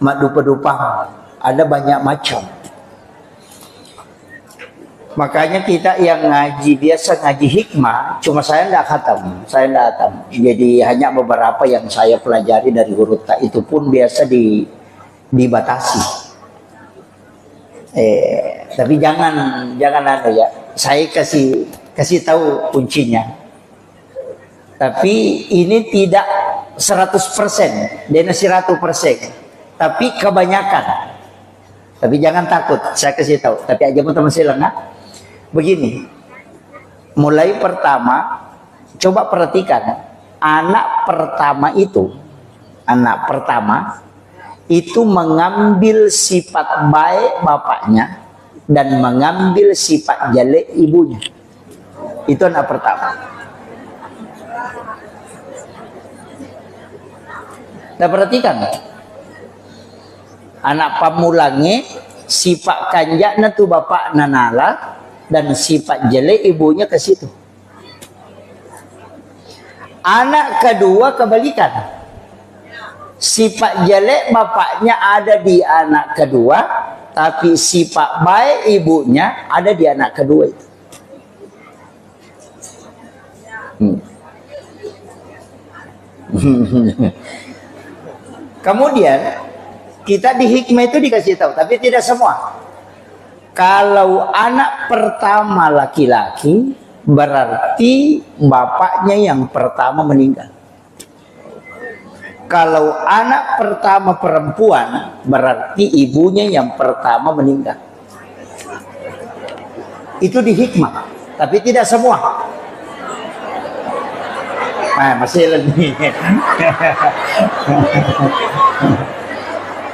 madu-pedupa ada banyak macam. Makanya kita yang ngaji biasa ngaji hikmah, cuma saya tidak khatam, Jadi hanya beberapa yang saya pelajari dari huruf ta, itu pun biasa dibatasi. Tapi jangan ya. Saya kasih tahu kuncinya. Tapi ini tidak 100%, dia 100%. Tapi kebanyakan. Tapi jangan takut, saya kasih tahu. Tapi aja pun masih lengah. Begini, mulai pertama, coba perhatikan, anak pertama itu mengambil sifat baik bapaknya dan mengambil sifat jelek ibunya. Itu anak pertama. Nah, perhatikan, anak pamulangi sifat kanjakna tu bapak nanala dan sifat jelek ibunya ke situ. Anak kedua kebalikan, sifat jelek bapaknya ada di anak kedua, tapi sifat baik ibunya ada di anak kedua itu. Kemudian kita di hikmah itu dikasih tahu, tapi tidak semua. Kalau anak pertama laki-laki, berarti bapaknya yang pertama meninggal. Kalau anak pertama perempuan, berarti ibunya yang pertama meninggal. Itu di hikmah, tapi tidak semua. Masih lebih.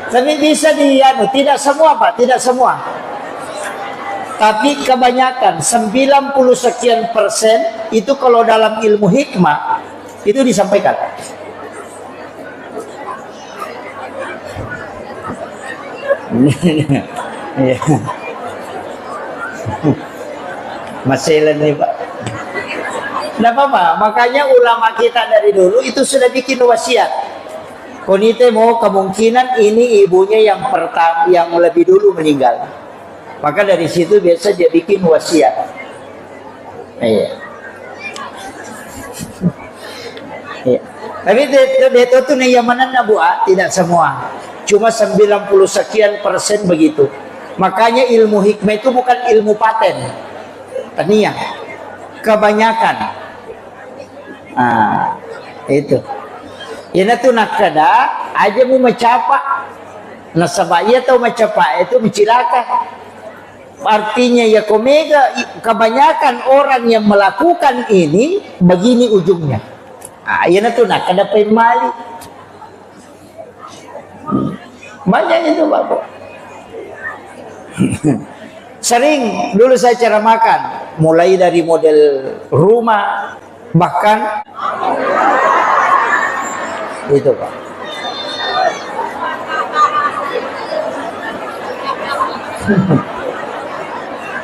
Tapi bisa tidak semua Pak, tidak semua. Tapi kebanyakan 90 sekian persen itu kalau dalam ilmu hikmah itu disampaikan. Masih nih Pak. Tidak apa-apa, makanya ulama kita dari dulu itu sudah bikin wasiat. Konite mau kemungkinan ini ibunya yang pertama, yang lebih dulu meninggal. Maka dari situ biasa dia bikin wasiat. Iya. Tapi itu tuh nih yang mana tidak semua. Cuma 90 sekian persen begitu. Makanya ilmu hikmah itu bukan ilmu paten. Tania. Kebanyakan. Itu. Ini tuh nakada aja mau mencapak. Nasabaya atau mencapak itu mencilaka. Artinya ya komega, kebanyakan orang yang melakukan ini begini ujungnya. Iya tuh nak ada pemali. Banyak itu Bapak. Sering dulu saya cara makan, mulai dari model rumah, bahkan itu Pak.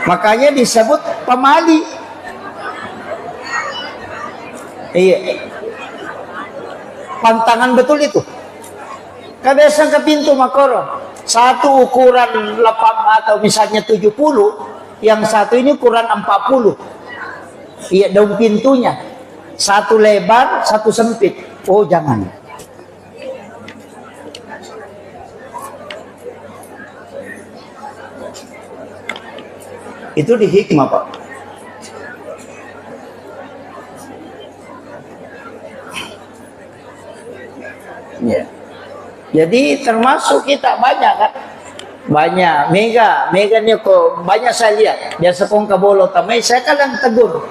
Makanya disebut pemali. Iya. Pantangan betul itu. Kebiasaan ke pintu makoro. Satu ukuran 8 atau misalnya 70, yang satu ini ukuran 40. Iya, daun pintunya. Satu lebar, satu sempit. Oh, jangan. Itu di hikmah, Pak. Ya. Jadi termasuk kita banyak kan, banyak mega nih kok banyak saya lihat biasa kong kabolo tamay saya kadang tegur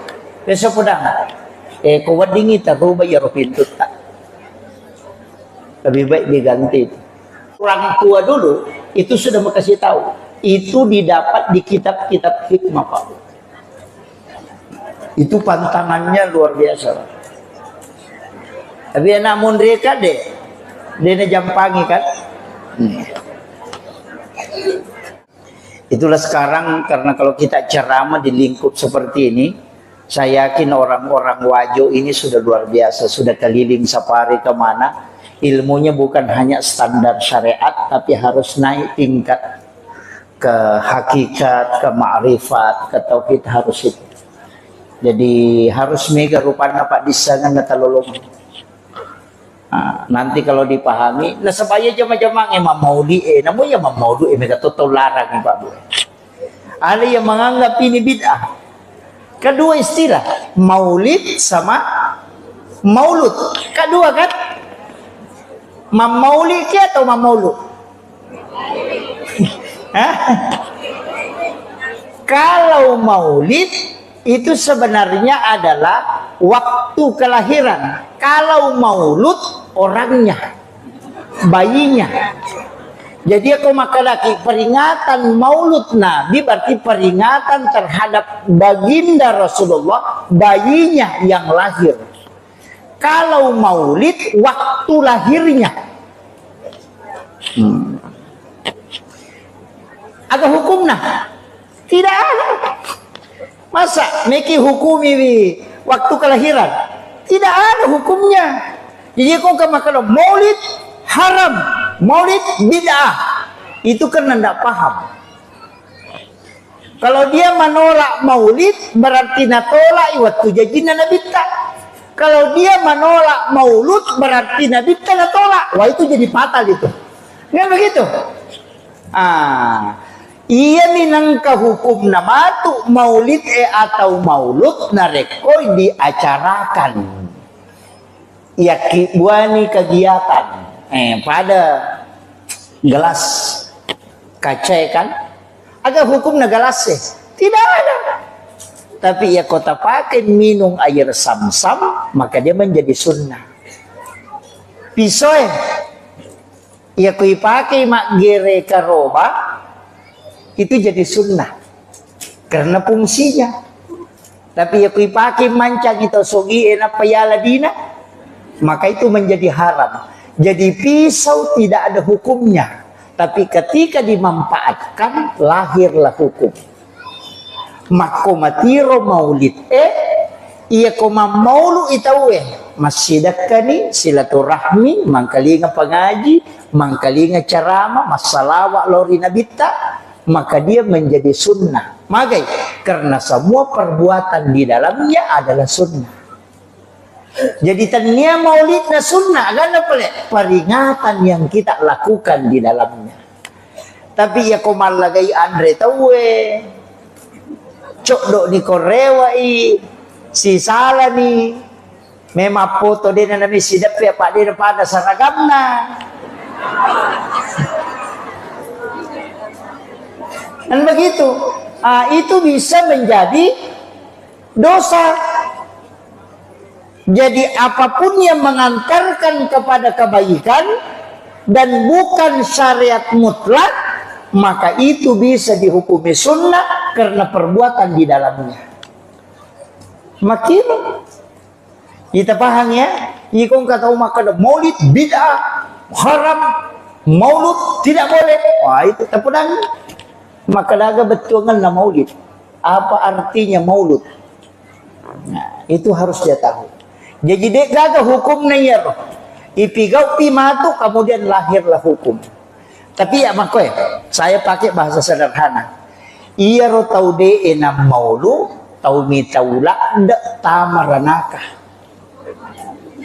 besok pedang kau wadingi tak kau bayar pintu tak lebih baik diganti. Orang tua dulu itu sudah makasih tahu, itu didapat di kitab-kitab hikmah, Pak. Itu pantangannya luar biasa, Pak. Tapi anak mereka deh dia jampangi kan. Itulah sekarang, karena kalau kita ceramah di lingkup seperti ini, saya yakin orang-orang Wajo ini sudah luar biasa, sudah keliling safari kemana, ilmunya bukan hanya standar syariat, tapi harus naik tingkat ke hakikat, ke ma'rifat, ke tauhid, harus itu. Jadi harus mega rupanya Pak disangan natalolong. Nanti kalau dipahami, nah sebaya jama-jama Imam Maudi, namun ya Imam Maudi mereka total larang Pak Bu. Ada yang menganggap ini bid'ah. Kedua istilah, maulid sama maulud. Kedua kan? Maulid atau maulud? Kalau maulid itu sebenarnya adalah waktu kelahiran. Kalau maulud orangnya, bayinya. Jadi aku maka lagi peringatan maulud Nabi berarti peringatan terhadap baginda Rasulullah, bayinya yang lahir. Kalau maulid waktu lahirnya. Ada hukumnya? Tidak ada. Masa meki hukumi waktu kelahiran? Tidak ada hukumnya. Jadi kau kalau maulid haram, maulid bid'ah, itu karena tidak paham. Kalau dia menolak maulid berarti natolak waktu jadinya Nabi tak. Kalau dia menolak maulud berarti Nabi tak natolak. Wah itu jadi fatal itu. Kan begitu? Ia minangka hukum nama tu maulid atau maulud nareko diacarakan. Ya buani kegiatan pada gelas kaca kan ada hukumnya gelasnya tidak ada, tapi ya kota pakai minum air sam-sam maka dia menjadi sunnah. Pisau ya kui pakai mak gere karoba itu jadi sunnah karena fungsinya. Tapi ya kui pakai mancang itu sogi enak payala dina maka itu menjadi haram. Jadi pisau tidak ada hukumnya, tapi ketika dimanfaatkan lahirlah hukum. Makomatiro maulid iya koma maulu itawe masjidakani silaturahmi mangkalinga pengaji mangkalinga ceramah masalawat lori nabita maka dia menjadi sunnah. Maka karena semua perbuatan di dalamnya adalah sunnah. Jadi tania maulidnya sunnah kan apa peringatan yang kita lakukan di dalamnya. Tapi ya komal lagi Andre tawe cok dok ni korewai si salah ni memang foto dia nami sidap ya pak dia pada saragamna. Dan begitu itu bisa menjadi dosa. Jadi apapun yang mengantarkan kepada kebaikan dan bukan syariat mutlak, maka itu bisa dihukumi sunnah karena perbuatan di dalamnya. Makin kita paham ya, ikon kata umat kada maulid bid'ah, haram, maulud tidak boleh. Wah itu terpedang. Maka daga betul lah maulid. Apa artinya maulud? Nah, itu harus dia tahu. Jadi dia gagal hukum nayar. Ipigau pimatu kemudian lahirlah hukum. Tapi ya makoy, saya pakai bahasa sederhana. Iya ro tau de enam maulu, tau mitaula ndak tamaranaka.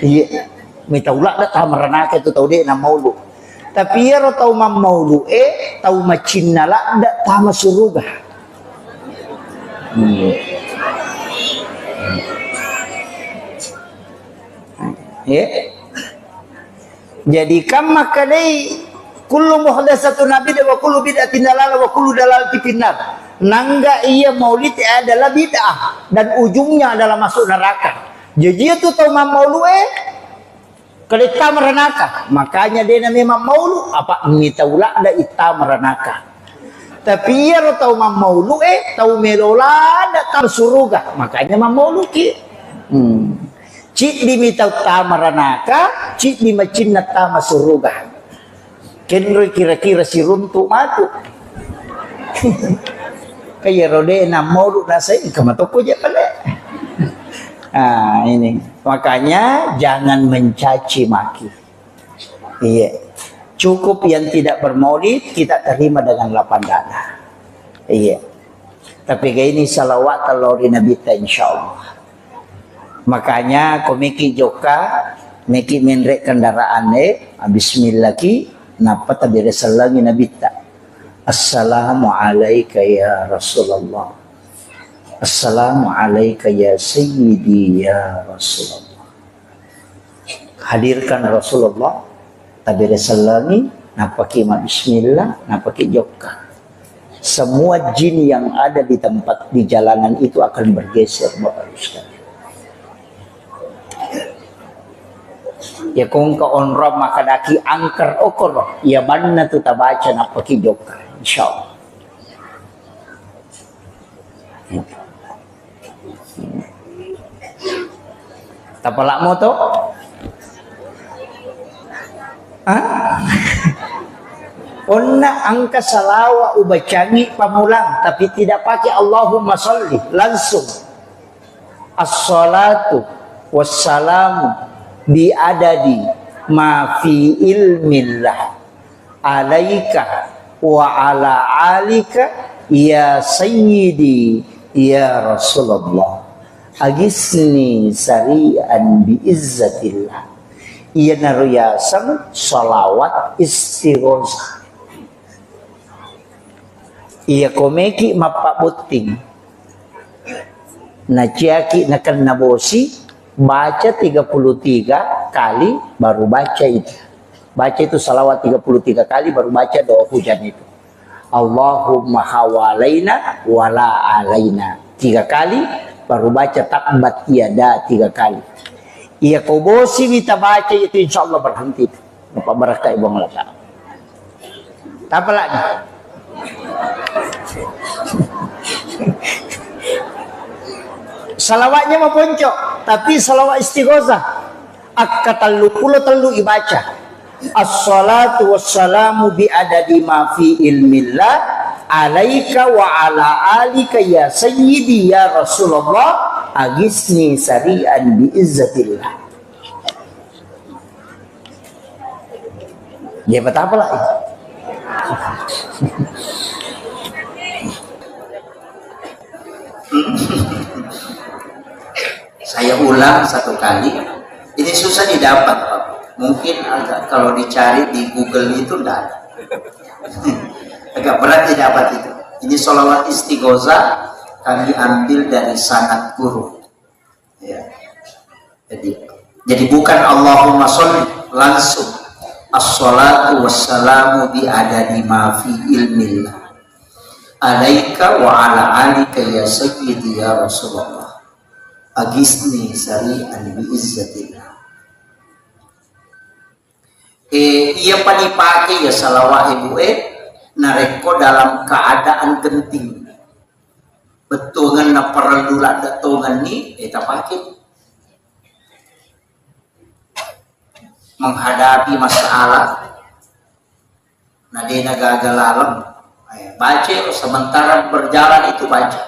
Iya, mitaula ndak tamaranaka itu tau de enam maulu. Tapi ya tau mammaulu tau macinna la dak tama suruga. Ya. Jadi kam makadai kullu muhdatsatun bid'ah wa kullu bid'atin dalalah wa kullu dalalatin finnar. Nangga iya maulid adalah bid'ah dan ujungnya adalah masuk neraka. Jadi itu tau mammaulu kelita merenaka, makanya dia namanya maulu apa ngitaula ada ita merenaka. Tapi ya tahu maulu tahu melola ada tar suruga, makanya maulu ki. Cik di mitau ta merenaka, cik di macinna ta masuruga. Kenro kira-kira si runtu matu. Kayak rode na maulu nasai kamatoko aja pala. Nah ini makanya jangan mencaci maki. Iya, cukup yang tidak bermaulid kita terima dengan lapang dada. Iya, tapi kayak ini salawat talori Nabi ta insyaallah. Makanya komiki joka meki menrek kendaraan bismillah ki napa tabire salangi Nabi ta. Assalamu alayka ya Rasulullah. Assalamu alayka ya sayyidi ya Rasulullah. Hadirkan Rasulullah tabir salami napaki ma bismillah napaki jokka. Semua jin yang ada di tempat di jalanan itu akan bergeser Bapak sekalian. Ya kung ka onra makadaki angker okor ya banna tu tabaca napaki jokka insyaallah. Tapalak mo to? Onna angka salawa ubacangi pamulang tapi tidak pakai Allahumma sholli langsung. As-salatu wassalamu bi adadi ma fi ilmillah alaika wa ala alika ya sayyidi ya Rasulullah. Agisni sari'an biizzatillah. Iya naruyasan salawat istighosah. Iya komeki mapabuting. Naciaki nakan nabosi baca 33 kali baru baca itu. Baca itu salawat 33 kali baru baca doa hujan itu. Allahumma hawalaina wala alaina 3 kali baru baca takbat tiada 3 kali. Iya kau bosi kita baca itu insya Allah berhenti. Bapak berkah ibu ngelata. Apa lagi? Salawatnya mau poncok, tapi salawat istighosah. Akka telu ibaca. As-salatu wassalamu bi adadi ma fi ilmillah alaika wa ala alika ya sayyidi ya Rasulullah agisni sari'an biizzatillah. Ya betapa lah itu. Saya ulang 1 kali. Ini susah didapat, Pak. Mungkin agak kalau dicari di Google itu enggak ada. Agak berat didapat itu. Ini sholawat istighosah kami ambil dari sanad guru. Ya. Jadi bukan Allahumma sholli langsung. As-salatu wassalamu bi adadi ma fi ilmillah. Alaika wa ala alika ya sayyidi ya Rasulullah. Agisni sari'an bi izzatillah. Ia panipake ya salawat ibu nareko dalam keadaan genting. Betungan na perlu lada tungan ni kita pakai menghadapi masalah. Nadena gagal alam. Baca sementara berjalan itu baca.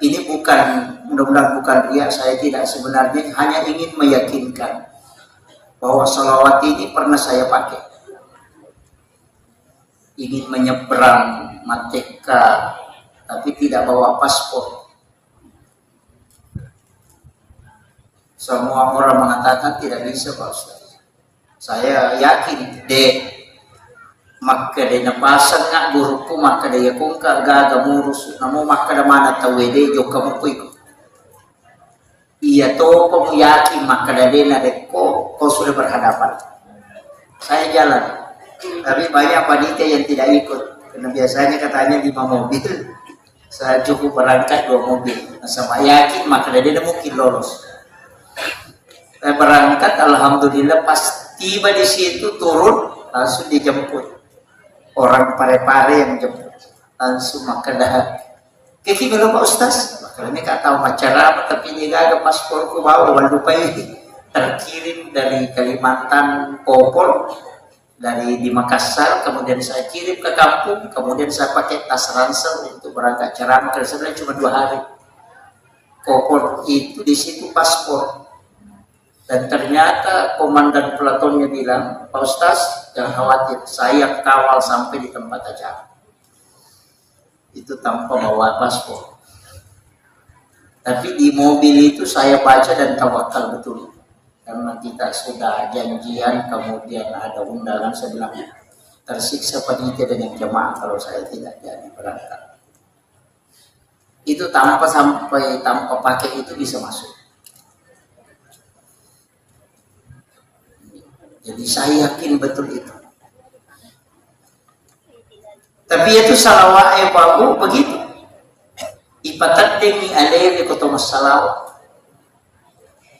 Ini bukan, mudah-mudahan bukan riya, saya tidak, sebenarnya hanya ingin meyakinkan bahwa salawat ini pernah saya pakai. Ingin menyeberang Mateka tapi tidak bawa paspor. Semua orang mengatakan tidak bisa, Pak Ustaz. Saya yakin dek maka dia napasang nga guruku maka dia kung gaga murus namo maka da mana tawede jo kamu ko iya to kamu yakin maka dia na ko sudah berhadapan. Saya jalan tapi banyak panitia yang tidak ikut karena biasanya katanya 5 mobil, saya cukup berangkat 2 mobil. Sama yakin maka dia mungkin lolos. Saya berangkat, alhamdulillah pas tiba di situ turun langsung dijemput orang pare-pare yang jemput langsung maka dah kiki belum Pak Ustaz maka ini tak tahu macam apa tapi ini gak ada pasporku bawa lupai terkirim dari Kalimantan Popol dari di Makassar, kemudian saya kirim ke kampung, kemudian saya pakai tas ransel untuk berangkat ceramah karena cuma 2 hari. Popol itu di situ paspor. Dan ternyata komandan pelatonnya bilang, Pak Ustaz, jangan khawatir, saya kawal sampai di tempat acara. Itu tanpa bawa paspor. Tapi di mobil itu saya baca dan tawakal betul. Karena kita sudah janjian, kemudian ada undangan, saya bilang, tersiksa panitia dengan jemaah kalau saya tidak jadi berangkat. Itu tanpa pakai itu bisa masuk. Jadi saya yakin betul itu. Tapi itu salawat babu begitu. Ipatattemi alaihi kutumas salawat.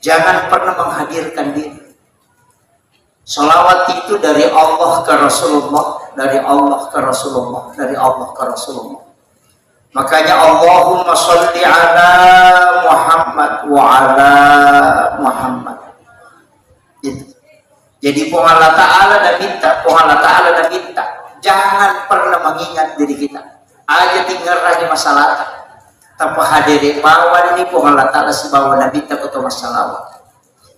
Jangan pernah menghadirkan diri. Salawat itu dari Allah ke Rasulullah, dari Allah ke Rasulullah, dari Allah ke Rasulullah. Makanya Allahumma sholli ala Muhammad wa ala Muhammad. Itu. Jadi Allah Ta'ala dan minta, Allah Ta'ala dan minta. Jangan pernah mengingat diri kita. Aja tinggal lagi masalah. Tanpa hadiri bawa ini Allah Ta'ala si bawa Nabi tak atau masalah.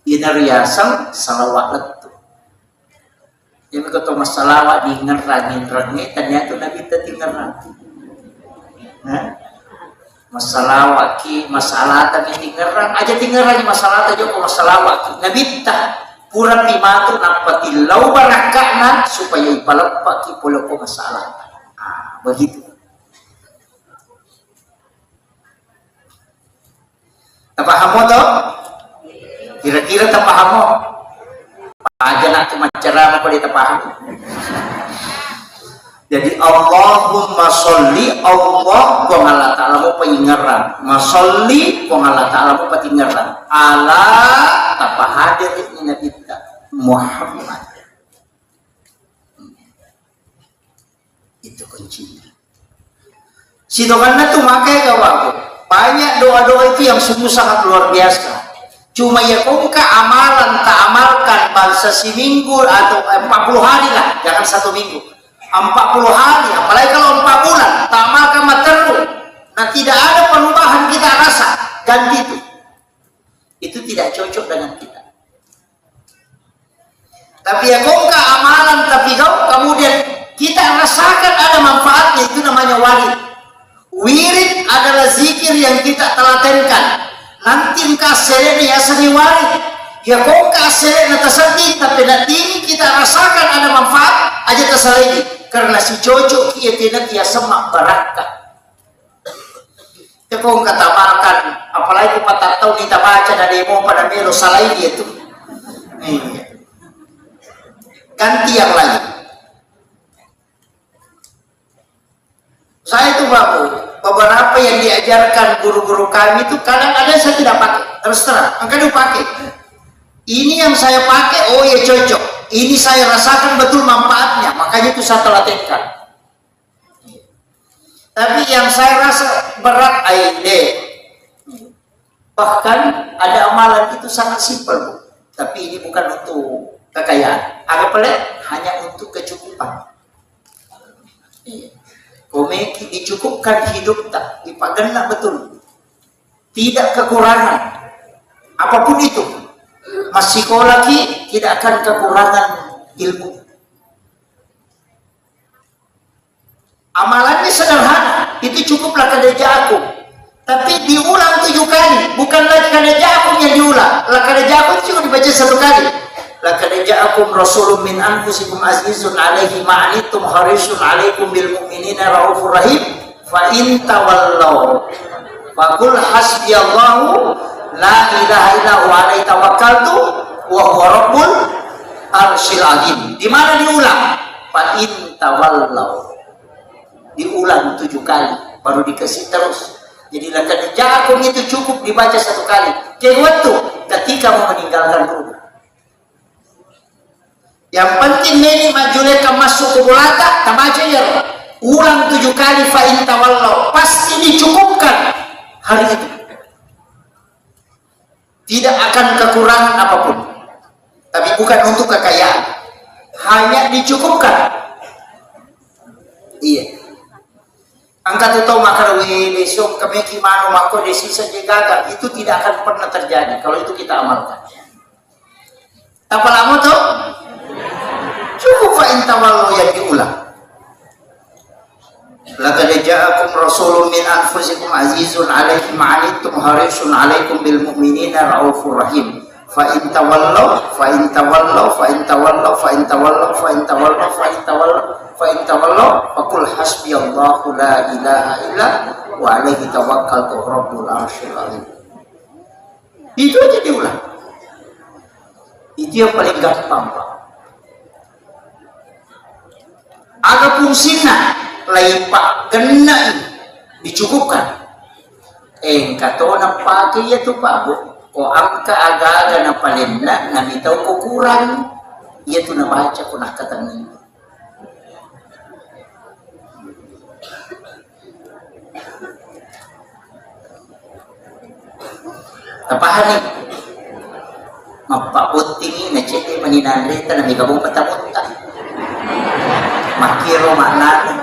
Ini riasan salawat letu. Ini kata masalah di ngerangin ternyata Nabi tak tinggal lagi. Masalah ki masalah tapi tinggal aja tinggal lagi masalah aja kok masalah Nabi tak. Kurang dimatu nampati lau barakana supaya ipalapak kipulo ko masalah. Begitu. Tapaham mo to? Kira-kira tapaham mo? Aja nak cuma cara mo dito tapaham. Jadi Allahumma sholli Allah kung Allah Ta'ala mo paingaran. Masolli kung Allah Ta'ala mo patingaran. Ala tapahadir ni Nabi Muhammad. Itu kuncinya. Sidokannya tuh makai kawan. Banyak doa-doa itu yang sungguh sangat luar biasa. Cuma ya kau amalan tak amalkan bangsa seminggu atau 40 hari lah, jangan 1 minggu. 40 hari, apalagi kalau 4 bulan, tak amalkan terus. Nah tidak ada perubahan kita rasa, ganti itu. Itu tidak cocok dengan kita. Tapi ya kau amalan tapi kau kemudian kita rasakan ada manfaatnya, itu namanya warid. Wirid adalah zikir yang kita telatenkan. Nanti kasih ya seni warid. Ya kau kasih natasanti tapi nanti kita rasakan ada manfaat aja tersalegi karena si cocok kia tidak dia semak barakah. Ya kau kata makan apalagi 4 tahun kita baca dari mau pada melo salai dia tuh. Ganti yang lain. Saya itu beberapa yang diajarkan guru-guru kami itu kadang ada saya tidak pakai, terus terang, angkat pakai. Ini yang saya pakai, oh ya cocok. Ini saya rasakan betul manfaatnya, makanya itu saya telatenkan. Tapi yang saya rasa berat, bahkan ada amalan itu sangat simpel, Bu. Tapi ini bukan untuk kekayaan. Agak pelik, hanya untuk kecukupan. Komeki dicukupkan hidup tak dipagana betul, tidak kekurangan apapun itu. Masih lagi tidak akan kekurangan ilmu. Amalannya sederhana, itu cukuplah kadeja aku. Tapi diulang 7 kali, bukan lagi kadeja aku yang diulang. Lah kadeja aku cuma dibaca 1 kali. laqad ja'akum rasulun min anfusikum azizun 'alaihi ma 'anittum harisun 'alaikum bil mu'minina raufur rahim fa in tawallaw faqul hasbiyallahu la ilaha illa huwa 'alaihi tawakkaltu wa huwa rabbul arsyil azim. Di mana diulang? Fa in tawallaw. Diulang 7 kali baru dikasih terus. Jadi laqad ja'akum itu cukup dibaca 1 kali. Kewatu ketika mau meninggalkan rumah. Yang penting ini majuleka masuk ke bulata, tabaca ya. Ulang 7 kali fa in tawallaw. Pasti dicukupkan hari itu. Tidak akan kekurangan apapun. Tapi bukan untuk kekayaan. Hanya dicukupkan. Iya. Angkat itu makarwi besok kemeki mano mako desi saja gagal. Itu tidak akan pernah terjadi kalau itu kita amalkan. Apa lama tuh? Cukup fa in tawallu yang diulang. Laqad ja'akum rasulun min anfusikum azizun 'alaihi ma 'anittum harisun 'alaikum bil mu'minina raufur rahim. Fa in tawallaw fa in tawallaw fa in tawallaw fa in tawallaw fa in tawallaw fa in tawallaw fa in tawallaw faqul hasbiyallahu la ilaha illa wa 'alaihi tawakkaltu rabbul arsyil azim. Itu aja diulang. Itu yang paling gampang, Pak. Aga fungsina lain Pak kena dicukupkan. Kato na pake ya tu Pak Bu. O angka aga-aga na palinna na bitaw ko kurang. Iya tu na baca ko nakatangin. Tapahan ni mapaputing na cete maninanrita na may kabong patamunta. Makiro makna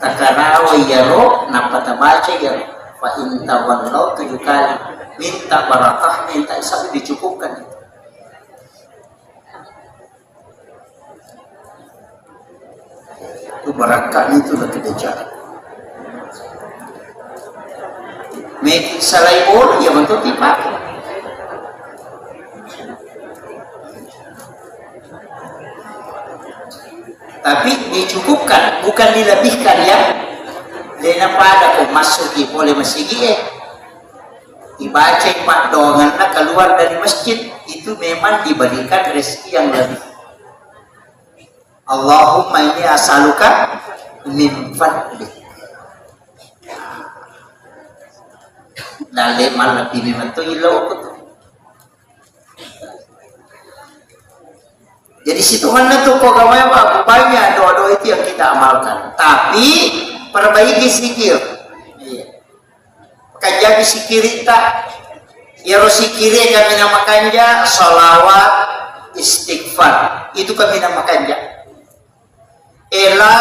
takaraway yaro napatabaca yaro fa in tawallaw 7 kali minta barakah minta isap dicukupkan. Itu barakah itu lah kita cari. Make salay all ya bentuk dipakai. Tapi dicukupkan, bukan dilebihkan ya. Dena pada kok masuki boleh masigi dibaca Pak dongan keluar dari masjid itu memang diberikan rezeki yang lebih. Allahumma inni as'aluka min fadlik. Dale mal lebih memang tu ilau betul. Jadi situ mana tuh kok gamanya Pak banyak doa-doa itu yang kita amalkan. Tapi perbaiki zikir. Kajabi sikirita. Ya sikire kami namakannya salawat istighfar. Itu kami namakannya. La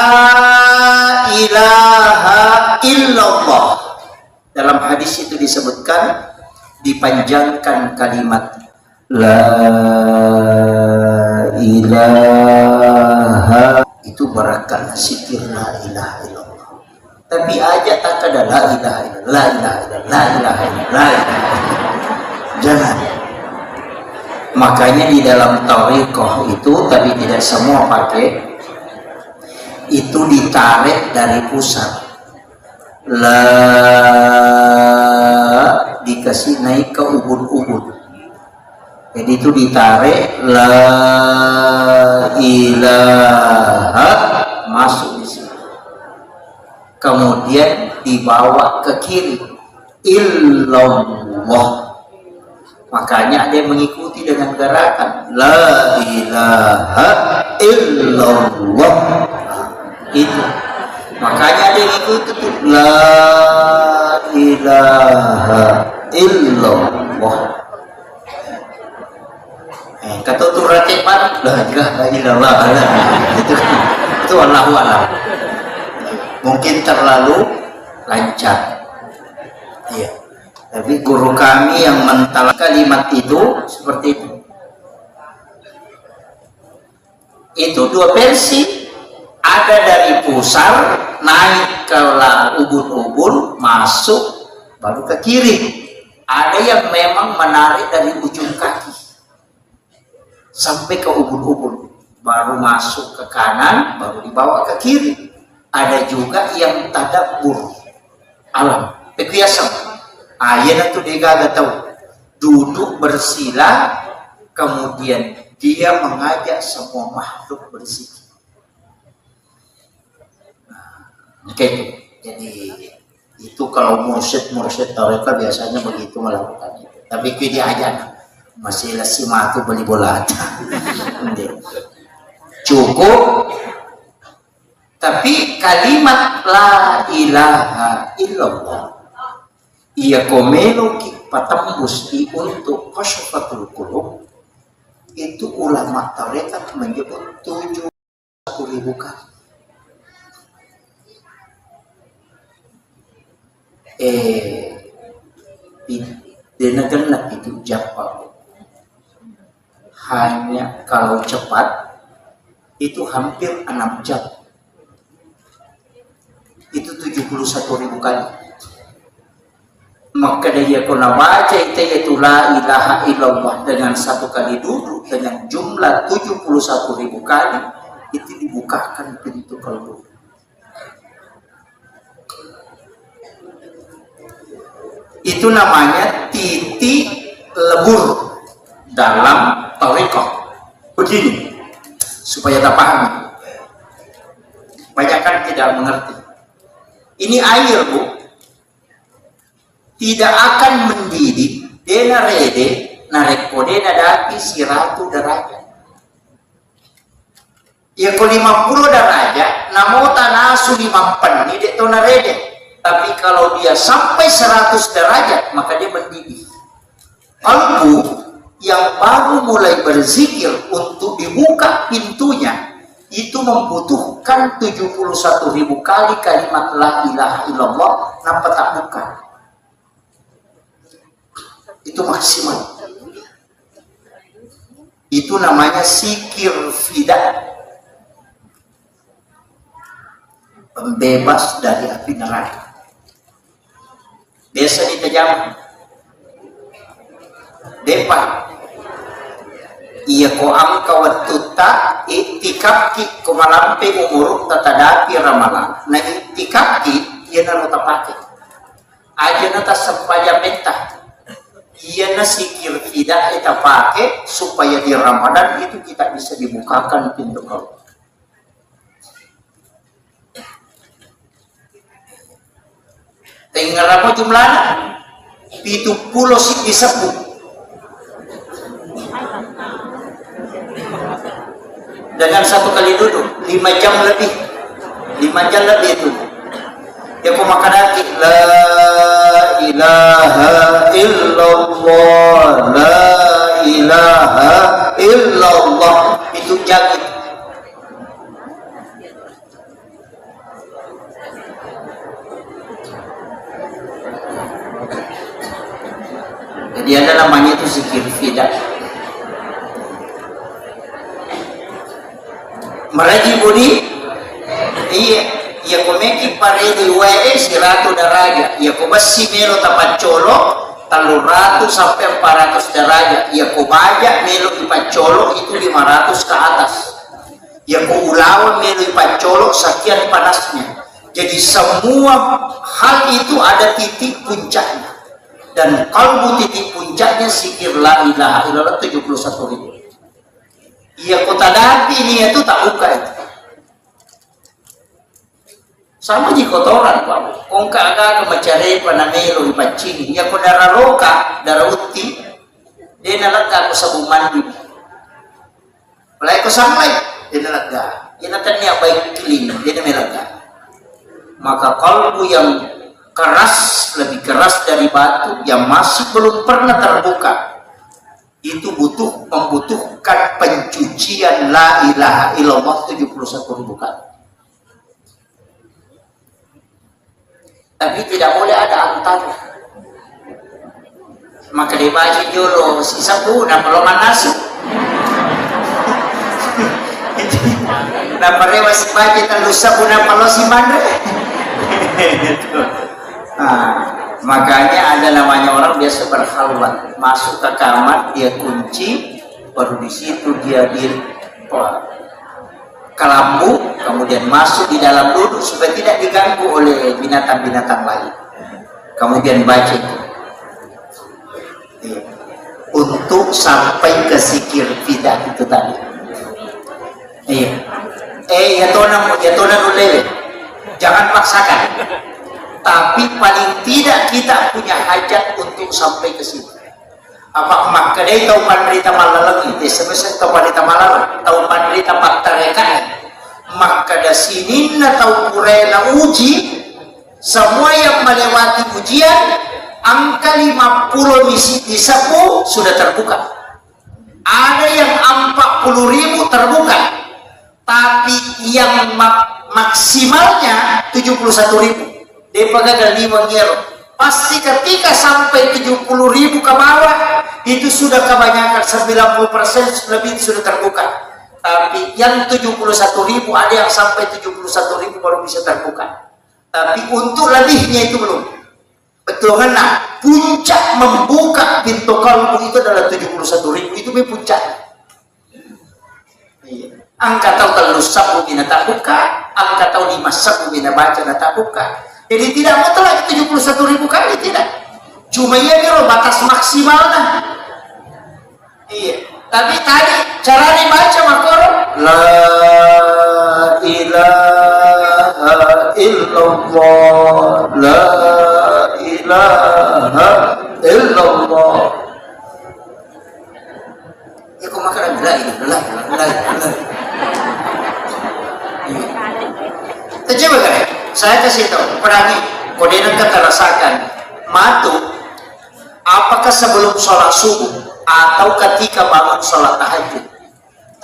ilaha illallah. Dalam hadis itu disebutkan dipanjangkan kalimat la ilaha, itu barakah zikir la ilaha illallah. Tapi aja tak ada la ilaha illallah, la ilaha illallah, la ilaha illallah, la ilaha illallah. Jangan. Makanya di dalam tariqah itu, tapi tidak semua pakai, itu ditarik dari pusat. La dikasih naik ke ubun-ubun. Jadi itu ditarik la ilaha masuk di sini. Kemudian dibawa ke kiri illallah. Makanya ada yang mengikuti dengan gerakan la ilaha illallah. Itu. Makanya ada yang ikuti la ilaha illallah. Kata tu ratipan la ilaha illallah. Itu Allahu a'lam. Mungkin terlalu lancar. Iya. Tapi guru kami yang mental kalimat itu seperti itu. Itu 2 versi. Ada dari pusar naik ke ubun-ubun masuk baru ke kiri. Ada yang memang menarik dari ujung kaki. sampai ke ubun-ubun, baru masuk ke kanan, baru dibawa ke kiri. Ada juga yang tadabbur alam, pekiasan. Ayat itu dia gak tahu, duduk bersila, kemudian dia mengajak semua makhluk berzikir. Gitu. Jadi itu kalau mursyid tarekat biasanya begitu melakukan itu. Tapi dia aja masih lesi matu beli bola. Cukup. Tapi kalimat la ilaha illallah ia komelo patambus untuk kasyafatul qulub, itu ulama tarekat menyebut 71.000 kali. Denagenap itu Japa hanya kalau cepat itu hampir 6 jam, itu 71.000 kali. Maka dia kena baca itu la ilaha illallah dengan 1 kali duduk dengan jumlah 71.000 kali, itu dibukakan pintu kalbu. Itu namanya titik lebur dalam tarekat. Begini supaya tak paham, banyak kan tidak mengerti. Ini air, Bu, tidak akan mendidih dena rede narek kodena dati 100 derajat. Ya ko 50 derajat namota nasu 5 penni dek to narede. Tapi kalau dia sampai 100 derajat maka dia mendidih. Kalbu yang baru mulai berzikir untuk dibuka pintunya itu membutuhkan 71.000 kali kalimat la ilaha illallah nampak tak buka. Itu maksimal. Itu namanya sikir fidah, pembebas dari api neraka. Biasa ditajam depa iya ko amka wattuta itikapki ko malampe umuruk tatadapi ramala na itikapki iya na rota pake aja nata sempaja mentah iya na sikir tidak kita pakai supaya di Ramadan itu kita bisa dibukakan pintu kalau. Tinggal apa jumlahnya? 70 sih disebut. Dengan 1 kali duduk 5 jam lebih. 5 jam lebih itu. Ya kau makan lagi la ilaha illallah, la ilaha illallah, itu jagit. Jadi ada namanya itu zikir fidah. Meraji budi, iya komeki paredi wae 100 derajat, iya kobasi melo tapat colo 300 sampai 400 derajat, iya kobaja melo ipat colo itu 500 ke atas, iya ko ulawan melo ipat colo sekian panasnya. Jadi semua hal itu ada titik puncaknya. Dan kalbu titik puncaknya sikir la ilaha illallah 71.000. Iya kota dati ini itu tak buka itu. Sama di kotoran Pak. Kongka agak mencari panamelo di pancing. Iya kota darah roka, darah uti. Dia nalaka ko sabung mandi. Mulai ko sampai dia nalaga. Dia natanya baik clean, dia nalaga. Maka kalbu yang keras, lebih keras dari batu yang masih belum pernah terbuka, itu membutuhkan pencucian la ilaha illallah 71.000 kali. Tapi tidak boleh ada antara. Maka dibaca dulu sisa puna belum masuk. Nah, pada masih baca terlusa puna kalau si mandre. Nah, makanya ada namanya orang biasa berkhalwat, masuk ke kamar dia kunci, baru di situ dia di kelambu, kemudian masuk di dalam duduk supaya tidak diganggu oleh binatang-binatang lain. Kemudian baca itu untuk sampai ke sikir fidah itu tadi. Ya tona nulewe, jangan paksakan. Tapi paling tidak kita punya hajat untuk sampai ke situ. Apa maka dia tahu panderita malalang itu sebesar tahu panderita malalang tahu panderita paktarekan maka da sini na tahu kurena uji semua yang melewati ujian angka 50 misi di sapu sudah terbuka, ada yang 40.000 terbuka, tapi yang maksimalnya 71.000 dia pakai 5 euro. Pasti ketika sampai 70.000 ke bawah itu sudah kebanyakan 90% lebih sudah terbuka. Tapi yang 71.000 ada yang sampai 71.000 baru bisa terbuka. Tapi untuk lebihnya itu belum. Betul kan? Nah, puncak membuka pintu kalbu itu adalah 71.000 itu puncak. Angka tahu kalau sabu bina tak buka, angka tahu 5 sabu bina baca tak buka. Jadi tidak mutlak 71.000 kali, tidak. Cuma ya biro batas maksimalnya. Iya. Tapi tadi cara dibaca makoro la ilaha illallah, la ilaha illallah. Ya kok makan la ilaha. Coba kan? Saya kasih tahu, perangi kode kita rasakan matu apakah sebelum sholat subuh atau ketika bangun sholat tahajud.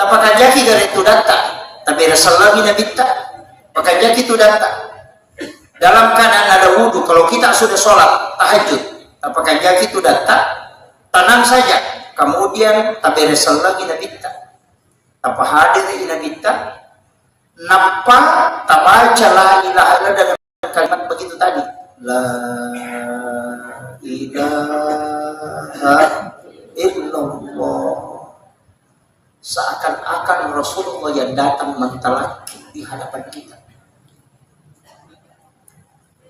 Apakah jaki dari itu datang tapi Rasulullah nabi tak apakah jaki itu datang dalam keadaan ada wudhu. Kalau kita sudah sholat tahajud apakah jaki itu datang tenang saja, kemudian tapi Rasulullah nabi tak apa hadir nabi tak napa tabaca la ilaha illallah dengan kalimat begitu tadi la ilaha illallah, seakan-akan Rasulullah yang datang mentalaki di hadapan kita.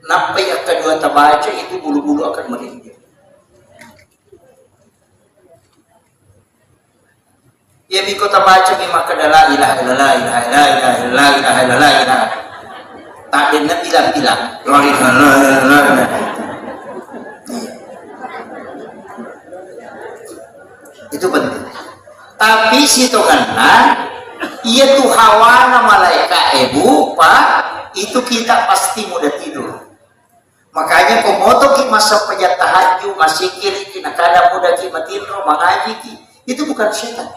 Napa yang kedua tabaca itu bulu-bulu akan merinding. Ya biko tabaca maka la ilaha illallah, ilaha illallah, ilaha illallah, ilaha. Tak ada bilang-bilang. La ilaha illallah. Itu penting. Tapi situ karena ia tuh hawana malaikat ibu pak itu kita pasti mudah tidur. Makanya komoto ki masa pejat tahajud masih kiri kina kada mudah ki matiro mengaji ki itu bukan setan.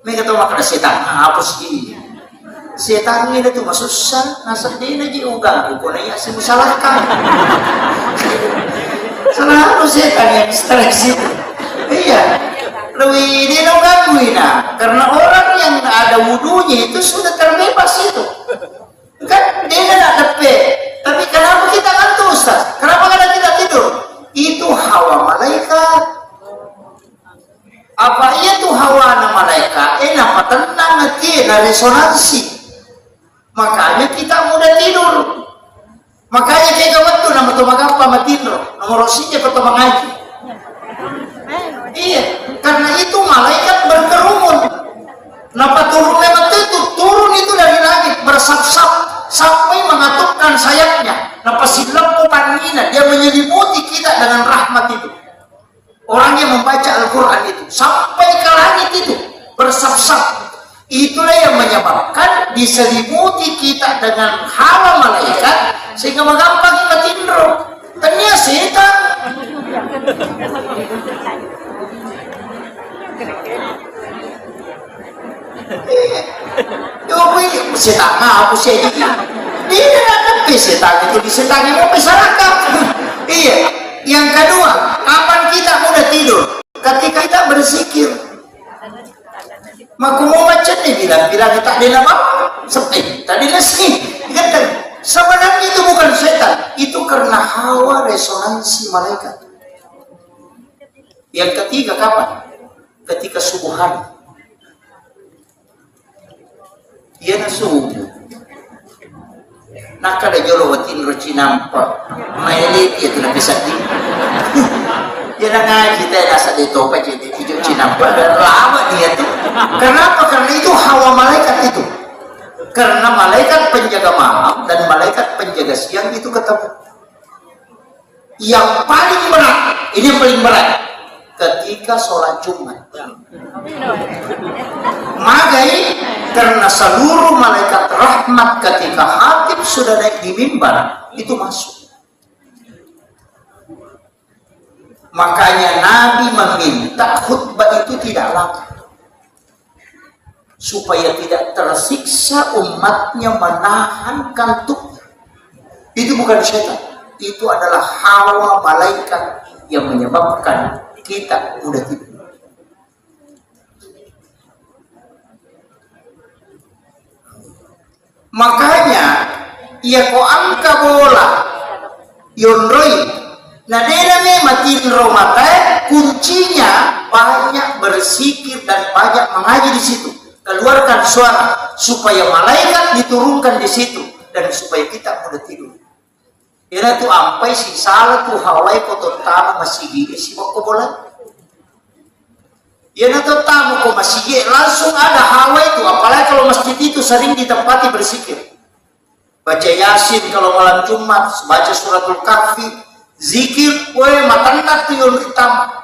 Mereka tahu makna setan, hapus gini. Setan ini tuh masuk susah, nasab dia lagi ugang, bukan ya sih salahkan. Selalu setan yang stres itu. Iya, lebih dia dong gangguin karena orang yang ada wudhunya itu sudah terbebas itu. Kan dia tidak tepe, tapi kenapa kita ngantuk Ustaz? Kenapa kadang kita tidur? Itu hawa malaikat. Apa iya tuh hawa na malaikat? Apa tenang nanti na resonansi. Makanya kita mudah tidur. Makanya kayak waktu nama tuh magapa matidur, nomor rosinya atau mengaji. Iya, karena itu malaikat berkerumun. Napa turun lewat itu? Turun itu dari langit bersap-sap sampai mengatupkan sayapnya. Napa silap panina dia menyelimuti kita dengan rahmat itu. Orang yang membaca Al-Quran itu sampai ke langit itu bersap-sap. Itulah yang menyebabkan diselimuti kita dengan hawa malaikat sehingga menggampang kita tidur. Ternyata setan. Setan apa sih ini? Dia ada setan itu di setan yang mau masyarakat. Iya. Yang kedua, kapan kita mudah tidur? Ketika kita berzikir. Maka mau macam ni bilang tak ada nama sepi, tak ada sih. Sebenarnya itu bukan setan, itu karena hawa resonansi malaikat. Yang ketiga kapan? ketika subuh hari. Ia na subuh. Nakada jolowatin roci nampak. Mayalit itu na bisa di. Ia na ngaji tayo nasa dito pa jadi tijuk cinampak. Lama dia tuh. Kenapa? Karena itu hawa malaikat itu. Karena malaikat penjaga malam dan malaikat penjaga siang itu ketemu. Yang paling berat, ini yang paling berat, ketika sholat Jumat. Magai karena seluruh malaikat rahmat ketika khatib sudah naik di mimbar itu masuk. Makanya Nabi meminta khutbah itu tidak lama supaya tidak tersiksa umatnya menahan kantuk. Itu bukan setan, itu adalah hawa malaikat yang menyebabkan kita mudah tidur. Makanya ia ko angka bola yonroi nadena me matin romata kuncinya banyak berzikir dan banyak mengaji di situ. Keluarkan suara supaya malaikat diturunkan di situ dan supaya kita mudah tidur. Ina tu ampai si salah tu hawai ko tamu masih si ko bola. Ina tu tamu ko masih langsung ada hawai itu, apalagi kalau masjid itu sering ditempati berzikir. Baca Yasin kalau malam Jumat, baca suratul Kahfi, zikir, matanat tu yung hitam.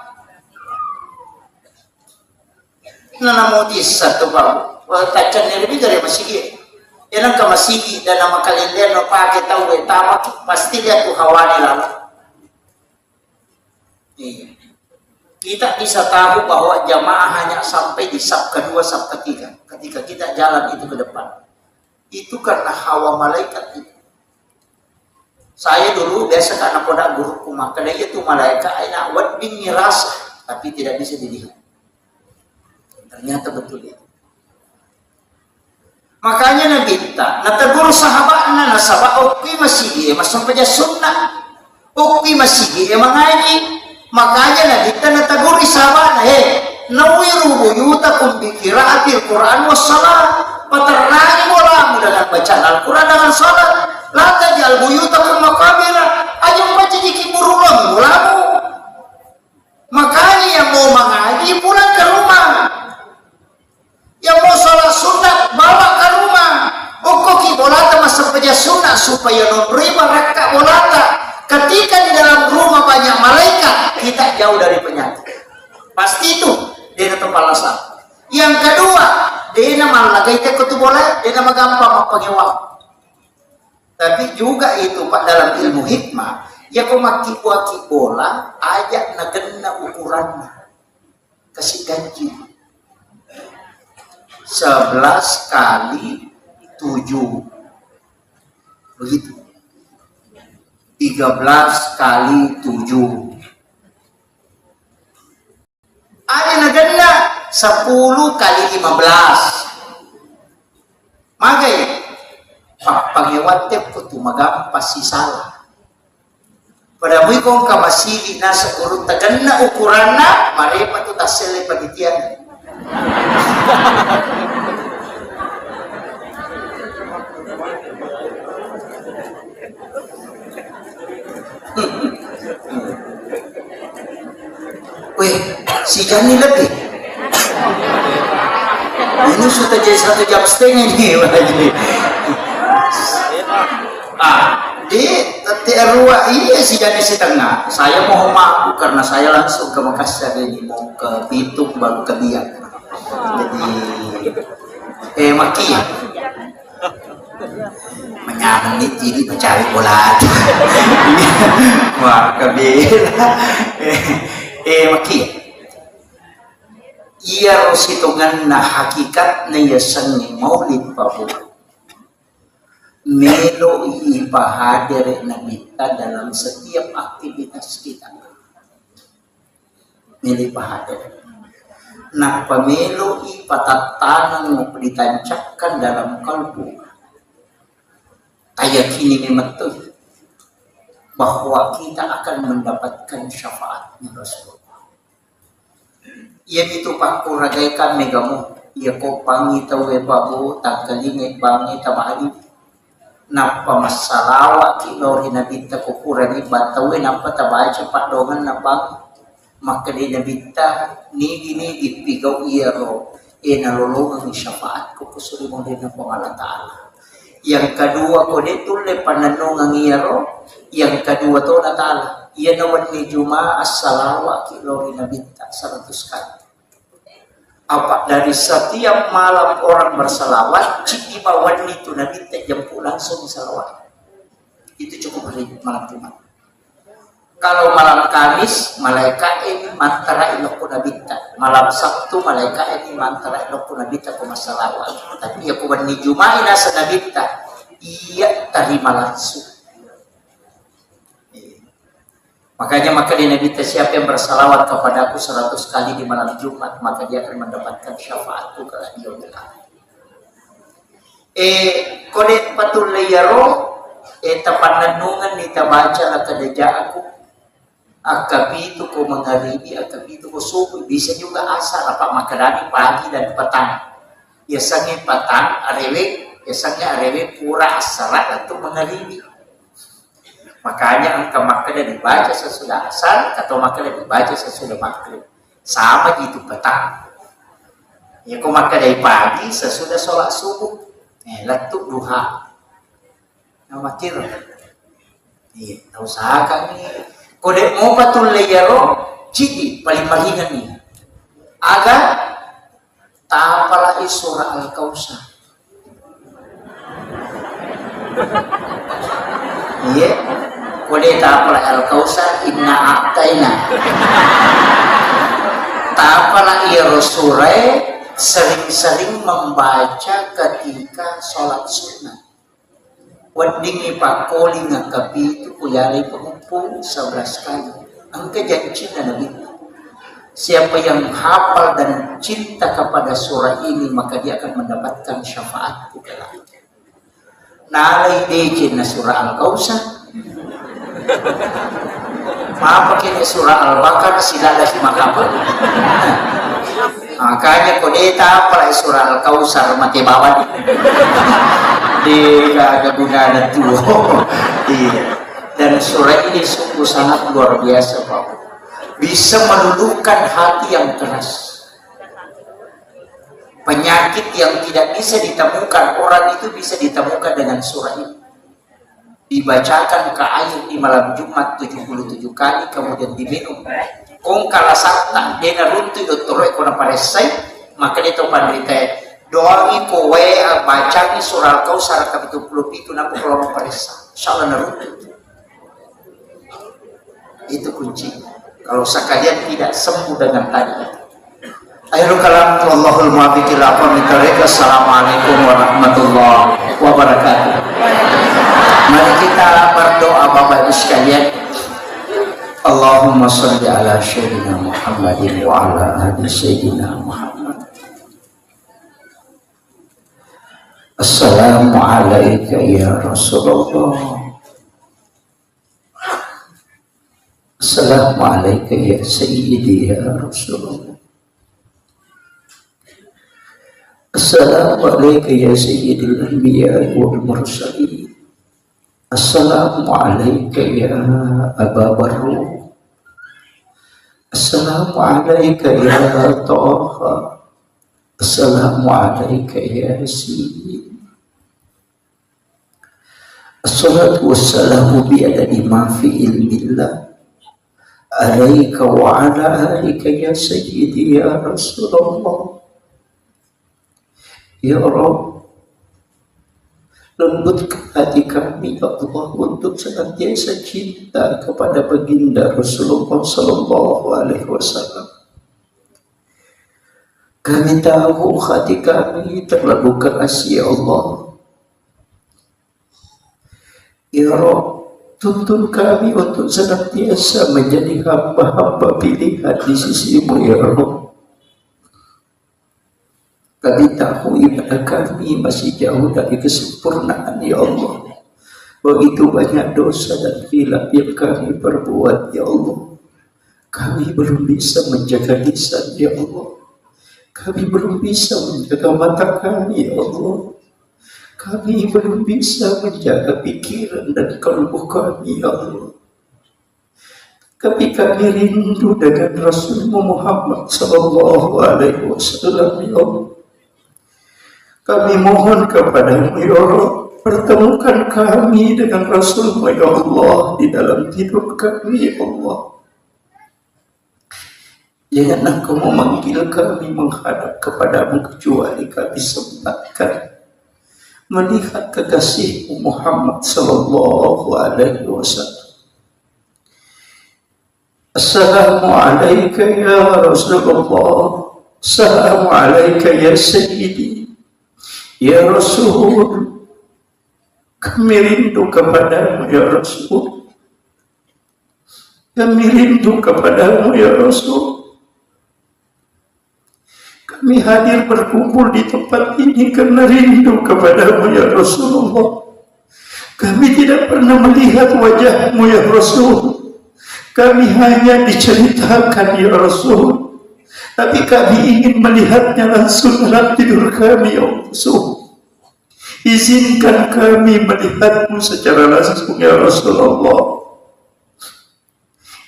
Nana modis satu baru, tacan ni lebih dari masih. Yan ka masigi dan nama kalender no pakai tahu tama pasti lihat tuh hawani lalu. Kita bisa tahu bahwa jamaah hanya sampai di saf kedua, saf ketiga. Ketika kita jalan itu ke depan, itu karena hawa malaikat itu. Saya dulu biasa karena pada guru kumah, karena itu malaikat aina wadin mirasa, tapi tidak bisa dilihat. Ternyata betul itu. Makanya Nabi minta, nategur sahabatnya, nasabah ukwi masigi, masampaja sunnah, ukwi masigi, mengaji. Makanya Nabi minta nataguri sahabatnya, nawiru buyutakum bi qiraatil Quran was salat, paternahi mulamu dengan bacaan Al-Quran dengan salat, la tajal buyutakum maqabira, ayo baca di kiburullah mulamu. Makanya yang mau mengaji pulang ke rumah. Yang mau sholat sunat bawa ke rumah. Ukoki bolata masa saja sunat supaya menerima raka bolata. Ketika di dalam rumah banyak malaikat, kita jauh dari penyakit. Pasti itu dia tempat alasan. Yang kedua, dia nama lagi kita kutubola, dia nama gampang mapagewak. Tapi juga itu Pak dalam ilmu hikmah, ya kau maki bola, ajak nagena ukurannya, kasih gaji. 11 kali 7 begitu, 13 kali 7 ada negara 10 kali 15 magai pangewat tep kutu magam pasti salah pada mui kong kamasili nasa kurun tagana ukuranna marepa tu tasele pagitian. Weh, si Jani lebih. Ini sudah jadi 1 jam setengah nih. Di TR2 iya si Jani setengah. Saya mau maaf karena saya langsung ke Makassar ini mau ke Bitung baru ke Biak. Jadi Maki ya. Menyamani jadi mencari bola. Wah kabila. Maki ya. Iya rositongan na hakikat na yasangi maulid pabu. Melo ipahadir na kita dalam setiap aktivitas kita. Melo ipahadir. Nah pamelo ipatatanan mo ditancapkan dalam kalbu. Ayakini memang tuh bahwa kita akan mendapatkan syafaatnya Rasulullah. Ia itu paku ragai kami kamu. Ia ko pangi tahu babu tak kalingai bangi tabali. Napa masalawa kilori nabita kukuran iba tahu napa tabaca pak dongan napa maka di nabita nigi pigau iya ro nalolongan syafaat ko kusuri mo din ng Allah Ta'ala. Yang kedua ko dito le pananongan iya ro. Yang kedua to na Ta'ala. Ia naman ni Juma as-salawa kilori nabita 100 kali. Apa dari setiap malam orang bersalawat, cik ibawan itu nabita jemput langsung salawat. Itu cukup hari malam Jumat. Kalau malam Kamis, malaikat ini mantara ilokku nabita. Malam Sabtu, malaikat ini mantara ilokku nabita kumasalawat. Tapi ya kuban ni Juma ina sa nabita, iya terima langsung. Makanya maka di Nabi siapa yang bersalawat kepada aku 100 kali di malam Jumat, maka dia akan mendapatkan syafaatku kala yaumil akhir. Kode patul layaro tapananungan ni tabaca la kadaja aku. Akabitu ko mangaribi, akabitu ko subuh, bisa juga asar apa makarani pagi dan petang. Biasanya petang arewe, biasanya arewe pura asar atau mangaribi. Makanya angka makan dibaca sesudah asar atau makan dibaca sesudah maghrib. Sama gitu petang. Ya kau makan dari pagi sesudah sholat subuh. Letuk duha. Nama kira. Iya, tahu usahakan nih. Kode mau batul layaro, cidi paling malingan nih. Aga tapala surah Al-Kausar. Iya. Kode tapala Al-Kausar inna a'taina. Tapala iya surah sering-sering membaca ketika sholat sunnah. Wadingi pakoli ngakapi itu kuyari pengumpul 11 kali. Angka janji Nabi. Siapa yang hafal dan cinta kepada surah ini maka dia akan mendapatkan syafaatku kelak. Nalai dejin na surah Al-Kausar. Apa kini surah Al-Baqarah silala si makabal. Makanya kodeta apa surah Al-Kausar mati bawah. Dia ada gunanya tuh. Dan surah ini sungguh sangat luar biasa Pak. Bisa meluluhkan hati yang keras. Penyakit yang tidak bisa ditemukan orang itu bisa ditemukan dengan surah ini. Dibacakan ke air di malam Jumat 77 kali kemudian diminum. Kung kalasata dia runtuh dokter ekona paresai maka dia panderita doa iko baca ni surah Al-Kausar kapitul 10 itu nampu kalau paresa. Insyaallah naruntuh. Itu kunci. Kalau sekalian tidak sembuh dengan tadi. Akhirul kalam Allahul muwaffiq ila aqwamit thariq. Assalamualaikum warahmatullahi wabarakatuh. Mari kita berdoa Bapak Ibu sekalian. Allahumma shalli ala sayyidina Muhammadin wa ala ali sayyidina Muhammad. Assalamu alayka ya Rasulullah. Assalamu alayka ya Sayyidi ya Rasulullah. Assalamu alayka ya Sayyidil Anbiya wal Mursalin. Assalamu alayka ya Aba Barru. Assalamu alayka ya Taha. Assalamu alayka ya Yasin. Assalatu wassalamu bi'adadi ma fi ilmillah alaika wa ala alika ya Sayyidi ya Rasulullah. Ya Rabb, lembutkan hati kami ya Allah untuk senantiasa cinta kepada baginda Rasulullah Sallallahu Alaihi Wasallam. Kami tahu hati kami terlalu keras ya Allah. Ya Rabb, tuntun kami untuk senantiasa menjadi hamba-hamba pilihan di sisimu ya Rabb. Kami tahu ibadah kami masih jauh dari kesempurnaan ya Allah. Begitu banyak dosa dan khilaf yang kami perbuat ya Allah. Kami belum bisa menjaga lisan, ya Allah. Kami belum bisa menjaga mata kami, ya Allah. Kami belum bisa menjaga pikiran dan kalbu kami, ya Allah. Tapi kami rindu dengan Rasulullah Muhammad sallallahu alaihi wasallam, ya Allah. Kami mohon kepadamu, ya Allah, pertemukan kami dengan Rasulullah, ya Allah, di dalam tidur kami, ya Allah. Jangan Engkau memanggil kami menghadap kepadamu kecuali kami sempatkan melihat kekasihmu Muhammad sallallahu alaihi wasallam. Assalamu alayka ya Rasulullah. Assalamu alayka ya Sayyidi, ya Rasul. Kami rindu kepadamu, ya Rasul. Kami rindu kepadamu, ya Rasul. Kami hadir berkumpul di tempat ini karena rindu kepadamu, ya Rasulullah. Kami tidak pernah melihat wajahmu, ya Rasul. Kami hanya diceritakan, ya Rasul. Tapi kami ingin melihatnya langsung dalam tidur kami, ya Rasul. Izinkan kami melihatmu secara langsung, ya Rasulullah.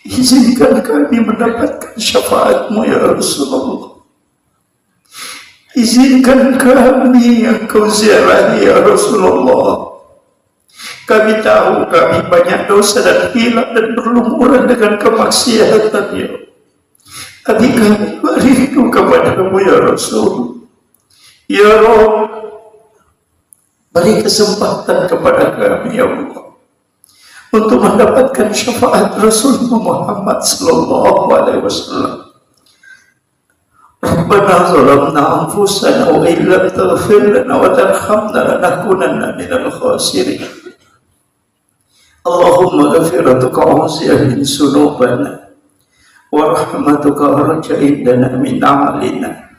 Izinkan kami mendapatkan syafaatmu, ya Rasulullah. Izinkan kami Engkau ziarahi, ya Rasulullah. Kami tahu kami banyak dosa dan hilang dan berlumuran dengan kemaksiatan, ya. Tapi kami berindu kepadamu, ya Rasul. Ya Rabb, beri kesempatan kepada kami, ya Allah, untuk mendapatkan syafaat Rasulullah Muhammad sallallahu alaihi wasallam. Rabbana zalamna anfusana wa illam taghfir lana wa tarhamna lanakunanna minal khasirin. Allahumma ghafiratuka awsiya min sunubana wa rahmatuka arja indana min amalina.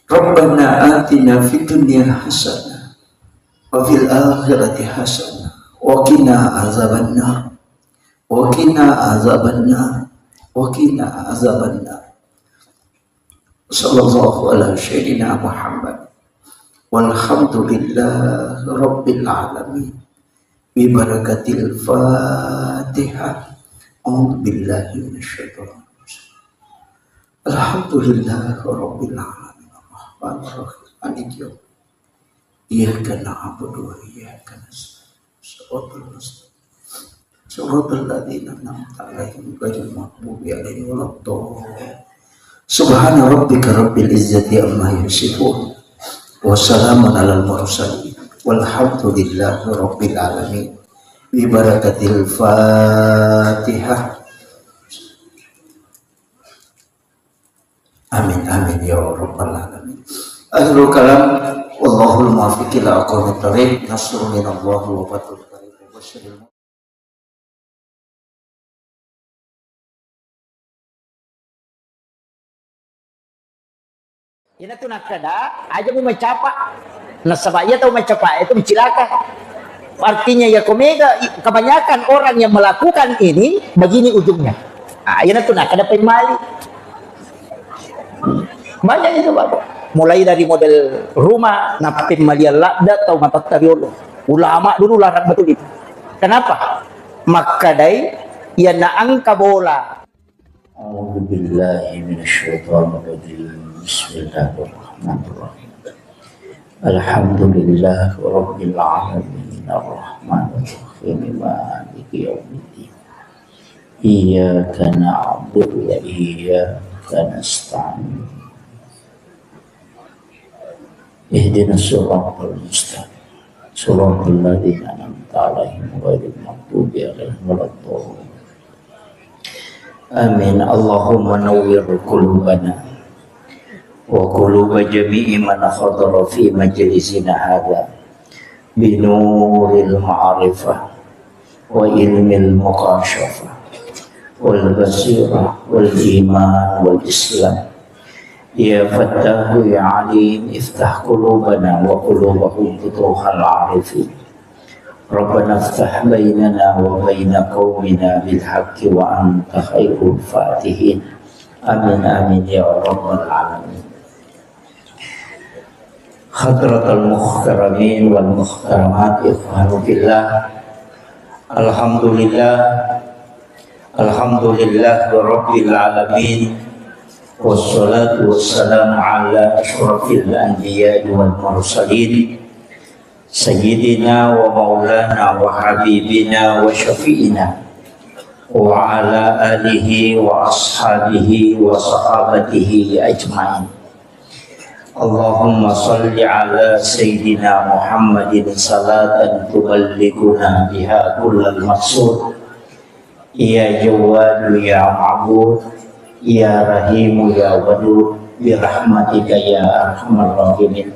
Rabbana atina fid dunya hasanah wa fil akhirati hasanah wa qina azabannar wa qina azabannar wa qina azabannar. Sallallahu ala sayyidina Muhammad walhamdulillahi rabbil alamin bi barakatil Fatihah. A'udzu billahi minasyaitonir rajim. Alhamdulillahi rabbil alamin arrahmanir rahim maliki yaumiddin. Iyyaka na'budu wa iyyaka nasta'in. Siratal ladzina an'amta 'alaihim ghairil maghdubi 'alaihim waladdallin. Subhana rabbika rabbil izzati amma yasifun wa salamun 'alal mursalin walhamdulillahi rabbil alamin bi barakatil Fatihah. Amin amin ya rabbal alamin. Akhirul kalam wallahul muwaffiq ila aqwamit thoriq. Nasrun minallahi wa fathul qarib. Ina tu nak kada aja mau mencapa nasabaya atau mencapa itu mencilaka. Artinya ya komega kebanyakan orang yang melakukan ini begini ujungnya. Ina tu nak kada pemali. Banyak itu Bapak. Mulai dari model rumah na pemalian lakda atau mata tariolo. Ulama dulu larang betul itu. Kenapa? Makadai ya na angka bola. A'udzu billahi minasyaitonir rajim. Bismillahirrahmanirrahim. Alhamdulillahi rabbil alamin arrahmanir rahim maliki yaumiddin. Iyyaka na'budu wa iyyaka nasta'in. Ihdinas siratal mustaqim. Siratal ladzina an'amta 'alaihim ghairil maghdubi 'alaihim waladdallin. Amin. Allahumma nawwir qulubana wa quluba jami'i man khadara fi majlisina hadha bi nuril ma'rifah wa ilmil muqashafah wal basirah wal iman wal islam. Ya Fattahu ya Alim iftah qulubana wa qulubahum futuhal arifin Rabbana iftah bainana wa baina qaumina bil haqqi wa anta khairul fatihin. Amin amin ya rabbal alamin. Hadratul muhtaramin wal muhtaramat, ikhwanu fillah. Alhamdulillah rabbil alamin. Wassalatu wassalamu ala asyrafil anbiya'i wal mursalin, sayyidina wa maulana wa habibina wa syafi'ina wa ala alihi wa ashabihi wa sahabatihi ajma'in. Allahumma salli ala sayyidina Muhammadin salatan tuballighuna biha kullal maqsud. Ya Jawadu ya Ma'bud, ya Rahimu ya Wadud, birahmatika ya arhamar rahimin.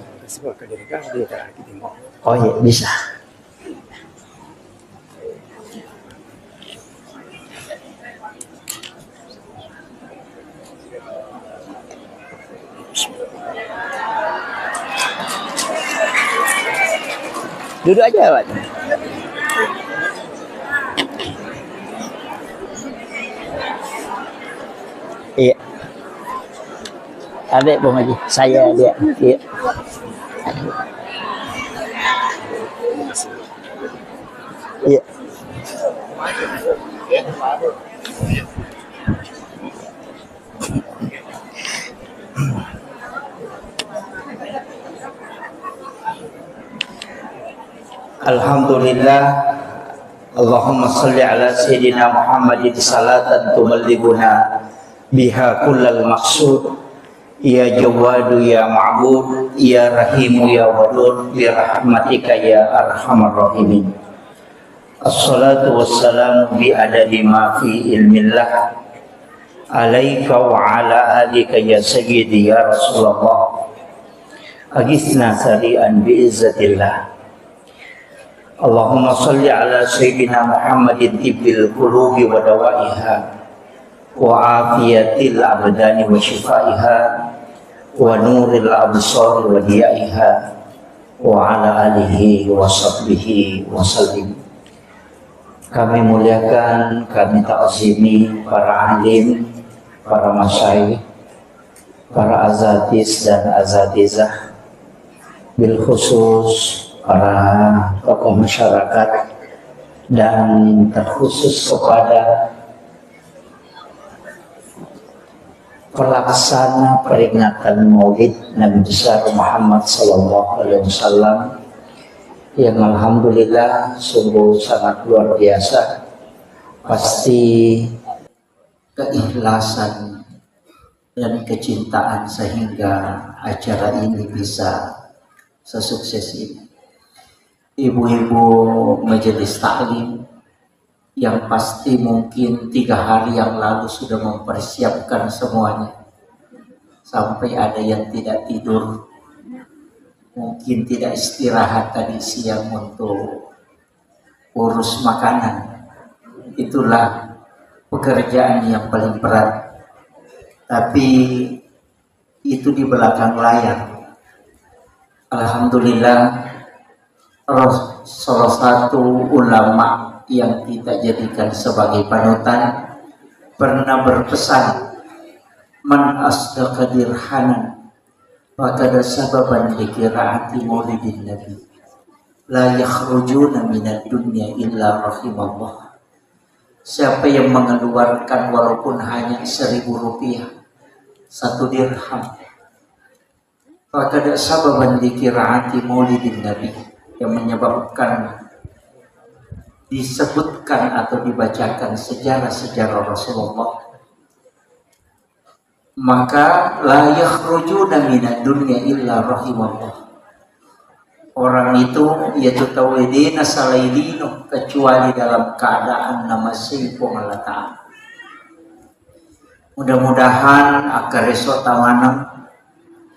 Oh iya, bisa. Duduk aja, Pak. Iya. Adik Bung Haji, saya dia. Iya. Iya. Alhamdulillah. Allahumma salli ala sayyidina Muhammadin salatan tuballighuna biha kullal maqsud. Ya Jawadu ya Ma'bud, ya Rahimu ya Wadud, birahmatika ya arhamar rahimin. Assalatu wassalamu bi adadi ma fi ilmillah alaika wa ala alika ya sayyidi ya Rasulullah. Agisna sari'an bi izzatillah. Allahumma salli ala sayyidina Muhammadin tibbil qulubi wa dawaiha wa afiyatil abdani wa shifaiha wa nuril absar wa diyaiha wa ala alihi wa sahbihi wa sallim. Kami muliakan, kami ta'zimi para alim, para masyayikh, para azatis dan azatizah, bil khusus para tokoh masyarakat, dan terkhusus kepada pelaksana peringatan Maulid Nabi besar Muhammad sallallahu alaihi wasallam yang alhamdulillah sungguh sangat luar biasa. Pasti keikhlasan dan kecintaan sehingga acara ini bisa sesukses ini. Ibu-ibu majelis taklim yang pasti mungkin 3 hari yang lalu sudah mempersiapkan semuanya, sampai ada yang tidak tidur, mungkin tidak istirahat tadi siang untuk urus makanan. Itulah pekerjaan yang paling berat, tapi itu di belakang layar. Alhamdulillah, salah satu ulama yang kita jadikan sebagai panutan pernah berpesan, man asdaqa dirhanan fakada sababan likiraati maulidin nabi la yakhrujuna minad dunya illa rahimallah. Siapa yang mengeluarkan walaupun hanya 1.000 rupiah, 1 dirham, fakada sababan likiraati maulidin nabi, yang menyebabkan disebutkan atau dibacakan sejarah-sejarah Rasulullah, maka la yakhrujuna minad dunya illa rahimallah. Orang itu yaitu tawidina salaidino, kecuali dalam keadaan nama sifung Allah Ta'ala. Mudah-mudahan akar esok tamanam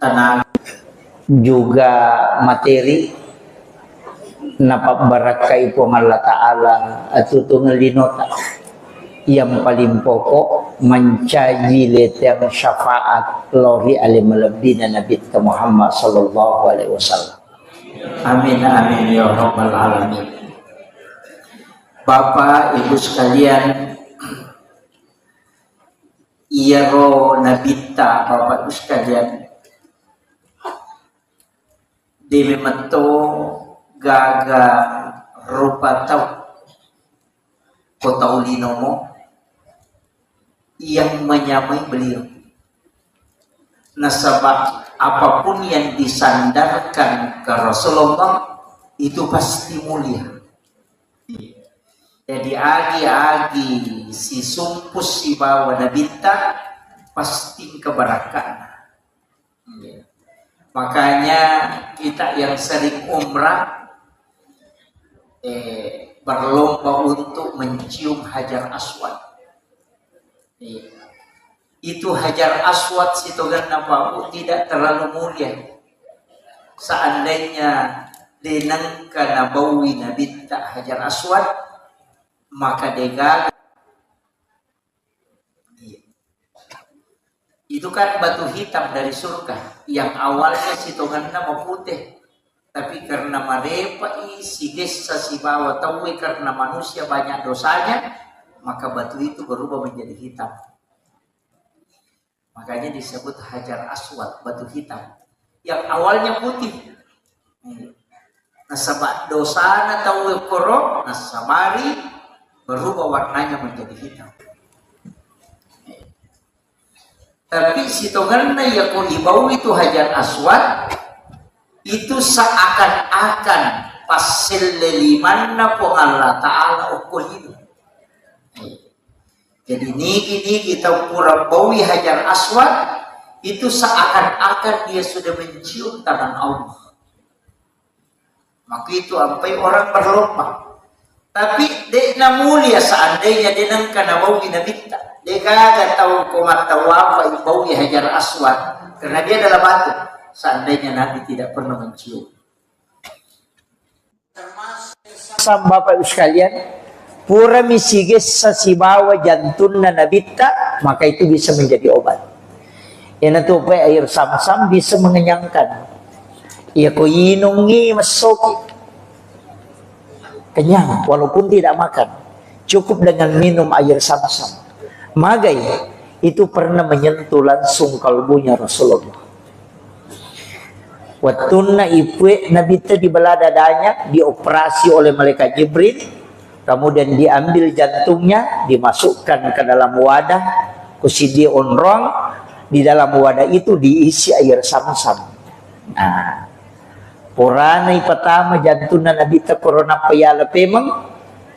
tenaga juga materi napa barakai po Allah Ta'ala atau tungelinota yang paling pokok mencaji letang syafaat lori alim lebina Nabi Muhammad sallallahu alaihi wasallam. Amin amin ya rabbal alamin. Bapak Ibu sekalian, iyaro nabita Bapak Ibu sekalian, di memento gaga rupa tau kota ulinomo yang menyamai beliau. Nasabah apapun yang disandarkan ke Rasulullah itu pasti mulia. Jadi agi-agi si sumpus si bawa nabita pasti keberkahan. Makanya kita yang sering umrah berlomba untuk mencium Hajar Aswad. Itu Hajar Aswad sitogan nabawu tidak terlalu mulia. Seandainya denangka nabawi nabita Hajar Aswad, maka degal itu kan batu hitam dari surga yang awalnya sitongan nama putih, tapi karena marepa si desa si bawa tahu karena manusia banyak dosanya, maka batu itu berubah menjadi hitam. Makanya disebut Hajar Aswad, batu hitam yang awalnya putih. Nasabah dosana tahu korok, nasabari berubah warnanya menjadi hitam. Tapi sitonganna ya ko ibau itu Hajar Aswad itu seakan-akan pasil lelimanna po Allah Ta'ala ukulinu. Jadi niki kita pura bawi Hajar Aswad itu seakan-akan dia sudah mencium tangan Allah. Maka itu sampai orang berlomba. Tapi dia mulia seandainya dia nang kana bawi nabita. Dia kagak tahu komat tahu apa bawi Hajar Aswad karena dia adalah batu. Seandainya Nabi tidak pernah mencium. Sama Bapak Ibu sekalian, pura misigis sa sibawa jantun na nabita, maka itu bisa menjadi obat. Yan ito pa air sam-sam bisa mengenyangkan. Iya ko inungi masoki. Kenyang walaupun tidak makan. Cukup dengan minum air sam-sam. Magai itu pernah menyentuh langsung kalbunya Rasulullah. Wattunna ipwe nabita di belah dadanya, dioperasi oleh malaikat Jibril, kemudian diambil jantungnya, dimasukkan ke dalam wadah, kusidi onrong, di dalam wadah itu diisi air sam-sam. Nah, Purana pertama jantungnya nabita corona payala pemang,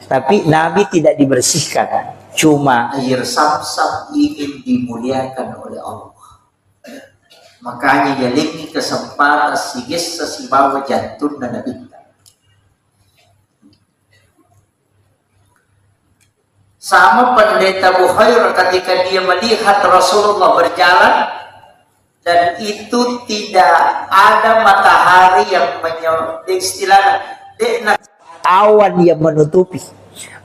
tapi Nabi tidak dibersihkan. Cuma air sam-sam ingin dimuliakan oleh Allah. Makanya jalingi kesempatan sigis sesibawa jantung dan nabita. Sama pendeta Bukhair ketika dia melihat Rasulullah berjalan dan itu tidak ada matahari yang istilahnya awan yang menutupi.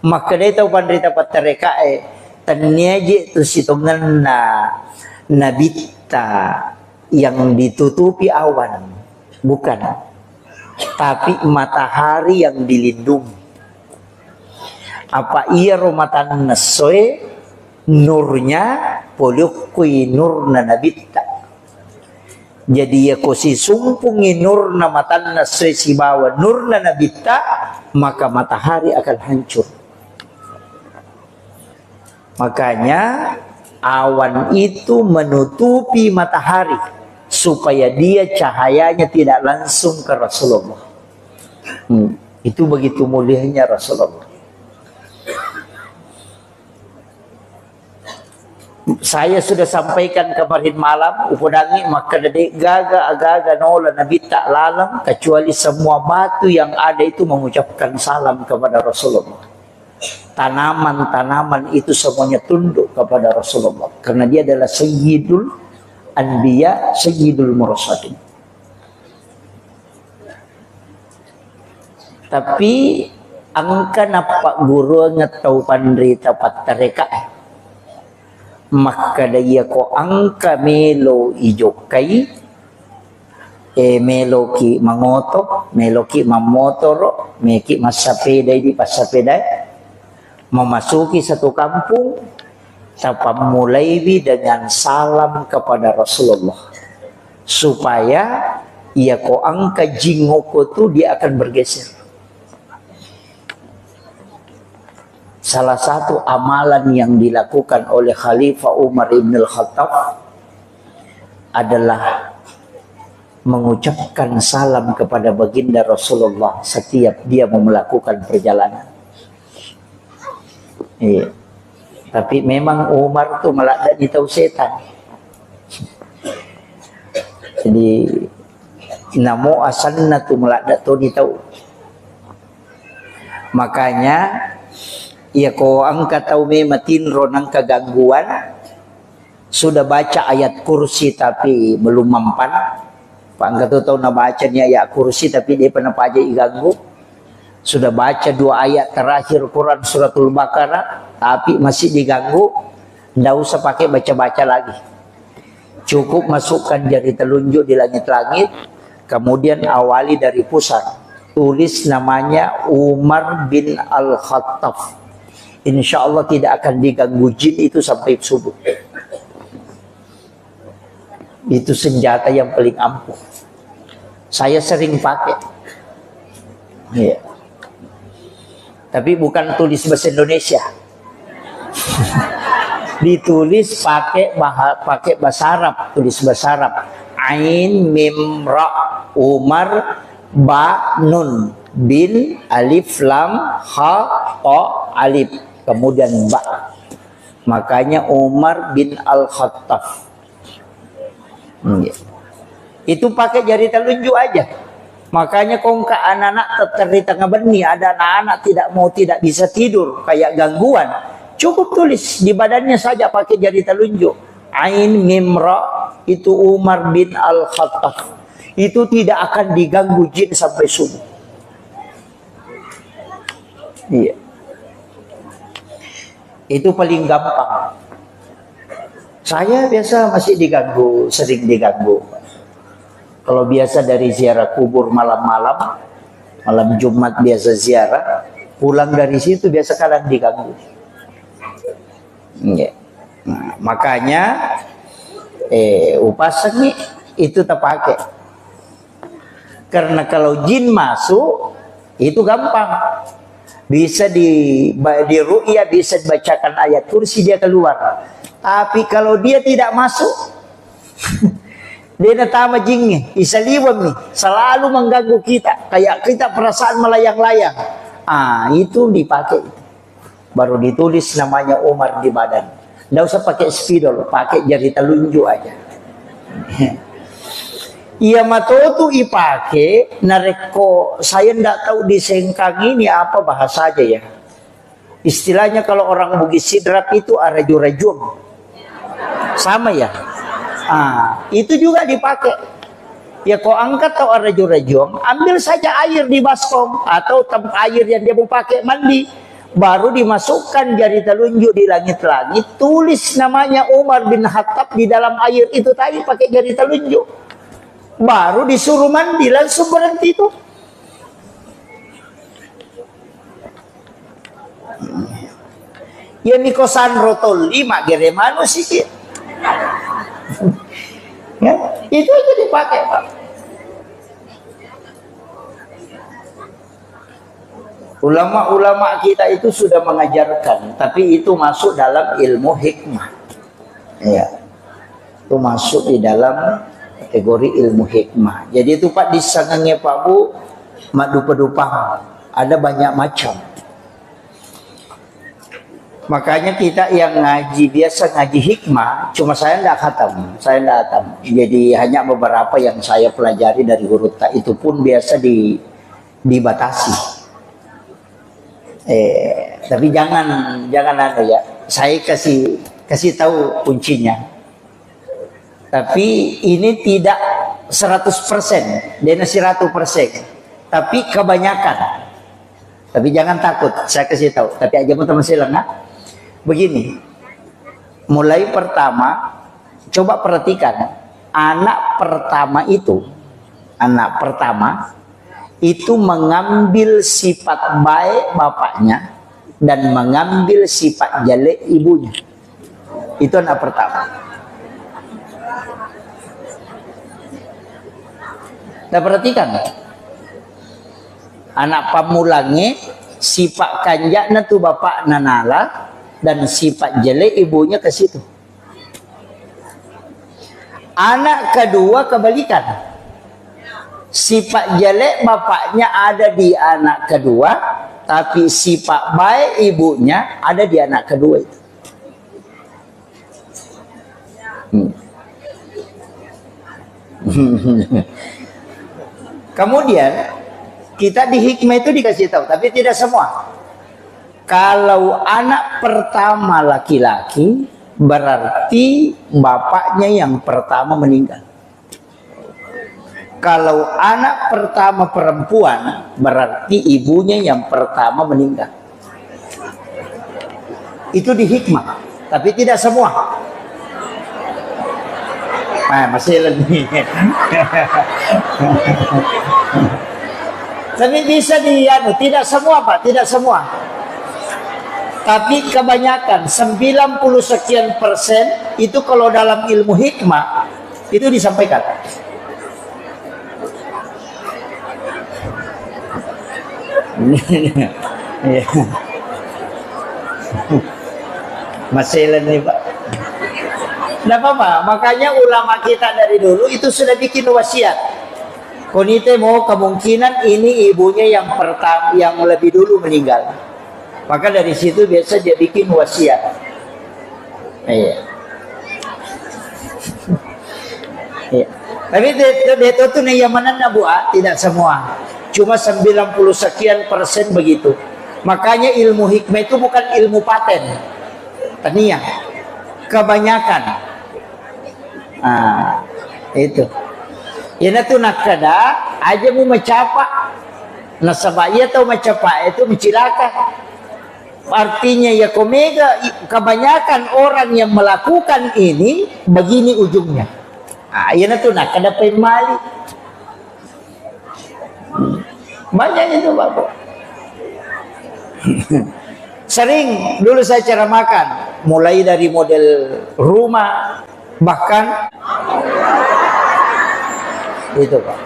Maka dia tahu pendeta patereka taniaje tu sitongan na nabita yang ditutupi awan, bukan, tapi matahari yang dilindungi. Apa iya romatan nasoe nurnya polukui nur na nabita. Jadi ya kosi sumpungi nur na matan nasoe si bawa nur na nabita, maka matahari akan hancur. Makanya awan itu menutupi matahari supaya dia cahayanya tidak langsung ke Rasulullah. Itu begitu mulianya Rasulullah. Saya sudah sampaikan kemarin malam upudangi maka dede gaga agaga nola nabi tak lalang kecuali semua batu yang ada itu mengucapkan salam kepada Rasulullah. Tanaman-tanaman itu semuanya tunduk kepada Rasulullah karena dia adalah sayyidul anbiya, sayyidul mursalin. Tapi angka napa guru ngetau pandrita patareka maka daya ko angka melo ijokai melo ki mangoto melo ki mamotoro meki masapeda di pasapeda memasuki satu kampung tanpa mulai dengan salam kepada Rasulullah, supaya ia ko angka jingoko tu dia akan bergeser. Salah satu amalan yang dilakukan oleh Khalifah Umar ibn al-Khattab adalah mengucapkan salam kepada baginda Rasulullah setiap dia mau melakukan perjalanan. Iya. Tapi memang Umar tuh malah tak tahu setan. Jadi namo asalna tuh malah tak tahu. Makanya ya ko angka tahu mematin ronang kegangguan, sudah baca ayat kursi tapi belum mempan. Pak angka tahu na bacanya ayat kursi tapi dia pernah aja iganggu. Sudah baca 2 ayat terakhir Quran suratul Baqarah tapi masih diganggu, tidak usah pakai baca-baca lagi. Cukup masukkan jari telunjuk di langit-langit, kemudian awali dari pusat. Tulis namanya Umar bin Al-Khattab. Insya Allah tidak akan diganggu jin itu sampai subuh. Itu senjata yang paling ampuh. Saya sering pakai. Iya. Tapi bukan tulis bahasa Indonesia. Ditulis pakai bahasa Arab, tulis bahasa Arab. Ain mim ra Umar ba nun bin alif lam ha ta alif kemudian ba. Makanya Umar bin Al-Khattab. Itu pakai jari telunjuk aja. Makanya kongka anak-anak tercerita ngebeni, ada anak-anak tidak bisa tidur kayak gangguan. Cukup tulis di badannya saja pakai jari telunjuk. Ain mim ra itu Umar bin Al-Khattab. Itu tidak akan diganggu jin sampai subuh. Iya. Itu paling gampang. Saya biasa masih diganggu, sering diganggu. Kalau biasa dari ziarah kubur malam-malam, malam Jumat biasa ziarah, pulang dari situ biasa kalian diganggu. Ya. Nah, makanya upasan nih itu terpakai. Karena kalau jin masuk itu gampang. Bisa di ru'ya, bisa dibacakan ayat kursi dia keluar. Tapi kalau dia tidak masuk dia natama jingnya, isaliwam nih, selalu mengganggu kita, kayak kita perasaan melayang-layang. Itu dipakai. Baru ditulis namanya Umar di badan. Nggak usah pakai spidol, pakai jari telunjuk aja. Iya matotu ipake nareko, saya ndak tahu di Sengkang ini apa bahasa aja ya. Istilahnya kalau orang Bugis Sidrap itu araju-rajum. Sama ya. Itu juga dipakai. Ya kau angkat atau araju-rajum, ambil saja air di baskom atau air yang dia mau pakai mandi, baru dimasukkan jari telunjuk di langit-langit, tulis namanya Umar bin Khattab di dalam air itu tadi pakai jari telunjuk. Baru disuruh mandi, langsung berhenti itu. Ya nikosan rotol 5 geremano sikit. Ya, itu aja dipakai, Pak. Ulama-ulama kita itu sudah mengajarkan, tapi itu masuk dalam ilmu hikmah. Ya. Itu masuk di dalam kategori ilmu hikmah. Jadi itu Pak, di sangangnya Pak Bu, madu-pedupang, ada banyak macam. Makanya kita yang ngaji biasa ngaji hikmah, cuma saya tidak khatam, Jadi hanya beberapa yang saya pelajari dari huruf ta, itu pun biasa dibatasi. Tapi jangan ada ya. Saya kasih tahu kuncinya. Tapi ini tidak 100%, dia 100%. Tapi kebanyakan. Tapi jangan takut, saya kasih tahu. Tapi aja teman saya lengah. Begini, mulai pertama, coba perhatikan, anak pertama itu mengambil sifat baik bapaknya dan mengambil sifat jelek ibunya. Itu anak pertama. Nah, perhatikan, anak pamulange sifat kanjakna tu bapak nanala dan sifat jelek ibunya ke situ. Anak kedua kebalikan, sifat jelek bapaknya ada di anak kedua, tapi sifat baik ibunya ada di anak kedua itu. Kemudian kita di hikmah itu dikasih tahu, tapi tidak semua. Kalau anak pertama laki-laki, berarti bapaknya yang pertama meninggal. Kalau anak pertama perempuan, berarti ibunya yang pertama meninggal. Itu di hikmah, tapi tidak semua. Masih lebih. Tapi bisa tidak semua Pak, tidak semua. Tapi kebanyakan 90 sekian persen itu kalau dalam ilmu hikmah itu disampaikan. Masih nih Pak. Tidak apa-apa, makanya ulama kita dari dulu itu sudah bikin wasiat. Konite mau kemungkinan ini ibunya yang pertama, yang lebih dulu meninggal. Maka dari situ biasa dia bikin wasiat. Iya. Iya. Tapi itu tuh nih yang mana tidak semua. Cuma 90 sekian persen begitu. Makanya ilmu hikmah itu bukan ilmu paten. Tania. Kebanyakan. Itu. Ina tuh nak kada aja mau mencapa. Nasabaya atau mencapa itu mencilaka. Artinya ya komega kebanyakan orang yang melakukan ini begini ujungnya. Ina tuh nak kada pemali. Banyak itu Bapak. Sering dulu saya ceramahkan, mulai dari model rumah, bahkan itu Pak.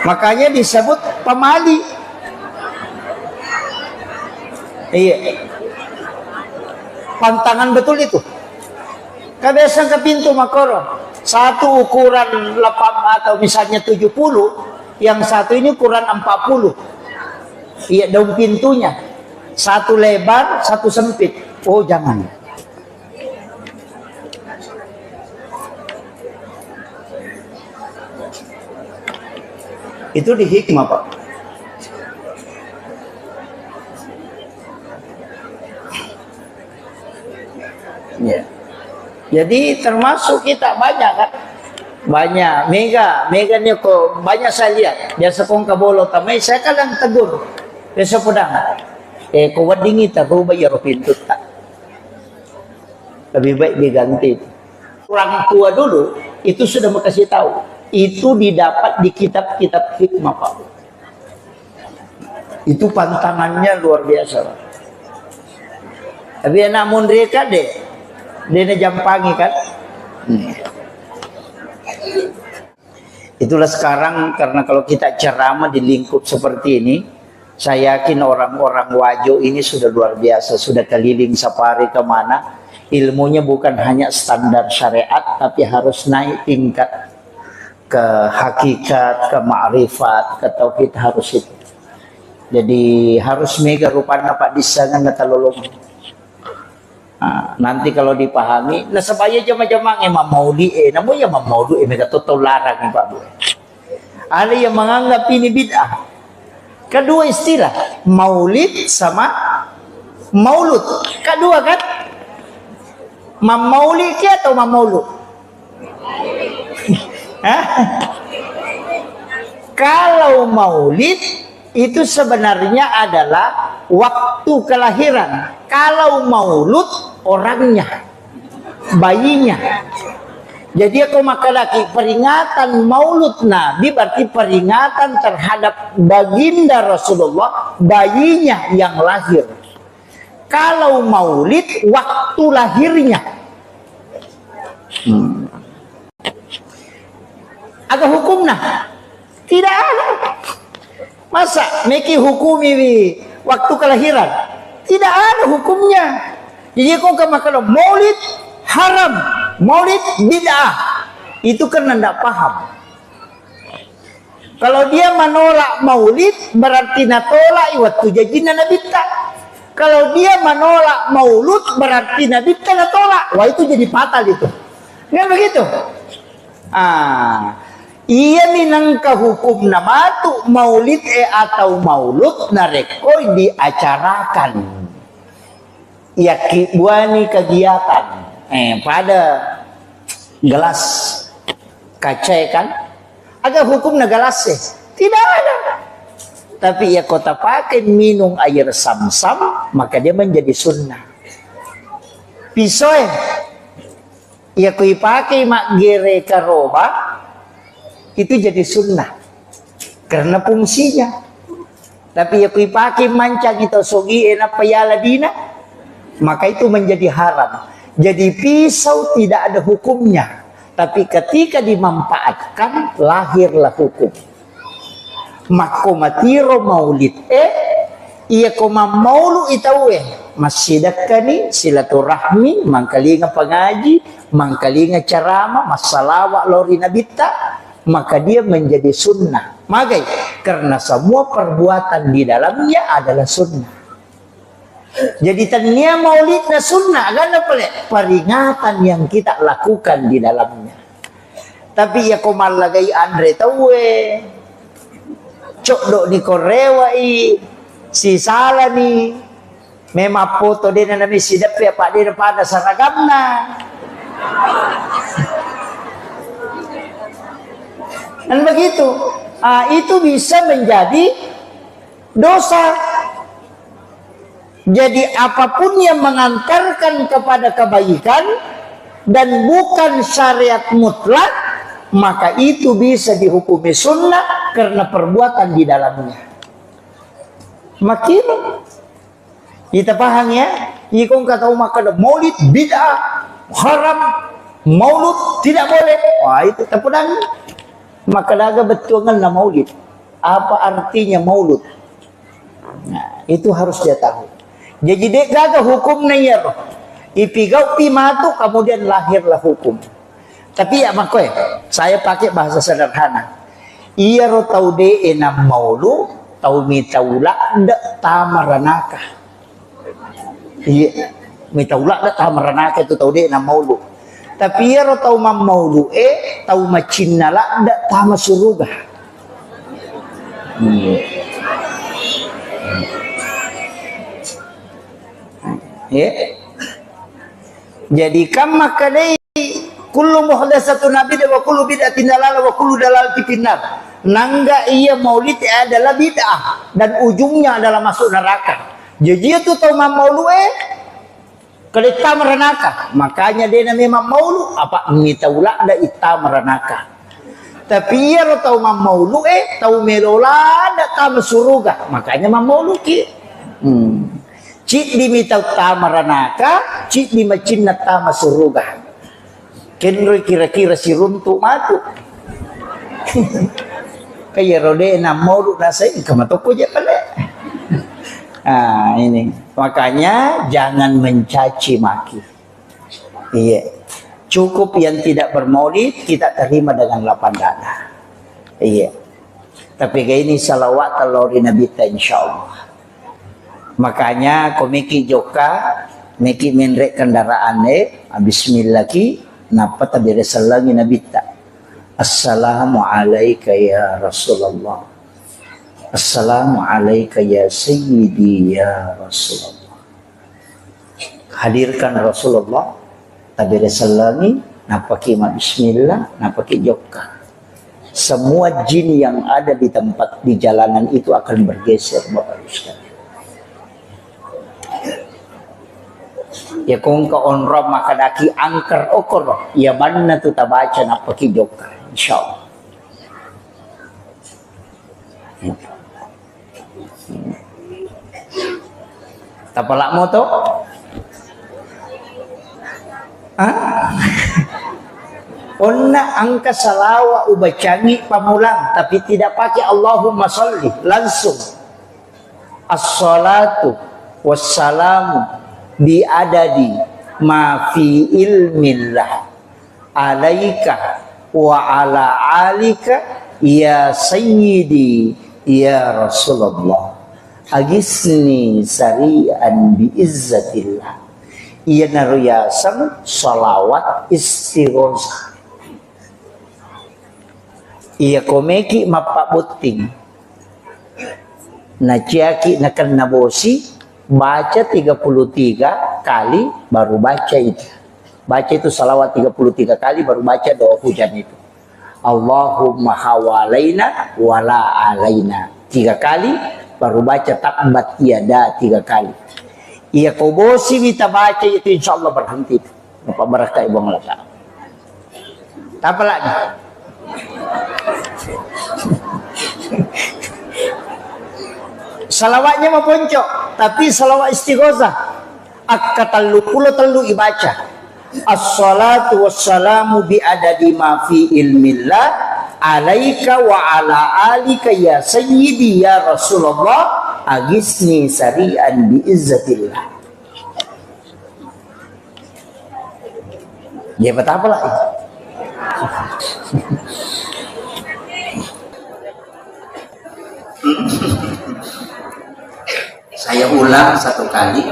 Makanya disebut pemali. Iya. Pantangan betul itu. Kebiasaan ke pintu makoro. Satu ukuran 8 atau misalnya 70, yang satu ini ukuran 40. Iya, daun pintunya. Satu lebar, satu sempit. Oh, jangan. Itu di hikmah, Pak. Ya. Jadi termasuk kita banyak kan? Banyak. Mega nih kok banyak saya lihat. Biasa kong kabolo tamay, saya kadang tegur. Biasa pedang. Kau wadingi taruba ya pintu tak. Lebih baik diganti. Orang tua dulu itu sudah makasih tahu. Itu didapat di kitab-kitab hikmah Pak. Itu pantangannya luar biasa Pak. Tapi anak mereka deh. Dia jampangi kan. Itulah sekarang karena kalau kita ceramah di lingkup seperti ini, saya yakin orang-orang Wajo ini sudah luar biasa, sudah keliling safari kemana, ilmunya bukan hanya standar syariat, tapi harus naik tingkat ke hakikat, ke ma'rifat, ke tauhid, harus itu. Jadi harus mega rupanya Pak disangan natalolong. Nanti kalau dipahami, nah sebaya jama-jama Imam Maudi, namun ya Imam Maudi mereka total larang Pak Bu. Ada yang menganggap ini bid'ah. Kedua istilah, maulid sama maulud. Kedua kan? Maulid atau maulud? Kalau maulid itu sebenarnya adalah waktu kelahiran. Kalau maulud orangnya, bayinya. Jadi aku makalaki peringatan maulud Nabi berarti peringatan terhadap baginda Rasulullah, bayinya yang lahir. Kalau maulid waktu lahirnya. Ada hukumnya? Tidak ada. Masa meki hukumi waktu kelahiran? Tidak ada hukumnya. Jadi kau kalau maulid haram, maulid bid'ah, itu kan tidak paham. Kalau dia menolak maulid berarti natolak waktu jadinya Nabi tak. Kalau dia menolak maulud berarti Nabi tak natolak. Wah itu jadi fatal itu. Nggak begitu? Ia minangka hukum nama tu maulid atau maulud narekoi diacarakan. Ya buani kegiatan pada gelas kaca kan ada hukum gelas tidak ada, tapi ya kota pakai minum air sam-sam maka dia menjadi sunnah. Pisau ya kui pakai mak gere karoba itu jadi sunnah karena fungsinya. Tapi ya kui pakai mancang itu sogi enak payala dina maka itu menjadi haram. Jadi pisau tidak ada hukumnya, tapi ketika dimanfaatkan lahirlah hukum. Makomatiro maulid iya koma maulu itawe masjidakani silaturahmi mangkalinga pengaji mangkalinga ceramah masalawat lori nabita maka dia menjadi sunnah. Magai karena semua perbuatan di dalamnya adalah sunnah. Jadi tania maulidnya sunnah kan apa peringatan yang kita lakukan di dalamnya. Tapi ya komal lagi Andre tawe cok dok ni korewa si salah ni memang foto dia nami sidap ya pak dia pada saragamna. Dan begitu itu bisa menjadi dosa. Jadi apapun yang mengantarkan kepada kebaikan dan bukan syariat mutlak maka itu bisa dihukumi sunnah karena perbuatan di dalamnya. Makin kita paham ya. Ikon kata maka maulid bid'ah haram, maulud tidak boleh. Wah itu terpedang. Maka daga betul na maulid. Apa artinya maulud? Nah, itu harus dia tahu. Jadi dek gaga hukumnya ya roh. Ipigau pimatu kemudian lahirlah hukum. Tapi ya makoy, saya pakai bahasa sederhana. Iya roh tau de enam maulu, tau mitaula ndak tamaranaka. Iya, mitaula ndak tamaranaka itu tau de enam maulu. Tapi iya roh tau mam maulu tau macinnala ndak tamasuruga. Ya. Jadi kam makadai kullu muhdatsatun bid'ah wa kullu bid'atin dalalah wa kullu dalalatin finnar. Nangga iya maulid adalah bid'ah dan ujungnya adalah masuk neraka. Jadi itu tahu maulu kelita merenaka. Makanya dia namanya maulu apa mitaula ada ita merenaka. Tapi ia tahu maulu tahu melola ada ta surga. Makanya maulu ki. Cik di mitau tama ranaka, cik di macinna tama suruga. Kenro kira-kira si runtu matu. Kaya rode na moru nasa kamatoko aja pala. Ini makanya jangan mencaci maki. Iya. Cukup yang tidak bermaulid kita terima dengan lapang dada. Iya. Tapi kayak ini salawat talori Nabi ta insyaallah. Makanya komiki joka meki menrek kendaraan bismillah ki napa tabire salangi Nabi ta. Assalamu alayka ya Rasulullah. Assalamu alayka ya Sayyidi ya Rasulullah. Hadirkan Rasulullah tabire salangi napa ki bismillah napa ki joka. Semua jin yang ada di tempat di jalanan itu akan bergeser Bapak Ustaz. Ya kung ka onrob makadaki angker okor. Ya banna tu tabaca na pakijok. Insyaallah. Tapalak mo to? Onna angka salawa ubacangi pamulang tapi tidak pakai Allahumma sholli langsung. As-salatu wassalamu bi adadi ma fi ilmillah alaika wa ala alika ya sayyidi ya Rasulullah agisni sari'an bi izzatillah. Iya naruyasan salawat istighosah. Iya komeki mapabuting. Naciaki nakan nabosi baca 33 kali baru baca itu. Baca itu salawat 33 kali baru baca doa hujan itu. Allahumma hawalaina wala alaina 3 kali baru baca takbat yada 3 kali. Iya kobosi kita baca itu insyaallah berhenti. Apa barakah ibu ngelaka. Apa lagi? Salawatnya mau poncok, tapi salawat istighosah. Akka telu ibaca. As-salatu wassalamu bi adadi ma fi ilmillah alaika wa ala alika ya sayyidi ya Rasulullah agisni sari'an bi izzatillah. Ya apa lah? Saya ulang 1 kali.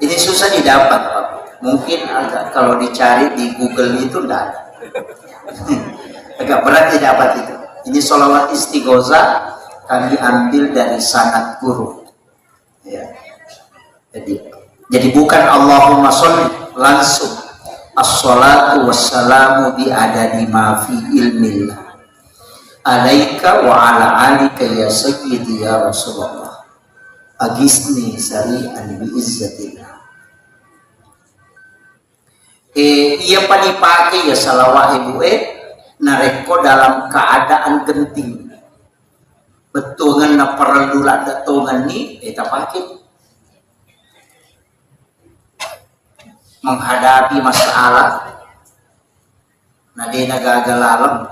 Ini susah didapat, Pak. Mungkin agak kalau dicari di Google itu enggak ada. Agak berat didapat itu. Ini sholawat istighosah kami ambil dari sanad guru. Ya. Jadi bukan Allahumma sholli langsung. As-salatu wassalamu bi adadi ma fi ilmillah. Alaika wa ala alika ya sayyidi ya Rasulullah. Agisni sari'an bi izzatillah. Ia panipake ya salawat ibu nareko dalam keadaan genting. Betungan na perlu lada tungan ni kita pakai menghadapi masalah. Nade nagagalalang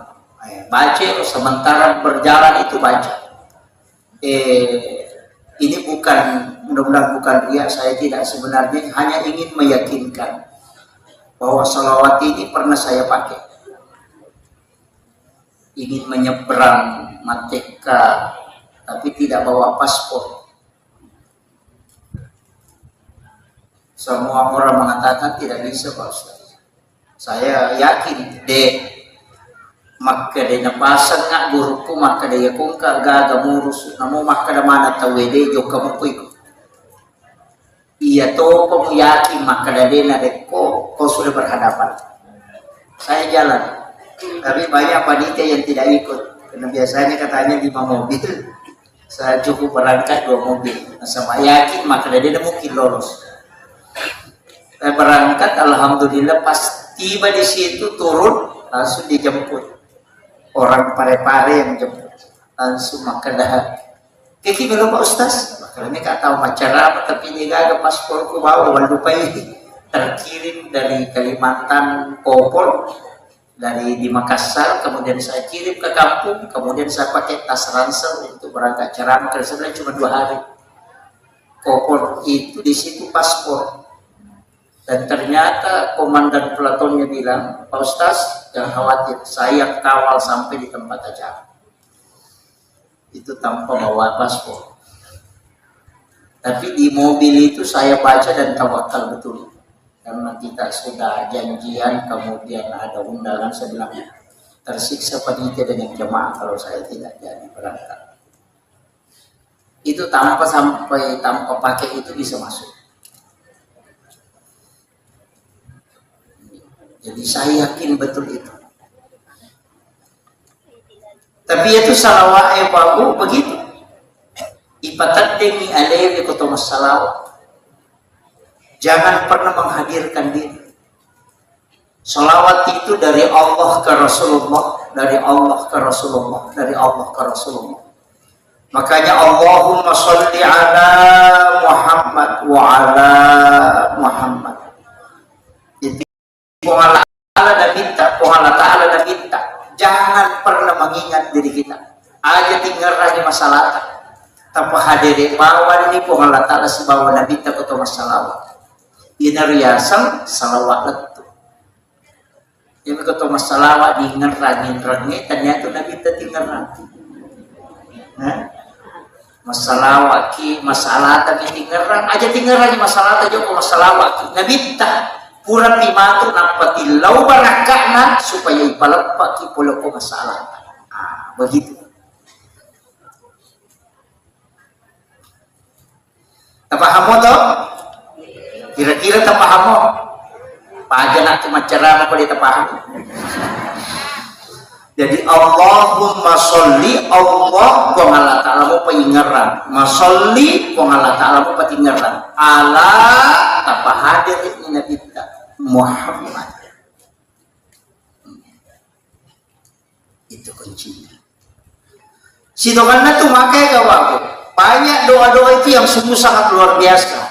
baca sementara berjalan itu baca. Ini bukan, mudah-mudahan bukan riya, saya tidak, sebenarnya hanya ingin meyakinkan bahwa salawat ini pernah saya pakai. Ingin menyeberang Mateka tapi tidak bawa paspor. Semua orang mengatakan tidak bisa, Pak Ustaz. Saya yakin maka de napasan nga guruku maka de yakung gaga murus namo maka da mana tawede jo kamu ko iya to kamu yakin maka da de na ko sudah berhadapan. Saya jalan, tapi banyak panitia yang tidak ikut karena biasanya katanya 5 mobil, saya cukup berangkat 2 mobil. Sama yakin maka da de mungkin lolos. Saya berangkat, alhamdulillah, pas tiba di situ turun langsung dijemput orang pare-pare yang jemput langsung. Maka dah kiki belum Pak Ustaz, maka ini tak tahu macam apa, tapi ini gak ada pasporku bawa, lupa ini terkirim dari Kalimantan Kopol, dari di Makassar, kemudian saya kirim ke kampung, kemudian saya pakai tas ransel untuk berangkat ceramah. Sebenarnya cuma 2 hari. Kopol itu di situ paspor. Dan ternyata komandan pelatonnya bilang, Pak Ustaz, jangan khawatir, saya kawal sampai di tempat acara. Itu tanpa bawa paspor. Tapi di mobil itu saya baca dan tawakal betul. Karena kita sudah janjian, kemudian ada undangan, saya bilang, tersiksa panitia dengan jemaah kalau saya tidak jadi berangkat. Itu tanpa pakai itu bisa masuk. Jadi saya yakin betul itu. Tapi itu salawat bagus begitu. Ipatattemi alaihi kutumus salawat. Jangan pernah menghadirkan diri. Salawat itu dari Allah ke Rasulullah, dari Allah ke Rasulullah, dari Allah ke Rasulullah. Makanya Allahumma sholli ala Muhammad wa ala Muhammad. Itu Allah Ta'ala dan minta. Jangan pernah mengingat diri kita. Aja tinggal lagi masalah. Tanpa hadiri bawa ini Allah Ta'ala sebawa Nabi kita ke masalah. Ini riasan salawat itu. Ini kata masalah di ngerangin ternyata Nabi kita tinggal lagi. Masalah waki masalah tapi tinggal lagi masalah aja kok masalah waki Nabi kita pura pimatu napati lau barakana supaya ipalapak kipulo ko masalah. Begitu. Paham mo to? Kira-kira tak paham mo? Paja nak cuma ceramah kalau dia paham. Jadi Allahumma sholli Allah kong Allah Ta'ala mo paingaran. Masolli kong Allah Ta'ala mo patingaran. Ala tapahadir ni Nabi kita Muhammad. Itu kuncinya. Si doanya tuh makai kawan. Banyak doa-doa itu yang sungguh sangat luar biasa.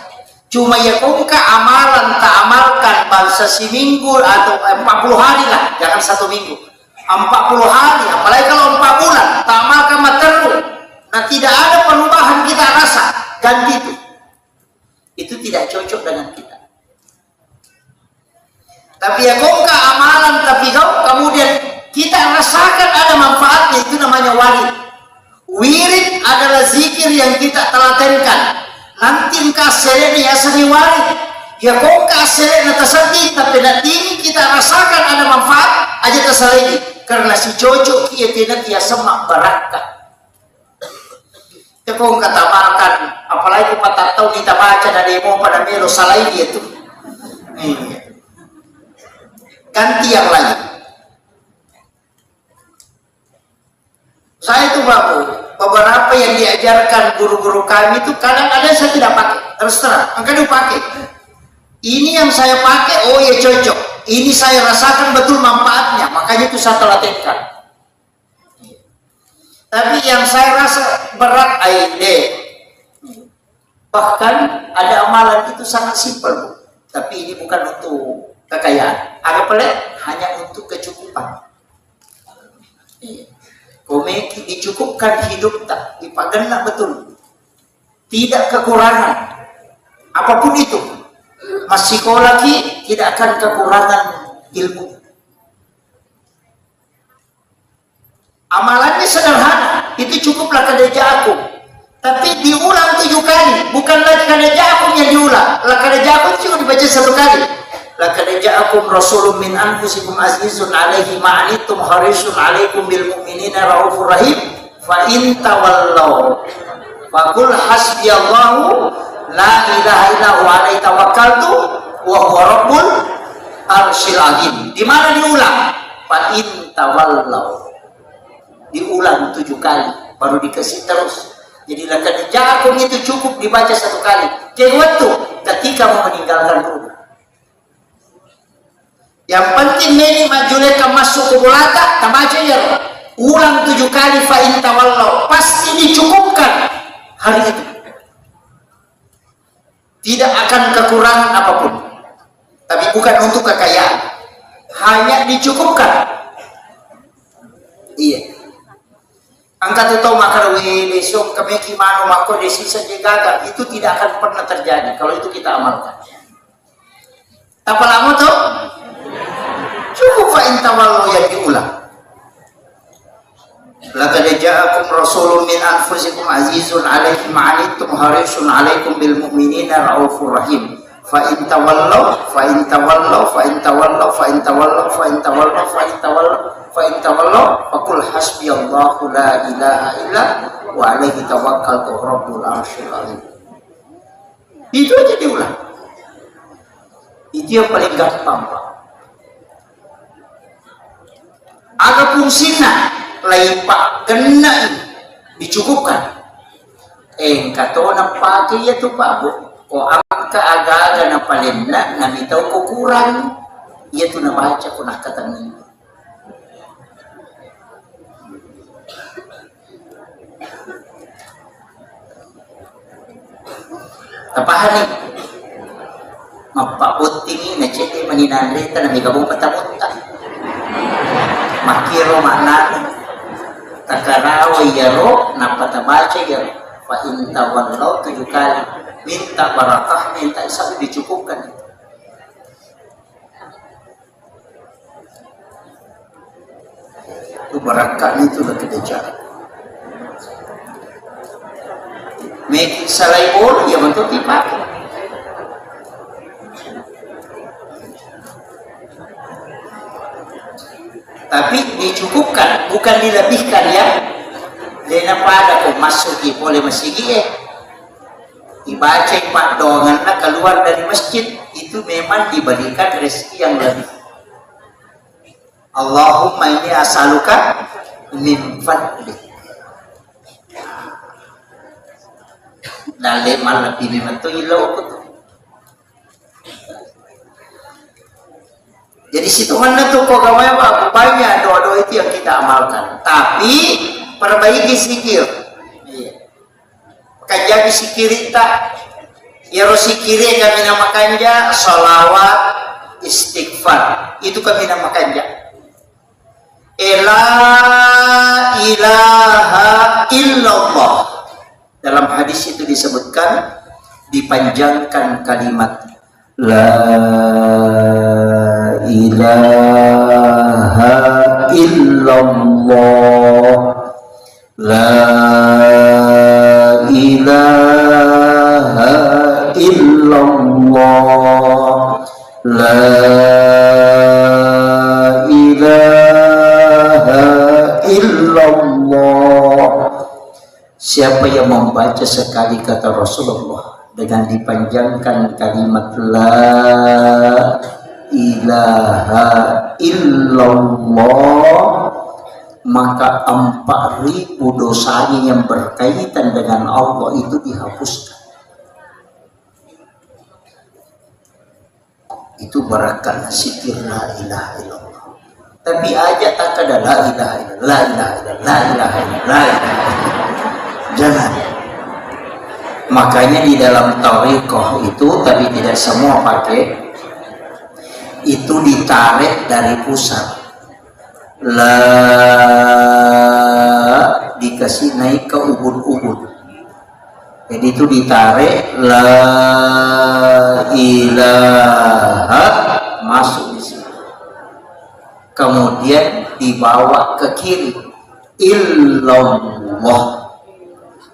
Cuma ya kau amalan tak amalkan bangsa seminggu atau 40 hari lah, jangan 1 minggu. 40 hari, apalagi kalau 4 bulan, tak amalkan terus. Nah tidak ada perubahan kita rasa, ganti itu. Itu tidak cocok dengan kita. Tapi ya kau amalan, tapi kau kemudian kita rasakan ada manfaatnya, itu namanya wirid. Wirid adalah zikir yang kita telatenkan. Nanti kasih ya seni warid ya kau kasih na tasadi tapi nanti kita rasakan ada manfaat aja tasalegi karena si cocok kia tidak dia semak barakah ya kau kata makan apalagi patah tahu kita baca dari mau pada melo salai dia tuh ganti yang lain. Saya itu beberapa yang diajarkan guru-guru kami itu kadang-kadang saya tidak pakai, terus terang, makanya pakai. Ini yang saya pakai, oh ya cocok. Ini saya rasakan betul manfaatnya, makanya itu saya telatenkan. Tapi yang saya rasa berat, bahkan ada amalan itu sangat simpel, tapi ini bukan untuk kekayaan. Agak pelik, hanya untuk kecukupan. Komeki dicukupkan hidup tak dipagana betul, tidak kekurangan apapun itu. Masih lagi tidak akan kekurangan ilmu. Amalannya sederhana, itu cukuplah kadeja aku. Tapi diulang 7 kali, bukan lagi kadeja aku yang diulang. Lah kadeja aku cuma dibaca 1 kali. Laqad ja'akum rasulun min anfusikum azizun 'alaihi ma 'anittum harisun 'alaikum bil mu'minina raufur rahim fa in tawallaw faqul hasbiyallahu la ilaha illa huwa 'alaihi tawakkaltu wa huwa rabbul arsyil 'azim. Di mana diulang? Fa in tawallaw. Diulang 7 kali baru dikasih terus. Jadi laqad ja'akum itu cukup dibaca 1 kali. Kewatu ketika mau meninggalkan rumah. Yang penting ini majuleka masuk ke bulata, tabaca ya. Ulang 7 kali fa in tawallaw, pasti dicukupkan hari itu. Tidak akan kekurangan apapun. Tapi bukan untuk kekayaan. Hanya dicukupkan. Iya. Angkat itu makarwi besok kemeki mano mako desi saja gagal, itu tidak akan pernah terjadi kalau itu kita amalkan. Apa lama tuh? Cukup fa in tawallu yang diulang. Laqad ja'akum rasulun min anfusikum azizun 'alaihi ma 'anittum harisun 'alaikum bil mu'minina raufur rahim. Fa in tawallaw fa in tawallaw fa in tawallaw fa in tawallaw fa in tawallaw fa in tawallaw fa in tawallaw faqul hasbiyallahu la ilaha illa wa 'alaihi tawakkaltu rabbul arsyil 'azim. Itu aja diulang. Itu yang paling gampang, Pak. Ada fungsinya lain Pak kena dicukupkan. Kata orang pakai ya tuh Pak Bu. Ko angka aga-aga na palinda, namitaw ko kurang. Iya tu na baca ko nakatangin. Tapahani. Mapaputing na cete maninandrita na may gabong patapunta. Makiro makna. Takaraway yaro, napatabaca yaro. Painta walau 7 kali. Minta barakah, minta isang dicukupkan. Itu barakah itu udah kita cari. Make salay bol, ya betul dipakai. Tapi dicukupkan, bukan dilebihkan ya. Dena pada kok masuki boleh masigi dibaca pak dongan keluar dari masjid itu memang diberikan rezeki yang lebih. Allahumma inni as'aluka min fadlik. Dale mal lebih memang tu ilau tu. Jadi situ mana tuh kok gamai apa banyak doa-doa itu yang kita amalkan. Tapi perbaiki zikir. Kanjagi sikirita ya sikire kami namakannya salawat istighfar itu kami namakannya la ilaha illallah. Dalam hadis itu disebutkan dipanjangkan kalimat la ilaha illallah, la ilaha illallah, la ilaha illallah. Siapa yang membaca sekali kata Rasulullah dengan dipanjangkan kalimat la ilaha illallah, maka 4.000 dosanya yang berkaitan dengan Allah itu dihapuskan. Itu barakah zikir la ilaha illallah. Tapi aja tak ada la ilaha illallah, la ilaha illallah, la ilaha illallah, la ilaha illallah. Jangan. Makanya di dalam tariqah itu, tapi tidak semua pakai, itu ditarik dari pusat. La dikasih naik ke ubun-ubun. Jadi itu ditarik la ilaha masuk di sini. Kemudian dibawa ke kiri illallah.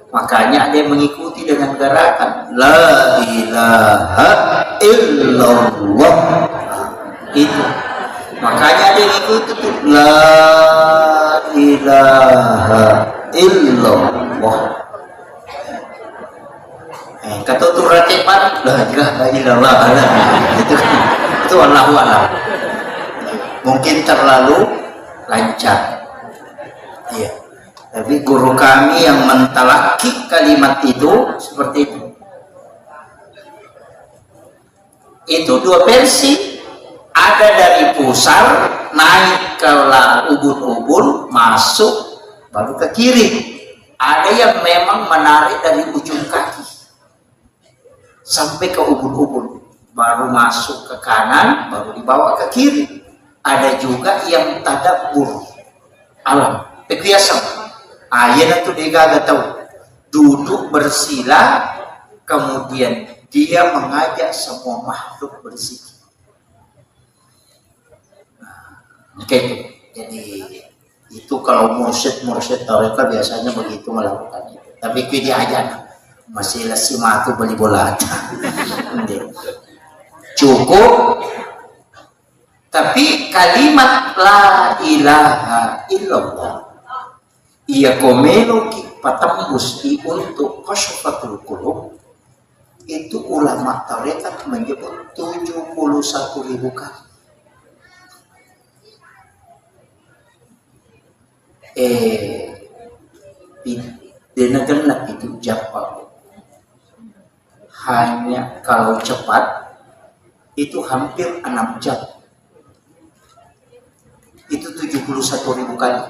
Makanya ada yang mengikuti dengan gerakan la ilaha illallah. Itu. Makanya ada yang ikuti la ilaha illallah. Kata tu ratipan la ilaha illallah. Itu Allahu a'lam. Mungkin terlalu lancar. Iya. Tapi guru kami yang mentalaki kalimat itu seperti itu. Itu 2 versi. Ada dari pusar naik ke ubun-ubun masuk baru ke kiri. Ada yang memang menarik dari ujung kaki sampai ke ubun-ubun baru masuk ke kanan baru dibawa ke kiri. Ada juga yang tadabbur alam pekiasan. Ayat itu dia gak tahu duduk bersila kemudian dia mengajak semua makhluk berzikir. Oke, jadi itu kalau mursyid tarekat biasanya begitu melakukan itu. Tapi dia aja masih lasimatu beli bola. Cukup. Tapi kalimat la ilaha illallah ia komelo patambus untuk kasyafatul qulub itu ulama tarekat menyebut 71.000 kali. Di negara itu Jepang hanya kalau cepat itu hampir 6 jam. Itu 71.000 kali.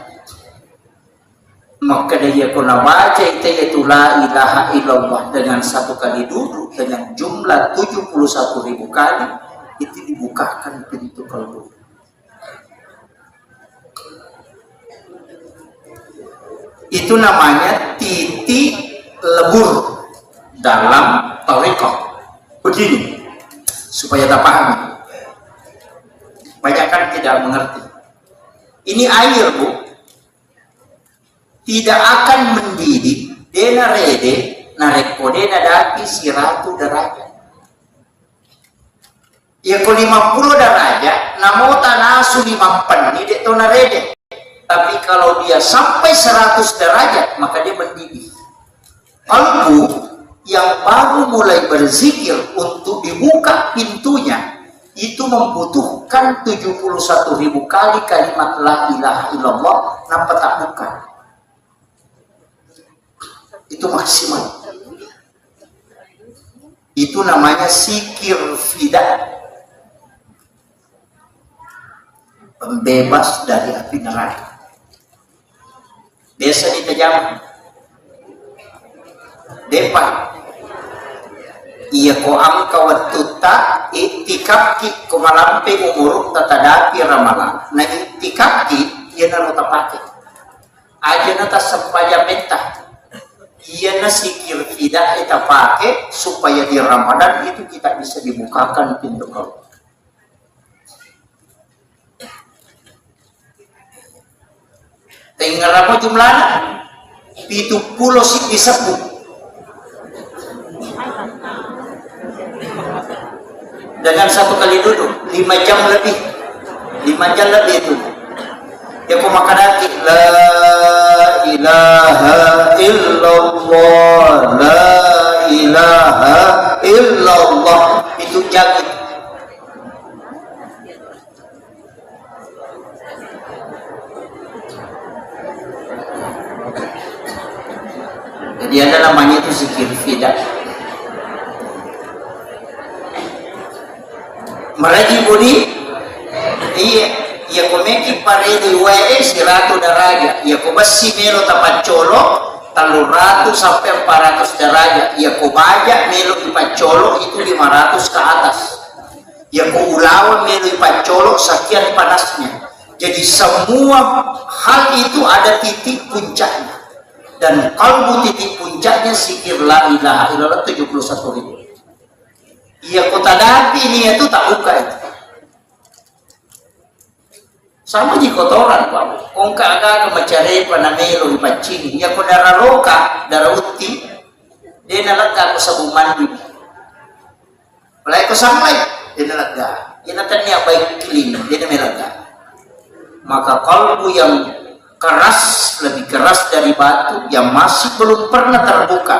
Maka dia kena baca itu la ilaha illallah dengan 1 kali duduk dengan jumlah 71.000 kali, itu dibukakan pintu kalbu. Itu namanya titik lebur dalam tarekat. Begini supaya tak paham. Banyak kan tidak mengerti. Ini air, Bu, tidak akan mendidih dena rede narek podena daki 100 derajat. Ya ko 50 derajat namo tanasu 5 penni dek to narede. Tapi kalau dia sampai 100 derajat maka dia mendidih. Kalbu yang baru mulai berzikir untuk dibuka pintunya itu membutuhkan 71.000 kali kalimat la ilaha illallah nampak tak buka. Itu maksimal. Itu namanya zikir fida, pembebas dari api neraka. Biasa ditajam depan iya ko angka watuta itikaki ko malampe umuruk tatadapi ramalan. Nah itikaki iya na nota pake aja nata sempaja mentah iya na sikir tidak kita pakai supaya di Ramadan itu kita bisa dibukakan pintu kalbu. Tinggal apa jumlahnya? 70 sih disebut. Dengan 1 kali duduk 5 jam lebih. 5 jam lebih itu. Ya kau makan hati la ilaha illallah, la ilaha illallah, itu jago. Jadi ada namanya itu zikir fida. Meraji budi, iya komeki paredi wae 100 derajat, iya ko basi melo tapat colo 300 sampai 400 derajat, iya ko baja melo ipat colo itu 500 ke atas, iya ko ulawan melo ipat colo sekian panasnya. Jadi semua hal itu ada titik puncaknya. Dan kalbu titik puncaknya zikir la ilaha illallah 71.000. Iya kota dapi ini itu tak buka itu. Sama di kotoran Pak. Kongka agak mencari panamelo di pancing. Ya ko darah roka, darah uti. Dia nalaga ko sabung mandi. Mulai ko sampai dia nalaga. Dia natanya baik clean, dia nalaga. Maka kalbu yang keras, lebih keras dari batu yang masih belum pernah terbuka,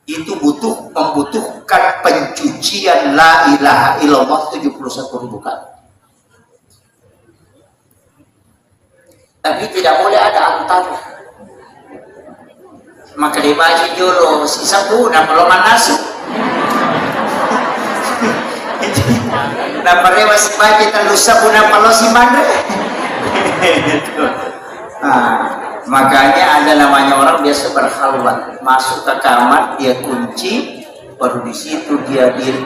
itu membutuhkan pencucian la ilaha illallah 71.000 kali. Tapi tidak boleh ada antara. Maka dibaca dulu sisa puna belum masuk. Nah parewa si baca terlusa puna kalau si mandre. Nah, makanya ada namanya orang biasa berhalwat, masuk ke kamar dia kunci, baru di situ dia di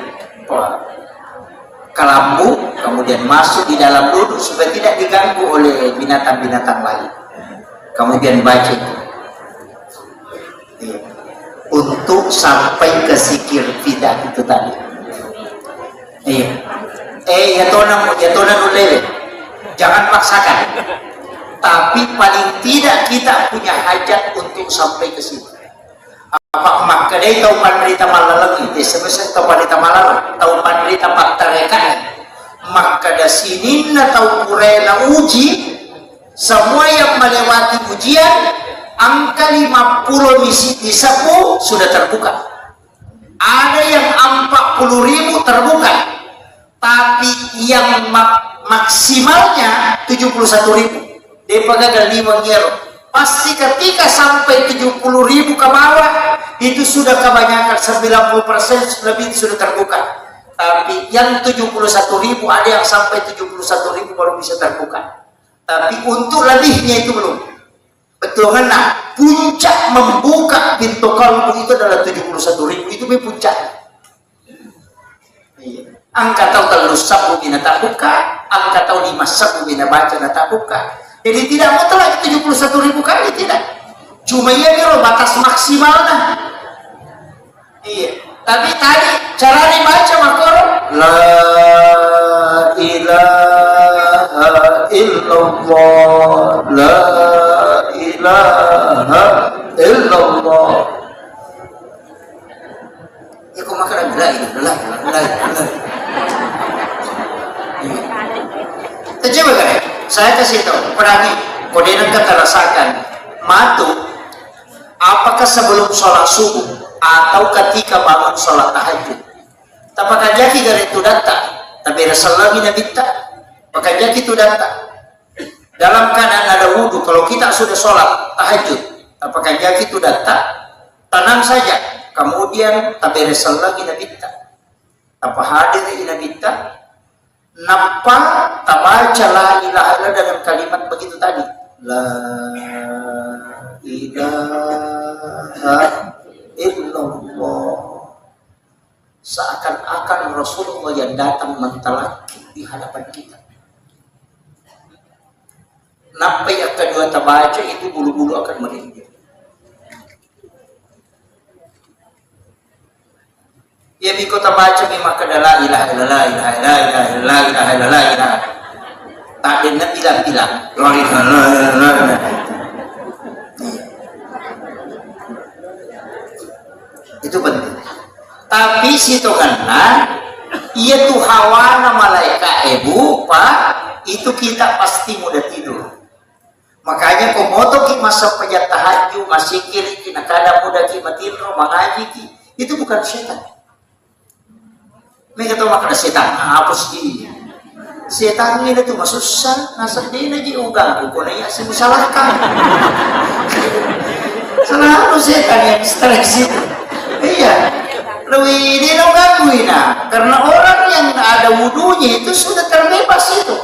kelambu, kemudian masuk di dalam duduk supaya tidak diganggu oleh binatang-binatang lain. Kemudian baca itu untuk sampai ke zikir fida itu tadi. Ya tonan ulele, jangan paksakan. Tapi paling tidak kita punya hajat untuk sampai ke situ. Apa maka dia tahu panderita malalang itu sebesar tahu panderita malalang, tahu panderita paktarekan. Maka da sini na tahu kurena uji semua yang melewati ujian angka 50 misi di sapu sudah terbuka. Ada yang 40.000 terbuka. Tapi yang maksimalnya 71.000. Dia pakai 5 ngero Pasti ketika sampai 70.000 ke bawah, itu sudah kebanyakan 90% lebih sudah terbuka. Tapi yang 71.000 ada yang sampai 71.000 baru bisa terbuka. Tapi untuk lebihnya itu belum. Betul kan? Nah, puncak membuka pintu kalbu itu adalah 71.000. Itu puncak. Angka tahu kalau sabu bina tak buka, angka tahu 5 sabu bina baca tak buka. Jadi tidak mutlak 71.000 kali, tidak. Cuma ia biro batas maksimalnya. Iya. Tapi tadi cara dibaca makoro la ilaha illallah, la ilaha illallah. Ya kok makan la ilaha. Coba kan, saya kasih tahu, perangi, kode kata rasakan, matu, apakah sebelum sholat subuh atau ketika bangun sholat tahajud? Apakah jaki dari itu datang? Tapi Rasulullah bin Abi apakah jaki itu datang? Dalam keadaan ada wudhu, kalau kita sudah sholat tahajud, apakah jaki itu datang? Tenang saja. Kemudian tapi Rasulullah bin Abi apa hadir bin Abi napa tabaca la ilaha illallah dengan kalimat begitu tadi, la ilaha illallah, seakan-akan Rasulullah yang datang mentalaki di hadapan kita. Napa yang kedua tabaca itu bulu-bulu akan merinding. Ya biko tabaca memang kadala ilaha illallah, ilaha illallah, ilaha illallah, ilaha illallah. Tak ada bilang-bilang. Itu penting. Tapi situ karena ia tuh hawana malaikat ibu pak, itu kita pasti mudah tidur. Makanya komoto ki masa pejat tahajud masih kiri kina kada mudah ki matiro mengaji ki, itu bukan setan. Mereka tahu makan setan, hapus ini. Setan ini tuh masuk susah, nasab dia lagi ugang, bukannya sih salahkan. Selalu setan yang stres itu. Iya, lebih dia dong gangguin karena orang yang ada wudunya itu sudah terbebas itu.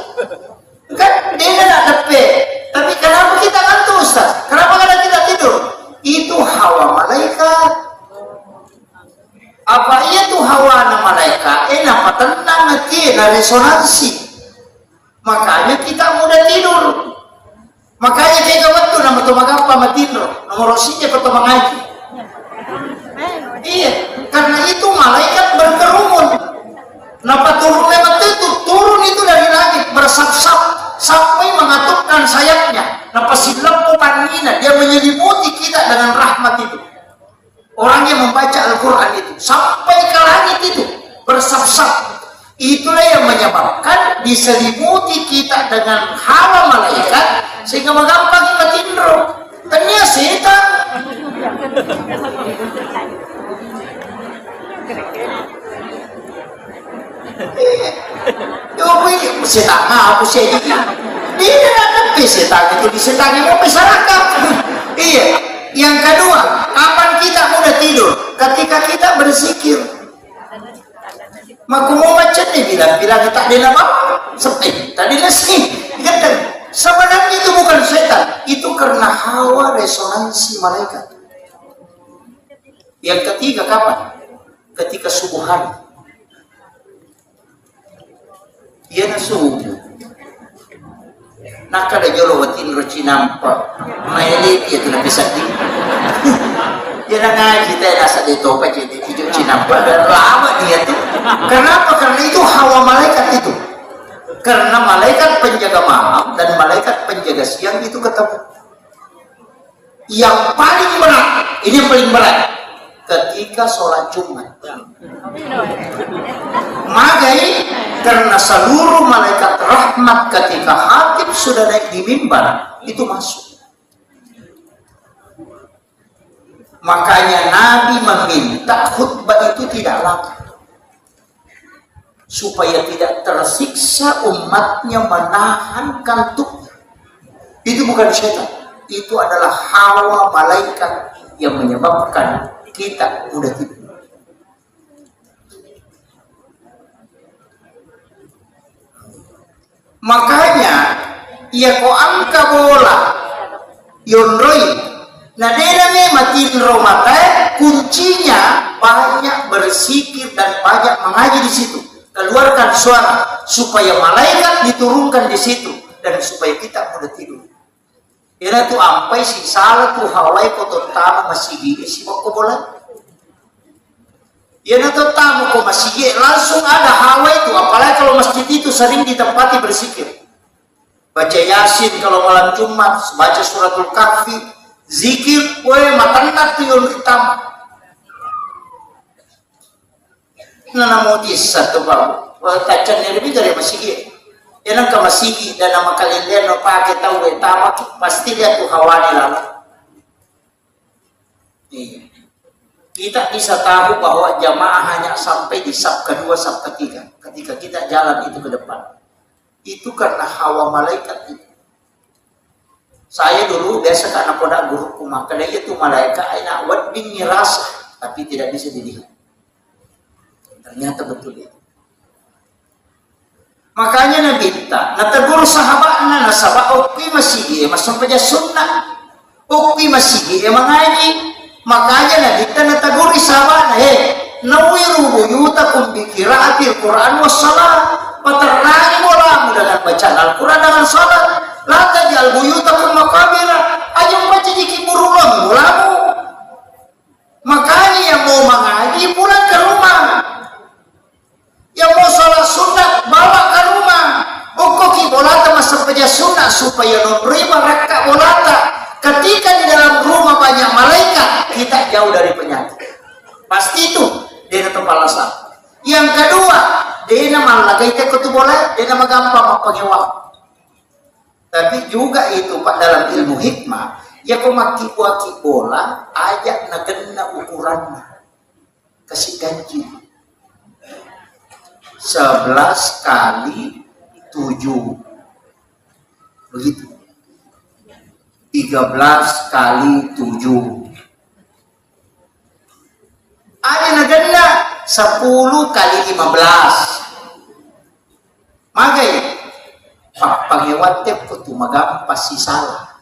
Kan dia nggak tepe, tapi kenapa kita ngantuk Ustaz? Kenapa kada kita tidur? Itu hawa malaikat. Apa ia tuh hawa na malaikat? Apa tenang nanti na resonansi. Makanya kita mudah tidur. Makanya kayak waktu nama tu magapa matidur, nomor rosinya kau mengaji. Iya, karena itu malaikat berkerumun. Napa turun lewat itu? Turun itu dari langit bersap-sap sampai mengatupkan sayapnya. Napa silap panina dia menyelimuti kita dengan rahmat itu. Orang yang membaca Al-Quran itu sampai ke langit itu bersap-sap. Itulah yang menyebabkan diselimuti kita dengan hawa malaikat sehingga menggampang kita tidur. Ternyata setan. Coba ini setan apa sih ini? Dia ada setan itu di setan yang mau masyarakat. Iya. Yang kedua, kapan kita mudah tidur? Ketika kita berzikir. Maka mau macam ni bilang tak ada nama. Sepi. Tadi nasi. Sebenarnya itu bukan setan. Itu karena hawa resonansi malaikat. Yang ketiga kapan? Ketika subuh hari. Ia na subuh. Nak ada jolo watin roci nampak. Maili dia tu nak sedih. Dia nak ngaji dia nasa di topa jadi hidup cinampak dan lama dia tu. Kenapa? Karena itu hawa malaikat itu. Karena malaikat penjaga malam dan malaikat penjaga siang itu ketemu. Yang paling berat, ini yang paling berat, ketika sholat Jumat. Magai karena seluruh malaikat rahmat ketika khatib sudah naik di mimbar itu masuk. Makanya Nabi meminta khutbah itu tidak lama supaya tidak tersiksa umatnya menahan kantuk. Itu bukan setan. itu adalah hawa malaikat yang menyebabkan kita mudah tidur. Makanya ia ko angka bola yonroi nadera me matin romata, kuncinya banyak berzikir dan banyak mengaji di situ, keluarkan suara supaya malaikat diturunkan di situ dan supaya kita mudah tidur. Ina tu ampai si salah tu hawai ko tama masigi si ko bola. Ina tu tamu ko masigi langsung ada hawai tu, apalagi kalau masjid itu sering ditempati berzikir. Baca Yasin kalau malam Jumat, baca suratul Kahfi, zikir, matanat tu yung utama. Nanamutis satu baru, tacan ni lebih dari masigi. Yan ang kamasigi dan nama kalian no pakai tahu tama pasti dia tu hawani lalu. Kita bisa tahu bahwa jamaah hanya sampai di saf kedua, saf ketiga. Ketika kita jalan itu ke depan, itu karena hawa malaikat itu. Saya dulu biasa karena pada guru kumah, karena itu malaikat aina wadin nirasa, tapi tidak bisa dilihat. Ternyata betul itu. Makanya Nabi kita, nategur sahabatna, nasabak ukwi masigi, masampaja sunnah, ukwi masigi, mengaji. Makanya Nabi kita nataguri sahabatna, nawiru buyutakum bi qiraatil Quran was salat. Paterangi mulamu dengan bacaan Al-Quran dengan salat. La tajal buyutakum maqabira, aja baca di burulong mulamu. Makanya yang mau mengaji pulang ke rumah. Yang mau sholat sunat bawa ke rumah. Ukoki bolata masa peja sunat supaya nomriba raka bolata. Ketika di dalam rumah banyak malaikat, kita jauh dari penyakit. Pasti itu dia tempat alasan. Yang kedua, dia nama lagay teko tu bola, dia nama gampang mapangewak. Tapi juga itu Pak dalam ilmu hikmah, ya kau maki bola, ajak nagena ukurannya, kasih ganji. 11 kali 7 begitu, 13 kali 7 ada nagenda 10 kali 15 magai pangewate ko tumaga pasti salah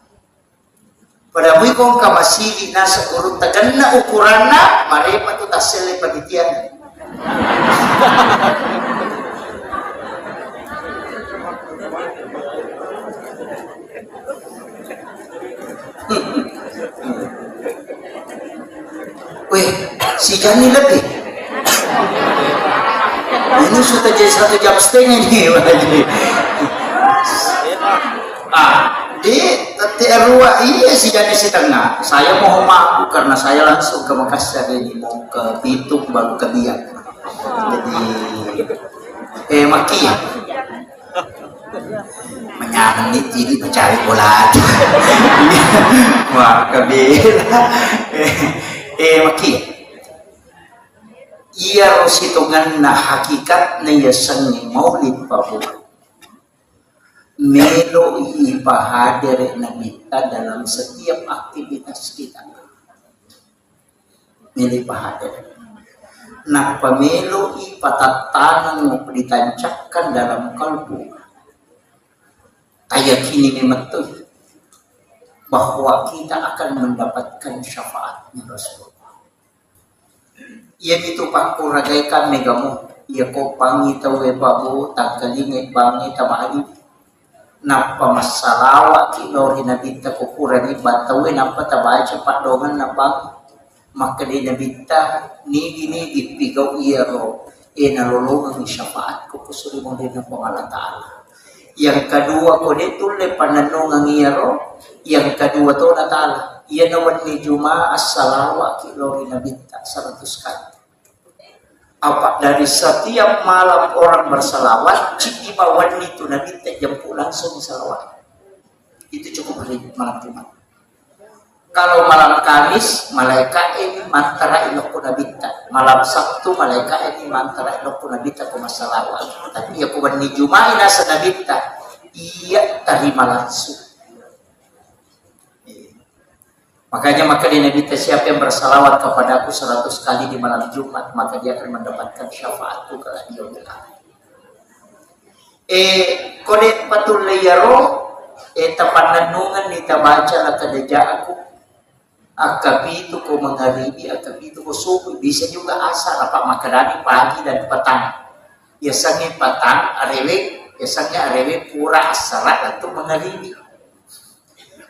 pada muy kong kamasili nasa urut taganna ukuranna marepa tu tasele panitian. Weh, si Jani lebih. Ini sudah jadi 1,5 jam nih. Di TRW iya si Jani setengah. Saya mohon maaf karena saya langsung ke Makassar ini mau ke Bitung baru ke Biak. Jadi maki ya. Menyamang ini mencari bola. Wah kabila. Maki. Ia rositungan na hakikat na yasangi maulid pabu. Melo ipahadir na kita dalam setiap aktivitas kita. Melo ipahadir. Na pamelo ipatatanang mo ditancapkan dalam kalbu. Kayak kini memang tuh bahwa kita akan mendapatkan syafaatnya Rasulullah. Ia itu pangku ragaikan megamu. Ia ko pangi tawe babu tangkalingai bangi tamali. Napa masalawa kilori nabita kukurani batawe napa tabaca pak dongan nabang. Maka di nabita nigi pigaw iya ro. Nalulungan syafaat ko kusuri mo rin ng pangalan ta'ala. Yang kedua ko ditule pananong ang iyaro. Yang kedua to na ta'ala. Iyan naman ni Juma as-salawa kilori nabita 100 kali. Apa dari setiap malam orang bersalawat, cik ibawan itu nabita jemput langsung salawat. Itu cukup hari malam Jumat. Kalau malam Kamis, malaikat ini mantara iloko nabita. Malam Sabtu, malaikat ini mantara iloko nabita ko masalawat. Tapi ya kuwan ni Juma ina sa nabita, iya terima langsung. Makanya maka di Nabi siapa yang bersalawat kepada aku 100 kali di malam Jumat, maka dia akan mendapatkan syafaatku kala dia bilang. Kode patul layaro tapananungan nita baca lakadaja aku akabitu ko mangaribi akabitu ko subuh, bisa juga asar apa makarani pagi dan petang. Biasanya petang arewe, biasanya arewe pura asar atau mangaribi.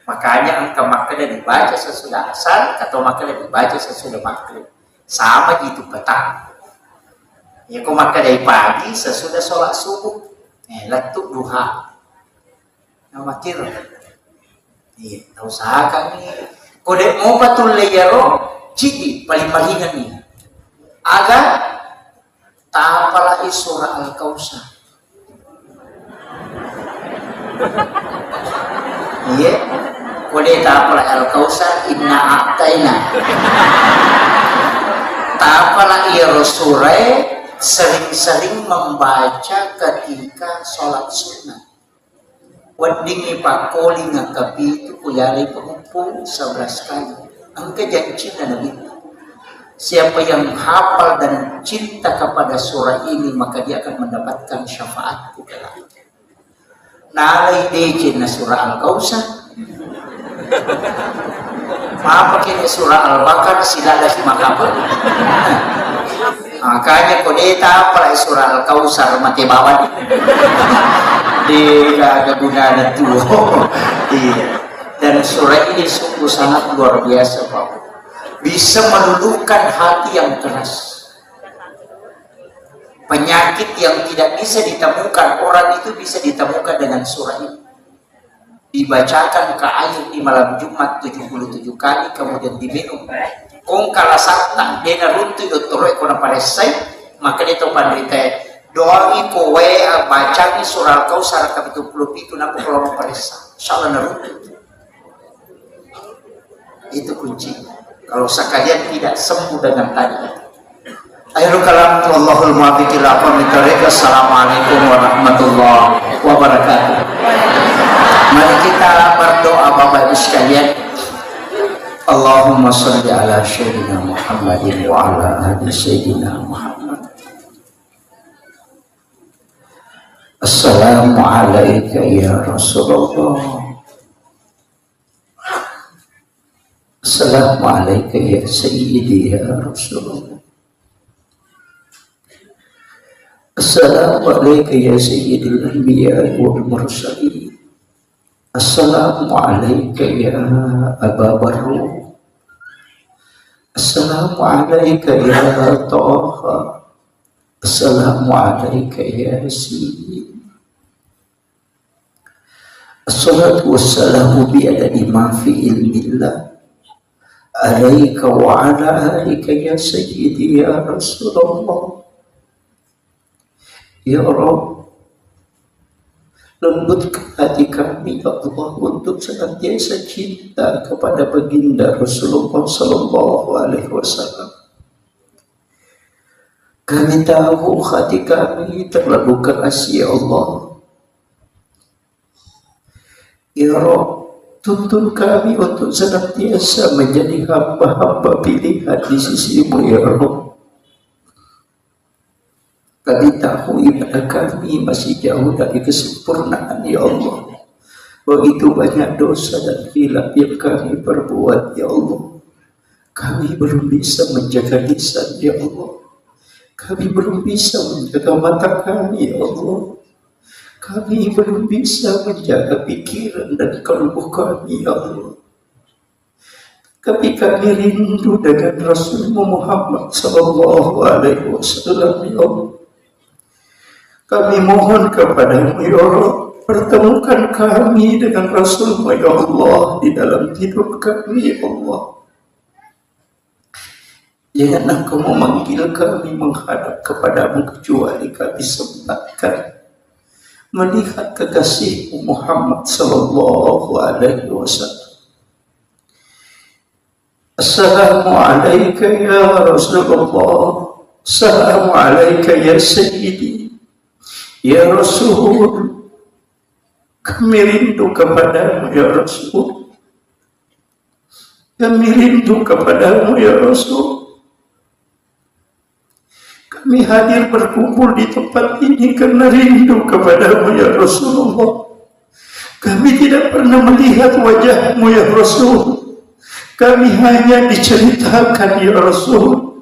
Makanya angka makanya dibaca sesudah asar atau makanya dibaca sesudah maghrib, sama gitu petang. Ya kok maka dari pagi sesudah sholat subuh, letuk duha, nama kira. Iya, usahakan nih. Kode mau batul layaro, cidi paling malingan nih. Agar tapala surah Al-Kausar. Iya. Kode tapala Al-Kausar inna a'taina. Tapala surah sering-sering membaca ketika sholat sunnah. Wadingi pakoli ngakapi itu kuyari pengumpul 11 kali. Angka janji dan Nabi. Siapa yang hafal dan cinta kepada surah ini, maka dia akan mendapatkan syafaat kelak. Nalai dejin na surah Al-Kausar. Apa kini surah Al-Baqarah silala si makabal. Makanya kodeta apa surah Al-Kausar mati bawah di guna tuh. Iya. Dan surah ini sungguh sangat luar biasa, Pak. Bisa meluluhkan hati yang keras. Penyakit yang tidak bisa ditemukan orang itu bisa ditemukan dengan surah ini. Dibacakan ke air di malam Jumat 77 kali, kemudian diminum. Kung kala sakta dena runtu doktoro ekona paresai, maka itu pandrita doa iko baca di surah Al-Kausar ke 77 naku kalau paresa insyaallah naruntu. Itu kunci. Kalau sekalian tidak sembuh dengan tadi. Akhirul kalam wallahul muwaffiq ila aqwamit thoriq. Assalamualaikum warahmatullahi wabarakatuh. Mari kita berdoa Bapak Ibu sekalian. Allahumma shalli ala sayyidina Muhammadin wa ala ali sayyidina Muhammad. Assalamualaikum ya Rasulullah. Assalamualaikum ya Sayyidi ya Rasulullah. Assalamualaikum ya Sayyidil Anbiya wal Mursalin. Assalamualaikum ya Aba Barru. Assalamualaikum ya Taha. Assalamualaikum ya Yasin. Assalatu wassalamu bi'adadi ma fi ilmillah alaika wa ala alika ya Sayyidi ya Rasulullah. Ya Rabb, lembutkan hati kami ya Allah untuk senantiasa cinta kepada baginda Rasulullah Sallallahu Alaihi Wasallam. Kami tahu hati kami terlalu keras ya Allah. Ya Rabb, tuntun kami untuk senantiasa menjadi hamba-hamba pilihan di sisimu ya Rabb. Kami tahu ibadah kami masih jauh dari kesempurnaan ya Allah. Begitu banyak dosa dan khilaf yang kami perbuat ya Allah. Kami belum bisa menjaga lisan ya Allah. Kami belum bisa menjaga mata kami ya Allah. Kami belum bisa menjaga pikiran dan kalbu kami ya Allah. Tapi kami rindu dengan Rasulullah Muhammad Sallallahu Alaihi Wasallam ya Allah. Kami mohon kepadamu ya Allah, pertemukan kami dengan Rasulullah ya Allah di dalam hidup kami ya Allah. Jangan engkau memanggil kami menghadap kepadamu kecuali kami sempatkan melihat kekasihmu Muhammad Sallallahu Alaihi Wasallam. Assalamualaikum ya Rasulullah. Assalamualaikum ya Sayyidi ya Rasul. Kami rindu kepadamu ya Rasul. Kami rindu kepadamu ya Rasul. Kami hadir berkumpul di tempat ini karena rindu kepadamu ya Rasulullah. Kami tidak pernah melihat wajahmu ya Rasul. Kami hanya diceritakan ya Rasul.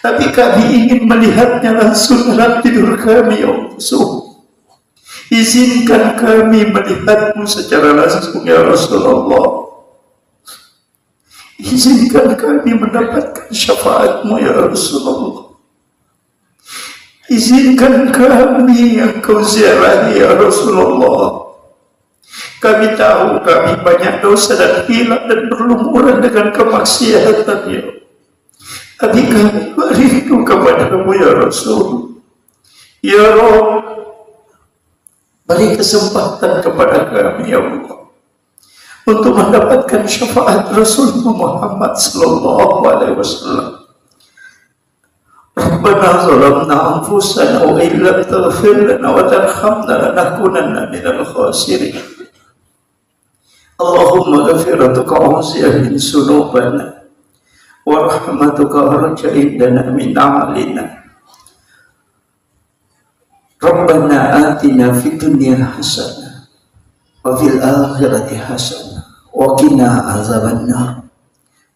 Tapi kami ingin melihatnya langsung dalam tidur kami ya Rasul. Izinkan kami melihatmu secara langsung ya Rasulullah. Izinkan kami mendapatkan syafaatmu ya Rasulullah. Izinkan kami yang kau ziarahi ya Rasulullah. Kami tahu kami banyak dosa dan hilang dan berlumuran dengan kemaksiatan ya. Tapi kami rindu kepadamu ya Rasul. Ya Rabb, beri kesempatan kepada kami ya Allah untuk mendapatkan syafaat Rasulullah Muhammad sallallahu alaihi wasallam. Rabbana zalamna anfusana wa illam taghfir lana wa tarhamna lanakunanna minal khasirin. Allahumma ghafiratuka awsiya min sunubana wa rahmatuka arja indana min amalina. Rabbana atina fid dunya hasanah wa fil akhirati hasanah wa qina azabannar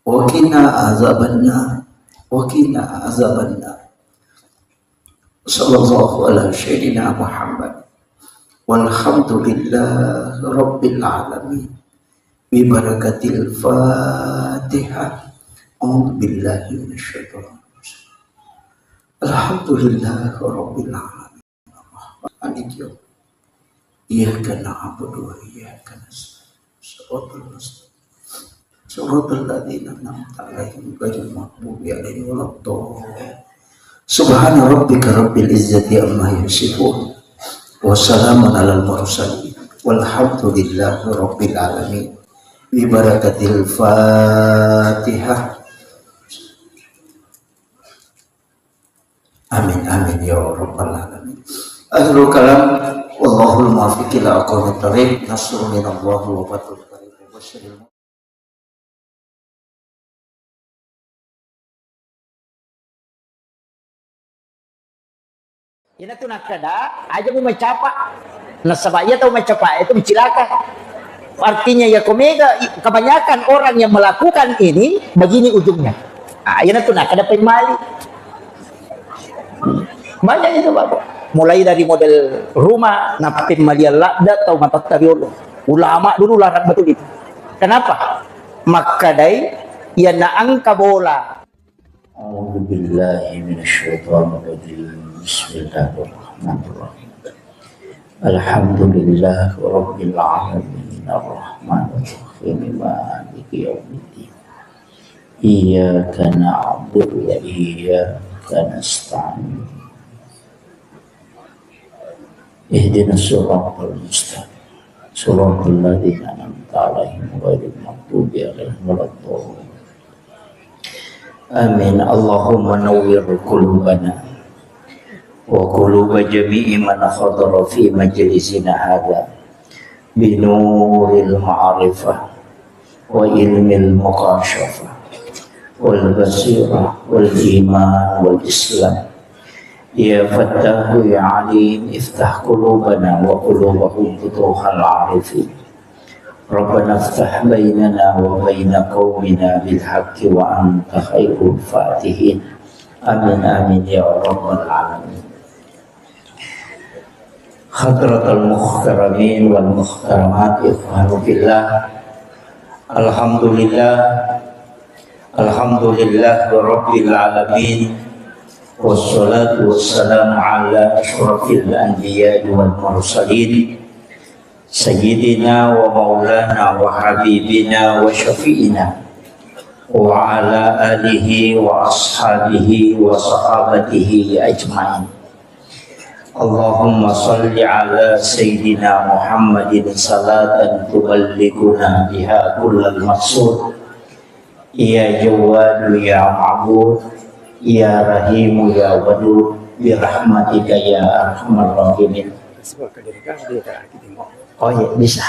wa qina azabannar wa qina azabannar. Sallallahu ala sayyidina Muhammad walhamdulillah rabbil alamin bi barakatil Fatihah. A'udzu billahi minasyaitonir rajim. Alhamdulillah rabbil alamin. Maliki yaumiddin. Iyyaka na'budu wa iyyaka nasta'in. Shiratal ladzina an'amta 'alaihim ghairil maghdubi 'alaihim waladdallin. Subhana rabbika rabbil izzati amma yasifun wa salamun 'alal mursalin walhamdulillahi rabbil alamin. Bi barakatil Fatihah. Amin amin ya rabbal alamin. Akhirul kalam wallahul muwaffiq ila aqwamit thariq. Nasrun minallahi wa fathul qarib. Ina tu nak kada aja mu mencapa nasabaya tahu mencapa itu mencilaka. Artinya ya komega kebanyakan orang yang melakukan ini begini ujungnya. Ina tu nak kada pemali. Banyak itu Bapak. Mulai dari model rumah napim malia lakda atau mata tariolo. Ulama dulu larang betul itu. Kenapa? Makadai ya naangka bola. A'udzu billahi minasyaitonir rajim. Bismillahirrahmanirrahim. Alhamdulillah rabbil alamin arrahmanir rahim maliki yaumiddin. Iyyaka na'budu wa iyyaka nasta'in. Ihdinas siratal mustaqim. Siratal ladzina an'amta 'alaihim ghairil maghdubi 'alaihim waladdallin. Amin. Allahumma nawwir qulubana wa quluba jami'i man khadara fi majlisina hadha bi nuril ma'rifah wa ilmil muqashafah wal basirah wal iman wal islam. Ya Fattahu ya Alim, iftah qulubana wa qulubahum futuhal arifin. Rabbana iftah bainana wa baina qaumina bil haqqi wa anta khairul fatihin. Amin amin ya rabbal alamin. Hadratal muhtaramin wal muhtaramat ikhwanu fillah. Alhamdulillah rabbil alamin. Wassalatu wassalamu ala asyrafil anbiya wal mursalin sayyidina wa maulana wa habibina wa syafi'ina wa ala alihi wa ashabihi wa sahabatihi ajma'in. Allahumma salli ala sayyidina Muhammadin salatan tuballighuna biha kullal maqsud. Ya Jawadu ya Ma'bud, ya Rahimu ya Wadud, birahmatika ya arhamar rahimin. Oh ya bisa.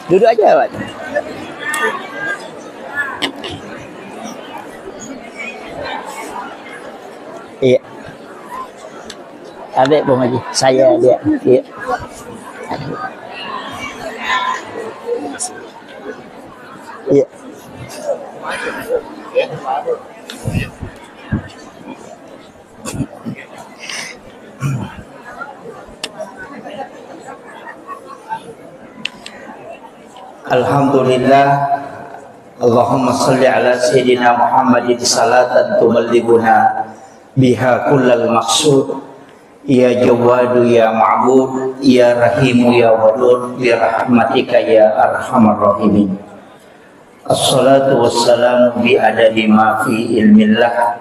Duduk aja, Pak. Iya. Adik Bang Haji, saya dia. Iya. Iya. Alhamdulillah, Allahumma salli ala Sayyidina Muhammadin salatan tuballighuna biha kullal maqsud. Ya Jawadu ya Ma'bud, ya Rahimu ya Wadud, bi rahmatika ya arhamar rahimin. Assalatu wassalamu bi adadi ma fi ilmillah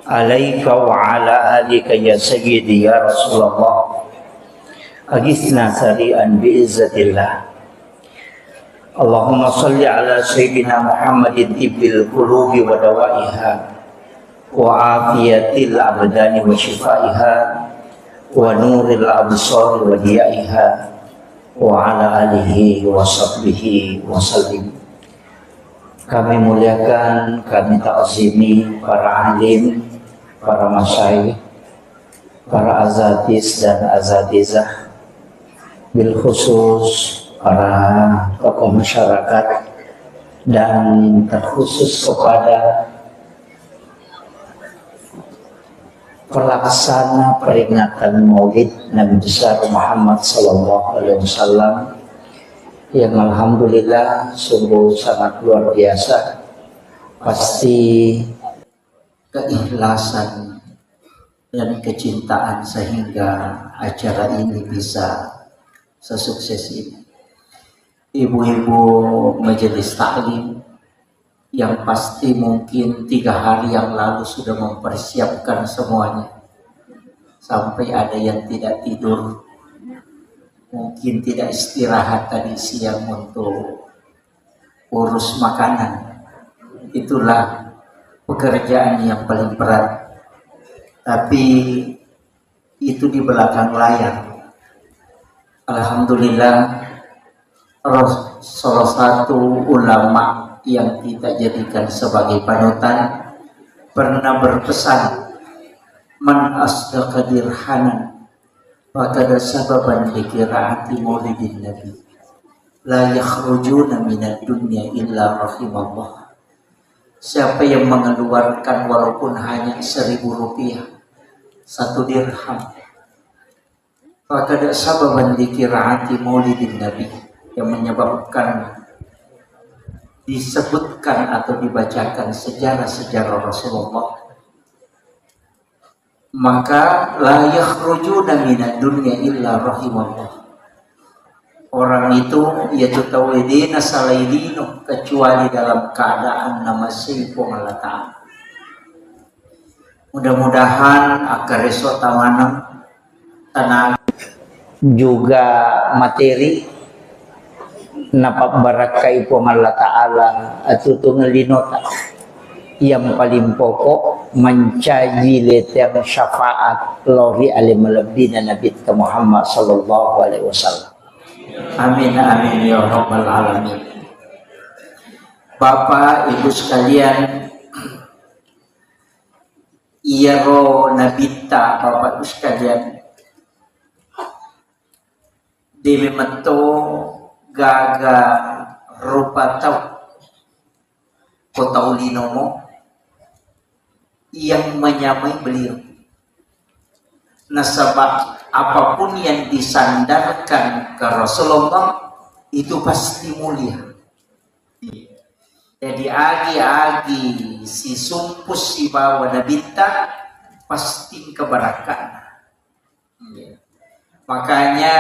alaika wa ala alika ya sayyidi ya Rasulullah. Agisna sari'an bi izzatillah. Allahumma salli ala Sayyidina Muhammadin tibbil qulubi wa dawaiha wa afiyatil abdani wa shifaiha wa nuril absar wa diyaiha wa ala alihi wa sahbihi wa sallim. Kami muliakan, kami ta'zimi para alim, para masyayikh, para azatis dan azatizah, bil khusus para tokoh masyarakat, dan terkhusus kepada pelaksana peringatan Maulid Nabi besar Muhammad Sallallahu Alaihi Wasallam yang alhamdulillah sungguh sangat luar biasa. Pasti keikhlasan dan kecintaan sehingga acara ini bisa sesukses ini. Ibu-ibu majelis taklim yang pasti mungkin 3 hari yang lalu sudah mempersiapkan semuanya, sampai ada yang tidak tidur, mungkin tidak istirahat tadi siang untuk urus makanan. Itulah pekerjaan yang paling berat, tapi itu di belakang layar. Alhamdulillah, salah satu ulama yang kita jadikan sebagai panutan pernah berpesan, man asdaqa dirhanan fakada sababan likiraati maulidin nabi la yakhrujuna minad dunya illa rahimallah. Siapa yang mengeluarkan walaupun hanya 1.000 rupiah, 1 dirham, fakada sababan likiraati maulidin nabi, yang menyebabkan disebutkan atau dibacakan sejarah-sejarah Rasulullah, maka la yakhrujuna minad dunya illa rahimallah. Orang itu yaitu tawidina salailino, kecuali dalam keadaan nama sifung Allah Ta'ala. Mudah-mudahan akar esok tamanam tenaga juga materi napak barakai pun Allah Ta'ala atau tungelinota yang paling pokok mencaji letang syafaat lori alim lebina Nabi Muhammad Sallallahu Alaihi Wasallam. Amin amin ya rabbal alamin. Bapak ibu sekalian, iyaro nabita bapak ibu sekalian, di memento gaga rupa tau kota ulinomo yang menyamai beliau. Nasabah apapun yang disandarkan ke Rasulullah itu pasti mulia. Jadi agi-agi si sumpus si bawa nabita pasti keberkahan. Makanya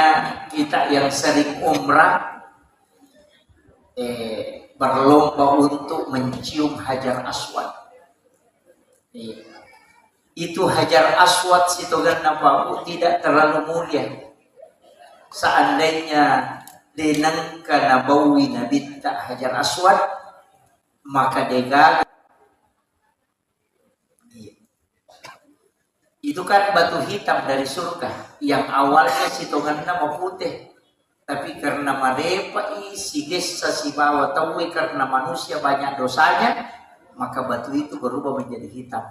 kita yang sering umrah berlomba untuk mencium Hajar Aswad. Itu Hajar Aswad sitogan nabawu tidak terlalu mulia. Seandainya denangka nabawi Nabi tak Hajar Aswad, maka degal. Itu kan batu hitam dari surga yang awalnya sitogan nama putih, Tapi karena mereka isi desa si bawa tahu karena manusia banyak dosanya, maka batu itu berubah menjadi hitam.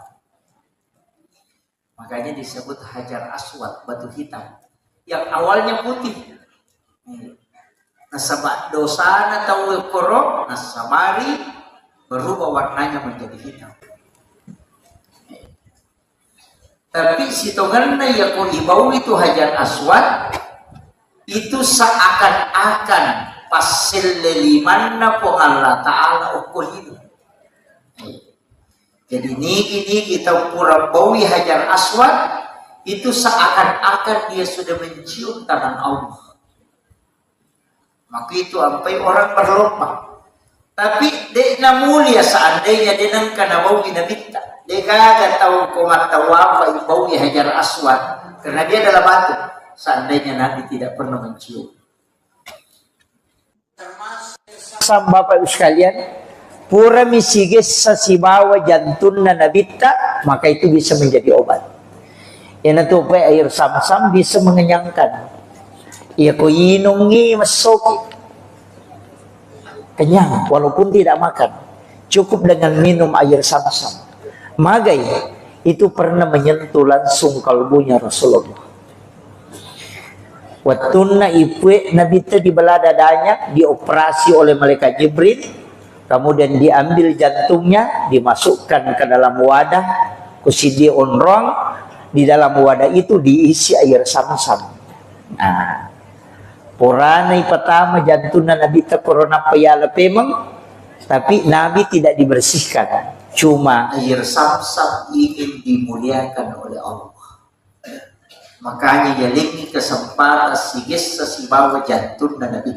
Makanya disebut Hajar Aswad, batu hitam. Yang awalnya putih. Nasabak dosana tahu korok, nasamari berubah warnanya menjadi hitam. Tapi si tonganna ya ko ibau itu Hajar Aswad itu seakan-akan pasil lelimanna po Allah Ta'ala ukul itu. Jadi ini kita pura bawi Hajar Aswad itu seakan-akan dia sudah mencium tangan Allah. Maka itu sampai orang berlomba. Tapi dia mulia seandainya dia nangkana bawi nabita. Dia kagak tahu komat tahu apa bawi Hajar Aswad karena dia adalah batu. Seandainya Nabi tidak pernah mencium. Sama Bapak sekalian, pura misigis sa sibawa jantun na nabita, maka itu bisa menjadi obat. Yan ito pa air samsam bisa mengenyangkan. Iya ko inungi masoki. Kenyang walaupun tidak makan. Cukup dengan minum air samsam. Magay, itu pernah menyentuh langsung kalbunya Rasulullah. Waktu na ipwe nabita di belah dadanya, dioperasi oleh malaikat Jibril, kemudian diambil jantungnya, dimasukkan ke dalam wadah, kusidi onrong, di dalam wadah itu diisi air samsam. Nah, poranay pertama jantungnya nabita corona payala pemang, tapi Nabi tidak dibersihkan, cuma air samsam ingin dimuliakan oleh Allah. Makanya dia lagi kesempatan sigis sesibawa jantung dan Nabi.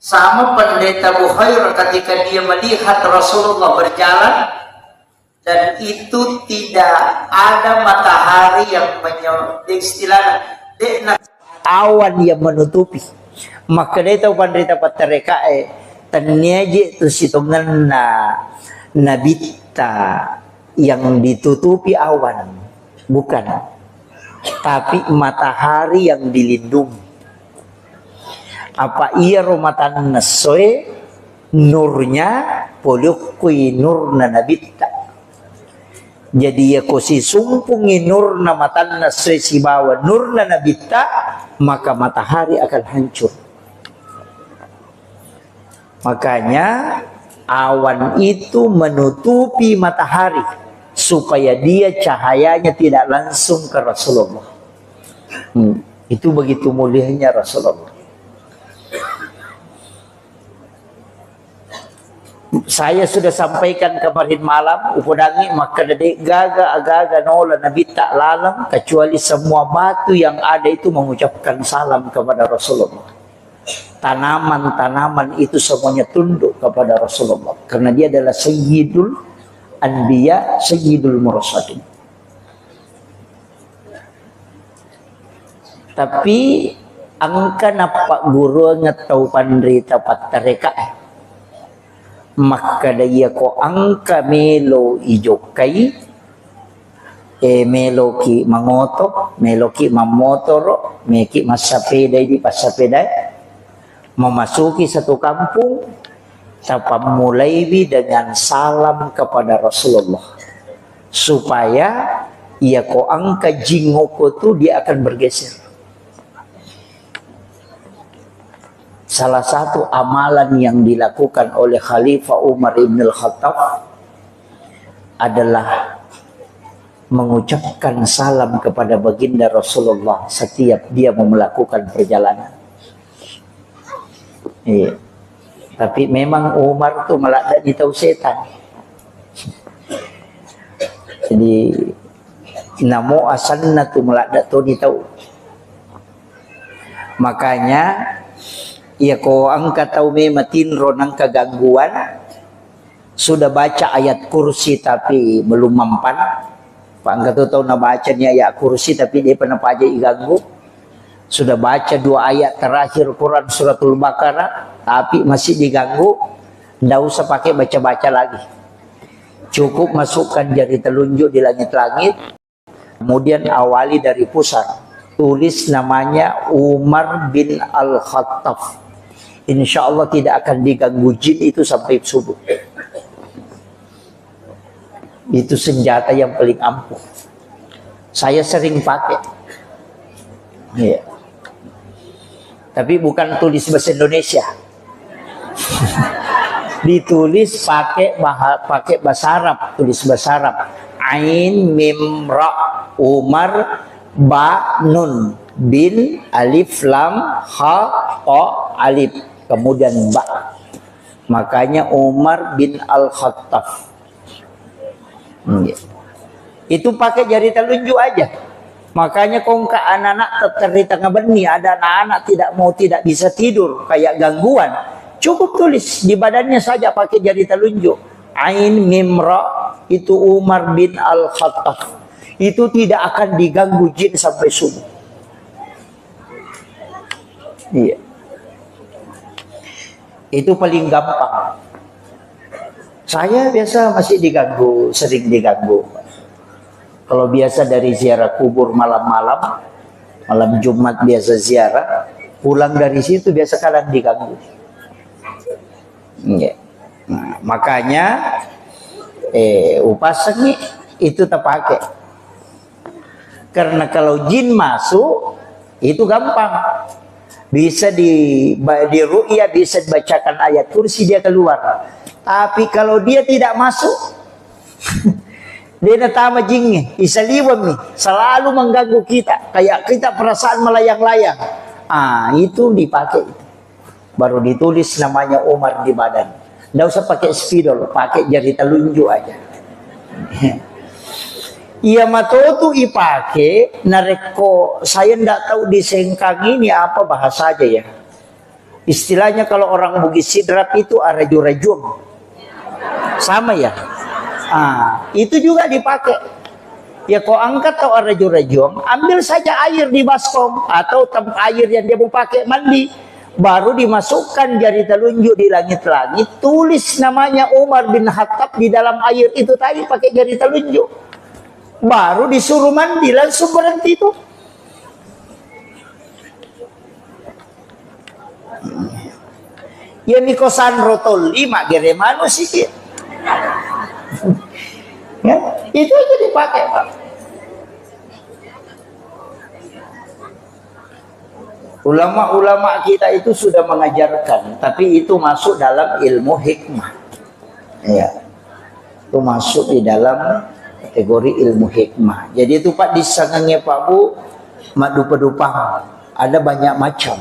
Sama pendeta Bukhair ketika dia melihat Rasulullah berjalan dan itu tidak ada matahari yang istilahnya awan yang menutupi. Maka dia tahu pendeta patereka tanyaje tu situngan na nabita yang ditutupi awan, bukan, tapi matahari yang dilindungi. Apa ia romatan nasoe nurnya polukui nur na nabita. Jadi ya kosi sumpungi nur na matan nasoe si bawa nur na nabita, maka matahari akan hancur. Makanya awan itu menutupi matahari supaya dia cahayanya tidak langsung ke Rasulullah. Itu begitu mulianya Rasulullah. Saya sudah sampaikan kemarin malam upodangi maka dede gaga agaga nola nabi tak lalang kecuali semua batu yang ada itu mengucapkan salam kepada Rasulullah. Tanaman-tanaman itu semuanya tunduk kepada Rasulullah karena dia adalah sayyidul anbiya, sayyidul mursalin. Tapi angka napa guru ngetau pandrita patareka maka daya ko angka melo ijokai melo ki mangotok, melo ki mamotoro, meki masapeda di pasapeda, memasuki satu kampung, mulai dengan salam kepada Rasulullah, supaya ia ko angka jingoko tu dia akan bergeser. Salah satu amalan yang dilakukan oleh Khalifah Umar ibn al-Khattab adalah mengucapkan salam kepada baginda Rasulullah setiap dia mau melakukan perjalanan. Iya. Tapi memang Umar itu malah tak tahu setan. Jadi namo asanna tu malah tak tahu. Makanya ya ko angka tahu mematin ronang kegangguan sudah baca ayat kursi tapi belum mempan. Pak angka tahu na bacanya ayat kursi tapi dia pernah aja iganggu. Sudah baca 2 ayat terakhir Quran suratul Baqarah tapi masih diganggu, ndak usah pakai baca-baca lagi. Cukup masukkan jari telunjuk di langit-langit, Kemudian awali dari pusat. Tulis namanya Umar bin Al-Khattab. Insya Allah tidak akan diganggu jin itu sampai subuh. Itu senjata yang paling ampuh. Saya sering pakai. Ya. Tapi bukan tulis bahasa Indonesia. Ditulis pakai bahasa Arab, tulis bahasa Arab. Ain mim ra Umar ba nun bin alif lam ha ta alif kemudian ba. Makanya Umar bin Al-Khattab. Itu pakai jari telunjuk aja. Makanya kongka anak-anak terkeri tengah benih, ada anak-anak tidak bisa tidur kayak gangguan. Cukup tulis di badannya saja pakai jari telunjuk. Ain mim ra itu Umar bin Al-Khattab. Itu tidak akan diganggu jin sampai subuh. Iya. Itu paling gampang. Saya biasa masih diganggu, sering diganggu. Kalau biasa dari ziarah kubur malam-malam, malam Jumat biasa ziarah, pulang dari situ biasa kadang diganggu. Iya. Nah, makanya upasanya itu terpakai. Karena kalau jin masuk itu gampang. Bisa di ru'ya, bisa dibacakan ayat kursi dia keluar. Tapi kalau dia tidak masuk, dia datang jinnya, isaliwam nih, selalu mengganggu kita, kayak kita perasaan melayang-layang. Itu dipakai. Baru ditulis namanya Umar di badan. Nggak usah pakai spidol, pakai jari telunjuk aja. Iya matotu ipake nareko, saya ndak tahu di Sengkang ini apa bahasa aja ya. Istilahnya kalau orang Bugis Sidrap itu araju-rajum. Sama ya. Itu juga dipakai. Ya kau angkat atau araju-rajum, ambil saja air di baskom atau air yang dia mau pakai mandi, baru dimasukkan jari telunjuk di langit-langit, tulis namanya Umar bin Khattab di dalam air itu tadi pakai jari telunjuk. Baru disuruh mandi, langsung berhenti itu. Ya mikosan rotol 5 geremano sih. Ya, itu aja dipakai, Pak. Ulama-ulama kita itu sudah mengajarkan, tapi itu masuk dalam ilmu hikmah. Ya. Itu masuk di dalam kategori ilmu hikmah. Jadi itu Pak di sangangnya Pak Bu madupa-dupa ada banyak macam.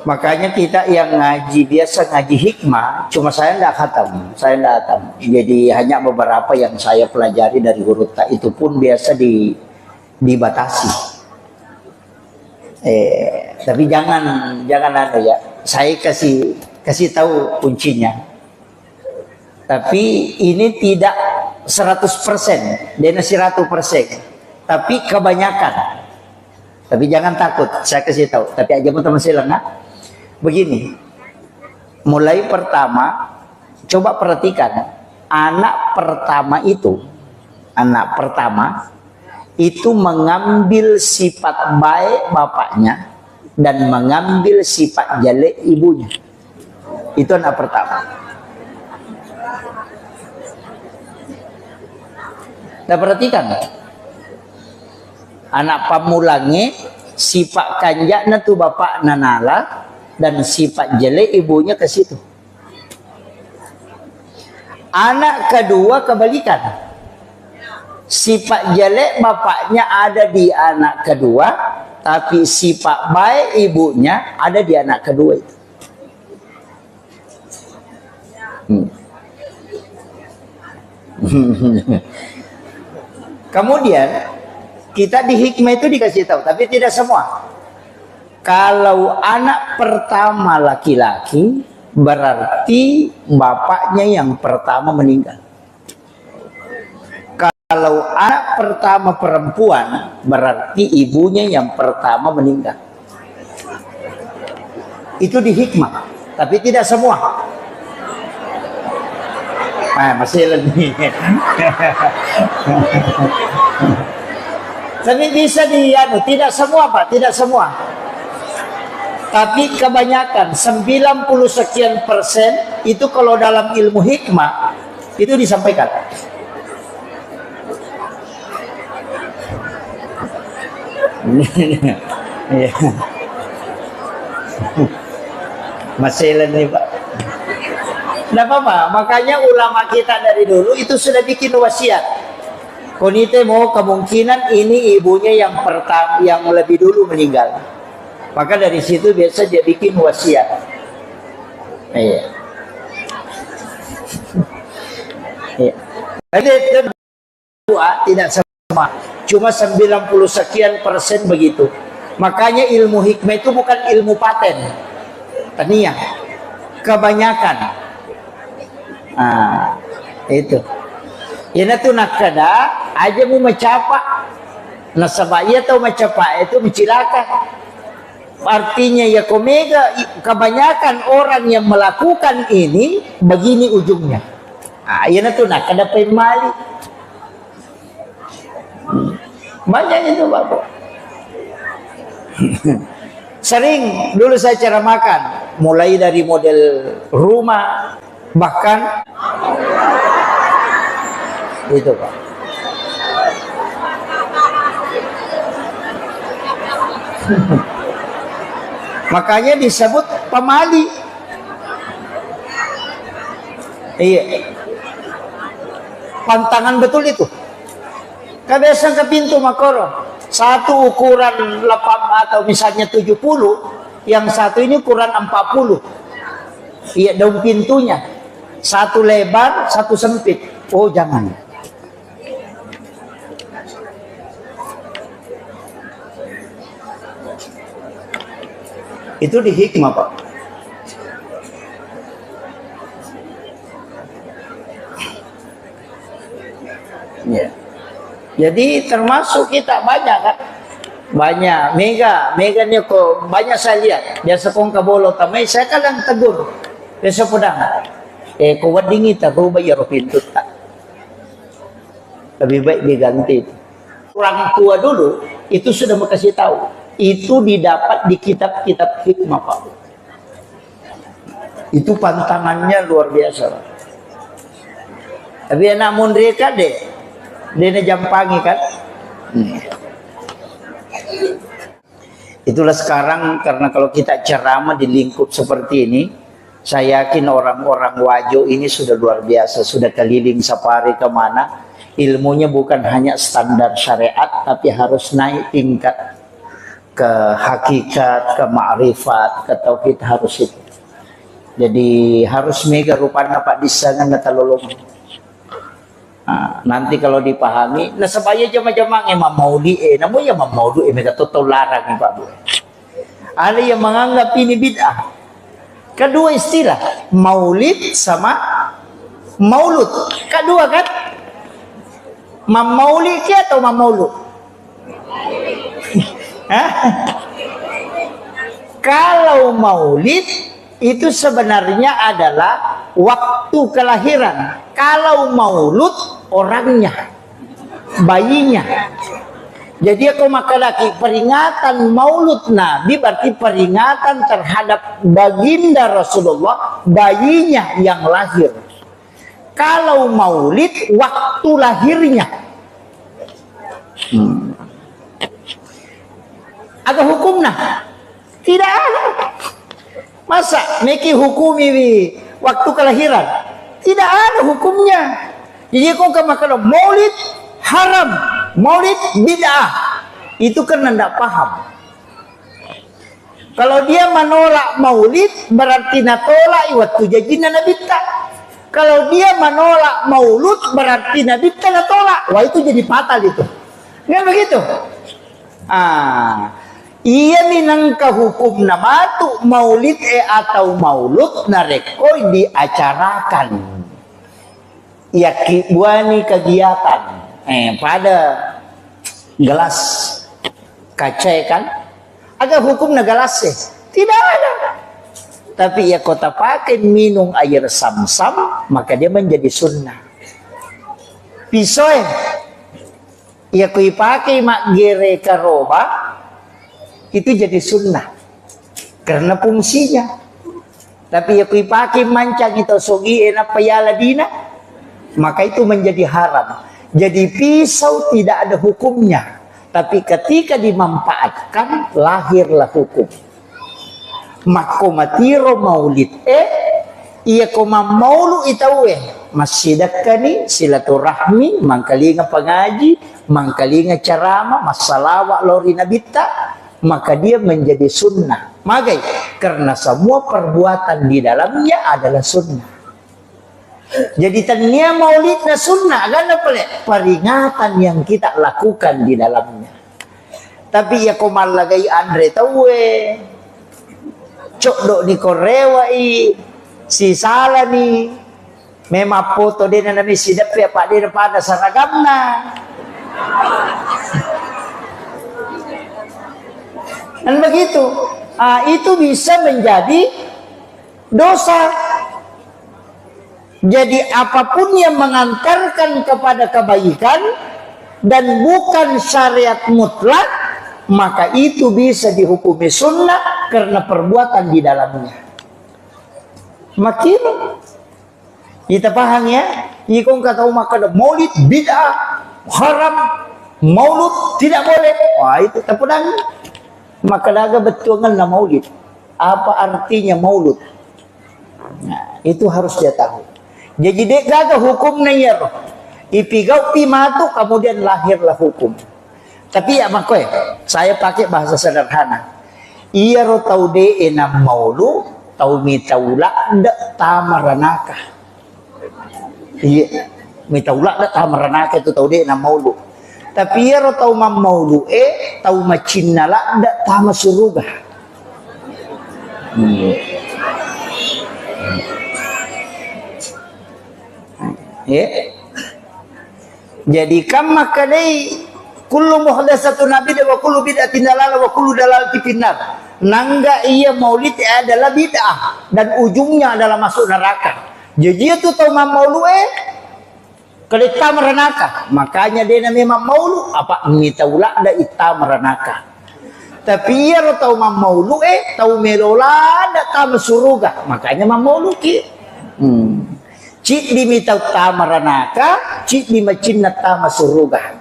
Makanya kita yang ngaji biasa ngaji hikmah, cuma saya tidak khatam, Jadi hanya beberapa yang saya pelajari dari huruf ta, itu pun biasa dibatasi. Tapi jangan ada ya. Saya kasih tahu kuncinya. Tapi ini tidak 100%, dia 100%. Tapi kebanyakan. Tapi jangan takut, saya kasih tahu. Tapi aja teman silang, begini. Mulai pertama, coba perhatikan. Anak pertama itu mengambil sifat baik bapaknya dan mengambil sifat jelek ibunya. Itu anak pertama. Nah perhatikan, anak pamulangi sifat kanjaknya tuh bapak nanala dan sifat jelek ibunya ke situ. Anak kedua kebalikan, sifat jelek bapaknya ada di anak kedua, tapi sifat baik ibunya ada di anak kedua itu. Kemudian kita di hikmah itu dikasih tahu, tapi tidak semua. Kalau anak pertama laki-laki, berarti bapaknya yang pertama meninggal. Kalau anak pertama perempuan, berarti ibunya yang pertama meninggal. Itu di hikmah, tapi tidak semua. Masih lebih. Tapi bisa tidak semua Pak, tidak semua. Tapi kebanyakan 90 sekian persen itu kalau dalam ilmu hikmah itu disampaikan. Masih nih Pak. Tidak apa-apa, makanya ulama kita dari dulu itu sudah bikin wasiat. Konite mau kemungkinan ini ibunya yang pertama, yang lebih dulu meninggal. Maka dari situ biasa dia bikin wasiat. Iya. Iya. Jadi kedua tidak sama, cuma 90 sekian persen begitu. Makanya ilmu hikmah itu bukan ilmu paten, tania, kebanyakan. Itu. Ina tu nak kada aja mu mencapa nasabaya atau mencapa itu mencilaka. Artinya ya komega kebanyakan orang yang melakukan ini begini ujungnya. Ina tu nak kada pemali. Banyak itu Bapak. Sering dulu saya cara makan, mulai dari model rumah, bahkan itu Pak. Makanya disebut pemali. Iya. Pantangan betul itu. Kebiasaan ke pintu makoro. Satu ukuran 8 atau misalnya 70, yang satu ini ukuran 40. Iya, daun pintunya. Satu lebar, satu sempit. Oh, jangan. Itu di hikmah, Pak. Ya. Jadi termasuk kita banyak kan? Banyak. Mega nih kok banyak saya lihat. Biasa kong kabolo tamay, saya kadang tegur. Biasa pedang. Kau wadingi tak, kau bayar pintu tak. Lebih baik diganti. Orang tua dulu itu sudah makasih tahu. Itu didapat di kitab-kitab hikmah Pak. Itu pantangannya luar biasa Pak. Tapi anak mereka deh, dia jampangi kan. Itulah sekarang karena kalau kita ceramah di lingkup seperti ini, saya yakin orang-orang Wajo ini sudah luar biasa, sudah keliling safari kemana. Ilmunya bukan hanya standar syariat, tapi harus naik tingkat ke hakikat, ke ma'rifat, ke tauhid harus itu. Jadi harus mega rupanya Pak disangan natalolong. Nanti kalau dipahami, nah sebaya jama-jama Imam Maudi, namun ya Imam Maudi mega total larang Pak Bu. Ada yang menganggap ini bid'ah. Kedua istilah, maulid sama maulud. Kedua kan? Maulid atau maulud? Kalau maulid itu sebenarnya adalah waktu kelahiran. Kalau maulud orangnya, bayinya. Jadi aku makalaki peringatan maulud Nabi berarti peringatan terhadap baginda Rasulullah, bayinya yang lahir. Kalau maulid waktu lahirnya. Ada hukumnya? Tidak ada. Masa meki hukumi waktu kelahiran? Tidak ada hukumnya. Jadi kau kalau maulid haram, maulid bid'ah, itu karena tidak paham. Kalau dia menolak maulid berarti natolak waktu jadinya Nabi tak. Kalau dia menolak maulud berarti Nabi tak tolak. Wah itu jadi fatal itu. Nggak begitu? Iya minangka hukum nama tu maulid atau maulud narekoi diacarakan. Ya buani kegiatan pada gelas kaca kan? Ada hukum gelas tidak ada. Tapi ya kota pakai minum air sam-sam, maka dia menjadi sunnah. Pisau ya kui pakai mak gere karoba, itu jadi sunnah karena fungsinya. Tapi ya kui pakai mancang itu sogi enak payala dina, maka itu menjadi haram. Jadi pisau tidak ada hukumnya, tapi ketika dimanfaatkan lahirlah hukum. Makomatiro maulid iya koma maulu itawe masjidakani silaturahmi mangkalinga pengaji mangkalinga ceramah masalawat lori nabita, maka dia menjadi sunnah. Magai karena semua perbuatan di dalamnya adalah sunnah. Jadi tania maulidnya sunnah karena peringatan yang kita lakukan di dalamnya. Tapi ya koma lagai Andre tawe cok dok ni korewai si salah ni memang foto dia nami sidap ya pak dia pada saragamna dan begitu itu bisa menjadi dosa. Jadi apapun yang mengantarkan kepada kebaikan dan bukan syariat mutlak, maka itu bisa dihukumi sunnah karena perbuatan di dalamnya. Makin kita paham ya, ikon kata maka maulid bid'ah, haram, maulud tidak boleh. Wah itu terpedang. Maka daga betul na maulid. Apa artinya maulud? Nah, itu harus dia tahu. Jadi dek gaga hukumnya ya. Ipigau pimatu kemudian lahirlah hukum. Tapi ya makoy, saya pakai bahasa sederhana. Iya ro tau de enam maulu, tau mitaula ndak tamaranaka. Iya, mitaula ndak tamaranaka itu tau de enam maulu. Tapi iya ro tau mam maulu tau macinnala ndak tama suruga. Ya. Jadi kam makadai kullu muhdatsatun bid'ah wa kullu bid'atin dalalah wa kullu dalalatin finnar. Nangga iya maulid adalah bid'ah dan ujungnya adalah masuk neraka. Jadi itu tahu maulu kelita merenaka. Makanya dia namanya maulu apa mitaula ada ita merenaka. Tapi iya tahu maulu tahu melola ada tahu suruga. Makanya maulu ki. Cik di mitau tamaranaka, cik di macinna tama suruga.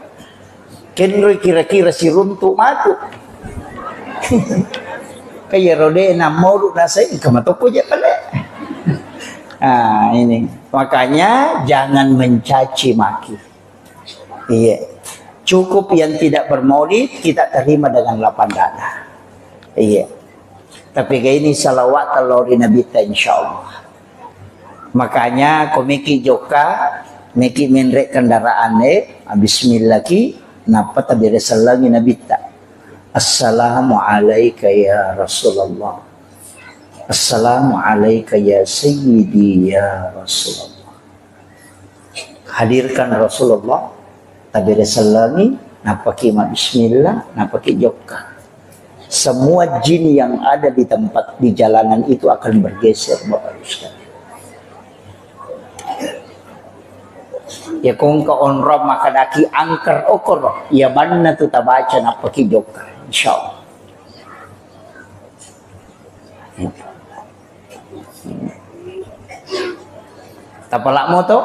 Kenro kira-kira si runtu matu. Kaya rode na maulu nasa kamatoko aja pala. Ini makanya jangan mencaci maki. Iya. Cukup yang tidak bermaulid kita terima dengan lapang dada. Iya. Tapi kayak ini salawat talori Nabi ta insyaallah. Makanya komiki joka meki menrek kendaraan bismillah ki napa tabire salangi Nabi ta. Assalamu alayka ya Rasulullah. Assalamu alayka ya Sayyidi ya Rasulullah. Hadirkan Rasulullah tabire salangi napa ki bismillah napa ki joka. Semua jin yang ada di tempat di jalanan itu akan bergeser Bapak sekalian. Ya kung ka onrob makadaki angker okor ya banna tu tabaca na pakijoka insyaallah. Tapalak mo to?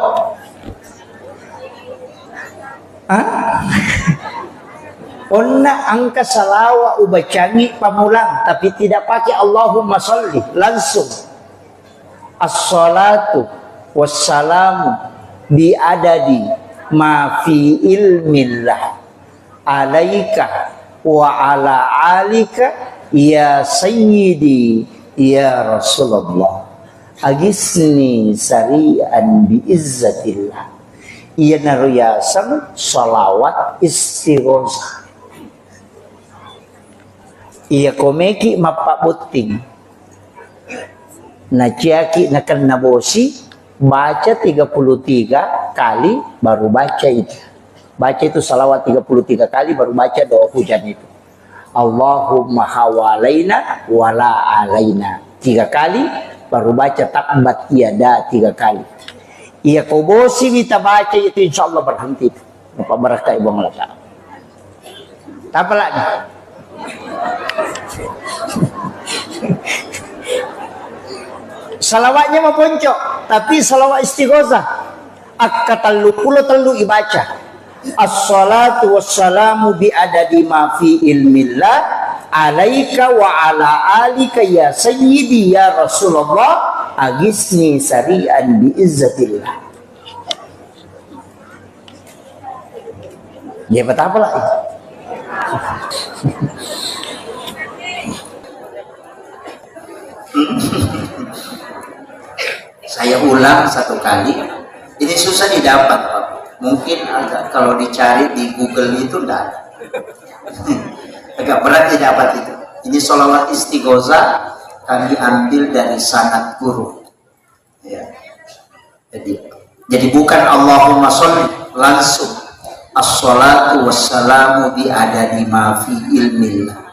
Onna angka salawa ubacangi pamulang tapi tidak pakai Allahumma sholli langsung. As-salatu wassalamu bi adadi ma fi ilmillah alaika wa ala alika ya sayyidi ya Rasulullah agisni sari'an bi izzatillah iya naruyasam salawat istighosah iya komeki mapabuting naciaki nakan nabosi baca 33 kali baru baca itu. Baca itu salawat 33 kali baru baca doa hujan itu. Allahumma hawalaina wala alaina 3 kali, baru baca tabbat yada 3 kali. Iya kau bosi kita baca itu insya Allah berhenti. Bapak berkah ibu melata. Apa lagi? Salawatnya mau poncok, tapi salawat istighosah. Akatallu pulo tellu ibaca. As-salatu wassalamu bi adadi ma fi ilmillah alaika wa ala alika ya sayyidi ya Rasulullah agisni sari'an bi izzatillah. Dia apa lagi? Saya ulang 1 kali. Ini susah didapat, Pak. Mungkin agak kalau dicari di Google itu enggak ada. Agak berat didapat itu. Ini sholawat istighosah kami ambil dari sanad guru. Ya. Jadi bukan Allahumma sholli, langsung as-salatu wassalamu bi adadi ma fi ilmillah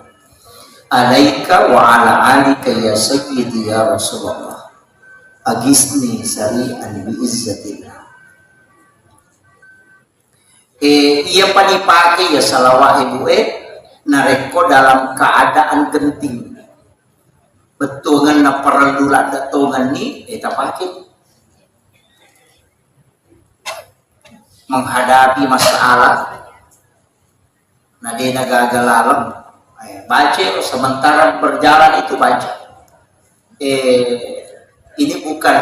alaika wa ala alika ya sayyidi ya Rasulullah agisni sari'an bi izzatillah. Iya panipake ya salawat ibu nareko dalam keadaan genting betungan na perlu datungan ni tapake menghadapi masalah nadi nagagalalam baca sementara berjalan itu baca. Ini bukan,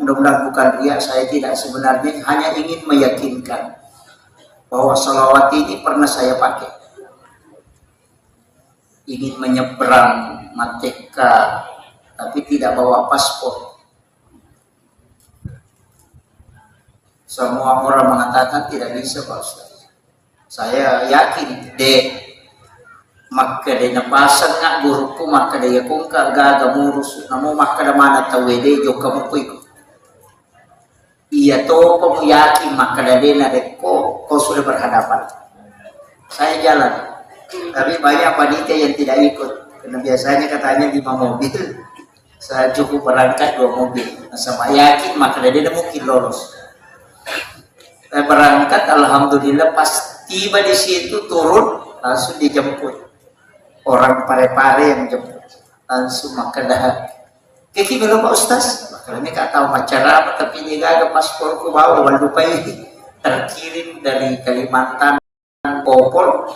mudah-mudahan bukan riya, saya tidak, sebenarnya hanya ingin meyakinkan bahwa sholawat ini pernah saya pakai. Ingin menyeberang Mateka, tapi tidak bawa paspor. Semua orang mengatakan tidak bisa, Pak Ustaz. Saya yakin deh, maka dia napasan nga guruku, maka dia kung kagaga murus, namo maka mana tawede jo kamu ko. Iya to kamu yakin maka dia nadeko kau sudah berhadapan. Saya jalan, tapi banyak panitia yang tidak ikut karena biasanya katanya 5 mobil. Saya cukup berangkat 2 mobil. Sama yakin maka dia mungkin lolos. Saya berangkat, alhamdulillah pas tiba di situ turun langsung dijemput orang pare-pare yang jemput langsung maka dah kiki belum Pak Ustaz maka ini gak tahu macam apa tapi dia gak ada pasporku bawa lupa ini terkirim dari Kalimantan Popol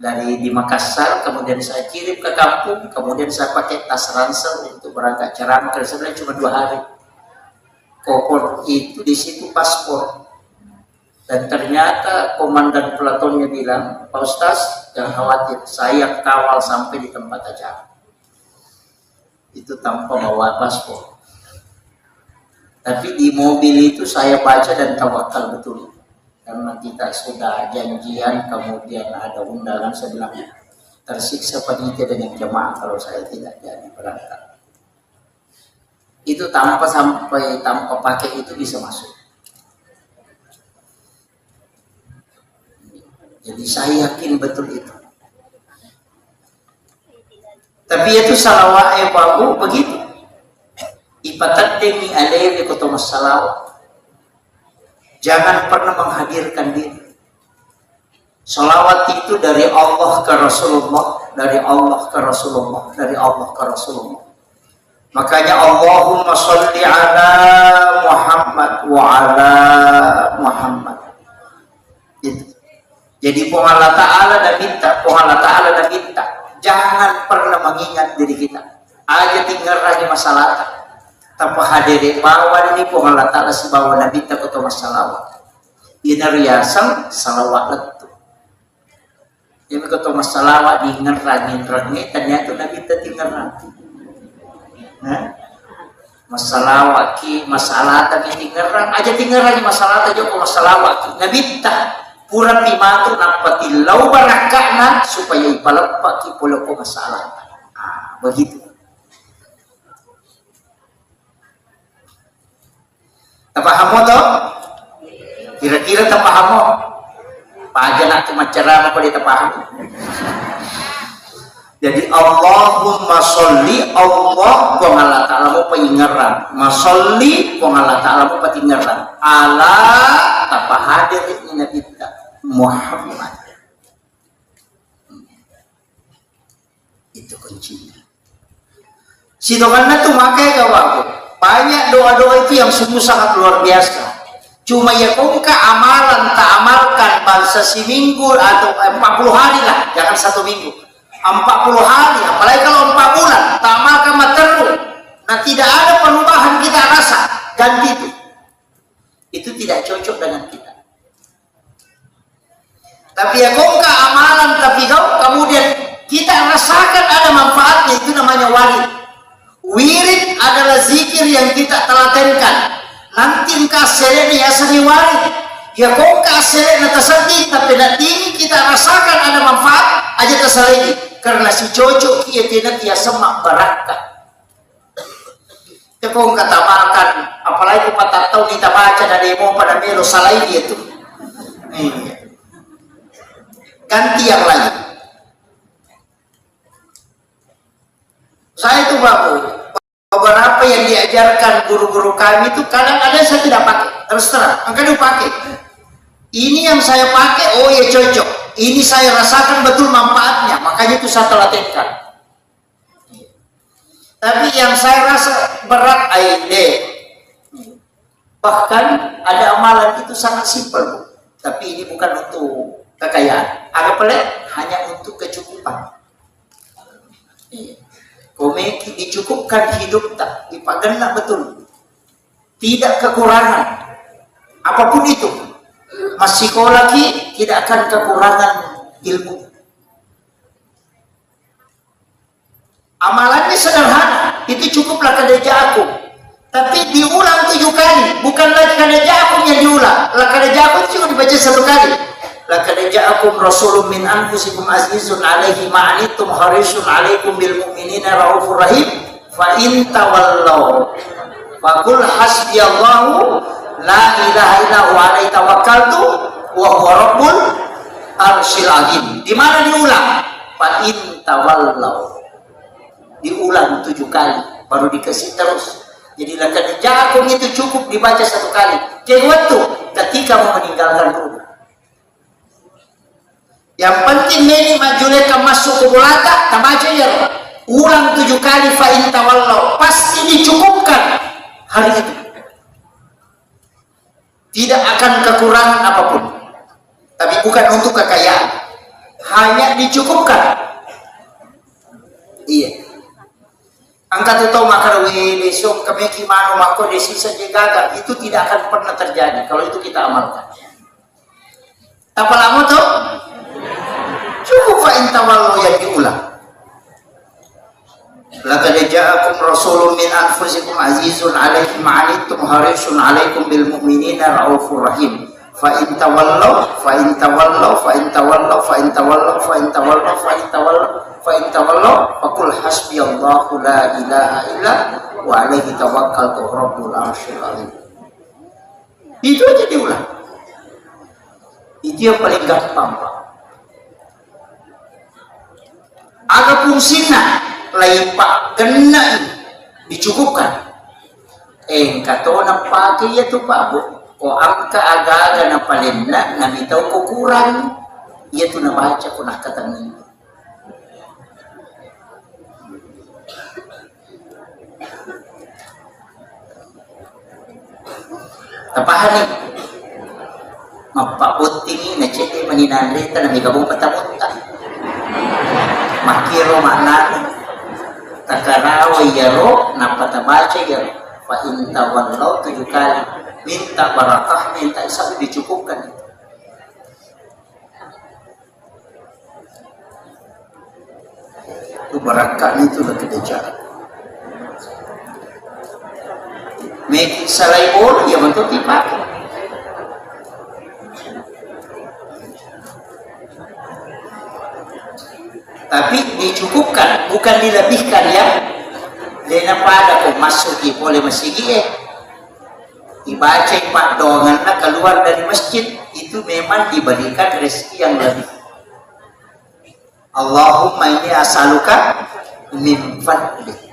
dari di Makassar, kemudian saya kirim ke kampung, kemudian saya pakai tas ransel untuk berangkat ceramah karena sebenarnya cuma 2 hari. Popol itu di situ paspor. Dan ternyata komandan pelatonnya bilang, Pak Ustaz, jangan khawatir, saya kawal sampai di tempat acara. Itu tanpa bawa paspor. Tapi di mobil itu saya baca dan tawakal betul. Karena kita sudah janjian, kemudian ada undangan, saya bilang, tersiksa panitia dengan jemaah kalau saya tidak jadi berangkat. Itu tanpa pakai itu bisa masuk. Jadi saya yakin betul itu. Tapi itu salawat bagus begitu. Ipatattemi alaihi kutumas salawat. Jangan pernah menghadirkan diri. Salawat itu dari Allah ke Rasulullah, dari Allah ke Rasulullah, dari Allah ke Rasulullah. Makanya Allahumma sholli ala Muhammad wa ala Muhammad. Itu. Jadi Allah Ta'ala dan minta, Allah Ta'ala dan minta. Jangan pernah mengingat diri kita. Aja tinggal lagi masalah. Tanpa hadir bawa ini Allah Ta'ala si bawa Nabi tak atau masalah. Ini riasan salawat letu. Ini kata masalah di ngerangin ternyata Nabi tak tinggal lagi. Masalah ki masalah tapi tinggal aja tinggal lagi masalah aja kok masalah ki Nabi tak. Kurang dimatu nampati lau barakana supaya ipalepak kipolo ko masalah. Begitu. Tapaham mo to? Kira-kira tapaham mo? Paja nak ceramah kalau tapaham. Jadi Allahumma sholli, Allah kong Allah Ta'ala mo paingaran, masolli kong Allah Ta'ala mo patingaran, ala tapahadir ni Nabi Muhammad. Itu kuncinya. Sidokannya tuh makanya kawanku, banyak doa-doa itu yang sungguh sangat luar biasa. Cuma ya kau amalan tak amalkan bangsa seminggu atau 40 hari lah, jangan 1 minggu. 40 hari, apalagi kalau 4 bulan, tak amalkan terus. Nah, tidak ada perubahan kita rasa, ganti itu. Itu tidak cocok dengan kita. Tapi ya kau amalan, tapi kau kemudian kita rasakan ada manfaatnya, itu namanya wali. Wirid adalah zikir yang kita telatenkan. Nanti engkau seleni asani wali. Ya kau seleni atasati, tapi nanti kita rasakan ada manfaat aja terseleni. Karena si cocok kia tidak dia semak barakah. Ya kau kata makan, apalagi patah tahu kita baca dari mau pada melo salai dia tuh. Ganti yang lain. Saya itu beberapa yang diajarkan guru-guru kami itu kadang ada yang saya tidak pakai, terus terang, angkat pakai. Ini yang saya pakai, oh ya cocok. Ini saya rasakan betul manfaatnya, makanya itu saya telatenkan. Tapi yang saya rasa berat, bahkan ada amalan itu sangat simpel, tapi ini bukan untuk kekayaan. Agak pelik, hanya untuk kecukupan. Komeki dicukupkan hidup tak dipagana betul, tidak kekurangan apapun itu. Masih lagi tidak akan kekurangan ilmu. Amalannya sederhana, itu cukuplah kadeja aku, tapi diulang 7 kali, bukan lagi kadeja aku yang diulang. Kadeja aku cuma dibaca 1 kali. Laqad ja'akum rasulun min anfusikum azizun 'alaihi ma 'anittum harisun 'alaikum bil mu'minina raufur rahim fa in tawallaw faqul hasbiyallahu la ilaha illa huwa 'alaihi tawakkaltu wa huwa rabbul arsyil azim. Di mana diulang? Fa in tawallaw. Diulang 7 kali baru dikasih terus. Jadi laqad ja'akum itu cukup dibaca 1 kali. Waktu ketika mau meninggalkan rumah. Yang penting ini majuleka masuk ke bulata, tabaca ya. Ulang 7 kali fa in tawallaw, pasti dicukupkan hari itu. Tidak akan kekurangan apapun. Tapi bukan untuk kekayaan. Hanya dicukupkan. Iya. Angkat itu makarwi besok kemeki mano mako desi saja gagal, itu tidak akan pernah terjadi kalau itu kita amalkan. Apa lama tuh? Cukup fa in tawallu yang diulang. Laqad ja'akum rasulun min anfusikum azizun 'alaihi ma 'anittum harisun 'alaikum bil mu'minina raufur rahim. Fa in tawallaw fa in tawallaw fa in tawallaw fa in tawallaw fa in tawallaw fa in tawallaw fa in tawallaw faqul hasbiyallahu la ilaha illa wa 'alaihi tawakkaltu rabbul arsyil azim. Itu aja diulang. Itu yang paling gampang, Pak. Aga fungsina lain pak kena dicukupkan. Kato na pake ya tu Pak Bu. O angka aga-aga na palinna na bitaw ko kurang. Ya tu na baca ko nakatangin. Tapahani mapaputing na cete maninanrita na may gabong patamunta. Makiro makna takaraway yaro napatabaca yaro fa in tawallaw 7 kali minta barakah, minta isang dicukupkan. Itu barakah itu lagi dijaga. Make salay all ya bentuk dipakai. Tapi dicukupkan, bukan dilebihkan ya. Dena pada kok masuki boleh masigi dibaca Pak dongannya keluar dari masjid itu memang diberikan rezeki yang lebih. Allahumma inni as'aluka min fadlik.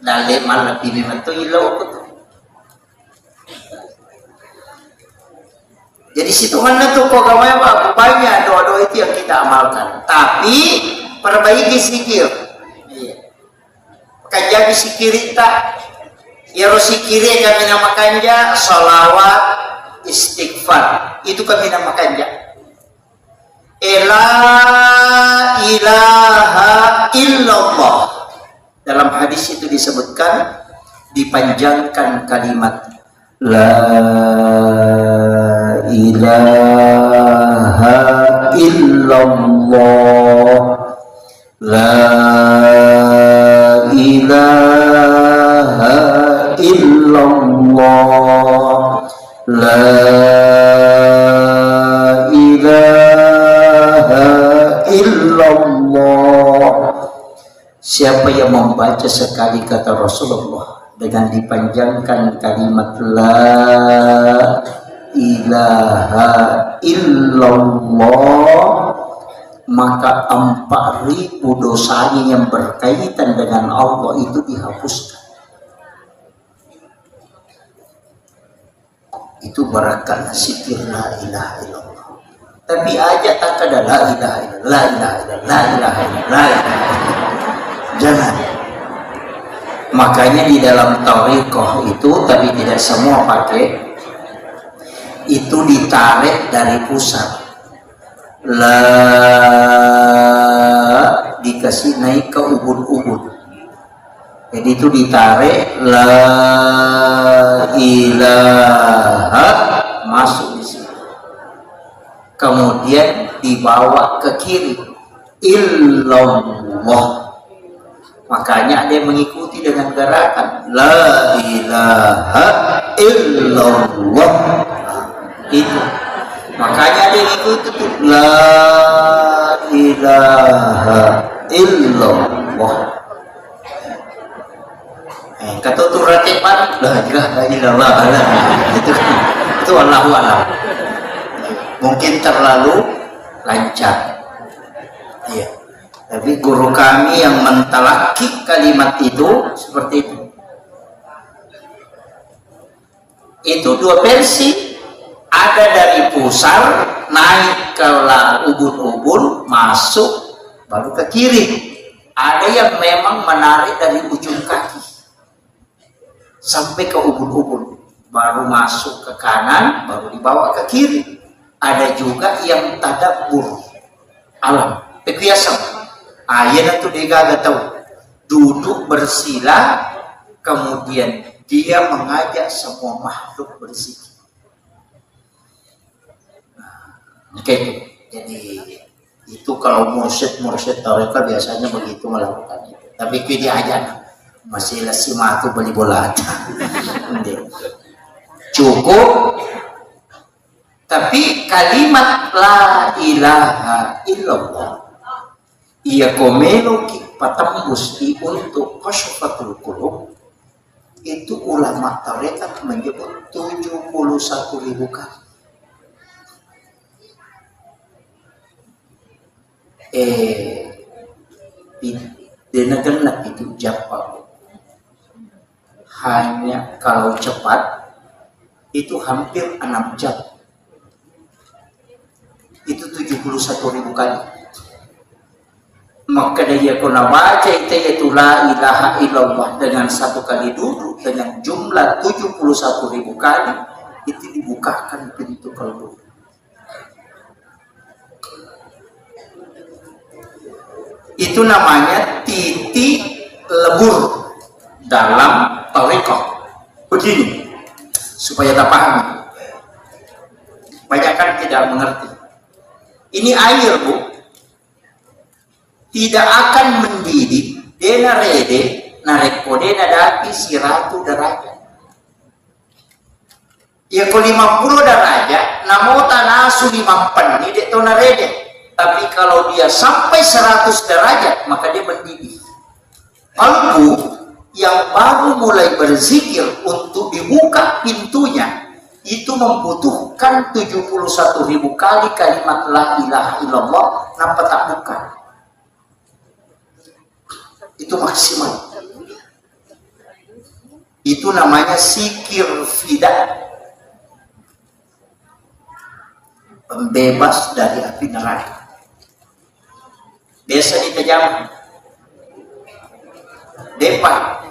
Dale malah pilih itu ilau betul. Jadi situ mana tuh kok gamanya apa? Banyak doa-doa itu yang kita amalkan. Tapi perbaiki zikir. Kajabi sikirita. Ya sikiri kami namakannya salawat istighfar. Itu kami namakannya. La ilaha illallah. Dalam hadis itu disebutkan dipanjangkan kalimat la ilaha illallah, la ilaha illallah, la ilaha illallah. Siapa yang membaca sekali kata Rasulullah dengan dipanjangkan kalimat la ilaha illallah, maka 4.000 dosanya yang berkaitan dengan Allah itu dihapuskan. Itu barakah zikir la ilaha illallah. Tapi aja tak ada la ilaha illallah, la ilaha illallah, la ilaha illallah, la ilaha illallah. Jangan. Makanya di dalam thariqah itu, tapi tidak semua pakai, itu ditarik dari pusat. La dikasih naik ke ubun-ubun. Jadi itu ditarik la ilaha masuk di sini. Kemudian dibawa ke kiri illallah. Makanya ada yang mengikuti dengan gerakan la ilaha illallah. Itu makanya ada yang ikuti tuh la ilaha illallah. Kata tuh ratiban la ilaha illallah. Itu Allahu a'lam. Mungkin terlalu lancar. Iya. Tapi guru kami yang mentalaki kalimat itu seperti itu. Itu 2 versi. Ada dari pusar naik ke ubun-ubun, masuk baru ke kiri. Ada yang memang menarik dari ujung kaki sampai ke ubun-ubun, baru masuk ke kanan, baru dibawa ke kiri. Ada juga yang tadabbur alam, kebiasaan. Ayat itu dia gak tahu, duduk bersila, kemudian dia mengajak semua makhluk berzikir. Oke, jadi itu kalau mursyid tarekat biasanya begitu melakukan itu. Tapi dia aja masih lasima tuh beli bola. Cukup. Tapi kalimat la ilaha illallah ia komelo patambus untuk kasyafatul qulub, itu ulama tarekat menyebut 71.000 kali. Di negara itu Jepang hanya kalau cepat itu hampir 6 jam. Itu 71.000 kali. Maka dia kena baca itu la ilaha illallah dengan 1 kali duduk dengan jumlah 71.000 kali, itu dibukakan pintu kalbu. Itu namanya titik lebur dalam tarekat. Begini supaya tak paham. Banyak kan tidak mengerti. Ini air, Bu, tidak akan mendidih dena rede nareko dena dati 100 derajat. Ya ko 50 derajat namo tanasu 5 penni de to narede. Tapi kalau dia sampai 100 derajat maka dia mendidih. Kalbu yang baru mulai berzikir untuk dibuka pintunya itu membutuhkan 71.000 kali kalimat la ilaha illallah nampak tak bukan. Itu maksimal. Itu namanya zikir fida, pembebas dari api neraka. Biasa ditajam depan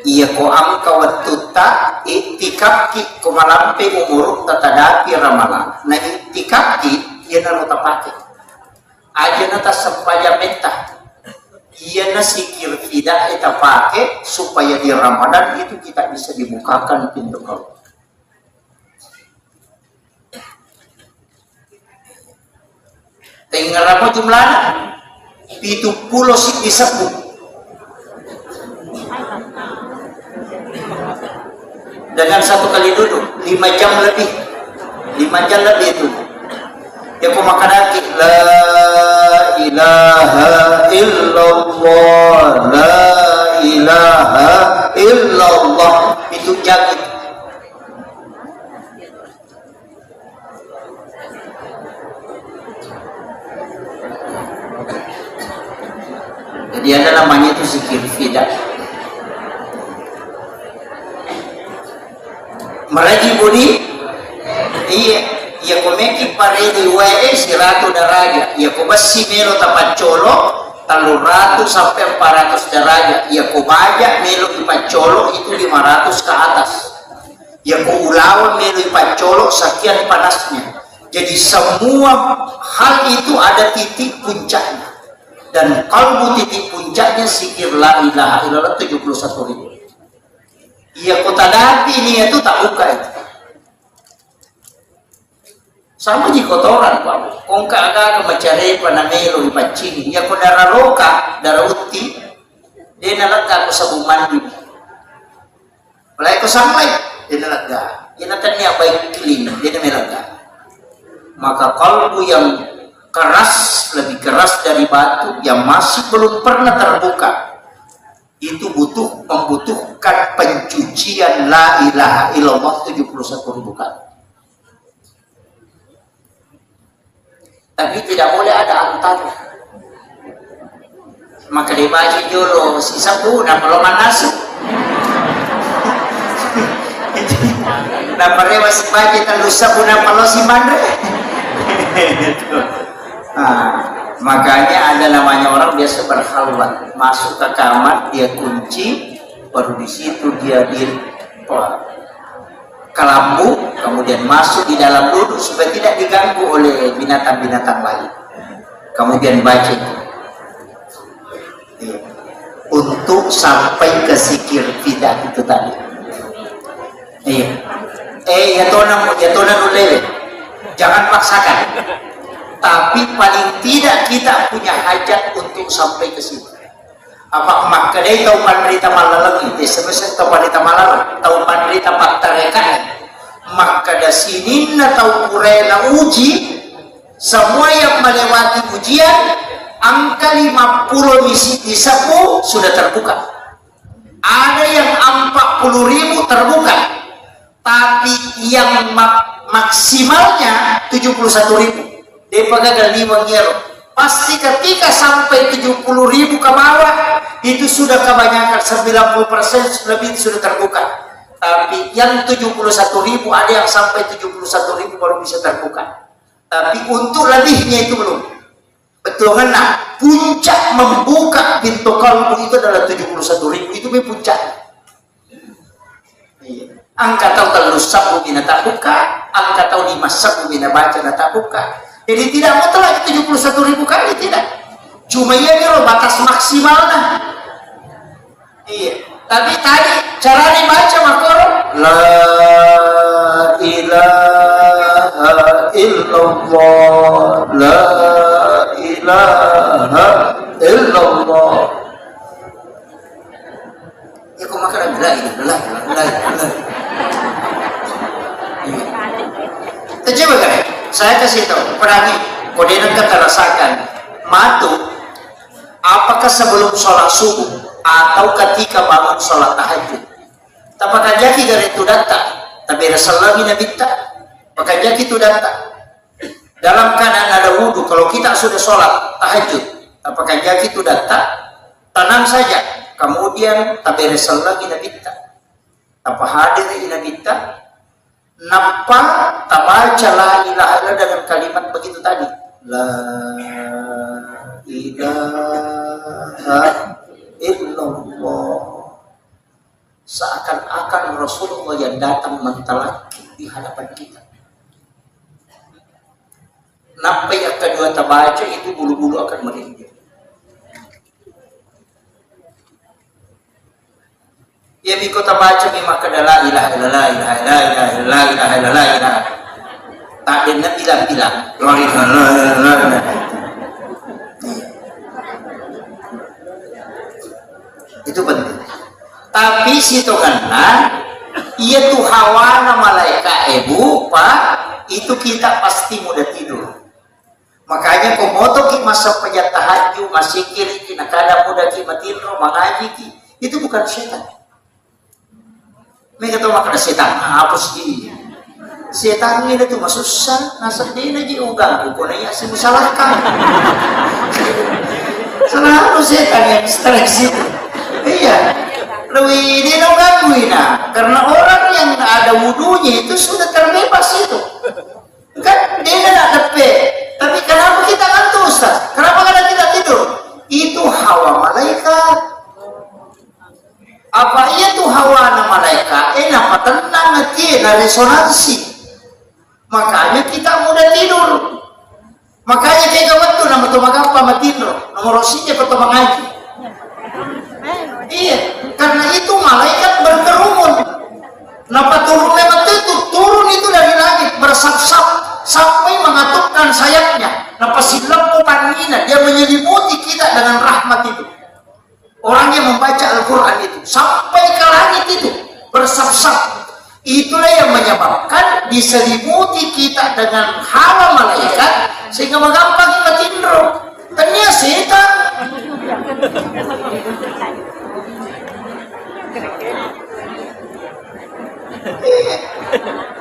iya ko angka watuta itikaki ko malampe umuruk tatadapi ramala na itikaki iya na notapake aja nata sempaja mentah iya na sikir tidak kita pakai supaya di Ramadan itu kita bisa dibukakan pintu kalau tinggal apa jumlahnya 70 sih disebut dengan satu kali duduk 5 jam lebih itu ya kau makan lagi la ilaha illallah la ilaha illallah itu jam. Jadi ada namanya itu zikir fida. Meraji budi, iya komeki paredi wae siratu daraja, iya kobasi melo tapat colo, 300 sampai 400 daraja, iya kobaja melo ipat colo itu 500 ke atas, iya ko ulawan melo ipat colo sekian panasnya. Jadi semua hal itu ada titik puncaknya. Dan kalbu titik puncaknya zikir la ilaha illallah 71.000. Iya kota dapi ini itu tak buka itu. Sama di kotoran Pak. Kongka agak mencari panamelo di pancing. Iya kota darah roka, darah uti. Dia nalaga aku sabung mandi. Mulai aku sampai dia nalaga. Dia natanya baik clean, dia nalaga. Maka kalbu yang keras, lebih keras dari batu yang masih belum pernah terbuka itu membutuhkan pencucian la ilaha illallah 71.000 kali. Tapi tidak boleh ada antara. Maka dibaca dulu sisa puna pelongan nasi. Nah pada masih baca terlusa puna palosi mandre. Nah, makanya ada namanya orang biasa berhalwat, masuk ke kamar dia kunci, baru di situ dia di kelambu, kemudian masuk di dalam duduk supaya tidak diganggu oleh binatang-binatang lain. Kemudian baca untuk sampai ke zikir fida itu tadi. Ya tonan ulele, jangan paksakan. Tapi paling tidak kita punya hajat untuk sampai ke situ. Apa maka dia tahu panderita malalang itu semasa tahu panderita malalang tahu panderita paktarekan maka da sini na tahu kurena uji semua yang melewati ujian angka 50 misi disapu sudah terbuka. Ada yang 40.000 terbuka, tapi yang maksimalnya 71.000. Dia pakai lima ngero. Pasti ketika sampai 70.000 ke bawah itu sudah kebanyakan 90% lebih sudah terbuka. Tapi yang 71.000 ada yang sampai 71.000 baru bisa terbuka. Tapi untuk lebihnya itu belum. Betul kan? Nah, puncak membuka pintu kalbu itu adalah 71.000. Itu puncak. Angka tahu kalau sabu bina tak buka, angka tahu 5 sabu bina baca tak buka. Jadi tidak mutlak 71.000 kali, tidak. Cuma ya ini batas maksimalnya. Iya. Tapi tadi cara dibaca makor la ilaha illallah la ilaha illallah. Ya kok makan la ilaha. Coba kan? Saya kasih tahu, perangi kodenan kita rasakan matu apakah sebelum sholat subuh atau ketika bangun sholat tahajud. Apakah jadi dari itu datang tapi Rasulullah Nabi tak makanya kita datang dalam keadaan ada wudhu. Kalau kita sudah sholat tahajud, apakah kita datang tenang saja, kemudian tapi Rasulullah Nabi tak apa hadir Nabi tak napa tabaca la ilaha illallah dengan kalimat begitu tadi, la ilaha illallah, seakan-akan Rasulullah yang datang mentalaki di hadapan kita. Napa yang kedua tabaca itu bulu-bulu akan merinding. Ya biko tabaca bima kadala ilaha illallah ilaha illallah ilaha illallah ilaha illallah ilaha. Tak dengar bilang-bilang. Itu penting. Tapi situ karena ia tuh hawana malaikat ibu pak itu kita pasti mudah tidur. Makanya komoto ki masa pejat tahajud masih kiri kina kada mudah ki matindro mengaji ki itu bukan setan. Mereka tahu makna setan apa sih? Setan ini tuh masuk susah nasab dia lagi ugang bukan ya sih salahkan. Selalu setan yang stres itu. Iya, lebih dia dong gangguin karena orang yang ada wudhunya itu sudah terbebas itu. Kan dia nggak tepe, tapi kenapa kita ngantuk Ustaz? Kenapa kita tidak tidur? Itu hawa malaikat. Apa itu hawa malaikat? Apa tenang nanti, resonansi. Makanya kita mudah tidur. Makanya kayak waktu nama tu magapa matindro, nomor rosinya atau mengaji. Iya, karena itu malaikat berkerumun. Napa turun lewat itu? Turun itu dari langit bersap-sap sampai mengatupkan sayapnya. Napa silap panina dia menyelimuti kita dengan rahmat itu. Orang yang membaca Al-Quran itu sampai ke langit itu bersap-sap. Itulah yang menyebabkan diselimuti kita dengan hawa malaikat sehingga menggampang kita tindro. Ternyata setan.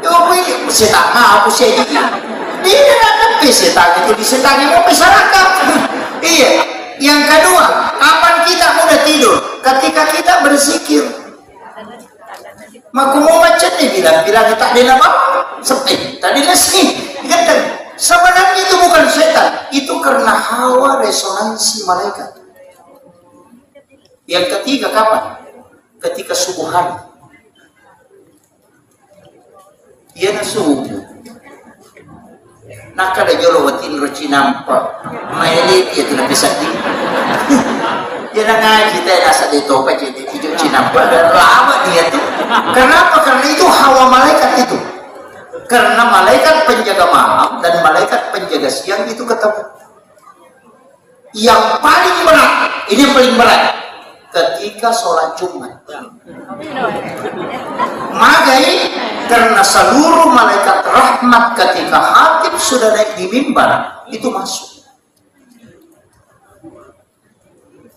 Yo, setan apa sih ini? Dia ada setan itu disetangi mau masyarakat. Iya. Yang kedua, kapan kita mudah tidur? Ketika kita berzikir. Maka mau macam ni bilang tak ada nama sepi, tak ada nasi. Sebenarnya itu bukan setan, itu karena hawa resonansi malaikat. Yang ketiga kapan? Ketika subuh hari. Ia na subuh. Nak ada jolo watin roci nampak, maili dia tu nak sedih. Dia nak ngaji dia rasa dia tobat jadi hidup cinampak dan lama dia tu. Kenapa? Karena itu hawa malaikat itu. Karena malaikat penjaga malam dan malaikat penjaga siang itu ketemu. Yang paling berat, ini yang paling berat, ketika sholat Jumat. Magai karena seluruh malaikat rahmat ketika hatib sudah naik di mimbar itu masuk.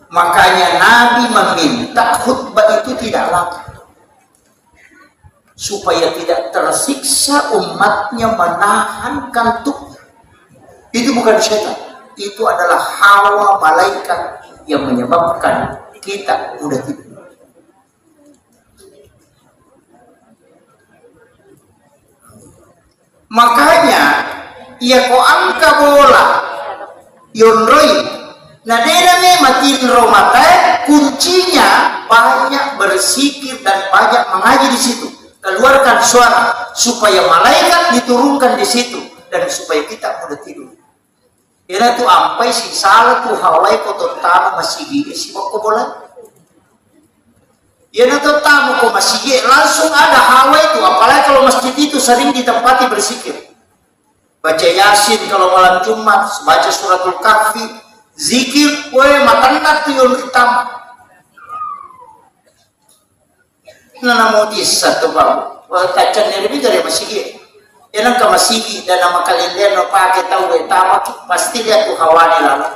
Makanya Nabi meminta khutbah itu tidak lama supaya tidak tersiksa umatnya menahan kantuknya. Itu bukan setan, itu adalah hawa malaikat yang menyebabkan kita mudah tidur. Makanya ia ko angka bola yonroi nah dia matin romata kuncinya banyak berzikir dan banyak mengaji di situ, keluarkan suara supaya malaikat diturunkan di situ dan supaya kita mudah tidur. Ina tu ampai si salah tu hawai ko tontama masigi si ko bola. Ina tu tamu ko masigi langsung ada hawai itu, apalagi kalau masjid itu sering ditempati berzikir. Baca Yasin kalau malam Jumat, baca suratul Kahfi, zikir, matanat tu yang utama. Nana modis satu bau, kacan yang lebih dari masigi. Yang ke masigi dan nama kalian no pakai tahu utama pasti lihat tu hawani lalu.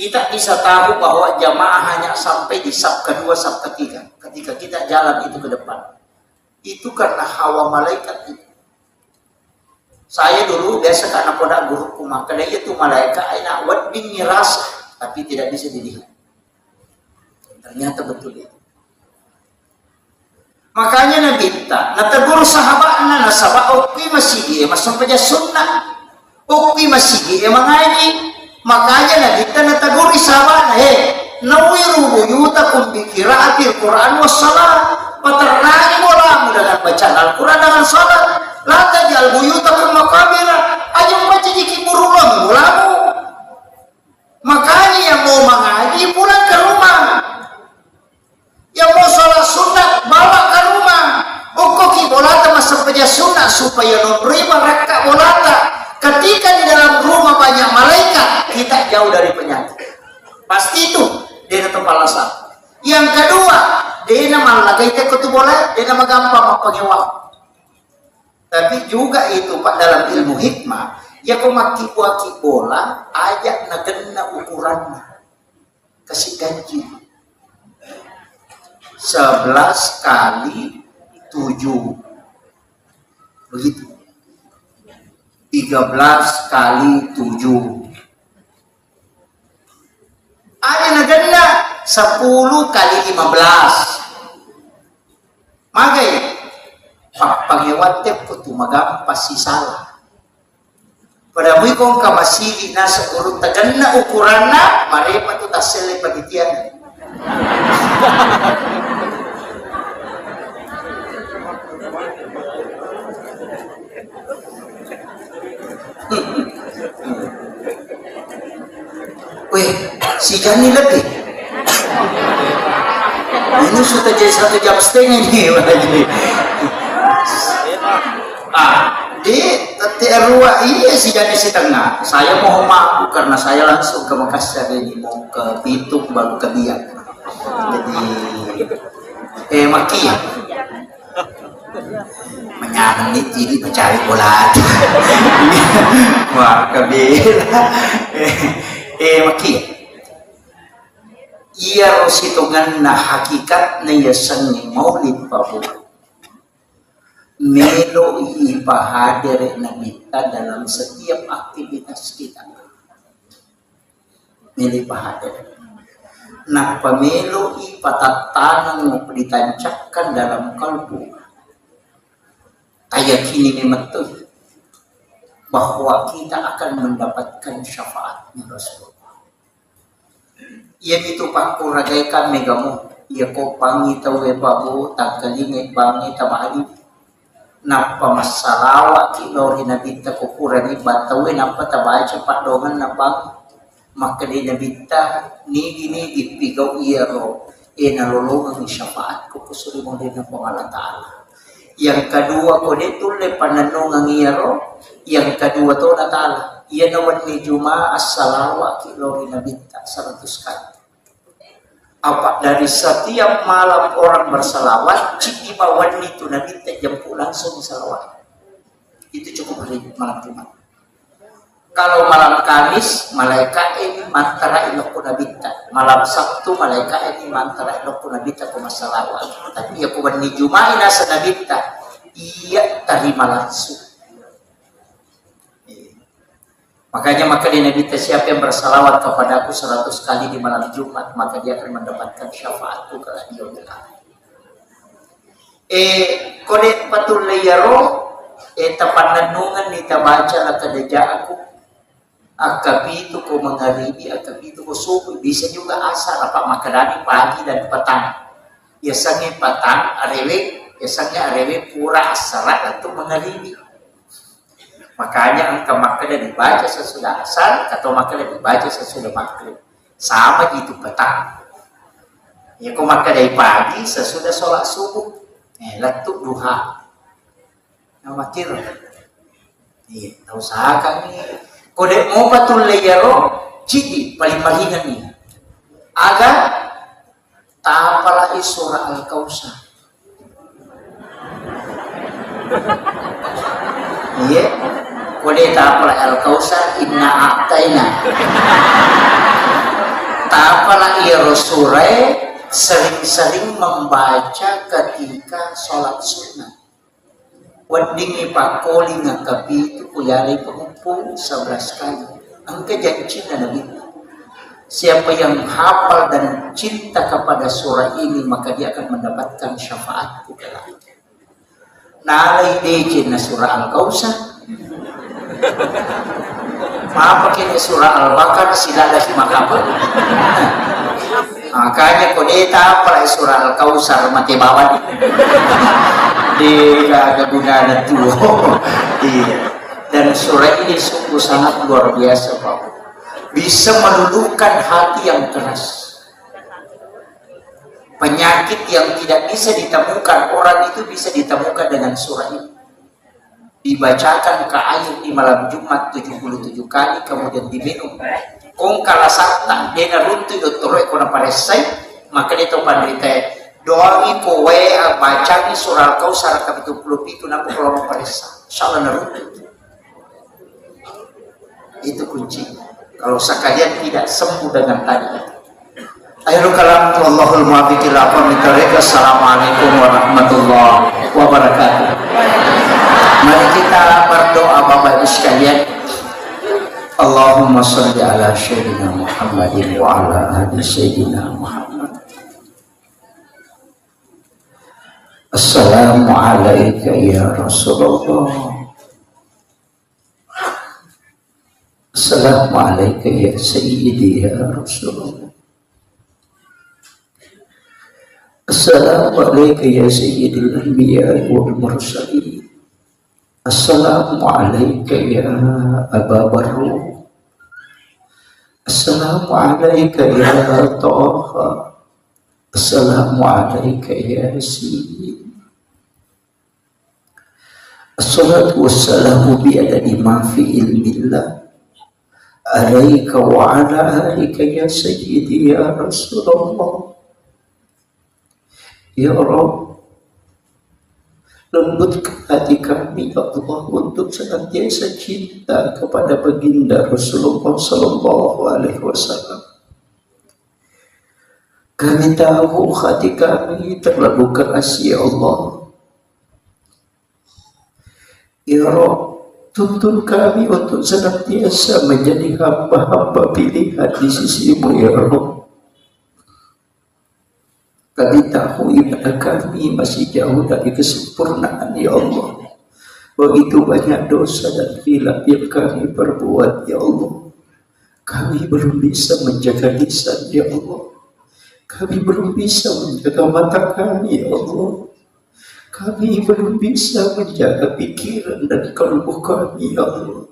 Kita bisa tahu bahwa jamaah hanya sampai di saf kedua, saf ketiga. Ketika kita jalan itu ke depan. Itu karena hawa malaikat itu. Saya dulu biasa karena pada guruku maka itu malaikat aina wadin mirasa, tapi tidak bisa dilihat. Ternyata betul itu. Makanya Nabi tak nategur sahabatna nasaba ukti masih dia masuk saja sunnah. Ukti masih dia mengaji. Makanya Nabi tak nategur sahabatna, nawiru buyutakum bi qiraatil Quran was salat. Paternahi mulamu dengan bacaan Al-Quran dengan salat. La tajal buyutakum maqabira. Ayo baca di kiburullah mulamu. Makanya yang mau mengaji pulang ke rumah. Yang mau sholat sunat bawa ke rumah. Ukoki bolata masuk saja sunat supaya menerima rakaat bolata. Ketika di dalam rumah banyak malaikat, kita jauh dari penyakit. Pasti itu dia kepala satu. Yang kedua, dia nama lagi itu boleh, dia nama gampang pengewal. Tapi juga itu Pak dalam ilmu hikmah, ya kau maki bola, ajak nagena ukurannya, kasih gaji 11 kali 7, begitu. 13 kali 7. Ada nagenda 10 kali 15. Magai pangewat teh putu magam pasti salah. Pada mui kong kamasili na sekurut taganna ukuranna marepa tu tasele panitian. Weh, si Jani lebih. Ini sudah jadi 1 jam setengah nih. Di TRUA iya si Jani setengah. Saya mau maaf karena saya langsung ke Makassar ini mau ke Bitung baru ke Biak. Jadi maki ya. Menyanyi jadi mencari bola. Wah kabila. Maki iya rositungan na hakikat na yasangi maulid pabu melo ipahadir na kita dalam setiap aktivitas kita melo ipahadir na pamelo ipatatanang mo ditancapkan dalam kalbu kayak kini memang tuh bahwa kita akan mendapatkan syafaatnya Rasulullah. Ia itu pangku ragaikan megamu. Ia ko pangi tawe babu tangkalinge bangi tamali. Napa masalawa kilori nabita kukurani batawe napa tabaca padongan nabang. Maka di nabita nigi pigaw iya ro. Nalulungan ni syafaat ko kusuri mo din ng Allah Ta'ala. Yang kedua ko dito le pananong ang iyaro. Yang kedua to na Ta'ala. Ia nawan ni Juma as-salawa kilori nabita 100 kali. Apa dari setiap malam orang bersalawat, cik ibawan itu nabita jampu langsung salawat. Itu cukup hari malam Jumat. Kalau malam Kamis, malaikat ini mantara iloko nabita. Malam Sabtu, malaikat ini mantara iloko nabita kumasalawat. Tapi ya kuwan ni Juma inasa nabita, iya terima langsung. Makanya maka di Nabi siapa yang bersalawat kepada aku 100 kali di malam Jumat, maka dia akan mendapatkan syafaatku kalau dia bilang. Kode patul layaro, tapananungan ni tabaca na kadaja aku, akabitu ko mangaribi, akabitu ko subuh, bisa juga asar, apa makarani pagi dan petang. Biasanya petang, arewe, biasanya arewe pura asarat atau mangaribi. Makanya engkau makan dibaca sesudah asar atau makan dibaca sesudah maghrib. Sama gitu petang. Ya kau makan dari pagi sesudah sholat subuh. Letuk duha. Nama kira. Iya, tak usahakan nih. Kau dek mau patul layaro, citi paling palingan nih. Agar tak apalah surah Al-Kausar. Iya. Kode ta'apul al-kausar inna a'taina. ya Rasulullah sering-sering membaca ketika sholat sunnah. Wadingi pakoli ngakapi itu kuyari pengumpul 11 kali. Angka janji Nabi. Siapa yang hafal dan cinta kepada surah ini maka dia akan mendapatkan syafaatku kelak. Nalai dejin surah Al-Kautsar. Apa kini surah Al-Baqarah silada si makapal. Makanya kodeta apa surah Al-Kautsar mati bawah. Dia ada gunanya tuh. Iya. Dan surah ini sungguh sangat luar biasa, Pak. Bisa meluluhkan hati yang keras. Penyakit yang tidak bisa ditemukan orang itu bisa ditemukan dengan surah ini. Dibacakan ke air di malam Jumat 77 kali kemudian diminum. Kung kala sakta dena runtu dotoroi kona paresai maka dia tahu pandita doa iko wea baca ni surah Al-Kautsar kapitul 70 naku kalau mau paresa insyaallah naruntu. Itu kunci. Kalau sekalian tidak sembuh dengan tadi. Akhirul kalam wallahul muwaffiq ila aqwamit thoriq. Assalamualaikum warahmatullahi wabarakatuh. Mari kita berdoa Bapak Ibu sekalian. Allahumma shalli ala sayyidina Muhammadin wa ala ali sayyidina Muhammad. Assalamu alayka ya Rasulullah. Assalamualaikum ya Sayyidi ya Rasulullah. Assalamualaikum ya Sayyidil Anbiya wal Mursalin. Assalamualaikum ya Aba Barru. Assalamualaikum ya Taha. Assalamualaikum ya Yasin. Assalatu wassalamu biadadi ma fi ilmillah alaika wa ala alika ya Sayyidi ya Rasulullah. Ya Rabb, lembutkan hati kami ya Allah untuk senantiasa cinta kepada baginda Rasulullah sallallahu alaihi wasallam. Kami tahu hati kami terlalu keras ya Allah. Ya Rabb, tuntun kami untuk senantiasa menjadi hamba-hamba pilihan di sisimu ya Rabb. Kami tahu ibadah kami masih jauh dari kesempurnaan ya Allah. Begitu banyak dosa dan khilaf yang kami perbuat ya Allah. Kami belum bisa menjaga lisan ya Allah. Kami belum bisa menjaga mata kami ya Allah. Kami belum bisa menjaga pikiran dan kalbu kami ya Allah.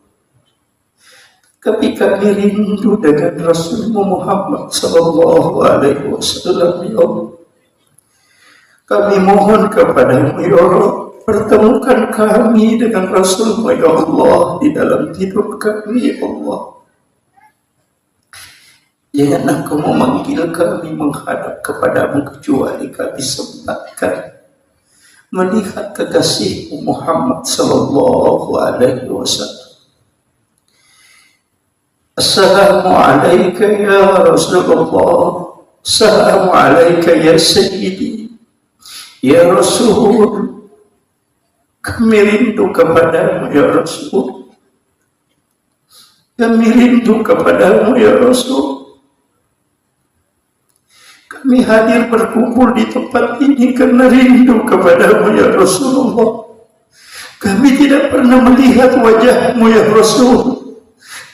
Tapi kami rindu dengan Rasulullah Muhammad sallallahu alaihi wasallam ya Allah. Kami mohon kepadamu ya Allah, pertemukan kami dengan Rasulmu ya Allah di dalam tidur kami ya Allah. Jangan engkau memanggil kami menghadap kepadamu kecuali kami sempatkan melihat kekasihmu Muhammad sallallahu alaihi wasallam. Assalamualaikum ya Rasulullah. Assalamualaikum ya Sayyidi ya Rasul. Kami rindu kepadamu ya Rasul. Kami rindu kepadamu ya Rasul. Kami hadir berkumpul di tempat ini karena rindu kepadamu ya Rasulullah. Kami tidak pernah melihat wajahmu ya Rasul.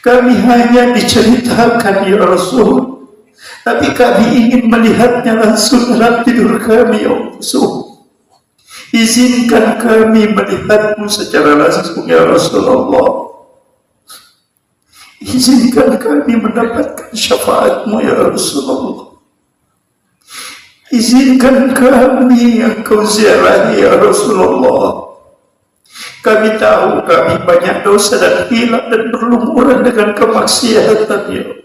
Kami hanya diceritakan ya Rasul. Tapi kami ingin melihatnya langsung dalam tidur kami ya Rasul. Izinkan kami melihatmu secara langsung ya Rasulullah. Izinkan kami mendapatkan syafaatmu ya Rasulullah. Izinkan kami engkau ziarahi ya Rasulullah. Kami tahu kami banyak dosa dan hilaf dan berlumuran dengan kemaksiatan ya Allah.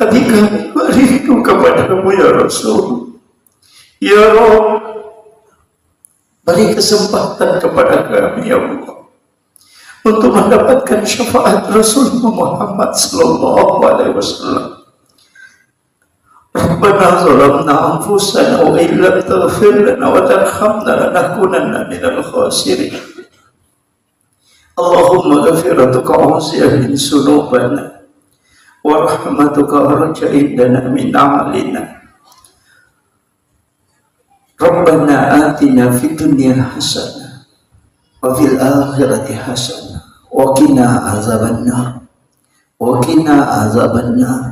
Tapi kami merindu kepadamu ya Rasul. Ya Rabb, beri kesempatan kepada kami ya Allah untuk mendapatkan syafaat Rasulullah Muhammad sallallahu alaihi wasallam. ربنا ظلمنا أنفسنا وإن لم تغفر لنا وترحمنا لنكونن من الخاسرين اللهم مغفرتك أوسع من ذنوبنا ورحمتك أرجى عندنا من أعمالنا ربنا آتنا في الدنيا حسنة وفي الآخرة حسنة وقنا عذاب النار وقنا عذاب النار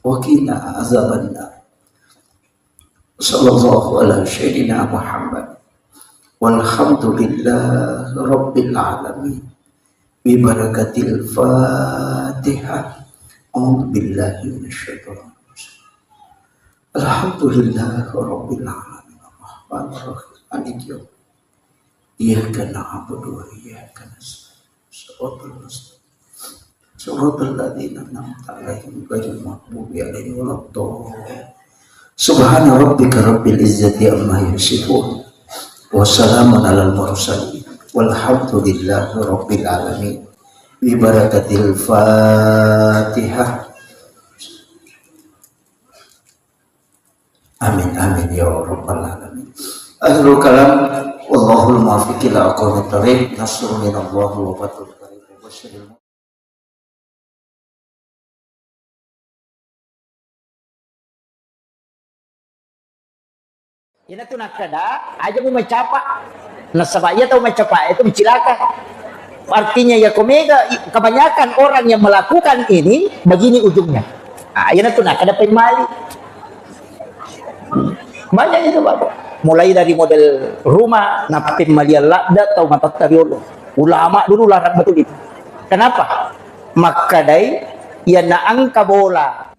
وقنا عذاب النار صلى الله على سيدنا محمد والحمد لله رب العالمين ببركة الفاتحة أعوذ بالله من الشيطان الرجيم الحمد لله رب العالمين الرحمن الرحيم مالك يوم إياك نعبد وإياك نستعين صراط المستقيم صراط الذين أنعمت عليهم غير المغضوب عليهم ولا الضالين سبحان ربك رب العزة عما يصفون وسلام على المرسلين والحمد لله رب العالمين ببركة الفاتحة آمين آمين يا رب العالمين آخر الكلام والله الموفق إلى أقوم الطريق نصر من الله وفتح قريب وبشر Ina tu nak kada, aja mu mencapa. Nasabah ia tahu mencapa itu mencilaka. Artinya ya komega kebanyakan orang yang melakukan ini begini ujungnya. Ina tu nak kada pemali. Banyak itu Bapak. Mulai dari model rumah, napim malia lakda atau mata tariolo. Ulama dulu larang betul itu. Kenapa? Makadai ia naangka bola.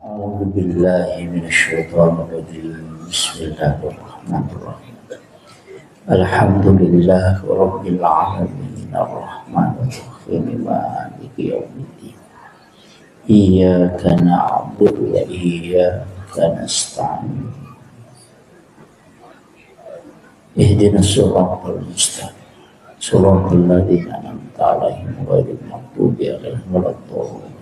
أعوذ بالله من الشيطان الرجيم بسم الله الرحمن الرحيم الحمد لله رب العالمين الرحمن الرحيم مالك يوم الدين إياك نعبد وإياك نستعين اهدنا الصراط المستقيم صراط الذين أنعمت عليهم غير المغضوب عليهم ولا الضالين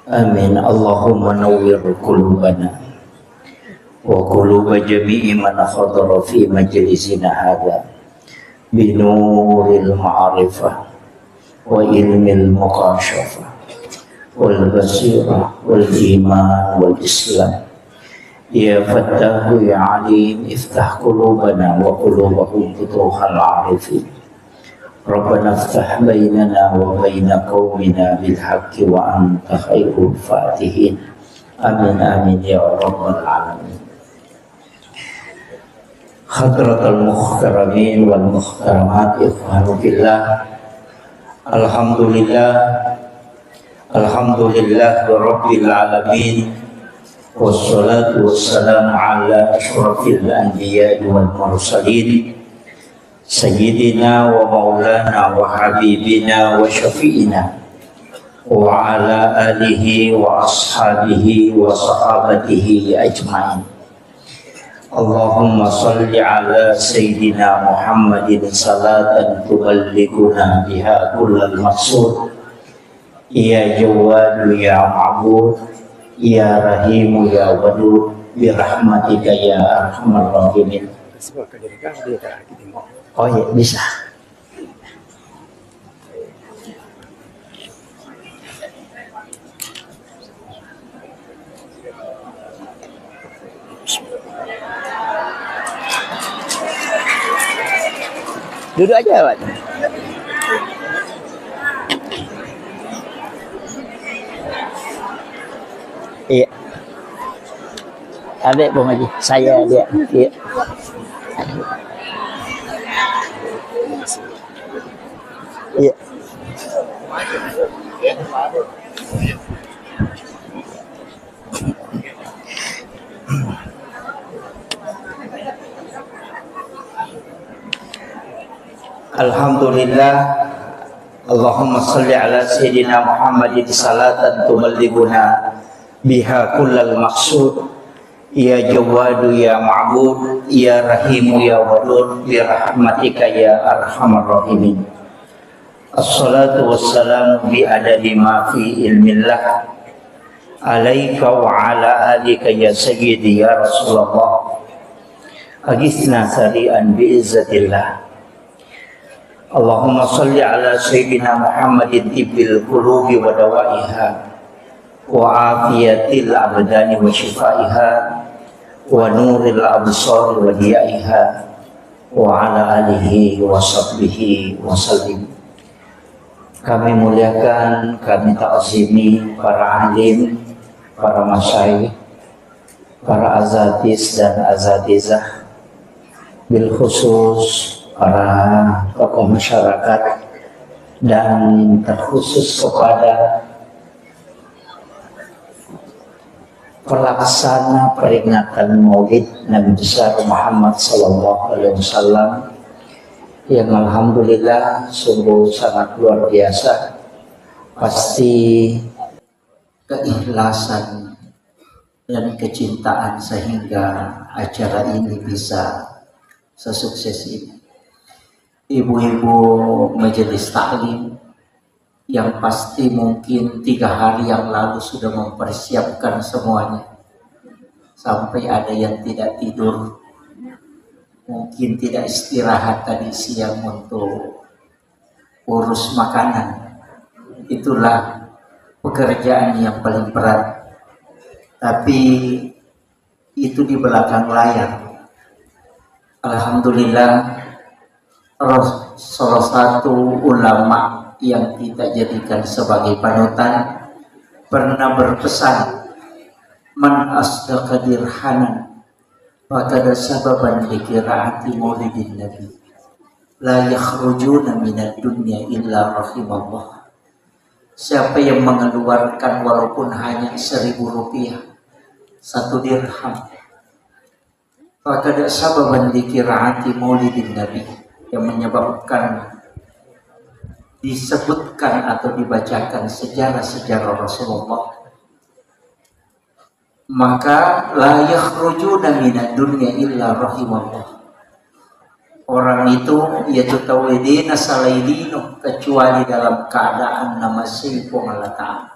آمين اللهم نور قلوبنا وقلوب جميع من حضر في مجلسنا هذا بنور المعرفة وعلم المكاشفة والبصيرة والإيمان والإسلام يا فتاح يا عليم افتح قلوبنا وقلوبهم فتوح العارفين ربنا افتح بيننا وبين قومنا بالحق وأنت خير الفاتحين آمين آمين يا رب العالمين حضرة المحترمين والمحترمات إخوان بالله الحمد لله رب العالمين والصلاة والسلام على أشرف الأنبياء والمرسلين سيدنا ومولانا وحبيبنا وشفينا وعلى آله وأصحابه وصحابته أجمعين اللهم صل على سيدنا محمد صلاة تبلغنا بها كل المقصود يا جواد يا معبود يا رحيم يا ودود برحمتك يا أرحم الراحمين. Oh iya bisa. Duduk aja Pak. Iya. Adik Bung Haji, saya dia. Iya. Iya. Alhamdulillah Allahumma salli ala Sayyidina Muhammadin salatan tuballighuna biha kullal maqsud ya jawadu ya ma'bud ya rahimu ya wadud bi rahmatika ya arhamar rahimin. Assalatu wassalamu bi adadi ma fi ilmillah alaika wa ala alika ya sayyidi ya Rasulullah. Agisna sari'an bi'izzatillah. Allahumma salli ala sayyidina Muhammadin tibbil qulubi wa dawaiha wa afiyatil abdani wa shifaiha wa nuril absari wa diyaiha wa ala alihi wa sahbihi wa sallim. Kami muliakan, kami ta'zimi para alim, para masyayikh, para azatis dan azatizah, bil khusus para tokoh masyarakat, dan terkhusus kepada pelaksana peringatan Maulid Nabi besar Muhammad sallallahu alaihi wasallam yang alhamdulillah sungguh sangat luar biasa. Pasti keikhlasan dan kecintaan sehingga acara ini bisa sesukses ini. Ibu-ibu majelis taklim yang pasti mungkin 3 hari yang lalu sudah mempersiapkan semuanya, sampai ada yang tidak tidur, mungkin tidak istirahat tadi siang untuk urus makanan. Itulah pekerjaan yang paling berat, tapi itu di belakang layar. Alhamdulillah, salah satu ulama yang kita jadikan sebagai panutan pernah berpesan, man asdaqa dirhanan fakada sababan likiraati maulidin nabi la yakhrujuna minad dunya illa rahimallah. Siapa yang mengeluarkan walaupun hanya 1.000 rupiah, 1 dirham, fakada sababan likiraati maulidin nabi, yang menyebabkan disebutkan atau dibacakan sejarah-sejarah Rasulullah, maka la yakhrujuna minad dunya illa rahimallah. Orang itu yaitu tawidina salailino, kecuali dalam keadaan nama sifung Allah Ta'ala.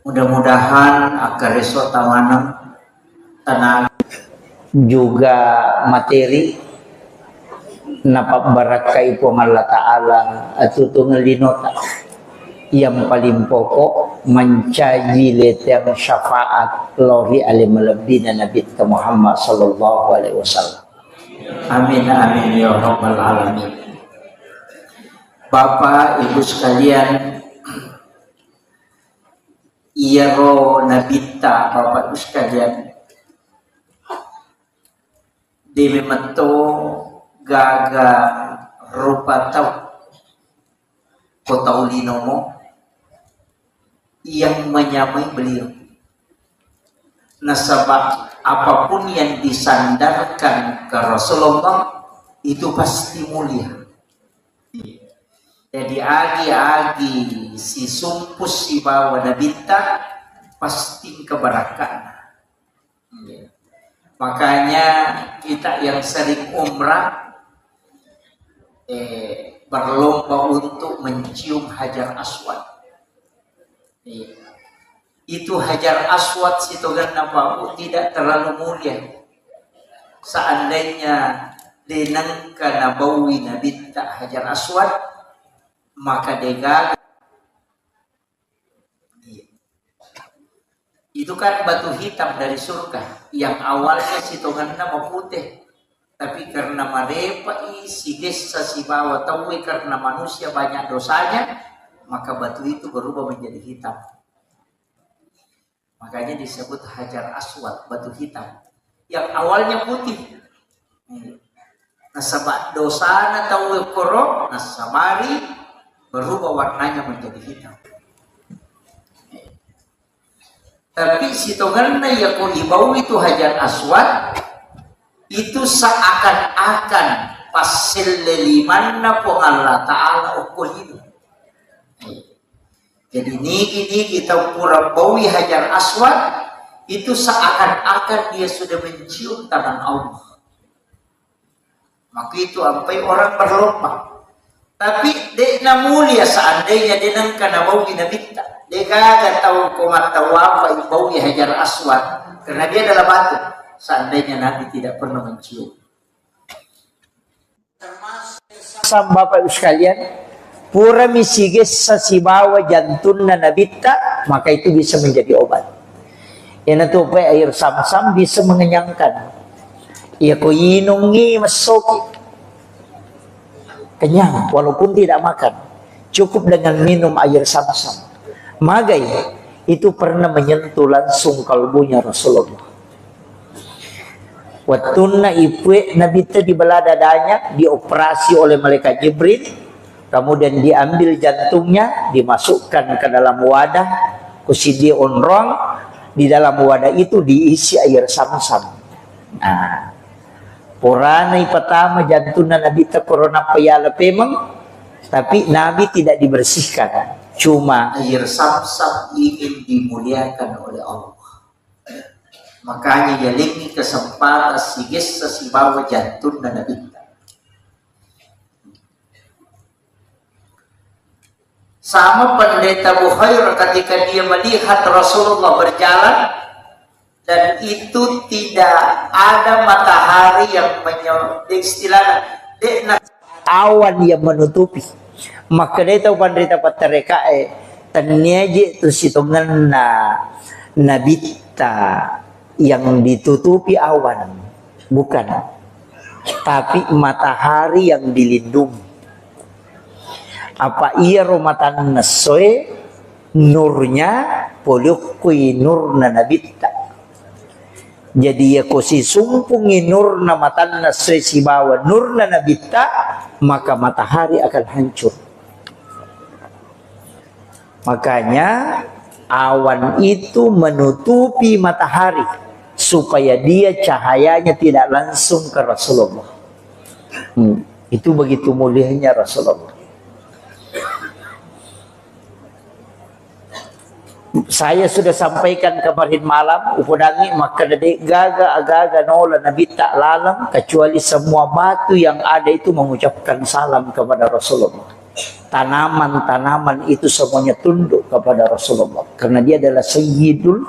Mudah-mudahan akar esok tamanam tenaga juga materi napak barakai pong Allah Ta'ala atau tungelinota yang paling pokok mencaji letang syafaat lori alim lebina Nabi Muhammad sallallahu alaihi wasallam. Amin amin ya rabbal alamin. Bapak Ibu sekalian, iya ro nabita Bapak Ibu sekalian, di memento gaga rupa tau kota ulinomo yang menyamai beliau. Nasabah apapun yang disandarkan ke Rasulullah itu pasti mulia. Jadi agi-agi si sumpus si bawa nabita pasti keberkahan. Makanya kita yang sering umrah berlomba untuk mencium Hajar Aswad. Itu Hajar Aswad sitogan nabawu tidak terlalu mulia. Seandainya denangka nabawi Nabi tak Hajar Aswad, maka degaga. Itu kan batu hitam dari surga yang awalnya sitogan nama putih, tapi karena marepa si desa si bawa tahu karena manusia banyak dosanya, maka batu itu berubah menjadi hitam. Makanya disebut Hajar Aswad, batu hitam yang awalnya putih. Nasabah dosana tahu korok, nasamari berubah warnanya menjadi hitam. Tapi si tonganna ya ko ibau itu Hajar Aswad itu seakan-akan pasil lelimanna po Allah Ta'ala uko hidup. Jadi ini kita pura bawi Hajar Aswad itu seakan-akan dia sudah mencium tangan Allah. Maka itu sampai orang berlomba. Tapi dia na mulia seandainya dia nang kana bau binabita. Dia kagak tahu komat tahu apa bau Hajar Aswad karena dia adalah batu. Seandainya Nabi tidak pernah mencium. Sama Bapak Ibu sekalian, pura misiges sa sibawa jantun na nabita, maka itu bisa menjadi obat. Yan ito pa air sam-sam bisa mengenyangkan. Iya ko inungi masoki. Kenyang walaupun tidak makan, cukup dengan minum air sam-sam. Magai itu pernah menyentuh langsung kalbunya Rasulullah. Wattunna ipwe Nabi itu dibelah dadanya, dioperasi oleh malaikat Jibril, kemudian diambil jantungnya, dimasukkan ke dalam wadah, kusidi onrong, di dalam wadah itu diisi air sam-sam. Nah, Puranai pertama jantungnya Nabi itu corona payala pemang, tapi Nabi tidak dibersihkan. Cuma air sam-sam ingin dimuliakan oleh Allah. Makanya dia lagi kesempatan sigis sesibawa jantung dan Nabi. Sama pendeta Bukhair ketika dia melihat Rasulullah berjalan dan itu tidak ada matahari yang istilahnya awan yang menutupi, maka dia tahu pendeta patereka taniaje terus hitungan nabita yang ditutupi awan, bukan, tapi matahari yang dilindungi. Apa ia romatan nasoe nurnya polukui nurna nabita. Jadi ya kosi sumpungi nurna matan nasoe sibawa nurna nabita, maka matahari akan hancur. Makanya awan itu menutupi matahari supaya dia cahayanya tidak langsung ke Rasulullah. Itu begitu mulianya Rasulullah. Saya sudah sampaikan kemarin malam upodangi maka dede gaga agaga nola Nabi tak lalang kecuali semua batu yang ada itu mengucapkan salam kepada Rasulullah. Tanaman-tanaman itu semuanya tunduk kepada Rasulullah karena dia adalah sayyidul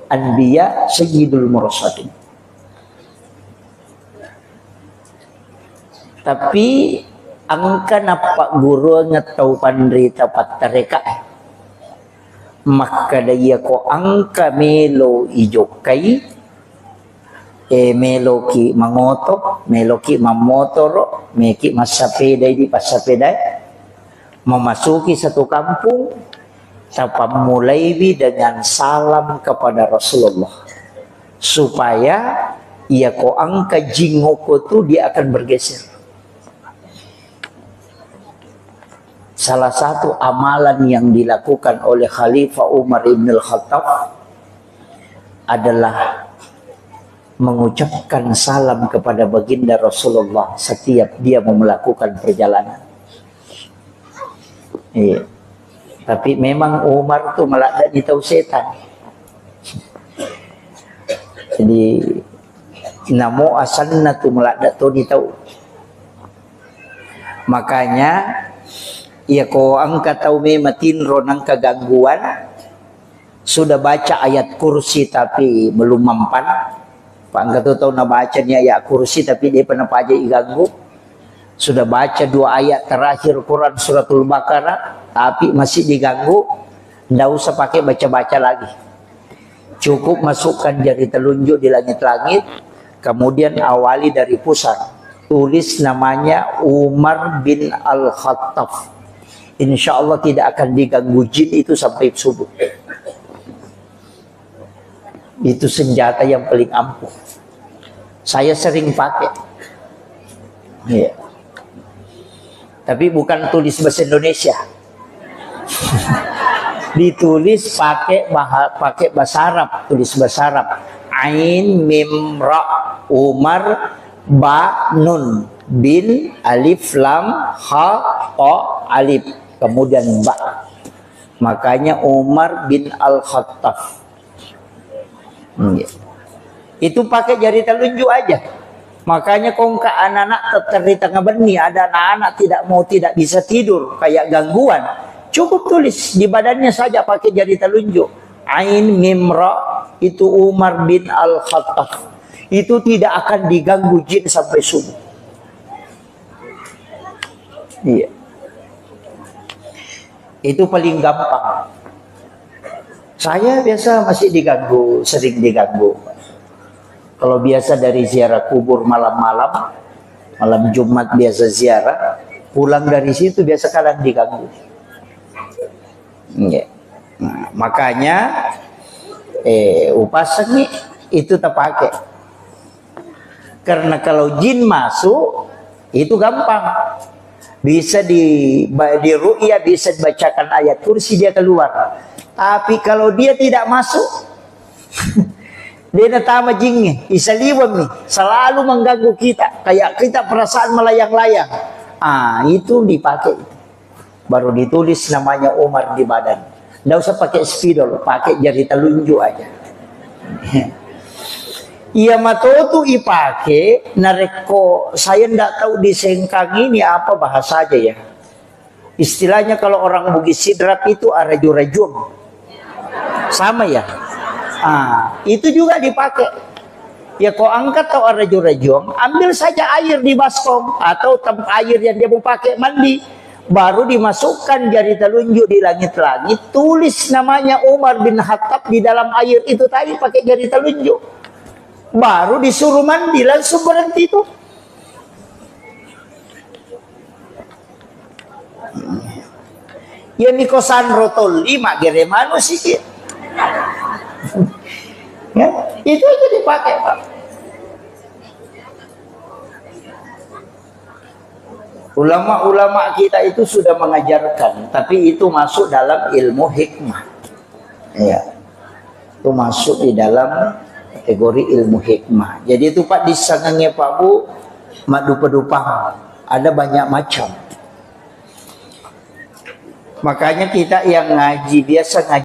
anbiya, sayyidul mursalin. Tapi angka napa guru ngatau pandrita patareka maka daya ko angka melo ijokai melo ki mangoto, melo ki mamotoro, meki masapeda di pasapeda, memasuki satu kampung mulai dengan salam kepada Rasulullah supaya ia ko angka jingoko tu dia akan bergeser. Salah satu amalan yang dilakukan oleh Khalifah Umar ibn al-Khattab adalah mengucapkan salam kepada baginda Rasulullah setiap dia mau melakukan perjalanan. Iya. Tapi memang Umar tuh malah tak tahu setan. Jadi namo asalna tuh malah tak tahu. Makanya ya ko angka tahu matin ronang kegangguan sudah baca ayat kursi tapi belum mempan. Pak angka tahu na bacanya ayat kursi tapi dia pernah aja iganggu. Sudah baca 2 ayat terakhir Quran suratul Baqarah tapi masih diganggu, ndak usah pakai baca-baca lagi. Cukup masukkan jari telunjuk di langit-langit, kemudian awali dari pusat. Tulis namanya Umar bin Al-Khattab. Insya Allah tidak akan diganggu jin itu sampai subuh. Itu senjata yang paling ampuh. Saya sering pakai. Ya. Tapi bukan tulis bahasa Indonesia. Ditulis pakai bahasa Arab, tulis bahasa Arab. Ain mim ra Umar ba nun bin alif lam ha ta alif kemudian ba. Makanya Umar bin Al-Khattab. Itu pakai jari telunjuk aja. Makanya kong ke anak-anak terteri tengah benih, ada anak-anak tidak bisa tidur, kayak gangguan. Cukup tulis di badannya saja pakai jari telunjuk. Ain Mimra, itu Umar bin Al-Khattab. Itu tidak akan diganggu jin sampai subuh. Iya. Itu paling gampang. Saya biasa masih diganggu, sering diganggu. Kalau biasa dari ziarah kubur malam-malam, malam Jumat biasa ziarah, pulang dari situ biasa kadang diganggu. Ya. Nah, makanya upasak nih itu terpakai. Karena kalau jin masuk itu gampang. Bisa di ru'ya, bisa dibacakan ayat kursi dia keluar. Tapi kalau dia tidak masuk, dia natama jinnya, isaliwam nih, selalu mengganggu kita, kayak kita perasaan melayang-layang. Itu dipakai. Baru ditulis namanya Umar di badan. Nggak usah pakai spidol, pakai jari telunjuk aja. Iya matotu ipake nareko, saya ndak tahu di Sengkang ini apa bahasa aja ya. Istilahnya kalau orang Bugis Sidrap itu araju-rajum. Sama ya. Itu juga dipakai. Ya kau angkat atau araju-rajum, ambil saja air di baskom atau tempat air yang dia mau pakai mandi, baru dimasukkan jari telunjuk di langit-langit, tulis namanya Umar bin Khattab di dalam air itu tadi pakai jari telunjuk. Baru disuruh mandi, langsung berhenti itu. Ya mikosan rotol 5 gere manusia. Ya, itu aja dipakai, Pak. Ulama-ulama kita itu sudah mengajarkan, tapi itu masuk dalam ilmu hikmah. Ya. Itu masuk di dalam kategori ilmu hikmah. Jadi itu Pak disangangnya Pak Bu madu-pedupang. Ada banyak macam. Makanya kita yang ngaji biasa ngaji